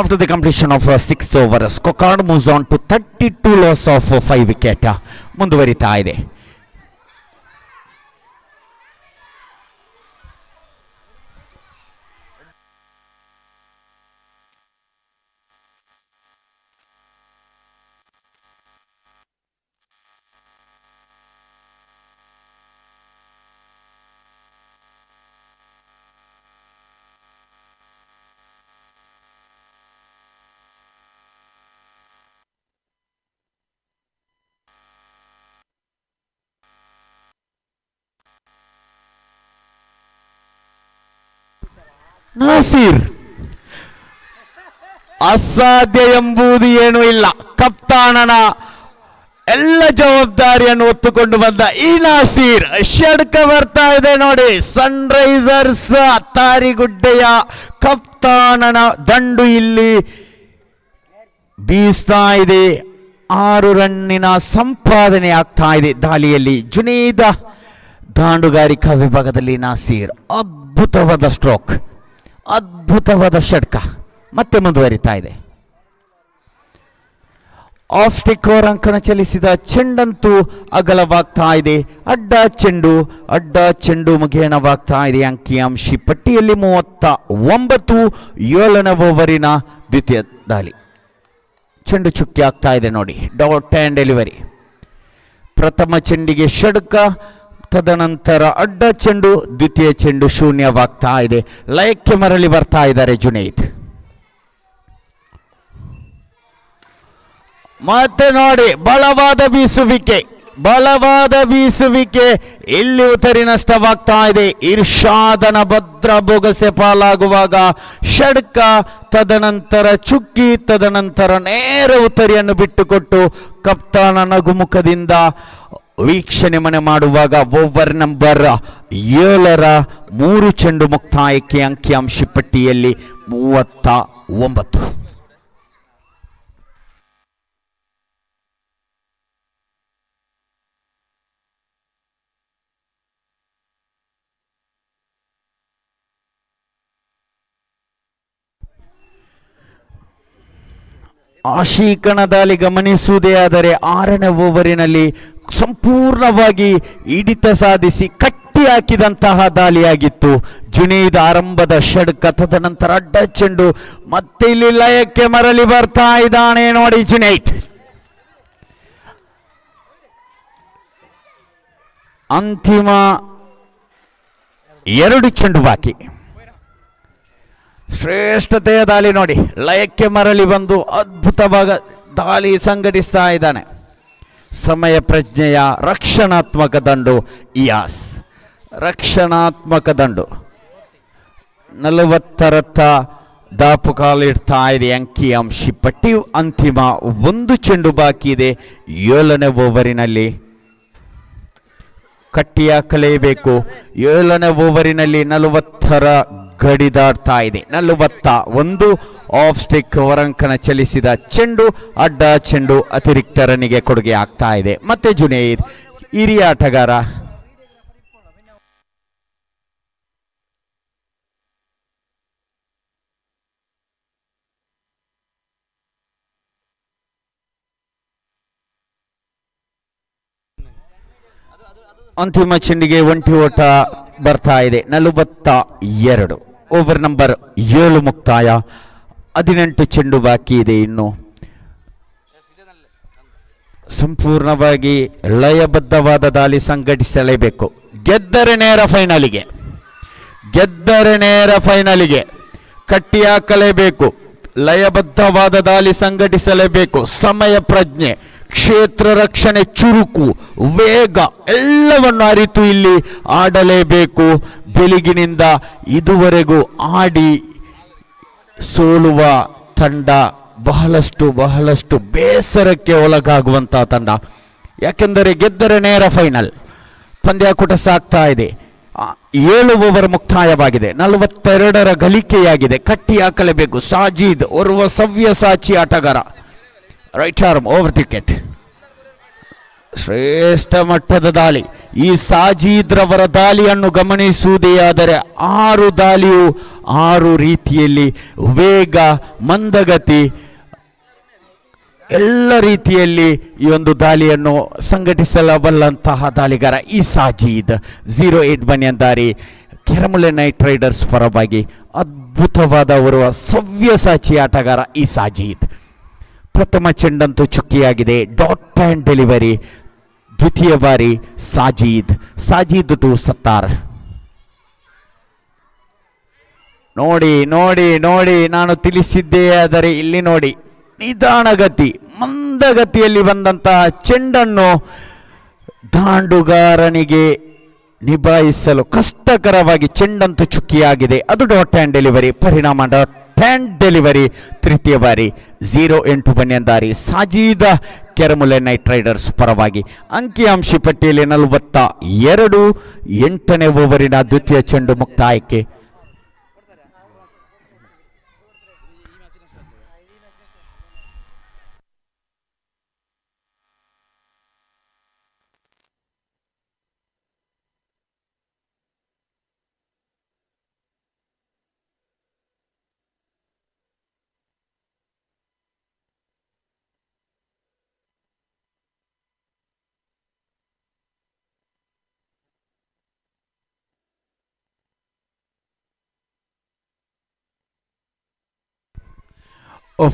After the completion of 6th over, scorecard moves on to 32 loss of 5 wicket. ಮುಂದುವರಿತಾ ಇದೆ. ನಾಸೀರ್ ಅಸಾಧ್ಯ ಎಂಬುದು ಏನೂ ಇಲ್ಲ. ಕಪ್ತಾನನ ಎಲ್ಲ ಜವಾಬ್ದಾರಿಯನ್ನು ಹೊತ್ತುಕೊಂಡು ಬಂದ ಈ ನಾಸೀರ್ ಷಡ್ಕ ಬರ್ತಾ ಇದೆ ನೋಡಿ. ಸನ್ರೈಸರ್ಸ್ ತಾರಿಗುಡ್ಡೆಯ ಕಪ್ತಾನನ ದಂಡು ಇಲ್ಲಿ ಬೀಸ್ತಾ ಇದೆ. 6 ರನ್ನಿನ ಸಂಪಾದನೆ ಆಗ್ತಾ ಇದೆ ದಾಳಿಯಲ್ಲಿ. ಜುನೈದ ದಾಂಡುಗಾರಿಕಾ ವಿಭಾಗದಲ್ಲಿ ನಾಸೀರ್ ಅದ್ಭುತವಾದ ಸ್ಟ್ರೋಕ್, ಅದ್ಭುತವಾದ ಷಡ್ಕ ಮತ್ತೆ ಮುಂದುವರಿತಾ ಇದೆ. ಆಫ್ ಸ್ಟಿಕ್ ಅಂಕಣ ಚಲಿಸಿದ ಚೆಂಡಂತೂ ಅಗಲವಾಗ್ತಾ ಇದೆ. ಅಡ್ಡ ಚೆಂಡು ಮುಖೇನವಾಗ್ತಾ ಇದೆ. ಅಂಕಿಅಂಶಿ ಪಟ್ಟಿಯಲ್ಲಿ 39. 7ನೇ ಓವರಿನ ದ್ವಿತೀಯ ದಾಳಿ. ಚೆಂಡು ಚುಕ್ಕಿ ಆಗ್ತಾ ಇದೆ ನೋಡಿ. Dot and delivery. ಪ್ರಥಮ ಚೆಂಡಿಗೆ ಷಡ್ಕ, ತದನಂತರ ಅಡ್ಡ ಚೆಂಡು, ದ್ವಿತೀಯ ಚೆಂಡು ಶೂನ್ಯವಾಗ್ತಾ ಇದೆ. ಲಯಕ್ಕೆ ಮರಳಿ ಬರ್ತಾ ಇದ್ದಾರೆ ಜುನೈದ್. ಮತ್ತೆ ನೋಡಿ ಬಲವಾದ ಬೀಸುವಿಕೆ ಇಲ್ಲಿ ಉತ್ತರಿ ನಷ್ಟವಾಗ್ತಾ ಇದೆ. ಇರ್ಷಾದನ ಭದ್ರ ಬೊಗಸೆ ಪಾಲಾಗುವಾಗ ಷಡ್ಕ, ತದನಂತರ ಚುಕ್ಕಿ, ತದನಂತರ ನೇರ ಉತ್ತರಿಯನ್ನು ಬಿಟ್ಟುಕೊಟ್ಟು ಕಪ್ತಾನ ನಗುಮುಖದಿಂದ ವೀಕ್ಷಣೆ ಮನೆ ಮಾಡುವಾಗ ಓವರ್ ನಂಬರ್ 7ರ 3 ಚೆಂಡು ಮುಕ್ತಾಯಕ್ಕೆ ಅಂಕಿಅಂಶಿ ಪಟ್ಟಿಯಲ್ಲಿ 39. ಆಶೀಕನ ದಾಳಿ ಗಮನಿಸುವುದೇ ಆದರೆ 6ನೇ ಓವರಿನಲ್ಲಿ ಸಂಪೂರ್ಣವಾಗಿ ಹಿಡಿತ ಸಾಧಿಸಿ ಕಟ್ಟಿ ಹಾಕಿದಂತಹ ದಾಳಿಯಾಗಿತ್ತು. ಜುನೈದ್ ಆರಂಭದ ಷಡ್ಕ, ತದನಂತರ ಅಡ್ಡ ಚೆಂಡು, ಮತ್ತೆ ಇಲ್ಲಿ ಲಯಕ್ಕೆ ಮರಳಿ ಬರ್ತಾ ಇದ್ದಾನೆ ನೋಡಿ ಜುನೈದ್. ಅಂತಿಮ 2 ಚೆಂಡು ಬಾಕಿ. ಶ್ರೇಷ್ಠತೆಯ ದಾಳಿ ನೋಡಿ. ಲಯಕ್ಕೆ ಮರಳಿ ಬಂದು ಅದ್ಭುತವಾಗ ದಾಳಿ ಸಂಘಟಿಸ್ತಾ ಇದ್ದಾನೆ. ಸಮಯ ಪ್ರಜ್ಞೆಯ ರಕ್ಷಣಾತ್ಮಕ ದಂಡು ಇಯಾಸ್. ರಕ್ಷಣಾತ್ಮಕ ದಂಡು 40ರತ್ತ ದಾಪು ಕಾಲಿಡ್ತಾ ಇದೆ ಅಂಕಿಅಂಶಿ ಪಟ್ಟಿ. ಅಂತಿಮ 1 ಚೆಂಡು ಬಾಕಿ ಇದೆ 7ನೇ ಓವರಿನಲ್ಲಿ. ಕಟ್ಟಿ ಹಾಕಲೇಬೇಕು. 7ನೇ ಓವರಿನಲ್ಲಿ 40ರ ಗಡಿ ದಾಟ್ತಾ ಇದೆ. 41. ಆಫ್ ಸ್ಟಿಕ್ ಹೊರಂಕಣ ಚಲಿಸಿದ ಚೆಂಡು, ಅಡ್ಡ ಚೆಂಡು ಅತಿರಿಕ್ತ ರನ್ನಿಗೆ ಕೊಡುಗೆ ಆಗ್ತಾ ಇದೆ. ಮತ್ತೆ ಜುನೈದ್ ಹಿರಿಯ ಆಟಗಾರ. ಅಂತಿಮ ಚೆಂಡಿಗೆ ಒಂಟಿ ಓಟ ಬರ್ತಾ ಇದೆ. 42. ಓವರ್ ನಂಬರ್ 7 ಮುಕ್ತಾಯ. 18 ಚೆಂಡು ಬಾಕಿ ಇದೆ. ಇನ್ನು ಸಂಪೂರ್ಣವಾಗಿ ಲಯಬದ್ಧವಾದ ದಾಳಿ ಸಂಘಟಿಸಲೇಬೇಕು. ಗೆದ್ದರೆ ನೇರ ಫೈನಲಿಗೆ ಕಟ್ಟಿ ಹಾಕಲೇಬೇಕು. ಲಯಬದ್ಧವಾದ ದಾಳಿ ಸಂಘಟಿಸಲೇಬೇಕು. ಸಮಯ ಪ್ರಜ್ಞೆ, ಕ್ಷೇತ್ರ ರಕ್ಷಣೆ, ಚುರುಕು, ವೇಗ ಎಲ್ಲವನ್ನು ಅರಿತು ಇಲ್ಲಿ ಆಡಲೇಬೇಕು. ಬೆಳಗಿನಿಂದ ಇದುವರೆಗೂ ಆಡಿ ಸೋಲುವ ತಂಡ ಬಹಳಷ್ಟು ಬೇಸರಕ್ಕೆ ಒಳಗಾಗುವಂತಹ ತಂಡ. ಯಾಕೆಂದರೆ ಗೆದ್ದರೆ ನೇರ ಫೈನಲ್. ಪಂದ್ಯಾಕೂಟ ಸಾಗ್ತಾ ಇದೆ. 7 ಓವರ್ ಮುಕ್ತಾಯವಾಗಿದೆ. 42ರ ಗಳಿಕೆಯಾಗಿದೆ. ಕಟ್ಟಿ ಹಾಕಲೇಬೇಕು. ಸಾಜೀದ್ ಓರ್ವ ಸವ್ಯಸಾಚಿ ಆಟಗಾರ. Right arm over wicket. ಶ್ರೇಷ್ಠ ಮಟ್ಟದ ದಾಳಿ. ಈ ಸಾಜೀದ್ ರವರ ದಾಳಿಯನ್ನು ಗಮನಿಸುವುದೇ ಆದರೆ 6 ದಾಳಿಯು 6 ರೀತಿಯಲ್ಲಿ ವೇಗ, ಮಂದಗತಿ ಎಲ್ಲ ರೀತಿಯಲ್ಲಿ ಈ ಒಂದು ದಾಳಿಯನ್ನು ಸಂಘಟಿಸಬಲ್ಲಂತಹ ದಾಳಿಗಾರ ಈ ಸಾಜೀದ್. 08 ಬನ್ಯಂದಾರಿ, ಕೆರಮುಳೆ ನೈಟ್ ರೈಡರ್ಸ್ ಪರವಾಗಿ ಅದ್ಭುತವಾದ ಓರ್ವ ಸವ್ಯಸಾಚಿ ಆಟಗಾರ ಈ ಸಾಜೀದ್. ಪ್ರಥಮ ಚೆಂಡಂತೂ ಚುಕ್ಕಿಯಾಗಿದೆ. Dot and delivery. ದ್ವಿತೀಯ ಬಾರಿ ಸಾಜೀದ್ ಟು ಸತ್ತಾರ್. ನೋಡಿ ನಾನು ತಿಳಿಸಿದ್ದೇ ಆದರೆ ಇಲ್ಲಿ ನೋಡಿ ನಿಧಾನಗತಿ, ಮಂದಗತಿಯಲ್ಲಿ ಬಂದಂತಹ ಚೆಂಡನ್ನು ದಾಂಡುಗಾರನಿಗೆ ನಿಭಾಯಿಸಲು ಕಷ್ಟಕರವಾಗಿ ಚೆಂಡಂತೂ ಚುಕ್ಕಿಯಾಗಿದೆ. ಅದು ಡಾಟ್ ಆ್ಯಂಡ್ ಡೆಲಿವರಿ. ಪರಿಣಾಮ ಡಾಟ್ ಆ್ಯಂಡ್ ಡೆಲಿವರಿ. ತೃತೀಯ ಬಾರಿ 0-8 ಬನ್ಯಂದಾರಿ ಸಾಜೀದ ಕೆರಮುಲೆ ನೈಟ್ ರೈಡರ್ಸ್ ಪರವಾಗಿ. ಅಂಕಿಅಂಶ ಪಟ್ಟಿಯಲ್ಲಿ 42. 8ನೇ ಓವರಿನ ದ್ವಿತೀಯ ಚೆಂಡು ಮುಕ್ತಾಯಕ್ಕೆ.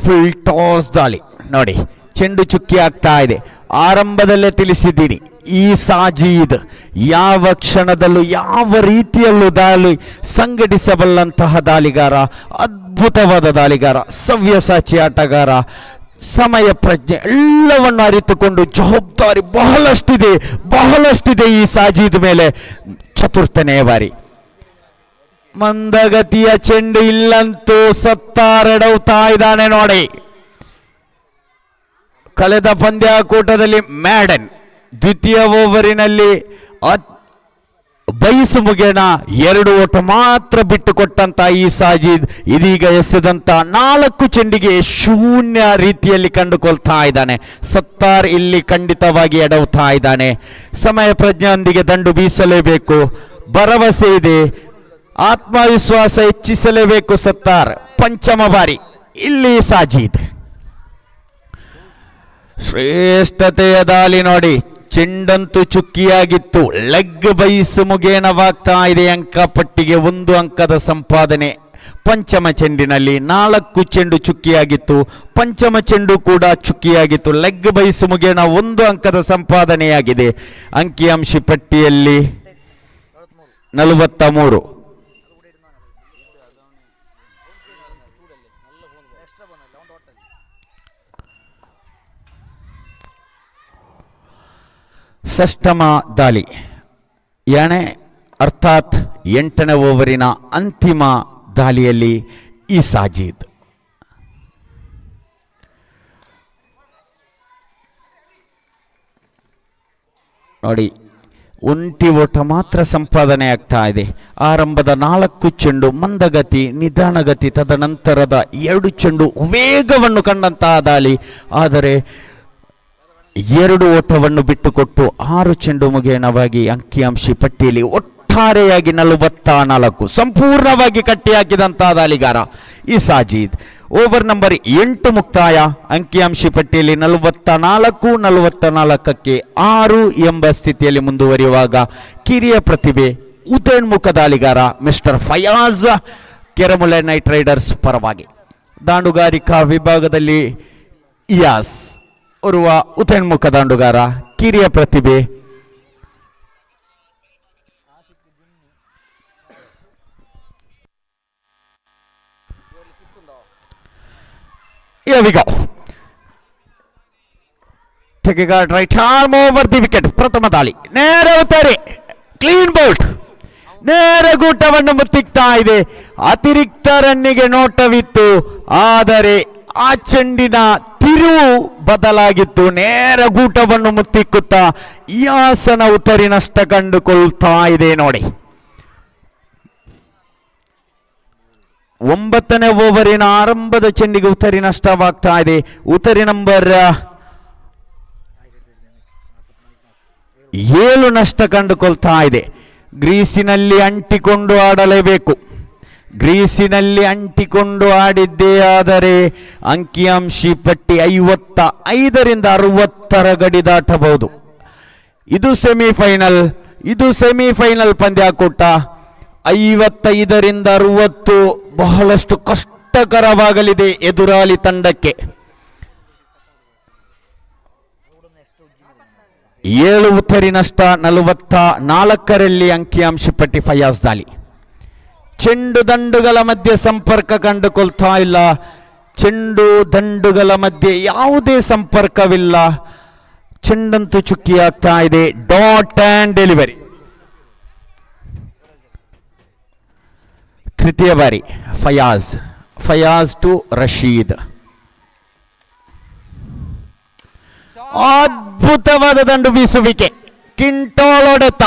ಫುಲ್ ಟಾಸ್ ದಾಳಿ ನೋಡಿ, ಚೆಂಡು ಚುಕ್ಕಿ ಆಗ್ತಾ ಇದೆ. ಆರಂಭದಲ್ಲೇ ತಿಳಿಸಿದ್ದೀನಿ, ಈ ಸಾಜೀದ್ ಯಾವ ಕ್ಷಣದಲ್ಲೂ ಯಾವ ರೀತಿಯಲ್ಲೂ ದಾಳಿ ಸಂಘಟಿಸಬಲ್ಲಂತಹ ದಾಳಿಗಾರ, ಅದ್ಭುತವಾದ ದಾಳಿಗಾರ, ಸವ್ಯಸಾಚಿ ಆಟಗಾರ, ಸಮಯ ಪ್ರಜ್ಞೆ ಎಲ್ಲವನ್ನು ಅರಿತುಕೊಂಡು ಜವಾಬ್ದಾರಿ ಬಹಳಷ್ಟಿದೆ ಈ ಸಾಜೀದ್ ಮೇಲೆ. ಚತುರ್ಥನೇ ಬಾರಿ ಮಂದಗತಿಯ ಚೆಂಡು ಇಲ್ಲಂತೂ ಸತ್ತಾರೆಡವ್ತಾ ಇದ್ದಾನೆ ನೋಡಿ. ಕಳೆದ ಪಂದ್ಯಾಕೂಟದಲ್ಲಿ ಮ್ಯಾಡನ್ ದ್ವಿತೀಯ ಓವರಿನಲ್ಲಿ ಬಯಸು ಮುಗೇನ 2 ಓಟ ಮಾತ್ರ ಬಿಟ್ಟುಕೊಟ್ಟಂತ ಈ ಸಾಜೀದ್ ಇದೀಗ ಎಸೆದಂತ 4 ಚೆಂಡಿಗೆ ಶೂನ್ಯ ರೀತಿಯಲ್ಲಿ ಕಂಡುಕೊಳ್ತಾ ಇದ್ದಾನೆ. ಸತ್ತಾರ್ ಇಲ್ಲಿ ಖಂಡಿತವಾಗಿ ಎಡವ್ತಾ ಇದ್ದಾನೆ. ಸಮಯ ಪ್ರಜ್ಞೆಯೊಂದಿಗೆ ದಂಡು ಬೀಸಲೇಬೇಕು, ಭರವಸೆ ಇದೆ, ಆತ್ಮವಿಶ್ವಾಸ ಹೆಚ್ಚಿಸಲೇಬೇಕು ಸತ್ತಾರ್. ಪಂಚಮ ಬಾರಿ ಇಲ್ಲಿ ಸಾಜೀದ್ ಶ್ರೇಷ್ಠತೆಯ ದಾಳಿ ನೋಡಿ, ಚೆಂಡಂತೂ ಚುಕ್ಕಿಯಾಗಿತ್ತು. ಲೆಗ್ ಬೈಸು ಮುಗೇನವಾಗ್ತಾ ಇದೆ. ಅಂಕಪಟ್ಟಿಗೆ 1 ಅಂಕದ ಸಂಪಾದನೆ. ಪಂಚಮ ಚೆಂಡಿನಲ್ಲಿ 4 ಚೆಂಡು ಚುಕ್ಕಿಯಾಗಿತ್ತು. ಪಂಚಮ ಚೆಂಡು ಕೂಡ ಚುಕ್ಕಿಯಾಗಿತ್ತು. ಲೆಗ್ ಬೈಸು ಮುಗೇನ 1 ಅಂಕದ ಸಂಪಾದನೆಯಾಗಿದೆ. ಅಂಕಿಅಂಶ ಪಟ್ಟಿಯಲ್ಲಿ 43. ಷಷ್ಠಮ ದಾಳಿ ಯಾನೆ ಅರ್ಥಾತ್ 8ನೇ ಓವರಿನ ಅಂತಿಮ ದಾಳಿಯಲ್ಲಿ ಈ ಸಾಜೀದ್ ನೋಡಿ, 1 ಓಟ ಮಾತ್ರ ಸಂಪಾದನೆ ಆಗ್ತಾ ಇದೆ. ಆರಂಭದ 4 ಚೆಂಡು ಮಂದಗತಿ, ನಿಧಾನಗತಿ, ತದನಂತರದ 2 ಚೆಂಡು ವೇಗವನ್ನು ಕಂಡಂತಹ ದಾಳಿ. ಆದರೆ 2 ಓಟವನ್ನು ಬಿಟ್ಟುಕೊಟ್ಟು 6 ಚೆಂಡು ಮುಗೇನವಾಗಿ ಅಂಕಿಅಂಶ ಪಟ್ಟಿಯಲ್ಲಿ ಒಟ್ಟಾರೆಯಾಗಿ 44 ಸಂಪೂರ್ಣವಾಗಿ ಕಟ್ಟಿ ಹಾಕಿದಂತಹ ದಾಳಿಗಾರ ಈ ಸಾಜೀದ್. ಓವರ್ ನಂಬರ್ 8 ಮುಕ್ತಾಯ. ಅಂಕಿಅಂಶ ಪಟ್ಟಿಯಲ್ಲಿ 44ಕ್ಕೆ 6 ಎಂಬ ಸ್ಥಿತಿಯಲ್ಲಿ ಮುಂದುವರಿಯುವಾಗ ಕಿರಿಯ ಪ್ರತಿಭೆ ಉದಯೋನ್ಮುಖ ದಾಳಿಗಾರ ಮಿಸ್ಟರ್ ಫಯಾಜ್ ಕೆರಮುಲೆ ನೈಟ್ ರೈಡರ್ಸ್ ಪರವಾಗಿ. ದಾಂಡುಗಾರಿಕಾ ವಿಭಾಗದಲ್ಲಿ ಇಯಾಸ್ ಓರ್ವ ಉದಯೋನ್ಮುಖ ದಾಂಡುಗಾರ, ಕಿರಿಯ ಪ್ರತಿಭೆ. Here we go. Take a guard right arm over the wicket. ಪ್ರಥಮ ದಾಳಿ ನೇರ ಉತ್ತಾರೆ, ಕ್ಲೀನ್ ಬೋಲ್ಟ್, ನೇರ ಗೂಟವನ್ನು ಮುತ್ತಿಕ್ತಾ ಇದೆ. ಅತಿರಿಕ್ತ ರನ್ನಿಗೆ ನೋಟವಿತ್ತು, ಆದರೆ ಆ ಚೆಂಡಿನ ತಿರುವು ಬದಲಾಗಿತ್ತು. ನೇರ ಗೂಟವನ್ನು ಮುತ್ತಿಕ್ಕುತ್ತಾ ಯಾಸನ ಉತ್ತರಿ ನಷ್ಟ ಕಂಡುಕೊಳ್ತಾ ಇದೆ ನೋಡಿ. 9ನೇ ಓವರಿನ ಆರಂಭದ ಚೆಂಡಿಗೆ ಉತ್ತರಿ ನಷ್ಟವಾಗ್ತಾ ಇದೆ. ಉತ್ತರಿ ನಂಬರ್ 7 ನಷ್ಟ ಕಂಡುಕೊಳ್ತಾ ಇದೆ. ಗ್ರೀಸಿನಲ್ಲಿ ಅಂಟಿಕೊಂಡು ಆಡಲೇಬೇಕು. ಗ್ರೀಸಿನಲ್ಲಿ ಅಂಟಿಕೊಂಡು ಆಡಿದ್ದೇ ಆದರೆ ಅಂಕಿಅಂಶ ಪಟ್ಟಿ 55ರಿಂದ 60ರ ಗಡಿ ದಾಟಬಹುದು. ಇದು ಸೆಮಿಫೈನಲ್ ಪಂದ್ಯಾಕೂಟ. 55ರಿಂದ 60 ಬಹಳಷ್ಟು ಕಷ್ಟಕರವಾಗಲಿದೆ ಎದುರಾಳಿ ತಂಡಕ್ಕೆ. 7 ಉತ್ತರಿ ನಷ್ಟ 44ರಲ್ಲಿ ಅಂಕಿಅಂಶ ಪಟ್ಟಿ ಫಯಾಜ್ ದಾಳಿ. ಚೆಂಡು ದಂಡುಗಳ ಮಧ್ಯೆ ಸಂಪರ್ಕ ಕಂಡುಕೊಳ್ತಾ ಇಲ್ಲ. ಚೆಂಡು ದಂಡುಗಳ ಮಧ್ಯೆ ಯಾವುದೇ ತೃತೀಯ ಬಾರಿ ಫಯಾಜ್ ಟು ರಶೀದ್. ಅದ್ಭುತವಾದ ದಂಡು ಬೀಸುವಿಕೆ, ಕಿಂಟೋಲ್ ಹೊಡೆತ.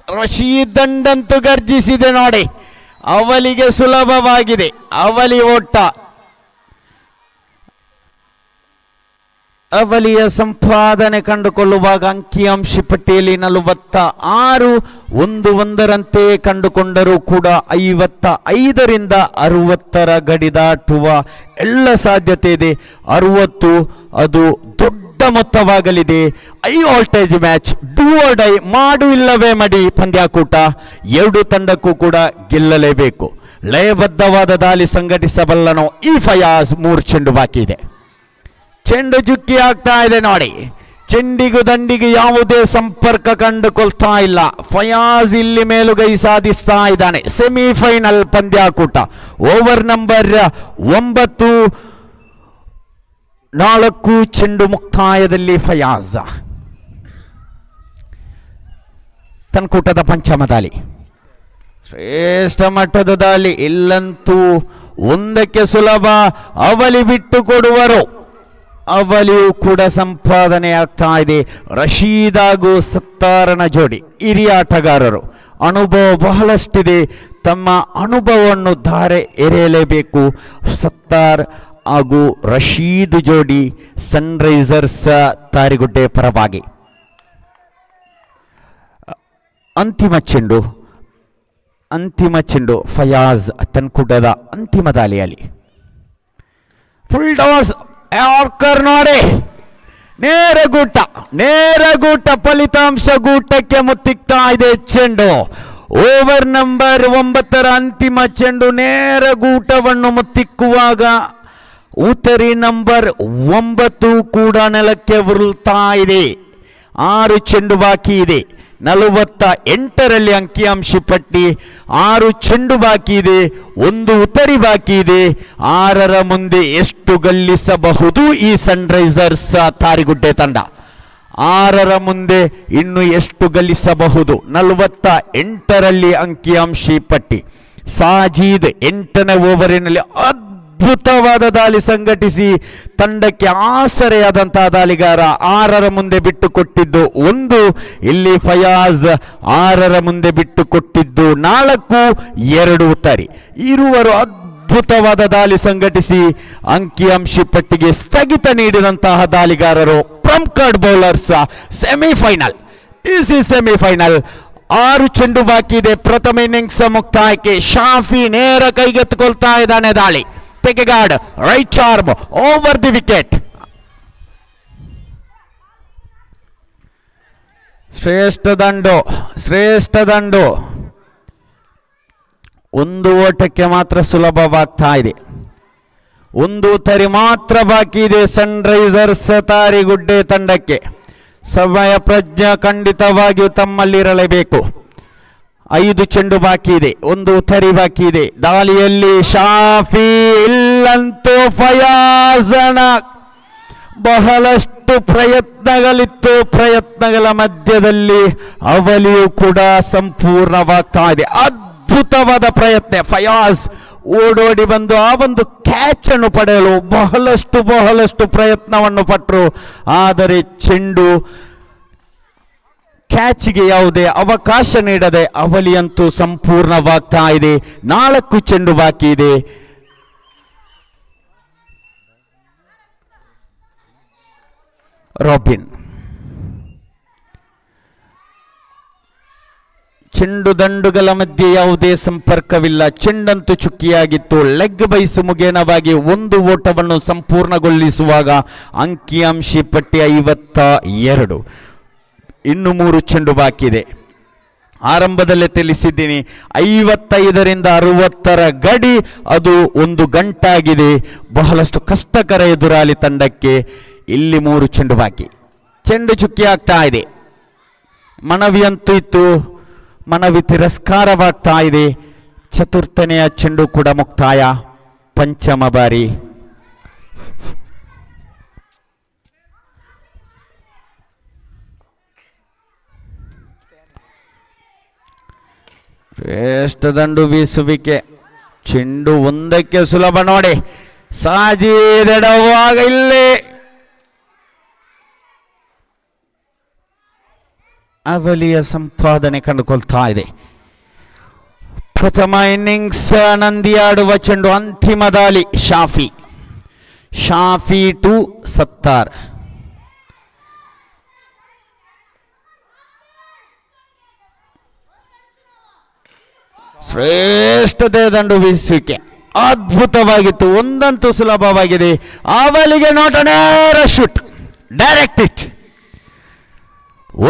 ರಶೀದ್ ದಂಡಂತೂ ಗರ್ಜಿಸಿದೆ ನೋಡಿ. ಅವಲಿಗೆ ಸುಲಭವಾಗಿದೆ, ಅವಲಿ ಓಟ. ಅವಲಿಯ ಸಂಪಾದನೆ ಕಂಡುಕೊಳ್ಳುವಾಗ ಅಂಕಿಅಂಶ ಪಟ್ಟಿಯಲ್ಲಿ 46 1-1ರಂತೆ ಕಂಡುಕೊಂಡರೂ ಕೂಡ 55ರಿಂದ 60ರ ಗಡಿ ದಾಟುವ ಎಲ್ಲ ಸಾಧ್ಯತೆ ಇದೆ. 60 ಅದು ದೊಡ್ಡ ಮೊತ್ತವಾಗಲಿದೆ. High voltage match, do or die, ಮಾಡು ಇಲ್ಲವೇ ಮಡಿ ಪಂದ್ಯಾಕೂಟ. ಎರಡು ತಂಡಕ್ಕೂ ಕೂಡ ಗೆಲ್ಲಲೇಬೇಕು. ಲಯಬದ್ಧವಾದ ದಾಳಿ ಸಂಘಟಿಸಬಲ್ಲನೋ ಈ ಫಯಾಜ್. 3 ಚೆಂಡು ಬಾಕಿ ಇದೆ. ಚೆಂಡು ಜುಕ್ಕಿ ಆಗ್ತಾ ಇದೆ ನೋಡಿ. ಚೆಂಡಿಗೂ ದಂಡಿಗೆ ಯಾವುದೇ ಸಂಪರ್ಕ ಕಂಡುಕೊಳ್ತಾ ಇಲ್ಲ. ಫಯಾಜ್ ಇಲ್ಲಿ ಮೇಲುಗೈ ಸಾಧಿಸ್ತಾ ಇದ್ದಾನೆ. ಸೆಮಿಫೈನಲ್ ಪಂದ್ಯಾಕೂಟ, ಓವರ್ ನಂಬರ್ 9, 4 ಚೆಂಡು ಮುಕ್ತಾಯದಲ್ಲಿ ಫಯಾಜ್. ತನ್ಕೂಟದ ಪಂಚಮ ದಾಳಿ, ಶ್ರೇಷ್ಠ ಮಟ್ಟದ ದಾಳಿ. ಇಲ್ಲಂತೂ 1ಕ್ಕೆ ಸುಲಭ. ಅವಲಿ ಬಿಟ್ಟು ಕೊಡುವರು. ಅವಲಿಯೂ ಕೂಡ ಸಂಪಾದನೆ ಆಗ್ತಾ ಇದೆ. ರಶೀದ್ ಹಾಗೂ ಸತ್ತಾರನ ಜೋಡಿ ಹಿರಿಯ ಆಟಗಾರರು, ಅನುಭವ ಬಹಳಷ್ಟಿದೆ. ತಮ್ಮ ಅನುಭವವನ್ನು ಧಾರೆ ಎರೆಯಲೇಬೇಕು. ಸತ್ತಾರ್ ಹಾಗೂ ರಶೀದ್ ಜೋಡಿ ಸನ್ರೈಸರ್ಸ್ ತಾರಿಗುಡ್ಡೆ ಪರವಾಗಿ. ಅಂತಿಮ ಚೆಂಡು ಫಯಾಜ್ ತನ್ಕುಡ್ಡದ ಅಂತಿಮ ದಾಳಿಯಲ್ಲಿ. ಫುಲ್ ಟಾಸ್, ಯಾರ್ಕರ್ ನೋಡಿ, ನೇರ ಗೂಟ ಫಲಿತಾಂಶ ಗೂಟಕ್ಕೆ ಮುತ್ತಿಕ್ತಾ ಇದೆ ಚೆಂಡು. ಓವರ್ ನಂಬರ್ 9ರ ಅಂತಿಮ ಚೆಂಡು ನೇರ ಗೂಟವನ್ನು ಮುತ್ತಿಕ್ಕುವಾಗ ಉತ್ತರಿ ನಂಬರ್ 9 ಕೂಡ ನೆಲಕ್ಕೆ ಉರುಳ್ತಾ ಇದೆ. 6 ಚೆಂಡು ಬಾಕಿ ಇದೆ. 48ರಲ್ಲಿ ಅಂಕಿಅಂಶ ಪಟ್ಟಿ. 6 ಚೆಂಡು ಬಾಕಿ ಇದೆ, 1 ಉತ್ತರಿ ಬಾಕಿ ಇದೆ. 6ರ ಮುಂದೆ ಎಷ್ಟು ಗಳಿಸಬಹುದು ಈ ಸನ್ರೈಸರ್ಸ್ ತಾರಿಗುಡ್ಡೆ ತಂಡ? 6ರ ಮುಂದೆ ಇನ್ನು ಎಷ್ಟು ಗಳಿಸಬಹುದು? 48ರಲ್ಲಿ ಅಂಕಿಅಂಶ ಪಟ್ಟಿ. ಸಾಜೀದ್ 8ನೇ ಓವರಿನಲ್ಲಿ ಅದ್ಭುತವಾದ ದಾಳಿ ಸಂಘಟಿಸಿ ತಂಡಕ್ಕೆ ಆಸರೆಯಾದಂತಹ ದಾಳಿಗಾರ. 6ರ ಮುಂದೆ ಬಿಟ್ಟು ಕೊಟ್ಟಿದ್ದು 1, ಇಲ್ಲಿ ಫಯಾಜ್ 6ರ ಮುಂದೆ ಬಿಟ್ಟು ಕೊಟ್ಟಿದ್ದು 4, 2 ಉತ್ತರಿ. ಇರುವರು ಅದ್ಭುತವಾದ ದಾಳಿ ಸಂಘಟಿಸಿ ಅಂಕಿಅಂಶ ಪಟ್ಟಿಗೆ ಸ್ಥಗಿತ ನೀಡಿದಂತಹ ದಾಳಿಗಾರರು ಪ್ರಮ್ಕರ್ಡ್ bowlers. Semifinal, this is semifinal. 6 ಚೆಂಡು ಬಾಕಿ ಇದೆ ಪ್ರಥಮ ಇನ್ನಿಂಗ್ಸ್ ಮುಕ್ತಾಯಕ್ಕೆ. ಶಾಫಿ ನೇರ ಕೈಗೆತ್ತಿಕೊಳ್ತಾ ಇದ್ದಾನೆ ದಾಳಿ. Take a guard, right arm over the wicket. ಶ್ರೇಷ್ಠ ದಂಡು 1 ಓಟಕ್ಕೆ ಮಾತ್ರ ಸುಲಭವಾಗ್ತಾ ಇದೆ. 1 ತರಿ ಮಾತ್ರ ಬಾಕಿ ಇದೆ ಸನ್ರೈಸರ್ಸ್ ತಾರಿಗುಡ್ಡೆ ತಂಡಕ್ಕೆ. ಸಮಯ ಪ್ರಜ್ಞೆ ಖಂಡಿತವಾಗಿಯೂ ತಮ್ಮಲ್ಲಿರಲೇಬೇಕು. 5 ಚೆಂಡು ಬಾಕಿ ಇದೆ, 1 ಉತ್ತರಿ ಬಾಕಿ ಇದೆ. ದಾಳಿಯಲ್ಲಿ ಶಾಫಿ, ಇಲ್ಲಂತೂ ಫಯಾಜನ ಬಹಳಷ್ಟು ಪ್ರಯತ್ನಗಳಿತ್ತು. ಪ್ರಯತ್ನಗಳ ಮಧ್ಯದಲ್ಲಿ ಅವಲಿಯೂ ಕೂಡ ಸಂಪೂರ್ಣವಾಗ್ತಾ ಇದೆ. ಅದ್ಭುತವಾದ ಪ್ರಯತ್ನ. ಫಯಾಜ್ ಓಡೋಡಿ ಬಂದು ಆ ಒಂದು ಕ್ಯಾಚ್ ಅನ್ನು ಪಡೆಯಲು ಬಹಳಷ್ಟು ಪ್ರಯತ್ನವನ್ನು ಪಟ್ಟರು. ಆದರೆ ಚೆಂಡು ಕ್ಯಾಚ್ಗೆ ಯಾವುದೇ ಅವಕಾಶ ನೀಡದೆ ಅವಲಿಯಂತೂ ಸಂಪೂರ್ಣವಾಗ್ತಾ ಇದೆ. 4 ಚೆಂಡು ಬಾಕಿ ಇದೆ. ರಾಬಿನ್ ಚೆಂಡು ದಂಡುಗಳ ಮಧ್ಯೆ ಯಾವುದೇ ಸಂಪರ್ಕವಿಲ್ಲ. ಚೆಂಡಂತೂ ಚುಕ್ಕಿಯಾಗಿತ್ತು. ಲೆಗ್ ಬೈಸ್ ಮುಖೇನವಾಗಿ 1 ಓಟವನ್ನು ಸಂಪೂರ್ಣಗೊಳಿಸುವಾಗ ಅಂಕಿಅಂಶ ಪಟ್ಟಿ 52. ಇನ್ನು 3 ಚೆಂಡು ಬಾಕಿ ಇದೆ. ಆರಂಭದಲ್ಲೇ ತಿಳಿಸಿದ್ದೀನಿ, 55ರಿಂದ 60ರ ಗಡಿ ಅದು 1 ಗಂಟಾಗಿದೆ. ಬಹಳಷ್ಟು ಕಷ್ಟಕರ ಎದುರಾಳಿ ತಂಡಕ್ಕೆ. ಇಲ್ಲಿ 3 ಚೆಂಡು ಬಾಕಿ. ಚೆಂಡು ಚುಕ್ಕಿ ಆಗ್ತಾ ಇದೆ. ಮನವಿಯಂತೂ ಇತ್ತು, ಮನವಿ ತಿರಸ್ಕಾರವಾಗ್ತಾ ಇದೆ. ಚತುರ್ಥನೆಯ ಚೆಂಡು ಕೂಡ ಮುಕ್ತಾಯ. ಪಂಚಮ ಬಾರಿ. ಶ್ರೇಷ್ಠ ದಂಡು ಬೀಸುವಿಕೆ. ಚೆಂಡು ಒಂದಕ್ಕೆ ಸುಲಭ ನೋಡಿ. ಸಾಜಿದೆಡವಾಗ ಇಲ್ಲಿ ಅವಲಿಯ ಸಂಪಾದನೆ ಕಂಡುಕೊಳ್ತಾ ಇದೆ. ಪ್ರಥಮ ಇನ್ನಿಂಗ್ಸ್ ನಂದಿಯಾಡುವ ಚೆಂಡು, ಅಂತಿಮ ದಾಳಿ ಶಾಫಿ ಟು ಸತ್ತಾರ್. ಶ್ರೇಷ್ಠತೆ ದಂಡು ಬೀಸುವಿಕೆ ಅದ್ಭುತವಾಗಿತ್ತು. ಒಂದಂತೂ ಸುಲಭವಾಗಿದೆ. ಅವಲಿಗೆ ನೋಟ ನೇರ ಶೂಟ್, ಡೈರೆಕ್ಟ್ ಹಿಟ್.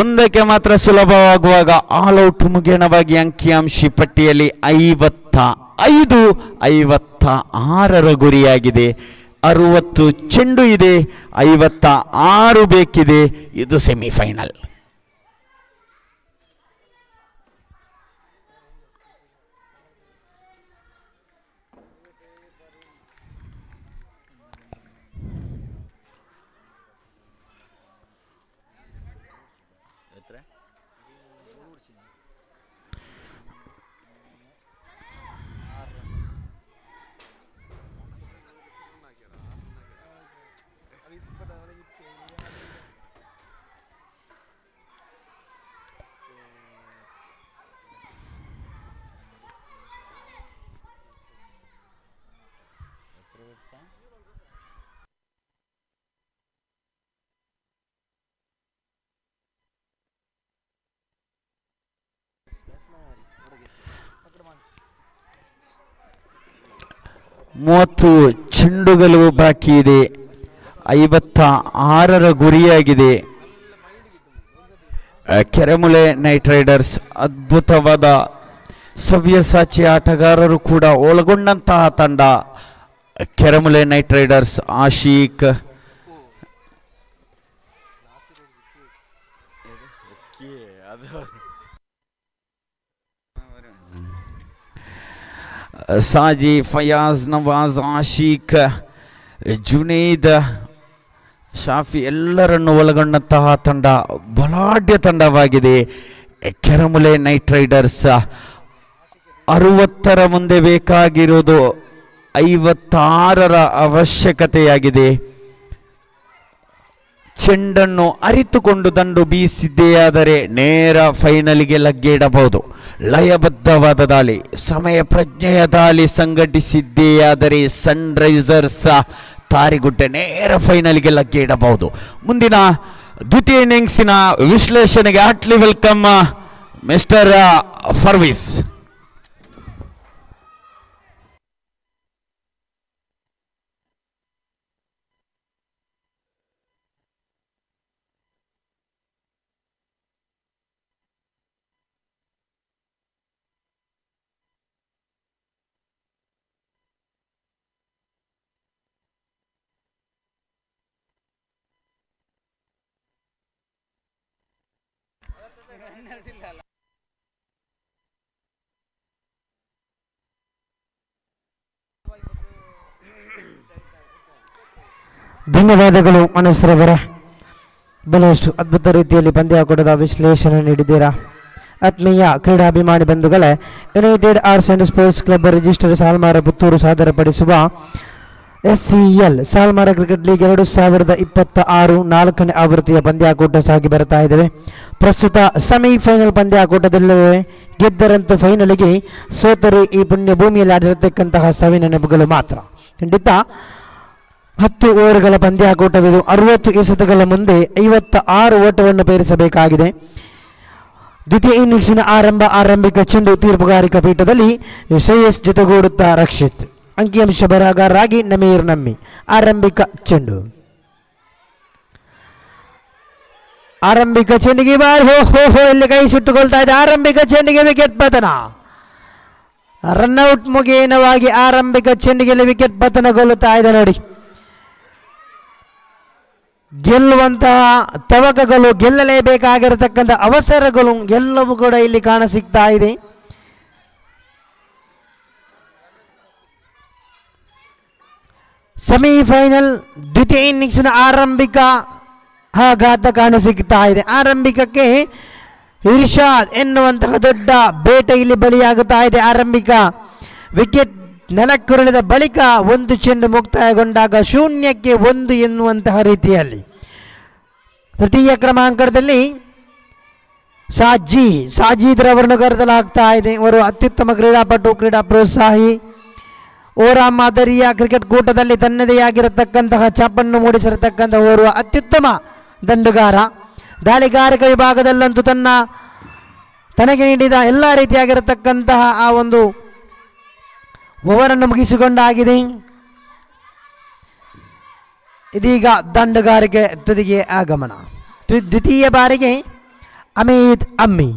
ಒಂದಕ್ಕೆ ಮಾತ್ರ ಸುಲಭವಾಗುವಾಗ ಆಲ್ ಔಟ್ ಮುಗೇಣವಾಗಿ ಅಂಕಿಅಂಶಿ ಪಟ್ಟಿಯಲ್ಲಿ 55, 56 ಗುರಿಯಾಗಿದೆ. 60 ಚೆಂಡು ಇದೆ, 56 ಬೇಕಿದೆ. ಇದು ಸೆಮಿಫೈನಲ್. ಮೂವತ್ತು ಚೆಂಡುಗಳು ಬಾಕಿ ಇದೆ. 56 ಗುರಿಯಾಗಿದೆ. ಕೆರೆಮುಳೆ ನೈಟ್ ರೈಡರ್ಸ್ ಅದ್ಭುತವಾದ ಸವ್ಯಸಾಚಿ ಆಟಗಾರರು ಕೂಡ ಒಳಗೊಂಡಂತಹ ತಂಡ. ಕೆರೆಮುಳೆ ನೈಟ್ ರೈಡರ್ಸ್ ಆಶೀಕ್, ಸಾಜಿ, ಫಯಾಜ್, ನವಾಜ್, ಆಶೀಕ್, ಜುನೈದ್, ಶಾಫಿ ಎಲ್ಲರನ್ನು ಒಳಗೊಂಡಂತಹ ತಂಡ ಬಲಾಢ್ಯ ತಂಡವಾಗಿದೆ. ಕೆರೆಮುಳೆ ನೈಟ್ ರೈಡರ್ಸ್ 60 ಮುಂದೆ ಬೇಕಾಗಿರುವುದು 56 ಅವಶ್ಯಕತೆಯಾಗಿದೆ. ಚೆಂಡನ್ನು ಅರಿತುಕೊಂಡು ದಂಡು ಬೀಸಿದೆಯಾದರೆ ನೇರ ಫೈನಲ್ಗೆ ಲಗ್ಗೆ ಇಡಬಹುದು. ಲಯಬದ್ಧವಾದ ದಾಳಿ, ಸಮಯ ಪ್ರಜ್ಞೆಯ ದಾಳಿ ಸಂಘಟಿಸಿದೆಯಾದರೆ ಸನ್ ರೈಸರ್ಸ್ ತಾರಿಗುಡ್ಡೆ ನೇರ ಫೈನಲ್ಗೆ ಲಗ್ಗೆ ಇಡಬಹುದು. ಮುಂದಿನ ದ್ವಿತೀಯ ಇನ್ನಿಂಗ್ಸಿನ ವಿಶ್ಲೇಷಣೆಗೆ ಹಾರ್ಟ್ಲಿ ವೆಲ್ಕಮ್ ಮಿಸ್ಟರ್ ಫರ್ವೀಸ್. ಧನ್ಯವಾದಗಳು ಮನಸ್ಸರವರ. ಬಹಳಷ್ಟು ಅದ್ಭುತ ರೀತಿಯಲ್ಲಿ ಪಂದ್ಯಾಕೂಟದ ವಿಶ್ಲೇಷಣೆ ನೀಡಿದ್ದೀರಾ. ಆತ್ಮೀಯ ಕ್ರೀಡಾಭಿಮಾನಿ ಬಂಧುಗಳೇ, united arts and sports club register Salmara Puttur ಸಾದರಪಡಿಸುವ SCL ಸಾಲ್ಮಾರ ಕ್ರಿಕೆಟ್ ಲೀಗ್ 2026 4ನೇ ಆವೃತ್ತಿಯ ಪಂದ್ಯಾಕೂಟ ಸಾಗಿ ಬರ್ತಾ ಇದ್ದೇವೆ. ಪ್ರಸ್ತುತ ಸೆಮಿಫೈನಲ್ ಪಂದ್ಯಾಕೂಟದಲ್ಲಿ ಗೆದ್ದರಂತೂ ಫೈನಲ್ಗೆ, ಸೋತರೆ ಈ ಪುಣ್ಯ ಭೂಮಿಯಲ್ಲಿ ಆಡಿರತಕ್ಕಂತಹ ಸಾವಿನ ನೆನಪುಗಳು ಮಾತ್ರ. ಖಂಡಿತ 10 ಓವರ್ಗಳ ಪಂದ್ಯಾಕೂಟವಿದು. 60 ಎಸೆತಗಳ ಮುಂದೆ 56 ಓಟವನ್ನು ಪೇರಿಸಬೇಕಾಗಿದೆ. ದ್ವಿತೀಯ ಇನ್ನಿಂಗ್ಸಿನ ಆರಂಭಿಕ ಚೆಂಡು ತೀರ್ಪುಗಾರಿಕಾ ಪೀಠದಲ್ಲಿ ಶ್ರೇಯಸ್ ಜೊತೆಗೂಡುತ್ತಾ ರಕ್ಷಿತ್, ಅಂಕಿಅಂಶ ಬರಹಗಾರರಾಗಿ ನಮೀರ್ ನಮ್ಮಿ. ಆರಂಭಿಕ ಚೆಂಡಿಗೆ ಇಲ್ಲಿ ಕೈ ಸುಟ್ಟುಕೊಳ್ತಾ ಇದೆ. ಆರಂಭಿಕ ಚೆಂಡಿಗೆ ವಿಕೆಟ್ ಪತನ. ರನ್ಔಟ್ ಮುಖೇನವಾಗಿ ಆರಂಭಿಕ ಚೆಂಡಿಗೆ ವಿಕೆಟ್ ಪತನಗೊಳ್ಳುತ್ತಾ ಇದೆ ನೋಡಿ. ಗೆಲ್ಲುವಂತಹ ತವಕಗಳು, ಗೆಲ್ಲಲೇಬೇಕಾಗಿರತಕ್ಕಂಥ ಅವಸರಗಳು ಎಲ್ಲವೂ ಕೂಡ ಇಲ್ಲಿ ಕಾಣಸಿಗ್ತಾ ಇದೆ. ಸೆಮಿಫೈನಲ್ ದ್ವಿತೀಯ ಇನ್ನಿಂಗ್ಸ್ನ ಆರಂಭಿಕ ಆಘಾತ ಕಾಣಸಿಗ್ತಾ ಇದೆ. ಆರಂಭಿಕಕ್ಕೆ ಇರ್ಷಾದ್ ಎನ್ನುವಂತಹ ದೊಡ್ಡ ಬೇಟೆ ಇಲ್ಲಿ ಬಲಿಯಾಗುತ್ತಾ ಇದೆ. ಆರಂಭಿಕ ವಿಕೆಟ್ ನೆಲಕ್ಕುರುಳಿದ ಬಳಿಕ ಒಂದು ಚೆಂಡು ಮುಕ್ತಾಯಗೊಂಡಾಗ 0-1 ಎನ್ನುವಂತಹ ರೀತಿಯಲ್ಲಿ ತೃತೀಯ ಕ್ರಮಾಂಕದಲ್ಲಿ ಸಾಜಿದ್ರವರನ್ನು ಕರೆದಲಾಗ್ತಾ ಇದೆ. ಅವರು ಅತ್ಯುತ್ತಮ ಕ್ರೀಡಾಪಟು, ಕ್ರೀಡಾ ಪ್ರೋತ್ಸಾಹಿ, ಓರಾ ಮಾದರಿಯ ಕ್ರಿಕೆಟ್ ಕೂಟದಲ್ಲಿ ತನ್ನದೇ ಆಗಿರತಕ್ಕಂತಹ ಛಾಪನ್ನು ಮೂಡಿಸಿರತಕ್ಕಂತಹ ಓರ್ವ ಅತ್ಯುತ್ತಮ ದಂಡುಗಾರ. ದಾಳಿಗಾರಿಕ ವಿಭಾಗದಲ್ಲಂತೂ ತನಗೆ ನೀಡಿದ ಎಲ್ಲ ರೀತಿಯಾಗಿರತಕ್ಕಂತಹ ಆ ಒಂದು ಓವರನ್ನು ಮುಗಿಸಿಕೊಂಡಾಗಿದೆ. ಇದೀಗ ದಂಡುಗಾರಿಕೆ ತುದಿಗೆ ಆಗಮನ. ದ್ವಿತೀಯ ಬಾರಿಗೆ ಅಮೀದ್ ಅಮ್ಮಿ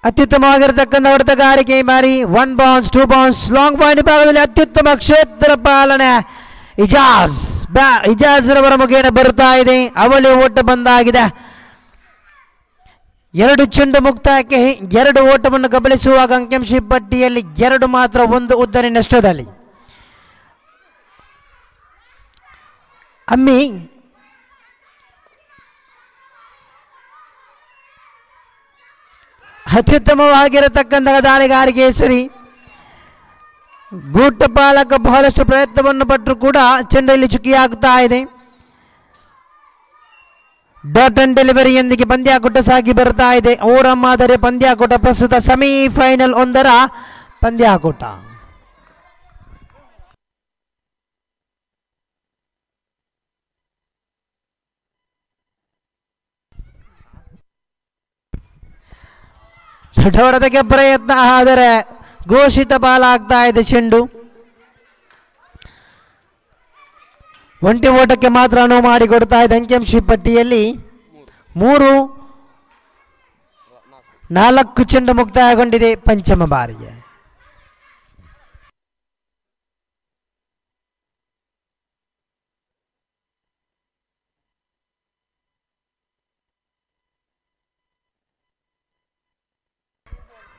ಅತ್ಯುತ್ತಮವಾಗಿರತಕ್ಕಂಥ ಹೊಡೆತಗಾರಿಕೆ ಬಾರಿ 1 ಬೌನ್ಸ್ 2 ಬೌನ್ಸ್ ಲಾಂಗ್ ಪಾಯಿಂಟ್ ವಿಭಾಗದಲ್ಲಿ ಅತ್ಯುತ್ತಮ ಕ್ಷೇತ್ರ ಪಾಲನೆ ಇಜಾಜ್ ರವರ ಮುಖೇನ ಬರುತ್ತಾ ಇದೆ. ಅವಳಿ ಓಟ ಬಂದಾಗಿದೆ. 2 ಚೆಂಡು ಮುಕ್ತಾಯಕ್ಕೆ 2 ಓಟವನ್ನು ಕಬಳಿಸುವಾಗ ಅಂಕಿಅಂಶ ಪಟ್ಟಿಯಲ್ಲಿ 2 ಮಾತ್ರ, 1 ಉದ್ದನೆ ನಷ್ಟದಲ್ಲಿ. ಅಮ್ಮಿ ಅತ್ಯುತ್ತಮವಾಗಿರತಕ್ಕಂತಹ ದಾಳಿಗಾರಿಕೆ ಸರಿ. ಗೂಟ ಪಾಲಕ ಬಹಳಷ್ಟು ಪ್ರಯತ್ನವನ್ನು ಪಟ್ಟರು ಕೂಡ ಚೆಂಡಲ್ಲಿ ಚುಕ್ಕಿಯಾಗುತ್ತಾ ಇದೆ. ಡಾಟ್ ಅಂಡ್ ಡೆಲಿವರಿಯೊಂದಿಗೆ ಪಂದ್ಯಾಕೂಟ ಸಾಗಿ ಬರ್ತಾ ಇದೆ. ಓರಾ ಮಾದರಿ ಪಂದ್ಯಾಕೂಟ ಪ್ರಸ್ತುತ ಸೆಮಿಫೈನಲ್ 1ರ ಪಂದ್ಯಾಕೂಟ. ಹೊಡೆತಕ್ಕೆ ಪ್ರಯತ್ನ, ಆದರೆ ಘೋಷಿತ ಬಾಲಾಗ್ತಾ ಇದೆ ಚೆಂಡು. ಒಂಟಿ ಓಟಕ್ಕೆ ಮಾತ್ರ ಅನುವು ಮಾಡಿಕೊಡ್ತಾ ಇದೆ. ಅಂಕಿಅಂಶ ಪಟ್ಟಿಯಲ್ಲಿ 4 ಚೆಂಡು ಮುಕ್ತಾಯಗೊಂಡಿದೆ ಪಂಚಮ ಬಾರಿಗೆ.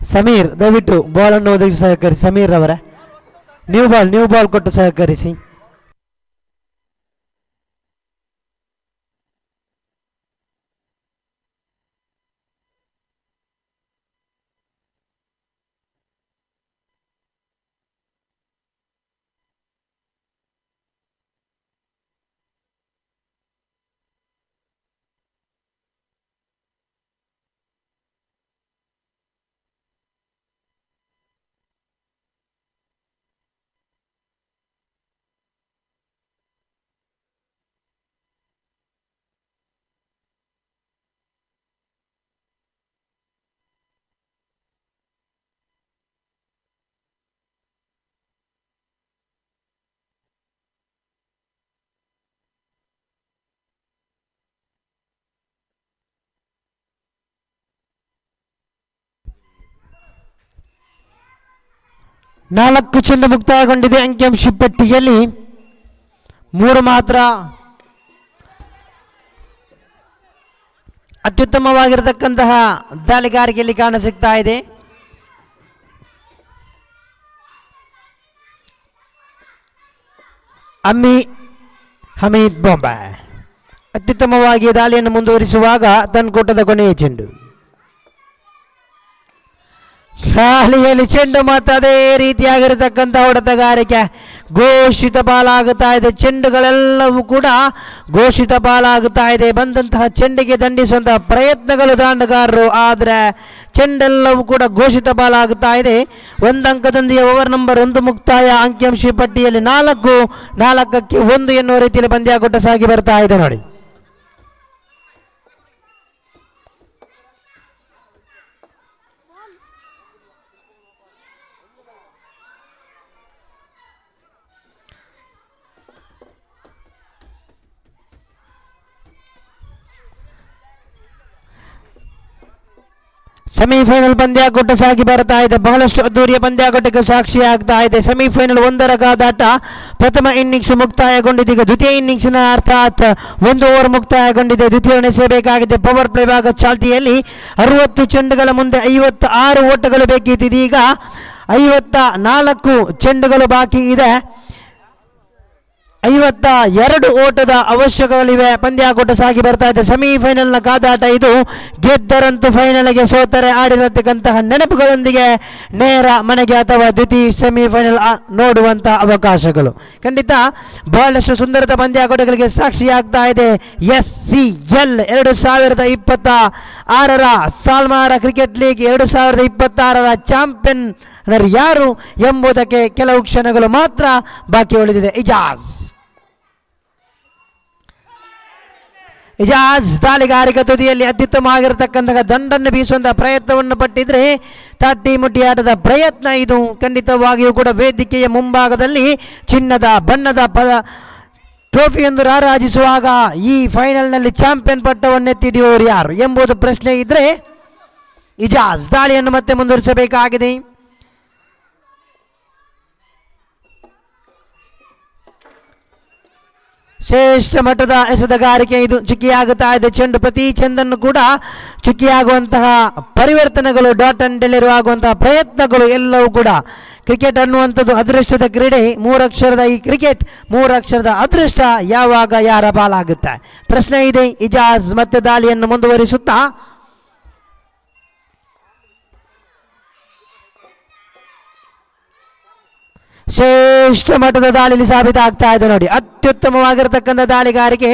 ಸಮೀರ್, ದಯವಿಟ್ಟು ಬಾಲ್ ಅನ್ನು ಒದಗಿಸಿ ಸಹಕರಿಸಿ. ಸಮೀರ್ ಅವರೇ, ನ್ಯೂ ಬಾಲ್ ಕೊಟ್ಟು ಸಹಕರಿಸಿ. ನಾಲ್ಕು ಚೆಂಡು ಮುಕ್ತಾಯಗೊಂಡಿದೆ. ಅಂಕಿಅಂಶ ಪಟ್ಟಿಯಲ್ಲಿ 3 ಮಾತ್ರ. ಅತ್ಯುತ್ತಮವಾಗಿರತಕ್ಕಂತಹ ದಾಳಿಗಾರಿಕೆಯಲ್ಲಿ ಕಾಣಸಿಗ್ತಾ ಇದೆ. ಅಮ್ಮಿ ಹಮೀದ್ ಬೊಂಬೆ ಅತ್ಯುತ್ತಮವಾಗಿ ದಾಳಿಯನ್ನು ಮುಂದುವರಿಸುವಾಗ ತನ್ಕೂಟದ ಕೊನೆಯ ಚೆಂಡು. ಖಾಲಿಯಲ್ಲಿ ಚೆಂಡು ಮತ್ತು ಅದೇ ರೀತಿಯಾಗಿರತಕ್ಕಂಥ ಹೊಡೆತಗಾರಿಕೆ ಘೋಷಿತ ಬಾಲಾಗುತ್ತಾ ಇದೆ. ಚೆಂಡುಗಳೆಲ್ಲವೂ ಕೂಡ ಘೋಷಿತ ಬಾಲಾಗುತ್ತಾ ಇದೆ. ಬಂದಂತಹ ಚೆಂಡಿಗೆ ದಂಡಿಸುವಂತಹ ಪ್ರಯತ್ನಗಳು ದಾಂಡಗಾರರು, ಆದರೆ ಚೆಂಡೆಲ್ಲವೂ ಕೂಡ ಘೋಷಿತ ಬಾಲಾಗುತ್ತಾ ಇದೆ. 1 ಅಂಕದೊಂದಿಗೆ ಓವರ್ ನಂಬರ್ 1 ಮುಕ್ತಾಯ. ಅಂಕಿಅಂಶ ಪಟ್ಟಿಯಲ್ಲಿ 4-4ಕ್ಕೆ 1 ಎನ್ನುವ ರೀತಿಯಲ್ಲಿ ಪಂದ್ಯಾಕೂಟ ಸಾಗಿ ಬರ್ತಾ ಇದೆ ನೋಡಿ. ಸೆಮಿಫೈನಲ್ ಪಂದ್ಯಾಕೂಟ ಸಾಗಿ ಬರ್ತಾ ಇದೆ. ಬಹಳಷ್ಟು ಅದ್ದೂರಿಯ ಪಂದ್ಯಾಕೂಟಕ್ಕೆ ಸಾಕ್ಷಿ ಆಗ್ತಾ ಇದೆ. ಸೆಮಿಫೈನಲ್ 1ರ ಕಾದಾಟ ಪ್ರಥಮ ಇನ್ನಿಂಗ್ಸ್ ಮುಕ್ತಾಯಗೊಂಡಿದೆ. ಈಗ ದ್ವಿತೀಯ ಇನ್ನಿಂಗ್ಸ್ನ ಅರ್ಥಾತ್ 1 ಓವರ್ ಮುಕ್ತಾಯಗೊಂಡಿದೆ. ದ್ವಿತೀಯ ಎಸೆಯಬೇಕಾಗಿದೆ. ಪವರ್ ಪ್ಲೇ ಭಾಗ ಚಾಲ್ತಿಯಲ್ಲಿ 60 ಚೆಂಡುಗಳ ಮುಂದೆ 56 ಓಟಗಳು ಬೇಕಿತ್ತು. ಇದೀಗ 54 ಚೆಂಡುಗಳು ಬಾಕಿ ಇದೆ. 52 ಓಟದ ಅವಶ್ಯಕಗಳಿವೆ. ಪಂದ್ಯಾಕೂಟ ಸಾಗಿ ಬರ್ತಾ ಇದೆ. ಸೆಮಿಫೈನಲ್ನ ಕಾದಾಟ ಇದು. ಗೆದ್ದರಂತೂ ಫೈನಲ್ಗೆ, ಸೋತರೆ ಆಡಿರತಕ್ಕಂತಹ ನೆನಪುಗಳೊಂದಿಗೆ ನೇರ ಮನೆಗೆ ಅಥವಾ ದ್ವಿತೀಯ ಸೆಮಿಫೈನಲ್ ನೋಡುವಂತ ಅವಕಾಶಗಳು. ಖಂಡಿತ ಬಹಳಷ್ಟು ಸುಂದರದ ಪಂದ್ಯಾಕೂಟಗಳಿಗೆ ಸಾಕ್ಷಿಯಾಗ್ತಾ ಇದೆ. SCL 2026ರ ಸಾಲ್ಮಾರ ಕ್ರಿಕೆಟ್ ಲೀಗ್ 2026ರ ಚಾಂಪಿಯನ್ ಯಾರು ಎಂಬುದಕ್ಕೆ ಕೆಲವು ಕ್ಷಣಗಳು ಮಾತ್ರ ಬಾಕಿ ಉಳಿದಿದೆ. ಇಜಾಜ್ ದಾಳಿಗಾರಿಕೆ ತುದಿಯಲ್ಲಿ ಅತ್ಯುತ್ತಮವಾಗಿರತಕ್ಕಂತಹ ದಂಡನ್ನು ಬೀಸುವಂತಹ ಪ್ರಯತ್ನವನ್ನು ಪಟ್ಟಿದ್ರೆ ತಟ್ಟಿ ಮುಟ್ಟಿ ಆಟದ ಪ್ರಯತ್ನ ಇದು. ಖಂಡಿತವಾಗಿಯೂ ಕೂಡ ವೇದಿಕೆಯ ಮುಂಭಾಗದಲ್ಲಿ ಚಿನ್ನದ ಬಣ್ಣದ ಟ್ರೋಫಿಯೊಂದು ರಾರಾಜಿಸುವಾಗ ಈ ಫೈನಲ್ನಲ್ಲಿ ಚಾಂಪಿಯನ್ ಪಟ್ಟವನ್ನೆತ್ತಿಡಿಯೋರು ಯಾರು ಎಂಬುದು ಪ್ರಶ್ನೆ ಇದ್ರೆ ಇಜಾಜ್ ದಾಳಿಯನ್ನು ಮತ್ತೆ ಮುಂದುವರಿಸಬೇಕಾಗಿದೆ. ಶ್ರೇಷ್ಠ ಮಟ್ಟದ ಎಸೆತಗಾರಿಕೆ ಇದು. ಚುಕ್ಕಿಯಾಗುತ್ತಾ ಇದೆ ಚೆಂಡು. ಪ್ರತಿ ಚೆಂಡನ್ನು ಕೂಡ ಚುಕ್ಕಿಯಾಗುವಂತಹ ಪರಿವರ್ತನೆಗಳು, ಡಾಟ್ ಅಂಡ್ ಡೆಲಿವರಿ ಆಗುವಂತಹ ಪ್ರಯತ್ನಗಳು ಎಲ್ಲವೂ ಕೂಡ. ಕ್ರಿಕೆಟ್ ಅನ್ನುವಂಥದ್ದು ಅದೃಷ್ಟದ ಕ್ರೀಡೆ. 3 ಅಕ್ಷರದ ಈ ಕ್ರಿಕೆಟ್, 3 ಅಕ್ಷರದ ಅದೃಷ್ಟ ಯಾವಾಗ ಯಾರ ಪಾಲಾಗುತ್ತೆ ಪ್ರಶ್ನೆ ಇದೆ. ಇಜಾಜ್ ಮತ್ತೆ ದಾಳಿಯನ್ನು ಮುಂದುವರಿಸುತ್ತಾ ಶ್ರೇಷ್ಠ ಮಟ್ಟದ ದಾಳಿಲಿ ಸಾಬೀತಾಗ್ತಾ ಇದೆ ನೋಡಿ. ಅತ್ಯುತ್ತಮವಾಗಿರತಕ್ಕಂಥ ದಾಳಿಗಾರಿಕೆ.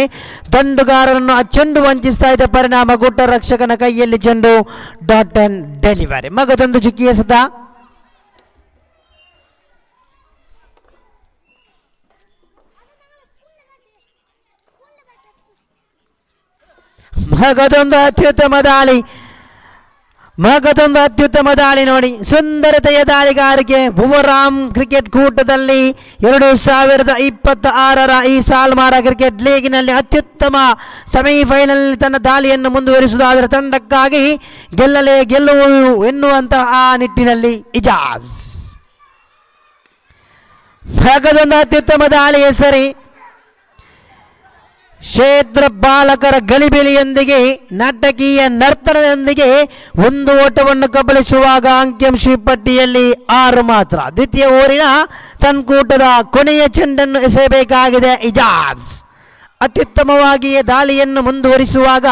ದಂಡುಗಾರರನ್ನು ಆ ಚೆಂಡು ವಂಚಿಸ್ತಾ ಇದೆ. ಪರಿಣಾಮ ಗುಡ್ಡ ರಕ್ಷಕನ ಕೈಯಲ್ಲಿ ಚೆಂಡು. Dot and delivery. ಮಗದೊಂದು ಚುಕ್ಕಿ ಎಸೆತ. ಮಗದೊಂದು ಅತ್ಯುತ್ತಮ ದಾಳಿ. ನೋಡಿ. ಸುಂದರತೆಯ ದಾಳಿಗಾರಿಕೆ. ಭುವರಾಮ್ ಕ್ರಿಕೆಟ್ ಕೂಟದಲ್ಲಿ 2026ರ ಈ ಸಾಲ್ಮಾರ ಕ್ರಿಕೆಟ್ ಲೀಗಿನಲ್ಲಿ ಅತ್ಯುತ್ತಮ ಸೆಮಿಫೈನಲ್ ತನ್ನ ದಾಳಿಯನ್ನು ಮುಂದುವರಿಸುವುದಾದರೆ ತಂಡಕ್ಕಾಗಿ ಗೆಲ್ಲುವು ಎನ್ನುವಂತಹ ಆ ನಿಟ್ಟಿನಲ್ಲಿ ಇಜಾಜ್ ಮಗದೊಂದು ಅತ್ಯುತ್ತಮ ದಾಳಿ ಹೆಸರಿ. ಕ್ಷೇತ್ರ ಬಾಲಕರ ಗಲಿಬಿಲಿಯೊಂದಿಗೆ, ನಾಟಕೀಯ ನರ್ತನದೊಂದಿಗೆ ಒಂದು ಓಟವನ್ನು ಕಬಳಿಸುವಾಗ ಅಂಕಿಅಂಶ ಪಟ್ಟಿಯಲ್ಲಿ 6 ಮಾತ್ರ. ದ್ವಿತೀಯ ಓವರಿನ ತನ್ಕೂಟದ ಕೊನೆಯ ಚೆಂಡನ್ನು ಎಸೆಯಬೇಕಾಗಿದೆ ಇಜಾಜ್. ಅತ್ಯುತ್ತಮವಾಗಿಯೇ ದಾಳಿಯನ್ನು ಮುಂದುವರಿಸುವಾಗ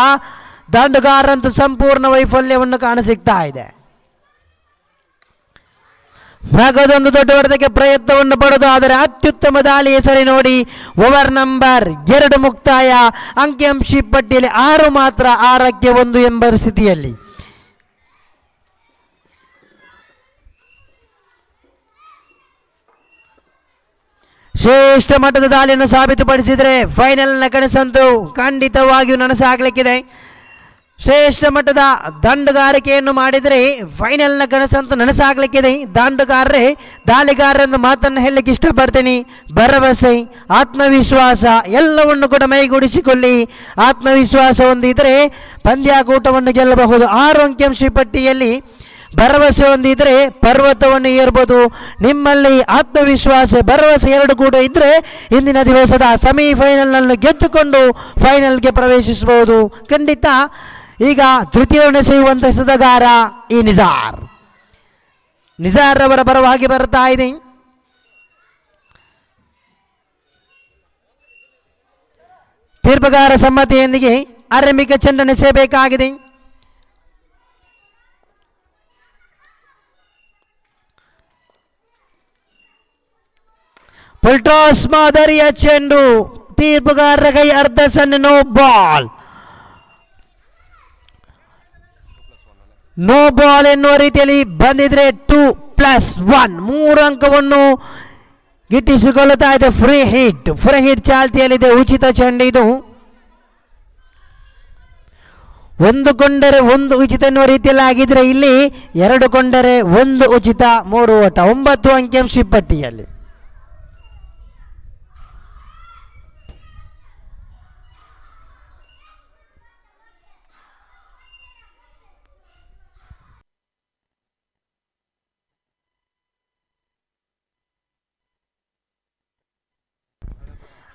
ದಾಂಡುಗಾರರಂತೂ ಸಂಪೂರ್ಣ ವೈಫಲ್ಯವನ್ನು ಕಾಣಸಿಗ್ತಾ ಇದೆ. ಮಗದೊಂದು ದೊಡ್ಡ ಹೊಡೆತಕ್ಕೆ ಪ್ರಯತ್ನವನ್ನು ಪಡೆದು ಆದರೆ ಅತ್ಯುತ್ತಮ ದಾಳಿ ಹೆಸರಿ ನೋಡಿ. ಓವರ್ ನಂಬರ್ 2 ಮುಕ್ತಾಯ. ಅಂಕಿಅಂಶ ಪಟ್ಟಿಯಲ್ಲಿ 6 ಮಾತ್ರ, 6ಕ್ಕೆ 1 ಎಂಬ ಸ್ಥಿತಿಯಲ್ಲಿ. ಶ್ರೇಷ್ಠ ಮಟ್ಟದ ದಾಳಿಯನ್ನು ಸಾಬೀತುಪಡಿಸಿದರೆ ಫೈನಲ್ನ ಕನಸಂತೂ ಖಂಡಿತವಾಗಿಯೂ ನನಸಾಗಲಿಕ್ಕಿದೆ. ಶ್ರೇಷ್ಠ ಮಟ್ಟದ ದಂಡುಗಾರಿಕೆಯನ್ನು ಮಾಡಿದರೆ ಫೈನಲ್ನ ಕನಸಂತೂ ನನಸಾಗಲಿಕ್ಕಿದೆ. ದಾಳಿಗಾರರೆಂದು ಮಾತನ್ನು ಹೇಳಲಿಕ್ಕೆ ಇಷ್ಟಪಡ್ತೀನಿ. ಭರವಸೆ, ಆತ್ಮವಿಶ್ವಾಸ ಎಲ್ಲವನ್ನು ಕೂಡ ಮೈಗೂಡಿಸಿಕೊಳ್ಳಿ. ಆತ್ಮವಿಶ್ವಾಸ ಹೊಂದಿದರೆ ಪಂದ್ಯಾಕೂಟವನ್ನು ಗೆಲ್ಲಬಹುದು. 6 ಅಂಕಿಅಂಶ ಪಟ್ಟಿಯಲ್ಲಿ ಭರವಸೆ ಹೊಂದಿದ್ರೆ ಪರ್ವತವನ್ನು ಏರ್ಬೋದು. ನಿಮ್ಮಲ್ಲಿ ಆತ್ಮವಿಶ್ವಾಸ, ಭರವಸೆ 2 ಕೂಡ ಇದ್ರೆ ಇಂದಿನ ದಿವಸದ ಸೆಮಿಫೈನಲ್ನನ್ನು ಗೆದ್ದುಕೊಂಡು ಫೈನಲ್ಗೆ ಪ್ರವೇಶಿಸಬಹುದು. ಖಂಡಿತ ಈಗ ತೃತೀಯವೆಸೆಯುವಂಥ ಎಸೆತಗಾರ ಈ ನಿಜಾರ್ ಅವರ ಪರವಾಗಿ ಬರ್ತಾ ಇದೆ. ತೀರ್ಪುಗಾರ ಸಮ್ಮತಿಯೊಂದಿಗೆ ಆರಂಭಿಕ ಚೆಂಡನ್ನು ಎಸೆಯಬೇಕಾಗಿದೆ. ಫುಲ್ಟಾಸ್ ಮಾದರಿಯ ಚೆಂಡು. ತೀರ್ಪುಗಾರರ ಕೈ ಅರ್ಧ ಸಣ್ಣ. ನೋ ಬಾಲ್ ಎನ್ನುವ ರೀತಿಯಲ್ಲಿ ಬಂದಿದ್ರೆ 2+1 3 ಅಂಕವನ್ನು ಗಿಟ್ಟಿಸಿಕೊಳ್ಳುತ್ತಾ ಇದೆ. ಫ್ರೀ ಹಿಟ್ ಚಾಲ್ತಿಯಲ್ಲಿದೆ. ಉಚಿತ ಚೆಂಡು ಇದು. 1 ಕೊಂಡರೆ 1 ಉಚಿತ ಎನ್ನುವ ರೀತಿಯಲ್ಲಿ ಆಗಿದ್ರೆ ಇಲ್ಲಿ 2 ಕೊಂಡರೆ 1 ಉಚಿತ, 3 ಓಟ. 9 ಅಂಕಿಅಂಶ ಪಟ್ಟಿಯಲ್ಲಿ.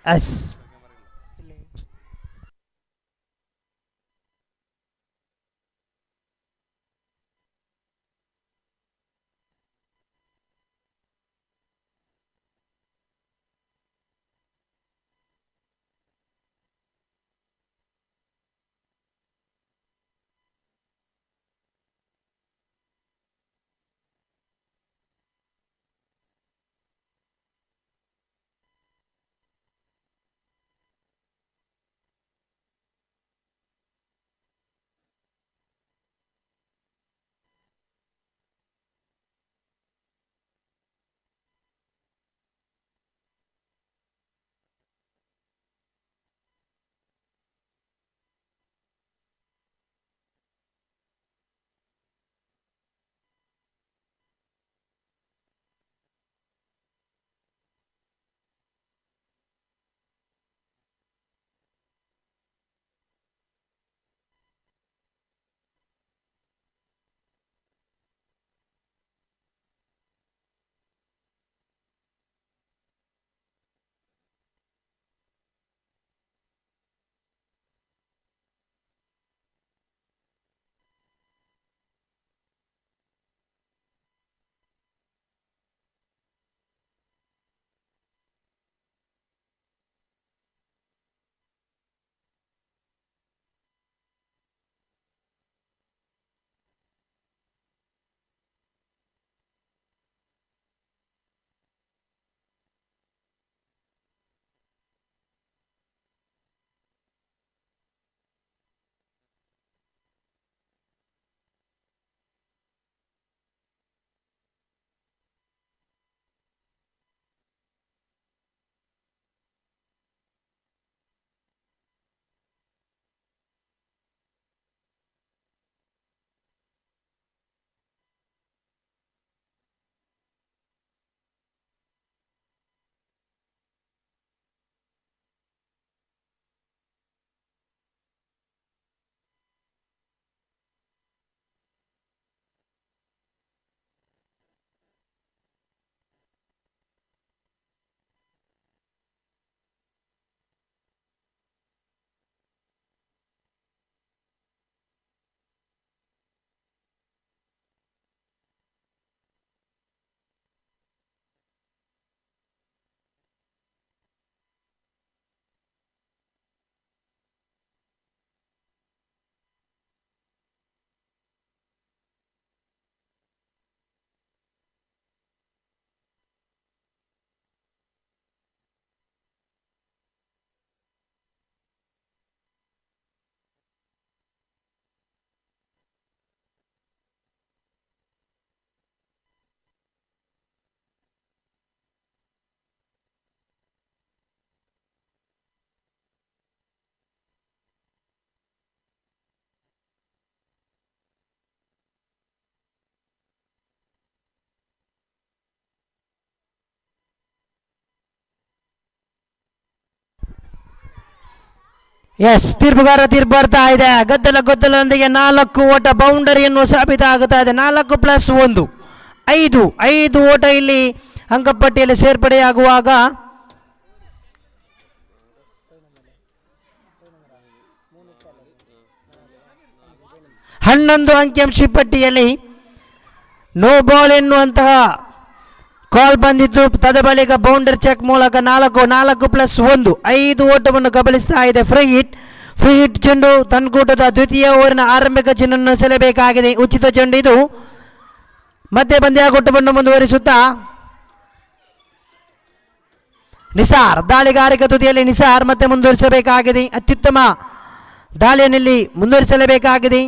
ಎಸ್ ಎಸ್, ತೀರ್ಪುಗಾರ ತೀರ್ಪು ಬರ್ತಾ ಇದೆ. ಗದ್ದಲದೊಂದಿಗೆ 4 ಓಟ ಬೌಂಡರಿಯನ್ನು ಸಾಬೀತಾಗುತ್ತಾ ಇದೆ. 4+1 5 ಓಟ ಇಲ್ಲಿ ಅಂಕಪಟ್ಟಿಯಲ್ಲಿ ಸೇರ್ಪಡೆಯಾಗುವಾಗ 11 ಅಂಕಿಅಂಶ ಪಟ್ಟಿಯಲ್ಲಿ ನೋ ಬಾಲ್ ಎನ್ನುವಂತಹ ಕಾಲ್ ಬಂದಿತ್ತು. ತದಬಳಿಕ ಬೌಂಡರಿ ಚೆಕ್ ಮೂಲಕ 4+1 5 ಓಟವನ್ನು ಕಬಳಿಸ್ತಾ ಇದೆ. ಫ್ರೀ ಹಿಟ್ ಚೆಂಡು ತನ್ಕೂಟದ ದ್ವಿತೀಯ ಓವರಿನ ಆರಂಭಿಕ ಚೆಂಡನ್ನು ಸೆಳೆಯಬೇಕಾಗಿದೆ. ಉಚಿತ ಚೆಂಡು ಇದು. ಮತ್ತೆ ಪಂದ್ಯಾಕೂಟವನ್ನು ಮುಂದುವರಿಸುತ್ತಾ ನಿಸಾರ್ ದಾಳಿಗಾರಿಕ ತುದಿಯಲ್ಲಿ ನಿಸಾರ್ ಮತ್ತೆ ಮುಂದುವರಿಸಬೇಕಾಗಿದೆ. ಅತ್ಯುತ್ತಮ ದಾಳಿಯಲ್ಲಿ ಮುಂದುವರಿಸಲೇಬೇಕಾಗಿದೆ.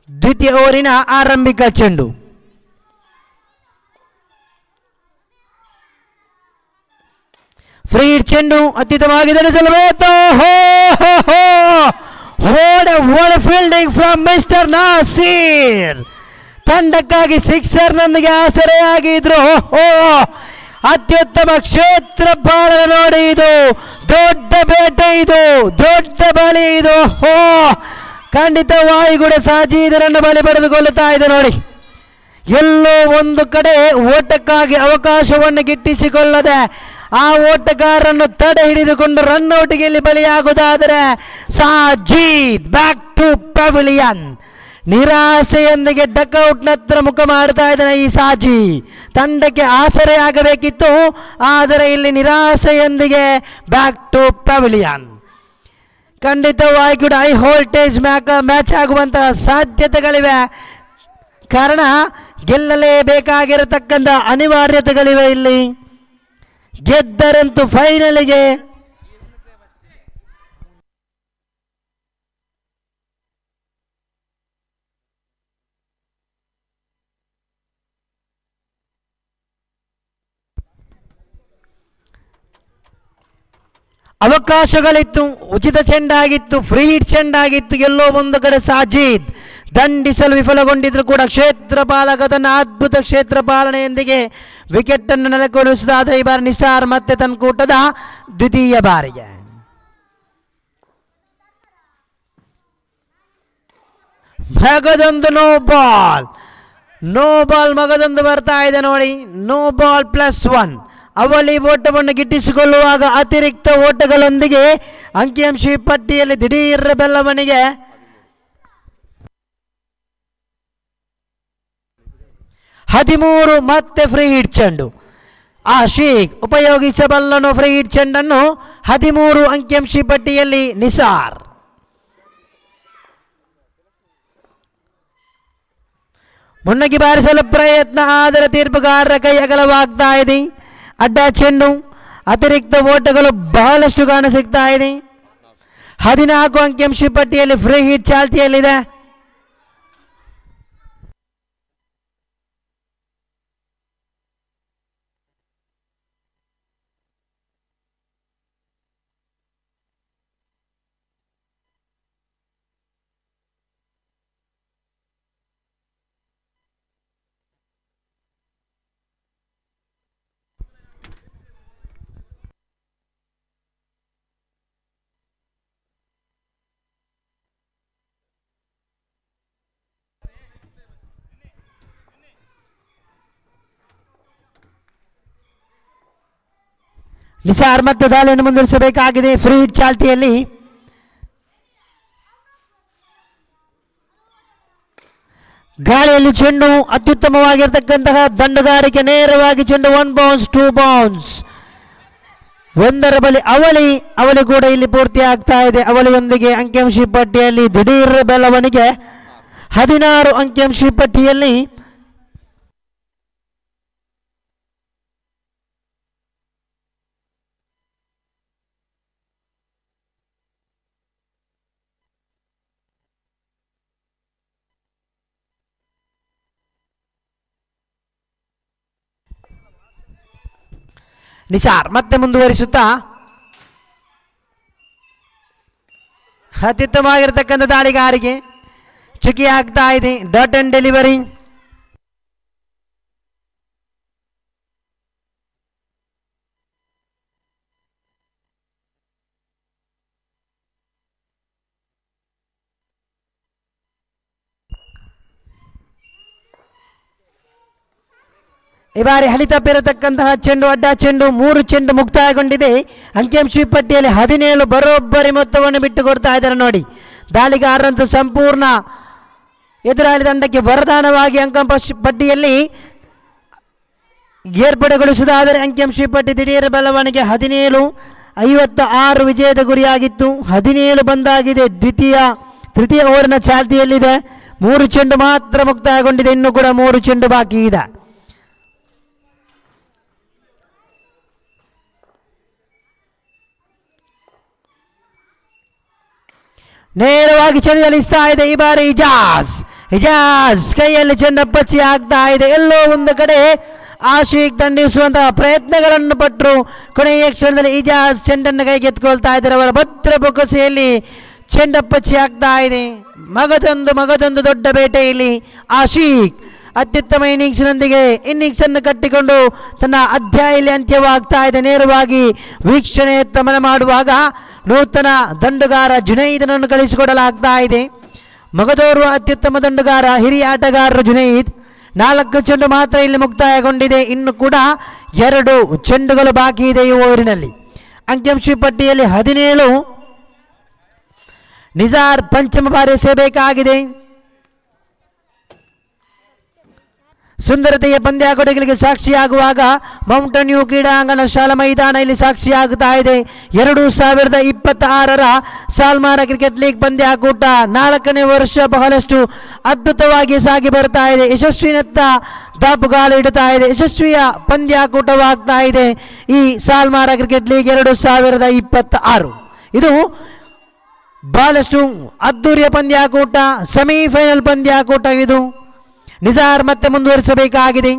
ದ್ವಿತೀಯ ಓವರಿನ ಆರಂಭಿಕ ಚೆಂಡು. ಫ್ರೀ ಚೆಂಡು ಅತ್ಯುತ್ತಮವಾಗಿದೆ. Fielding from mister Nasir. ತಂಡಕ್ಕಾಗಿ ಸಿಕ್ಸರ್ನೊಂದಿಗೆ ಆಸರೆಯಾಗಿದ್ರು. ಅತ್ಯುತ್ತಮ ಕ್ಷೇತ್ರ ಪಾಲನ ನೋಡಿ. ಇದು ದೊಡ್ಡ ಬೇಟೆ, ಇದು ದೊಡ್ಡ ಬಲಿ. ಇದು ಖಂಡಿತವಾಗಿ ಕೂಡ ಸಾಜಿ ಇದರನ್ನು ಬಲಿ ಪಡೆದುಕೊಳ್ಳುತ್ತಾ ಇದೆ ನೋಡಿ. ಎಲ್ಲೋ ಒಂದು ಕಡೆ ಓಟಕ್ಕಾಗಿ ಅವಕಾಶವನ್ನು ಗಿಟ್ಟಿಸಿಕೊಳ್ಳದೆ ಆ ಓಟಗಾರರನ್ನು ತಡೆ ಹಿಡಿದುಕೊಂಡು ರನ್ಔಟ್ಗೆ ಇಲ್ಲಿ ಬಲಿಯಾಗುವುದಾದರೆ ಸಾಜೀದ್ ಬ್ಯಾಕ್ ಟು ಪವಿಲಿಯನ್. ನಿರಾಸೆಯೊಂದಿಗೆ ಡಕ್ಔಟ್ನತ್ರ ಮುಖ ಮಾಡ್ತಾ ಇದ್ದಾನೆ ಈ ಸಾಜಿ. ತಂಡಕ್ಕೆ ಆಸರೆಯಾಗಬೇಕಿತ್ತು, ಆದರೆ ಇಲ್ಲಿ ನಿರಾಸೆಯೊಂದಿಗೆ ಬ್ಯಾಕ್ ಟು ಪವಿಲಿಯನ್. ಖಂಡಿತವಾಗಿ ಕೂಡ ಹೈ ವೋಲ್ಟೇಜ್ ಮ್ಯಾಚ್ ಆಗುವಂತಹ ಸಾಧ್ಯತೆಗಳಿವೆ. ಕಾರಣ ಗೆಲ್ಲಲೇಬೇಕಾಗಿರತಕ್ಕಂಥ ಅನಿವಾರ್ಯತೆಗಳಿವೆ. ಇಲ್ಲಿ ಗೆದ್ದರಂತೂ ಫೈನಲಿಗೆ ಅವಕಾಶಗಳಿತ್ತು. ಉಚಿತ ಚೆಂಡಾಗಿತ್ತು, ಫ್ರೀ ಹಿಟ್ ಚೆಂಡಾಗಿತ್ತು. ಎಲ್ಲೋ ಒಂದು ಕಡೆ ಸಾಜೀದ್ ದಂಡಿಸಲು ವಿಫಲಗೊಂಡಿದ್ರು ಕೂಡ ಕ್ಷೇತ್ರ ಪಾಲಕ ತನ್ನ ಅದ್ಭುತ ಕ್ಷೇತ್ರ ಪಾಲನೆಯೊಂದಿಗೆ ವಿಕೆಟ್ ಅನ್ನು ನೆಲೆಗೊಳಿಸಿದಾದರೆ ಈ ಬಾರಿ ನಿಸಾರ್ ಮತ್ತೆ ತನ್ನ ಕೂಟದ ದ್ವಿತೀಯ ಬಾರಿಗೆ. ಮಗದೊಂದು ನೋ ಬಾಲ್ ಮಗದೊಂದು ಬರ್ತಾ ಇದೆ ನೋಡಿ. ನೋ ಬಾಲ್ +1 ಅವಳಿ ಓಟವನ್ನು ಗಿಟ್ಟಿಸಿಕೊಳ್ಳುವಾಗ ಅತಿರಿಕ್ತ ಓಟಗಳೊಂದಿಗೆ ಅಂಕಿಅಂಶ ಪಟ್ಟಿಯಲ್ಲಿ ದಿಢೀರ್ ಬೆಳವಣಿಗೆ. 13 ಮತ್ತೆ ಫ್ರೀ ಹಿಟ್ ಚೆಂಡು. ಆಶೀಕ್ ಉಪಯೋಗಿಸಬಲ್ಲನು ಫ್ರೀ ಹಿಟ್ ಚೆಂಡನ್ನು. 13 ಅಂಕಿಅಂಶ ಪಟ್ಟಿಯಲ್ಲಿ ನಿಸಾರ್. ಮುನ್ನಗಿ ಬಾರಿಸಲು ಪ್ರಯತ್ನ, ಆದರೆ ತೀರ್ಪುಗಾರರ ಕೈ ಅಗಲವಾಗ್ತಾ ಇದೆ. ಅಡ್ಡ ಚೆಂಡು, ಅತಿರಿಕ್ತ ಓಟಗಳು ಬಹಳಷ್ಟು ಕಾಣಸಿಗ್ತಾ ಇದೆ. 14 ಅಂಕಿಅಂಶ ಪಟ್ಟಿಯಲ್ಲಿ ಫ್ರೀ ಹಿಟ್ ಚಾಲ್ತಿಯಲ್ಲಿದೆ. ನಿಸಾರ್ ಮತ್ತೆ ದಾಳಿಯನ್ನು ಮುಂದುವರಿಸಬೇಕಾಗಿದೆ. ಫ್ರೀ ಹಿಟ್ ಚಾಲ್ತಿಯಲ್ಲಿ ಗಾಳಿಯಲ್ಲಿ ಚೆಂಡು ಅತ್ಯುತ್ತಮವಾಗಿರ್ತಕ್ಕಂತಹ ದಂಡುಗಾರಿಕೆ. ನೇರವಾಗಿ ಚೆಂಡು 1 ಬೌನ್ಸ್ 2 ಬೌನ್ಸ್. ಒಂದರ ಬಳಿ ಅವಳಿ ಕೂಡ ಇಲ್ಲಿ ಪೂರ್ತಿ ಆಗ್ತಾ ಇದೆ. ಅವಳಿಯೊಂದಿಗೆ ಅಂಕಿಅಂಶ ಪಟ್ಟಿಯಲ್ಲಿ ದಿಢೀರ್ ಬೆಳವಣಿಗೆ. 16 ಅಂಕಿಅಂಶ ಪಟ್ಟಿಯಲ್ಲಿ ನಿಸಾರ್ ಮತ್ತೆ ಮುಂದುವರಿಸುತ್ತಾ ಅತ್ಯುತ್ತಮವಾಗಿರ್ತಕ್ಕಂಥ ದಾಳಿಗಾರಿಗೆ ಚುಕಿ ಆಗ್ತಾ ಇದೆ. Dot and delivery. ಈ ಬಾರಿ ಹಳಿ ತಪ್ಪಿರತಕ್ಕಂತಹ ಚೆಂಡು ಅಡ್ಡ ಚೆಂಡು 3 ಚೆಂಡು ಮುಕ್ತಾಯಗೊಂಡಿದೆ. ಅಂಕಿಅಂಶ ಪಟ್ಟಿಯಲ್ಲಿ 17 ಬರೋಬ್ಬರಿ ಮೊತ್ತವನ್ನು ಬಿಟ್ಟು ಕೊಡ್ತಾ ಇದ್ದಾರೆ ನೋಡಿ. ದಾಳಿಗಾರರಂತೂ ಸಂಪೂರ್ಣ ಎದುರಾಳಿ ತಂಡಕ್ಕೆ ವರದಾನವಾಗಿ ಅಂಕಿಅಂಶ ಪಟ್ಟಿಯಲ್ಲಿ ಏರ್ಪಡೆಗೊಳಿಸುವುದಾದರೆ ಅಂಕಿಅಂಶ ಪಟ್ಟಿ ದಿಢೀರ್ ಬೆಳವಣಿಗೆ 17-56 ವಿಜಯದ ಗುರಿಯಾಗಿತ್ತು. 17 ಬಂದಾಗಿದೆ. ತೃತೀಯ ಓವರಿನ ಚಾಲ್ತಿಯಲ್ಲಿದೆ. 3 ಚೆಂಡು ಮಾತ್ರ ಮುಕ್ತಾಯಗೊಂಡಿದೆ. ಇನ್ನೂ ಕೂಡ 3 ಚೆಂಡು ಬಾಕಿ ಇದೆ. ನೇರವಾಗಿ ಚೆಂಡು ಚಲಿಸ್ತಾ ಇದೆ. ಈ ಬಾರಿ ಇಜಾಜ್ ಕೈಯಲ್ಲಿ ಚೆಂಡಪ್ಪಚ್ಚಿ ಆಗ್ತಾ ಇದೆ. ಎಲ್ಲೋ ಒಂದು ಕಡೆ ಆಶೀಕ್ ದಂಡಿಸುವಂತಹ ಪ್ರಯತ್ನಗಳನ್ನು ಪಟ್ಟರು. ಕೊನೆಯ ಕ್ಷಣದಲ್ಲಿ ಇಜಾಜ್ ಚೆಂಡನ್ನು ಕೈಗೆತ್ಕೊಳ್ತಾ ಇದ್ದಾರೆ. ಅವರ ಭದ್ರ ಬೊಗಸೆಯಲ್ಲಿ ಚೆಂಡಪ್ಪಚ್ಚಿ ಆಗ್ತಾ ಇದೆ. ಮಗದೊಂದು ದೊಡ್ಡ ಬೇಟೆಯಲ್ಲಿ ಆಶೀಕ್ ಅತ್ಯುತ್ತಮ ಇನ್ನಿಂಗ್ಸ್ನೊಂದಿಗೆ ಇನ್ನಿಂಗ್ಸ್ ಅನ್ನು ಕಟ್ಟಿಕೊಂಡು ತನ್ನ ಅಧ್ಯಾಯಲ್ಲಿ ಅಂತ್ಯವಾಗ್ತಾ ಇದೆ. ನೇರವಾಗಿ ವೀಕ್ಷಣೆಯತ್ತ ಮನ ಮಾಡುವಾಗ ನೂತನ ದಂಡುಗಾರ ಜುನೈದನನ್ನು ಕಳಿಸಿಕೊಡಲಾಗ್ತಾ ಇದೆ. ಮಗದೋರ್ವ ಅತ್ಯುತ್ತಮ ದಂಡುಗಾರ ಹಿರಿಯ ಆಟಗಾರರು ಜುನೈದ್. 4 ಚೆಂಡು ಮಾತ್ರ ಇಲ್ಲಿ ಮುಕ್ತಾಯಗೊಂಡಿದೆ. ಇನ್ನು ಕೂಡ 2 ಚೆಂಡುಗಳು ಬಾಕಿ ಇದೆ ಈ ಓವರಿನಲ್ಲಿ. ಅಂಕಿಅಂಶ ಪಟ್ಟಿಯಲ್ಲಿ 17. ನಿಜಾರ್ ಪಂಚಮ ಬಾರಿ ಎಸೆಯಬೇಕಾಗಿದೆ. ಸುಂದರತೆಯ ಪಂದ್ಯಾಟಗಳಿಗೆ ಸಾಕ್ಷಿಯಾಗುವಾಗ ಮೌಂಟನ್ ವ್ಯೂ ಕ್ರೀಡಾಂಗಣ ಶಾಲಾ ಮೈದಾನ ಇಲ್ಲಿ ಸಾಕ್ಷಿಯಾಗುತ್ತಾ ಇದೆ. 2026ರ ಸಾಲ್ಮಾರ ಕ್ರಿಕೆಟ್ ಲೀಗ್ ಪಂದ್ಯಾಕೂಟ 4ನೇ ವರ್ಷ ಬಹಳಷ್ಟು ಅದ್ಭುತವಾಗಿ ಸಾಗಿ ಬರ್ತಾ ಇದೆ. ಯಶಸ್ವಿನತ್ತ ದಾಪುಗಾಲು ಇಡುತ್ತಾ ಇದೆ. ಯಶಸ್ವಿಯ ಪಂದ್ಯಾಕೂಟವಾಗ್ತಾ ಇದೆ ಈ ಸಾಲ್ಮಾರ ಕ್ರಿಕೆಟ್ ಲೀಗ್ 2026. ಇದು ಬಹಳಷ್ಟು ಅದ್ದೂರಿಯ ಪಂದ್ಯಾಕೂಟ, ಸೆಮಿಫೈನಲ್ ಪಂದ್ಯಾಕೂಟ. ಇದು ನಿಜಾರ್ ಮತ್ತೆ ಮುಂದುವರಿಸಬೇಕಾಗಿದೆ.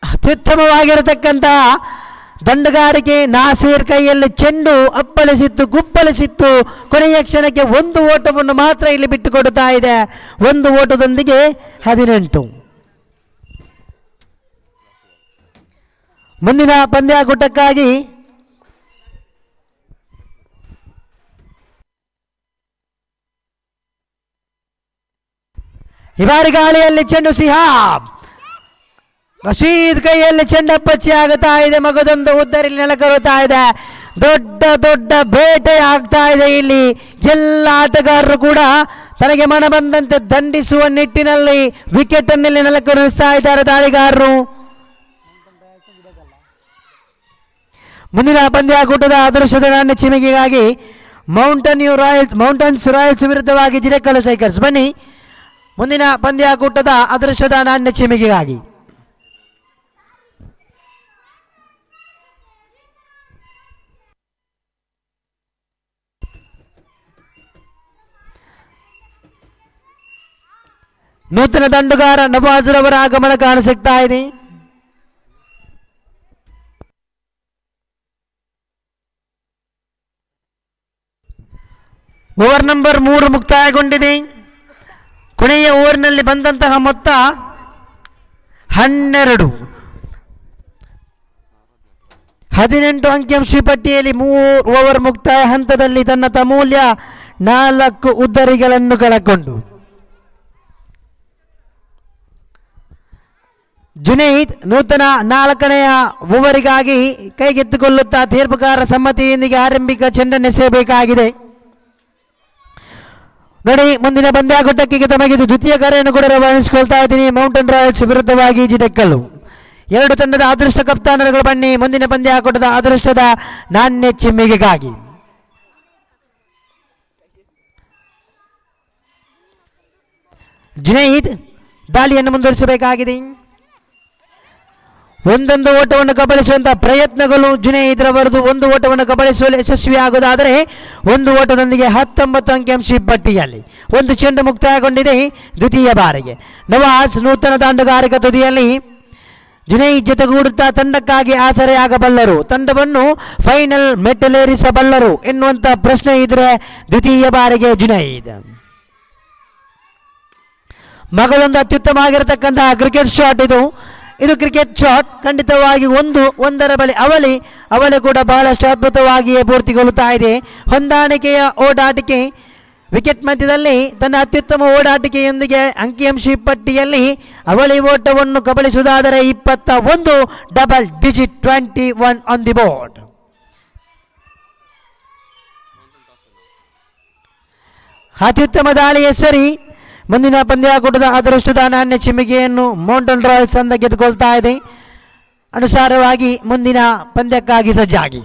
ಅತ್ಯುತ್ತಮವಾಗಿರತಕ್ಕಂತಹ ದಂಡಗಾರಿಕೆ. ನಾಸೀರ್ ಕೈಯಲ್ಲಿ ಚೆಂಡು ಅಪ್ಪಳಿಸಿತ್ತು, ಗುಪ್ಪಳಿಸಿತ್ತು. ಕೊನೆಯ ಕ್ಷಣಕ್ಕೆ 1 ಓಟವನ್ನು ಮಾತ್ರ ಇಲ್ಲಿ ಬಿಟ್ಟುಕೊಡುತ್ತಾ ಇದೆ. 1 ಓಟದೊಂದಿಗೆ 18. ಮುಂದಿನ ಪಂದ್ಯಾಕೂಟಕ್ಕಾಗಿ ಈ ಬಾರಿ ಗಾಳಿಯಲ್ಲಿ ಚೆಂಡು ಸಿಹಾಬ್ ರಶೀದ್ ಕೈಯಲ್ಲಿ ಚೆಂಡಪ್ಪಚ್ಚಿ ಆಗುತ್ತಾ ಇದೆ. ಮಗದೊಂದು ಉದ್ದರಲ್ಲಿ ನೆಲಕರುತ್ತಾ ಇದೆ. ದೊಡ್ಡ ಬೇಟೆ ಆಗ್ತಾ ಇದೆ ಇಲ್ಲಿ. ಎಲ್ಲ ಆಟಗಾರರು ಕೂಡ ತನಗೆ ಮನ ಬಂದಂತೆ ದಂಡಿಸುವ ನಿಟ್ಟಿನಲ್ಲಿ ವಿಕೆಟ್ ಅನ್ನಲ್ಲಿ ನೆಲಕರುಸ್ತಾ ಇದ್ದಾರೆ ದಾಳಿಗಾರರು. ಮುಂದಿನ ಪಂದ್ಯಾಕೂಟದ ಅದೃಷ್ಟದ ನಾಣ್ಯ ಚಿಮಿಗೆಗಾಗಿ ಮೌಂಟನ್ಸ್ ರಾಯಲ್ಸ್ ವಿರುದ್ಧವಾಗಿ ಜಿರೆಕಲ್ಲು ಸೈಕರ್ಸ್. ಬನ್ನಿ ಮುಂದಿನ ಪಂದ್ಯಾಕೂಟದ ಅದೃಷ್ಟದ ನಾಣ್ಯ ಚಿಮಿಗೆಗಾಗಿ. ನೂತನ ದಂಡುಗಾರ ನವಾಜ್ರವರ ಆಗಮನ ಕಾಣಸಿಗ್ತಾ ಇದೆ. Over number 3 ಮುಕ್ತಾಯಗೊಂಡಿದೆ. ಕೊನೆಯ ಓವರ್ನಲ್ಲಿ ಬಂದಂತಹ ಮೊತ್ತ 12. 18 ಅಂಕಿಅಂಶ ಪಟ್ಟಿಯಲ್ಲಿ 3 ಓವರ್ ಮುಕ್ತಾಯ ಹಂತದಲ್ಲಿ ತನ್ನ ತಮೂಲ್ಯ 4 ಉದ್ದರಿಗಳನ್ನು ಕಳಕೊಂಡು ಜುನೈದ್ ನೂತನ 4ನೇ ಓವರಿಗಾಗಿ ಕೈಗೆತ್ತಿಕೊಳ್ಳುತ್ತಾ ತೀರ್ಪುಗಾರ ಸಮ್ಮತಿಯೊಂದಿಗೆ ಆರಂಭಿಕ ಚೆಂಡನ್ನೆಸೆಯಬೇಕಾಗಿದೆ. ನೋಡಿ, ಮುಂದಿನ ಪಂದ್ಯಾಕೂಟಕ್ಕೆ ತಮಗಿದು ದ್ವಿತೀಯ ಕರೆಯನ್ನು ಕೂಡ ರವಾನಿಸಿಕೊಳ್ತಾ ಇದ್ದೀನಿ. ಮೌಂಟನ್ ರಾಯಲ್ಸ್ ವಿರುದ್ಧವಾಗಿ ಜಿಟೆಕ್ಕಲ್ಲು. 2 ತಂಡದ ಅದೃಷ್ಟ ಕಪ್ತಾನರುಗಳು ಬನ್ನಿ ಮುಂದಿನ ಪಂದ್ಯಾಕೂಟದ ಅದೃಷ್ಟದ ನಾಣ್ಯ ಚಿಮ್ಮಿಗೆಗಾಗಿ. ಜುನೈದ್ ದಾಳಿಯನ್ನು ಮುಂದುವರಿಸಬೇಕಾಗಿದೆ. ಒಂದೊಂದು ಓಟವನ್ನು ಕಬಳಿಸುವಂತಹ ಪ್ರಯತ್ನಗಳು ಜುನೈದ್ರವರದು. 1 ಓಟವನ್ನು ಕಬಳಿಸುವಲ್ಲಿ ಯಶಸ್ವಿಯಾಗುವುದಾದರೆ 1 ಓಟದೊಂದಿಗೆ 19 ಅಂಕಿಅಂಶ ಪಟ್ಟಿಯಲ್ಲಿ 1 ಚೆಂಡು ಮುಕ್ತಾಯಗೊಂಡಿದೆ ದ್ವಿತೀಯ ಬಾರಿಗೆ. ನವಾಜ್ ನೂತನ ದಾಂಡುಗಾರಿಕ ತುದಿಯಲ್ಲಿ ಜುನೈದ್ ಜೊತೆಗೂಡುತ್ತಾ ತಂಡಕ್ಕಾಗಿ ಆಸರೆಯಾಗಬಲ್ಲರು, ತಂಡವನ್ನು ಫೈನಲ್ ಮೆಟ್ಟಲೇರಿಸಬಲ್ಲರು ಎನ್ನುವಂತ ಪ್ರಶ್ನೆ ಇದ್ರೆ ದ್ವಿತೀಯ ಬಾರಿಗೆ ಜುನೈದ್. ಮಗದೊಂದು ಅತ್ಯುತ್ತಮ ಆಗಿರತಕ್ಕಂತಹ ಕ್ರಿಕೆಟ್ ಶಾಟ್ ಇದು ಕ್ರಿಕೆಟ್ ಶಾಟ್. ಖಂಡಿತವಾಗಿ ಒಂದರ ಬಳಿ ಅವಳಿ ಕೂಡ ಬಹಳಷ್ಟು ಅದ್ಭುತವಾಗಿಯೇ ಪೂರ್ತಿಗೊಳ್ಳುತ್ತಾ ಇದೆ. ಹೊಂದಾಣಿಕೆಯ ಓಡಾಟಿಕೆ ವಿಕೆಟ್ ಮಧ್ಯದಲ್ಲಿ ತನ್ನ ಅತ್ಯುತ್ತಮ ಓಡಾಟಿಕೆಯೊಂದಿಗೆ ಅಂಕಿಅಂಶ ಪಟ್ಟಿಯಲ್ಲಿ ಅವಳಿ ಓಟವನ್ನು ಕಬಳಿಸುವುದಾದರೆ 21 double digit 21 on the board. ಅತ್ಯುತ್ತಮ ದಾಳಿಯ ಸರಿ ಮುಂದಿನ ಪಂದ್ಯಾಕೂಟದ ಅದೃಷ್ಟದ ನಾಣ್ಯ ಚಿಮ್ಮಿಗೆಯನ್ನು ಮೌಂಟನ್ ರಾಯಲ್ಸ್ ತಂಡ ಗೆದ್ದುಕೊಳ್ತಾ ಇದೆ. ಅನುಸಾರವಾಗಿ ಮುಂದಿನ ಪಂದ್ಯಕ್ಕಾಗಿ ಸಜ್ಜಾಗಿ.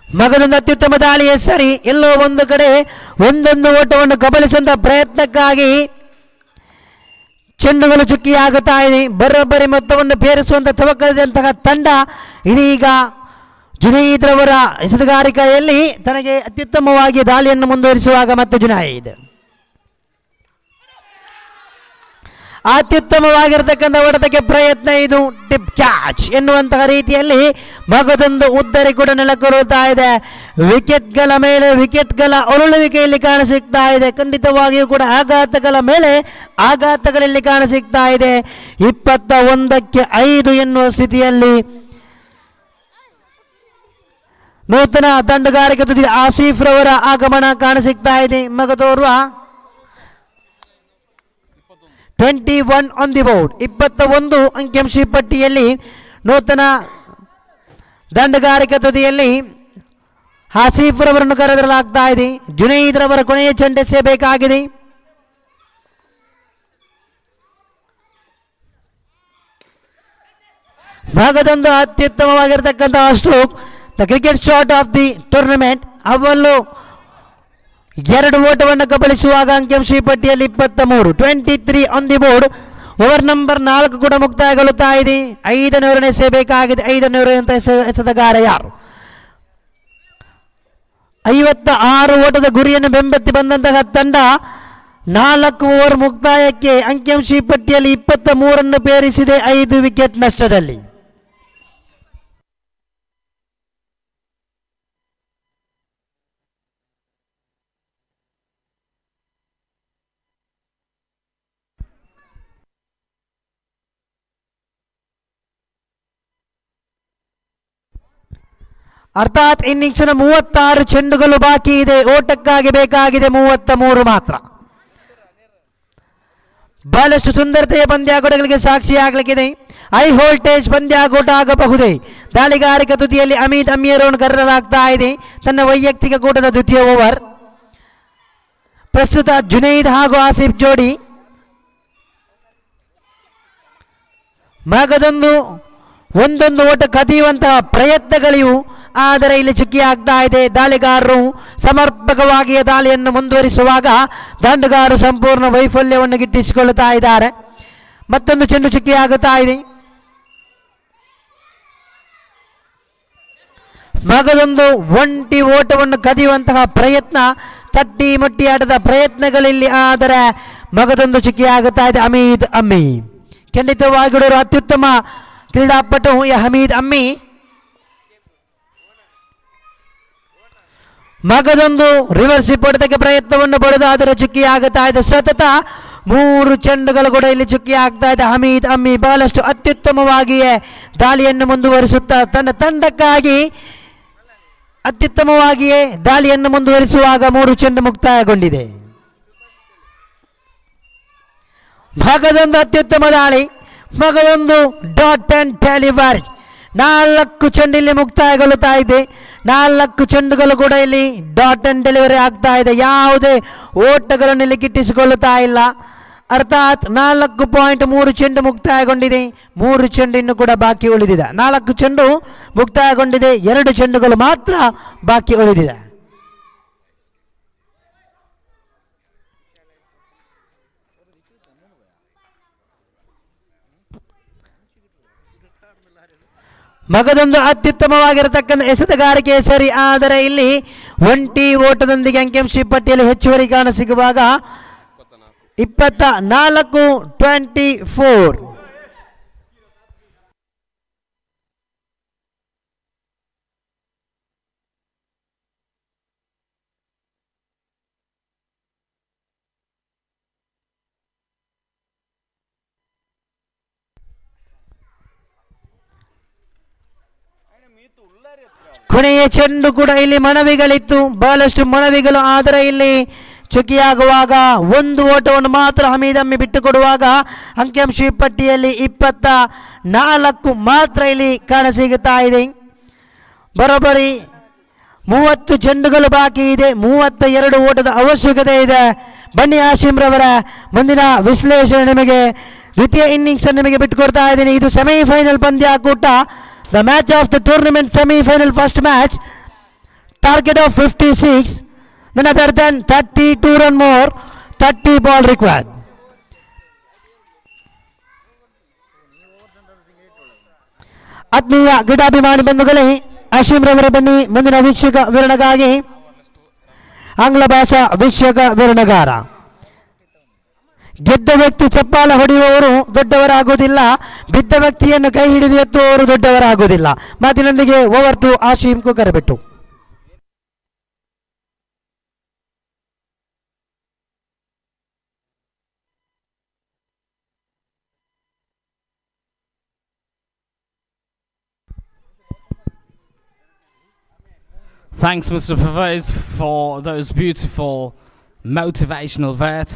ಮಗದೊಂದು ಅತ್ಯುತ್ತಮ ದಾಳಿಯ ಸರಿ ಎಲ್ಲೋ ಒಂದು ಕಡೆ ಒಂದೊಂದು ಓಟವನ್ನು ಕಬಳಿಸುವಂತಹ ಪ್ರಯತ್ನಕ್ಕಾಗಿ ಚೆಂಡುಗಳು ಚುಕ್ಕಿಯಾಗುತ್ತಾ ಇದೆ. ಬರೋಬ್ಬರಿ ಮೊತ್ತವನ್ನು ಪೇರಿಸುವಂತಹ ತವಕದಂತಹ ತಂಡ ಇದೀಗ ಜುನೈದ್ ರವರ ಎಸೆತಗಾರಿಕೆಯಲ್ಲಿ ತನಗೆ ಅತ್ಯುತ್ತಮವಾಗಿ ದಾಳಿಯನ್ನು ಮುಂದುವರಿಸುವಾಗ ಮತ್ತೆ ಜುನೈದ್ ಅತ್ಯುತ್ತಮವಾಗಿರತಕ್ಕಂಥ ಹೊಡೆತಕ್ಕೆ ಪ್ರಯತ್ನ, ಇದು ಟಿಪ್ ಕ್ಯಾಚ್ ಎನ್ನುವಂತಹ ರೀತಿಯಲ್ಲಿ ಮಗದೊಂದು ಉದ್ದರಿ ಕೂಡ ನೆಲಕೊರುತ್ತಾ ಇದೆ. ವಿಕೆಟ್ಗಳ ಮೇಲೆ ವಿಕೆಟ್ಗಳ ಉರುಳುವಿಕೆಯಲ್ಲಿ ಕಾಣಸಿಗ್ತಾ ಇದೆ. ಖಂಡಿತವಾಗಿಯೂ ಕೂಡ ಆಘಾತಗಳ ಮೇಲೆ ಆಘಾತಗಳಲ್ಲಿ ಕಾಣಸಿಗ್ತಾ ಇದೆ. 21ಕ್ಕೆ 5 ಎನ್ನುವ ಸ್ಥಿತಿಯಲ್ಲಿ ನೂತನ ತಂಡಗಾರಿಕೆ ತುದಿ ಆಸೀಫ್ ರವರ ಆಗಮನ ಕಾಣಸಿಗ್ತಾ ಇದೆ. ಮಗದೋರ್ವ 21 ಆನ್ ದಿ ಬೋರ್ಡ್. 21 ಅಂಕಿಅಂಶ ಪಟ್ಟಿಯಲ್ಲಿ ನೂತನ ದಂಡಗಾರಿಕೆ ತುದಿಯಲ್ಲಿ ಆಸೀಫ್ ರವರನ್ನು ಕರೆತರಲಾಗ್ತಾ ಇದೆ. ಜುನೈದ್ ರವರ ಕೊನೆಯ ಚೆಂಡೆಸೆಯಬೇಕಾಗಿದೆ. ಭಾಗದೊಂದು ಅತ್ಯುತ್ತಮವಾಗಿರತಕ್ಕಂತಹ stroke, the cricket shot of the tournament. ಅವಲ್ಲೂ 2 ಓಟವನ್ನು ಕಬಳಿಸುವಾಗ ಅಂಕಿಅಂಶ ಪಟ್ಟಿಯಲ್ಲಿ 23 on the board. Over number 4 ಕೂಡ ಮುಕ್ತಾಯಗೊಳ್ಳುತ್ತಾ ಇದೆ. 5ನೇ ಎಸೆಯಬೇಕಾಗಿದೆ. 5ನೇ ಅಂತ ಎಸೆತಗಾರ ಯಾರು? 56 ಓಟದ ಗುರಿಯನ್ನು ಬೆಂಬತ್ತಿ ಬಂದಂತಹ ತಂಡ 4 ಓವರ್ ಮುಕ್ತಾಯಕ್ಕೆ ಅಂಕಿಅಂಶ ಪಟ್ಟಿಯಲ್ಲಿ 23 ಪೇರಿಸಿದೆ 5 ವಿಕೆಟ್ ನಷ್ಟದಲ್ಲಿ. ಅರ್ಥಾತ್ ಇನ್ನಿಂಗ್ಸ್ನ 36 ಚೆಂಡುಗಳು ಬಾಕಿ ಇದೆ. ಓಟಕ್ಕಾಗಿ ಬೇಕಾಗಿದೆ 33 ಮಾತ್ರ. ಬಹಳಷ್ಟು ಸುಂದರತೆಯ ಪಂದ್ಯಾಕೂಟಗಳಿಗೆ ಸಾಕ್ಷಿಯಾಗಲಿಕ್ಕಿದೆ. ಹೈ ವೋಲ್ಟೇಜ್ ಪಂದ್ಯಾಕೂಟ ಆಗಬಹುದೇ? ದಾಳಿಗಾರಿಕೆ ತುದಿಯಲ್ಲಿ ಅಮೀದ್ ಅಮೀರವನ್ನು ಕರೆಯಲಾಗ್ತಾ ಇದೆ. ತನ್ನ ವೈಯಕ್ತಿಕ ಕೂಟದ ದ್ವಿತೀಯ ಓವರ್. ಪ್ರಸ್ತುತ ಜುನೈದ್ ಹಾಗೂ ಆಸಿಫ್ ಜೋಡಿ. ಮಗದೊಂದು ಒಂದೊಂದು ಓಟ ಕದಿಯುವಂತಹ ಪ್ರಯತ್ನಗಳಿವು, ಆದರೆ ಇಲ್ಲಿ ಚುಕ್ಕಿ ಆಗ್ತಾ ಇದೆ. ದಾಳಿಗಾರರು ಸಮರ್ಪಕವಾಗಿ ದಾಳಿಯನ್ನು ಮುಂದುವರಿಸುವಾಗ ದಂಡಗಾರರು ಸಂಪೂರ್ಣ ವೈಫಲ್ಯವನ್ನು ಗಿಟ್ಟಿಸಿಕೊಳ್ಳುತ್ತಾ ಇದ್ದಾರೆ. ಮತ್ತೊಂದು ಚೆಂಡು ಚುಕ್ಕಿ ಆಗುತ್ತಾ ಇದೆ. ಮಗದೊಂದು ಒಂಟಿ ಓಟವನ್ನು ಕದಿಯುವಂತಹ ಪ್ರಯತ್ನ, ತಟ್ಟಿ ಮುಟ್ಟಿ ಆಟದ ಪ್ರಯತ್ನಗಳಲ್ಲಿ, ಆದರೆ ಮಗದೊಂದು ಚುಕ್ಕಿ ಆಗುತ್ತಾ ಇದೆ. ಹಮೀದ್ ಅಮ್ಮಿ ಖಂಡಿತವಾಗಿಡೋರು ಅತ್ಯುತ್ತಮ ಕ್ರೀಡಾಪಟು ಹಮೀದ್ ಅಮ್ಮಿ. ಮಗದೊಂದು ರಿವರ್ಸ್ ಹೊಡೆತಕ್ಕೆ ಪ್ರಯತ್ನವನ್ನು ಪಡೆದು ಅದರ ಚುಕ್ಕಿ ಆಗುತ್ತಾ ಇದೆ. ಸತತ 3 ಚೆಂಡುಗಳು ಕೂಡ ಇಲ್ಲಿ ಚುಕ್ಕಿ ಆಗ್ತಾ ಇದೆ. ಹಮೀದ್ ಅಮ್ಮಿ ಬಹಳಷ್ಟು ಅತ್ಯುತ್ತಮವಾಗಿಯೇ ದಾಳಿಯನ್ನು ಮುಂದುವರಿಸುತ್ತಾ ತನ್ನ ತಂಡಕ್ಕಾಗಿ ಅತ್ಯುತ್ತಮವಾಗಿಯೇ ದಾಳಿಯನ್ನು ಮುಂದುವರಿಸುವಾಗ 3 ಚೆಂಡು ಮುಕ್ತಾಯಗೊಂಡಿದೆ. ಮಗದೊಂದು ಅತ್ಯುತ್ತಮ ದಾಳಿ, ಮಗದೊಂದು ಡಾಟ್ ಅಂಡ್ ಡೆಲಿವರಿ. 4 ಚೆಂಡು ಇಲ್ಲಿ ಮುಕ್ತಾಯಗೊಳ್ಳುತ್ತಾ ಇದೆ. 4 ಚೆಂಡುಗಳು ಕೂಡ ಇಲ್ಲಿ ಡಾಟ್ ಅಂಡ್ ಡೆಲಿವರಿ ಆಗ್ತಾ ಇದೆ. ಯಾವುದೇ ಓಟಗಳನ್ನು ಇಲ್ಲಿ ಗಿಟ್ಟಿಸಿಕೊಳ್ಳುತ್ತಾ ಇಲ್ಲ. ಅರ್ಥಾತ್ 4.3 ಚೆಂಡು ಮುಕ್ತಾಯಗೊಂಡಿದೆ. 3 ಚೆಂಡು ಇನ್ನು ಕೂಡ ಬಾಕಿ ಉಳಿದಿದೆ. 4 ಚೆಂಡು ಮುಕ್ತಾಯಗೊಂಡಿದೆ, 2 ಚೆಂಡುಗಳು ಮಾತ್ರ ಬಾಕಿ ಉಳಿದಿದೆ. ಮಗದೊಂದು ಅತ್ಯುತ್ತಮವಾಗಿರತಕ್ಕಂಥ ಎಸೆತಗಾರಿಕೆ ಸರಿ, ಆದರೆ ಇಲ್ಲಿ ಒಂಟಿ ಓಟದೊಂದಿಗೆ ಅಂಕಿಅಂಶ ಪಟ್ಟಿಯಲ್ಲಿ ಹೆಚ್ಚುವರಿ ಕಾಣ ಸಿಗುವಾಗ 24-24. ಕೊನೆಯ ಚೆಂಡು ಕೂಡ ಇಲ್ಲಿ ಮನವಿಗಳಿತ್ತು, ಬಹಳಷ್ಟು ಮನವಿಗಳು. ಆದರೆ ಇಲ್ಲಿ ಚುಕ್ಕಿಯಾಗುವಾಗ ಒಂದು ಓಟವನ್ನು ಮಾತ್ರ ಹಮೀದ್ ಅಮ್ಮಿ ಬಿಟ್ಟುಕೊಡುವಾಗ ಅಂಕಿಅಂಶ ಪಟ್ಟಿಯಲ್ಲಿ 24 ಮಾತ್ರ ಇಲ್ಲಿ ಕಾಣಸಿಗುತ್ತಾ ಇದೆ. ಬರೋಬ್ಬರಿ 30 ಚೆಂಡುಗಳು ಬಾಕಿ ಇದೆ, 32 ಓಟದ ಅವಶ್ಯಕತೆ ಇದೆ. ಬನ್ನಿ ಹಾಶಿಮ್ರವರ ಮುಂದಿನ ವಿಶ್ಲೇಷಣೆ ನಿಮಗೆ ದ್ವಿತೀಯ ಇನ್ನಿಂಗ್ಸ್ ನಿಮಗೆ ಬಿಟ್ಟುಕೊಡ್ತಾ ಇದ್ದೀನಿ. ಇದು ಸೆಮಿಫೈನಲ್ ಪಂದ್ಯಾಕೂಟ, the match of the tournament semifinal first match. Target of 56, none other than 32 run more, 30 ball required. ಆತ್ಮೀಯ ಕ್ರೀಡಾಭಿಮಾನಿ ಬಂಧುಗಳೇ, ಹಾಶಿಮ್ರವರ ಬನ್ನಿ ಮುಂದಿನ ವೀಕ್ಷಕ ವಿವರಣೆಗಾಗಿ. ಆಂಗ್ಲ ಭಾಷಾ ವೀಕ್ಷಕ ವಿವರಣೆಗಾರ. ಗೆದ್ದ ವ್ಯಕ್ತಿ ಚಪ್ಪಾಳೆ ಹೊಡೆಯುವವರು ದೊಡ್ಡವರಾಗುವುದಿಲ್ಲ, ಬಿದ್ದ ವ್ಯಕ್ತಿಯನ್ನು ಕೈ ಹಿಡಿದು ಎತ್ತುವವರು ದೊಡ್ಡವರಾಗುವುದಿಲ್ಲ. ಮಾತಿನೊಂದಿಗೆ over to Hashim Kukkarabettu. Thanks, Mr. Pervez, for those beautiful motivational words.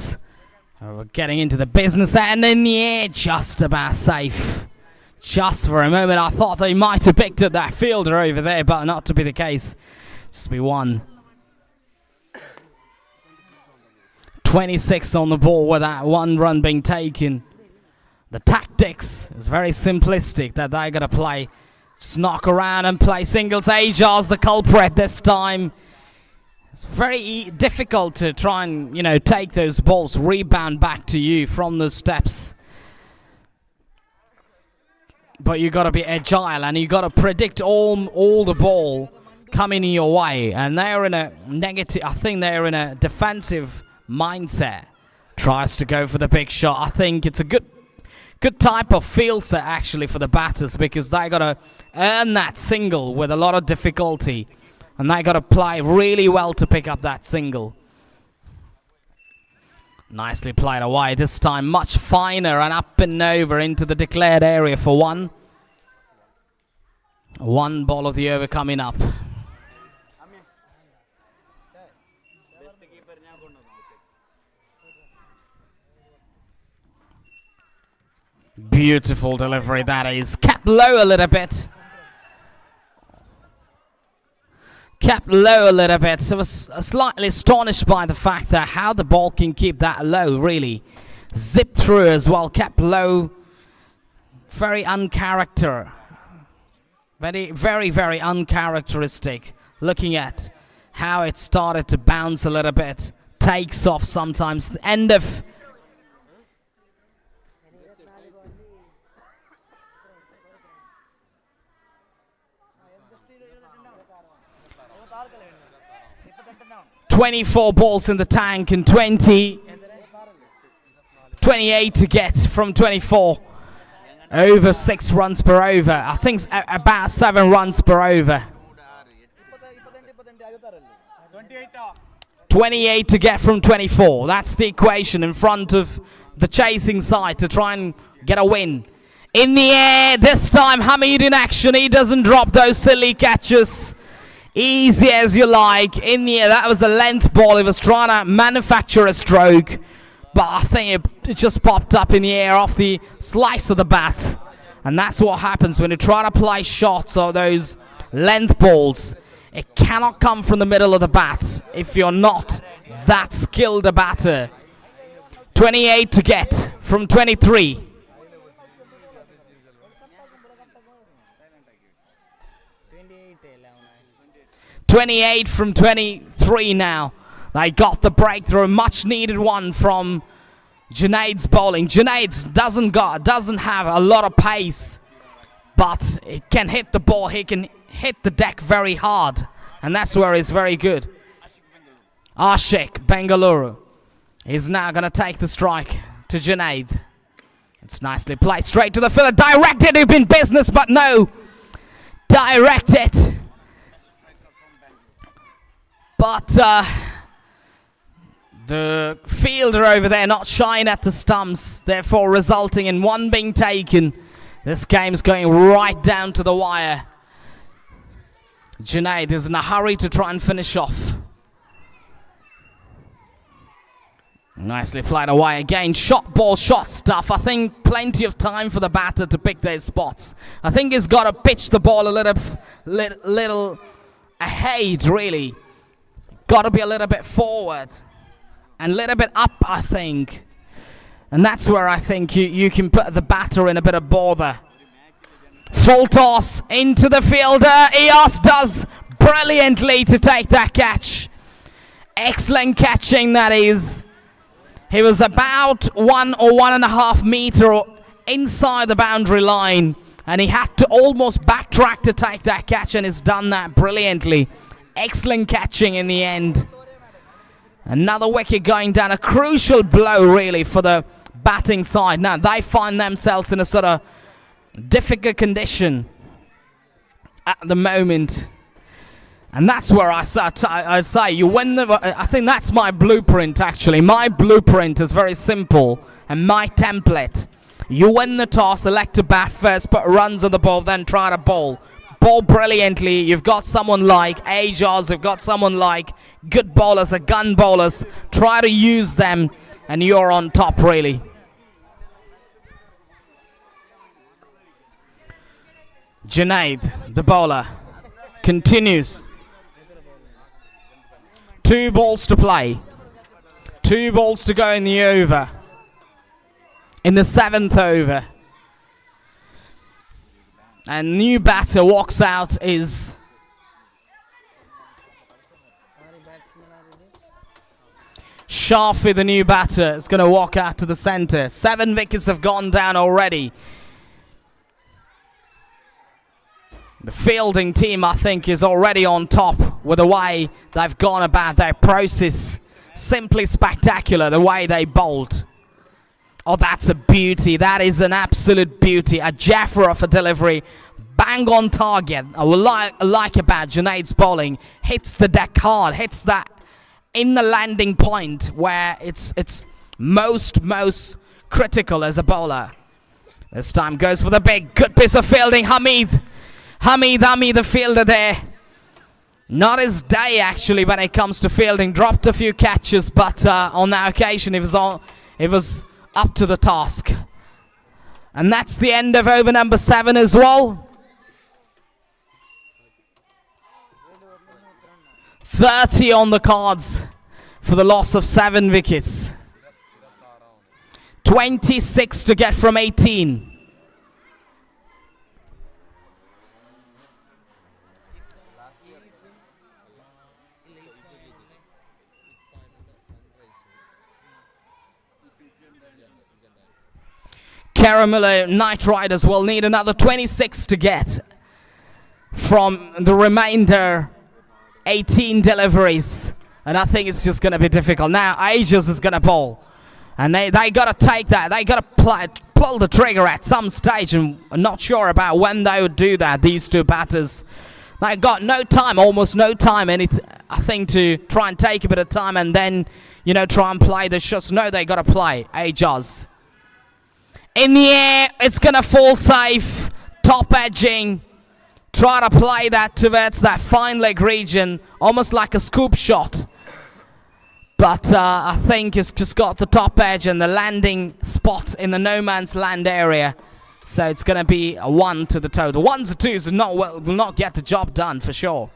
We're getting into the business and in the air, just about safe. Just for a moment, I thought they might have picked up that fielder over there, but not to be the case. Just be one. 26 on the ball with that one run being taken. The tactics is very simplistic that they're going to play. Just knock around and play singles. Ajar's the culprit this time. It's very difficult to try and, take those balls, rebound back to you from the steps. But you got to be agile and you got to predict all the ball coming your way. And they're in a negative, I think they're in a defensive mindset. Tries to go for the big shot. I think it's a good type of field set actually for the batters, because they got to earn that single with a lot of difficulty, and they got to play really well to pick up that single. Nicely played away this time, much finer and up and over into the declared area for one. One ball of the over coming up. Beautiful delivery that is. Kept low a little bit. Kept low a little bit. So I was slightly astonished by the fact that how the ball can keep that low, really. Zipped through as well. Kept low. Very very uncharacteristic. Looking at how it started to bounce a little bit. Takes off sometimes. End of... ...24 balls in the tank and 28 to get from 24. Over 6 runs per over. I think about 7 runs per over. 28 to get from 24. That's the equation in front of the chasing side to try and get a win. In the air, this time Hamid in action. He doesn't drop those silly catches. Easy as you like. In the air, that was a length ball. He was trying to manufacture a stroke, but I think it just popped up in the air off the slice of the bat. And that's what happens when you try to play shots or those length balls. It cannot come from the middle of the bat if you're not that skilled a batter. 28 to get from 23. 28 from 23 now. They got the breakthrough. Much needed one from Junaid's bowling. Junaid doesn't have a lot of pace, but it can hit the ball. He can hit the deck very hard, and that's where he's very good. Ashik Bengaluru is now going to take the strike to Junaid. It's nicely played straight to the fielder. Directed in business, but no. Directed. But the fielder over there not shying at the stumps, therefore resulting in one being taken. This game's going right down to the wire. Junaid is in a hurry to try and finish off. Nicely played away again. Shot ball, shot stuff. I think plenty of time for the batter to pick their spots. I think he's got to pitch the ball a little ahead, really. Got to be a little bit forward and a little bit up, I think. And that's where I think you can put the batter in a bit of bother. Full toss into the fielder. Eos does brilliantly to take that catch. Excellent catching, that is. He was about 1 or 1.5 meter inside the boundary line, and he had to almost backtrack to take that catch, and he's done that brilliantly. Excellent catching in the end. Another wicket going down, a crucial blow really for the batting side. Now they find themselves in a sort of difficult condition at the moment. And that's where I say you win I think that's my blueprint, actually. My blueprint is very simple, and my template. You win the toss, elect to bat first, put runs on the ball, then try to bowl. Bowl brilliantly. You've got someone like Ajaz, you've got someone like good bowlers, gun bowlers. Try to use them, and you're on top, really. Junaid, the bowler, continues. 2 balls to play. 2 balls to go in the over. In the 7th over. And new batter walks out is Shafi, the new batter, is going to walk out to the centre. 7 wickets have gone down already. The fielding team, I think, is already on top with the way they've gone about their process. Simply spectacular, the way they bowled. Oh, that's a beauty. That is an absolute beauty. A Jaffer of a delivery. Bang on target. I like about Junaid's bowling. Hits the deck hard. Hits that in the landing point where it's most critical as a bowler. This time goes for the big, good piece of fielding. Hamid, the fielder there. Not his day, actually, when it comes to fielding. Dropped a few catches, but on that occasion, it was up to the task. And that's the end of over number 7 as well. 30 on the cards for the loss of 7 wickets. 26 to get from 18. Caramilla Knight Riders will need another 26 to get from the remainder 18 deliveries. And I think it's just going to be difficult. Now, Aegis is going to bowl. And they got to take that. They got to pull the trigger at some stage. And I'm not sure about when they would do that, these 2 batters. They got no time, almost no time, I think, to try and take a bit of time and then, try and play the shots. No, they got to play. Aegis. In the air, it's going to fall safe. Top edging. Try to play that towards that fine leg region. Almost like a scoop shot. But I think it's just got the top edge and the landing spot in the no man's land area. So it's going to be a 1 to the total. 1s or 2s will not get the job done for sure.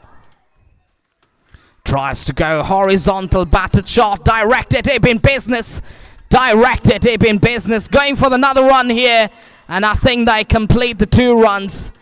Tries to go horizontal batted shot. Directed Ibn Business. Directed Ibn Business. Going for another run here. And I think they complete the 2 runs.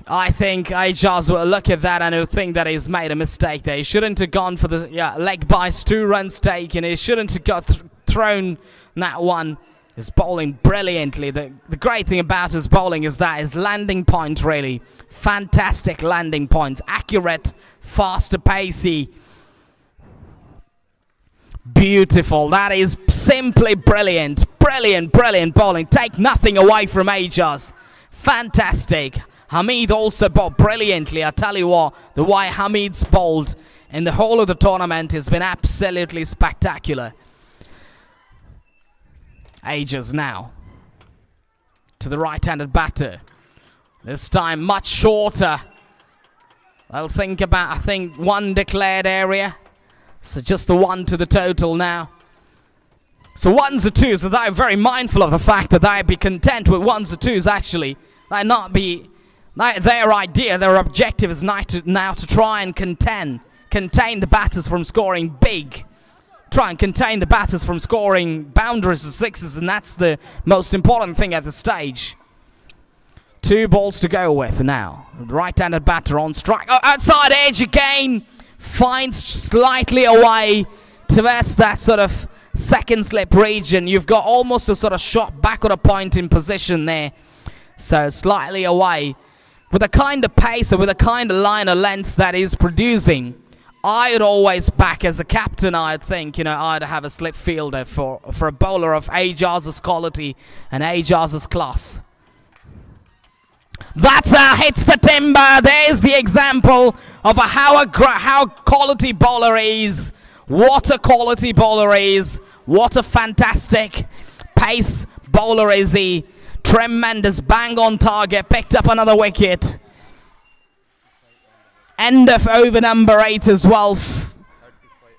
I think Ajaz will look at that and he'll think that he's made a mistake there. He shouldn't have gone for the leg bias, 2 runs taken. He shouldn't have got thrown that one. He's bowling brilliantly. The great thing about his bowling is that his landing point, really. Fantastic landing points. Accurate, faster, pacey. Beautiful. That is simply brilliant. Brilliant bowling. Take nothing away from Ajaz. Fantastic. Hamid also bowled brilliantly. I tell you what, the way Hamid's bowled in the whole of the tournament has been absolutely spectacular. Ages now to the right-handed batter. This time much shorter They'll think about, I think, one declared area. So just the one to the total now. So ones or twos, so they're very mindful of the fact that they'd be content with ones or twos actually. They'd not be, their idea, their objective is now to try and contain the batters from scoring big. Try and contain the batters from scoring boundaries of sixes, and that's the most important thing at the stage. 2 balls to go with now. Right-handed batter on strike. Oh, outside edge again. Finds slightly away towards that sort of second slip region. You've got almost a sort of shot back on a point in position there. So slightly away. With the kind of pace or with the kind of line of length that is producing, I'd always back as a captain, I'd think, I'd have a slip fielder for a bowler of Ajaz's quality and Ajaz's class. That's hits the timber. There's the example of how quality bowler is. What a quality bowler is. What a fantastic pace bowler is he. Tremendous, bang on target. Picked up another wicket. End of over number 8 as well.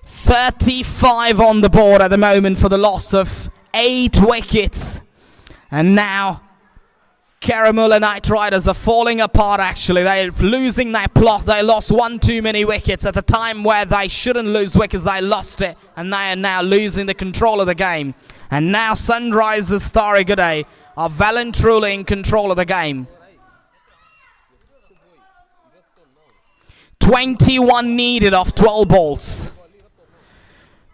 35 on the board at the moment for the loss of 8 wickets. And now Kerala Knight Riders are falling apart actually. They're losing their plot. They lost 1 too many wickets at the time where they shouldn't lose wickets. They lost it and they are now losing the control of the game. And now Sunrisers Tharigade are well and truly in control of the game. 21 needed off 12 balls.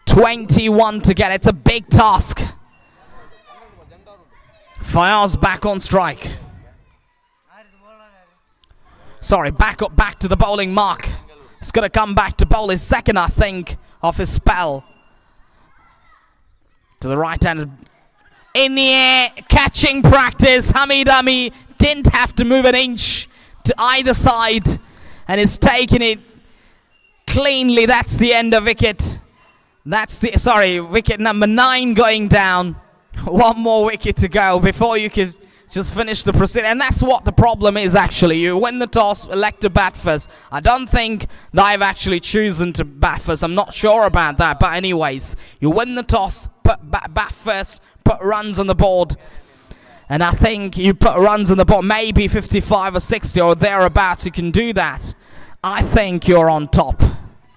21 to get. It's a big task. Fayaz back on strike. Sorry, back to the bowling mark. He's going to come back to bowl his second, I think, of his spell. To the right-handed. In the air, catching practice. Hamid Ami didn't have to move an inch to either side. And is taking it cleanly. That's the end of wicket. Wicket number 9 going down. 1 more wicket to go before you could just finish the proceeding. And that's what the problem is actually. You win the toss, elect to bat first. I don't think they've actually chosen to bat first. I'm not sure about that. But anyways, you win the toss, put bat first, put runs on the board. And I think you put runs on the board, maybe 55 or 60 or thereabouts, you can do that. I think you're on top.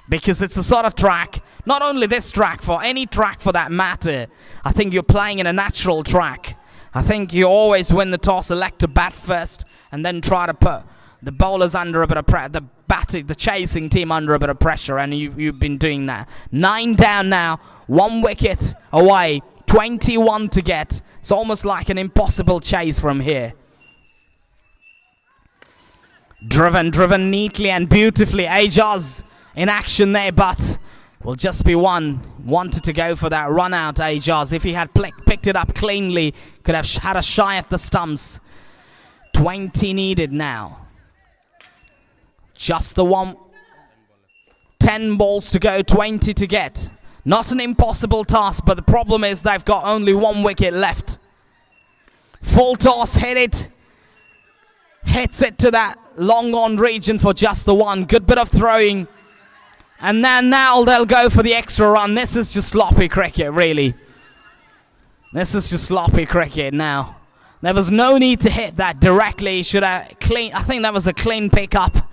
Because it's a sort of track, not only this track, for any track for that matter, I think you're playing in a natural track. I think you always win the toss, elect to bat first, and then try to put the bowlers under a bit of pressure, the chasing team under a bit of pressure, and you've been doing that. 9 down now, 1 wicket away, 21 to get. It's almost like an impossible chase from here. Driven neatly and beautifully. Ajaz in action there, but will just be 1. Wanted to go for that run out, Ajaz. If he had picked it up cleanly, could have had a shy at the stumps. 20 needed now. Just the 1. 10 balls to go, 20 to get. Not an impossible task, but the problem is they've got only 1 wicket left. Full toss, hit it. Hits it to that long on region for just the 1. Good bit of throwing. And then now they'll go for the extra run. This is just sloppy cricket, really. This is just sloppy cricket now. There was no need to hit that directly. Should have clean. I think that was a clean pickup.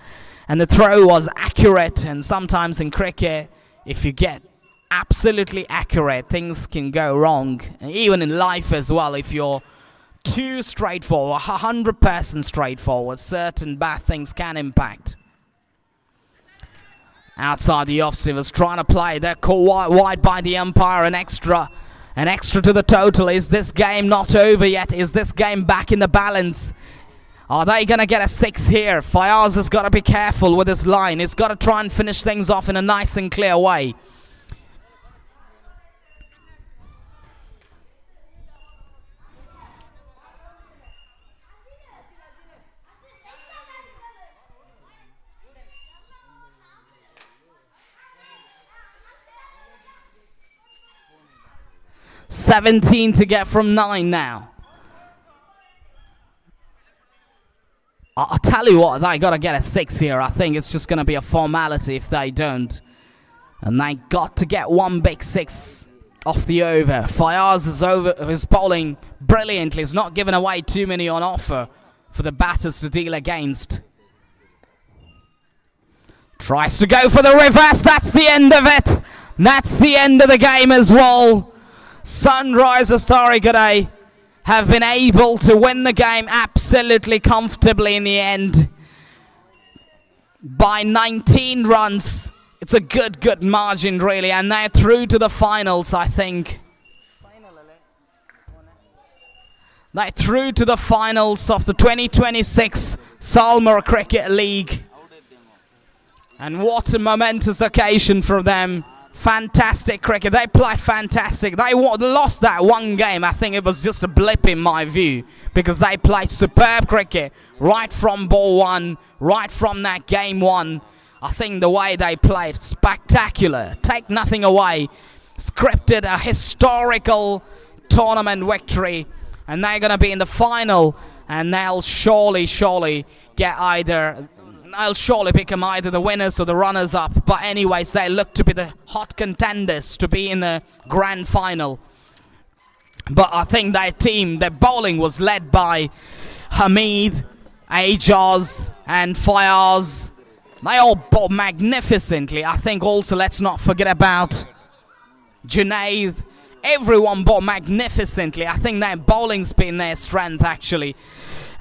And the throw was accurate. And sometimes in cricket, if you get absolutely accurate, things can go wrong. And even in life as well, if you're too straightforward, 100% straightforward, certain bad things can impact. Outside the off was trying to play. They're called wide by the umpire. An extra to the total. Is this game not over yet? Is this game back in the balance? Are they going to get a 6 here? Fayaz has got to be careful with his line. He's got to try and finish things off in a nice and clear way. $17 to get from 9 now. I'll tell you what, they got to get a 6 here. I think it's just going to be a formality if they don't. And they got to get one big 6 off the over. Fayaz is bowling brilliantly. He's not giving away too many on offer for the batters to deal against. Tries to go for the reverse. That's the end of it. That's the end of the game as well. Sunrisers Tarigaday have been able to win the game absolutely comfortably in the end by 19 runs. It's a good margin really, and they're through to the finals, I think. They're through to the finals of the 2026 Salmara Cricket League. And what a momentous occasion for them. Fantastic cricket. They play fantastic. They lost that one game. I think it was just a blip in my view, because they played superb cricket right from ball one, right from that game one. I think the way they played, spectacular. Take nothing away. Scripted a historical tournament victory, and they're going to be in the final, and they'll surely get either... I'll surely become either the winners or the runners-up. But anyways, they look to be the hot contenders to be in the grand final. But I think their team, their bowling was led by Hamid, Ajaz and Fayaz. They all bowled magnificently. I think also let's not forget about Junaid. Everyone bowled magnificently. I think their bowling's been their strength actually.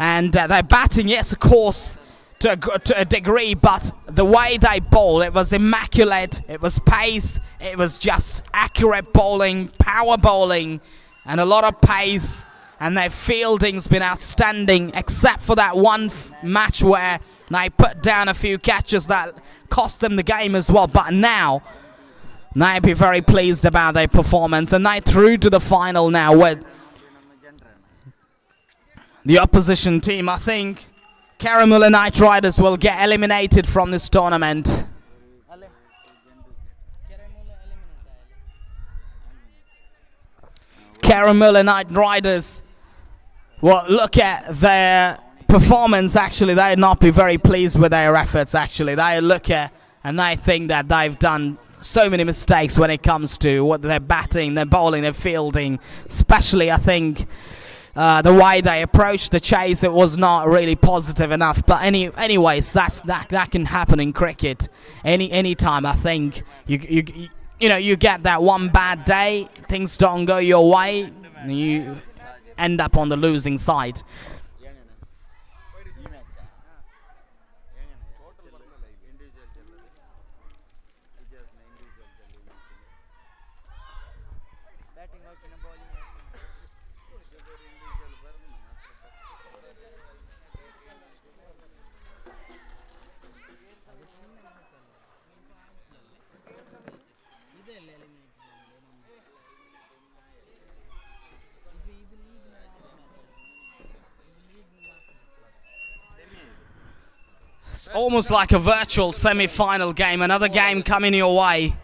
And their batting, yes, of course, to a degree, but the way they bowled, it was immaculate. It was pace, it was just accurate bowling, power bowling, and a lot of pace, and their fielding's been outstanding, except for that one match where they put down a few catches that cost them the game as well. But now they'll be very pleased about their performance, and they're through to the final now with the opposition team. I think Caramula Knight Riders will get eliminated from this tournament. Caramula Knight Riders, well, look at their performance actually. They'll not be very pleased with their efforts actually. They look at and they think that they've done so many mistakes when it comes to what their batting, their bowling, their fielding, especially I think the way they approached the chase, it was not really positive enough. But anyways, that can happen in cricket any time. I think you get that one bad day, things don't go your way, and you end up on the losing side. It's almost like a virtual semi-final game, another game coming your way.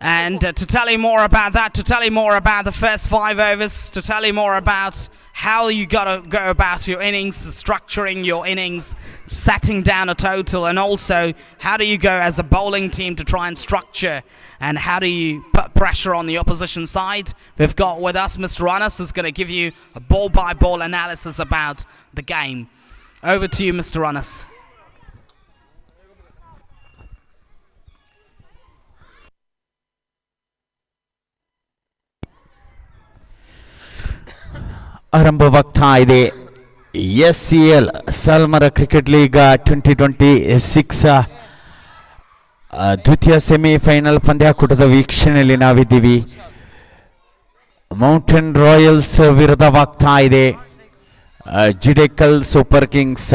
And to tell you more about that, to tell you more about the first 5 overs, to tell you more about how you got to go about your innings, structuring your innings, setting down a total, and also how do you go as a bowling team to try and structure, and how do you put pressure on the opposition side. We've got with us Mr. Anas, who's going to give you a ball-by-ball analysis about the game. Over to you, Mr. Anas. ಆರಂಭವಾಗ್ತಾ ಇದೆ SCL Salmara cricket league 2026 ದ್ವಿತೀಯ semifinal ಪಂದ್ಯಾಕೂಟದ ವೀಕ್ಷಣೆಯಲ್ಲಿ ನಾವಿದ್ದೀವಿ. Mountain royals ವಿರುದ್ಧವಾಗ್ತಾ ಇದೆ Jidekal super kings.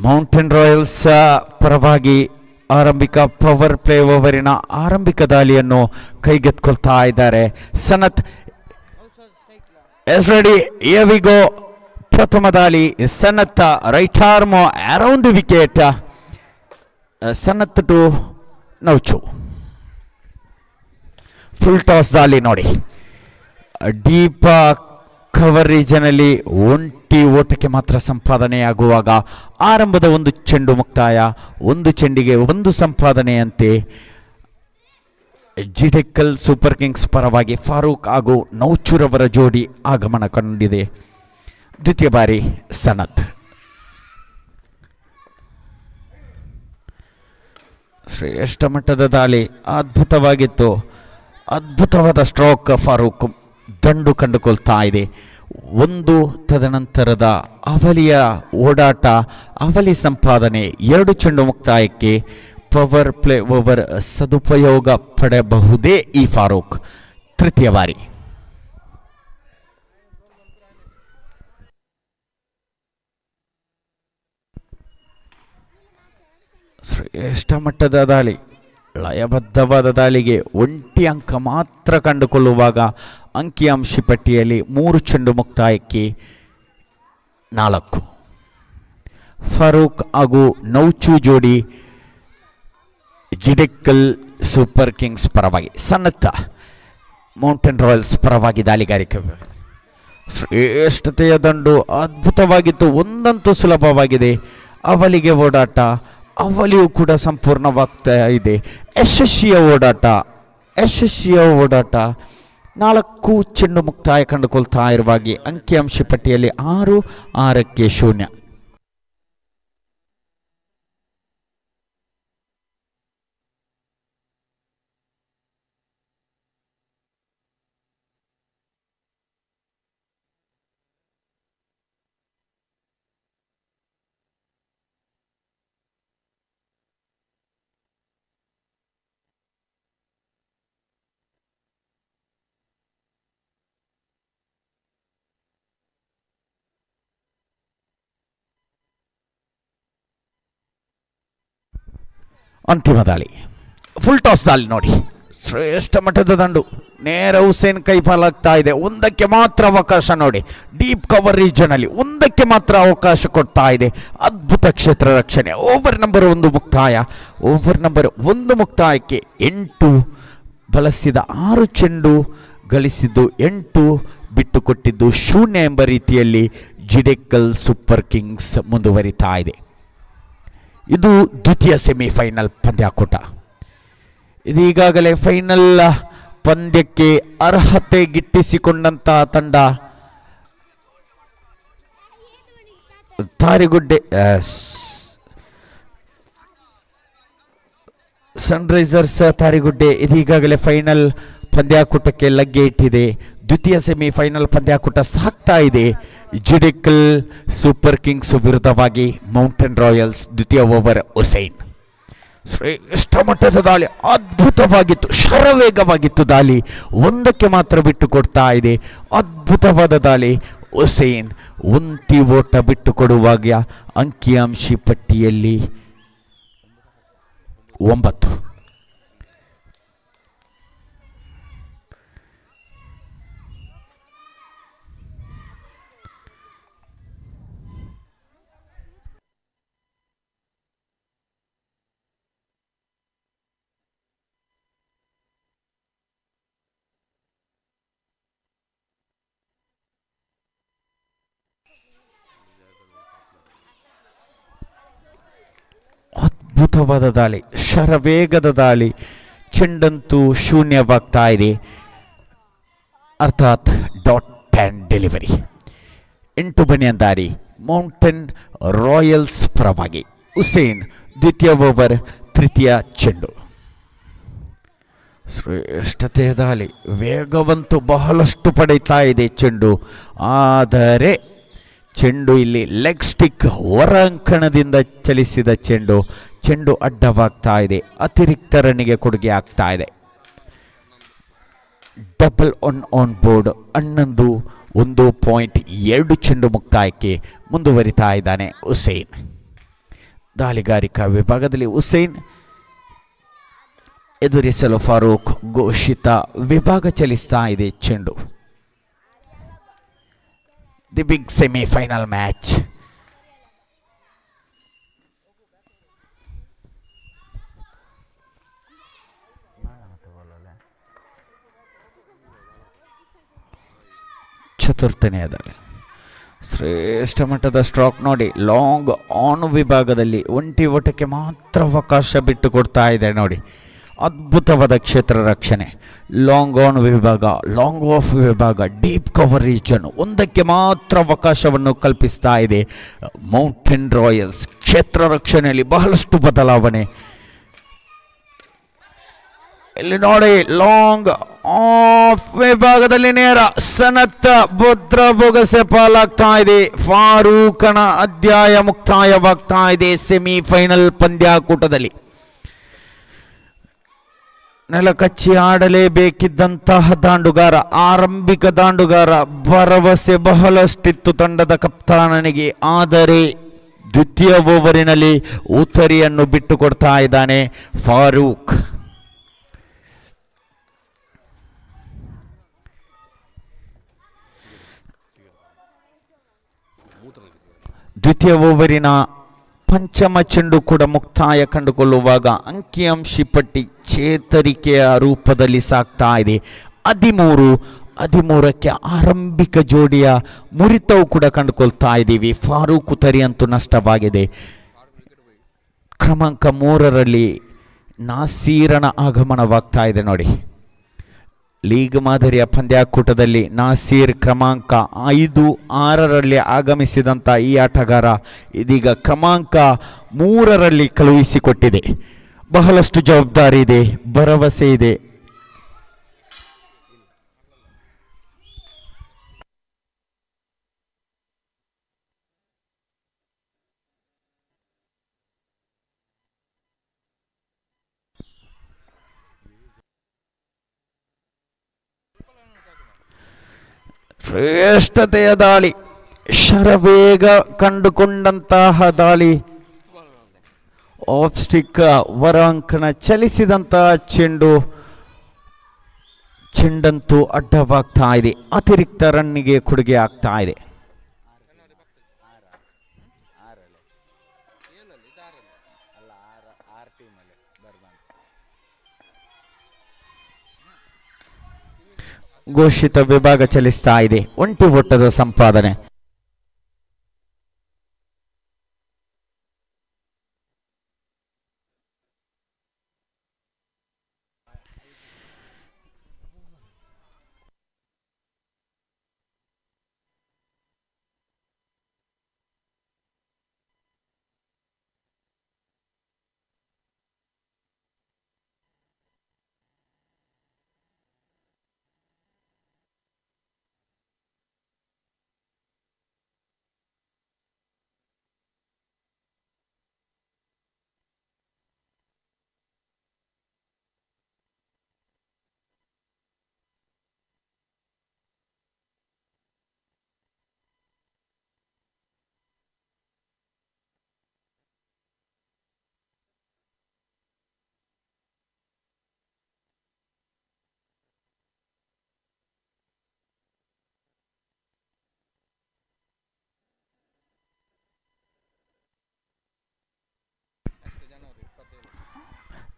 Mountain Royals ಪರವಾಗಿ ಆರಂಭಿಕ power play ಓವರಿನ ಆರಂಭಿಕ ದಾಳಿಯನ್ನು ಕೈಗೆತ್ತಿಕೊಳ್ತಾ ಇದ್ದಾರೆ. Sanath is ready, here we go. ಪ್ರಥಮ ದಾಳಿ Sanath, right arm around wicket. Sanath to ನೌಚು. ಫುಲ್ ಟಾಸ್ ದಾಳಿ ನೋಡಿ, ಡೀಪ್ ಕವರೇಜ್ನಲ್ಲಿ ಒಂಟಿ ಓಟಕ್ಕೆ ಮಾತ್ರ ಸಂಪಾದನೆಯಾಗುವಾಗ ಆರಂಭದ ಒಂದು ಚೆಂಡು ಮುಕ್ತಾಯ, ಒಂದು ಚೆಂಡಿಗೆ ಒಂದು ಸಂಪಾದನೆಯಂತೆ ಜಿಡೆಕ್ಕಲ್ ಸೂಪರ್ ಕಿಂಗ್ಸ್ ಪರವಾಗಿ ಫಾರೂಕ್ ಹಾಗೂ ನೌಚೂರವರ ಜೋಡಿ ಆಗಮನ ಕಂಡಿದೆ. ದ್ವಿತೀಯ ಬಾರಿ ಸನತ್. ಶ್ರೇಷ್ಠ ಮಟ್ಟದ ದಾಳಿ, ಅದ್ಭುತವಾಗಿತ್ತು. ಅದ್ಭುತವಾದ ಸ್ಟ್ರೋಕ್ ಫಾರೂಕ್ ದಂಡು ಕಂಡುಕೊಳ್ತಾ ಇದೆ. ಒಂದು ತದನಂತರದ ಅವಲಿಯ ಓಡಾಟ, ಅವಲಿ ಸಂಪಾದನೆ, 2 ಚೆಂಡು ಮುಕ್ತಾಯಕ್ಕೆ ಪವರ್ ಪ್ಲೇ ಓವರ್ ಸದುಪಯೋಗ ಪಡೆಯಬಹುದೇ ಈ ಫಾರೂಕ್. ತೃತೀಯ ಬಾರಿ. ಶ್ರೇಷ್ಠ ಮಟ್ಟದ ದಾಳಿ, ಲಯಬದ್ಧವಾದ ದಾಳಿಗೆ ಒಂಟಿ ಅಂಕ ಮಾತ್ರ ಕಂಡುಕೊಳ್ಳುವಾಗ ಅಂಕಿಅಂಶ ಪಟ್ಟಿಯಲ್ಲಿ 3 ಚೆಂಡು ಮುಕ್ತಾಯಕ್ಕೆ 4. ಫಾರೂಕ್ ಹಾಗೂ ನೌಚು ಜೋಡಿ ಜಿಡೆಕ್ಕಲ್ ಸೂಪರ್ ಕಿಂಗ್ಸ್ ಪರವಾಗಿ, ಸನ್ನತ್ತ ಮೌಂಟೇನ್ ರಾಯಲ್ಸ್ ಪರವಾಗಿ ದಾಳಿಗಾರಿಕೆ. ಶ್ರೇಷ್ಠತೆಯ ದಂಡು ಅದ್ಭುತವಾಗಿತ್ತು. ಒಂದಂತೂ ಸುಲಭವಾಗಿದೆ, ಅವಲಿಗೆ ಓಡಾಟ, ಅವಲಿಯೂ ಕೂಡ ಸಂಪೂರ್ಣವಾಗ್ತಾ ಇದೆ. ಯಶಸ್ವಿಯ ಓಡಾಟ 4 ಚೆಂಡು ಮುಕ್ತಾಯ ಕಂಡುಕೊಳ್ತಾ ಇರುವಾಗಿ ಅಂಕಿಅಂಶ ಪಟ್ಟಿಯಲ್ಲಿ 6-0. ಅಂತಿಮ ದಾಳಿ, ಫುಲ್ ಟಾಸ್ ದಾಳಿ ನೋಡಿ. ಶ್ರೇಷ್ಠ ಮಟ್ಟದ ದಂಡು, ನೇರ ಹುಸೇನ್ ಕೈಪಾಲಾಗ್ತಾ ಇದೆ. ಒಂದಕ್ಕೆ ಮಾತ್ರ ಅವಕಾಶ ನೋಡಿ, ಡೀಪ್ ಕವರ್ ರೀಜನಲ್ಲಿ ಒಂದಕ್ಕೆ ಮಾತ್ರ ಅವಕಾಶ ಕೊಡ್ತಾ ಇದೆ. ಅದ್ಭುತ ಕ್ಷೇತ್ರ ರಕ್ಷಣೆ. ಓವರ್ ನಂಬರ್ 1 ಮುಕ್ತಾಯ, ಓವರ್ ನಂಬರ್ 1 ಮುಕ್ತಾಯಕ್ಕೆ 8 ಬಳಸಿದ 6 ಚೆಂಡು ಗಳಿಸಿದ್ದು 8, ಬಿಟ್ಟುಕೊಟ್ಟಿದ್ದು 0 ಎಂಬ ರೀತಿಯಲ್ಲಿ ಜಿಡೆಕ್ಕಲ್ ಸೂಪರ್ ಕಿಂಗ್ಸ್ ಮುಂದುವರಿತಾ ಇದೆ. ಇದು ದ್ವಿತೀಯ ಸೆಮಿಫೈನಲ್ ಪಂದ್ಯಾಕೂಟ. ಇದು ಈಗಾಗಲೇ ಫೈನಲ್ ಪಂದ್ಯಕ್ಕೆ ಅರ್ಹತೆ ಗಿಟ್ಟಿಸಿಕೊಂಡಂತಹ ತಂಡ ತಾರಿಗುಡ್ಡೆ ಸನ್ರೈಸರ್ಸ್ ತಾರಿಗುಡ್ಡೆ. ಇದು ಈಗಾಗಲೇ ಫೈನಲ್ ಪಂದ್ಯಾಕೂಟಕ್ಕೆ ಲಗ್ಗೆ ಇಟ್ಟಿದೆ. ದ್ವಿತೀಯ ಸೆಮಿಫೈನಲ್ ಪಂದ್ಯಾಕೂಟ ಸಾಗ್ತಾ ಇದೆ. ಜಿಡೆಕ್ಕಲ್ ಸೂಪರ್ ಕಿಂಗ್ಸ್ ವಿರುದ್ಧವಾಗಿ ಮೌಂಟೇನ್ ರಾಯಲ್ಸ್. ದ್ವಿತೀಯ ಓವರ್ ಹುಸೈನ್. ಶ್ರೇಷ್ಠ ಮಟ್ಟದ ದಾಳಿ, ಅದ್ಭುತವಾಗಿತ್ತು, ಶರವೇಗವಾಗಿತ್ತು ದಾಳಿ. ಒಂದಕ್ಕೆ ಮಾತ್ರ ಬಿಟ್ಟು ಕೊಡ್ತಾ ಇದೆ. ಅದ್ಭುತವಾದ ದಾಳಿ. ಹುಸೈನ್ ಒಂಟಿ ಓಟ ಬಿಟ್ಟು ಕೊಡುವಾಗ ಅಂಕಿಅಂಶ ಪಟ್ಟಿಯಲ್ಲಿ 9. ಅದ್ಭುತವಾದ ದಾಳಿ, ಶರವೇಗದ ದಾಳಿ. ಚೆಂಡಂತೂ ಶೂನ್ಯವಾಗ್ತಾ ಇದೆ, ಅರ್ಥಾತ್ ಡಾಟ್ ಆ್ಯಂಡ್ ಡೆಲಿವರಿ. 8 ಬನಿಯನ್ ದಾರಿ ಮೌಂಟೇನ್ ರಾಯಲ್ಸ್ ಪರವಾಗಿ. ಹುಸೇನ್ ದ್ವಿತೀಯ ಓವರ್ ತೃತೀಯ ಚೆಂಡು. ಶ್ರೇಷ್ಠತೆಯ ದಾಳಿ, ವೇಗವಂತೂ ಬಹಳಷ್ಟು ಪಡೀತಾ ಇದೆ ಚೆಂಡು. ಆದರೆ ಚೆಂಡು ಇಲ್ಲಿ ಲೆಗ್ ಸ್ಟಿಕ್ ಹೊರ ಅಂಕಣದಿಂದ ಚಲಿಸಿದ ಚೆಂಡು ಅಡ್ಡವಾಗ್ತಾ ಇದೆ. ಅತಿರಿಕ್ತ ರನ್ನಿಗೆ ಕೊಡುಗೆ ಆಗ್ತಾ ಇದೆ. ಡಬಲ್ ಆನ್ ಬೋರ್ಡ್ 1.2 ಚೆಂಡು ಮುಕ್ತಾಯಕ್ಕೆ ಮುಂದುವರಿತಾ ಇದ್ದಾನೆ ಹುಸೇನ್. ದಾಳಿಗಾರಿಕಾ ವಿಭಾಗದಲ್ಲಿ ಹುಸೇನ್ ಎದುರಿಸಲು ಫಾರೂಕ್ ಘೋಷಿತ ವಿಭಾಗ ಚಲಿಸ್ತಾ ಇದೆ ಚೆಂಡು. The big semifinal match. ಚತುರ್ಥನೆಯ ದಾಳಿ. ಶ್ರೇಷ್ಠ ಮಟ್ಟದ ಸ್ಟ್ರೋಕ್ ನೋಡಿ. ಲಾಂಗ್ ಆನ್ ವಿಭಾಗದಲ್ಲಿ ಒಂಟಿ ಓಟಕ್ಕೆ ಮಾತ್ರ ಅವಕಾಶ ಬಿಟ್ಟು ಕೊಡ್ತಾ ಇದೆ ನೋಡಿ. ಅದ್ಭುತವಾದ ಕ್ಷೇತ್ರ ರಕ್ಷಣೆ. ಲಾಂಗ್ ಆನ್ ವಿಭಾಗ, ಲಾಂಗ್ ಆಫ್ ವಿಭಾಗ, ಡೀಪ್ ಕವರ್ ರೀಜನ್ ಒಂದಕ್ಕೆ ಮಾತ್ರ ಅವಕಾಶವನ್ನು ಕಲ್ಪಿಸ್ತಾ ಇದೆ ಮೌಂಟೇನ್ ರಾಯಲ್ಸ್. ಕ್ಷೇತ್ರ ರಕ್ಷಣೆಯಲ್ಲಿ ಬಹಳಷ್ಟು ಬದಲಾವಣೆ. ಇಲ್ಲಿ ನೋಡಿ, ಲಾಂಗ್ ಆಫ್ ವಿಭಾಗದಲ್ಲಿ ನೇರ ಸನತ್ ಭದ್ರ ಬೊಗಸೆ ಪಾಲಾಗ್ತಾ ಇದೆ. ಫಾರೂಕನ ಅಧ್ಯಾಯ ಮುಕ್ತಾಯವಾಗ್ತಾ ಇದೆ ಸೆಮಿಫೈನಲ್ ಪಂದ್ಯಾಕೂಟದಲ್ಲಿ. ನೆಲಕಚ್ಚಿ ಆಡಲೇಬೇಕಿದ್ದಂತಹ ದಾಂಡುಗಾರ, ಆರಂಭಿಕ ದಾಂಡುಗಾರ. ಭರವಸೆ ಬಹಳಷ್ಟಿತ್ತು ತಂಡದ ಕಪ್ತಾನನಿಗೆ, ಆದರೆ ದ್ವಿತೀಯ ಓವರಿನಲ್ಲಿ ಉತ್ತರಿಯನ್ನು ಬಿಟ್ಟು ಕೊಡ್ತಾ ಇದ್ದಾನೆ ಫಾರೂಕ್. ದ್ವಿತೀಯ ಓವರಿನ ಪಂಚಮ ಚೆಂಡು ಕೂಡ ಮುಕ್ತಾಯ ಕಂಡುಕೊಳ್ಳುವಾಗ ಅಂಕಿಅಂಶಿ ಪಟ್ಟಿ ಚೇತರಿಕೆಯ ರೂಪದಲ್ಲಿ ಸಾಗ್ತಾ ಇದೆ. 13ಕ್ಕೆ ಆರಂಭಿಕ ಜೋಡಿಯ ಮುರಿತವು ಕೂಡ ಕಂಡುಕೊಳ್ತಾ ಇದ್ದೀವಿ. ಫಾರೂಕ್ ಉತ್ತರಿ ಅಂತೂ ನಷ್ಟವಾಗಿದೆ. ಕ್ರಮಾಂಕ 3ರಲ್ಲಿ ನಾಸೀರನ ಆಗಮನವಾಗ್ತಾ ಇದೆ ನೋಡಿ. ಲೀಗ್ ಮಾದರಿಯ ಪಂದ್ಯಾಕೂಟದಲ್ಲಿ ನಾಸೀರ್ ಕ್ರಮಾಂಕ 5-6ರಲ್ಲಿ ಆಗಮಿಸಿದಂಥ ಈ ಆಟಗಾರ ಇದೀಗ ಕ್ರಮಾಂಕ 3ರಲ್ಲಿ ಕಳುಹಿಸಿಕೊಟ್ಟಿದೆ. ಬಹಳಷ್ಟು ಜವಾಬ್ದಾರಿ ಇದೆ, ಭರವಸೆ ಇದೆ. ಶ್ರೇಷ್ಠತೆಯ ದಾಳಿ, ಶರವೇಗ ಕಂಡುಕೊಂಡಂತಹ ದಾಳಿ. ಆಫ್ ಸ್ಟಿಕ್ ವರಾಂಕಣ ಚಲಿಸಿದಂತಹ ಚೆಂಡಂತೂ ಅಡ್ಡವಾಗ್ತಾ ಇದೆ. ಅತಿರಿಕ್ತ ರನ್ನಿಗೆ ಕೊಡುಗೆ ಆಗ್ತಾ ಇದೆ. ಘೋಷಿತ ವಿಭಾಗ ಚಲಿಸ್ತಾ ಇದೆ. ಒಂಟಿ ಓಟದ ಸಂಪಾದನೆ.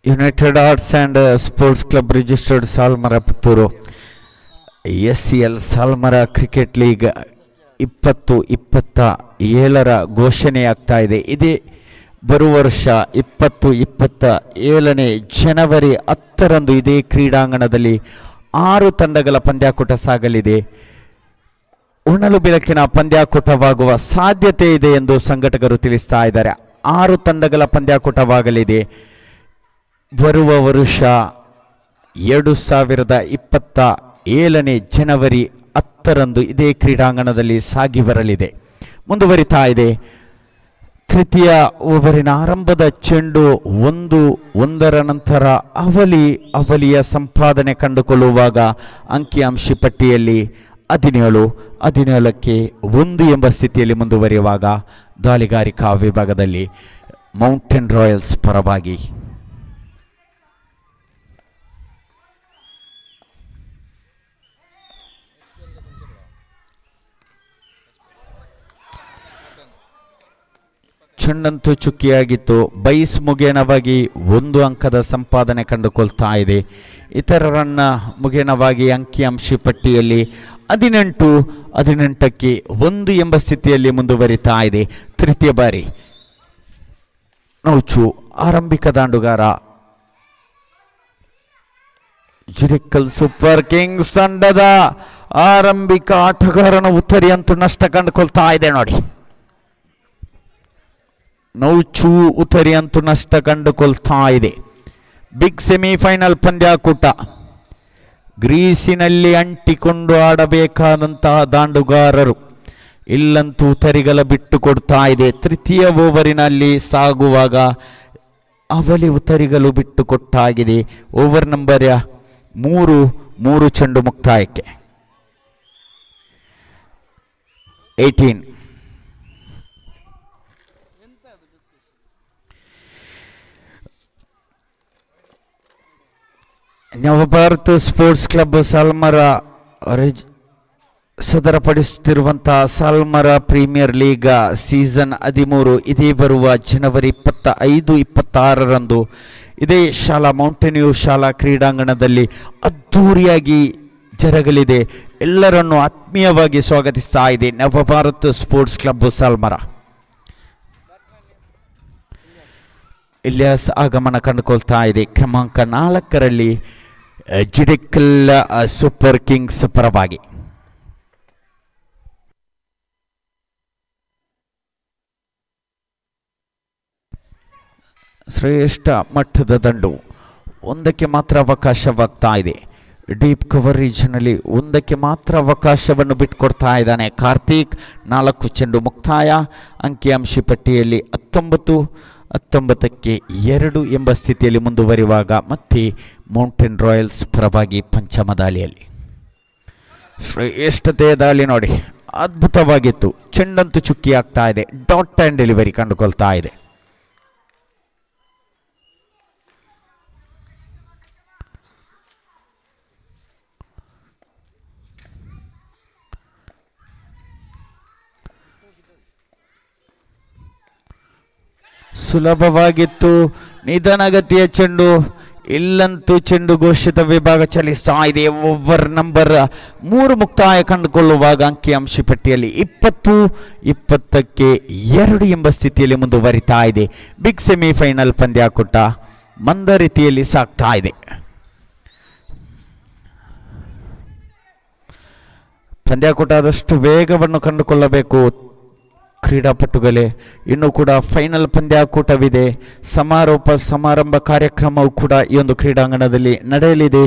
United arts and sports club registered Salmara Puttur SCL Salmara cricket league 2027ರ ಘೋಷಣೆಯಾಗ್ತಾ ಇದೆ. ಇದೇ ಬರುವ ವರ್ಷ 2027ನೇ ಜನವರಿ 10ರಂದು ಇದೇ ಕ್ರೀಡಾಂಗಣದಲ್ಲಿ 6 ತಂಡಗಳ ಪಂದ್ಯಾಕೂಟ ಸಾಗಲಿದೆ. ಉಣಲು ಬೆಳಕಿನ ಪಂದ್ಯಾಕೂಟವಾಗುವ ಸಾಧ್ಯತೆ ಇದೆ ಎಂದು ಸಂಘಟಕರು ತಿಳಿಸ್ತಾ ಇದ್ದಾರೆ. 6 ತಂಡಗಳ ಪಂದ್ಯಾಕೂಟವಾಗಲಿದೆ. ಬರುವ ವರ್ಷ 2027ನೇ ಜನವರಿ 10ರಂದು ಇದೇ ಕ್ರೀಡಾಂಗಣದಲ್ಲಿ ಸಾಗಿ ಬರಲಿದೆ. ಮುಂದುವರಿತಾ ಇದೆ. ತೃತೀಯ ಓವರಿನ ಆರಂಭದ ಚೆಂಡು 1-1ರ ನಂತರ ಅವಲಿಯ ಸಂಪಾದನೆ ಕಂಡುಕೊಳ್ಳುವಾಗ ಅಂಕಿಅಂಶಿ ಪಟ್ಟಿಯಲ್ಲಿ 17ಕ್ಕೆ 1 ಎಂಬ ಸ್ಥಿತಿಯಲ್ಲಿ ಮುಂದುವರಿಯುವಾಗ ದಾಳಿಗಾರಿಕಾ ವಿಭಾಗದಲ್ಲಿ ಮೌಂಟೇನ್ ರಾಯಲ್ಸ್ ಪರವಾಗಿ ಚೆಂಡಂತೂ ಚುಕ್ಕಿಯಾಗಿತ್ತು. ಬೈಸ್ ಮುಖೇನವಾಗಿ 1 ಅಂಕದ ಸಂಪಾದನೆ ಕಂಡುಕೊಳ್ತಾ ಇದೆ. ಇತರರನ್ನ ಮುಖೇನವಾಗಿ ಅಂಕಿಅಂಶಿ ಪಟ್ಟಿಯಲ್ಲಿ 18ಕ್ಕೆ 1 ಎಂಬ ಸ್ಥಿತಿಯಲ್ಲಿ ಮುಂದುವರಿತಾ ಇದೆ. ತೃತೀಯ ಬಾರಿ ನೌಚು ಆರಂಭಿಕ ದಾಂಡುಗಾರ ಜಿರಿಕಲ್ ಸೂಪರ್ ಕಿಂಗ್ಸ್ ತಂಡದ ಆರಂಭಿಕ ಆಟಗಾರನ ಉತ್ತರಿ ಅಂತೂ ನಷ್ಟ ಕಂಡುಕೊಳ್ತಾ ಇದೆ ನೋಡಿ. ನೌಚು ಉತ್ತರಿ ಅಂತೂ ನಷ್ಟ ಕಂಡುಕೊಳ್ತಾ ಇದೆ. Big semifinal ಪಂದ್ಯಾಕೂಟ. ಗ್ರೀಸಿನಲ್ಲಿ ಅಂಟಿಕೊಂಡು ಆಡಬೇಕಾದಂತಹ ದಾಂಡುಗಾರರು ಇಲ್ಲಂತೂ ಉತ್ತರಿಗಳ ಬಿಟ್ಟು ಕೊಡ್ತಾ ಇದೆ. ತೃತೀಯ ಓವರಿನಲ್ಲಿ ಸಾಗುವಾಗ ಅವಲಿ ಉತ್ತರಿಗಳು ಬಿಟ್ಟು ಕೊಟ್ಟಾಗಿದೆ. ಓವರ್ ನಂಬರ್ 3 ಚೆಂಡು ಮುಕ್ತಾಯಕ್ಕೆ. 18 ನವಭಾರತ ಸ್ಪೋರ್ಟ್ಸ್ ಕ್ಲಬ್ ಸಾಲ್ಮರ ಸದರಪಡಿಸುತ್ತಿರುವಂತಹ ಸಾಲ್ಮರ ಪ್ರೀಮಿಯರ್ ಲೀಗ್ ಸೀಸನ್ 13 ಇದೇ ಬರುವ ಜನವರಿ 25-26ರಂದು ಇದೇ ಶಾಲಾ ಮೌಂಟೇನ್ ವ್ಯೂ ಶಾಲಾ ಕ್ರೀಡಾಂಗಣದಲ್ಲಿ ಅದ್ಧೂರಿಯಾಗಿ ಜರಗಲಿದೆ. ಎಲ್ಲರನ್ನು ಆತ್ಮೀಯವಾಗಿ ಸ್ವಾಗತಿಸ್ತಾ ಇದೆ ನವಭಾರತ್ ಸ್ಪೋರ್ಟ್ಸ್ ಕ್ಲಬ್ ಸಾಲ್ಮರ. ಇಲಿಯಾಸ್ ಆಗಮನ ಕಂಡುಕೊಳ್ತಾ ಇದೆ. ಕ್ರಮಾಂಕ 4ರಲ್ಲಿ ಜಿಡಿಕಲ್ ಸೂಪರ್ ಕಿಂಗ್ಸ್ ಪರವಾಗಿ. ಶ್ರೇಷ್ಠ ಮಟ್ಟದ ದಂಡು. 1ಕ್ಕೆ ಮಾತ್ರ ಅವಕಾಶವಾಗ್ತಾ ಇದೆ. ಡೀಪ್ ಕವರ್ ರೀಜನಲ್ಲಿ 1ಕ್ಕೆ ಮಾತ್ರ ಅವಕಾಶವನ್ನು ಬಿಟ್ಕೊಡ್ತಾ ಇದ್ದಾನೆ ಕಾರ್ತಿಕ್. 4 ಚೆಂಡು ಮುಕ್ತಾಯ. ಅಂಕಿಅಂಶಿ ಪಟ್ಟಿಯಲ್ಲಿ 19ಕ್ಕೆ 2 ಎಂಬ ಸ್ಥಿತಿಯಲ್ಲಿ ಮುಂದುವರಿಯುವಾಗ ಮತ್ತೆ ಮೌಂಟೇನ್ ರಾಯಲ್ಸ್ ಪರವಾಗಿ ಪಂಚಮ ದಾಳಿಯಲ್ಲಿ ಶ್ರೇಷ್ಠತೆಯ ದಾಳಿ ನೋಡಿ, ಅದ್ಭುತವಾಗಿತ್ತು. ಚೆಂಡಂತೂ ಚುಕ್ಕಿ ಆಗ್ತಾ ಇದೆ. ಡಾಟ್ ಆ್ಯಂಡ್ ಡೆಲಿವರಿ ಕಂಡುಕೊಳ್ತಾ ಇದೆ. ಸುಲಭವಾಗಿತ್ತು. ನಿಧಾನಗತಿಯ ಚೆಂಡು. ಇಲ್ಲಂತೂ ಚೆಂಡು ಘೋಷಿತ ವಿಭಾಗ ಚಲಿಸ್ತಾ ಇದೆ. ಓವರ್ ನಂಬರ್ 3 ಮುಕ್ತಾಯ ಕಂಡುಕೊಳ್ಳುವಾಗ ಅಂಕಿಅಂಶಿ ಪಟ್ಟಿಯಲ್ಲಿ 20ಕ್ಕೆ 2 ಎಂಬ ಸ್ಥಿತಿಯಲ್ಲಿ ಮುಂದುವರಿತಾ ಇದೆ. ಬಿಗ್ ಸೆಮಿಫೈನಲ್ ಪಂದ್ಯಾಕೂಟ ಮಂದ ರೀತಿಯಲ್ಲಿ ಸಾಗ್ತಾ ಇದೆ. ಪಂದ್ಯಾಕೂಟ ಆದಷ್ಟು ವೇಗವನ್ನು ಕಂಡುಕೊಳ್ಳಬೇಕು ಕ್ರೀಡಾಪಟುಗಳೇ. ಇನ್ನೂ ಕೂಡ ಫೈನಲ್ ಪಂದ್ಯಾಕೂಟವಿದೆ. ಸಮಾರಂಭ ಕಾರ್ಯಕ್ರಮವು ಕೂಡ ಈ ಒಂದು ಕ್ರೀಡಾಂಗಣದಲ್ಲಿ ನಡೆಯಲಿದೆ.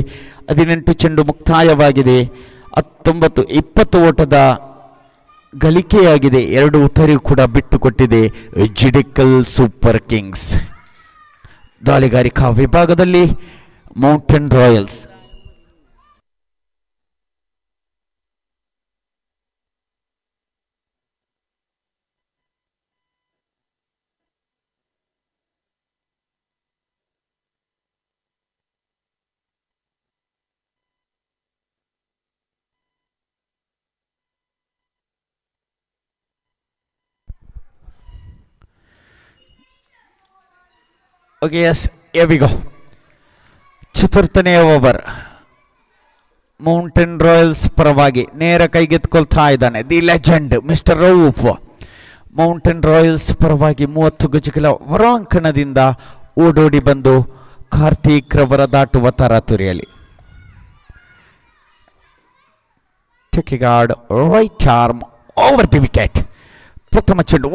18 ಚೆಂಡು ಮುಕ್ತಾಯವಾಗಿದೆ. 19-20 ಓಟದ ಗಳಿಕೆಯಾಗಿದೆ. 2 ಉತ್ತರಿ ಕೂಡ ಬಿಟ್ಟುಕೊಟ್ಟಿದೆ ಜಿಡಿಕಲ್ ಸೂಪರ್ ಕಿಂಗ್ಸ್. ದಾಳಿಗಾರಿಕಾ ವಿಭಾಗದಲ್ಲಿ mountain royals. Okay, yes, here we go. ಚತುರ್ಥನೇ ಓವರ್. ಮೌಂಟೇನ್ ರಾಯಲ್ಸ್ ಪರವಾಗಿ ನೇರ ಕೈಗೆತ್ಕೊಳ್ತಾ ಇದ್ದಾನೆ the legend mister Rauf. Mountain Royals ಪರವಾಗಿ 30 ಗಜಗಳ ಹೊರಾಂಕಣದಿಂದ ಓಡೋಡಿ ಬಂದು ಕಾರ್ತಿಕ್ ರವರ ದಾಟುವ ತರಾತುರಿಯಲ್ಲಿ taking guard right arm over the wicket. ಪ್ರಥಮ ಚೆಂಡು.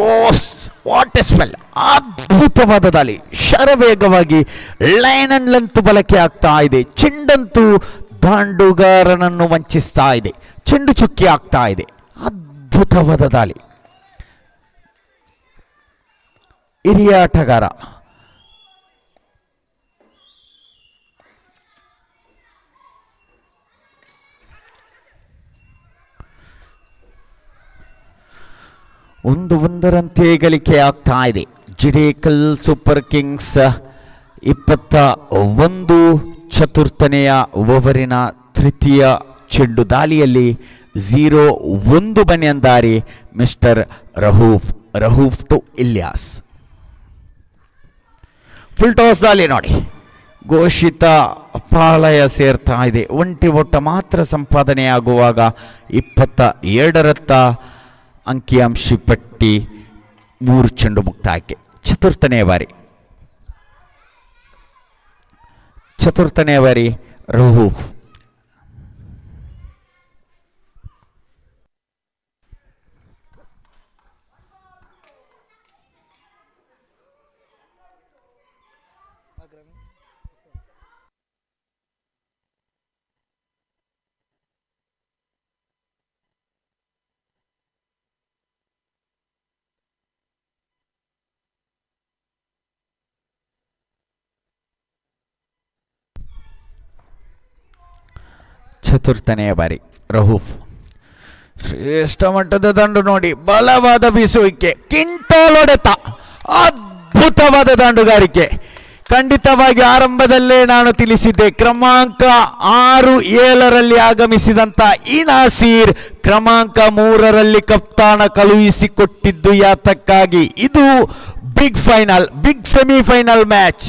What a spell! ಅದ್ಭುತವಾದ ದಾಳಿ. ಶರವೇಗವಾಗಿ ಲೈನ್ ಅಂಡ್ ಲೆಂತ್ ಬಳಕೆ ಆಗ್ತಾ ಇದೆ. ಚೆಂಡಂತೂ ದಾಂಡುಗಾರನನ್ನು ವಂಚಿಸ್ತಾ ಇದೆ. ಚೆಂಡು ಚುಕ್ಕಿ ಆಗ್ತಾ ಇದೆ. ಅದ್ಭುತವಾದ ದಾಳಿ. ಹಿರಿಯ ಆಟಗಾರ ಒಂದರಂತೆ ಗಳಿಕೆ ಆಗ್ತಾ ಇದೆ. ಜಿಡೇಕಲ್ ಸೂಪರ್ ಕಿಂಗ್ಸ್ 21 ಚತುರ್ಥನೆಯ ಓವರಿನ ತೃತೀಯ ಚೆಂಡು ದಾಳಿಯಲ್ಲಿ 0-1 ಬನಿಯಂದಾರಿ mister Rauf to Ilyas. Full toss ದಾಳಿ ನೋಡಿ, ಘೋಷಿತ ಪಾಳಯ ಸೇರ್ತಾ ಇದೆ. ಒಂಟಿ ಒಟ್ಟ ಮಾತ್ರ ಸಂಪಾದನೆಯಾಗುವಾಗ 22ರತ್ತ ಅಂಕಿಅಂಶ ಪಟ್ಟಿ 3 ಚೆಂಡು ಮುಕ್ತಾಯಕ್ಕೆ. ಚತುರ್ಥನೇ ಬಾರಿ ರಹೂಫ್. ಚತುರ್ಥನೆಯ ಬಾರಿ ರಹೂಫ್. ಶ್ರೇಷ್ಠ ಮಟ್ಟದ ದಂಡು ನೋಡಿ, ಬಲವಾದ ಬೀಸುವಿಕೆ, ಕಿಂಟೋಲ್ ಹೊಡೆತ, ಅದ್ಭುತವಾದ ದಂಡುಗಾರಿಕೆ. ಖಂಡಿತವಾಗಿ ಆರಂಭದಲ್ಲೇ ನಾನು ತಿಳಿಸಿದ್ದೆ, ಕ್ರಮಾಂಕ 6-7ರಲ್ಲಿ ಆಗಮಿಸಿದಂಥ ಈ ನಾಸೀರ್ ಕ್ರಮಾಂಕ 3ರಲ್ಲಿ ಕಪ್ತಾನ ಕಳುಹಿಸಿಕೊಟ್ಟಿದ್ದು ಯಾತಕ್ಕಾಗಿ? ಇದು big final, big semifinal match.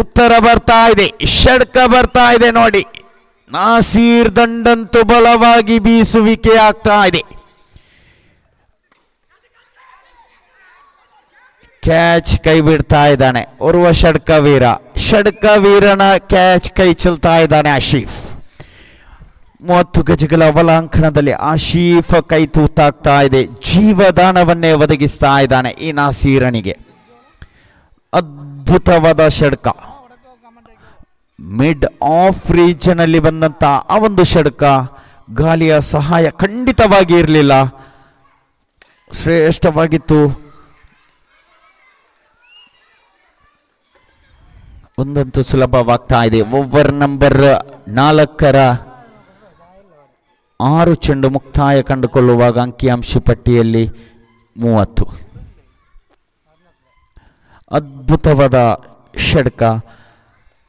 ಉತ್ತರ ಬರ್ತಾ ಇದೆ, ಷಡ್ಕ ಬರ್ತಾ ಇದೆ ನೋಡಿ. ನಾಸೀರ್ ದಂಡಂತೂ ಬಲವಾಗಿ ಬೀಸುವಿಕೆ ಆಗ್ತಾ ಇದೆ. ಕ್ಯಾಚ್ ಕೈ ಬಿಡ್ತಾ ಇದ್ದಾನೆ ಓರ್ವ ಷಡ್ಕವೀರನ ಕ್ಯಾಚ್ ಕೈ ಚೆಲ್ತಾ ಇದ್ದಾನೆ ಆಶೀಫ್. 30 ಗಜಗಳ ಬಲಾಂಕಣದಲ್ಲಿ ಆಶೀಫ್ ಕೈ ತೂತಾಗ್ತಾ ಇದೆ. ಜೀವದಾನವನ್ನೇ ಒದಗಿಸ್ತಾ ಇದ್ದಾನೆ ಈ ನಾಸೀರನಿಗೆ. ಅದ್ಭುತವಾದ ಷಡ್ಕ, ಮಿಡ್ ಆಫ್ ರೀಜನ್ ಅಲ್ಲಿ ಬಂದಂತ ಆ ಒಂದು ಷಡ್ಕ, ಗಾಲಿಯ ಸಹಾಯ ಖಂಡಿತವಾಗಿ ಇರಲಿಲ್ಲ, ಶ್ರೇಷ್ಠವಾಗಿತ್ತು. ಒಂದಂತೂ ಸುಲಭವಾಗ್ತಾ ಇದೆ. ಓವರ್ ನಂಬರ್ 4ರ 6 ಚೆಂಡು ಮುಕ್ತಾಯ ಕಂಡುಕೊಳ್ಳುವಾಗ ಅಂಕಿಅಂಶ ಪಟ್ಟಿಯಲ್ಲಿ 30. ಅದ್ಭುತವಾದ ಷಡ್ಕ,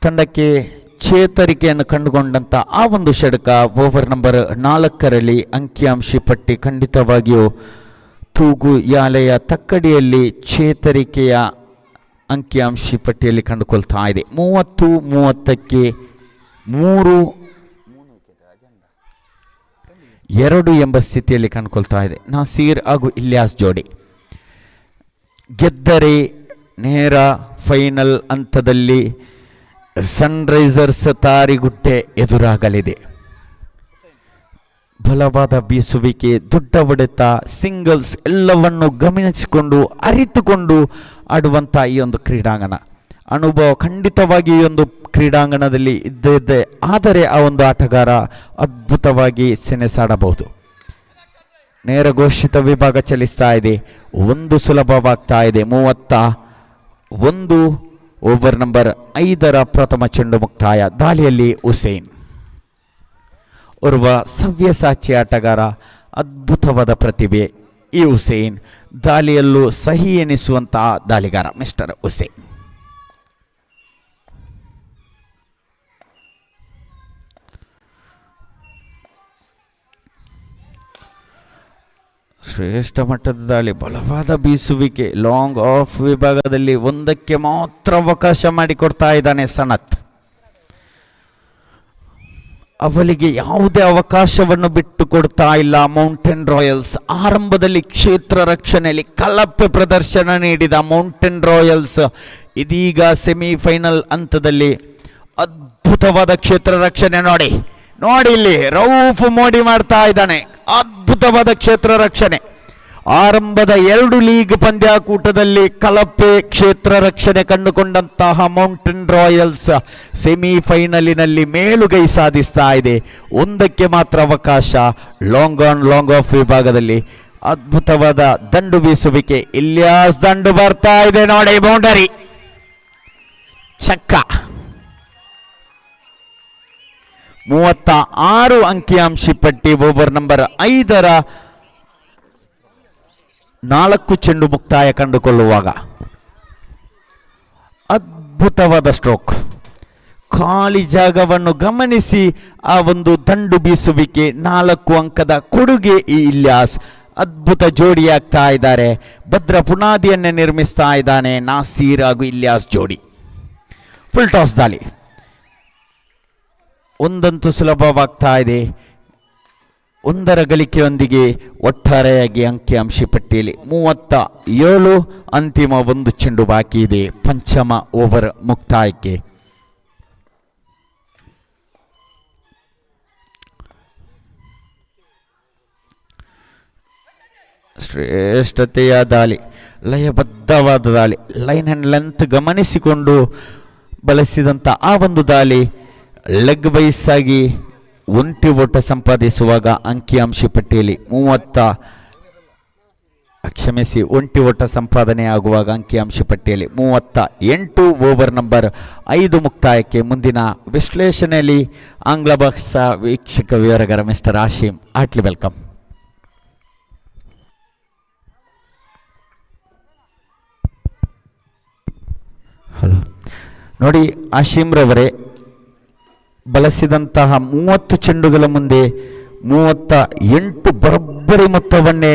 ತಂಡಕ್ಕೆ ಚೇತರಿಕೆಯನ್ನು ಕಂಡುಕೊಂಡಂತ ಆ ಒಂದು ಷಡ್ಕ. ಓವರ್ ನಂಬರ್ 4ರಲ್ಲಿ ಅಂಕಿಅಂಶ ಪಟ್ಟಿ ಖಂಡಿತವಾಗಿಯೂ ತೂಗು ಯಾಲೆಯ ತಕ್ಕಡಿಯಲ್ಲಿ ಚೇತರಿಕೆಯ ಅಂಕಿಅಂಶ ಪಟ್ಟಿಯಲ್ಲಿ ಕಂಡುಕೊಳ್ತಾ ಇದೆ. 30-30ಕ್ಕೆ 3-2 ಎಂಬ ಸ್ಥಿತಿಯಲ್ಲಿ ಕಂಡುಕೊಳ್ತಾ ಇದೆ. ನಾಸೀರ್ ಹಾಗೂ ಇಲ್ಯಾಸ್ ಜೋಡಿ ಗೆದ್ದರೆ ನೇರ ಫೈನಲ್ ಹಂತದಲ್ಲಿ ಸನ್ರೈಸರ್ಸ್ ತಾರಿಗುಡ್ಡೆ ಎದುರಾಗಲಿದೆ. ಬಲವಾದ ಬೀಸುವಿಕೆ, ದೊಡ್ಡ ಹೊಡೆತ, ಸಿಂಗಲ್ಸ್ ಎಲ್ಲವನ್ನು ಗಮನಿಸಿಕೊಂಡು ಅರಿತುಕೊಂಡು ಆಡುವಂಥ ಈ ಒಂದು ಕ್ರೀಡಾಂಗಣ. ಅನುಭವ ಖಂಡಿತವಾಗಿ ಈ ಒಂದು ಕ್ರೀಡಾಂಗಣದಲ್ಲಿ ಇದ್ದೇ ಆದರೆ ಆ ಒಂದು ಆಟಗಾರ ಅದ್ಭುತವಾಗಿ ಸೆಣಸಾಡಬಹುದು. ನೇರ ಘೋಷಿತ ವಿಭಾಗ ಚಲಿಸ್ತಾ ಇದೆ. ಒಂದು ಸುಲಭವಾಗ್ತಾ ಇದೆ. 31. ಓವರ್ ನಂಬರ್ 5ರ ಪ್ರಥಮ ಚೆಂಡು ಮುಕ್ತಾಯ. ದಾಳಿಯಲ್ಲಿ ಹುಸೇನ್ ಓರ್ವ ಸವ್ಯಸಾಚಿ ಆಟಗಾರ, ಅದ್ಭುತವಾದ ಪ್ರತಿಭೆ ಈ ಹುಸೇನ್. ದಾಳಿಯಲ್ಲೂ ಸಹಿ ಎನಿಸುವಂತಹ ದಾಳಿಗಾರ ಮಿಸ್ಟರ್ ಹುಸೇನ್. ಶ್ರೇಷ್ಠ ಮಟ್ಟದ ದಾಳಿ, ಬಲವಾದ ಬೀಸುವಿಕೆ, ಲಾಂಗ್ ಆಫ್ ವಿಭಾಗದಲ್ಲಿ 1ಕ್ಕೆ ಮಾತ್ರ ಅವಕಾಶ ಮಾಡಿಕೊಡ್ತಾ ಇದ್ದಾನೆ ಸನತ್. ಅವರಿಗೆ ಯಾವುದೇ ಅವಕಾಶವನ್ನು ಬಿಟ್ಟು ಕೊಡ್ತಾ ಇಲ್ಲ ಮೌಂಟೇನ್ ರಾಯಲ್ಸ್. ಆರಂಭದಲ್ಲಿ ಕ್ಷೇತ್ರ ರಕ್ಷಣೆಯಲ್ಲಿ ಕಳಪೆ ಪ್ರದರ್ಶನ ನೀಡಿದ ಮೌಂಟೇನ್ ರಾಯಲ್ಸ್ ಇದೀಗ ಸೆಮಿಫೈನಲ್ ಹಂತದಲ್ಲಿ ಅದ್ಭುತವಾದ ಕ್ಷೇತ್ರ ರಕ್ಷಣೆ ನೋಡಿ ಇಲ್ಲಿ ರೌಫ್ ಮೋಡಿ ಮಾಡ್ತಾ ಇದ್ದಾನೆ. ಅದ್ಭುತವಾದ ಕ್ಷೇತ್ರ ರಕ್ಷಣೆ. ಆರಂಭದ 2 ಲೀಗ್ ಪಂದ್ಯಾಕೂಟದಲ್ಲಿ ಕಳಪೆ ಕ್ಷೇತ್ರ ರಕ್ಷಣೆ ಕಂಡುಕೊಂಡಂತಹ ಮೌಂಟೇನ್ ರಾಯಲ್ಸ್ ಸೆಮಿಫೈನಲಿನಲ್ಲಿ ಮೇಲುಗೈ ಸಾಧಿಸ್ತಾ ಇದೆ. 1ಕ್ಕೆ ಮಾತ್ರ ಅವಕಾಶ ಲಾಂಗ್ ಆಫ್ ವಿಭಾಗದಲ್ಲಿ. ಅದ್ಭುತವಾದ ದಂಡು ಬೀಸುವಿಕೆ, ಇಲ್ಯಾಸ್ ದಂಡು ಬರ್ತಾ ಇದೆ ನೋಡಿ, ಬೌಂಡರಿ ಚಕ್ಕ. 36 ಅಂಕಿಅಂಶ ಪಟ್ಟಿ. ಓವರ್ ನಂಬರ್ 5ರ 4 ಚೆಂಡು ಮುಕ್ತಾಯ ಕಂಡುಕೊಳ್ಳುವಾಗ ಅದ್ಭುತವಾದ ಸ್ಟ್ರೋಕ್, ಖಾಲಿ ಜಾಗವನ್ನು ಗಮನಿಸಿ ಆ ಒಂದು ದಂಡು ಬೀಸುವಿಕೆ, 4 ಅಂಕದ ಕೊಡುಗೆ ಈ ಇಲ್ಯಾಸ್. ಅದ್ಭುತ ಜೋಡಿಯಾಗ್ತಾ ಇದ್ದಾರೆ. ಭದ್ರ ಪುನಾದಿಯನ್ನೇ ನಿರ್ಮಿಸ್ತಾ ಇದ್ದಾನೆ ನಾಸೀರ್ ಹಾಗೂ ಇಲ್ಯಾಸ್ ಜೋಡಿ. ಫುಲ್ ಟಾಸ್ ದಾಳಿ. ಒಂದಂತೂ ಸುಲಭವಾಗ್ತಾ ಇದೆ. ಒಂದರ ಗಳಿಕೆಯೊಂದಿಗೆ ಒಟ್ಟಾರೆಯಾಗಿ ಅಂಕಿಅಂಶ ಪಟ್ಟಿಯಲ್ಲಿ 37. ಅಂತಿಮ ಒಂದು ಚೆಂಡು ಬಾಕಿ ಇದೆ ಪಂಚಮ ಓವರ್ ಮುಕ್ತಾಯಕ್ಕೆ. ಶ್ರೇಷ್ಠತೆಯ ದಾಳಿ, ಲಯಬದ್ಧವಾದ ದಾಳಿ, ಲೈನ್ ಆ್ಯಂಡ್ ಲೆಂತ್ ಗಮನಿಸಿಕೊಂಡು ಬಳಸಿದಂಥ ಆ ಒಂದು ದಾಳಿ ಲೆಗ್ ವೈಸ್ ಆಗಿ ಒಂಟಿ ಓಟ ಸಂಪಾದಿಸುವಾಗ ಅಂಕಿಅಂಶ ಪಟ್ಟಿಯಲ್ಲಿ ಒಂಟಿ ಓಟ ಸಂಪಾದನೆ ಆಗುವಾಗ ಅಂಕಿಅಂಶ ಪಟ್ಟಿಯಲ್ಲಿ 38. ಓವರ್ ನಂಬರ್ 5 ಮುಕ್ತಾಯಕ್ಕೆ. ಮುಂದಿನ ವಿಶ್ಲೇಷಣೆಯಲ್ಲಿ ಆಂಗ್ಲ ಭಾಷಾ ವೀಕ್ಷಕ ವಿವರಗಾರ mister Ashim. Heartily welcome. Hello ನೋಡಿ ಆಶೀಮ್ರವರೇ, ಬಳಸಿದಂತಹ 30 ಚೆಂಡುಗಳ ಮುಂದೆ 38 ಬರೋಬ್ಬರಿ ಮೊತ್ತವನ್ನೇ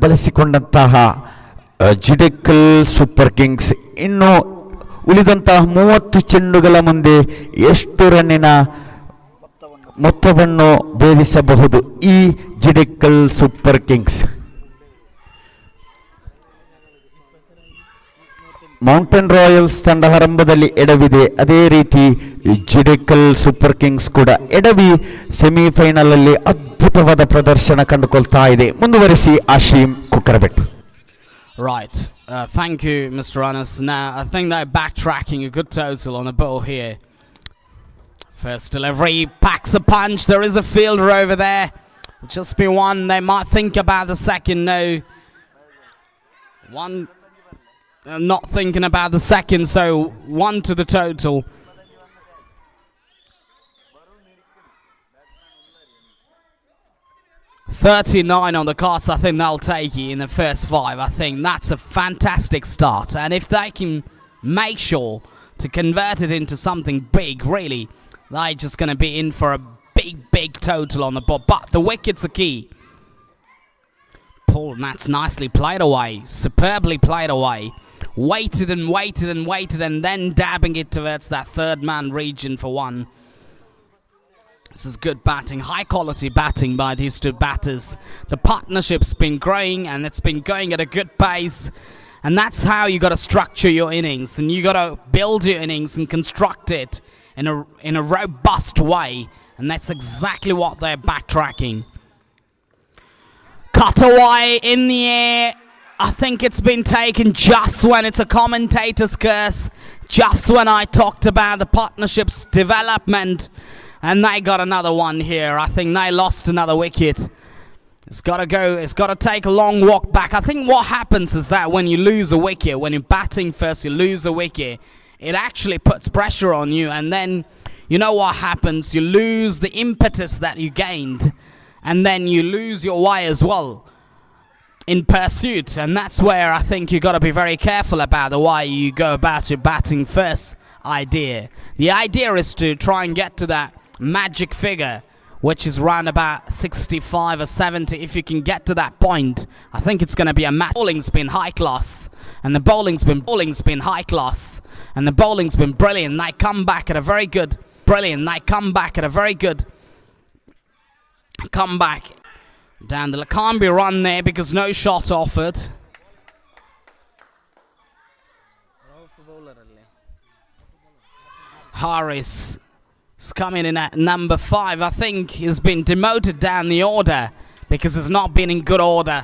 ಬಳಸಿಕೊಂಡಂತಹ ಜಿಡೆಕಲ್ ಸೂಪರ್ ಕಿಂಗ್ಸ್ ಇನ್ನು ಉಳಿದಂತಹ 30 ಚೆಂಡುಗಳ ಮುಂದೆ ಎಷ್ಟು ರನ್ನಿನ ಮೊತ್ತವನ್ನು ಭೇದಿಸಬಹುದು ಈ ಜಿಡೆಕಲ್ ಸೂಪರ್ ಕಿಂಗ್ಸ್? ಮೌಂಟೇನ್ ರಾಯಲ್ಸ್ ತಂಡ ಆರಂಭದಲ್ಲಿ ಎಡವಿದೆ, ಅದೇ ರೀತಿ ಜಿಡೆಕಲ್ ಸೂಪರ್ ಕಿಂಗ್ಸ್ ಕೂಡ ಎಡವಿ ಸೆಮಿಫೈನಲ್ ಅಲ್ಲಿ ಅದ್ಭುತವಾದ ಪ್ರದರ್ಶನ ಕಂಡುಕೊಳ್ತಾ ಇದೆ. ಮುಂದುವರಿಸಿ ಆಶೀಮ್ ಕುಕ್ಕರಬೆಟ್. Right. Thank you, Mr. Anas. Now, I think they're backtracking a good total on the ball here. First delivery packs a punch. There is a fielder over there. Just be one. They might think about the second. No. One. Not thinking about the second, so 1 to the total. $39 on the cards. I think they'll take it in the first 5. I think that's a fantastic start, and if they can make sure to convert it into something big, really, they're just going to be in for a big total on the board. But the wickets are key. Paul, that's nicely played away, superbly played away. Waited and then dabbing it towards that third man region for 1. This is good batting, high quality batting by these two batters. The partnership's been growing and it's been going at a good pace, and that's how you got to structure your innings, and you got to build your innings and construct it in a robust way, and that's exactly what they're backtracking. Cut away in the air. I think it's been taken just when it's a commentator's curse, just when I talked about the partnership's development, and they got another one here. I think they lost another wicket. It's got to go, it's got to take a long walk back. I think what happens is that when you lose a wicket, when you're batting first, you lose a wicket, it actually puts pressure on you, and then you know what happens, you lose the impetus that you gained, and then you lose your way as well in pursuit, and that's where I think you got to be very careful about the way you go about your batting first idea. The idea is to try and get to that magic figure, which is round about 65 or 70. If you can get to that point, I think it's going to be a match. Bowling's been high class, and the bowling's been high class, and the bowling's been brilliant. They come back at a very good comeback. Down the can't be run there because no shot offered. Harris is coming in at number 5. I think he's been demoted down the order because he's not been in good order.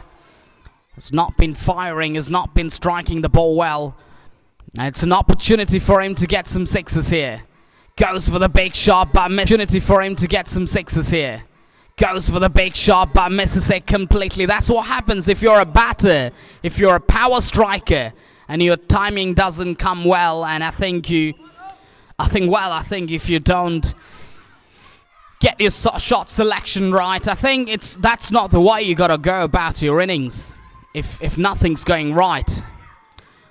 He's not been firing, has not been striking the ball well. And it's an opportunity for him to get some sixes here. Goes for the big shot, but opportunity for him to get some sixes here. Goes for the big shot, but misses it completely. That's what happens if you're a batter, if you're a power striker, and your timing doesn't come well. And I think if you don't get your shot selection right, I think that's not the way you got to go about your innings. If nothing's going right.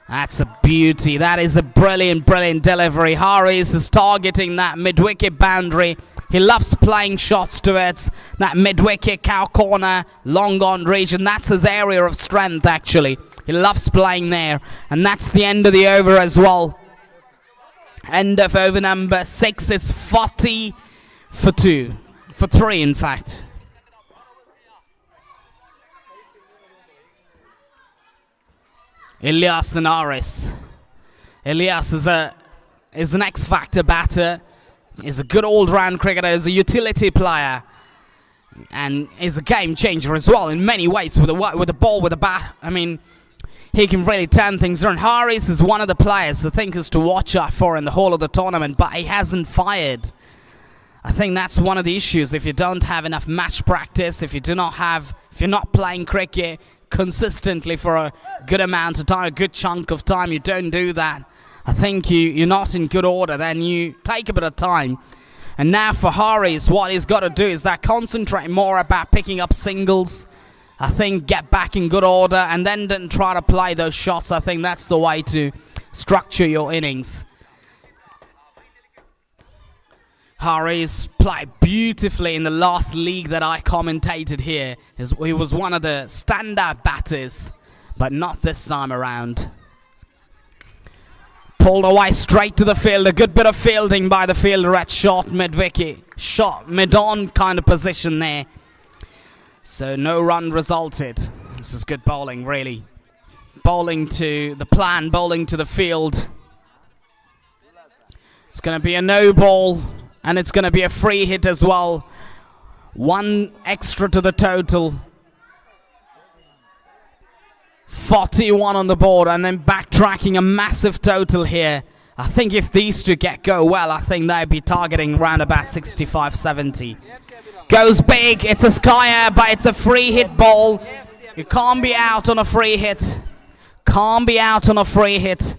That's a beauty. That is a brilliant delivery. Harris is targeting that mid-wicket boundary. He loves playing shots towards that mid-wicket, cow corner, long on region. That's his area of strength, actually. He loves playing there. And that's the end of the over as well. End of over number 6. It's 40 for 2. For 3, in fact. Ilyas and Aris. Ilyas is an X-factor batter. He's a good all-round cricketer. He's a utility player. And is a game changer as well in many ways with the ball, with the bat. I mean, he can really turn things around. Haris is one of the players I think is to watch out for in the whole of the tournament, but he hasn't fired. I think that's one of the issues. If you don't have enough match practice, if you're not playing cricket consistently for a good amount of time, a good chunk of time, you don't do that, I think you're not in good order. Then you take a bit of time. And now for Haris, what he's got to do is that concentrate more about picking up singles. I think get back in good order and then try to play those shots. I think that's the way to structure your innings. Haris played beautifully in the last league that I commentated here. He was one of the standout batters, but not this time around. Pulled away straight to the field. A good bit of fielding by the fielder at short mid-wicket. Short mid-on kind of position there. So no run resulted. This is good bowling, really. Bowling to the plan, bowling to the field. It's going to be a no ball, and it's going to be a free hit as well. 1 extra to the total. 41 on the board, and then backtracking a massive total here. I think if these two go well, I think they'd be targeting around about 65-70. Goes big, it's a skyer, but it's a free hit ball. You can't be out on a free hit. Can't be out on a free hit.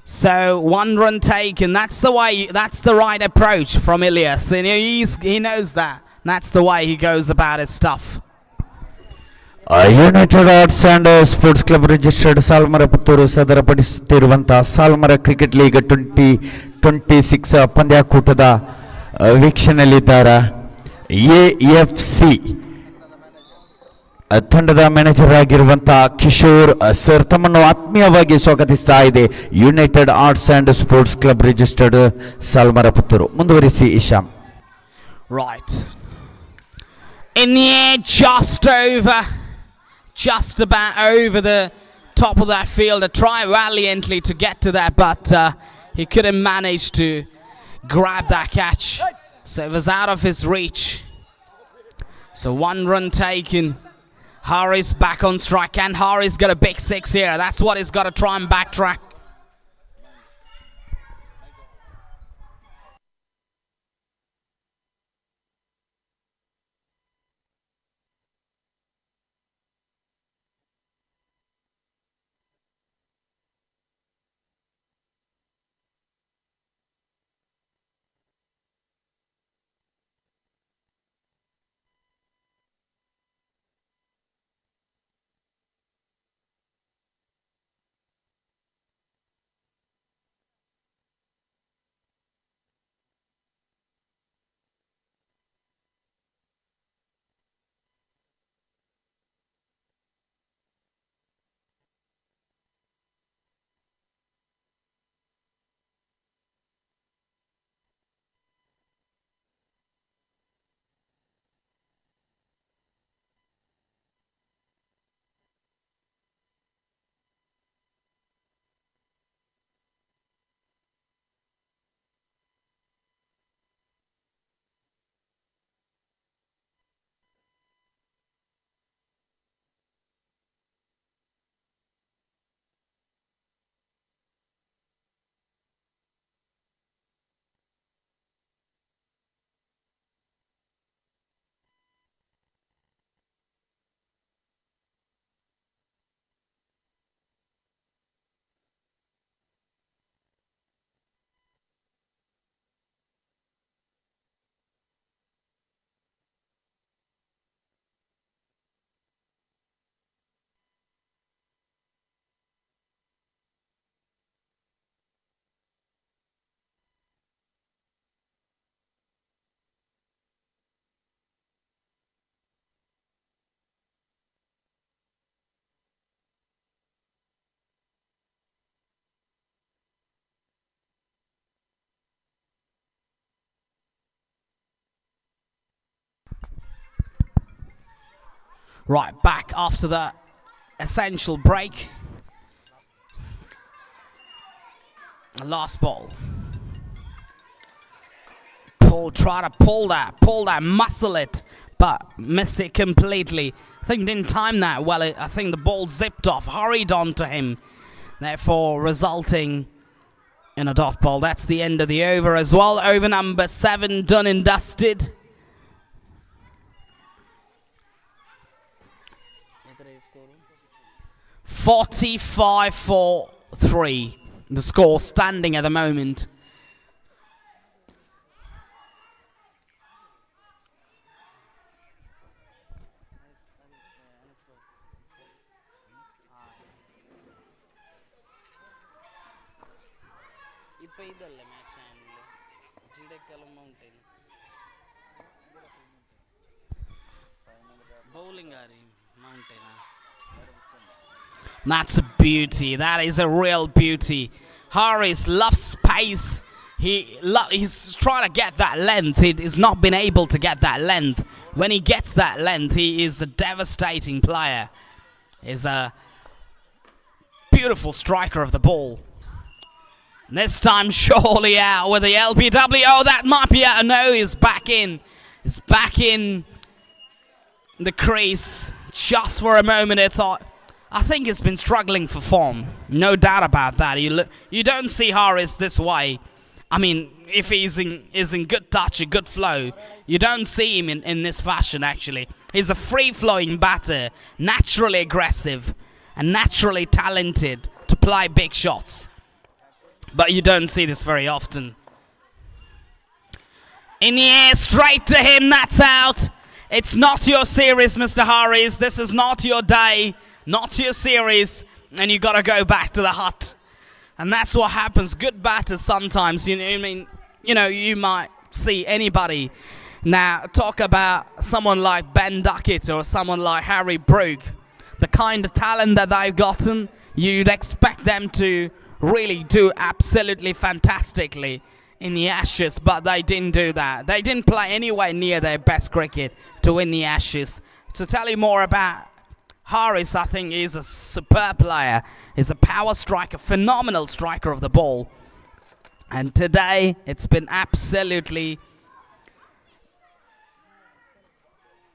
So 1 run taken. That's the way. That's the right approach from Ilyas. And he knows that. That's the way he goes about his stuff. United arts and sports club registered Salmara Puttur ಸದರಪಡಿಸುತ್ತಿರುವಂಥ Salmara cricket league 2026 ಪಂದ್ಯಾಕೂಟದ ವೀಕ್ಷಣೆಯಲ್ಲಿದ್ದಾರೆ. AFC ತಂಡದ manager ಆಗಿರುವಂಥ Kishore sir ತಮ್ಮನ್ನು ಆತ್ಮೀಯವಾಗಿ ಸ್ವಾಗತಿಸ್ತಾ ಇದೆ united arts and sports club registered Salmara Puttur. ಮುಂದುವರಿಸಿ Isham. Right. In the air, just about over the top of that field. Try valiantly to get to that, but he couldn't manage to grab that catch. So it was out of his reach. So 1 run taken. Haris back on strike. Can Haris get a big 6 here? That's what he's got to try and backtrack. Right, back after the essential break. Last ball. Try to pull that, muscle it, but missed it completely. I think didn't time that well. I think the ball zipped off, hurried onto him, therefore resulting in a dot ball. That's the end of the over as well. Over number 7 done and dusted. $45-3. The score standing at the moment. That's a beauty. That is a real beauty. Harris loves pace. He's trying to get that length. He has not been able to get that length. When he gets that length, he is a devastating player. He's a beautiful striker of the ball. This time surely out with the LBW. Oh, that might be out. No, he's back in. He's back in the crease. Just for a moment, I think he's been struggling for form. No doubt about that. You don't see Harris this way. I mean, if he's in good touch, a good flow, you don't see him in this fashion, actually. He's a free-flowing batter, naturally aggressive, and naturally talented to play big shots. But you don't see this very often. In the air, straight to him, that's out. It's not your series, Mr. Harris. This is not your day, not your series, and you got to go back to the hut. And that's what happens. Good batters sometimes, you might see anybody. Now, talk about someone like Ben Duckett or someone like Harry Brook. The kind of talent that they've gotten, you'd expect them to really do absolutely fantastically in the Ashes, but they didn't do that. They didn't play anywhere near their best cricket to win the Ashes. To tell you more about Harris, I think he's a superb player. He's a power striker, phenomenal striker of the ball. And today, it's been absolutely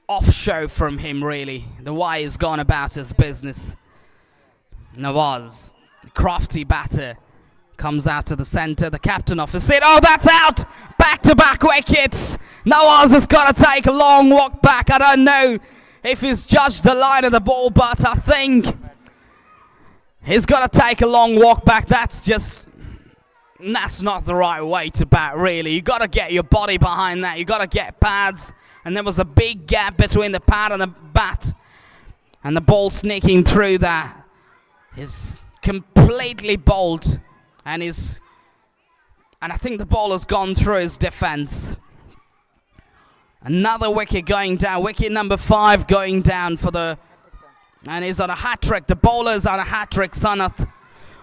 off show from him, really. The way he's gone about his business. Nawaz, crafty batter, comes out to the center. The captain off his seat. Oh, that's out! Back-to-back wickets. Nawaz has got to take a long walk back. I don't know if he's judged the line of the ball, but I think he's got to take a long walk back. That's not the right way to bat, really. You got to get your body behind that. You got to get pads, and there was a big gap between the pad and the bat, and the ball sneaking through that is completely bowled, and I think the ball has gone through his defense. Another wicket going down. Wicket number 5 going down and he's on a hat-trick. The bowler's on a hat-trick, Sanath.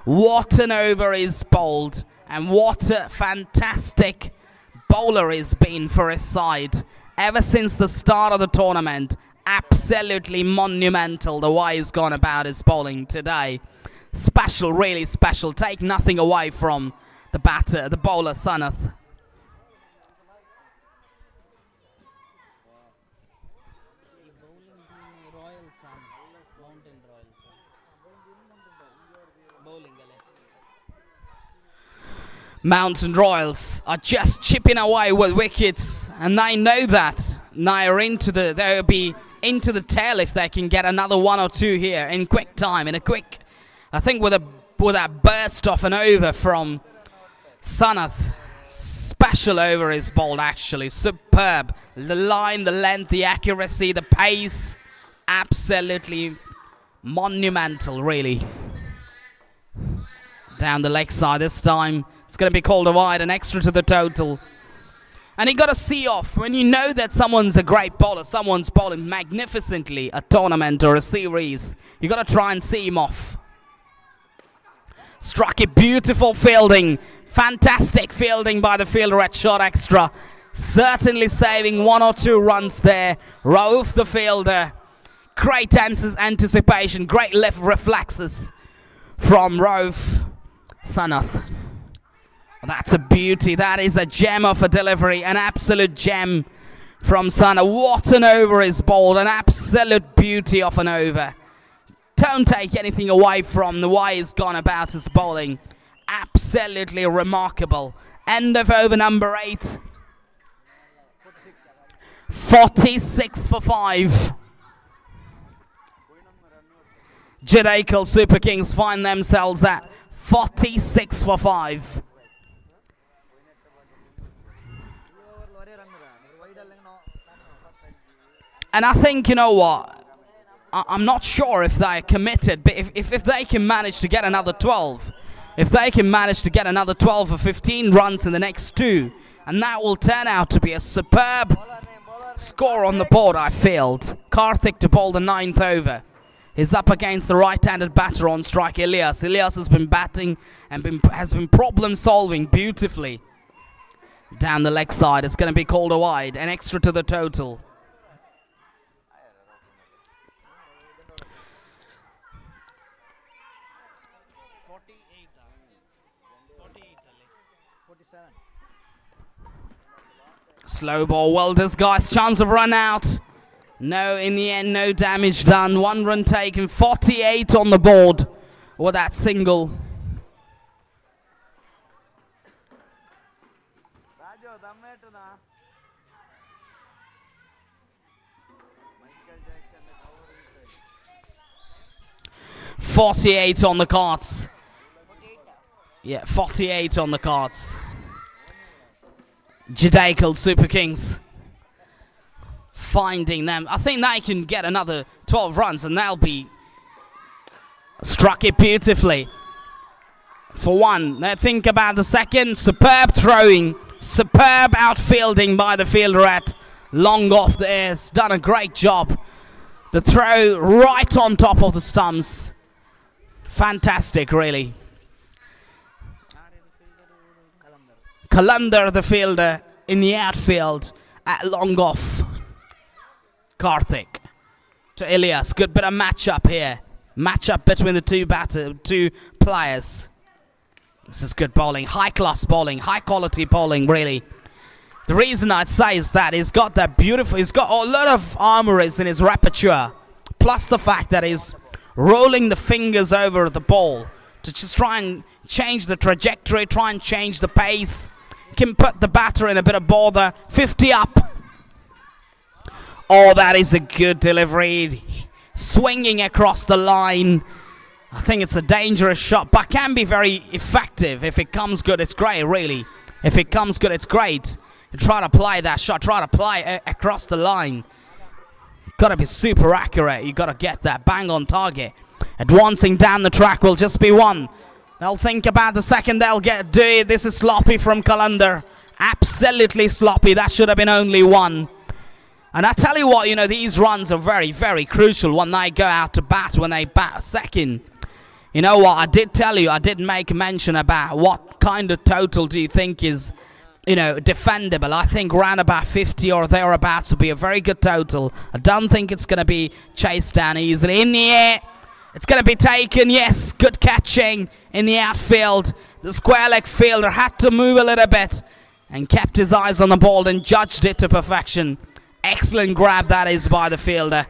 What an over is bowled. And what a fantastic bowler he's been for his side. Ever since the start of the tournament. Absolutely monumental the way he's gone about his bowling today. Special, really special. Take nothing away from the bowler, Sanath. Mountain Royals are just chipping away with wickets, and they know that. They'll be into the tail if they can get another 1 or 2 here in quick time. I think with that burst off an over from Sanath. Special over is bowled, actually. Superb. The line, the length, the accuracy, the pace. Absolutely monumental, really. Down the leg side this time. It's going to be called a wide, an extra to the total. And you got to see off. When you know that someone's a great bowler, someone's bowling magnificently a tournament or a series, you got to try and see him off. Struck it, beautiful fielding. Fantastic fielding by the fielder at short extra. Certainly saving 1 or 2 runs there. Rauf, the fielder, Great anticipation, great left reflexes from Rauf Sanath. That's a beauty. That is a gem of a delivery, an absolute gem from Sana. What an over is bowled, an absolute beauty of an over. Don't take anything away from the way he's gone about his bowling. Absolutely remarkable. End of over number 8. 46 for 5. Jadaikal Super Kings find themselves at 46 for 5. And I think, you know what, I'm not sure if they're committed, but if they can manage to get another 12, if they can manage to get another 12 or 15 runs in the next 2, and that will turn out to be a superb score on the board, I feel. Karthik to bowl the 9th over. He's up against the right-handed batter on strike, Elias. Elias has been batting and has been problem-solving beautifully. Down the leg side, it's going to be called a wide, an extra to the total. Slow ball, well disguised, chance of run out. No, in the end, no damage done. 1 run taken, 48 on the board with that single. Raju, dammetuna. 48 on the cards. Yeah, 48 on the cards. Jadaikal Super Kings finding them. I think they can get another 12 runs and they'll be struck it beautifully. For 1, now think about the second. Superb throwing, superb outfielding by the fielder at long off the air. He's done a great job. The throw right on top of the stumps. Fantastic, really. Kalandar, the fielder, in the outfield at long off. Karthik to Elias. Good bit of matchup here. Matchup between the two players. This is good bowling. High-class bowling. High-quality bowling, really. The reason I'd say is that he's got that beautiful... He's got a lot of armories in his repertoire. Plus the fact that he's rolling the fingers over the ball to just try and change the trajectory, try and change the pace. Can put the batter in a bit of bother. 50 up. Oh, that is a good delivery. Swinging across the line. I think it's a dangerous shot, but can be very effective. If it comes good, it's great, really. If it comes good, it's great. You try to play that shot, try to play across the line. Got to be super accurate. You got to get that bang on target. Advancing down the track will just be 1. They'll think about the second. They'll do it. This is sloppy from Kalandar. Absolutely sloppy. That should have been only 1. And I tell you what, you know, these runs are very, very crucial when they go out to bat, when they bat second. You know what, I did tell you, I did make a mention about what kind of total do you think is, you know, defendable. I think around about 50 or thereabouts would be a very good total. I don't think it's going to be chased down easily. In the air, it's going to be taken. Yes, good catching in the outfield. The square leg fielder had to move a little bit and kept his eyes on the ball and judged it to perfection. Excellent grab that is by the fielder.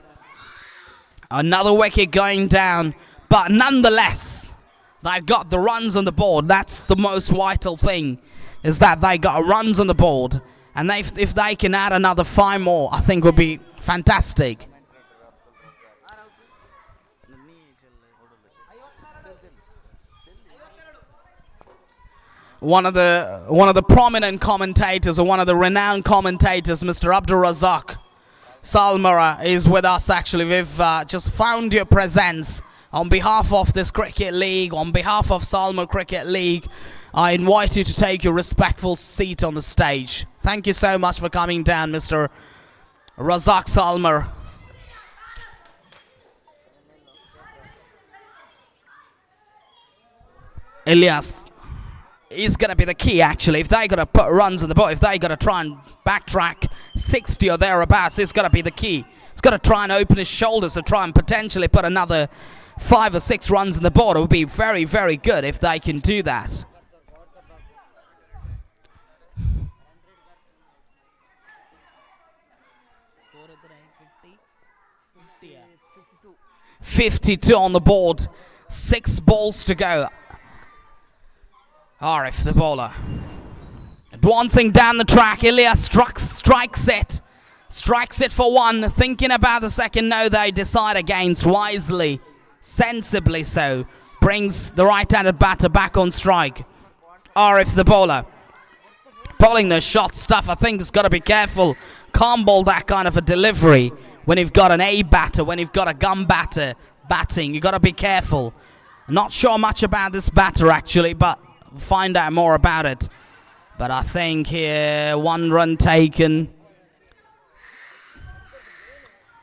Another wicket going down. But nonetheless, they've got the runs on the board. That's the most vital thing, is that they got runs on the board. And if they can add another 5 more, I think would be fantastic. One of the prominent commentators, or one of the renowned commentators, Mr. Abdul Razak Salmara, is with us actually. We've just found your presence. On behalf of this cricket league, on behalf of Salmar Cricket League, I invite you to take your respectful seat on the stage. Thank you so much for coming down, Mr. Razak Salmar. is going to be the key, actually. If they got to put runs on the board, if they got to try and backtrack 60 or thereabouts, it's got to be the key. He's got to try and open his shoulders to try and potentially put another 5 or 6 runs on the board. It would be very, very good if they can do that. Score is 50. 52 on the board. 6 balls to go. Arif, the bowler. Advancing down the track. Ilyas strikes it. Strikes it for 1. Thinking about the second. No, they decide against wisely. Sensibly so. Brings the right-handed batter back on strike. Arif, the bowler. Bowling the short stuff. I think has got to be careful. Can't bowl that kind of a delivery when you've got an A batter, when you've got a gun batter batting. You've got to be careful. I'm not sure much about this batter, actually, but we'll find out more about it. But I think here, 1 run taken.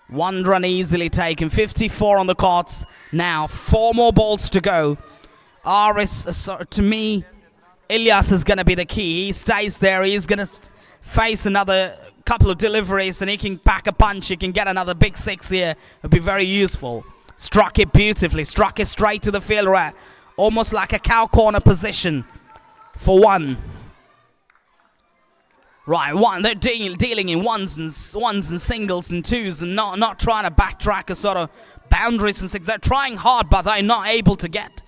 1 run easily taken. 54 on the cards. Now, 4 more balls to go. To me, Ilyas is going to be the key. He stays there. He's going to face another couple of deliveries, and he can pack a punch. He can get another big 6 here. It'll be very useful. Struck it beautifully. Struck it straight to the fielder at almost like a cow corner position for 1. Right, 1. They're dealing in ones and singles and 2s, and not trying to backtrack a sort of boundaries and 6. They're trying hard, but they're not able to get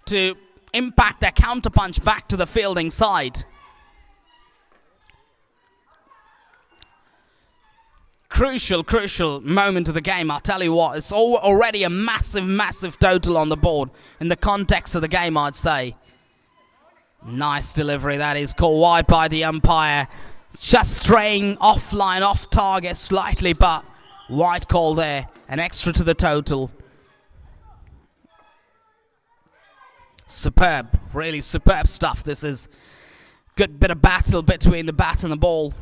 to impact their counterpunch back to the fielding side. Crucial moment of the game. I'll tell you what, it's already a massive total on the board in the context of the game, I'd say. Nice delivery. That is called wide by the umpire. Just straying offline, off target slightly, but wide call there. An extra to the total. Superb, really superb stuff. This is good bit of battle between the bat and the ball.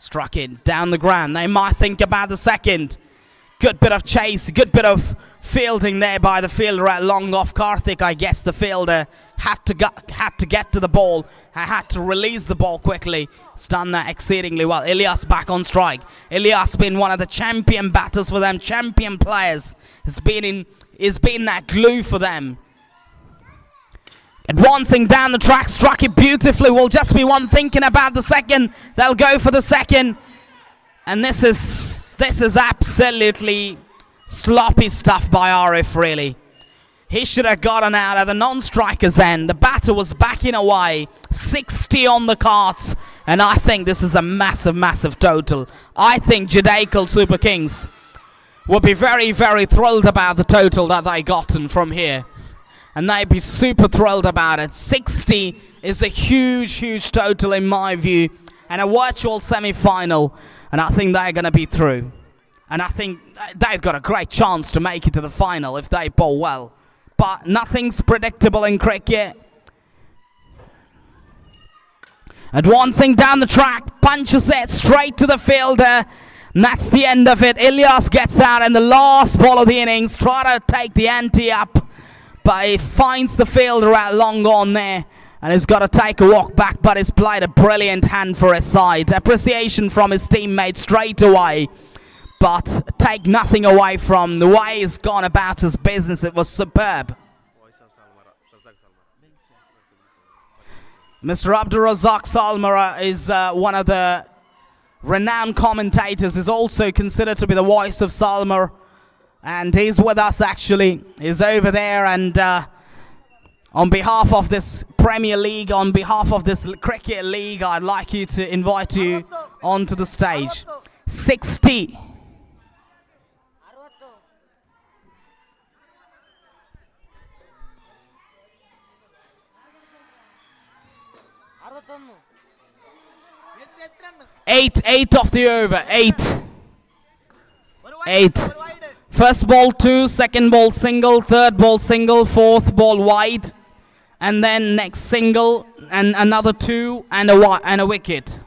Struck in, down the ground. They might think about the second. Good bit of chase, good bit of fielding there by the fielder at long off. Karthik, I guess the fielder had to get to the ball. I had to release the ball quickly. He's done that exceedingly well. Ilyas back on strike. Ilyas been one of the champion batters for them, champion players. Has been that glue for them. Advancing down the track, struck it beautifully. Will just be 1 thinking about the second. They'll go for the second. And this is absolutely sloppy stuff by Arif, really. He should have gotten out at the non-striker's end. The batter was backing away. 60 on the cards. And I think this is a massive total. I think Jadaikal Super Kings will be very thrilled about the total that they gotten from here. And they'd be super thrilled about it. 60 is a huge total in my view. And a virtual semi-final. And I think they're going to be through. And I think they've got a great chance to make it to the final if they bowl well. But nothing's predictable in cricket. Advancing down the track. Punches it straight to the fielder. And that's the end of it. Ilyas gets out in the last ball of the innings. Try to take the ante up. But he finds the fielder at long on there. And he's got to take a walk back. But he's played a brilliant hand for his side. Appreciation from his teammates straight away. But take nothing away from the way he's gone about his business. It was superb. Mr. Abdul Razak Salmara is one of the renowned commentators. He's also considered to be the voice of Salmar. And he's with us, actually. He's over there, and on behalf of this Premier League, on behalf of this Cricket League, I'd like you to invite you onto the stage. 60. Eight of the over. Eight. First ball 2, second ball single, third ball single, fourth ball wide, and then next single and another 2 and a wicket.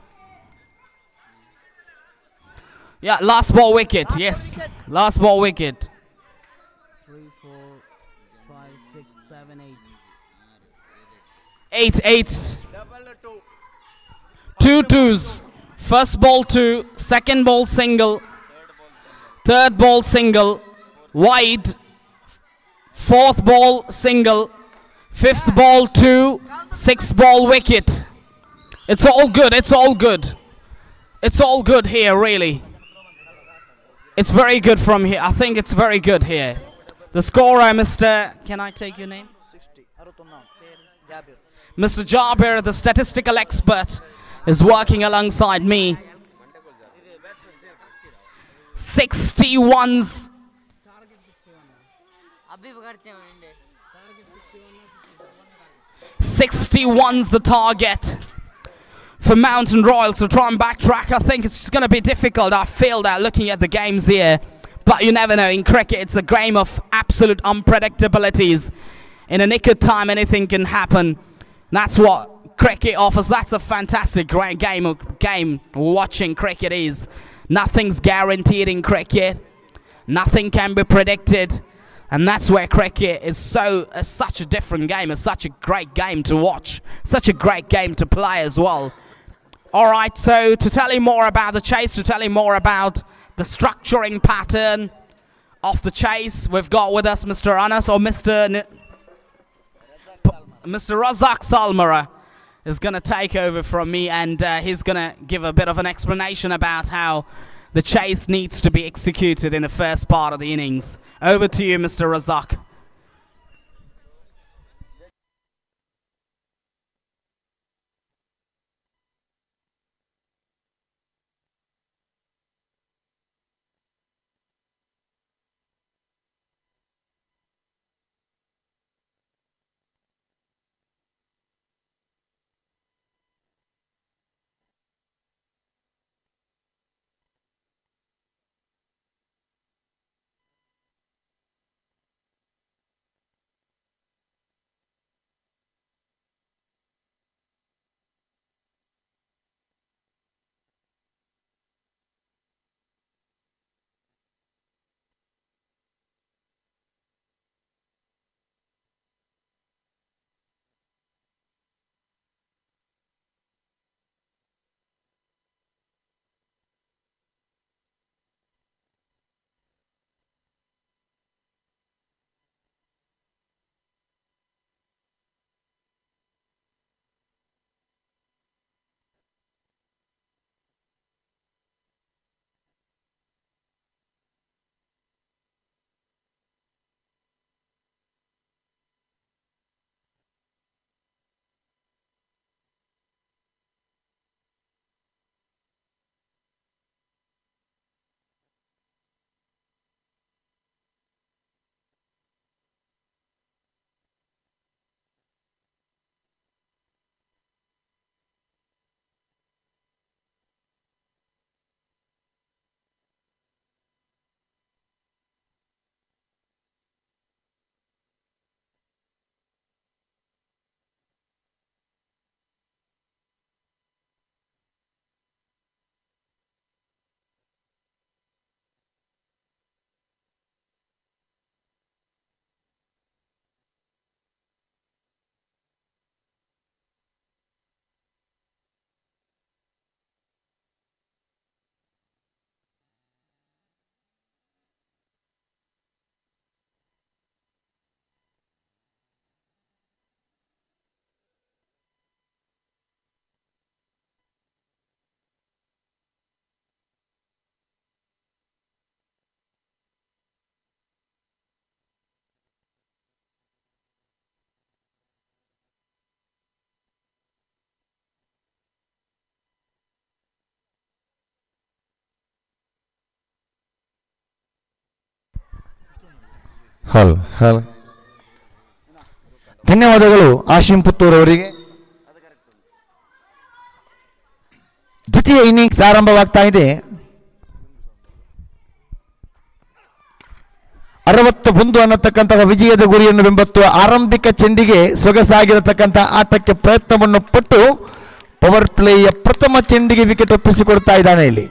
Yeah, last ball wicket. Yes, last ball wicket. 3, 4, 5, 6, 7, 8. 8. 2 twos. First ball 2, second ball single, third ball single, wide, fourth ball single, fifth ball 2, sixth ball wicket. It's all good, it's all good. It's all good here, really. It's very good from here. I think it's very good here. The scorer, Mr. Can I take your name? Mr. Jabir, the statistical expert, is working alongside me. 61's. 61's the target for Mountain Royals to try and backtrack. I think it's going to be difficult. I feel that looking at the games here. But you never know. In cricket, it's a game of absolute unpredictabilities. In a nick of time, anything can happen. That's what cricket offers. That's a fantastic great game watching cricket is. Nothing's guaranteed in cricket. Nothing can be predicted. And that's where cricket is such a different game. It's such a great game to watch. Such a great game to play as well. Alright, so to tell you more about the chase, to tell you more about the structuring pattern of the chase, we've got with us Mr. Anas or Mr. Razak Salmara is going to take over from me, and he's going to give a bit of an explanation about how the chase needs to be executed in the first part of the innings. Over to you, Mr. Razak. ಹಲ್ ಹಲ್ ಧನ್ಯವಾದಗಳು ಆಶಿಂ ಪುತ್ತೂರ್ ಅವರಿಗೆ. ದ್ವಿತೀಯ innings ಆರಂಭವಾಗ್ತಾ ಇದೆ. 61 ಅನ್ನತಕ್ಕಂತಹ ವಿಜಯದ ಗುರಿಯನ್ನು ಬೆಂಬತ್ತುವ ಆರಂಭಿಕ ಚೆಂಡಿಗೆ ಸೊಗಸಾಗಿರತಕ್ಕಂಥ ಆಟಕ್ಕೆ ಪ್ರಯತ್ನವನ್ನು ಪಟ್ಟು ಪವರ್ ಪ್ಲೇಯ ಪ್ರಥಮ ಚೆಂಡಿಗೆ ವಿಕೆಟ್ ಒಪ್ಪಿಸಿಕೊಡ್ತಾ ಇದ್ದಾನೆ ಇಲ್ಲಿ.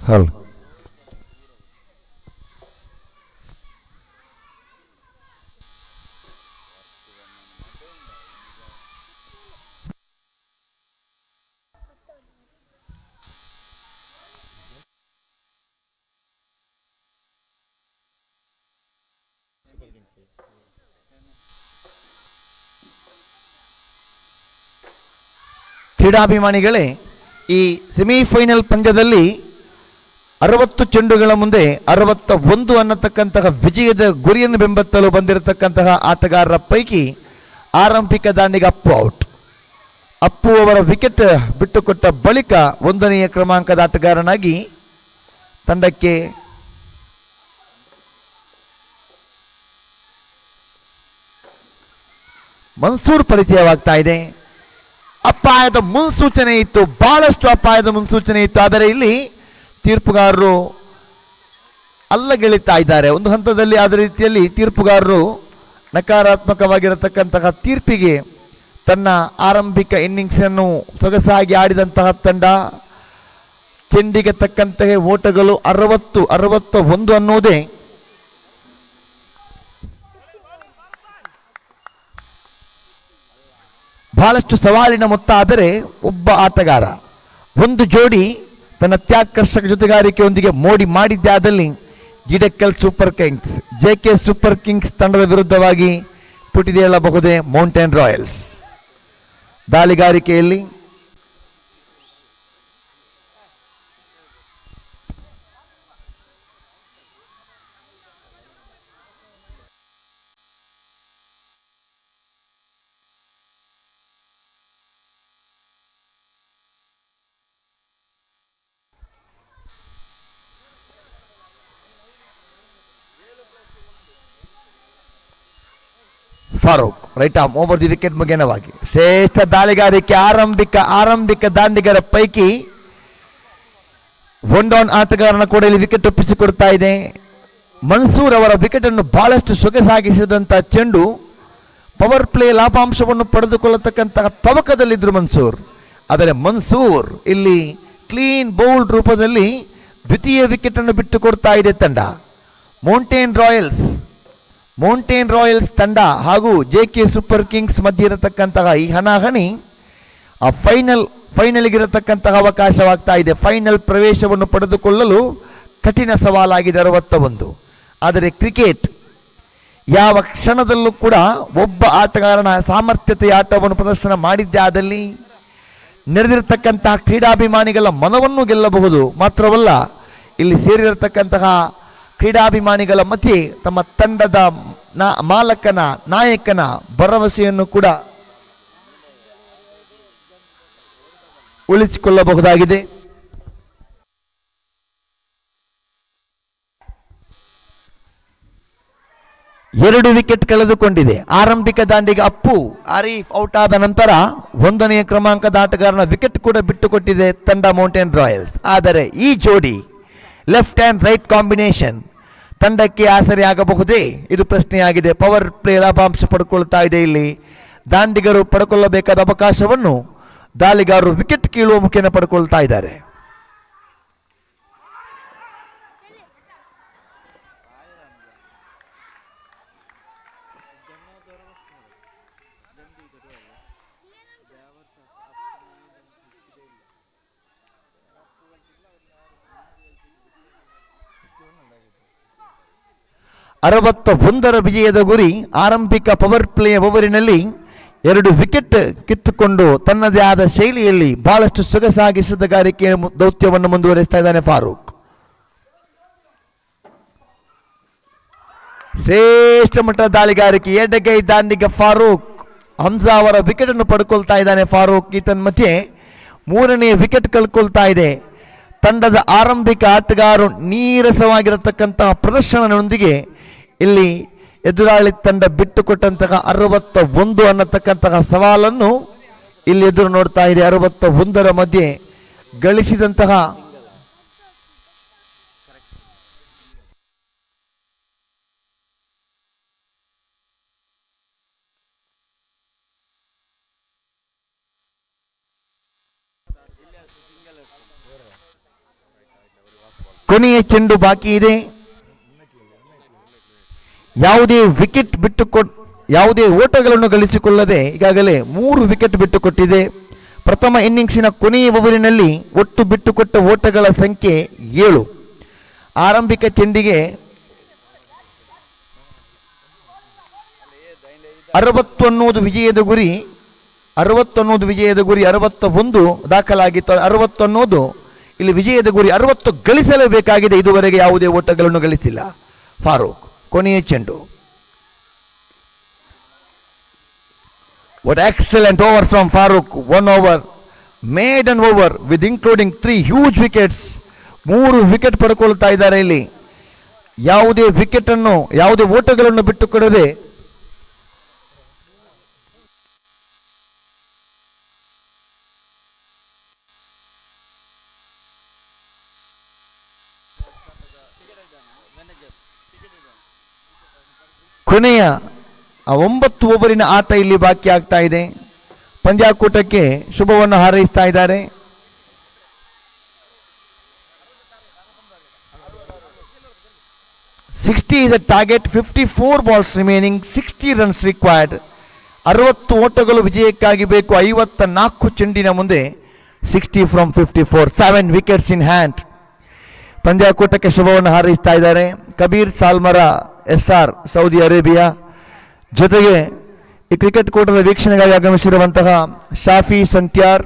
ಹಲ್ ಕ್ರೀಡಾಭಿಮಾನಿಗಳೇ, ಈ ಸೆಮಿಫೈನಲ್ ಪಂದ್ಯದಲ್ಲಿ 60 ಚೆಂಡುಗಳ ಮುಂದೆ 61 ಅನ್ನತಕ್ಕಂತಹ ವಿಜಯದ ಗುರಿಯನ್ನು ಬೆಂಬತ್ತಲು ಬಂದಿರತಕ್ಕಂತಹ ಆಟಗಾರರ ಪೈಕಿ ಆರಂಭಿಕ ದಾಂಡಿಗ ಅಪ್ಪು ಔಟ್. ಅಪ್ಪು ಅವರ ವಿಕೆಟ್ ಬಿಟ್ಟುಕೊಟ್ಟ ಬಳಿಕ 1ನೇ ಕ್ರಮಾಂಕದ ಆಟಗಾರನಾಗಿ ತಂಡಕ್ಕೆ ಮನ್ಸೂರ್ ಪರಿಚಯವಾಗ್ತಾ ಇದೆ. ಅಪಾಯದ ಮುನ್ಸೂಚನೆ ಇತ್ತು, ಬಹಳಷ್ಟು ಅಪಾಯದ ಮುನ್ಸೂಚನೆ ಇತ್ತು. ಆದರೆ ಇಲ್ಲಿ ತೀರ್ಪುಗಾರರು ಅಲ್ಲಗೆಳಿತಾ ಇದ್ದಾರೆ ಒಂದು ಹಂತದಲ್ಲಿ. ಆದ ರೀತಿಯಲ್ಲಿ ತೀರ್ಪುಗಾರರು ನಕಾರಾತ್ಮಕವಾಗಿರತಕ್ಕಂತಹ ತೀರ್ಪಿಗೆ ತನ್ನ ಆರಂಭಿಕ ಇನ್ನಿಂಗ್ಸ್ ಅನ್ನು ಸೊಗಸಾಗಿ ಆಡಿದಂತಹ ತಂಡ ಚೆಂಡಿಗೆ ತಕ್ಕಂತಹ ಓಟಗಳು 61 ಅನ್ನುವುದೇ ಬಹಳಷ್ಟು ಸವಾಲಿನ ಮೊತ್ತ. ಆದರೆ ಒಬ್ಬ ಆಟಗಾರ, ಒಂದು ಜೋಡಿ ತನ್ನ ಅತ್ಯಾಕರ್ಷಕ ಜೊತೆಗಾರಿಕೆಯೊಂದಿಗೆ ಮೋಡಿ ಮಾಡಿದ್ದೇ ಆದಲ್ಲಿ Jidekal super kings, JK super kings ತಂಡದ ವಿರುದ್ಧವಾಗಿ ಪುಟಿದೆ ಹೇಳಬಹುದೇ ಮೌಂಟೇನ್ ರಾಯಲ್ಸ್. ದಾಳಿಗಾರಿಕೆಯಲ್ಲಿ Farooq right arm over the wicket ಮುಖೇನವಾಗಿ ಶ್ರೇಷ್ಠ ದಾಳಿಗಾರಿಕೆ. ಆರಂಭಿಕ ದಾಂಡಿಗರ ಪೈಕಿ ಒನ್ ಡೌನ್ ಆಟಗಾರನ ಕೂಡ ಇಲ್ಲಿ ವಿಕೆಟ್ ಒಪ್ಪಿಸಿಕೊಡ್ತಾ ಇದೆ. ಮನ್ಸೂರ್ ಅವರ ವಿಕೆಟ್ ಅನ್ನು ಬಹಳಷ್ಟು ಸೊಗಸಾಗಿಸಿದಂತಹ ಚೆಂಡು ಪವರ್ ಪ್ಲೇ ಲಾಭಾಂಶವನ್ನು ಪಡೆದುಕೊಳ್ಳತಕ್ಕಂತಹ ತವಕದಲ್ಲಿದ್ದರು ಮನ್ಸೂರ್. ಆದರೆ ಮನ್ಸೂರ್ ಇಲ್ಲಿ ಕ್ಲೀನ್ ಬೌಲ್ಡ್ ರೂಪದಲ್ಲಿ ದ್ವಿತೀಯ ವಿಕೆಟ್ ಅನ್ನು ಬಿಟ್ಟುಕೊಡ್ತಾ ಇದೆ ತಂಡ. ಮೌಂಟೇನ್ ರಾಯಲ್ಸ್ ತಂಡ ಹಾಗೂ ಜೆಕೆ ಸೂಪರ್ ಕಿಂಗ್ಸ್ ಮಧ್ಯೆ ಇರತಕ್ಕಂತಹ ಈ ಹಣಾಹಣಿ ಆ ಫೈನಲ್ಗಿರತಕ್ಕಂತಹ ಅವಕಾಶವಾಗ್ತಾ ಇದೆ. ಫೈನಲ್ ಪ್ರವೇಶವನ್ನು ಪಡೆದುಕೊಳ್ಳಲು ಕಠಿಣ ಸವಾಲಾಗಿದೆ 61. ಆದರೆ ಕ್ರಿಕೆಟ್ ಯಾವ ಕ್ಷಣದಲ್ಲೂ ಕೂಡ ಒಬ್ಬ ಆಟಗಾರನ ಸಾಮರ್ಥ್ಯತೆಯ ಆಟವನ್ನು ಪ್ರದರ್ಶನ ಮಾಡಿದ್ದೇ ಆದಲ್ಲಿ ನಡೆದಿರತಕ್ಕಂತಹ ಕ್ರೀಡಾಭಿಮಾನಿಗಳ ಮನವನ್ನು ಗೆಲ್ಲಬಹುದು. ಮಾತ್ರವಲ್ಲ, ಇಲ್ಲಿ ಸೇರಿರತಕ್ಕಂತಹ ಕ್ರೀಡಾಭಿಮಾನಿಗಳ ಮಧ್ಯೆ ತಮ್ಮ ತಂಡದ ಮಾಲಕನ ನಾಯಕನ ಭರವಸೆಯನ್ನು ಕೂಡ ಉಳಿಸಿಕೊಳ್ಳಬಹುದಾಗಿದೆ. ಎರಡು ವಿಕೆಟ್ ಕಳೆದುಕೊಂಡಿದೆ. ಆರಂಭಿಕ ದಾಂಡಿಗೆ ಅಪ್ಪು ಆರೀಫ್ ಔಟ್ ಆದ ನಂತರ 1ನೇ ಕ್ರಮಾಂಕದ ಆಟಗಾರನ ವಿಕೆಟ್ ಕೂಡ ಬಿಟ್ಟುಕೊಟ್ಟಿದೆ ತಂಡ ಮೌಂಟೇನ್ ರಾಯಲ್ಸ್. ಆದರೆ ಈ ಜೋಡಿ ಲೆಫ್ಟ್ ಆ್ಯಂಡ್ ರೈಟ್ ಕಾಂಬಿನೇಷನ್ ತಂಡಕ್ಕೆ ಆಸರೆ ಆಗಬಹುದೇ? ಇದು ಪ್ರಶ್ನೆಯಾಗಿದೆ. ಪವರ್ ಪ್ಲೇ ಲಾಭಾಂಶ ಪಡ್ಕೊಳ್ತಾ ಇದೆ. ಇಲ್ಲಿ ದಾಂಡಿಗರು ಪಡ್ಕೊಳ್ಳಬೇಕಾದ ಅವಕಾಶವನ್ನು ದಾಳಿಗಾರರು ವಿಕೆಟ್ ಕೀಳುವ ಮುಖೇನ ಪಡ್ಕೊಳ್ತಾ ಇದ್ದಾರೆ. ಅರವತ್ತ ವಿಜಯದ ಗುರಿ. ಆರಂಭಿಕ ಪವರ್ ಪ್ಲೇ ಓವರಿನಲ್ಲಿ 2 ವಿಕೆಟ್ ಕಿತ್ತುಕೊಂಡು ತನ್ನದೇ ಆದ ಶೈಲಿಯಲ್ಲಿ ಬಹಳಷ್ಟು ಸೊಗಸಾಗಿ ಸಿದ್ಧಗಾರಿಕೆಯ ದೌತ್ಯವನ್ನು ಮುಂದುವರಿಸ್ತಾ ಇದ್ದಾನೆ ಫಾರೂಕ್. ಶ್ರೇಷ್ಠ ಮಟ್ಟದ ದಾಳಿಗಾರಿಕೆ ಎಡಗೈ ದಾಂಡಿಗ ಫಾರೂಕ್. ಹಂಸಾ ಅವರ ವಿಕೆಟ್ ಅನ್ನು ಪಡ್ಕೊಳ್ತಾ ಇದ್ದಾನೆ ಫಾರೂಕ್. ಈತನ ಮಧ್ಯೆ 3ನೇ ವಿಕೆಟ್ ಕಳ್ಕೊಳ್ತಾ ಇದೆ. ತಂಡದ ಆರಂಭಿಕ ಆಟಗಾರರು ನೀರಸವಾಗಿರತಕ್ಕಂತಹ ಪ್ರದರ್ಶನದೊಂದಿಗೆ ಇಲ್ಲಿ ಎದುರಾಳಿ ತಂಡ ಬಿಟ್ಟುಕೊಟ್ಟಂತಹ 61 ಅನ್ನತಕ್ಕಂತಹ ಸವಾಲನ್ನು ಇಲ್ಲಿ ಎದುರು ನೋಡ್ತಾ ಇದೆ. 61ರ ಮಧ್ಯೆ ಗಳಿಸಿದಂತಹ ಕೊನೆಯ ಚೆಂಡು ಬಾಕಿ ಇದೆ. ಯಾವುದೇ ಓಟಗಳನ್ನು ಗಳಿಸಿಕೊಳ್ಳದೆ ಈಗಾಗಲೇ 3 ವಿಕೆಟ್ ಬಿಟ್ಟುಕೊಟ್ಟಿದೆ. ಪ್ರಥಮ ಇನ್ನಿಂಗ್ಸಿನ ಕೊನೆಯ ಓವರಿನಲ್ಲಿ ಒಟ್ಟು ಬಿಟ್ಟುಕೊಟ್ಟ ಓಟಗಳ ಸಂಖ್ಯೆ 7. ಆರಂಭಿಕ ಚೆಂಡಿಗೆ 60 ಅನ್ನುವುದು ವಿಜಯದ ಗುರಿ. 61 ದಾಖಲಾಗಿತ್ತು. 60 ಅನ್ನೋದು ಇಲ್ಲಿ ವಿಜಯದ ಗುರಿ. 60 ಗಳಿಸಲೇಬೇಕಾಗಿದೆ. ಇದುವರೆಗೆ ಯಾವುದೇ ಓಟಗಳನ್ನು ಗಳಿಸಿಲ್ಲ ಫಾರೂಕ್. ಕೊನೆಯ ಚೆಂಡು. What excellent over from Farooq. 1 over, maiden over with including 3 huge wickets. 3 wicket ಪಡ್ಕೊಳ್ತಾ ಇದ್ದಾರೆ ಇಲ್ಲಿ. ಯಾವುದೇ ಓಟಗಳನ್ನು ಬಿಟ್ಟುಕೊಡದೆ ಕೊನೆಯ 9 ಓವರಿನ ಆಟ ಇಲ್ಲಿ ಬಾಕಿ ಆಗ್ತಾ ಇದೆ. ಪಂದ್ಯಾಕೂಟಕ್ಕೆ ಶುಭವನ್ನು ಹಾರೈಸ್ತಾ ಇದ್ದಾರೆ. $60 is a target, 54 balls remaining, 60 runs required. 60 ಓಟಗಳು ವಿಜಯಕ್ಕಾಗಿ ಬೇಕು. 54 ಚೆಂಡಿನ ಮುಂದೆ 60 from 54, 7 wickets in hand. ಪಂದ್ಯಾಕೂಟಕ್ಕೆ ಶುಭವನ್ನು ಹಾರೈಸ್ತಾ ಇದ್ದಾರೆ. ಕಬೀರ್ ಸಾಲ್ಮರಾ SR ಸೌದಿ ಅರೇಬಿಯಾ, ಜೊತೆಗೆ ಈ ಕ್ರಿಕೆಟ್ ಕೂಟದ ವೀಕ್ಷಣೆಗಾಗಿ ಆಗಮಿಸಿರುವಂತಹ ಶಾಫಿ ಸಂತ್ಯಾರ್,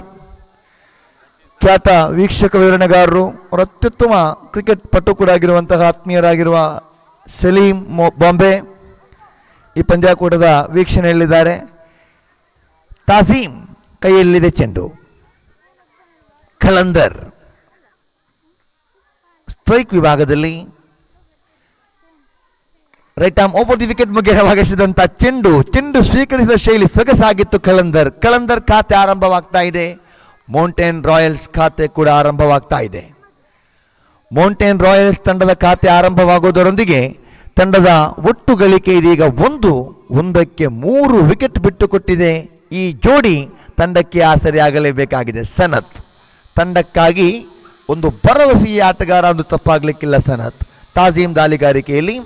ಖ್ಯಾತ ವೀಕ್ಷಕ ವಿವರಣೆಗಾರರು, ಅವರ ಅತ್ಯುತ್ತಮ ಕ್ರಿಕೆಟ್ ಪಟು ಕೂಡ ಆಗಿರುವಂತಹ ಆತ್ಮೀಯರಾಗಿರುವ ಸಲೀಂ ಬಾಂಬೆ ಈ ಪಂದ್ಯಾಕೂಟದ ವೀಕ್ಷಣೆಯಲ್ಲಿದ್ದಾರೆ. ತಾಜೀಮ್ ಕೈಯಲ್ಲಿದೆ ಚೆಂಡು. ಖಲಂದರ್ ಸ್ಟ್ರೈಕ್ ವಿಭಾಗದಲ್ಲಿ right arm over the wicket ಮುಖ್ಯ ಭಾಗಿಸಿದಂತಹ ಚೆಂಡು ಸ್ವೀಕರಿಸಿದ ಶೈಲಿ ಸೊಗಸಾಗಿತ್ತು. ಖಲಂದರ್ ಖಾತೆ ಆರಂಭವಾಗ್ತಾ ಇದೆ. ಮೌಂಟೇನ್ ರಾಯಲ್ಸ್ ಖಾತೆ ಕೂಡ ಆರಂಭವಾಗ್ತಾ ಇದೆ. ಮೌಂಟೇನ್ ರಾಯಲ್ಸ್ ತಂಡದ ಖಾತೆ ಆರಂಭವಾಗುವುದರೊಂದಿಗೆ ತಂಡದ ಒಟ್ಟು ಗಳಿಕೆ ಇದೀಗ 1ಕ್ಕೆ 3 ವಿಕೆಟ್ ಬಿಟ್ಟುಕೊಟ್ಟಿದೆ. ಈ ಜೋಡಿ ತಂಡಕ್ಕೆ ಆಸರೆಯಾಗಲೇಬೇಕಾಗಿದೆ. ಸನತ್ ತಂಡಕ್ಕಾಗಿ ಒಂದು ಭರವಸೆಯ ಆಟಗಾರ ಎಂದು ತಪ್ಪಾಗಲಿಕ್ಕಿಲ್ಲ. ಸನತ್ ತಾಜೀಮ್ ದಾಳಿಗಾರಿಕೆಯಲ್ಲಿ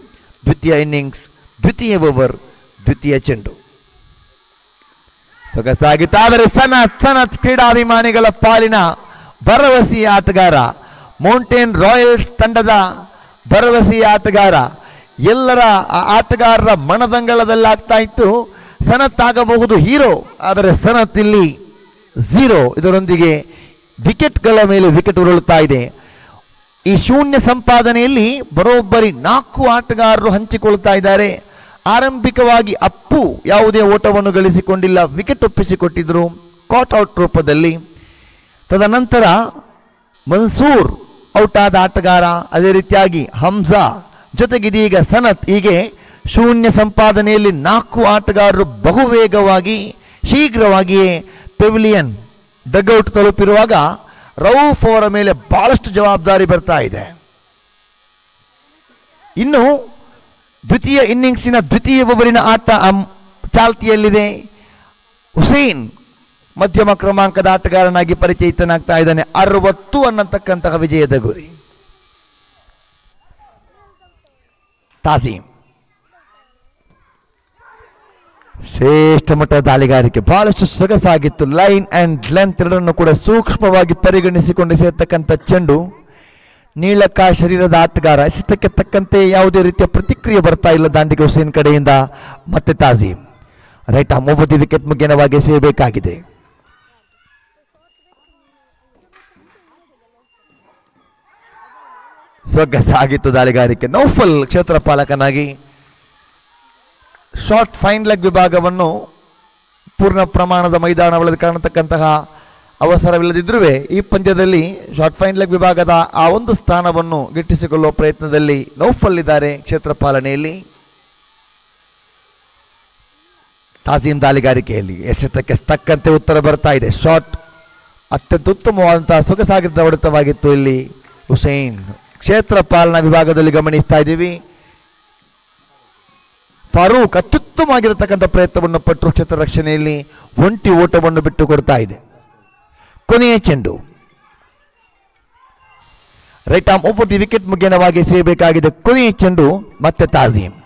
ದ್ವಿತೀಯ ಇನ್ನಿಂಗ್ಸ್, ದ್ವಿತೀಯ ಓವರ್, ದ್ವಿತೀಯ ಚೆಂಡು ಸೊಗಸಾಗಿತ್ತು. ಆದರೆ ಸನತ್ ಕ್ರೀಡಾಭಿಮಾನಿಗಳ ಪಾಲಿನ ಭರವಸೆಯ ಆಟಗಾರ, ಮೌಂಟೇನ್ ರಾಯಲ್ಸ್ ತಂಡದ ಭರವಸೆಯ ಆಟಗಾರ, ಎಲ್ಲರ ಆಟಗಾರರ ಮನದಂಗಳದಲ್ಲಾಗ್ತಾ ಇತ್ತು. ಸನತ್ ಆಗಬಹುದು ಹೀರೋ, ಆದರೆ ಸನತ್ ಇಲ್ಲಿ 0. ಇದರೊಂದಿಗೆ ವಿಕೆಟ್ಗಳ ಮೇಲೆ ವಿಕೆಟ್ ಉರುಳುತ್ತಾ ಇದೆ. ಈ ಶೂನ್ಯ ಸಂಪಾದನೆಯಲ್ಲಿ ಬರೋಬ್ಬರಿ 4 ಆಟಗಾರರು ಹಂಚಿಕೊಳ್ತಾ ಇದ್ದಾರೆ. ಆರಂಭಿಕವಾಗಿ ಅಪ್ಪು ಯಾವುದೇ ಓಟವನ್ನು ಗಳಿಸಿಕೊಂಡಿಲ್ಲ, ವಿಕೆಟ್ ಒಪ್ಪಿಸಿಕೊಟ್ಟಿದ್ರು ಕಾಟ್ ಔಟ್ ರೂಪದಲ್ಲಿ. ತದನಂತರ ಮನ್ಸೂರ್ ಔಟ್ ಆದ ಆಟಗಾರ, ಅದೇ ರೀತಿಯಾಗಿ ಹಮ್ಜಾ, ಜೊತೆಗಿದೀಗ ಸನತ್. ಹೀಗೆ ಶೂನ್ಯ ಸಂಪಾದನೆಯಲ್ಲಿ 4 ಆಟಗಾರರು ಬಹುವೇಗವಾಗಿ ಶೀಘ್ರವಾಗಿಯೇ ಪೆವಿಲಿಯನ್ ಡಗ್ಔಟ್ ತಲುಪಿರುವಾಗ ರೌಫ್ ಅವರ ಮೇಲೆ ಬಹಳಷ್ಟು ಜವಾಬ್ದಾರಿ ಬರ್ತಾ ಇದೆ. ಇನ್ನು ದ್ವಿತೀಯ ಇನ್ನಿಂಗ್ಸಿನ ದ್ವಿತೀಯ ಓವರಿನ ಆಟ ಚಾಲ್ತಿಯಲ್ಲಿದೆ. ಹುಸೇನ್ ಮಧ್ಯಮ ಕ್ರಮಾಂಕದ ಆಟಗಾರನಾಗಿ ಪರಿಚಯಿತನಾಗ್ತಾ ಇದ್ದಾನೆ. 60 ಅನ್ನತಕ್ಕಂತಹ ವಿಜಯದ ಗುರಿ. ತಾಜೀಮ್ ಶ್ರೇಷ್ಠ ಮಟ್ಟದ ದಾಳಿಗಾರಿಕೆ, ಬಹಳಷ್ಟು ಸೊಗಸಾಗಿತ್ತು. ಲೈನ್ ಅಂಡ್ ಲೆಂತ್ ಎರಡನ್ನು ಕೂಡ ಸೂಕ್ಷ್ಮವಾಗಿ ಪರಿಗಣಿಸಿಕೊಂಡು ಸೇರ್ತಕ್ಕಂಥ ಚೆಂಡು. ನೀಳಕ ಶರೀರದ ಆಟಗಾರ, ಎಸೆತಕ್ಕೆ ತಕ್ಕಂತೆ ಯಾವುದೇ ರೀತಿಯ ಪ್ರತಿಕ್ರಿಯೆ ಬರ್ತಾ ಇಲ್ಲ ದಾಂಡಿಗ ಹುಸೇನ್ ಕಡೆಯಿಂದ. ಮತ್ತೆ Tazeem right arm over the wicket ಮುಖ್ಯವಾಗಿ ಎಸೆಯಬೇಕಾಗಿದೆ. ಸೊಗಸಾಗಿತ್ತು ದಾಳಿಗಾರಿಕೆ. ನೌಫಲ್ ಕ್ಷೇತ್ರ ಪಾಲಕನಾಗಿ ಶಾರ್ಟ್ ಫೈನ್ ಲೆಗ್ ವಿಭಾಗವನ್ನು ಪೂರ್ಣ ಪ್ರಮಾಣದ ಮೈದಾನಗಳಲ್ಲಿ ಕಾಣತಕ್ಕಂತಹ ಅವಸರವಿಲ್ಲದಿದ್ರೂ ಈ ಪಂದ್ಯದಲ್ಲಿ ಶಾರ್ಟ್ ಫೈನ್ ಲೆಗ್ ವಿಭಾಗದ ಆ ಒಂದು ಸ್ಥಾನವನ್ನು ಗಿಟ್ಟಿಸಿಕೊಳ್ಳುವ ಪ್ರಯತ್ನದಲ್ಲಿ ನೌಫಲ್ ಇದ್ದಾರೆ ಕ್ಷೇತ್ರ ಪಾಲನೆಯಲ್ಲಿ. ತಾಜೀಮ್ ದಾಳಿಗಾರಿಕೆಯಲ್ಲಿ ಎಸೆತಕ್ಕೆ ತಕ್ಕಂತೆ ಉತ್ತರ ಬರ್ತಾ ಇದೆ. ಶಾಟ್ ಅತ್ಯಂತ ಉತ್ತಮವಾದಂತಹ ಸೊಗಸಾಗಿದ್ದ ಹೊಡೆತವಾಗಿತ್ತು ಇಲ್ಲಿ. ಹುಸೇನ್ ಕ್ಷೇತ್ರ ಪಾಲನಾ ವಿಭಾಗದಲ್ಲಿ ಗಮನಿಸ್ತಾ ಇದ್ದೀವಿ. ಫಾರೂಕ್ ಅತ್ಯುತ್ತಮವಾಗಿರತಕ್ಕಂಥ ಪ್ರಯತ್ನವನ್ನು ಪಟ್ಟರು ಕ್ಷೇತ್ರ ರಕ್ಷಣೆಯಲ್ಲಿ. ಒಂಟಿ ಓಟವನ್ನು ಬಿಟ್ಟು ಕೊಡ್ತಾ ಇದೆ. ಕೊನೆಯ ಚೆಂಡು right arm over the wicket ಮುಖ್ಯವಾಗಿ ಸೇರಬೇಕಾಗಿದೆ. ಕೊನೆಯ ಚೆಂಡು ಮತ್ತೆ ತಾಜೀಮ್.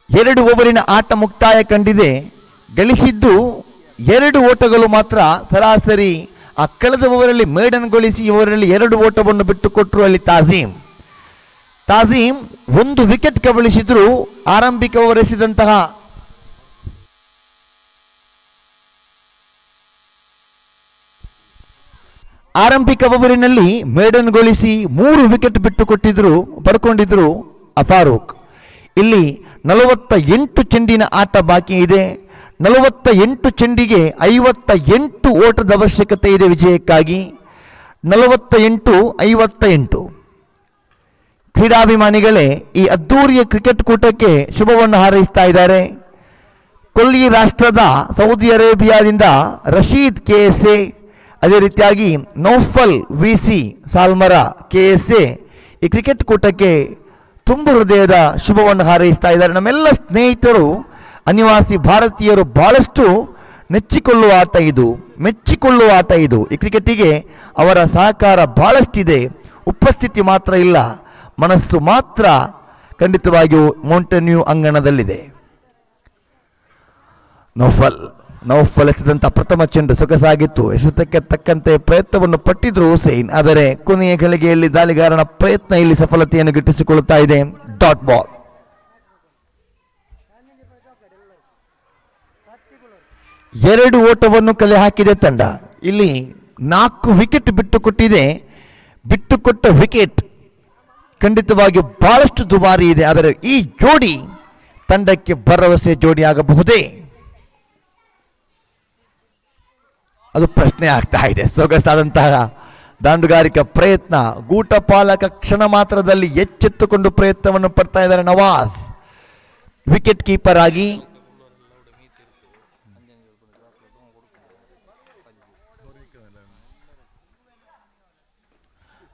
ಎರಡು ಓವರಿನ ಆಟ ಮುಕ್ತಾಯ ಕಂಡಿದೆ. ಗಳಿಸಿದ್ದು 2 ಓಟಗಳು ಮಾತ್ರ. ಸರಾಸರಿ ಆ ಕಳೆದ ಓವರಲ್ಲಿ ಮೇಡನ್ಗೊಳಿಸಿ ಓವರಲ್ಲಿ 2 ಓಟವನ್ನು ಬಿಟ್ಟುಕೊಟ್ಟರು ಅಲ್ಲಿ ತಾಜೀಮ್. 1 ವಿಕೆಟ್ ಕಬಳಿಸಿದ್ರು. ಆರಂಭಿಕ ಓವರ್ ಎಸೆದಂತಹ ಆರಂಭಿಕ ಓವರಿನಲ್ಲಿ ಮೇಡನ್ಗೊಳಿಸಿ 3 ವಿಕೆಟ್ ಬಿಟ್ಟುಕೊಟ್ಟಿದ್ರು ಪಡ್ಕೊಂಡಿದ್ರು ಫಾರೂಕ್. ಇಲ್ಲಿ 48 ಚೆಂಡಿನ ಆಟ ಬಾಕಿ ಇದೆ. 48 ಚೆಂಡಿಗೆ 58 ಓಟದ ಅವಶ್ಯಕತೆ ಇದೆ ವಿಜಯಕ್ಕಾಗಿ. 48-58. ಕ್ರೀಡಾಭಿಮಾನಿಗಳೇ, ಈ ಅದ್ದೂರಿಯ ಕ್ರಿಕೆಟ್ ಕೂಟಕ್ಕೆ ಶುಭವನ್ನು ಹಾರೈಸ್ತಾ ಇದ್ದಾರೆ. ಕೊಲ್ಲಿ ರಾಷ್ಟ್ರದ ಸೌದಿ ಅರೇಬಿಯಾದಿಂದ ರಶೀದ್ KSA, ಅದೇ ರೀತಿಯಾಗಿ ನೌಫಲ್ VC ಸಾಲ್ಮರಾ KSA ಈ ಕ್ರಿಕೆಟ್ ಕೂಟಕ್ಕೆ ತುಂಬ ಹೃದಯದ ಶುಭವನ್ನು ಹಾರೈಸ್ತಾ ಇದ್ದಾರೆ. ನಮ್ಮೆಲ್ಲ ಸ್ನೇಹಿತರು ಅನಿವಾಸಿ ಭಾರತೀಯರು ಬಹಳಷ್ಟು ನೆಚ್ಚಿಕೊಳ್ಳುವ ಆಟ ಇದು, ಮೆಚ್ಚಿಕೊಳ್ಳುವ ಆಟ ಇದು. ಈ ಕ್ರಿಕೆಟಿಗೆ ಅವರ ಸಹಕಾರ ಬಹಳಷ್ಟಿದೆ. ಉಪಸ್ಥಿತಿ ಮಾತ್ರ ಇಲ್ಲ, ಮನಸ್ಸು ಮಾತ್ರ ಖಂಡಿತವಾಗಿಯೂ ಮೌಂಟನ್ಯೂ ಅಂಗಣದಲ್ಲಿದೆ. ನೌಫಲ್ ಎಸೆದಂಥ ಪ್ರಥಮ ಚೆಂಡು ಸೊಗಸಾಗಿತ್ತು. ಎಸೆತಕ್ಕೆ ತಕ್ಕಂತೆ ಪ್ರಯತ್ನವನ್ನು ಪಟ್ಟಿದ್ರು ಹುಸೇನ್. ಆದರೆ ಕೊನೆಯ ಗಳಿಗೆಯಲ್ಲಿ ದಾಳಿಗಾರನ ಪ್ರಯತ್ನ ಇಲ್ಲಿ ಸಫಲತೆಯನ್ನು ಗಿಟ್ಟಿಸಿಕೊಳ್ಳುತ್ತಾ ಇದೆ. Dot ball. 2 ಓಟವನ್ನು ಕಲೆ ಹಾಕಿದೆ ತಂಡ. ಇಲ್ಲಿ 4 ವಿಕೆಟ್ ಬಿಟ್ಟುಕೊಟ್ಟಿದೆ. ಬಿಟ್ಟುಕೊಟ್ಟ ವಿಕೆಟ್ ಖಂಡಿತವಾಗಿ ಬಹಳಷ್ಟು ದುಬಾರಿ ಇದೆ. ಆದರೆ ಈ ಜೋಡಿ ತಂಡಕ್ಕೆ ಭರವಸೆ ಜೋಡಿಯಾಗಬಹುದೇ, ಅದು ಪ್ರಶ್ನೆ ಆಗ್ತಾ ಇದೆ. ಸೊಗಸಾದಂತಹ ದಾಂಡುಗಾರಿಕಾ ಪ್ರಯತ್ನ. ಗೂಟಪಾಲಕ ಕ್ಷಣ ಮಾತ್ರದಲ್ಲಿ ಎಚ್ಚೆತ್ತುಕೊಂಡು ಪ್ರಯತ್ನವನ್ನು ಪಡ್ತಾ ಇದ್ದಾರೆ ನವಾಜ್ ವಿಕೆಟ್ ಕೀಪರ್ ಆಗಿ.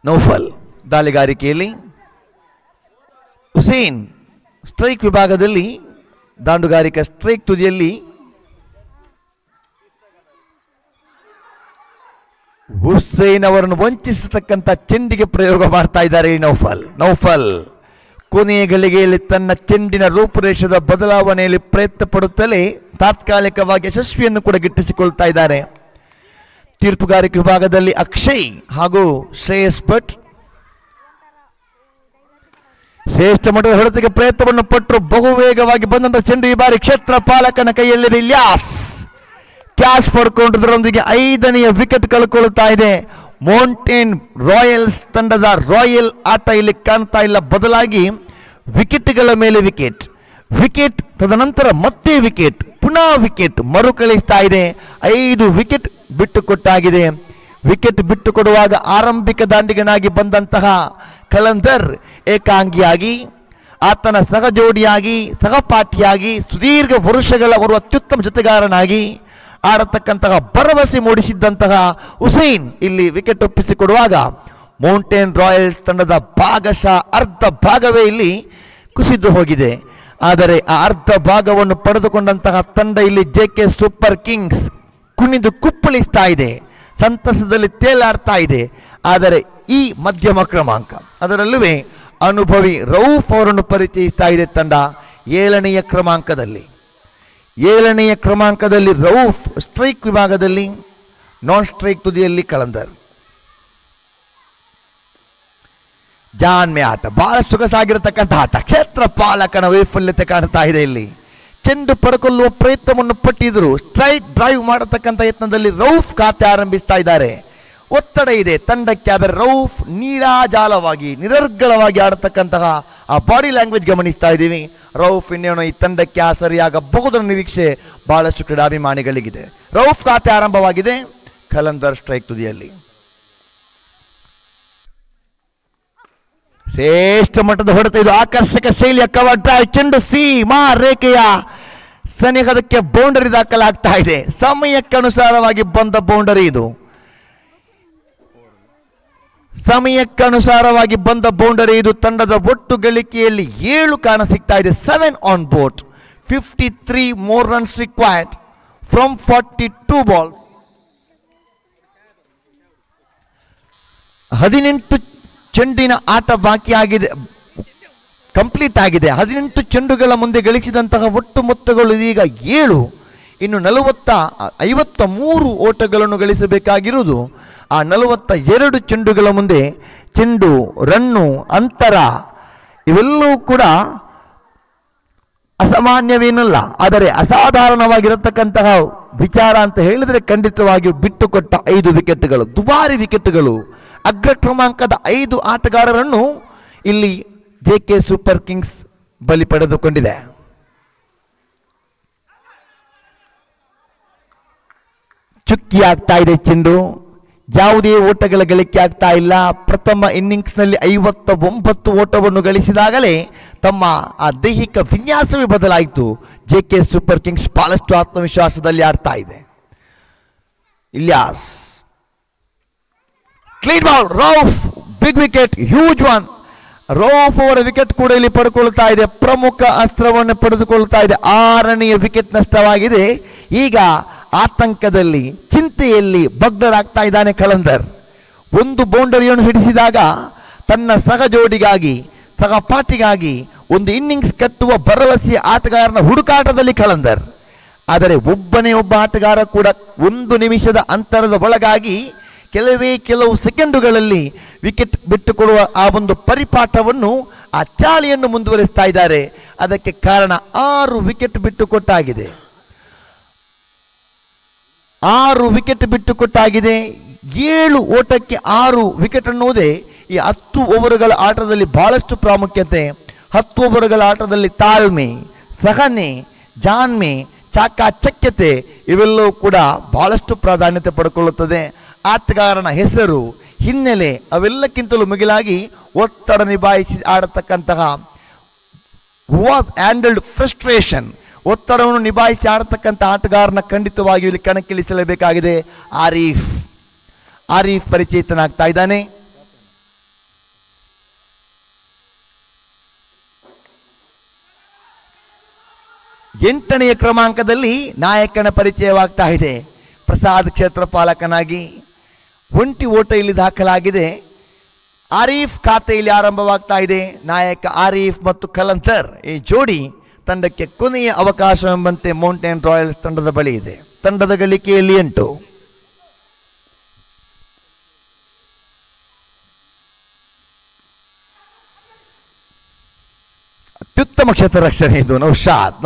ನೌಫಲ್ ದಾಳಿಗಾರಿಕೆಯಲ್ಲಿ, ಹುಸೇನ್ ಸ್ಟ್ರೈಕ್ ವಿಭಾಗದಲ್ಲಿ, ದಾಂಡುಗಾರಿಕಾ ಸ್ಟ್ರೈಕ್ ತುದಿಯಲ್ಲಿ. ಹುಸೇನ್ ಅವರನ್ನು ವಂಚಿಸತಕ್ಕಂಥ ಚೆಂಡಿಗೆ ಪ್ರಯೋಗ ಮಾಡ್ತಾ ಇದ್ದಾರೆ ನೌಫಲ್ ಕೊನೆಯ ಗಳಿಗೆಯಲ್ಲಿ ತನ್ನ ಚೆಂಡಿನ ರೂಪುರೇಷದ ಬದಲಾವಣೆಯಲ್ಲಿ ಪ್ರಯತ್ನ ಪಡುತ್ತಲೇ ತಾತ್ಕಾಲಿಕವಾಗಿ ಯಶಸ್ವಿಯನ್ನು ಕೂಡ ಗಿಟ್ಟಿಸಿಕೊಳ್ತಾ ಇದ್ದಾರೆ. ತೀರ್ಪುಗಾರಿಕೆ ವಿಭಾಗದಲ್ಲಿ ಅಕ್ಷಯ್ ಹಾಗೂ ಶ್ರೇಯಸ್ ಭಟ್ ಶ್ರೇಷ್ಠ ಮಟ್ಟದ ಹೊಡೆತಕ್ಕೆ ಪ್ರಯತ್ನವನ್ನು ಪಟ್ಟರು. ಬಹುವೇಗವಾಗಿ ಬಂದಂತ ಚೆಂಡು ಈ ಬಾರಿ ಕ್ಷೇತ್ರ ಪಾಲಕನ ಕೈಯಲ್ಲಿದೆ. ಇಲ್ಯಾಸ್ ಕ್ಯಾಚ್ ಪಡ್ಕೊಂಡ್ರೊಂದಿಗೆ 5ನೇ ವಿಕೆಟ್ ಕಳ್ಕೊಳ್ತಾ ಇದೆ. ಮೌಂಟೇನ್ ರಾಯಲ್ಸ್ ತಂಡದ ರಾಯಲ್ ಆಟ ಇಲ್ಲಿ ಕಾಣ್ತಾ ಇಲ್ಲ. ಬದಲಾಗಿ ವಿಕೆಟ್ಗಳ ಮೇಲೆ ವಿಕೆಟ್ ತದನಂತರ ಮತ್ತೆ ವಿಕೆಟ್, ಪುನಃ ವಿಕೆಟ್ ಮರುಕಳಿಸ್ತಾ ಇದೆ. 5 ವಿಕೆಟ್ ಬಿಟ್ಟುಕೊಟ್ಟಾಗಿದೆ. ವಿಕೆಟ್ ಬಿಟ್ಟುಕೊಡುವಾಗ ಆರಂಭಿಕ ದಾಂಡಿಗನಾಗಿ ಬಂದಂತಹ ಕಲಂದರ್ ಏಕಾಂಗಿಯಾಗಿ, ಆತನ ಸಹಜೋಡಿಯಾಗಿ, ಸಹಪಾಠಿಯಾಗಿ, ಸುದೀರ್ಘ ವರುಷಗಳ ಅವರು ಅತ್ಯುತ್ತಮ ಜೊತೆಗಾರನಾಗಿ ಆಡತಕ್ಕಂತಹ ಭರವಸೆ ಮೂಡಿಸಿದ್ದಂತಹ ಹುಸೇನ್ ಇಲ್ಲಿ ವಿಕೆಟ್ ಒಪ್ಪಿಸಿಕೊಡುವಾಗ ಮೌಂಟೇನ್ ರಾಯಲ್ಸ್ ತಂಡದ ಭಾಗಶಃ ಅರ್ಧ ಭಾಗವೇ ಇಲ್ಲಿ ಕುಸಿದು ಹೋಗಿದೆ. ಆದರೆ ಆ ಅರ್ಧ ಭಾಗವನ್ನು ಪಡೆದುಕೊಂಡಂತಹ ತಂಡ ಇಲ್ಲಿ JK ಸೂಪರ್ ಕಿಂಗ್ಸ್ ಕುಣಿದು ಕುಪ್ಪಳಿಸ್ತಾ ಇದೆ, ಸಂತಸದಲ್ಲಿ ತೇಲಾಡ್ತಾ ಇದೆ. ಆದರೆ ಈ ಮಧ್ಯಮ ಕ್ರಮಾಂಕ, ಅದರಲ್ಲೂ ಅನುಭವಿ ರೌಫ್ ಅವರನ್ನು ಪರಿಚಯಿಸ್ತಾ ಇದೆ ತಂಡ. 7ನೇ ಕ್ರಮಾಂಕದಲ್ಲಿ ರೌಫ್ ಸ್ಟ್ರೈಕ್ ವಿಭಾಗದಲ್ಲಿ, ನಾನ್ ಸ್ಟ್ರೈಕ್ ತುದಿಯಲ್ಲಿ ಕಲಂದರ್. ಜಾನ್ಮೆ ಆಟ, ಬಹಳ ಸೊಗಸಾಗಿರತಕ್ಕಂಥ ಆಟ. ಕ್ಷೇತ್ರ ಪಾಲಕನ ವೈಫಲ್ಯತೆ ಕಾಣ್ತಾ ಇದೆ. ಇಲ್ಲಿ ಚೆಂಡು ಪಡ್ಕೊಳ್ಳುವ ಪ್ರಯತ್ನವನ್ನು ಪಟ್ಟಿದ್ರು. ಸ್ಟ್ರೈಟ್ ಡ್ರೈವ್ ಮಾಡತಕ್ಕಂಥ ಯತ್ನದಲ್ಲಿ ರೌಫ್ ಖಾತೆ ಆರಂಭಿಸ್ತಾ ಇದ್ದಾರೆ. ಒತ್ತಡ ಇದೆ ತಂಡಕ್ಕೆ. ಆದರೆ ರೌಫ್ ನೀರಾಜಾಲವಾಗಿ, ನಿರರ್ಗಳವಾಗಿ ಆಡತಕ್ಕಂತಹ ಆ ಬಾಡಿ ಲ್ಯಾಂಗ್ವೇಜ್ ಗಮನಿಸ್ತಾ ಇದ್ದೀವಿ. ರೌಫ್ ಇನ್ನೇನೋ ಈ ತಂಡಕ್ಕೆ ಆಸರಿಯಾಗಬಹುದರ ನಿರೀಕ್ಷೆ ಬಹಳಷ್ಟು ಕ್ರೀಡಾಭಿಮಾನಿಗಳಿಗಿದೆ. ರೌಫ್ ಖಾತೆ ಆರಂಭವಾಗಿದೆ. ಕಲಂದರ್ ಸ್ಟ್ರೈಕ್ ತುದಿಯಲ್ಲಿ. ಶ್ರೇಷ್ಠ ಮಟ್ಟದ ಹೊಡೆತ ಇದು. ಆಕರ್ಷಕ ಶೈಲಿಯ ಕವರ್ ಡ್ರೈವ್. ಚೆಂಡು ಸೀಮಾ ರೇಖೆಯ ಸನಿಹದಕ್ಕೆ ಬೌಂಡರಿ ದಾಖಲಾಗ್ತಾ ಇದೆ. ಸಮಯಕ್ಕೆ ಅನುಸಾರವಾಗಿ ಬಂದ ಬೌಂಡರಿ ಇದು. ಸಮಯಕ್ಕನುಸಾರವಾಗಿ ಬಂದ ಬೌಂಡರಿ. ಇದು ತಂಡದ ಒಟ್ಟು ಗಳಿಕೆಯಲ್ಲಿ 7 ಕಾಣ ಸಿಗ್ತಾ ಇದೆ. 7 on board. 53 more runs required from 42 balls. 18 ಚೆಂಡಿನ ಆಟ ಬಾಕಿಯಾಗಿದೆ, ಕಂಪ್ಲೀಟ್ ಆಗಿದೆ. 18 ಚೆಂಡುಗಳ ಮುಂದೆ ಗಳಿಸಿದಂತಹ ಒಟ್ಟು ಮೊತ್ತಗಳು ಇದೀಗ 7. ಇನ್ನು 53 ಓಟಗಳನ್ನು ಗಳಿಸಬೇಕಾಗಿರುವುದು. ಆ 42 ಚೆಂಡುಗಳ ಮುಂದೆ ಚೆಂಡು, ರನ್ನು, ಅಂತರ ಇವೆಲ್ಲವೂ ಕೂಡ ಅಸಾಮಾನ್ಯವೇನಲ್ಲ. ಆದರೆ ಅಸಾಧಾರಣವಾಗಿರತಕ್ಕಂತಹ ವಿಚಾರ ಅಂತ ಹೇಳಿದರೆ ಖಂಡಿತವಾಗಿಯೂ ಬಿಟ್ಟುಕೊಟ್ಟ 5 ವಿಕೆಟ್ಗಳು, ದುಬಾರಿ ವಿಕೆಟ್ಗಳು. ಅಗ್ರ ಕ್ರಮಾಂಕದ 5 ಆಟಗಾರರನ್ನು ಇಲ್ಲಿ JK ಸೂಪರ್ ಕಿಂಗ್ಸ್ ಬಲಿ ಪಡೆದುಕೊಂಡಿದೆ. ಚುಕ್ಕಿ ಆಗ್ತಾ ಇದೆ ಚೆಂಡು, ಯಾವುದೇ ಓಟಗಳ ಗಳಿಕೆ ಆಗ್ತಾ ಇಲ್ಲ. ಪ್ರಥಮ ಇನ್ನಿಂಗ್ಸ್ನಲ್ಲಿ 59 ಓಟವನ್ನು ಗಳಿಸಿದಾಗಲೇ ತಮ್ಮ ಆ ದೈಹಿಕ ವಿನ್ಯಾಸವೇ ಬದಲಾಯಿತು. JK ಸೂಪರ್ ಕಿಂಗ್ಸ್ ಬಹಳಷ್ಟು ಆತ್ಮವಿಶ್ವಾಸದಲ್ಲಿ ಆಡ್ತಾ ಇದೆ. Ilyas clean ball, Rauf big wicket, huge one. ರೌಫ್ ಅವರ ವಿಕೆಟ್ ಕೂಡ ಇಲ್ಲಿ ಪಡ್ಕೊಳ್ತಾ ಇದೆ, ಪ್ರಮುಖ ಅಸ್ತ್ರವನ್ನು ಪಡೆದುಕೊಳ್ತಾ ಇದೆ. 6ನೇ ವಿಕೆಟ್ ನಷ್ಟವಾಗಿದೆ. ಈಗ ಆತಂಕದಲ್ಲಿ, ಚಿಂತೆಯಲ್ಲಿ ಭಗ್ನರಾಗ್ತಾ ಇದ್ದಾನೆ ಕಲಂದರ್. ಒಂದು ಬೌಂಡರಿಯನ್ನು ಹಿಡಿಸಿದಾಗ ತನ್ನ ಸಹಜೋಡಿಗಾಗಿ, ಸಹಪಾಠಿಗಾಗಿ ಒಂದು ಇನ್ನಿಂಗ್ಸ್ ಕಟ್ಟುವ ಭರವಸೆಯ ಆಟಗಾರನ ಹುಡುಕಾಟದಲ್ಲಿ ಕಲಂದರ್. ಆದರೆ ಒಬ್ಬನೇ ಒಬ್ಬ ಆಟಗಾರ ಕೂಡ 1 ನಿಮಿಷದ ಅಂತರದ ಒಳಗಾಗಿ ಕೆಲವು ಸೆಕೆಂಡುಗಳಲ್ಲಿ ವಿಕೆಟ್ ಬಿಟ್ಟುಕೊಡುವ ಆ ಒಂದು ಪರಿಪಾಠವನ್ನು, ಆ ಚಾಳಿಯನ್ನು ಮುಂದುವರಿಸ್ತಾ ಇದ್ದಾರೆ. ಅದಕ್ಕೆ ಕಾರಣ 6 ವಿಕೆಟ್ ಬಿಟ್ಟುಕೊಟ್ಟಾಗಿದೆ. 6 ವಿಕೆಟ್ ಬಿಟ್ಟುಕೊಟ್ಟಾಗಿದೆ. 7 ಓಟಕ್ಕೆ 6 ವಿಕೆಟ್ ಅನ್ನುವುದೇ ಈ 10 ಓವರ್ಗಳ ಆಟದಲ್ಲಿ ಬಹಳಷ್ಟು ಪ್ರಾಮುಖ್ಯತೆ. 10 ಓವರ್ಗಳ ಆಟದಲ್ಲಿ ತಾಳ್ಮೆ, ಸಹನೆ, ಜಾಣ್ಮೆ, ಚಾಕಚಕ್ಯತೆ ಇವೆಲ್ಲವೂ ಕೂಡ ಬಹಳಷ್ಟು ಪ್ರಾಧಾನ್ಯತೆ ಪಡ್ಕೊಳ್ಳುತ್ತದೆ. ಆಟಗಾರನ ಹೆಸರು, ಹಿನ್ನೆಲೆ ಅವೆಲ್ಲಕ್ಕಿಂತಲೂ ಮಿಗಿಲಾಗಿ ಒತ್ತಡ ನಿಭಾಯಿಸಿ ಆಡತಕ್ಕಂತಹ ವಾಸ್ ಹ್ಯಾಂಡಲ್ಡ್ ಫ್ರಸ್ಟ್ರೇಷನ್, ಒತ್ತಡವನ್ನು ನಿಭಾಯಿಸಿ ಆಡತಕ್ಕಂಥ ಆಟಗಾರನ ಖಂಡಿತವಾಗಿಯೂ ಇಲ್ಲಿ ಕಣಕ್ಕಿಳಿಸಲೇಬೇಕಾಗಿದೆ. ಆರೀಫ್ ಪರಿಚಯಿತನಾಗ್ತಾ ಇದ್ದಾನೆ. ಎಂಟನೆಯ ಕ್ರಮಾಂಕದಲ್ಲಿ ನಾಯಕನ ಪರಿಚಯವಾಗ್ತಾ ಇದೆ. ಪ್ರಸಾದ್ ಕ್ಷೇತ್ರಪಾಲಕನಾಗಿ 1 ಓಟ ಇಲ್ಲಿ ದಾಖಲಾಗಿದೆ. ಆರೀಫ್ ಖಾತೆಯಲ್ಲಿ ಆರಂಭವಾಗ್ತಾ ಇದೆ. ನಾಯಕ ಆರೀಫ್ ಮತ್ತು ಕಲಂತರ್ ಈ ಜೋಡಿ ತಂಡಕ್ಕೆ ಕೊನೆಯ ಅವಕಾಶವೆಂಬಂತೆ ಮೌಂಟೇನ್ ರಾಯಲ್ಸ್ ತಂಡದ ಬಳಿ ಇದೆ. ತಂಡದ ಗಳಿಕೆಯಲ್ಲಿ 8. ಅತ್ಯುತ್ತಮ ಕ್ಷೇತ್ರ ರಕ್ಷಣೆ ಇದು.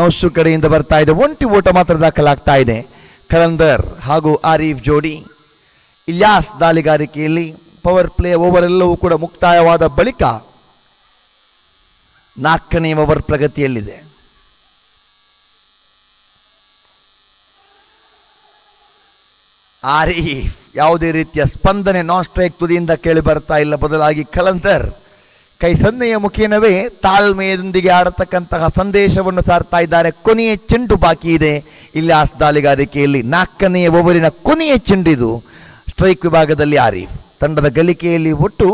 ನೌಶು ಕಡೆಯಿಂದ ಬರ್ತಾ ಇದೆ. 1 ಓಟ ಮಾತ್ರ ದಾಖಲಾಗ್ತಾ ಇದೆ. ಕಲಂದರ್ ಹಾಗೂ ಆರೀಫ್ ಜೋಡಿ. ಇಲ್ಯಾಸ್ ದಾಳಿಗಾರಿಕೆಯಲ್ಲಿ ಪವರ್ ಪ್ಲೇ ಓವರ್ ಎಲ್ಲವೂ ಕೂಡ ಮುಕ್ತಾಯವಾದ ಬಳಿಕ 4ನೇ ಓವರ್ ಪ್ರಗತಿಯಲ್ಲಿದೆ. ಆರೀಫ್ ಯಾವುದೇ ರೀತಿಯ ಸ್ಪಂದನೆ ನಾನ್ ಸ್ಟ್ರೈಕ್ ತುದಿಯಿಂದ ಕೇಳಿ ಬರ್ತಾ ಇಲ್ಲ. ಬದಲಾಗಿ ಕಲಂದರ್ ಕೈ ಸನ್ನೆಯ ಮುಖೇನವೇ ತಾಳ್ಮೆಯೊಂದಿಗೆ ಆಡತಕ್ಕಂತಹ ಸಂದೇಶವನ್ನು ಸಾರ್ತಾ ಇದ್ದಾರೆ. ಕೊನೆಯ ಚೆಂಡು ಬಾಕಿ ಇದೆ. ಇಲ್ಯಾಸ್ ದಾಳಿಗಾರಿಕೆಯಲ್ಲಿ 4ನೇ ಓವರಿನ ಕೊನೆಯ ಚೆಂಡಿದು. ಸ್ಟ್ರೈಕ್ ವಿಭಾಗದಲ್ಲಿ ಆರೀಫ್. ತಂಡದ ಗಳಿಕೆಯಲ್ಲಿ ಒಟ್ಟು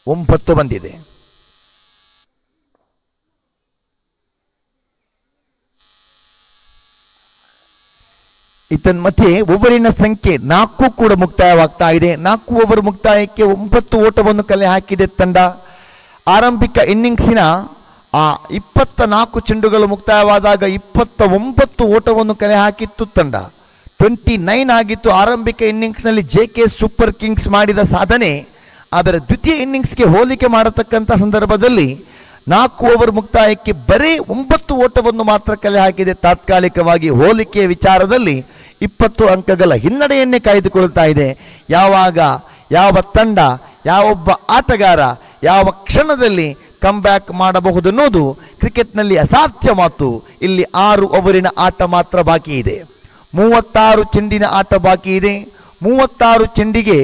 9 ಬಂದಿದೆ. ಮಧ್ಯೆ ಓವರಿನ ಸಂಖ್ಯೆ 4 ಕೂಡ ಮುಕ್ತಾಯವಾಗ್ತಾ ಇದೆ. 4 ಓವರ್ ಮುಕ್ತಾಯಕ್ಕೆ 9 ಓಟವನ್ನು ಕಲೆ ಹಾಕಿದೆ ತಂಡ. ಆರಂಭಿಕ ಇನ್ನಿಂಗ್ಸಿನ ಆ 24 ಚೆಂಡುಗಳು ಮುಕ್ತಾಯವಾದಾಗ 29 ಓಟವನ್ನು ಕಲೆ ಹಾಕಿತ್ತು ತಂಡ. 29 ಆಗಿತ್ತು ಆರಂಭಿಕ ಇನ್ನಿಂಗ್ಸ್ನಲ್ಲಿ JK ಸೂಪರ್ ಕಿಂಗ್ಸ್ ಮಾಡಿದ ಸಾಧನೆ. ಆದರೆ ದ್ವಿತೀಯ ಇನ್ನಿಂಗ್ಸ್ಗೆ ಹೋಲಿಕೆ ಮಾಡತಕ್ಕಂಥ ಸಂದರ್ಭದಲ್ಲಿ 4 ಓವರ್ ಮುಕ್ತಾಯಕ್ಕೆ ಬರೀ 9 ಓಟವನ್ನು ಮಾತ್ರ ಕಲೆ ಹಾಕಿದೆ. ತಾತ್ಕಾಲಿಕವಾಗಿ ಹೋಲಿಕೆಯ ವಿಚಾರದಲ್ಲಿ 20 ಅಂಕಗಳ ಹಿನ್ನಡೆಯನ್ನೇ ಕಾಯ್ದುಕೊಳ್ತಾ ಇದೆ. ಯಾವಾಗ ಯಾವ ತಂಡ, ಯಾವೊಬ್ಬ ಆಟಗಾರ ಯಾವ ಕ್ಷಣದಲ್ಲಿ ಕಮ್ಬ್ಯಾಕ್ ಮಾಡಬಹುದು ಅನ್ನೋದು ಕ್ರಿಕೆಟ್ನಲ್ಲಿ ಅಸಾಧ್ಯ ಮಾತು. ಇಲ್ಲಿ 6 ಓವರಿನ ಆಟ ಮಾತ್ರ ಬಾಕಿ ಇದೆ. 36 ಚೆಂಡಿನ ಆಟ ಬಾಕಿ ಇದೆ. 36 ಚೆಂಡಿಗೆ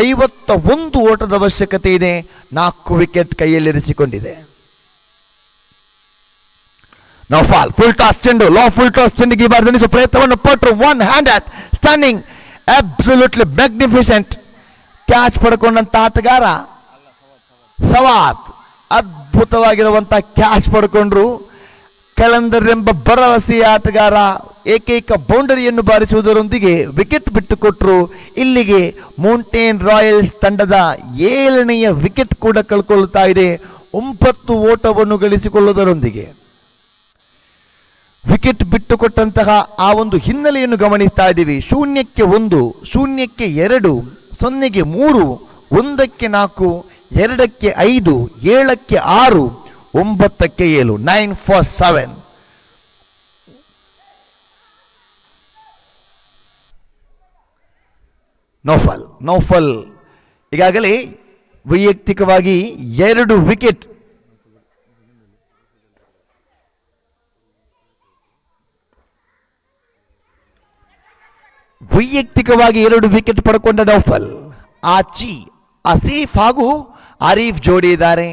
51 ಓಟದ ಅವಶ್ಯಕತೆ ಇದೆ. 4 ವಿಕೆಟ್ ಕೈಯಲ್ಲಿರಿಸಿಕೊಂಡಿದೆ. ನೌಫಾಲ್ ಫುಲ್ ಟಾಸ್ ಚೆಂಡು, ಫುಲ್ ಟಾಸ್ ಚೆಂಡಿಗೆ ಬಾರ್ದನಿಸುವ ಪ್ರಯತ್ನವನ್ನು ಪಟ್ಟರು. 1 handed stunning, absolutely magnificent. Catch ಪಡ್ಕೊಂಡಂತ ಆಟಗಾರ ಸವಾತ್. ಅದ್ಭುತವಾಗಿರುವಂತಹ ಕ್ಯಾಚ್ ಪಡ್ಕೊಂಡ್ರು. ಕಲಂದರ್ ಎಂಬ ಭರವಸೆಯ ಆಟಗಾರ ಏಕೈಕ ಬೌಂಡರಿಯನ್ನು ಬಾರಿಸುವುದರೊಂದಿಗೆ ವಿಕೆಟ್ ಬಿಟ್ಟುಕೊಟ್ರು. ಇಲ್ಲಿಗೆ ಮೌಂಟೇನ್ ರಾಯಲ್ಸ್ ತಂಡದ 7ನೆಯ ವಿಕೆಟ್ ಕೂಡ ಕಳ್ಕೊಳ್ಳುತ್ತಾ ಇದೆ 9 ಓಟವನ್ನು ಗಳಿಸಿಕೊಳ್ಳುವುದರೊಂದಿಗೆ. ವಿಕೆಟ್ ಬಿಟ್ಟುಕೊಟ್ಟಂತಹ ಆ ಒಂದು ಹಿನ್ನೆಲೆಯನ್ನು ಗಮನಿಸ್ತಾ ಇದ್ದೀವಿ. 0ಕ್ಕೆ 1, 0ಕ್ಕೆ 2, 0ಗೆ 3, 1ಕ್ಕೆ 4, 2ಕ್ಕೆ 5, 7ಕ್ಕೆ 6, 9ಕ್ಕೆ 7, 9 for 7. ನೌಫಲ್ ಈಗಾಗಲೇ ವೈಯಕ್ತಿಕವಾಗಿ 2 ವಿಕೆಟ್. ವೈಯಕ್ತಿಕವಾಗಿ 2 ವಿಕೆಟ್ ಪಡ್ಕೊಂಡ ನೌಫಲ್. ಆಸೀಫ್ ಹಾಗೂ ಆರೀಫ್ ಜೋಡಿ ಇದ್ದಾರೆ.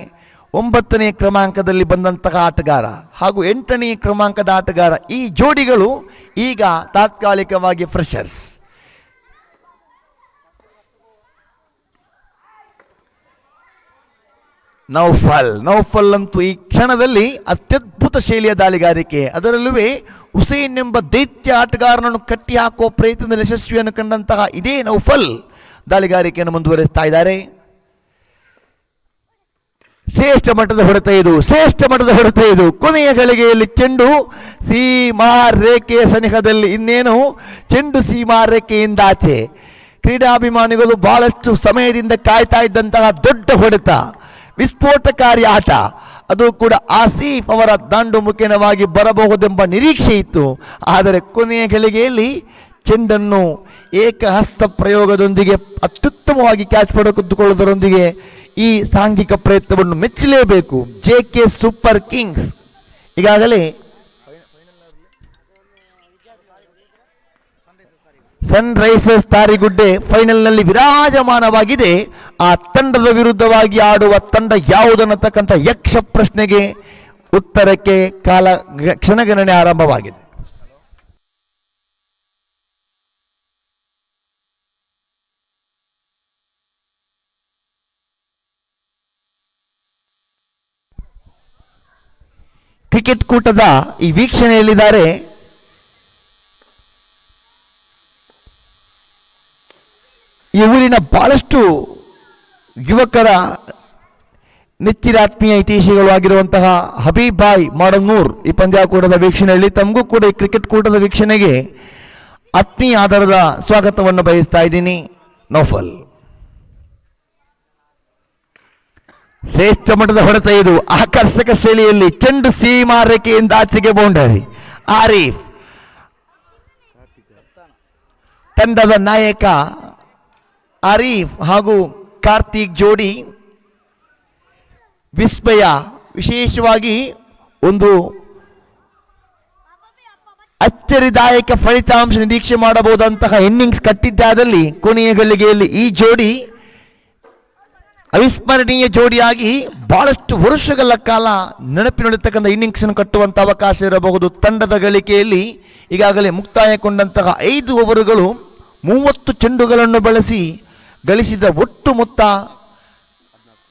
9ನೇ ಕ್ರಮಾಂಕದಲ್ಲಿ ಬಂದಂತಹ ಆಟಗಾರ ಹಾಗೂ 8ನೇ ಕ್ರಮಾಂಕದ ಆಟಗಾರ. ಈ ಜೋಡಿಗಳು ಈಗ ತಾತ್ಕಾಲಿಕವಾಗಿ ಫ್ರೆಷರ್ಸ್. ನೌಫಲ್ ಅಂತೂ ಈ ಕ್ಷಣದಲ್ಲಿ ಅತ್ಯದ್ಭುತ ಶೈಲಿಯ ದಾಳಿಗಾರಿಕೆ, ಅದರಲ್ಲೂ ಹುಸೇನ್ ಎಂಬ ದೈತ್ಯ ಆಟಗಾರನನ್ನು ಕಟ್ಟಿ ಹಾಕುವ ಪ್ರಯತ್ನದಲ್ಲಿ ಯಶಸ್ವಿಯನ್ನು ಕಂಡಂತಹ ಇದೇ ನೌಫಲ್ ದಾಳಿಗಾರಿಕೆಯನ್ನು ಮುಂದುವರಿಸ್ತಾ ಇದ್ದಾರೆ. ಶ್ರೇಷ್ಠ ಮಟ್ಟದ ಹೊಡೆತ ಇದು. ಕೊನೆಯ ಗಳಿಗೆಯಲ್ಲಿ ಚೆಂಡು ಸೀಮಾ ರೇಖೆಯ ಸನಿಹದಲ್ಲಿ, ಇನ್ನೇನು ಚೆಂಡು ಸೀಮಾ ರೇಖೆಯಿಂದ ಆಚೆ. ಕ್ರೀಡಾಭಿಮಾನಿಗಳು ಬಹಳಷ್ಟು ಸಮಯದಿಂದ ಕಾಯ್ತಾ ಇದ್ದಂತಹ ದೊಡ್ಡ ಹೊಡೆತ, ವಿಸ್ಫೋಟಕಾರಿ ಆಟ, ಅದು ಕೂಡ ಆಸೀಫ್ ಅವರ ದಾಂಡು ಮುಖೇನವಾಗಿ ಬರಬಹುದೆಂಬ ನಿರೀಕ್ಷೆ ಇತ್ತು. ಆದರೆ ಕೊನೆಯ ಗಳಿಗೆಯಲ್ಲಿ ಚೆಂಡನ್ನು ಏಕಹಸ್ತ ಪ್ರಯೋಗದೊಂದಿಗೆ ಅತ್ಯುತ್ತಮವಾಗಿ ಕ್ಯಾಚ್ ಪಡೆದುಕೊಳ್ಳುವುದರೊಂದಿಗೆ ಈ ಸಾಂಘಿಕ ಪ್ರಯತ್ನವನ್ನು ಮೆಚ್ಚಲೇಬೇಕು. JK ಸೂಪರ್ ಕಿಂಗ್ಸ್ ಈಗಾಗಲೇ ಸನ್ರೈಸರ್ಸ್ ತಾರಿಗುಡ್ಡೆ ಫೈನಲ್ನಲ್ಲಿ ವಿರಾಜಮಾನವಾಗಿದೆ. ಆ ತಂಡದ ವಿರುದ್ಧವಾಗಿ ಆಡುವ ತಂಡ ಯಾವುದನ್ನತಕ್ಕಂಥ ಯಕ್ಷ ಪ್ರಶ್ನೆಗೆ ಉತ್ತರಕ್ಕೆ ಕ್ಷಣಗಣನೆ ಆರಂಭವಾಗಿದೆ. ಕ್ರಿಕೆಟ್ ಕೂಟದ ಈ ವೀಕ್ಷಣೆಯಲ್ಲಿದ್ದಾರೆ ಈ ಊರಿನ ಬಹಳಷ್ಟು ಯುವಕರ ನೆಚ್ಚಿನ ಆತ್ಮೀಯ ಹಿತೈಷಿಗಳು ಆಗಿರುವಂತಹ ಹಬೀಬ್ ಭಾಯ್ ಮಾಡಂಗೂರ್ ಈ ಪಂದ್ಯಾಕೂಟದ ವೀಕ್ಷಣೆಯಲ್ಲಿ. ತಮಗೂ ಕೂಡ ಈ ಕ್ರಿಕೆಟ್ ಕೂಟದ ವೀಕ್ಷಣೆಗೆ ಆತ್ಮೀಯ ಆಧಾರದ ಸ್ವಾಗತವನ್ನು ಬಯಸ್ತಾ ಇದ್ದೀನಿ. ನೌಫಲ್ ಶ್ರೇಷ್ಠ ಮಟ್ಟದ ಹೊಡೆತ ಇದು, ಆಕರ್ಷಕ ಶೈಲಿಯಲ್ಲಿ ಚೆಂಡು ಸೀಮಾ ರೇಖೆಯಿಂದ ಆಚೆಗೆ ಬೌಂಡರಿ. ಆರೀಫ್ ತಂಡದ ನಾಯಕ ಆರೀಫ್ ಹಾಗೂ ಕಾರ್ತಿಕ್ ಜೋಡಿ ವಿಸ್ಮಯ. ವಿಶೇಷವಾಗಿ ಒಂದು ಅಚ್ಚರಿದಾಯಕ ಫಲಿತಾಂಶ ನಿರೀಕ್ಷೆ ಮಾಡಬಹುದಂತಹ ಇನ್ನಿಂಗ್ಸ್ ಕಟ್ಟಿದ್ದಾದಲ್ಲಿ ಕೊನೆಯ ಗಳಿಗೆಯಲ್ಲಿ ಈ ಜೋಡಿ ಅವಿಸ್ಮರಣೀಯ ಜೋಡಿಯಾಗಿ ಬಹಳಷ್ಟು ವರ್ಷಗಳ ಕಾಲ ನೆನಪಿನಲ್ಲಿರ್ತಕ್ಕಂಥ ಇನ್ನಿಂಗ್ಸ್ ಅನ್ನು ಕಟ್ಟುವಂಥ ಅವಕಾಶ ಇರಬಹುದು. ತಂಡದ ಗಳಿಕೆಯಲ್ಲಿ ಈಗಾಗಲೇ ಮುಕ್ತಾಯಗೊಂಡಂತಹ 5 ಓವರುಗಳು 30 ಚೆಂಡುಗಳನ್ನು ಬಳಸಿ ಗಳಿಸಿದ ಒಟ್ಟು ಮೊತ್ತ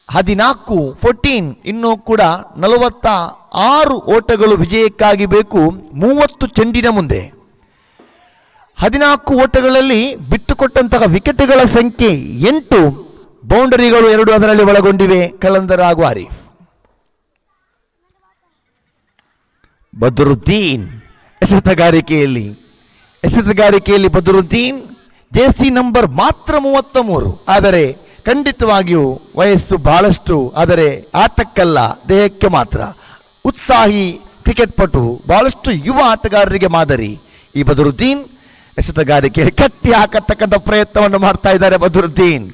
14. ಇನ್ನೂ ಕೂಡ 46 ಓಟಗಳು ವಿಜಯಕ್ಕಾಗಿ ಬೇಕು 30 ಚೆಂಡಿನ ಮುಂದೆ. 14 ಓಟಗಳಲ್ಲಿ ಬಿಟ್ಟುಕೊಟ್ಟಂತಹ ವಿಕೆಟ್ಗಳ ಸಂಖ್ಯೆ 8, ಬೌಂಡರಿಗಳು 2 ಅದರಲ್ಲಿ ಒಳಗೊಂಡಿವೆ. ಕಲಂದರ್ ಹಾಗೂ ಆರೀಫ್. ಬದರುದ್ದೀನ್ ಎಸೆತಗಾರಿಕೆಯಲ್ಲಿ ಬದರುದ್ದೀನ್ ಜೆಸಿ ನಂಬರ್ ಮಾತ್ರ 33. ಆದರೆ ಖಂಡಿತವಾಗಿಯೂ ವಯಸ್ಸು ಬಹಳಷ್ಟು, ಆದರೆ ಆಟಕ್ಕಲ್ಲ ದೇಹಕ್ಕೆ ಮಾತ್ರ. ಉತ್ಸಾಹಿ ಕ್ರಿಕೆಟ್ ಪಟು, ಬಹಳಷ್ಟು ಯುವ ಆಟಗಾರರಿಗೆ ಮಾದರಿ ಈ ಬದರುದ್ದೀನ್. ಎಸೆತಗಾರಿಕೆಯಲ್ಲಿ ಕಟ್ಟಿ ಹಾಕತಕ್ಕಂಥ ಪ್ರಯತ್ನವನ್ನು ಮಾಡ್ತಾ ಇದ್ದಾರೆ ಬದರುದ್ದೀನ್.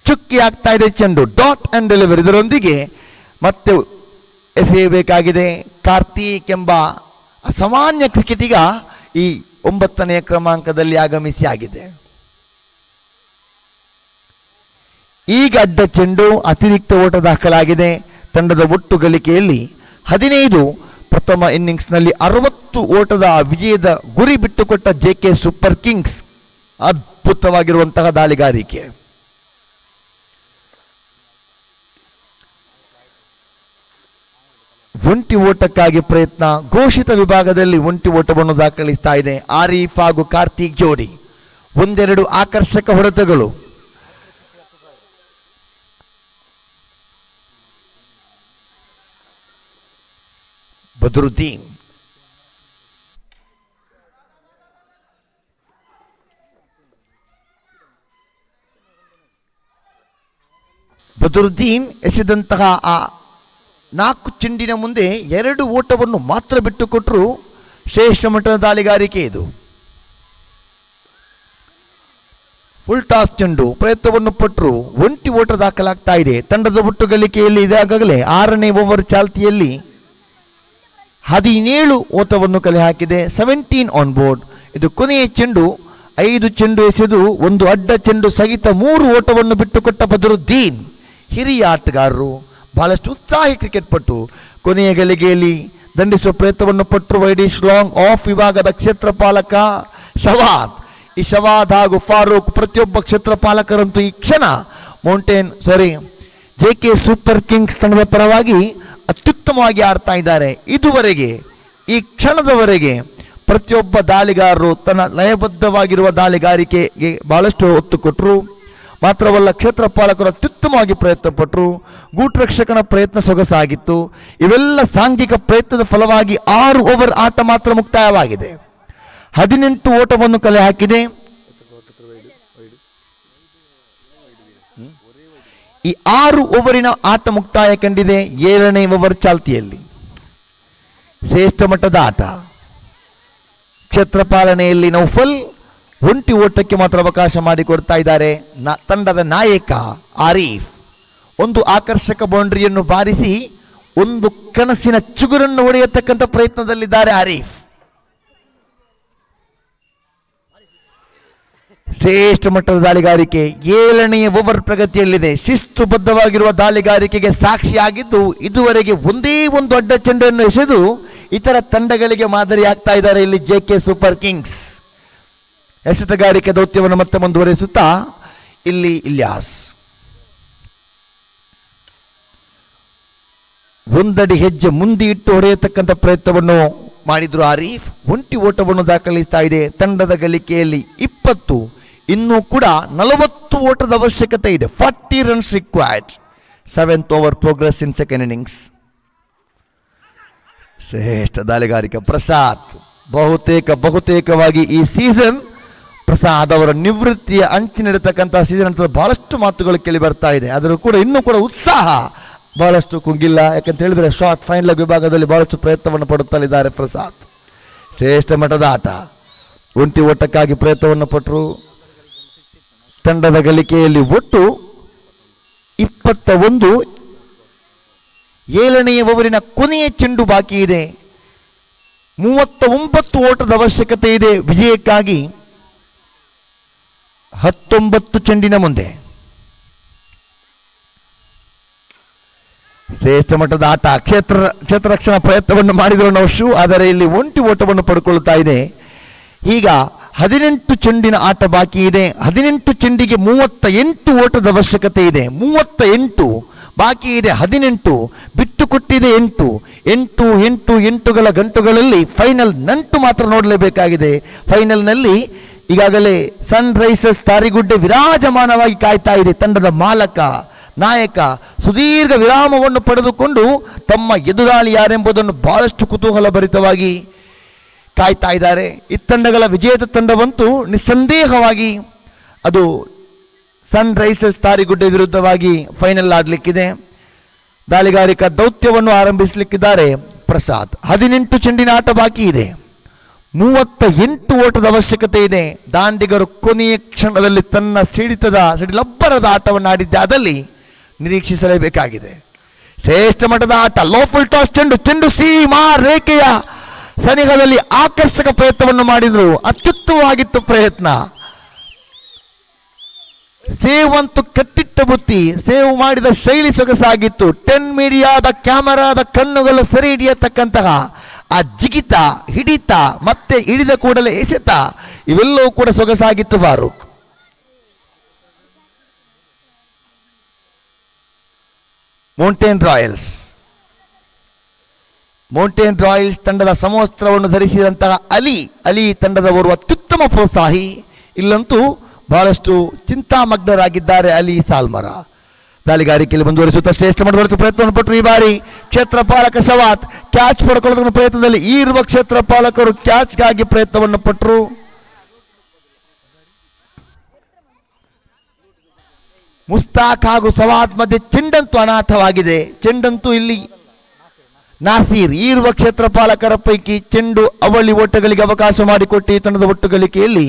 ಚುಕ್ಕಿ ಆಗ್ತಾ ಇದೆ ಚೆಂಡು, ಡಾಟ್ ಅಂಡ್ ಡೆಲಿವರಿ. ಇದರೊಂದಿಗೆ ಮತ್ತೆ ಎಸೆಯಬೇಕಾಗಿದೆ. ಕಾರ್ತಿಕ್ ಎಂಬ ಅಸಾಮಾನ್ಯ ಕ್ರಿಕೆಟಿಗ ಈ 9ನೇ ಕ್ರಮಾಂಕದಲ್ಲಿ ಆಗಮಿಸಿ ಆಗಿದೆ. ಈಗ ಅಡ್ಡ ಚೆಂಡು, ಅತಿರಿಕ್ತ ಓಟ ದಾಖಲಾಗಿದೆ. ತಂಡದ ಒಟ್ಟು ಗಳಿಕೆಯಲ್ಲಿ 15. ಪ್ರಥಮ ಇನ್ನಿಂಗ್ಸ್ನಲ್ಲಿ 60 ಓಟದ ವಿಜಯದ ಗುರಿ ಬಿಟ್ಟುಕೊಟ್ಟ JK ಸೂಪರ್ ಕಿಂಗ್ಸ್. ಅದ್ಭುತವಾಗಿರುವಂತಹ ದಾಳಿಗಾರಿಕೆ. ಒಂಟಿ ಓಟಕ್ಕಾಗಿ ಪ್ರಯತ್ನ. ಘೋಷಿತ ವಿಭಾಗದಲ್ಲಿ ಒಂಟಿ ಓಟವನ್ನು ದಾಖಲಿಸ್ತಾ ಇದೆ ಆರೀಫ್ ಹಾಗೂ ಕಾರ್ತಿಕ್ ಜೋಡಿ. ಒಂದೆರಡು ಆಕರ್ಷಕ ಹೊಡೆತಗಳು. ಬದರುದ್ದೀನ್ ಎಸೆದಂತಹ ಆ 4 ಚೆಂಡಿನ ಮುಂದೆ 2 ಓಟವನ್ನು ಮಾತ್ರ ಬಿಟ್ಟುಕೊಟ್ಟರು. ಶ್ರೇಷ್ಠ ಮಟ್ಟದ ದಾಳಿಗಾರಿಕೆ ಇದು. ಫುಲ್ ಟಾಸ್ ಚೆಂಡು ಪ್ರಯತ್ನವನ್ನು ಪಟ್ಟರು. ಒಂಟಿ ಓಟ ದಾಖಲಾಗ್ತಾ ಇದೆ. ತಂಡದ ಒಟ್ಟು ಗಳಿಕೆಯಲ್ಲಿ ಇದಾಗಲೇ 6ನೇ ಓವರ್ ಚಾಲ್ತಿಯಲ್ಲಿ 17 ಓಟವನ್ನು ಕಲೆ ಹಾಕಿದೆ. 17 ಆನ್ ಬೋರ್ಡ್. ಇದು ಕೊನೆಯ ಚೆಂಡು. 5 ಚೆಂಡು ಎಸೆದು 1 ಅಡ್ಡ ಚೆಂಡು ಸಹಿತ 3 ಓಟವನ್ನು ಬಿಟ್ಟುಕೊಟ್ಟ ಬದರುದ್ದೀನ್. ಹಿರಿಯ ಆಟಗಾರರು, ಬಹಳಷ್ಟು ಉತ್ಸಾಹಿ ಕ್ರಿಕೆಟ್ ಪಟ್ಟು. ಕೊನೆಯ ಗಳಿಗೆಯಲ್ಲಿ ದಂಡಿಸುವ ಪ್ರಯತ್ನವನ್ನು ಪಟ್ಟರು. ವೈಡಿಶ್ ಲಾಂಗ್ ಆಫ್ ವಿಭಾಗದ ಕ್ಷೇತ್ರಪಾಲಕ ಶವಾದ್. ಈ ಶವಾದ್ ಹಾಗೂ ಫಾರೂಕ್ ಪ್ರತಿಯೊಬ್ಬ ಕ್ಷೇತ್ರಪಾಲಕರಂತೂ ಈ ಕ್ಷಣ ಜೆಕೆ ಸೂಪರ್ ಕಿಂಗ್ಸ್ ತಂಡದ ಪರವಾಗಿ ಅತ್ಯುತ್ತಮವಾಗಿ ಆಡ್ತಾ ಇದ್ದಾರೆ. ಇದುವರೆಗೆ ಈ ಕ್ಷಣದವರೆಗೆ ಪ್ರತಿಯೊಬ್ಬ ದಾಳಿಗಾರರು ತನ್ನ ಲಯಬದ್ಧವಾಗಿರುವ ದಾಳಿಗಾರಿಕೆಗೆ ಬಹಳಷ್ಟು ಒತ್ತು ಕೊಟ್ಟರು. ಮಾತ್ರವಲ್ಲ, ಕ್ಷೇತ್ರಪಾಲಕರು ಅತ್ಯುತ್ತಮವಾಗಿ ಪ್ರಯತ್ನ ಪಟ್ಟರು. ಗೂಟರಕ್ಷಕನ ಪ್ರಯತ್ನ ಸೊಗಸಾಗಿತ್ತು. ಇವೆಲ್ಲ ಸಾಂಘಿಕ ಪ್ರಯತ್ನದ ಫಲವಾಗಿ 6 ಓವರ್ ಆಟ ಮಾತ್ರ ಮುಕ್ತಾಯವಾಗಿದೆ. 18 ಓಟವನ್ನು ಕಲೆ ಹಾಕಿದೆ. ಈ 6 ಓವರಿನ ಆಟ ಮುಕ್ತಾಯ ಕಂಡಿದೆ 7ನೇ ಓವರ್ ಚಾಲ್ತಿಯಲ್ಲಿ. ಶ್ರೇಷ್ಠ ಮಟ್ಟದ ಆಟ. ಕ್ಷೇತ್ರಪಾಲನೆಯಲ್ಲಿ ನೌಫಲ್ ಒಂಟಿ ಓಟಕ್ಕೆ ಮಾತ್ರ ಅವಕಾಶ ಮಾಡಿಕೊಡ್ತಾ ಇದ್ದಾರೆ. ತಂಡದ ನಾಯಕ ಆರೀಫ್ ಒಂದು ಆಕರ್ಷಕ ಬೌಂಡ್ರಿಯನ್ನು ಬಾರಿಸಿ ಒಂದು ಕನಸಿನ ಚುಗುರನ್ನು ಹೊಡೆಯತಕ್ಕಂಥ ಪ್ರಯತ್ನದಲ್ಲಿದ್ದಾರೆ ಆರೀಫ್. ಶ್ರೇಷ್ಠ ಮಟ್ಟದ ದಾಳಿಗಾರಿಕೆ 7ನೇ ಓವರ್ ಪ್ರಗತಿಯಲ್ಲಿದೆ. ಶಿಸ್ತುಬದ್ಧವಾಗಿರುವ ದಾಳಿಗಾರಿಕೆಗೆ ಸಾಕ್ಷಿಯಾಗಿದ್ದು ಇದುವರೆಗೆ ಒಂದೇ ಒಂದು ಅಡ್ಡ ಚೆಂಡನ್ನು ಎಸೆದು ಇತರ ತಂಡಗಳಿಗೆ ಮಾದರಿ ಆಗ್ತಾ ಇದ್ದಾರೆ ಇಲ್ಲಿ ಜೆಕೆ ಸೂಪರ್ ಕಿಂಗ್ಸ್. ಎಸೆತಗಾರಿಕೆ ದೌತ್ಯವನ್ನು ಮತ್ತೆ ಮುಂದುವರಿಸುತ್ತಾ ಇಲ್ಲಿ ಇಲ್ಯಾಸ್ ಒಂದಡಿ ಹೆಜ್ಜೆ ಮುಂದೆ ಇಟ್ಟು ಹೊಡೆಯತಕ್ಕಂಥ ಪ್ರಯತ್ನವನ್ನು ಮಾಡಿದ್ರು ಆರೀಫ್. ಒಂಟಿ ಓಟವನ್ನು ದಾಖಲಿಸ್ತಾ ಇದೆ. ತಂಡದ ಗಳಿಕೆಯಲ್ಲಿ 20. ಇನ್ನೂ ಕೂಡ 40 ಓಟದ ಅವಶ್ಯಕತೆ ಇದೆ. 40 runs required. 7th over progress in second innings. ಶ್ರೇಷ್ಠ ದಾಳಿಗಾರಿಕೆ ಪ್ರಸಾದ್. ಬಹುತೇಕವಾಗಿ ಈ ಸೀಸನ್ ಪ್ರಸಾದ್ ಅವರ ನಿವೃತ್ತಿಯ ಅಂಚಿನಿಡತಕ್ಕಂತಹ ಸೀಸನ್ ಅಂತ ಬಹಳಷ್ಟು ಮಾತುಗಳು ಕೇಳಿ ಬರ್ತಾ ಇದೆ. ಆದರೂ ಕೂಡ ಇನ್ನೂ ಕೂಡ ಉತ್ಸಾಹ ಬಹಳಷ್ಟು ಕುಂಗಿಲ್ಲ. ಯಾಕಂತ ಹೇಳಿದ್ರೆ ಶಾರ್ಟ್ ಫೈನಲ್ ವಿಭಾಗದಲ್ಲಿ ಬಹಳಷ್ಟು ಪ್ರಯತ್ನವನ್ನು ಪಡುತ್ತಲಿದ್ದಾರೆ ಪ್ರಸಾದ್. ಶ್ರೇಷ್ಠ ಮಟ್ಟದ ಆಟ. ಒಂಟಿ ಓಟಕ್ಕಾಗಿ ಪ್ರಯತ್ನವನ್ನು ಪಟ್ಟರು. ತಂಡದ ಗಳಿಕೆಯಲ್ಲಿ ಒಟ್ಟು 21. 7ನೇ ಓವರಿನ ಕೊನೆಯ ಚೆಂಡು ಬಾಕಿ ಇದೆ. 39 ಓಟದ ಅವಶ್ಯಕತೆ ಇದೆ ವಿಜಯಕ್ಕಾಗಿ. 19 ಚೆಂಡಿನ ಮುಂದೆ. ಶ್ರೇಷ್ಠ ಮಟ್ಟದ ಆಟ. ಕ್ಷೇತ್ರ ರಕ್ಷಣಾ ಪ್ರಯತ್ನವನ್ನು ಮಾಡಿದ್ರು ನೌಶು, ಆದರೆ ಇಲ್ಲಿ ಒಂಟಿ ಓಟವನ್ನು ಪಡ್ಕೊಳ್ತಾ ಇದೆ. ಈಗ 18 ಚೆಂಡಿನ ಆಟ ಬಾಕಿ ಇದೆ. 18 ಚೆಂಡಿಗೆ 38 ಓಟದ ಅವಶ್ಯಕತೆ ಇದೆ. 38 ಬಾಕಿ ಇದೆ. 18 ಬಿಟ್ಟು ಕೊಟ್ಟಿದೆ 8 ಗಂಟುಗಳಲ್ಲಿ ಫೈನಲ್ ನಂಟು ಮಾತ್ರ ನೋಡಲೇಬೇಕಾಗಿದೆ. ಫೈನಲ್ನಲ್ಲಿ ಈಗಾಗಲೇ ಸನ್ ರೈಸರ್ಸ್ ತಾರಿಗುಡ್ಡೆ ವಿರಾಜಮಾನವಾಗಿ ಕಾಯ್ತಾ ಇದೆ. ತಂಡದ ಮಾಲಕ ನಾಯಕ ಸುದೀರ್ಘ ವಿರಾಮವನ್ನು ಪಡೆದುಕೊಂಡು ತಮ್ಮ ಎದುರಾಳಿ ಯಾರೆಂಬುದನ್ನು ಬಹಳಷ್ಟು ಕುತೂಹಲ ಭರಿತವಾಗಿ ಕಾಯ್ತಾ ಇದ್ದಾರೆ. ಈ ತಂಡಗಳ ವಿಜೇತ ತಂಡವಂತೂ ನಿಸ್ಸಂದೇಹವಾಗಿ ಅದು ಸನ್ ರೈಸರ್ಸ್ ತಾರಿಗುಡ್ಡೆ ವಿರುದ್ಧವಾಗಿ ಫೈನಲ್ ಆಡಲಿಕ್ಕಿದೆ. ದಾಳಿಗಾರಿಕಾ ದೌತ್ಯವನ್ನು ಆರಂಭಿಸಲಿಕ್ಕಿದ್ದಾರೆ ಪ್ರಸಾದ್. 18 ಚೆಂಡಿನ ಆಟ ಬಾಕಿ ಇದೆ. 38 ಓಟದ ಅವಶ್ಯಕತೆ ಇದೆ. ದಾಂಡಿಗರು ಕೊನೆಯ ಕ್ಷಣದಲ್ಲಿ ತನ್ನ ಸಿಡಿಲಬ್ಬರದ ಆಟವನ್ನು ಆಡಿದ್ದೆ, ಅದಲ್ಲಿ ನಿರೀಕ್ಷಿಸಲೇಬೇಕಾಗಿದೆ. ಶ್ರೇಷ್ಠ ಮಟ್ಟದ ಆಟ. ಲೋ ಫುಲ್ ಟಾಸ್ ಚೆಂಡು ಸೀಮಾ ರೇಖೆಯ ಸನಿಹದಲ್ಲಿ ಆಕರ್ಷಕ ಪ್ರಯತ್ನವನ್ನು ಮಾಡಿದ್ರು. ಅತ್ಯುತ್ತಮವಾಗಿತ್ತು ಪ್ರಯತ್ನ. ಸೇವ್ ಅಂತೂ ಕಟ್ಟಿಟ್ಟ ಬುತ್ತಿ. ಸೇವ್ ಮಾಡಿದ ಶೈಲಿ ಸೊಗಸಾಗಿತ್ತು. 10 ಮೀಡಿಯಾದ ಕ್ಯಾಮರಾದ ಕಣ್ಣುಗಳು ಸರಿ ಹಿಡಿಯತಕ್ಕಂತಹ ಆ ಜಿಗಿತ, ಹಿಡಿತ, ಮತ್ತೆ ಹಿಡಿದ ಕೂಡಲೇ ಎಸೆತ, ಇವೆಲ್ಲವೂ ಕೂಡ ಸೊಗಸಾಗಿತ್ತು Farooq. Mountain royals mountain royals ತಂಡದ ಸಮವಸ್ತ್ರವನ್ನು ಧರಿಸಿದಂತಹ ಅಲಿ ತಂಡದ ಓರ್ವ ಅತ್ಯುತ್ತಮ ಪ್ರೋತ್ಸಾಹಿ. ಇಲ್ಲಂತೂ ಬಹಳಷ್ಟು ಚಿಂತಾಮಗ್ನರಾಗಿದ್ದಾರೆ ಅಲಿ ಸಾಲ್ಮರ. ದಾಳಿಗಾರಿಕೆಯಲ್ಲಿ ಮುಂದುವರಿಸುತ್ತಾ ಶ್ರೇಷ್ಠ ಮಟ್ಟದ ಪ್ರಯತ್ನವನ್ನು ಪಟ್ಟರು. ಈ ಬಾರಿ ಕ್ಷೇತ್ರ ಪಾಲಕ ಶವಾತ್ ಕ್ಯಾಚ್ ಪಡ್ಕೊಳ್ಳೋದ್ರ ಪ್ರಯತ್ನದಲ್ಲಿ ಇರುವ ಕ್ಷೇತ್ರ ಪಾಲಕರು ಕ್ಯಾಚ್ಗಾಗಿ ಪ್ರಯತ್ನವನ್ನು ಪಟ್ಟರು. ಮುಸ್ತಾಕ್ ಹಾಗೂ ಸವಾದ್ ಮಧ್ಯೆ ಚೆಂಡಂತೂ ಅನಾಥವಾಗಿದೆ. ಚೆಂಡಂತೂ ಇಲ್ಲಿ ನಾಸೀರ್ ಇರುವ ಕ್ಷೇತ್ರ ಪಾಲಕರ ಪೈಕಿ ಚೆಂಡು ಅವಳಿ ಓಟಗಳಿಗೆ ಅವಕಾಶ ಮಾಡಿಕೊಟ್ಟು ಈ ತಂಡದ ಒಟ್ಟು ಗಳಿಕೆಯಲ್ಲಿ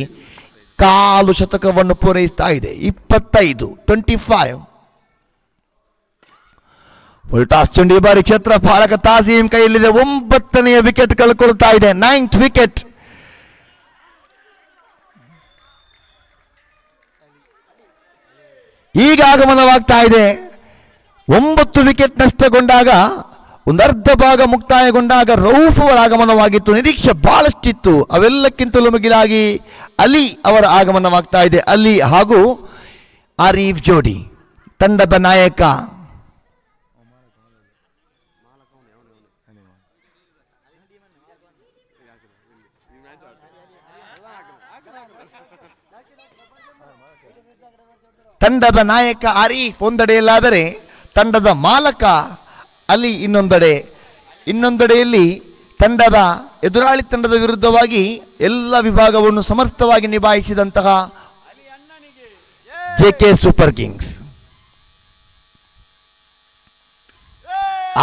ಕಾಲು ಶತಕವನ್ನು ಪೂರೈಸ್ತಾ ಇದೆ. 25 ಟಾಸ್ ಚೆಂಡು ಈ ಬಾರಿ ಕ್ಷೇತ್ರ ಪಾಲಕ ತಾಸೀಂ ಕೈಯಲ್ಲಿದೆ. 9ನೇ ವಿಕೆಟ್ ಕಳ್ಕೊಳ್ತಾ ಇದೆ. 9th wicket. ಈಗ ಆಗಮನವಾಗ್ತಾ ಇದೆ. 9 ವಿಕೆಟ್ ನಷ್ಟಗೊಂಡಾಗ ಒಂದು ಅರ್ಧ ಭಾಗ ಮುಕ್ತಾಯಗೊಂಡಾಗ ರೌಫ್ ಅವರ ಆಗಮನವಾಗಿತ್ತು. ನಿರೀಕ್ಷೆ ಬಹಳಷ್ಟಿತ್ತು. ಅವೆಲ್ಲಕ್ಕಿಂತಲೂ ಮಿಗಿಲಾಗಿ ಅಲಿ ಅವರ ಆಗಮನವಾಗ್ತಾ ಇದೆ. ಅಲಿ ಹಾಗೂ ಆರೀಫ್ ಜೋಡಿ ತಂಡದ ನಾಯಕ. ತಂಡದ ನಾಯಕ ಆರೀಫ್ ಒಂದೆಡೆಯಲ್ಲಾದರೆ ತಂಡದ ಮಾಲಕ ಅಲಿ ಇನ್ನೊಂದೆಡೆಯಲ್ಲಿ ತಂಡದ ಎದುರಾಳಿ ತಂಡದ ವಿರುದ್ಧವಾಗಿ ಎಲ್ಲ ವಿಭಾಗವನ್ನು ಸಮರ್ಥವಾಗಿ ನಿಭಾಯಿಸಿದಂತಹ ಜೆಕೆ ಸೂಪರ್ ಕಿಂಗ್ಸ್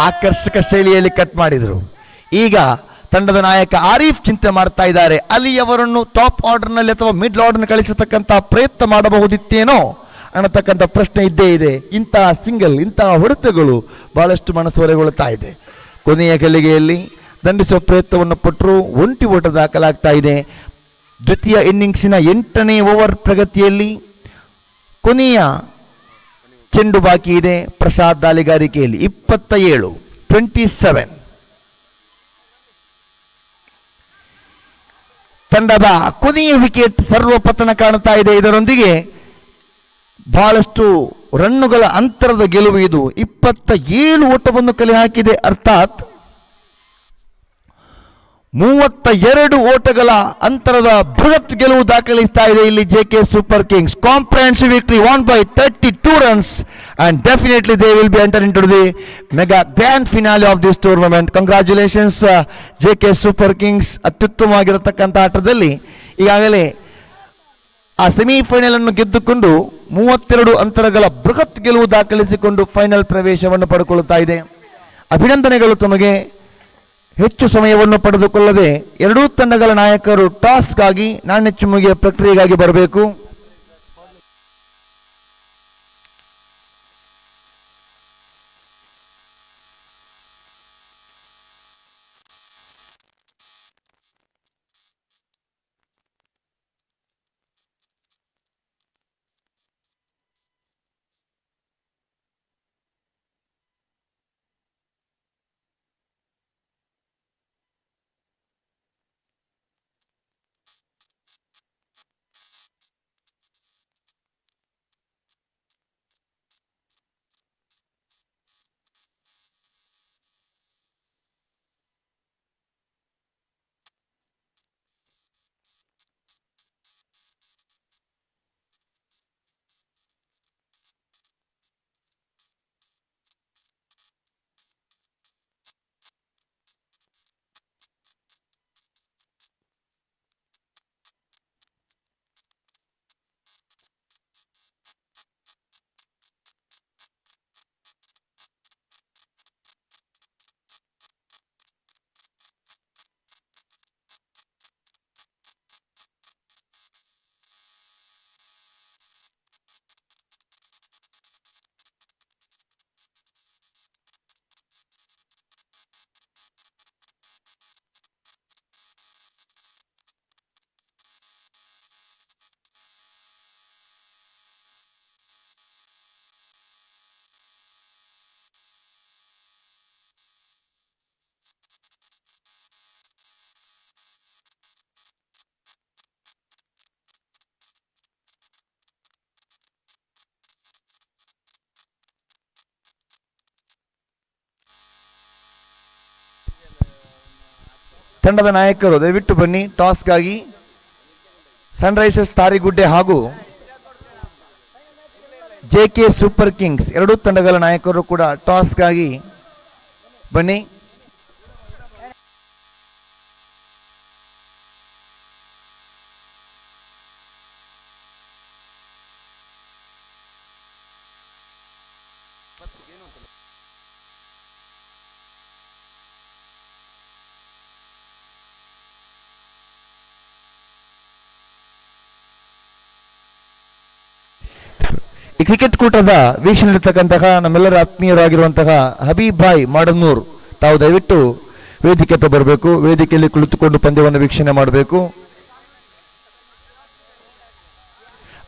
ಆಕರ್ಷಕ ಶೈಲಿಯಲ್ಲಿ ಕಟ್ ಮಾಡಿದರು. ಈಗ ತಂಡದ ನಾಯಕ ಆರೀಫ್ ಚಿಂತೆ ಮಾಡ್ತಾ ಇದ್ದಾರೆ. ಅಲಿ ಅವರನ್ನು ಟಾಪ್ ಆರ್ಡರ್ನಲ್ಲಿ ಅಥವಾ ಮಿಡ್ ಆರ್ಡರ್ನಲ್ಲಿ ಕಳಿಸತಕ್ಕಂಥ ಪ್ರಯತ್ನ ಮಾಡಬಹುದಿತ್ತೇನೋ ಅನ್ನತಕ್ಕಂಥ ಪ್ರಶ್ನೆ ಇದ್ದೇ ಇದೆ. ಇಂತಹ ಸಿಂಗಲ್, ಇಂತಹ ಹೊಡೆತಗಳು ಬಹಳಷ್ಟು ಮನಸ್ಸೊರೆಗೊಳ್ಳುತ್ತಾ ಇದೆ. ಕೊನೆಯ ಗಳಿಗೆಯಲ್ಲಿ ದಂಡಿಸುವ ಪ್ರಯತ್ನವನ್ನು ಪಟ್ಟರು. ಒಂಟಿ ಓಟ ದಾಖಲಾಗ್ತಾ ಇದೆ. ದ್ವಿತೀಯ ಇನ್ನಿಂಗ್ಸಿನ 8ನೇ ಓವರ್ ಪ್ರಗತಿಯಲ್ಲಿ ಕೊನೆಯ ಚೆಂಡು ಬಾಕಿ ಇದೆ. ಪ್ರಸಾದ್ ದಾಳಿಗಾರಿಕೆಯಲ್ಲಿ 27 ತಂಡದ ಕೊನೆಯ ವಿಕೆಟ್ ಸರ್ವಪತನ ಕಾಣುತ್ತಾ ಇದೆ. ಇದರೊಂದಿಗೆ ಬಹಳಷ್ಟು ರನ್ನುಗಳ ಅಂತರದ ಗೆಲುವು ಇದು. 27 ಓಟವನ್ನು ಕಲೆ ಹಾಕಿದೆ. ಅರ್ಥಾತ್ 32 ಓಟಗಳ ಅಂತರದ ಬೃಹತ್ ಗೆಲುವು ದಾಖಲಿಸ್ತಾ ಇದೆ ಇಲ್ಲಿ JK super Kings. Comprehensive victory won by 32 runs and definitely they will be entered into the mega grand finale of this tournament. Congratulations JK super kings. ಅತ್ಯುತ್ತಮವಾಗಿರತಕ್ಕಂಥ ಆಟದಲ್ಲಿ ಈಗಾಗಲೇ ಆ ಸೆಮಿಫೈನಲ್ ಅನ್ನು ಗೆದ್ದುಕೊಂಡು 32 ಅಂತರಗಳ ಬೃಹತ್ ಗೆಲುವು ದಾಖಲಿಸಿಕೊಂಡು ಫೈನಲ್ ಪ್ರವೇಶವನ್ನು ಪಡೆದುಕೊಳ್ಳುತ್ತಾ ಇದೆ. ಅಭಿನಂದನೆಗಳು ತಮಗೆ. ಹೆಚ್ಚು ಸಮಯವನ್ನು ಪಡೆದುಕೊಳ್ಳದೆ ಎರಡೂ ತಂಡಗಳ ನಾಯಕರು ಟಾಸ್ಗಾಗಿ ನಾಣ್ಯ ಚಿಮ್ಮುಗೆಯ ಪ್ರಕ್ರಿಯೆಗಾಗಿ ಬರಬೇಕು. ತಂಡದ ನಾಯಕರು ದಯವಿಟ್ಟು ಬನ್ನಿ ಟಾಸ್ಗಾಗಿ. ಸನ್ರೈಸರ್ಸ್ ತಾರಿಗುಡ್ಡೆ ಹಾಗೂ JK ಸೂಪರ್ ಕಿಂಗ್ಸ್ ಎರಡೂ ತಂಡಗಳ ನಾಯಕರು ಕೂಡ ಟಾಸ್ಗಾಗಿ ಬನ್ನಿ. ಈ ಕ್ರಿಕೆಟ್ ಕೂಟದ ವೀಕ್ಷಣೆ ಇರತಕ್ಕಂತಹ ನಮ್ಮೆಲ್ಲರ ಆತ್ಮೀಯರಾಗಿರುವಂತಹ ಹಬೀಬ್ ಭಾಯ್ ಮಾಡನೂರ್ ತಾವು ದಯವಿಟ್ಟು ವೇದಿಕೆ ಬರಬೇಕು. ವೇದಿಕೆಯಲ್ಲಿ ಕುಳಿತುಕೊಂಡು ಪಂದ್ಯವನ್ನು ವೀಕ್ಷಣೆ ಮಾಡಬೇಕು.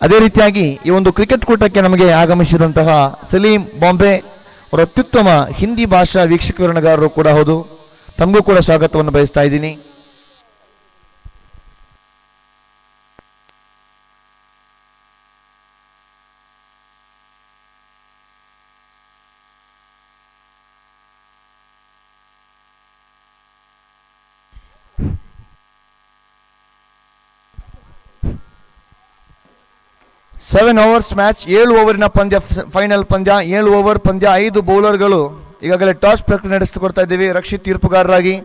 ಅದೇ ರೀತಿಯಾಗಿ ಈ ಒಂದು ಕ್ರಿಕೆಟ್ ಕೂಟಕ್ಕೆ ನಮಗೆ ಆಗಮಿಸಿದಂತಹ ಸಲೀಂ ಬಾಂಬೆ ಅವರ ಅತ್ಯುತ್ತಮ ಹಿಂದಿ ಭಾಷಾ ವೀಕ್ಷಕ ವಿವರಣೆಗಾರರು ಕೂಡ ಹೌದು. ತಮಗೂ ಕೂಡ ಸ್ವಾಗತವನ್ನು ಬಯಸ್ತಾ ಇದ್ದೀನಿ. ಸೆವೆನ್ ಓವರ್ಸ್ ಮ್ಯಾಚ್, 7 ಓವರಿನ ಪಂದ್ಯ, ಫೈನಲ್ ಪಂದ್ಯ. 7 ಓವರ್ ಪಂದ್ಯ, 5 ಬೌಲರ್ಗಳು ಈಗಾಗಲೇ ಟಾಸ್ ಪ್ರಕ್ರಿಯೆ ನಡೆಸಿಕೊಡ್ತಾ ಇದ್ದೀವಿ. ರಕ್ಷಿತ್ ತೀರ್ಪುಗಾರರಾಗಿ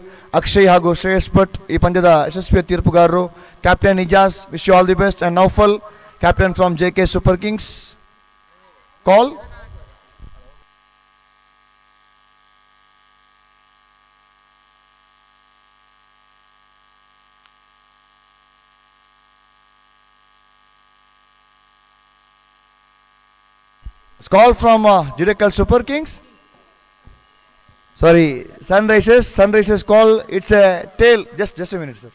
ಅಕ್ಷಯ್ ಹಾಗೂ ಶ್ರೇಯಸ್ ಭಟ್ ಈ ಪಂದ್ಯದ ಯಶಸ್ವಿ ತೀರ್ಪುಗಾರರು. Captain Ijaz, wish you all the best. And Naufal, captain from JK super kings. Call call from Judicial Super Kings. Sorry, Sunrisers. Sunrisers call. It's a tail. Just a minute, sir.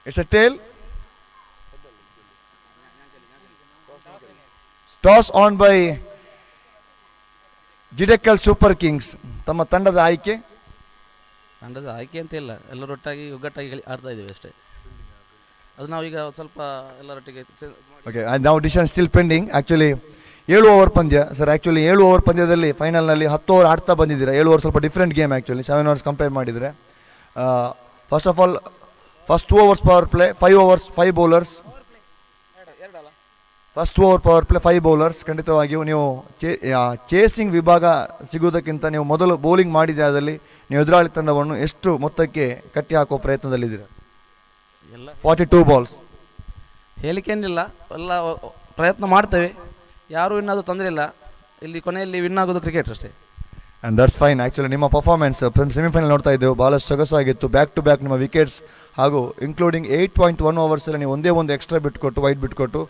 It's a tail. Toss on by Judicial Super Kings. ತಮ್ಮ ತಂಡದ ಆಯ್ಕೆ ಅಂತ ಇಲ್ಲ, ಎಲ್ಲರೊಟ್ಟಾಗಿ ಒಗ್ಗಟ್ಟಾಗಿ ಆಡ್ತಾ ಇದ್ದೀವಿ ಅಷ್ಟೇ. ಅದು ನಾವೀಗ ಸ್ವಲ್ಪ ಎಲ್ಲರೊಟ್ಟಿಗೆ. ಓಕೆ, ನಾವು decision still pending. Actually 7 over ಪಂದ್ಯ ಸರ್. ಆ್ಯಕ್ಚುಲಿ 7 ಓವರ್ ಪಂದ್ಯದಲ್ಲಿ ಫೈನಲ್ನಲ್ಲಿ 10 ಓವರ್ ಆಡ್ತಾ ಬಂದಿದ್ದೀರಾ. 7 ಓವರ್ ಸ್ವಲ್ಪ different game actually 7 overs compare ಮಾಡಿದರೆ. First of all first 2 overs power play, 5 overs 5 bowlers. First 2 over power play 5 bowlers. ಖಂಡಿತವಾಗಿಯೂ ನೀವು ಚೇಸಿಂಗ್ ವಿಭಾಗ ಸಿಗುವುದಕ್ಕಿಂತ ನೀವು ಮೊದಲು ಬೌಲಿಂಗ್ ಮಾಡಿದ ಅದರಲ್ಲಿ ನೀವು ಎದುರಾಳಿ ತಂಡವನ್ನು ಎಷ್ಟು ಮೊತ್ತಕ್ಕೆ ಕಟ್ಟಿ ಹಾಕುವ ಪ್ರಯತ್ನದಲ್ಲಿದ್ದೀರಾ? 42 ಬಾಲ್ಸ್. ಹೇಳಿಕೆನಿಲ್ಲ, ಎಲ್ಲ ಪ್ರಯತ್ನ ಮಾಡ್ತೇವೆ. ಯಾರು ವಿನ್ ಆದರೂ ತೊಂದರೆ ಇಲ್ಲ. ಇಲ್ಲಿ ಕೊನೆಯಲ್ಲಿ ವಿನ್ ಆಗೋದು ಕ್ರಿಕೆಟ್ ಅಷ್ಟೇ. And that's fine. ಆ್ಯಕ್ಚುಲಿ ನಿಮ್ಮ ಪರ್ಫಾರ್ಮೆನ್ಸ್ ಸೆಮಿಫೈನಲ್ ನೋಡ್ತಾ ಇದ್ದೆವು, ಭಾಳಷ್ಟು ಸೊಗಸಾಗಿತ್ತು. ಬ್ಯಾಕ್ ಟು ಬ್ಯಾಕ್ ನಿಮ್ಮ ವಿಕೆಟ್ಸ್ ಹಾಗೂ ಇನ್ಕ್ಲೂಡಿಂಗ್ 8.1 ಓವರ್ಸಲ್ಲಿ ನೀವು ಒಂದೇ ಒಂದು ಎಕ್ಸ್ಟ್ರಾ ಬಿಟ್ಕೊಟ್ಟು, ವೈಟ್ ಬಿಟ್ಕೊಟ್ಟು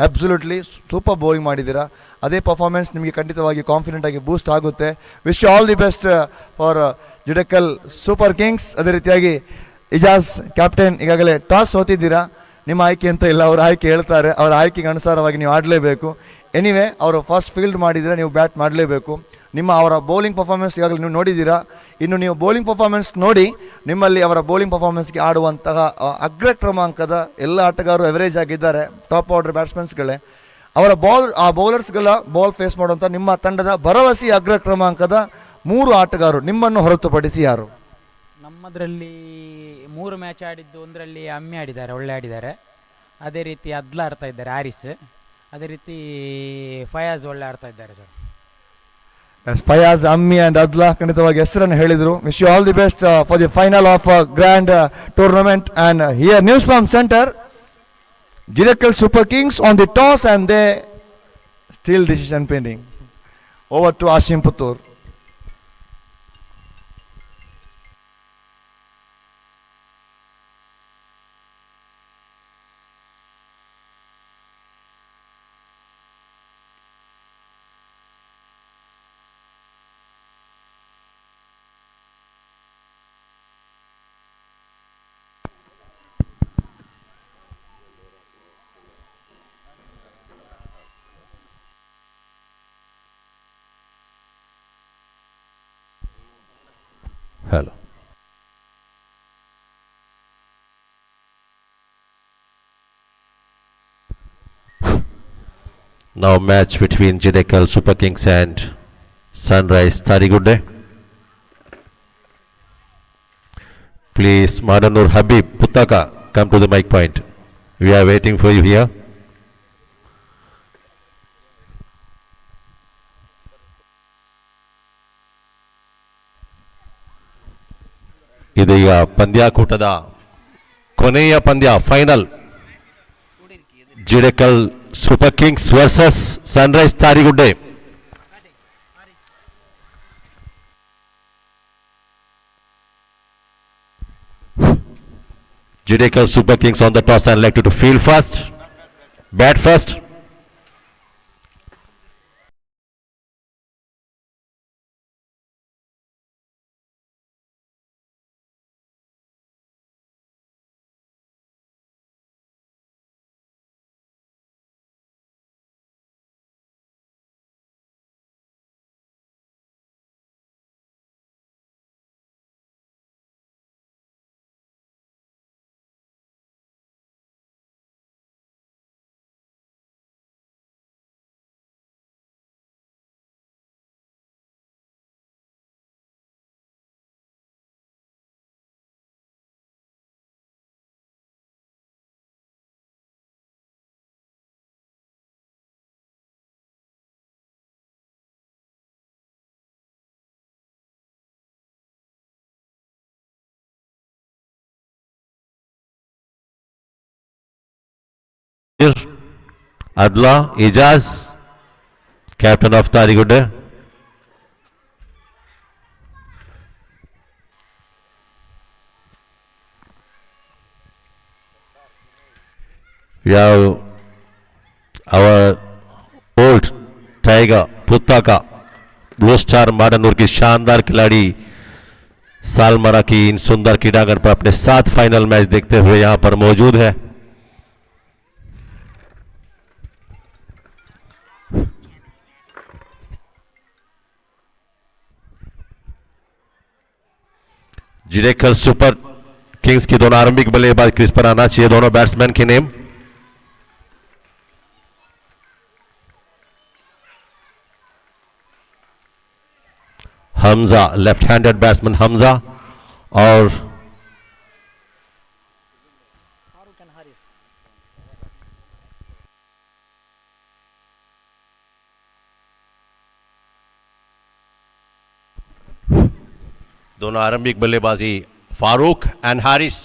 ಅಬ್ಸಲ್ಯೂಟ್ಲಿ ಸೂಪರ್ ಬೌಲಿಂಗ್ ಮಾಡಿದ್ದೀರಾ. ಅದೇ ಪರ್ಫಾರ್ಮೆನ್ಸ್ ನಿಮಗೆ ಖಂಡಿತವಾಗಿ ಕಾನ್ಫಿಡೆಂಟ್ ಆಗಿ ಬೂಸ್ಟ್ ಆಗುತ್ತೆ. Wish you all the best for Jidekal super kings. ಅದೇ ರೀತಿಯಾಗಿ ಇಜಾಜ್ ಕ್ಯಾಪ್ಟನ್, ಈಗಾಗಲೇ ಟಾಸ್ ಸೋತಿದ್ದೀರಾ. ನಿಮ್ಮ ಆಯ್ಕೆ ಅಂತ ಇಲ್ಲ, ಅವರ ಆಯ್ಕೆ ಹೇಳ್ತಾರೆ. ಅವರ ಆಯ್ಕೆಗೆ ಅನುಸಾರವಾಗಿ ನೀವು ಆಡಲೇಬೇಕು. ಎನಿವೆ, ಅವರು ಫಸ್ಟ್ ಫೀಲ್ಡ್ ಮಾಡಿದರೆ ನೀವು ಬ್ಯಾಟ್ ಮಾಡಲೇಬೇಕು. ಅವರ ಬೌಲಿಂಗ್ ಪರ್ಫಾರ್ಮೆನ್ಸ್ ಈಗಾಗಲೇ ನೀವು ನೋಡಿದ್ದೀರಾ. ಇನ್ನು ನೀವು ಬೌಲಿಂಗ್ ಪರ್ಫಾರ್ಮೆನ್ಸ್ ನೋಡಿ ನಿಮ್ಮಲ್ಲಿ ಅವರ ಬೌಲಿಂಗ್ ಪರ್ಫಾರ್ಮೆನ್ಸ್ಗೆ ಆಡುವಂತಹ ಅಗ್ರ ಕ್ರಮಾಂಕದ ಎಲ್ಲ ಆಟಗಾರರು ಎವರೇಜ್ ಆಗಿದ್ದಾರೆ, ಟಾಪ್ ಆರ್ಡರ್ ಬ್ಯಾಟ್ಸ್ಮನ್ಸ್ಗಳೇ. ಅವರ ಬೌಲರ್ಸ್ಗಳ ಬಾಲ್ ಫೇಸ್ ಮಾಡುವಂಥ ನಿಮ್ಮ ತಂಡದ ಭರವಸೆ ಅಗ್ರ ಕ್ರಮಾಂಕದ 3 ಆಟಗಾರರು ನಿಮ್ಮನ್ನು ಹೊರತುಪಡಿಸಿ ಯಾರು? ನಮ್ಮದರಲ್ಲಿ 3 ಮ್ಯಾಚ್ ಆಡಿದ್ದು, ಒಂದರಲ್ಲಿ ಅಮ್ಮಿ ಆಡಿದ್ದಾರೆ, ಒಳ್ಳೆ ಆಡಿದ್ದಾರೆ. ಅದೇ ರೀತಿ ಅದ್ಲ ಆಡ್ತಾ ಇದ್ದಾರೆ, ಆರಿಸ್. ಅದೇ ರೀತಿ ಫಯಾಜ್ ಒಳ್ಳೆ ಆಡ್ತಾ ಇದ್ದಾರೆ ಸರ್. ಫಯಾಜ್, ಅಮ್ಮಿ ಆ್ಯಂಡ್ ಅದ್ಲಾ ಖಂಡಿತವಾಗಿ ಹೆಸರನ್ನು ಹೇಳಿದರು. Wish you all the best for the final of grand tournament. And here news from centre, Judicial Super Kings on the toss and they still decision pending. Over to Ashim Puttur. Hello. Now match between Judicial Super Kings and Sunrise Tharigudde. Please, Madanur Habib Puttaka, come to the mic point. We are waiting for you here. ಇದೀಗ ಪಂದ್ಯಾಕೂಟದ ಕೊನೆಯ ಪಂದ್ಯ final Jidekal super kings versus sunrise Tarigudde. Judicial Super Kings on the toss and elected to field first, bat first. Adla Ijaz, captain of Tarigude. We have our old tiger Puttaka, blue star Madnur की शानदार खिलाड़ी सालमरा की इन सुंदर क्रीडांगण पर अपने 7 final match देखते हुए यहां पर मौजूद है. जिडेकल सुपर किंग्स की दोनों आरंभिक बल्लेबाज क्रीज पर आना चाहिए. दोनों बैट्समैन के name Hamza, left handed batsman Hamza, और दोनों आरंभिक बल्लेबाजी Farooq and Haris.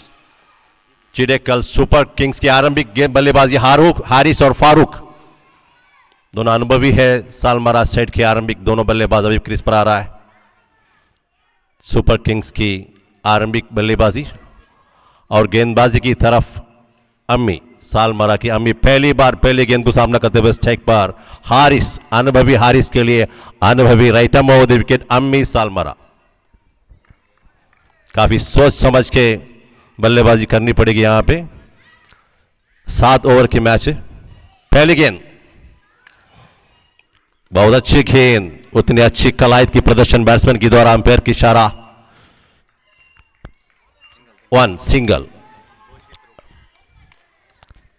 Jidekal super kings की आरंभिक गेंद बल्लेबाजी हारिस और फारूक दोनों अनुभवी है. सालमारा सेट के आरंभिक दोनों बल्लेबाज अभी क्रीज पर आ रहा है. सुपर किंग्स की आरंभिक बल्लेबाजी और गेंदबाजी की तरफ अम्मी, सालमारा की अम्मी पहली बार पहले गेंद को सामना करते हुए स्ट्राइक पर हारिस. अनुभवी हारिस के लिए अनुभवी right arm over the wicket अम्मी सालमारा. काफी सोच समझ के बल्लेबाजी करनी पड़ेगी यहां पे. 7 ओवर की मैच है. पहली गेंद बहुत अच्छी गेंद, उतनी अच्छी कलायद की प्रदर्शन बैट्समैन की द्वारा अंपायर की इशारा. 1 सिंगल.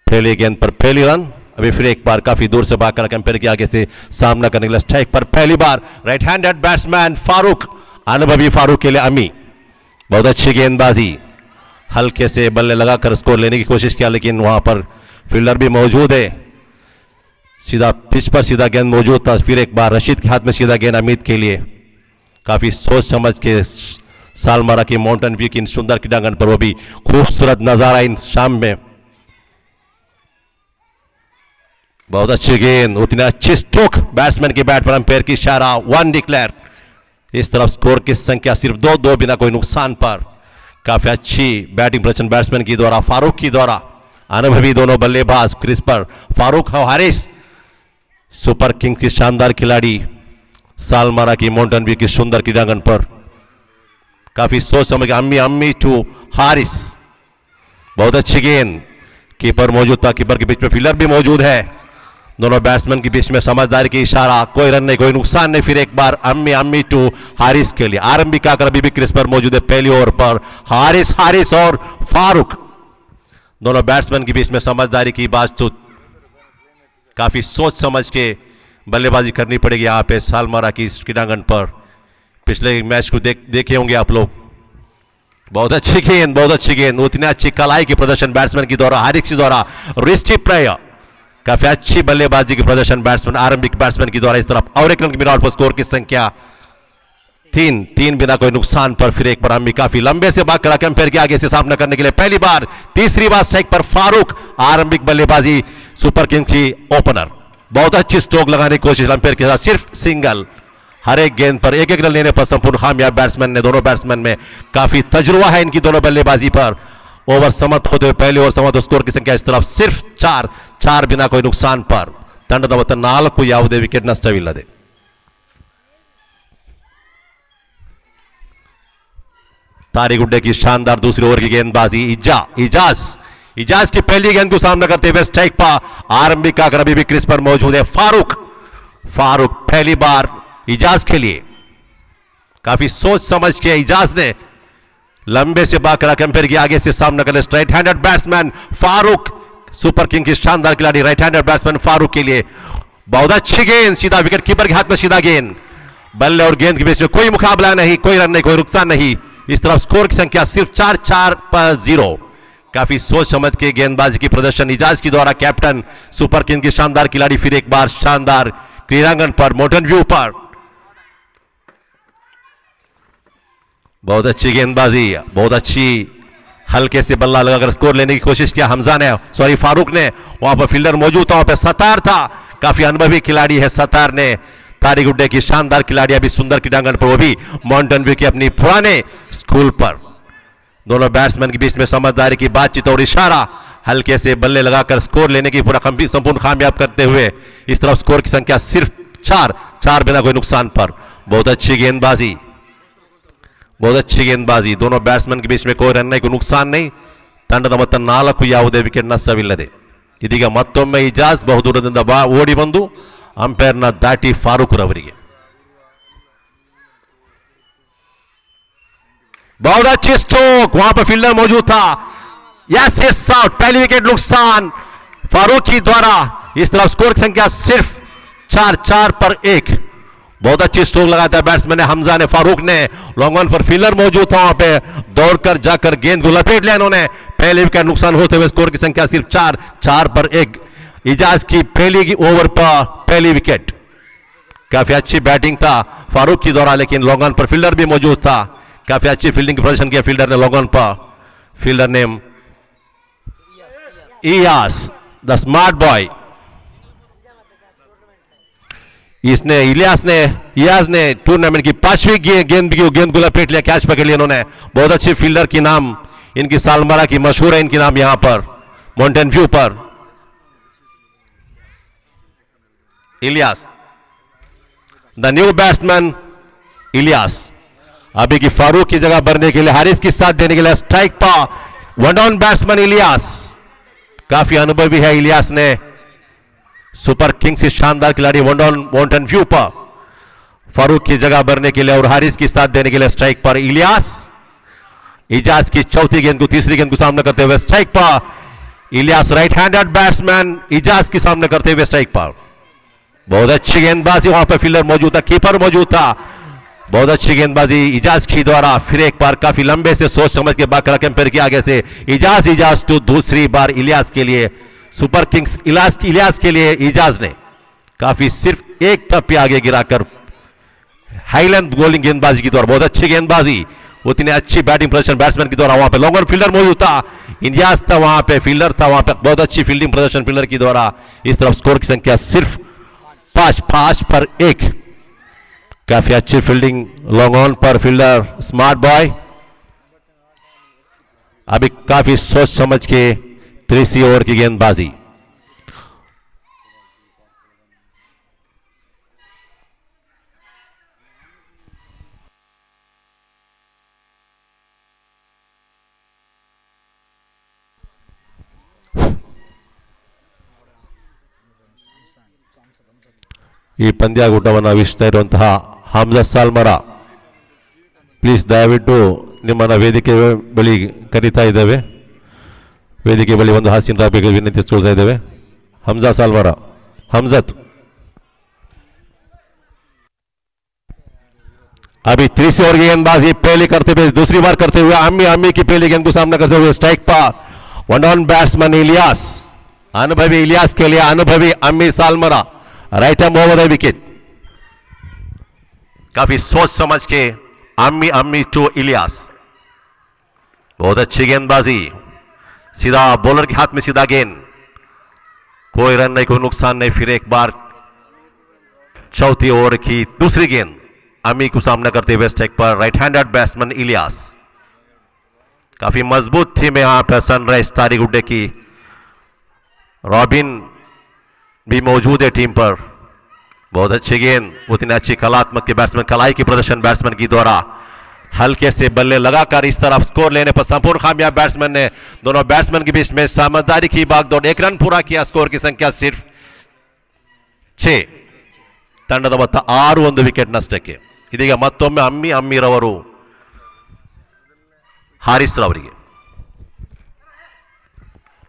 पहली गेंद पर पहली रन. अभी फिर एक बार काफी दूर से भागकर अंपायर के आगे से सामना करने के लिए स्ट्राइक पर पहली बार राइट हैंडेड बैट्समैन फारूक. अनुभवी फारूक के लिए अमी. बहुत अच्छी गेंदबाजी, हल्के से बल्ले लगाकर स्कोर लेने की कोशिश किया, लेकिन वहां पर फील्डर भी मौजूद है. सीधा पिच पर सीधा गेंद मौजूद था. फिर एक बार रशीद के हाथ में सीधा गेंद अमित के लिए. काफी सोच समझ के सालमारा की माउंटेन व्यू की इन सुंदर क्रीडांगण पर वो भी खूबसूरत नजारा इन शाम में. बहुत अच्छी गेंद, उतनी अच्छी स्ट्रोक बैट्समैन के बैट पर अंपायर की इशारा. 1 डिक्लेयर. इस तरफ स्कोर की संख्या सिर्फ 2 बिना कोई नुकसान पर. काफी अच्छी बैटिंग प्रदर्शन बैट्समैन की द्वारा, फारूक की द्वारा. अनुभवी दोनों बल्लेबाज क्रीज पर फारूक और हारिस. सुपर किंग्स की शानदार खिलाड़ी सालमारा की माउंटेन व्यू की सुंदर क्रीडांगण पर काफी सोच समझ के अम्मी टू हारिस. बहुत अच्छी गेंद, कीपर मौजूद था, कीपर के बीच में फील्डर भी मौजूद है. दोनों बैट्समैन के बीच में समझदारी की इशारा. कोई रन नहीं, कोई नुकसान नहीं. फिर एक बार अम्मी टू हारिस के लिए. आरंभिक आकर अभी भी क्रीज पर मौजूद है. पहली ओवर पर हारिस और फारूक दोनों बैट्समैन के बीच में समझदारी की बातचीत. काफी सोच समझ के बल्लेबाजी करनी पड़ेगी यहां पे सालमारा की क्रीडांगण पर. पिछले मैच को देखे होंगे आप लोग. बहुत अच्छी गेंद, उतनी अच्छी कलाई की प्रदर्शन बैट्समैन की द्वारा, हारिस के द्वारा, रिस्की प्लेयर, काफी अच्छी बल्लेबाजी की प्रदर्शन बैट्समैन, आरंभिक बैट्समैन की द्वारा इस तरफ, और एक रन की मिनट पर स्कोर की संख्या 3 बिना कोई नुकसान पर। फिर एक पर हम भी काफी लंबे से भाग कर अंपायर के आगे से सामना करने के लिए पहली बार, तीसरी बार स्ट्राइक पर फारूक, आरंभिक बल्लेबाजी सुपर किंग्स की ओपनर, बहुत अच्छी स्ट्रोक लगाने की कोशिश अंपायर के साथ, सिर्फ सिंगल, हर एक गेंद पर एक रन लेने पर संपूर्ण कामयाब बैट्समैन ने, दोनों बैट्समैन में काफी तजुर्बा है इनकी दोनों बल्लेबाजी पर। ओवर समाप्त होते हुए पहले ओवर समाप्त, स्कोर की संख्या इस तरफ सिर्फ 4 बिना कोई नुकसान पर। ತಂಡದ ಮೊತ್ತ 4 ಯಾವುದೇ ವಿಕೆಟ್ ನಷ್ಟವಿಲ್ಲದೆ। तारीगुड्डे की शानदार दूसरी ओवर की गेंदबाजी, इजाज की पहली गेंद को सामना करते हुए स्ट्राइक पर, आरंभिक आकर अभी भी क्रीज पर मौजूद है फारूक पहली बार इजाज के लिए, काफी सोच समझ के इजाज ने लंबे से भागकर अंपायर के आगे से सामना कर, right handed batsman Farooq, super king की शानदार खिलाड़ी, राइट हैंडेड बैट्समैन फारूक के लिए बहुत अच्छी गेंद, सीधा विकेट कीपर के हाथ में सीधा गेंद, बल्ले और गेंद के बीच में कोई मुकाबला नहीं, कोई रन नहीं, कोई नुकसान नहीं। इस तरफ स्कोर की संख्या सिर्फ 4 पर 0। काफी सोच समझ के गेंदबाजी की प्रदर्शन इजाज की द्वारा, कैप्टन सुपर किंग की शानदार खिलाड़ी, फिर एक बार शानदार क्रीड़ांगन पर, माउंटेन व्यू पर बहुत अच्छी गेंदबाजी, बहुत अच्छी हल्के से बल्ला लगाकर स्कोर लेने की कोशिश किया फारूक ने, वहां पर फील्डर मौजूद था, वहां पर सतार था, काफी अनुभवी खिलाड़ी है सतार ने, तारीगुड्डे की शानदार खिलाड़ी, अभी सुंदर क्रीड़ांगन पर, वो भी माउंटेन व्यू के अपनी पुराने स्कूल पर। दोनों बैट्समैन के बीच में समझदारी की बातचीत और इशारा, हल्के से बल्ले लगाकर स्कोर लेने की पूरा संपूर्ण कामयाब करते हुए इस तरफ स्कोर की संख्या सिर्फ 4 बिना कोई नुकसान पर। बहुत अच्छी गेंदबाजी, दोनों बैट्समैन के बीच में कोई रन नहीं, कोई नुकसान नहीं। ತಂಡದ ಮೊತ್ತ 4 ಯಾವುದೇ ವಿಕೆಟ್ ನಷ್ಟವಿಲ್ಲದೆ। ಇದೀಗ ಮತ್ತೊಮ್ಮೆ ಇಜಾಜ್ ಬಹುದೂರದಿಂದ ಓಡಿ ಬಂದು अंपायर दाटी फारूक रवರಿಗೆ बहुत अच्छी स्ट्रोक, वहां पर फील्डर मौजूद था, यस आउट, पहली विकेट नुकसान फारूक की द्वारा। इस तरफ स्कोर की संख्या सिर्फ 4 पर 1। बहुत अच्छी स्ट्रोक लगाता है बैट्समैन हमजा ने, फारूक ने, लॉन्ग ऑन पर फील्डर मौजूद था, वहां पे दौड़कर जाकर गेंद को लपेट लिया इन्होंने, पहले विकेट नुकसान होते हुए स्कोर की संख्या सिर्फ 4 पर 1। इजाज की पहली ओवर पर पहली विकेट, काफी अच्छी बैटिंग था फारूक की द्वारा, लेकिन लॉन्ग ऑन पर फील्डर भी मौजूद था, काफी अच्छी फील्डिंग की प्रदर्शन किया फील्डर ने लॉन्ग ऑन पर। Fielder name Iyas, the smart boy. Iyaz ने टूर्नामेंट की 5वीं गेंद को लपेट लिया, कैच पकड़ लिया इन्होंने। बहुत अच्छी फील्डर की नाम इनकी सालमारा की मशहूर है, इनकी नाम यहां पर माउंटेन व्यू पर। Ilyas, the new batsman Ilyas, अभी की फारूक की जगह भरने के लिए, हारिस की साथ देने के लिए स्ट्राइक पर वन डाउन बैट्समैन इलियास, काफी अनुभवी है इलियास ने, सुपर किंग्स की शानदार खिलाड़ी, वन डाउन माउंटेन व्यू पर फारूक की जगह भरने के लिए और हारिस की साथ देने के लिए स्ट्राइक पर इलियास। इजाज की चौथी गेंद को, तीसरी गेंद को सामना करते हुए स्ट्राइक पर Ilyas, right handed batsman Ijaz की सामने करते हुए स्ट्राइक पर। बहुत अच्छी गेंदबाजी, वहां पर फील्डर मौजूद था, कीपर मौजूद था, बहुत अच्छी गेंदबाजी इजाज की द्वारा। फिर एक बार काफी लंबे से सोच समझ के बाकर अंपायर के आगे से इजाज टू दूसरी बार इलियास के लिए, सुपर किंग्स इलियास के लिए इजाज ने काफी सिर्फ एक टप्पे आगे गिराकर हाईलैंड बॉलिंग गेंदबाजी की द्वारा, बहुत अच्छी गेंदबाजी, उतनी अच्छी बैटिंग प्रदर्शन बैट्समैन की द्वारा। वहां पे लॉन्ग ऑन फील्डर मौजूद था, इलियास था, वहां पे फील्डर था, वहां पे बहुत अच्छी फील्डिंग प्रदर्शन फील्डर की द्वारा। इस तरफ स्कोर की संख्या सिर्फ 5 पर 1। काफी अच्छी फील्डिंग लॉन्ग ऑन पर फील्डर स्मार्ट बॉय, अभी काफी सोच समझ के तीसरी ओवर की गेंदबाजी। ಈ ಪಂದ್ಯಾಕೂಟವನ್ನು ವೀಕ್ಷಿಸ್ತಾ ಇರುವಂತಹ ಹಮ್ಜಾ ಸಾಲ್ಮರಾ, ಪ್ಲೀಸ್ ದಯವಿಟ್ಟು ನಿಮ್ಮನ್ನು ವೇದಿಕೆ ಬಳಿ ಕರೀತಾ ಇದ್ದೇವೆ, ವೇದಿಕೆ ಬಳಿ ಒಂದು ಹಾಸ್ಯರಾಗಬೇಕು ವಿನಂತಿಸಿಕೊಳ್ತಾ ಇದ್ದೇವೆ. ಹಮ್ಜಾ ಸಾಲ್ಮರಾ, ಹಮ್ಜತ್ अभी तीसरी ओवर गेंदबाजी पहले करते हुए दूसरी बार करते हुए अम्मी अम्मी की पहली गेंद को सामना करते हुए स्ट्राइक पर वन डाउन बैट्समैन इलियास, अनुभवी इलियास के लिए अनुभवी Ammi Salmara, right hand over the wicket. काफी सोच समझ के अम्मी अम्मी टू इलियास, बहुत अच्छी गेंदबाजी, सीधा बॉलर के हाथ में सीधा गेंद, कोई रन नहीं, कोई नुकसान नहीं। फिर एक बार चौथी ओवर की दूसरी गेंद अमी को सामना करते हुए स्ट्राइक पर राइट हैंडेड बैट्समैन इलियास। काफी मजबूत थी में यहां पर सनराइज तारीगुड्डे की, रॉबिन भी मौजूद है टीम पर। बहुत अच्छी गेंद, उतनी अच्छी कलात्मक के बैट्समैन, कलाई की प्रदर्शन बैट्समैन की द्वारा हल्के से बल्ले लगाकर इस तरफ स्कोर लेने पर संपूर्ण कामयाब बैट्समैन ने दोनों बैट्समैन के बीच में समझदारी की भागदौड़, एक रन पूरा किया, स्कोर की संख्या सिर्फ 6, ತಂಡದ ಮೊತ್ತ 6, 1 ವಿಕೆಟ್ ನಷ್ಟಕ್ಕೆ। ಇದೀಗ ಮತ್ತೊಮ್ಮೆ ಅಮ್ಮಿರವರು हारिस रवರಿಗೆ,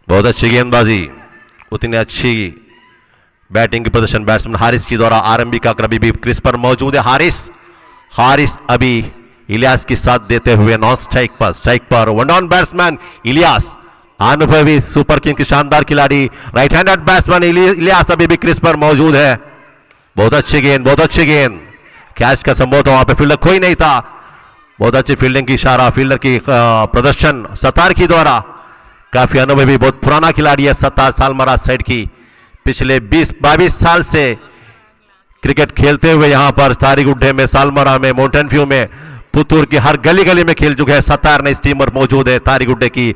बहुत अच्छी गेंदबाजी, उतनी अच्छी बैटिंग की प्रदर्शन बैट्समैन हारिस की द्वारा। आरंभिक अभी भी क्रीज पर मौजूद है हारिस अभी इलियास की साथ देते हुए नॉन स्ट्राइक पर वन डाउन बैट्समैन इलियास, अनुभवी सुपर किंग की शानदार खिलाड़ी, राइट हैंडेड बैट्समैन इलियास अभी भी क्रीज पर मौजूद है। बहुत अच्छी गेंद, कैच का संभव था, वहां पे फील्डर कोई नहीं था। बहुत अच्छी फील्डिंग की इशारा, फील्डर की प्रदर्शन सतार की द्वारा। काफी अनुभवी, बहुत पुराना खिलाड़ी है सतार, सालमरा साइड की, पिछले 20-22 साल से क्रिकेट खेलते हुए यहां पर तारीगुड्डे में, सालमरा में, माउंटेन व्यू में, पुतूर की हर गली गली में खेल चुके हैं। सतार ने टीम पर मौजूद है, तारीगुड्डे की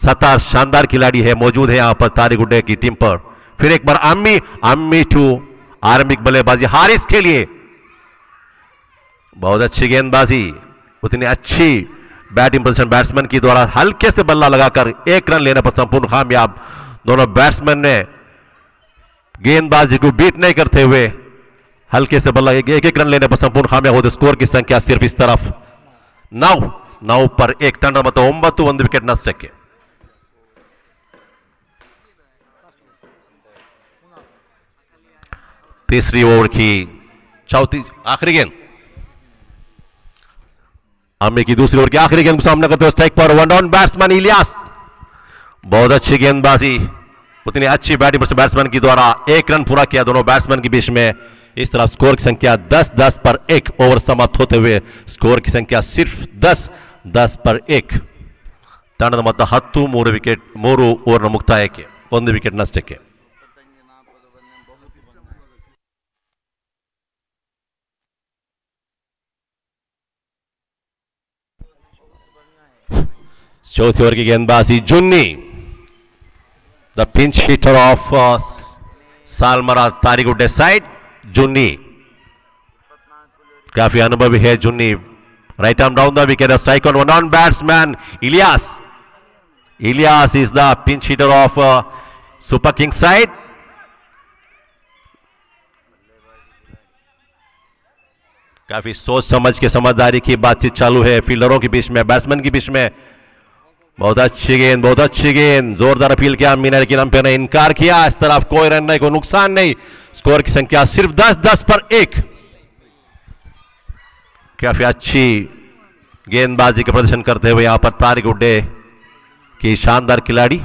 सतार शानदार खिलाड़ी है, मौजूद है यहां पर तारीगुड्डे की टीम पर। फिर एक बार अम्मी टू, आरंभिक बल्लेबाजी हारिस के लिए, बहुत अच्छी गेंदबाजी, उतनी अच्छी बैटिंग पोजीशन बैट्समैन की द्वारा हल्के से बल्ला लगाकर 1 रन लेने पर संपूर्ण कामयाब। दोनों बैट्समैन ने गेंदबाजी को बीट नहीं करते हुए हल्के से बल्ला 1 रन लेने पर संपूर्ण कामयाब होते। स्कोर की संख्या सिर्फ इस तरफ 9 पर 1, ತಂಡ ಮತ್ತು 9, 1 ವಿಕೆಟ್ ನಷ್ಟಕ್ಕೆ। तीसरी ओवर की चौथी आखिरी गेंद, अम्मी की दूसरी ओवर की आखिरी गेंद को सामना करते हुए स्ट्राइक पर वन डाउन बैट्समैन इलियास, बहुत अच्छी गेंदबाजी, उतनी अच्छी बैटिंग बैट्समैन की द्वारा 1 रन पूरा किया दोनों बैट्समैन के बीच में। इस तरफ स्कोर की संख्या 10 पर 1, ओवर समाप्त होते हुए स्कोर की संख्या सिर्फ 10 पर 1। ತಂಡದ ಮೊತ್ತ 10, 3 ವಿಕೆಟ್, 3 ಓವರ್ನ ಮುಕ್ತಾಯಕ್ಕೆ 1 ವಿಕೆಟ್ ನಷ್ಟಕ್ಕೆ। चौथी ओवर की गेंदबाजी Junni, the pinch hitter of Salmara Tarigudde side, Junni काफी अनुभवी है Junni, right arm down the wicket, strike on one down batsman Ilyas is the pinch hitter of super king side. काफी सोच समझ के समझदारी की बातचीत चालू है फील्डरों के बीच में, बैट्समैन के बीच में। बहुत अच्छी गेंद, जोरदार अपील किया अम्मी ने, लेकिन अंपायर ने इनकार किया। इस तरफ कोई रन नहीं, कोई नुकसान नहीं, स्कोर की संख्या सिर्फ 10 पर 1। काफी अच्छी गेंदबाजी का प्रदर्शन करते हुए यहां पर तारीगुड्डे की शानदार खिलाड़ी।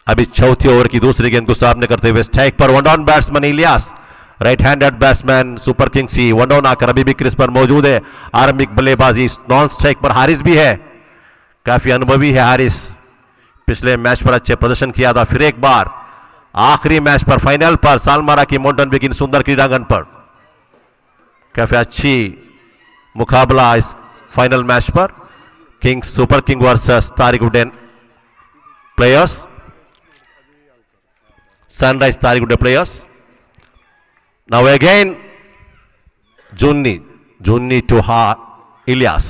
अभी चौथी ओवर की दूसरी गेंद को सामने करते हुए स्ट्राइक पर one down batsman Ilyas, right handed batsman super kings ही वन डाउन आकर अभी भी क्रीज पर मौजूद है। आरंभिक बल्लेबाजी नॉन स्ट्राइक पर हारिस भी है, काफी अनुभवी है हारिस, पिछले मैच पर अच्छे प्रदर्शन किया था। फिर एक बार आखिरी मैच पर, फाइनल पर, सालमारा की माउंटेन व्यू की सुंदर क्रीडांगन पर काफी अच्छी मुकाबला इस फाइनल मैच पर, kings super king versus Tarigudde players, sunrise Tarigudde players. Now again, Junni to Ilyas,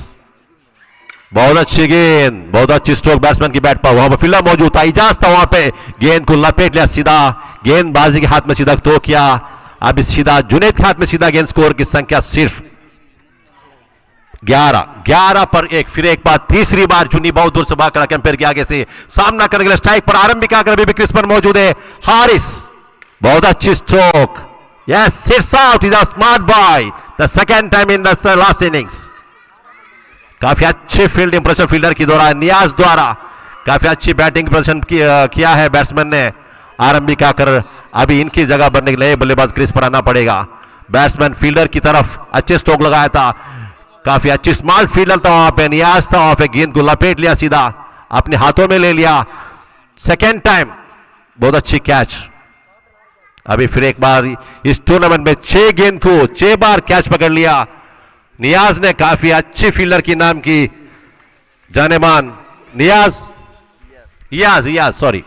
बहुत अच्छी गेंद, बहुत अच्छी स्ट्रोक बैट्समैन की बैट पर, वहां पर फील्डर मौजूद था, इजाजत था, वहां पे गेंद को लपेट लिया, सीधा गेंदबाजी के हाथ में सीधा थ्रो किया। अब सीधा जुनैद के हाथ में सीधा गेंद, स्कोर की संख्या सिर्फ 11 पर 1। फिर एक बार तीसरी बार जुन्नी बहुत दूर से भाग कर अंपायर के आगे से सामना करने के लिए स्ट्राइक पर आरंभिक आकर अभी भी क्रीज पर मौजूद है हारिस, बहुत अच्छी stroke, Yes, sits out. He's a smart boy. The second time in the last innings. काफी अच्छी फील्डिंग प्रदर्शन फील्डर की द्वारा नियाज द्वारा काफी अच्छी बैटिंग प्रदर्शन किया है बैट्समैन ने आरंभिका कर अभी इनकी जगह बनने के लिए बल्लेबाज क्रीज पर आना पड़ेगा बैट्समैन फील्डर की तरफ अच्छे स्ट्रोक लगाया था काफी अच्छी स्मार्ट फील्डर था वहां पे नियाज था वहां पे गेंद को लपेट लिया सीधा अपने हाथों में ले लिया सेकेंड टाइम बहुत अच्छी कैच अभी फिर एक बार इस टूर्नामेंट में 6 गेंद को 6 बार कैच पकड़ लिया नियाज ने काफी अच्छी फील्डर की नाम की जानेमान नियाज सॉरी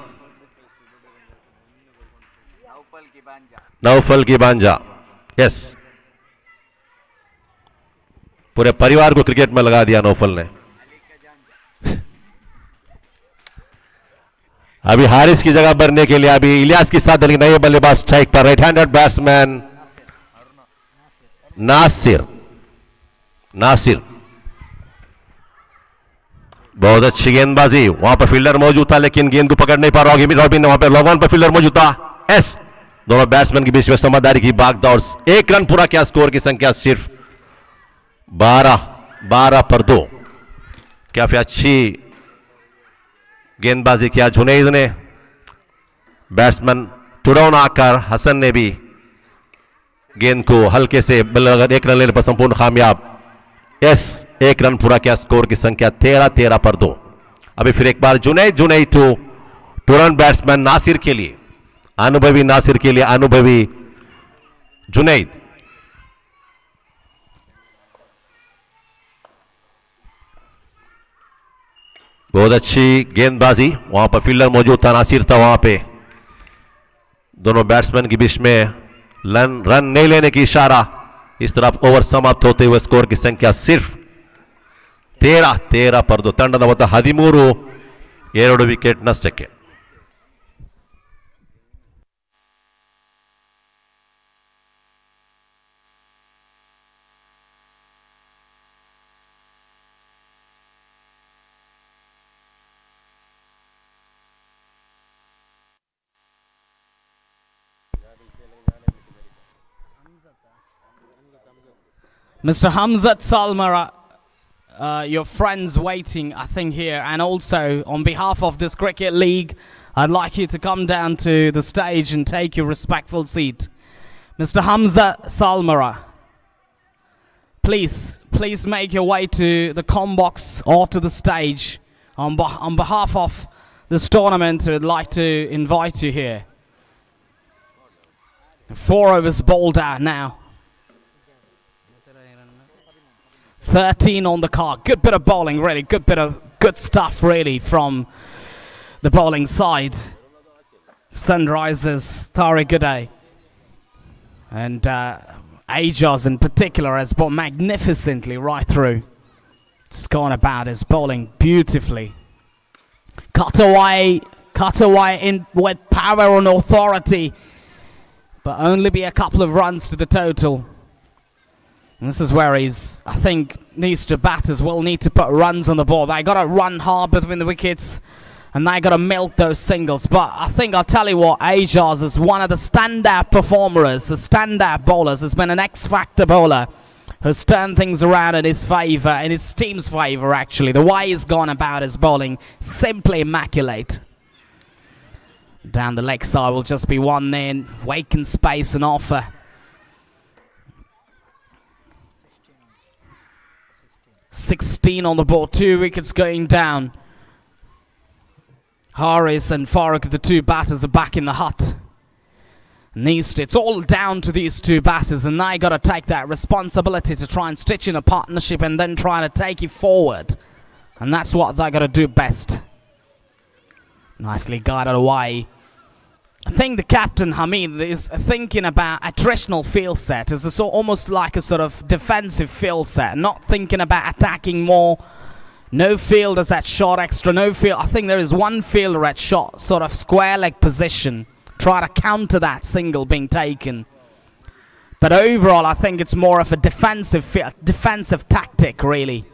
नौफल की बांजा यस पूरे परिवार को क्रिकेट में लगा दिया नौफल ने अभी हारिस की जगह भरने के लिए अभी इलियास की साथ नए बल्लेबाज स्ट्राइक पर राइट हैंडेड बैट्समैन नासिर बहुत अच्छी गेंदबाजी वहां पर फील्डर मौजूद था लेकिन गेंद को पकड़ नहीं पा रॉबिन वहां पर लॉग ऑन पर फील्डर मौजूद था एस दोनों बैट्समैन के बीच में समझदारी की भागदौड़ 1 रन पूरा किया स्कोर की संख्या सिर्फ 12 पर 2 काफी अच्छी गेंदबाजी किया जुनैद ने बैट्समैन टुडाउन आकर हसन ने भी गेंद को हल्के से 1 रन लेने पर संपूर्ण कामयाब यस 1 रन पूरा किया स्कोर की संख्या 13 पर 2 अभी फिर एक बार Junaid to run batsman Nasir के लिए अनुभवी जुनैद बहुत अच्छी गेंदबाजी वहां पर फील्डर मौजूद था नासिर था वहां पे दोनों बैट्समैन के बीच में रन नहीं लेने की इशारा इस तरफ ओवर समाप्त होते हुए स्कोर की संख्या सिर्फ 13 पर 2 ತಂಡದ ಮೊತ್ತ 13 2 ವಿಕೆಟ್ ನಷ್ಟಕ್ಕೆ Mr. Hamzat Salmara, your friends waiting, I think, here. And also, on behalf of this cricket league, I'd like you to come down to the stage and take your respectful seat. Mr. Hamzat Salmara, please make your way to the comm box or to the stage. On behalf of this tournament, I'd like to invite you here. 4 overs bowled out now. 13 on the card. Good bit of bowling, really. Good stuff, really, from the bowling side. Sunrisers, Tariq Gooday. And Ajaz in particular has bowled magnificently right through. Just gone about his bowling beautifully. Cut away in with power and authority. But only be a couple of runs to the total. And this is where I think, these two batters will need to put runs on the board. They got to run hard between the wickets, and they got to milk those singles. But I think I'll tell you what, Ajaz is one of the standout performers, the standout bowlers. Has been an X-factor bowler who's turned things around in his favour, in his team's favour, actually. The way he's gone about his bowling, simply immaculate. Down the leg side will just be one in, vacant space and offer. 16 on the board, 2 wickets going down. Haris and Farooq, the 2 batters, are back in the hut. And it's all down to these 2 batters, and they got to take that responsibility to try and stitch in a partnership and then try to take it forward. And that's what they got to do best. Nicely guided away. I think the captain, Hamid, is thinking about a traditional field set. It's almost like a sort of defensive field set, not thinking about attacking more. No fielders at short extra, no field. I think there is one fielder at short, sort of square leg position, try to counter that single being taken. But overall, I think it's more of a defensive tactic, really.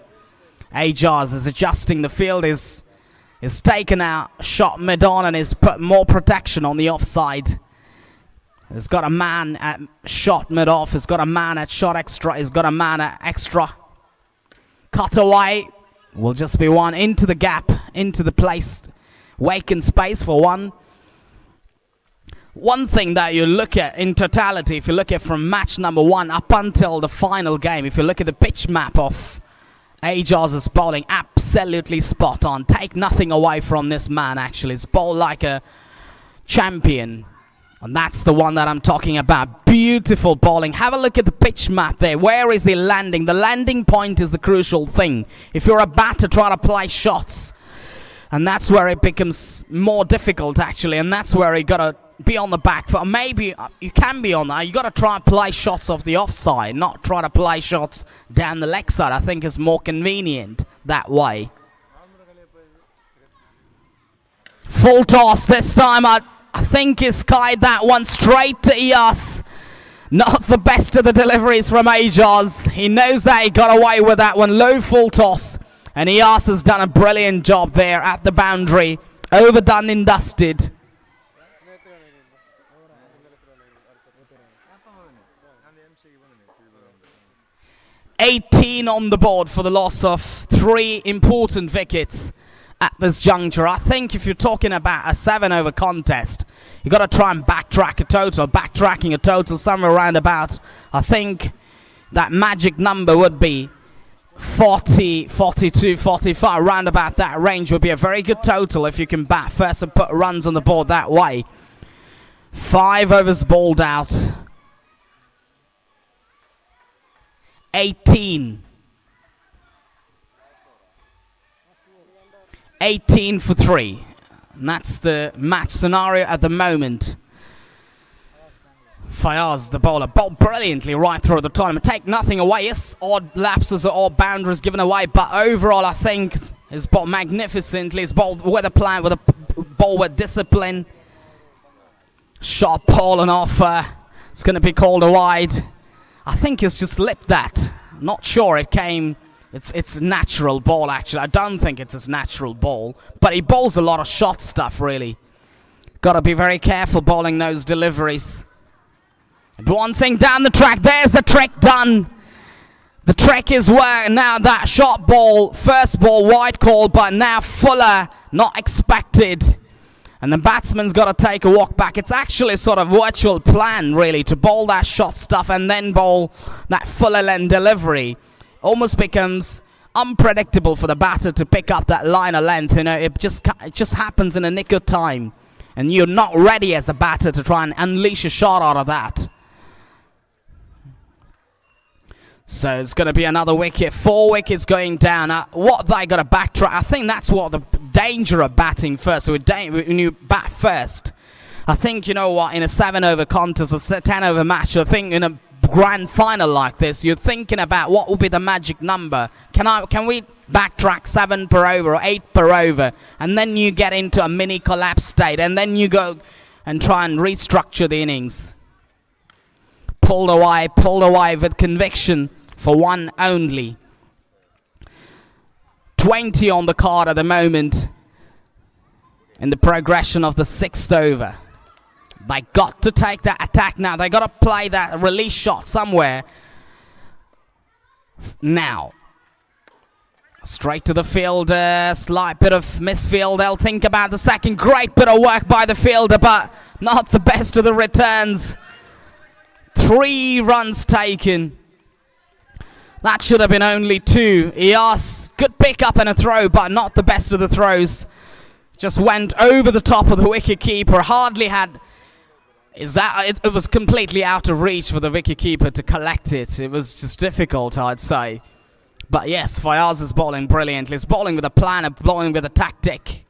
Ajaz is adjusting the field, is taken out, shot mid-on, and is put more protection on the offside. He's got a man at shot mid-off. He's got a man at shot extra. He's got a man at extra. Cut away. Will just be one into the gap, into the place, vacant space for one. One thing that you look at in totality, if you look at from match number 1 up until the final game, if you look at the pitch map of Ajaz's bowling, absolutely spot on. Take nothing away from this man, actually. It's bowled like a champion. And that's the one that I'm talking about. Beautiful bowling. Have a look at the pitch map there. Where is the landing? The landing point is the crucial thing. If you're a batter, try to play shots. And that's where it becomes more difficult, actually. And that's where you got to be on the back foot. Maybe you can be on that. You got to try and play shots off the offside, not try to play shots down the leg side. I think it's more convenient that way. Full toss this time. I think he skied that one straight to Iyas. Not the best of the deliveries from Ajaz. He knows that he got away with that one. Low full toss. And Iyas has done a brilliant job there at the boundary. Overdone and dusted. 18 on the board for the loss of 3 important wickets at this juncture. I think if you're talking about a 7-over contest, you got to try and backtrack a total. Backtracking a total somewhere around about, I think that magic number would be 40, 42, 45, around about that range would be a very good total if you can bat first and put runs on the board that way. 5 overs bowled out. 18 for 3. And that's the match scenario at the moment. Fayaz, the bowler, bowled brilliantly right through the tournament. Take nothing away. Yes, odd lapses or odd boundaries given away, but overall I think he's bowled magnificently. He's bowled with a plan, with a ball with discipline. Shot Paul and off. It's going to be called a wide. I think he's just lipped that. Not sure it came. It's natural ball, actually. I don't think it's his natural ball. But he bowls a lot of shot stuff, really. Got to be very careful bowling those deliveries. Advancing down the track. There's the trick done. The trick is where now that shot ball, first ball wide call, but now Fuller not expected. And the batsman's got to take a walk back. It's actually sort of virtual plan, really, to bowl that shot stuff and then bowl that Fuller length delivery. Almost becomes unpredictable for the batter to pick up that line of length. You know, it just happens in a nick of time. And you're not ready as a batter to try and unleash a shot out of that. So it's going to be another wicket. 4 wickets going down. What they got to backtrack. I think that's what the danger of batting first. So when you bat first, I think, you know what, in a 7-over contest or 10-over match, I think in a grand final like this, you're thinking about what will be the magic number. Can we backtrack 7 per over or 8 per over, and then you get into a mini collapse state, and then you go and try and restructure the innings. Pulled away with conviction for one only. 20 on the card at the moment in the progression of the 6th over. They got to take that attack now. They got to play that release shot somewhere now. Straight to the fielder, slight bit of misfield. They'll think about the second. Great bit of work by the fielder, but not the best of the returns. 3 runs taken. That should have been only 2. Iyas, good pick up and a throw, but not the best of the throws. Just went over the top of the wicket keeper. Hardly had. It was completely out of reach for the wicket keeper to collect it. It was just difficult, I'd say. But yes, Fayaz is bowling brilliantly. He's bowling with a plan, bowling with a tactic.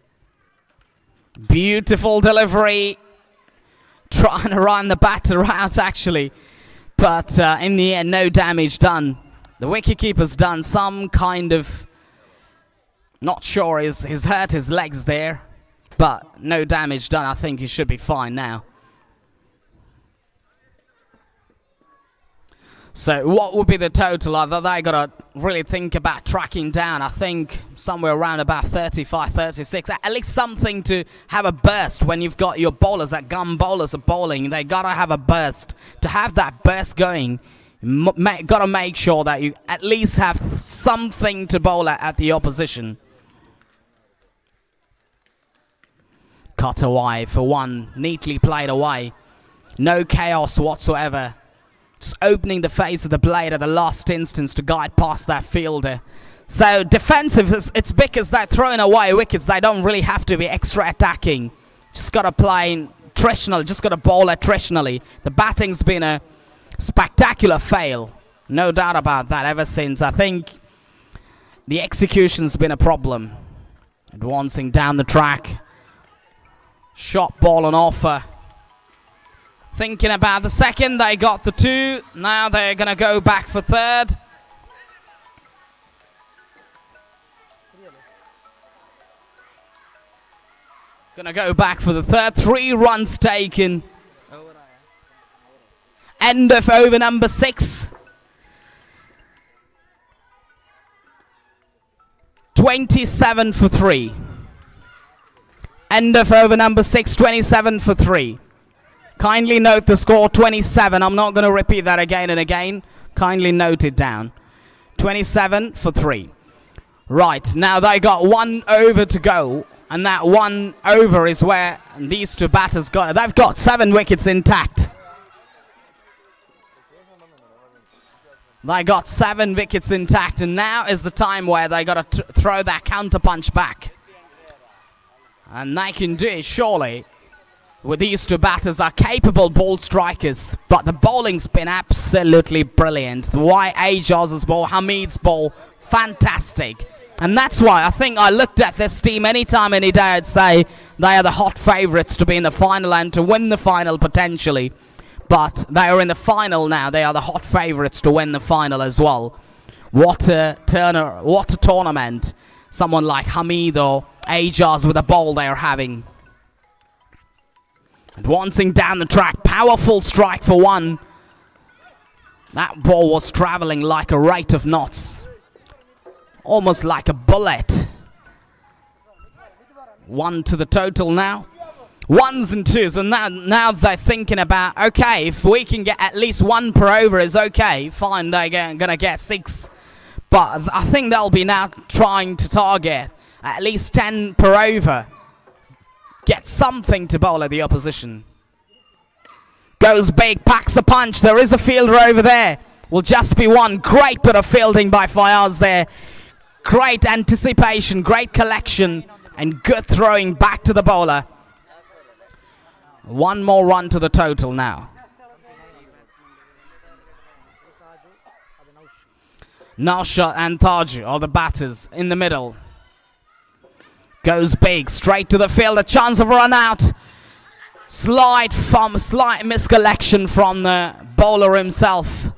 Beautiful delivery. Trying to run the batter out, actually. But in the end, no damage done. The wicketkeeper's done some kind of... Not sure, he's hurt his legs there. But no damage done. I think he should be fine now. So what would be the total? They got to really think about tracking down. I think somewhere around about 35, 36. At least something to have a burst when you've got your bowlers, that gun bowlers are bowling. They got to have a burst. To have that burst going, got to make sure that you at least have something to bowl at the opposition. Cut away for one. Neatly played away. No chaos whatsoever. Just opening the face of the blade at the last instance to guide past that fielder. So defensive, it's because they're throwing away wickets. They don't really have to be extra attacking. Just got to play attritionally. Just got to bowl attritionally. The batting's been a spectacular fail. No doubt about that ever since. I think the execution's been a problem. Advancing down the track. Shot ball on offer. Thinking about the second, they got the 2. Now they're going to go back for third. Going to go back for the third. 3 runs taken. End of over number 6. 27 for 3. End of over number 6, 27 for 3. Kindly note the score, 27. I'm not going to repeat that again and again. Kindly note it down. 27 for 3. Right, now they got 1 over to go. And that 1 over is where these 2 batters got it. They've got 7 wickets intact. They got 7 wickets intact. And now is the time where they got to throw that counter punch back. And they can do it, surely. With these 2 batters are capable ball strikers, but the bowling's been absolutely brilliant. The Ajaz's ball, Hamid's ball, fantastic. And that's why I think I looked at this team any time, any day, I'd say they are the hot favourites to be in the final and to win the final potentially. But they are in the final now. They are the hot favourites to win the final as well. What a tournament. Someone like Hamid or Ajaz with a bowl they are having. Advancing down the track, powerful strike for 1. That ball was travelling like a rate of knots. Almost like a bullet. 1 to the total now. 1s and 2s, and now they're thinking about, okay, if we can get at least 1 per over is okay, fine, they're going to get 6. But I think they'll be now trying to target at least 10 per over. Get something to bowl at the opposition. Goes big, packs the punch. There is a fielder over there. Will just be 1. Great bit of fielding by Fayaz there. Great anticipation, great collection, and good throwing back to the bowler. 1 more run to the total now. Nausha and Taju are the batters in the middle. Goes big, straight to the field, a chance of a run out. Slight miscollection from the bowler himself.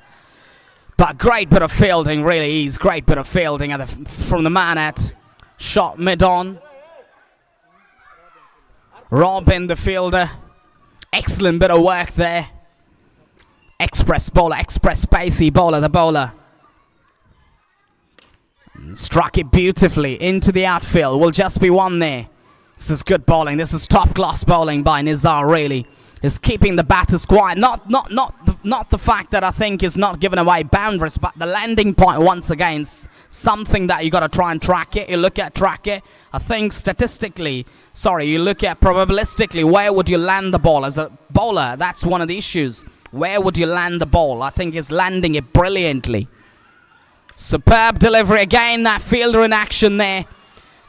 But great bit of fielding, really is. Great bit of fielding from the man at shot mid-on. Robin, the fielder. Excellent bit of work there. Express bowler, express spacey bowler, the bowler. Struck it beautifully into the outfield. Will just be 1 there. This is good bowling. This is top class bowling by Nizar, really. Is keeping the batters quiet. Not the fact that I think is not giving away boundaries, but the landing point once again is something that you got to try and track it. You look at track it. I think you look at probabilistically, where would you land the ball as a bowler? That's one of the issues. Where would you land the ball? I think he's landing it brilliantly. Superb delivery again, that fielder in action there.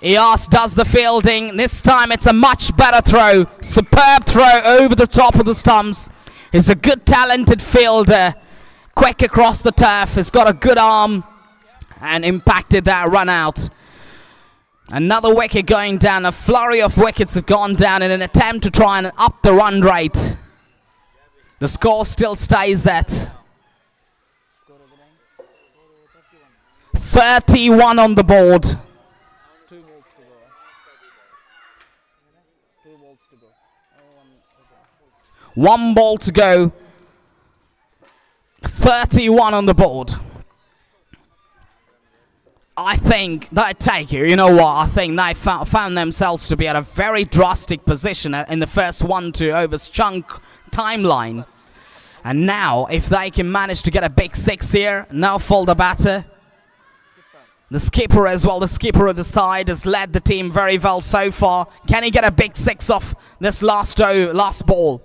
Iyas does the fielding. This time it's a much better throw. Superb throw over the top of the stumps. He's a good talented fielder. Quick across the turf. He's got a good arm and impacted that run out. Another wicket going down. A flurry of wickets have gone down in an attempt to try and up the run rate. The score still stays at 31 on the board. 1 ball to go. 31 on the board. I think they take it. You know what? I think they found themselves to be at a very drastic position in the first 1-2 overs chunk timeline. And now, if they can manage to get a big 6 here, now fall the batter. The skipper as well, the skipper of the side has led the team very well so far. Can he get a big 6 off this last ball?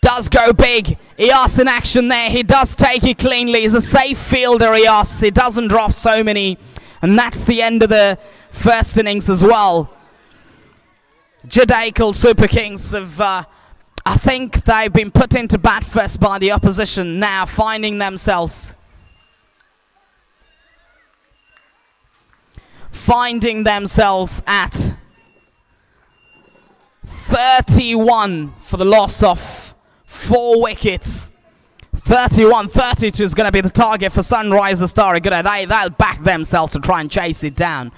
Does go big. Iyas in action there. He does take it cleanly. He's a safe fielder, Iyas. He doesn't drop so many. And that's the end of the first innings as well. Jadaikal Super Kings have, I think they've been put into bat first by the opposition, now finding themselves at 31 for the loss of 4 wickets. 31-32 is going to be the target for Sunrisers Tharigura. They'll back themselves to try and chase it down.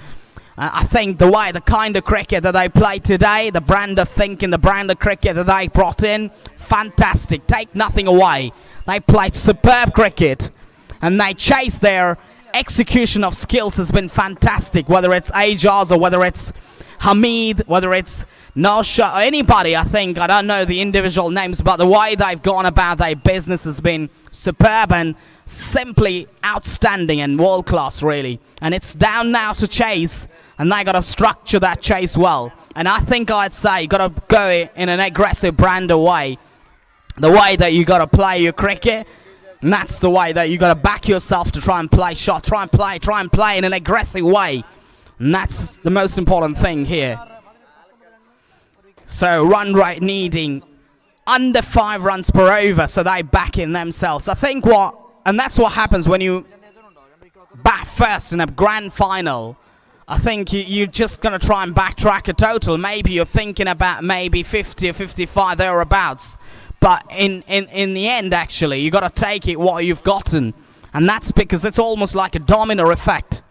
I think the kind of cricket that they played today, the brand of thinking, the brand of cricket that they brought in, fantastic. Take nothing away. They played superb cricket and they chased their execution of skills has been fantastic, whether it's Ajaz or whether it's Hamid, whether it's Nosha or anybody. I don't know the individual names, but the way they've gone about their business has been superb and simply outstanding and world class, really. And it's down now to chase, and they got to structure that chase well. And I think I'd say you got to go in an aggressive brand of way, the way that you got to play your cricket. And that's the way that you got to back yourself to try and play shot, try and play in an aggressive way. And that's the most important thing here. So run rate needing under 5 runs per over, so they back in themselves. I think and that's what happens when you bat first in a grand final. I think you're just going to try and backtrack a total. Maybe you're thinking about maybe 50 or 55 thereabouts. But in the end, actually, you got to take it what you've gotten. And that's because it's almost like a domino effect.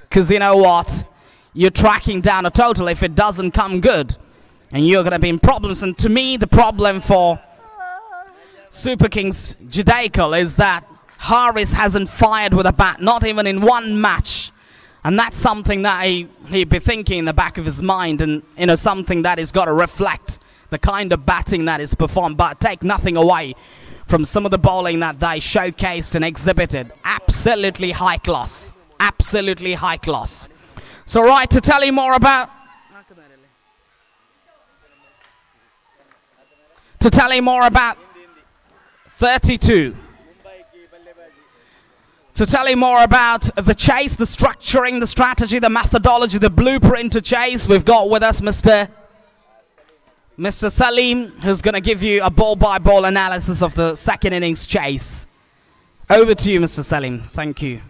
Because you know what? You're tracking down a total if it doesn't come good. And you're going to be in problems. And to me, the problem for Super Kings Jadaikal is that Haris hasn't fired with a bat, not even in one match. And that's something that he'd be thinking in the back of his mind. And, something that he's got to reflect the kind of batting that is performed, but take nothing away from some of the bowling that they showcased and exhibited. Absolutely high class. Absolutely high class. So right, to tell you more about 32. To tell you more about the chase, the structuring, the strategy, the methodology, the blueprint to chase, we've got with us Mr. Salim, who's going to give you a ball-by-ball analysis of the second innings chase. Over to you, Mr. Salim. Thank you.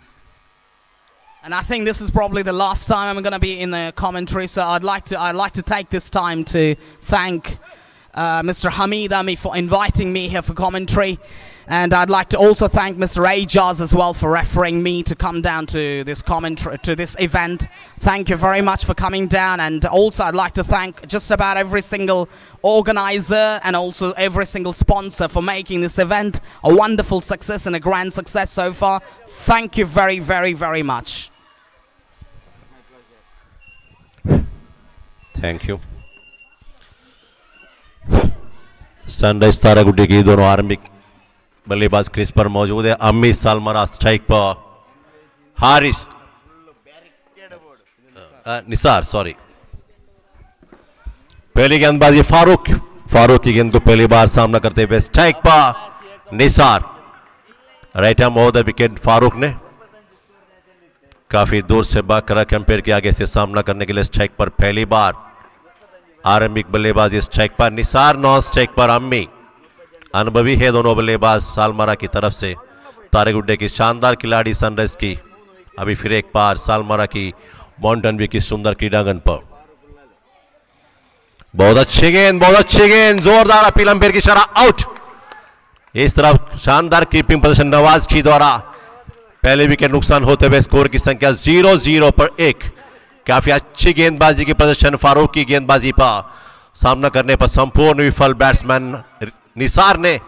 And I think this is probably the last time I'm going to be in the commentary, so I'd like to take this time to thank Mr. Hamid Ami for inviting me here for commentary. And I'd like to also thank Mr. Ajaz as well for referring me to come down to this event. Thank you very much for coming down. And also I'd like to thank just about every single organizer and also every single sponsor for making this event a wonderful success and a grand success so far. Thank you very, very, very much. Thank you. Sunrise Taragudde की दोनों आरंभिक बल्लेबाज crease पर मौजूद है. अम्मी सालमरा strike पर, हारिस निसार पहली गेंदबाजी फारूक की गेंद को पहली बार सामना करते हुए स्ट्राइक पर Nisar. Right hand over the wicket. Farooq ने काफी दूर से भागकर कैंपेयर के आगे से सामना करने के लिए स्ट्राइक पर पहली बार. आरंभिक बल्लेबाजी स्ट्राइक पर निसार, नॉन स्ट्राइक पर अम्मी. अनुभवी है दोनों बल्लेबाज सालमारा की तरफ से. तारेगुड्डे की शानदार खिलाड़ी सनराइज की अभी फिर एक बार सालमारा की माउंटेन व्यू की सुंदर क्रीडांगन पर. बहुत अच्छी गेंद, जोरदार अपील, अंपायर की इशारा, आउट. इस तरफ शानदार कीपिंग पोजीशन नवाज की द्वारा पहले विकेट नुकसान होते हुए स्कोर की संख्या 0-0 पर 1. काफी अच्छी गेंदबाजी की प्रदर्शन फारूक की गेंदबाजी पर. सामना करने पर संपूर्ण विफल बैट्समैन निसार ने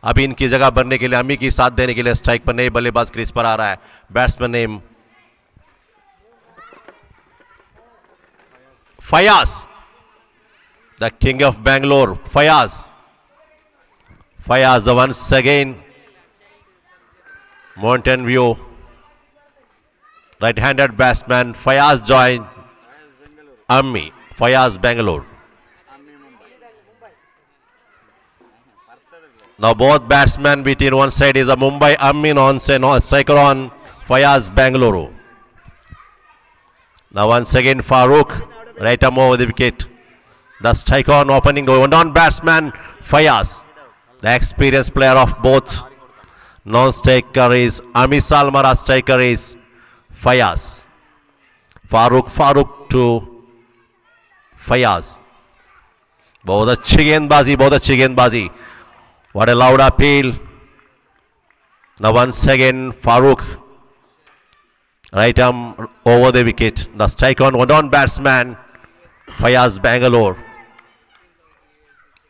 अभी इनकी जगह भरने के लिए, अमी की साथ देने के लिए स्ट्राइक पर नए बल्लेबाज क्रीज पर आ रहा है। Batsman name Fayaz, the king of Bangalore, Fayaz. Fayaz once again, Mountain View right-handed batsman Fayaz join Ammi. Fayaz Bangalore. Now both batsmen between one side is a Mumbai Ammi, on striker on Fayaz Bangalore. Now once again Farooq right arm over the wicket. The striker on opening one batsman Fayaz, the experienced player of both. Non-striker is Ami, Salmara striker is Fayaz. Farooq to Fayaz. बहुत अच्छी गेंदबाजी. What a loud appeal. Now once again Farooq right arm over the wicket. The strike on one down batsman Fayaz Bangalore.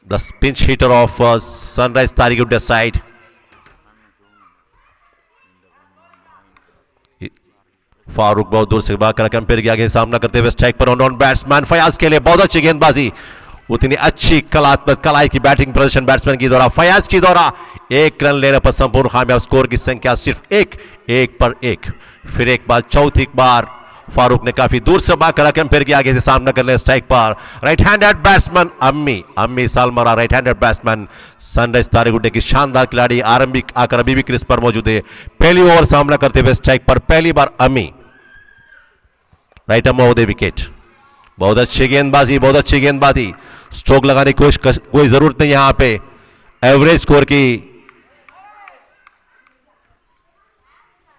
The pinch hitter of Sunrise Tarigudde side. Farooq बहुत दूर से भागकर compare किया गया, सामना करते हुए स्ट्राइक पर ऑन बैट्समैन फयाज के लिए बहुत अच्छी गेंदबाजी, उतनी अच्छी कलाई की बैटिंग पोजीशन बैट्समैन की द्वारा, फयाज की द्वारा 1 रन लेने पर संपूर्ण कामयाब। स्कोर की संख्या सिर्फ 1 पर 1। फिर एक बार चौथी बार फारूक ने काफी दूर से भागकर कंपेयर किया आगे से सामना करने स्ट्राइक पर राइट हैंडेड बैट्समैन अम्मी Salmara, right handed batsman sunrise तारेगुड्डे की शानदार खिलाड़ी, आरंभिक आकर अभी भी क्रीज पर मौजूद है। पहली ओवर सामना करते हुए स्ट्राइक पर पहली बार अम्मी, right arm over the wicket. बहुत अच्छी गेंदबाजी, स्ट्रोक लगाने की कोई जरूरत नहीं यहां पे। एवरेज स्कोर की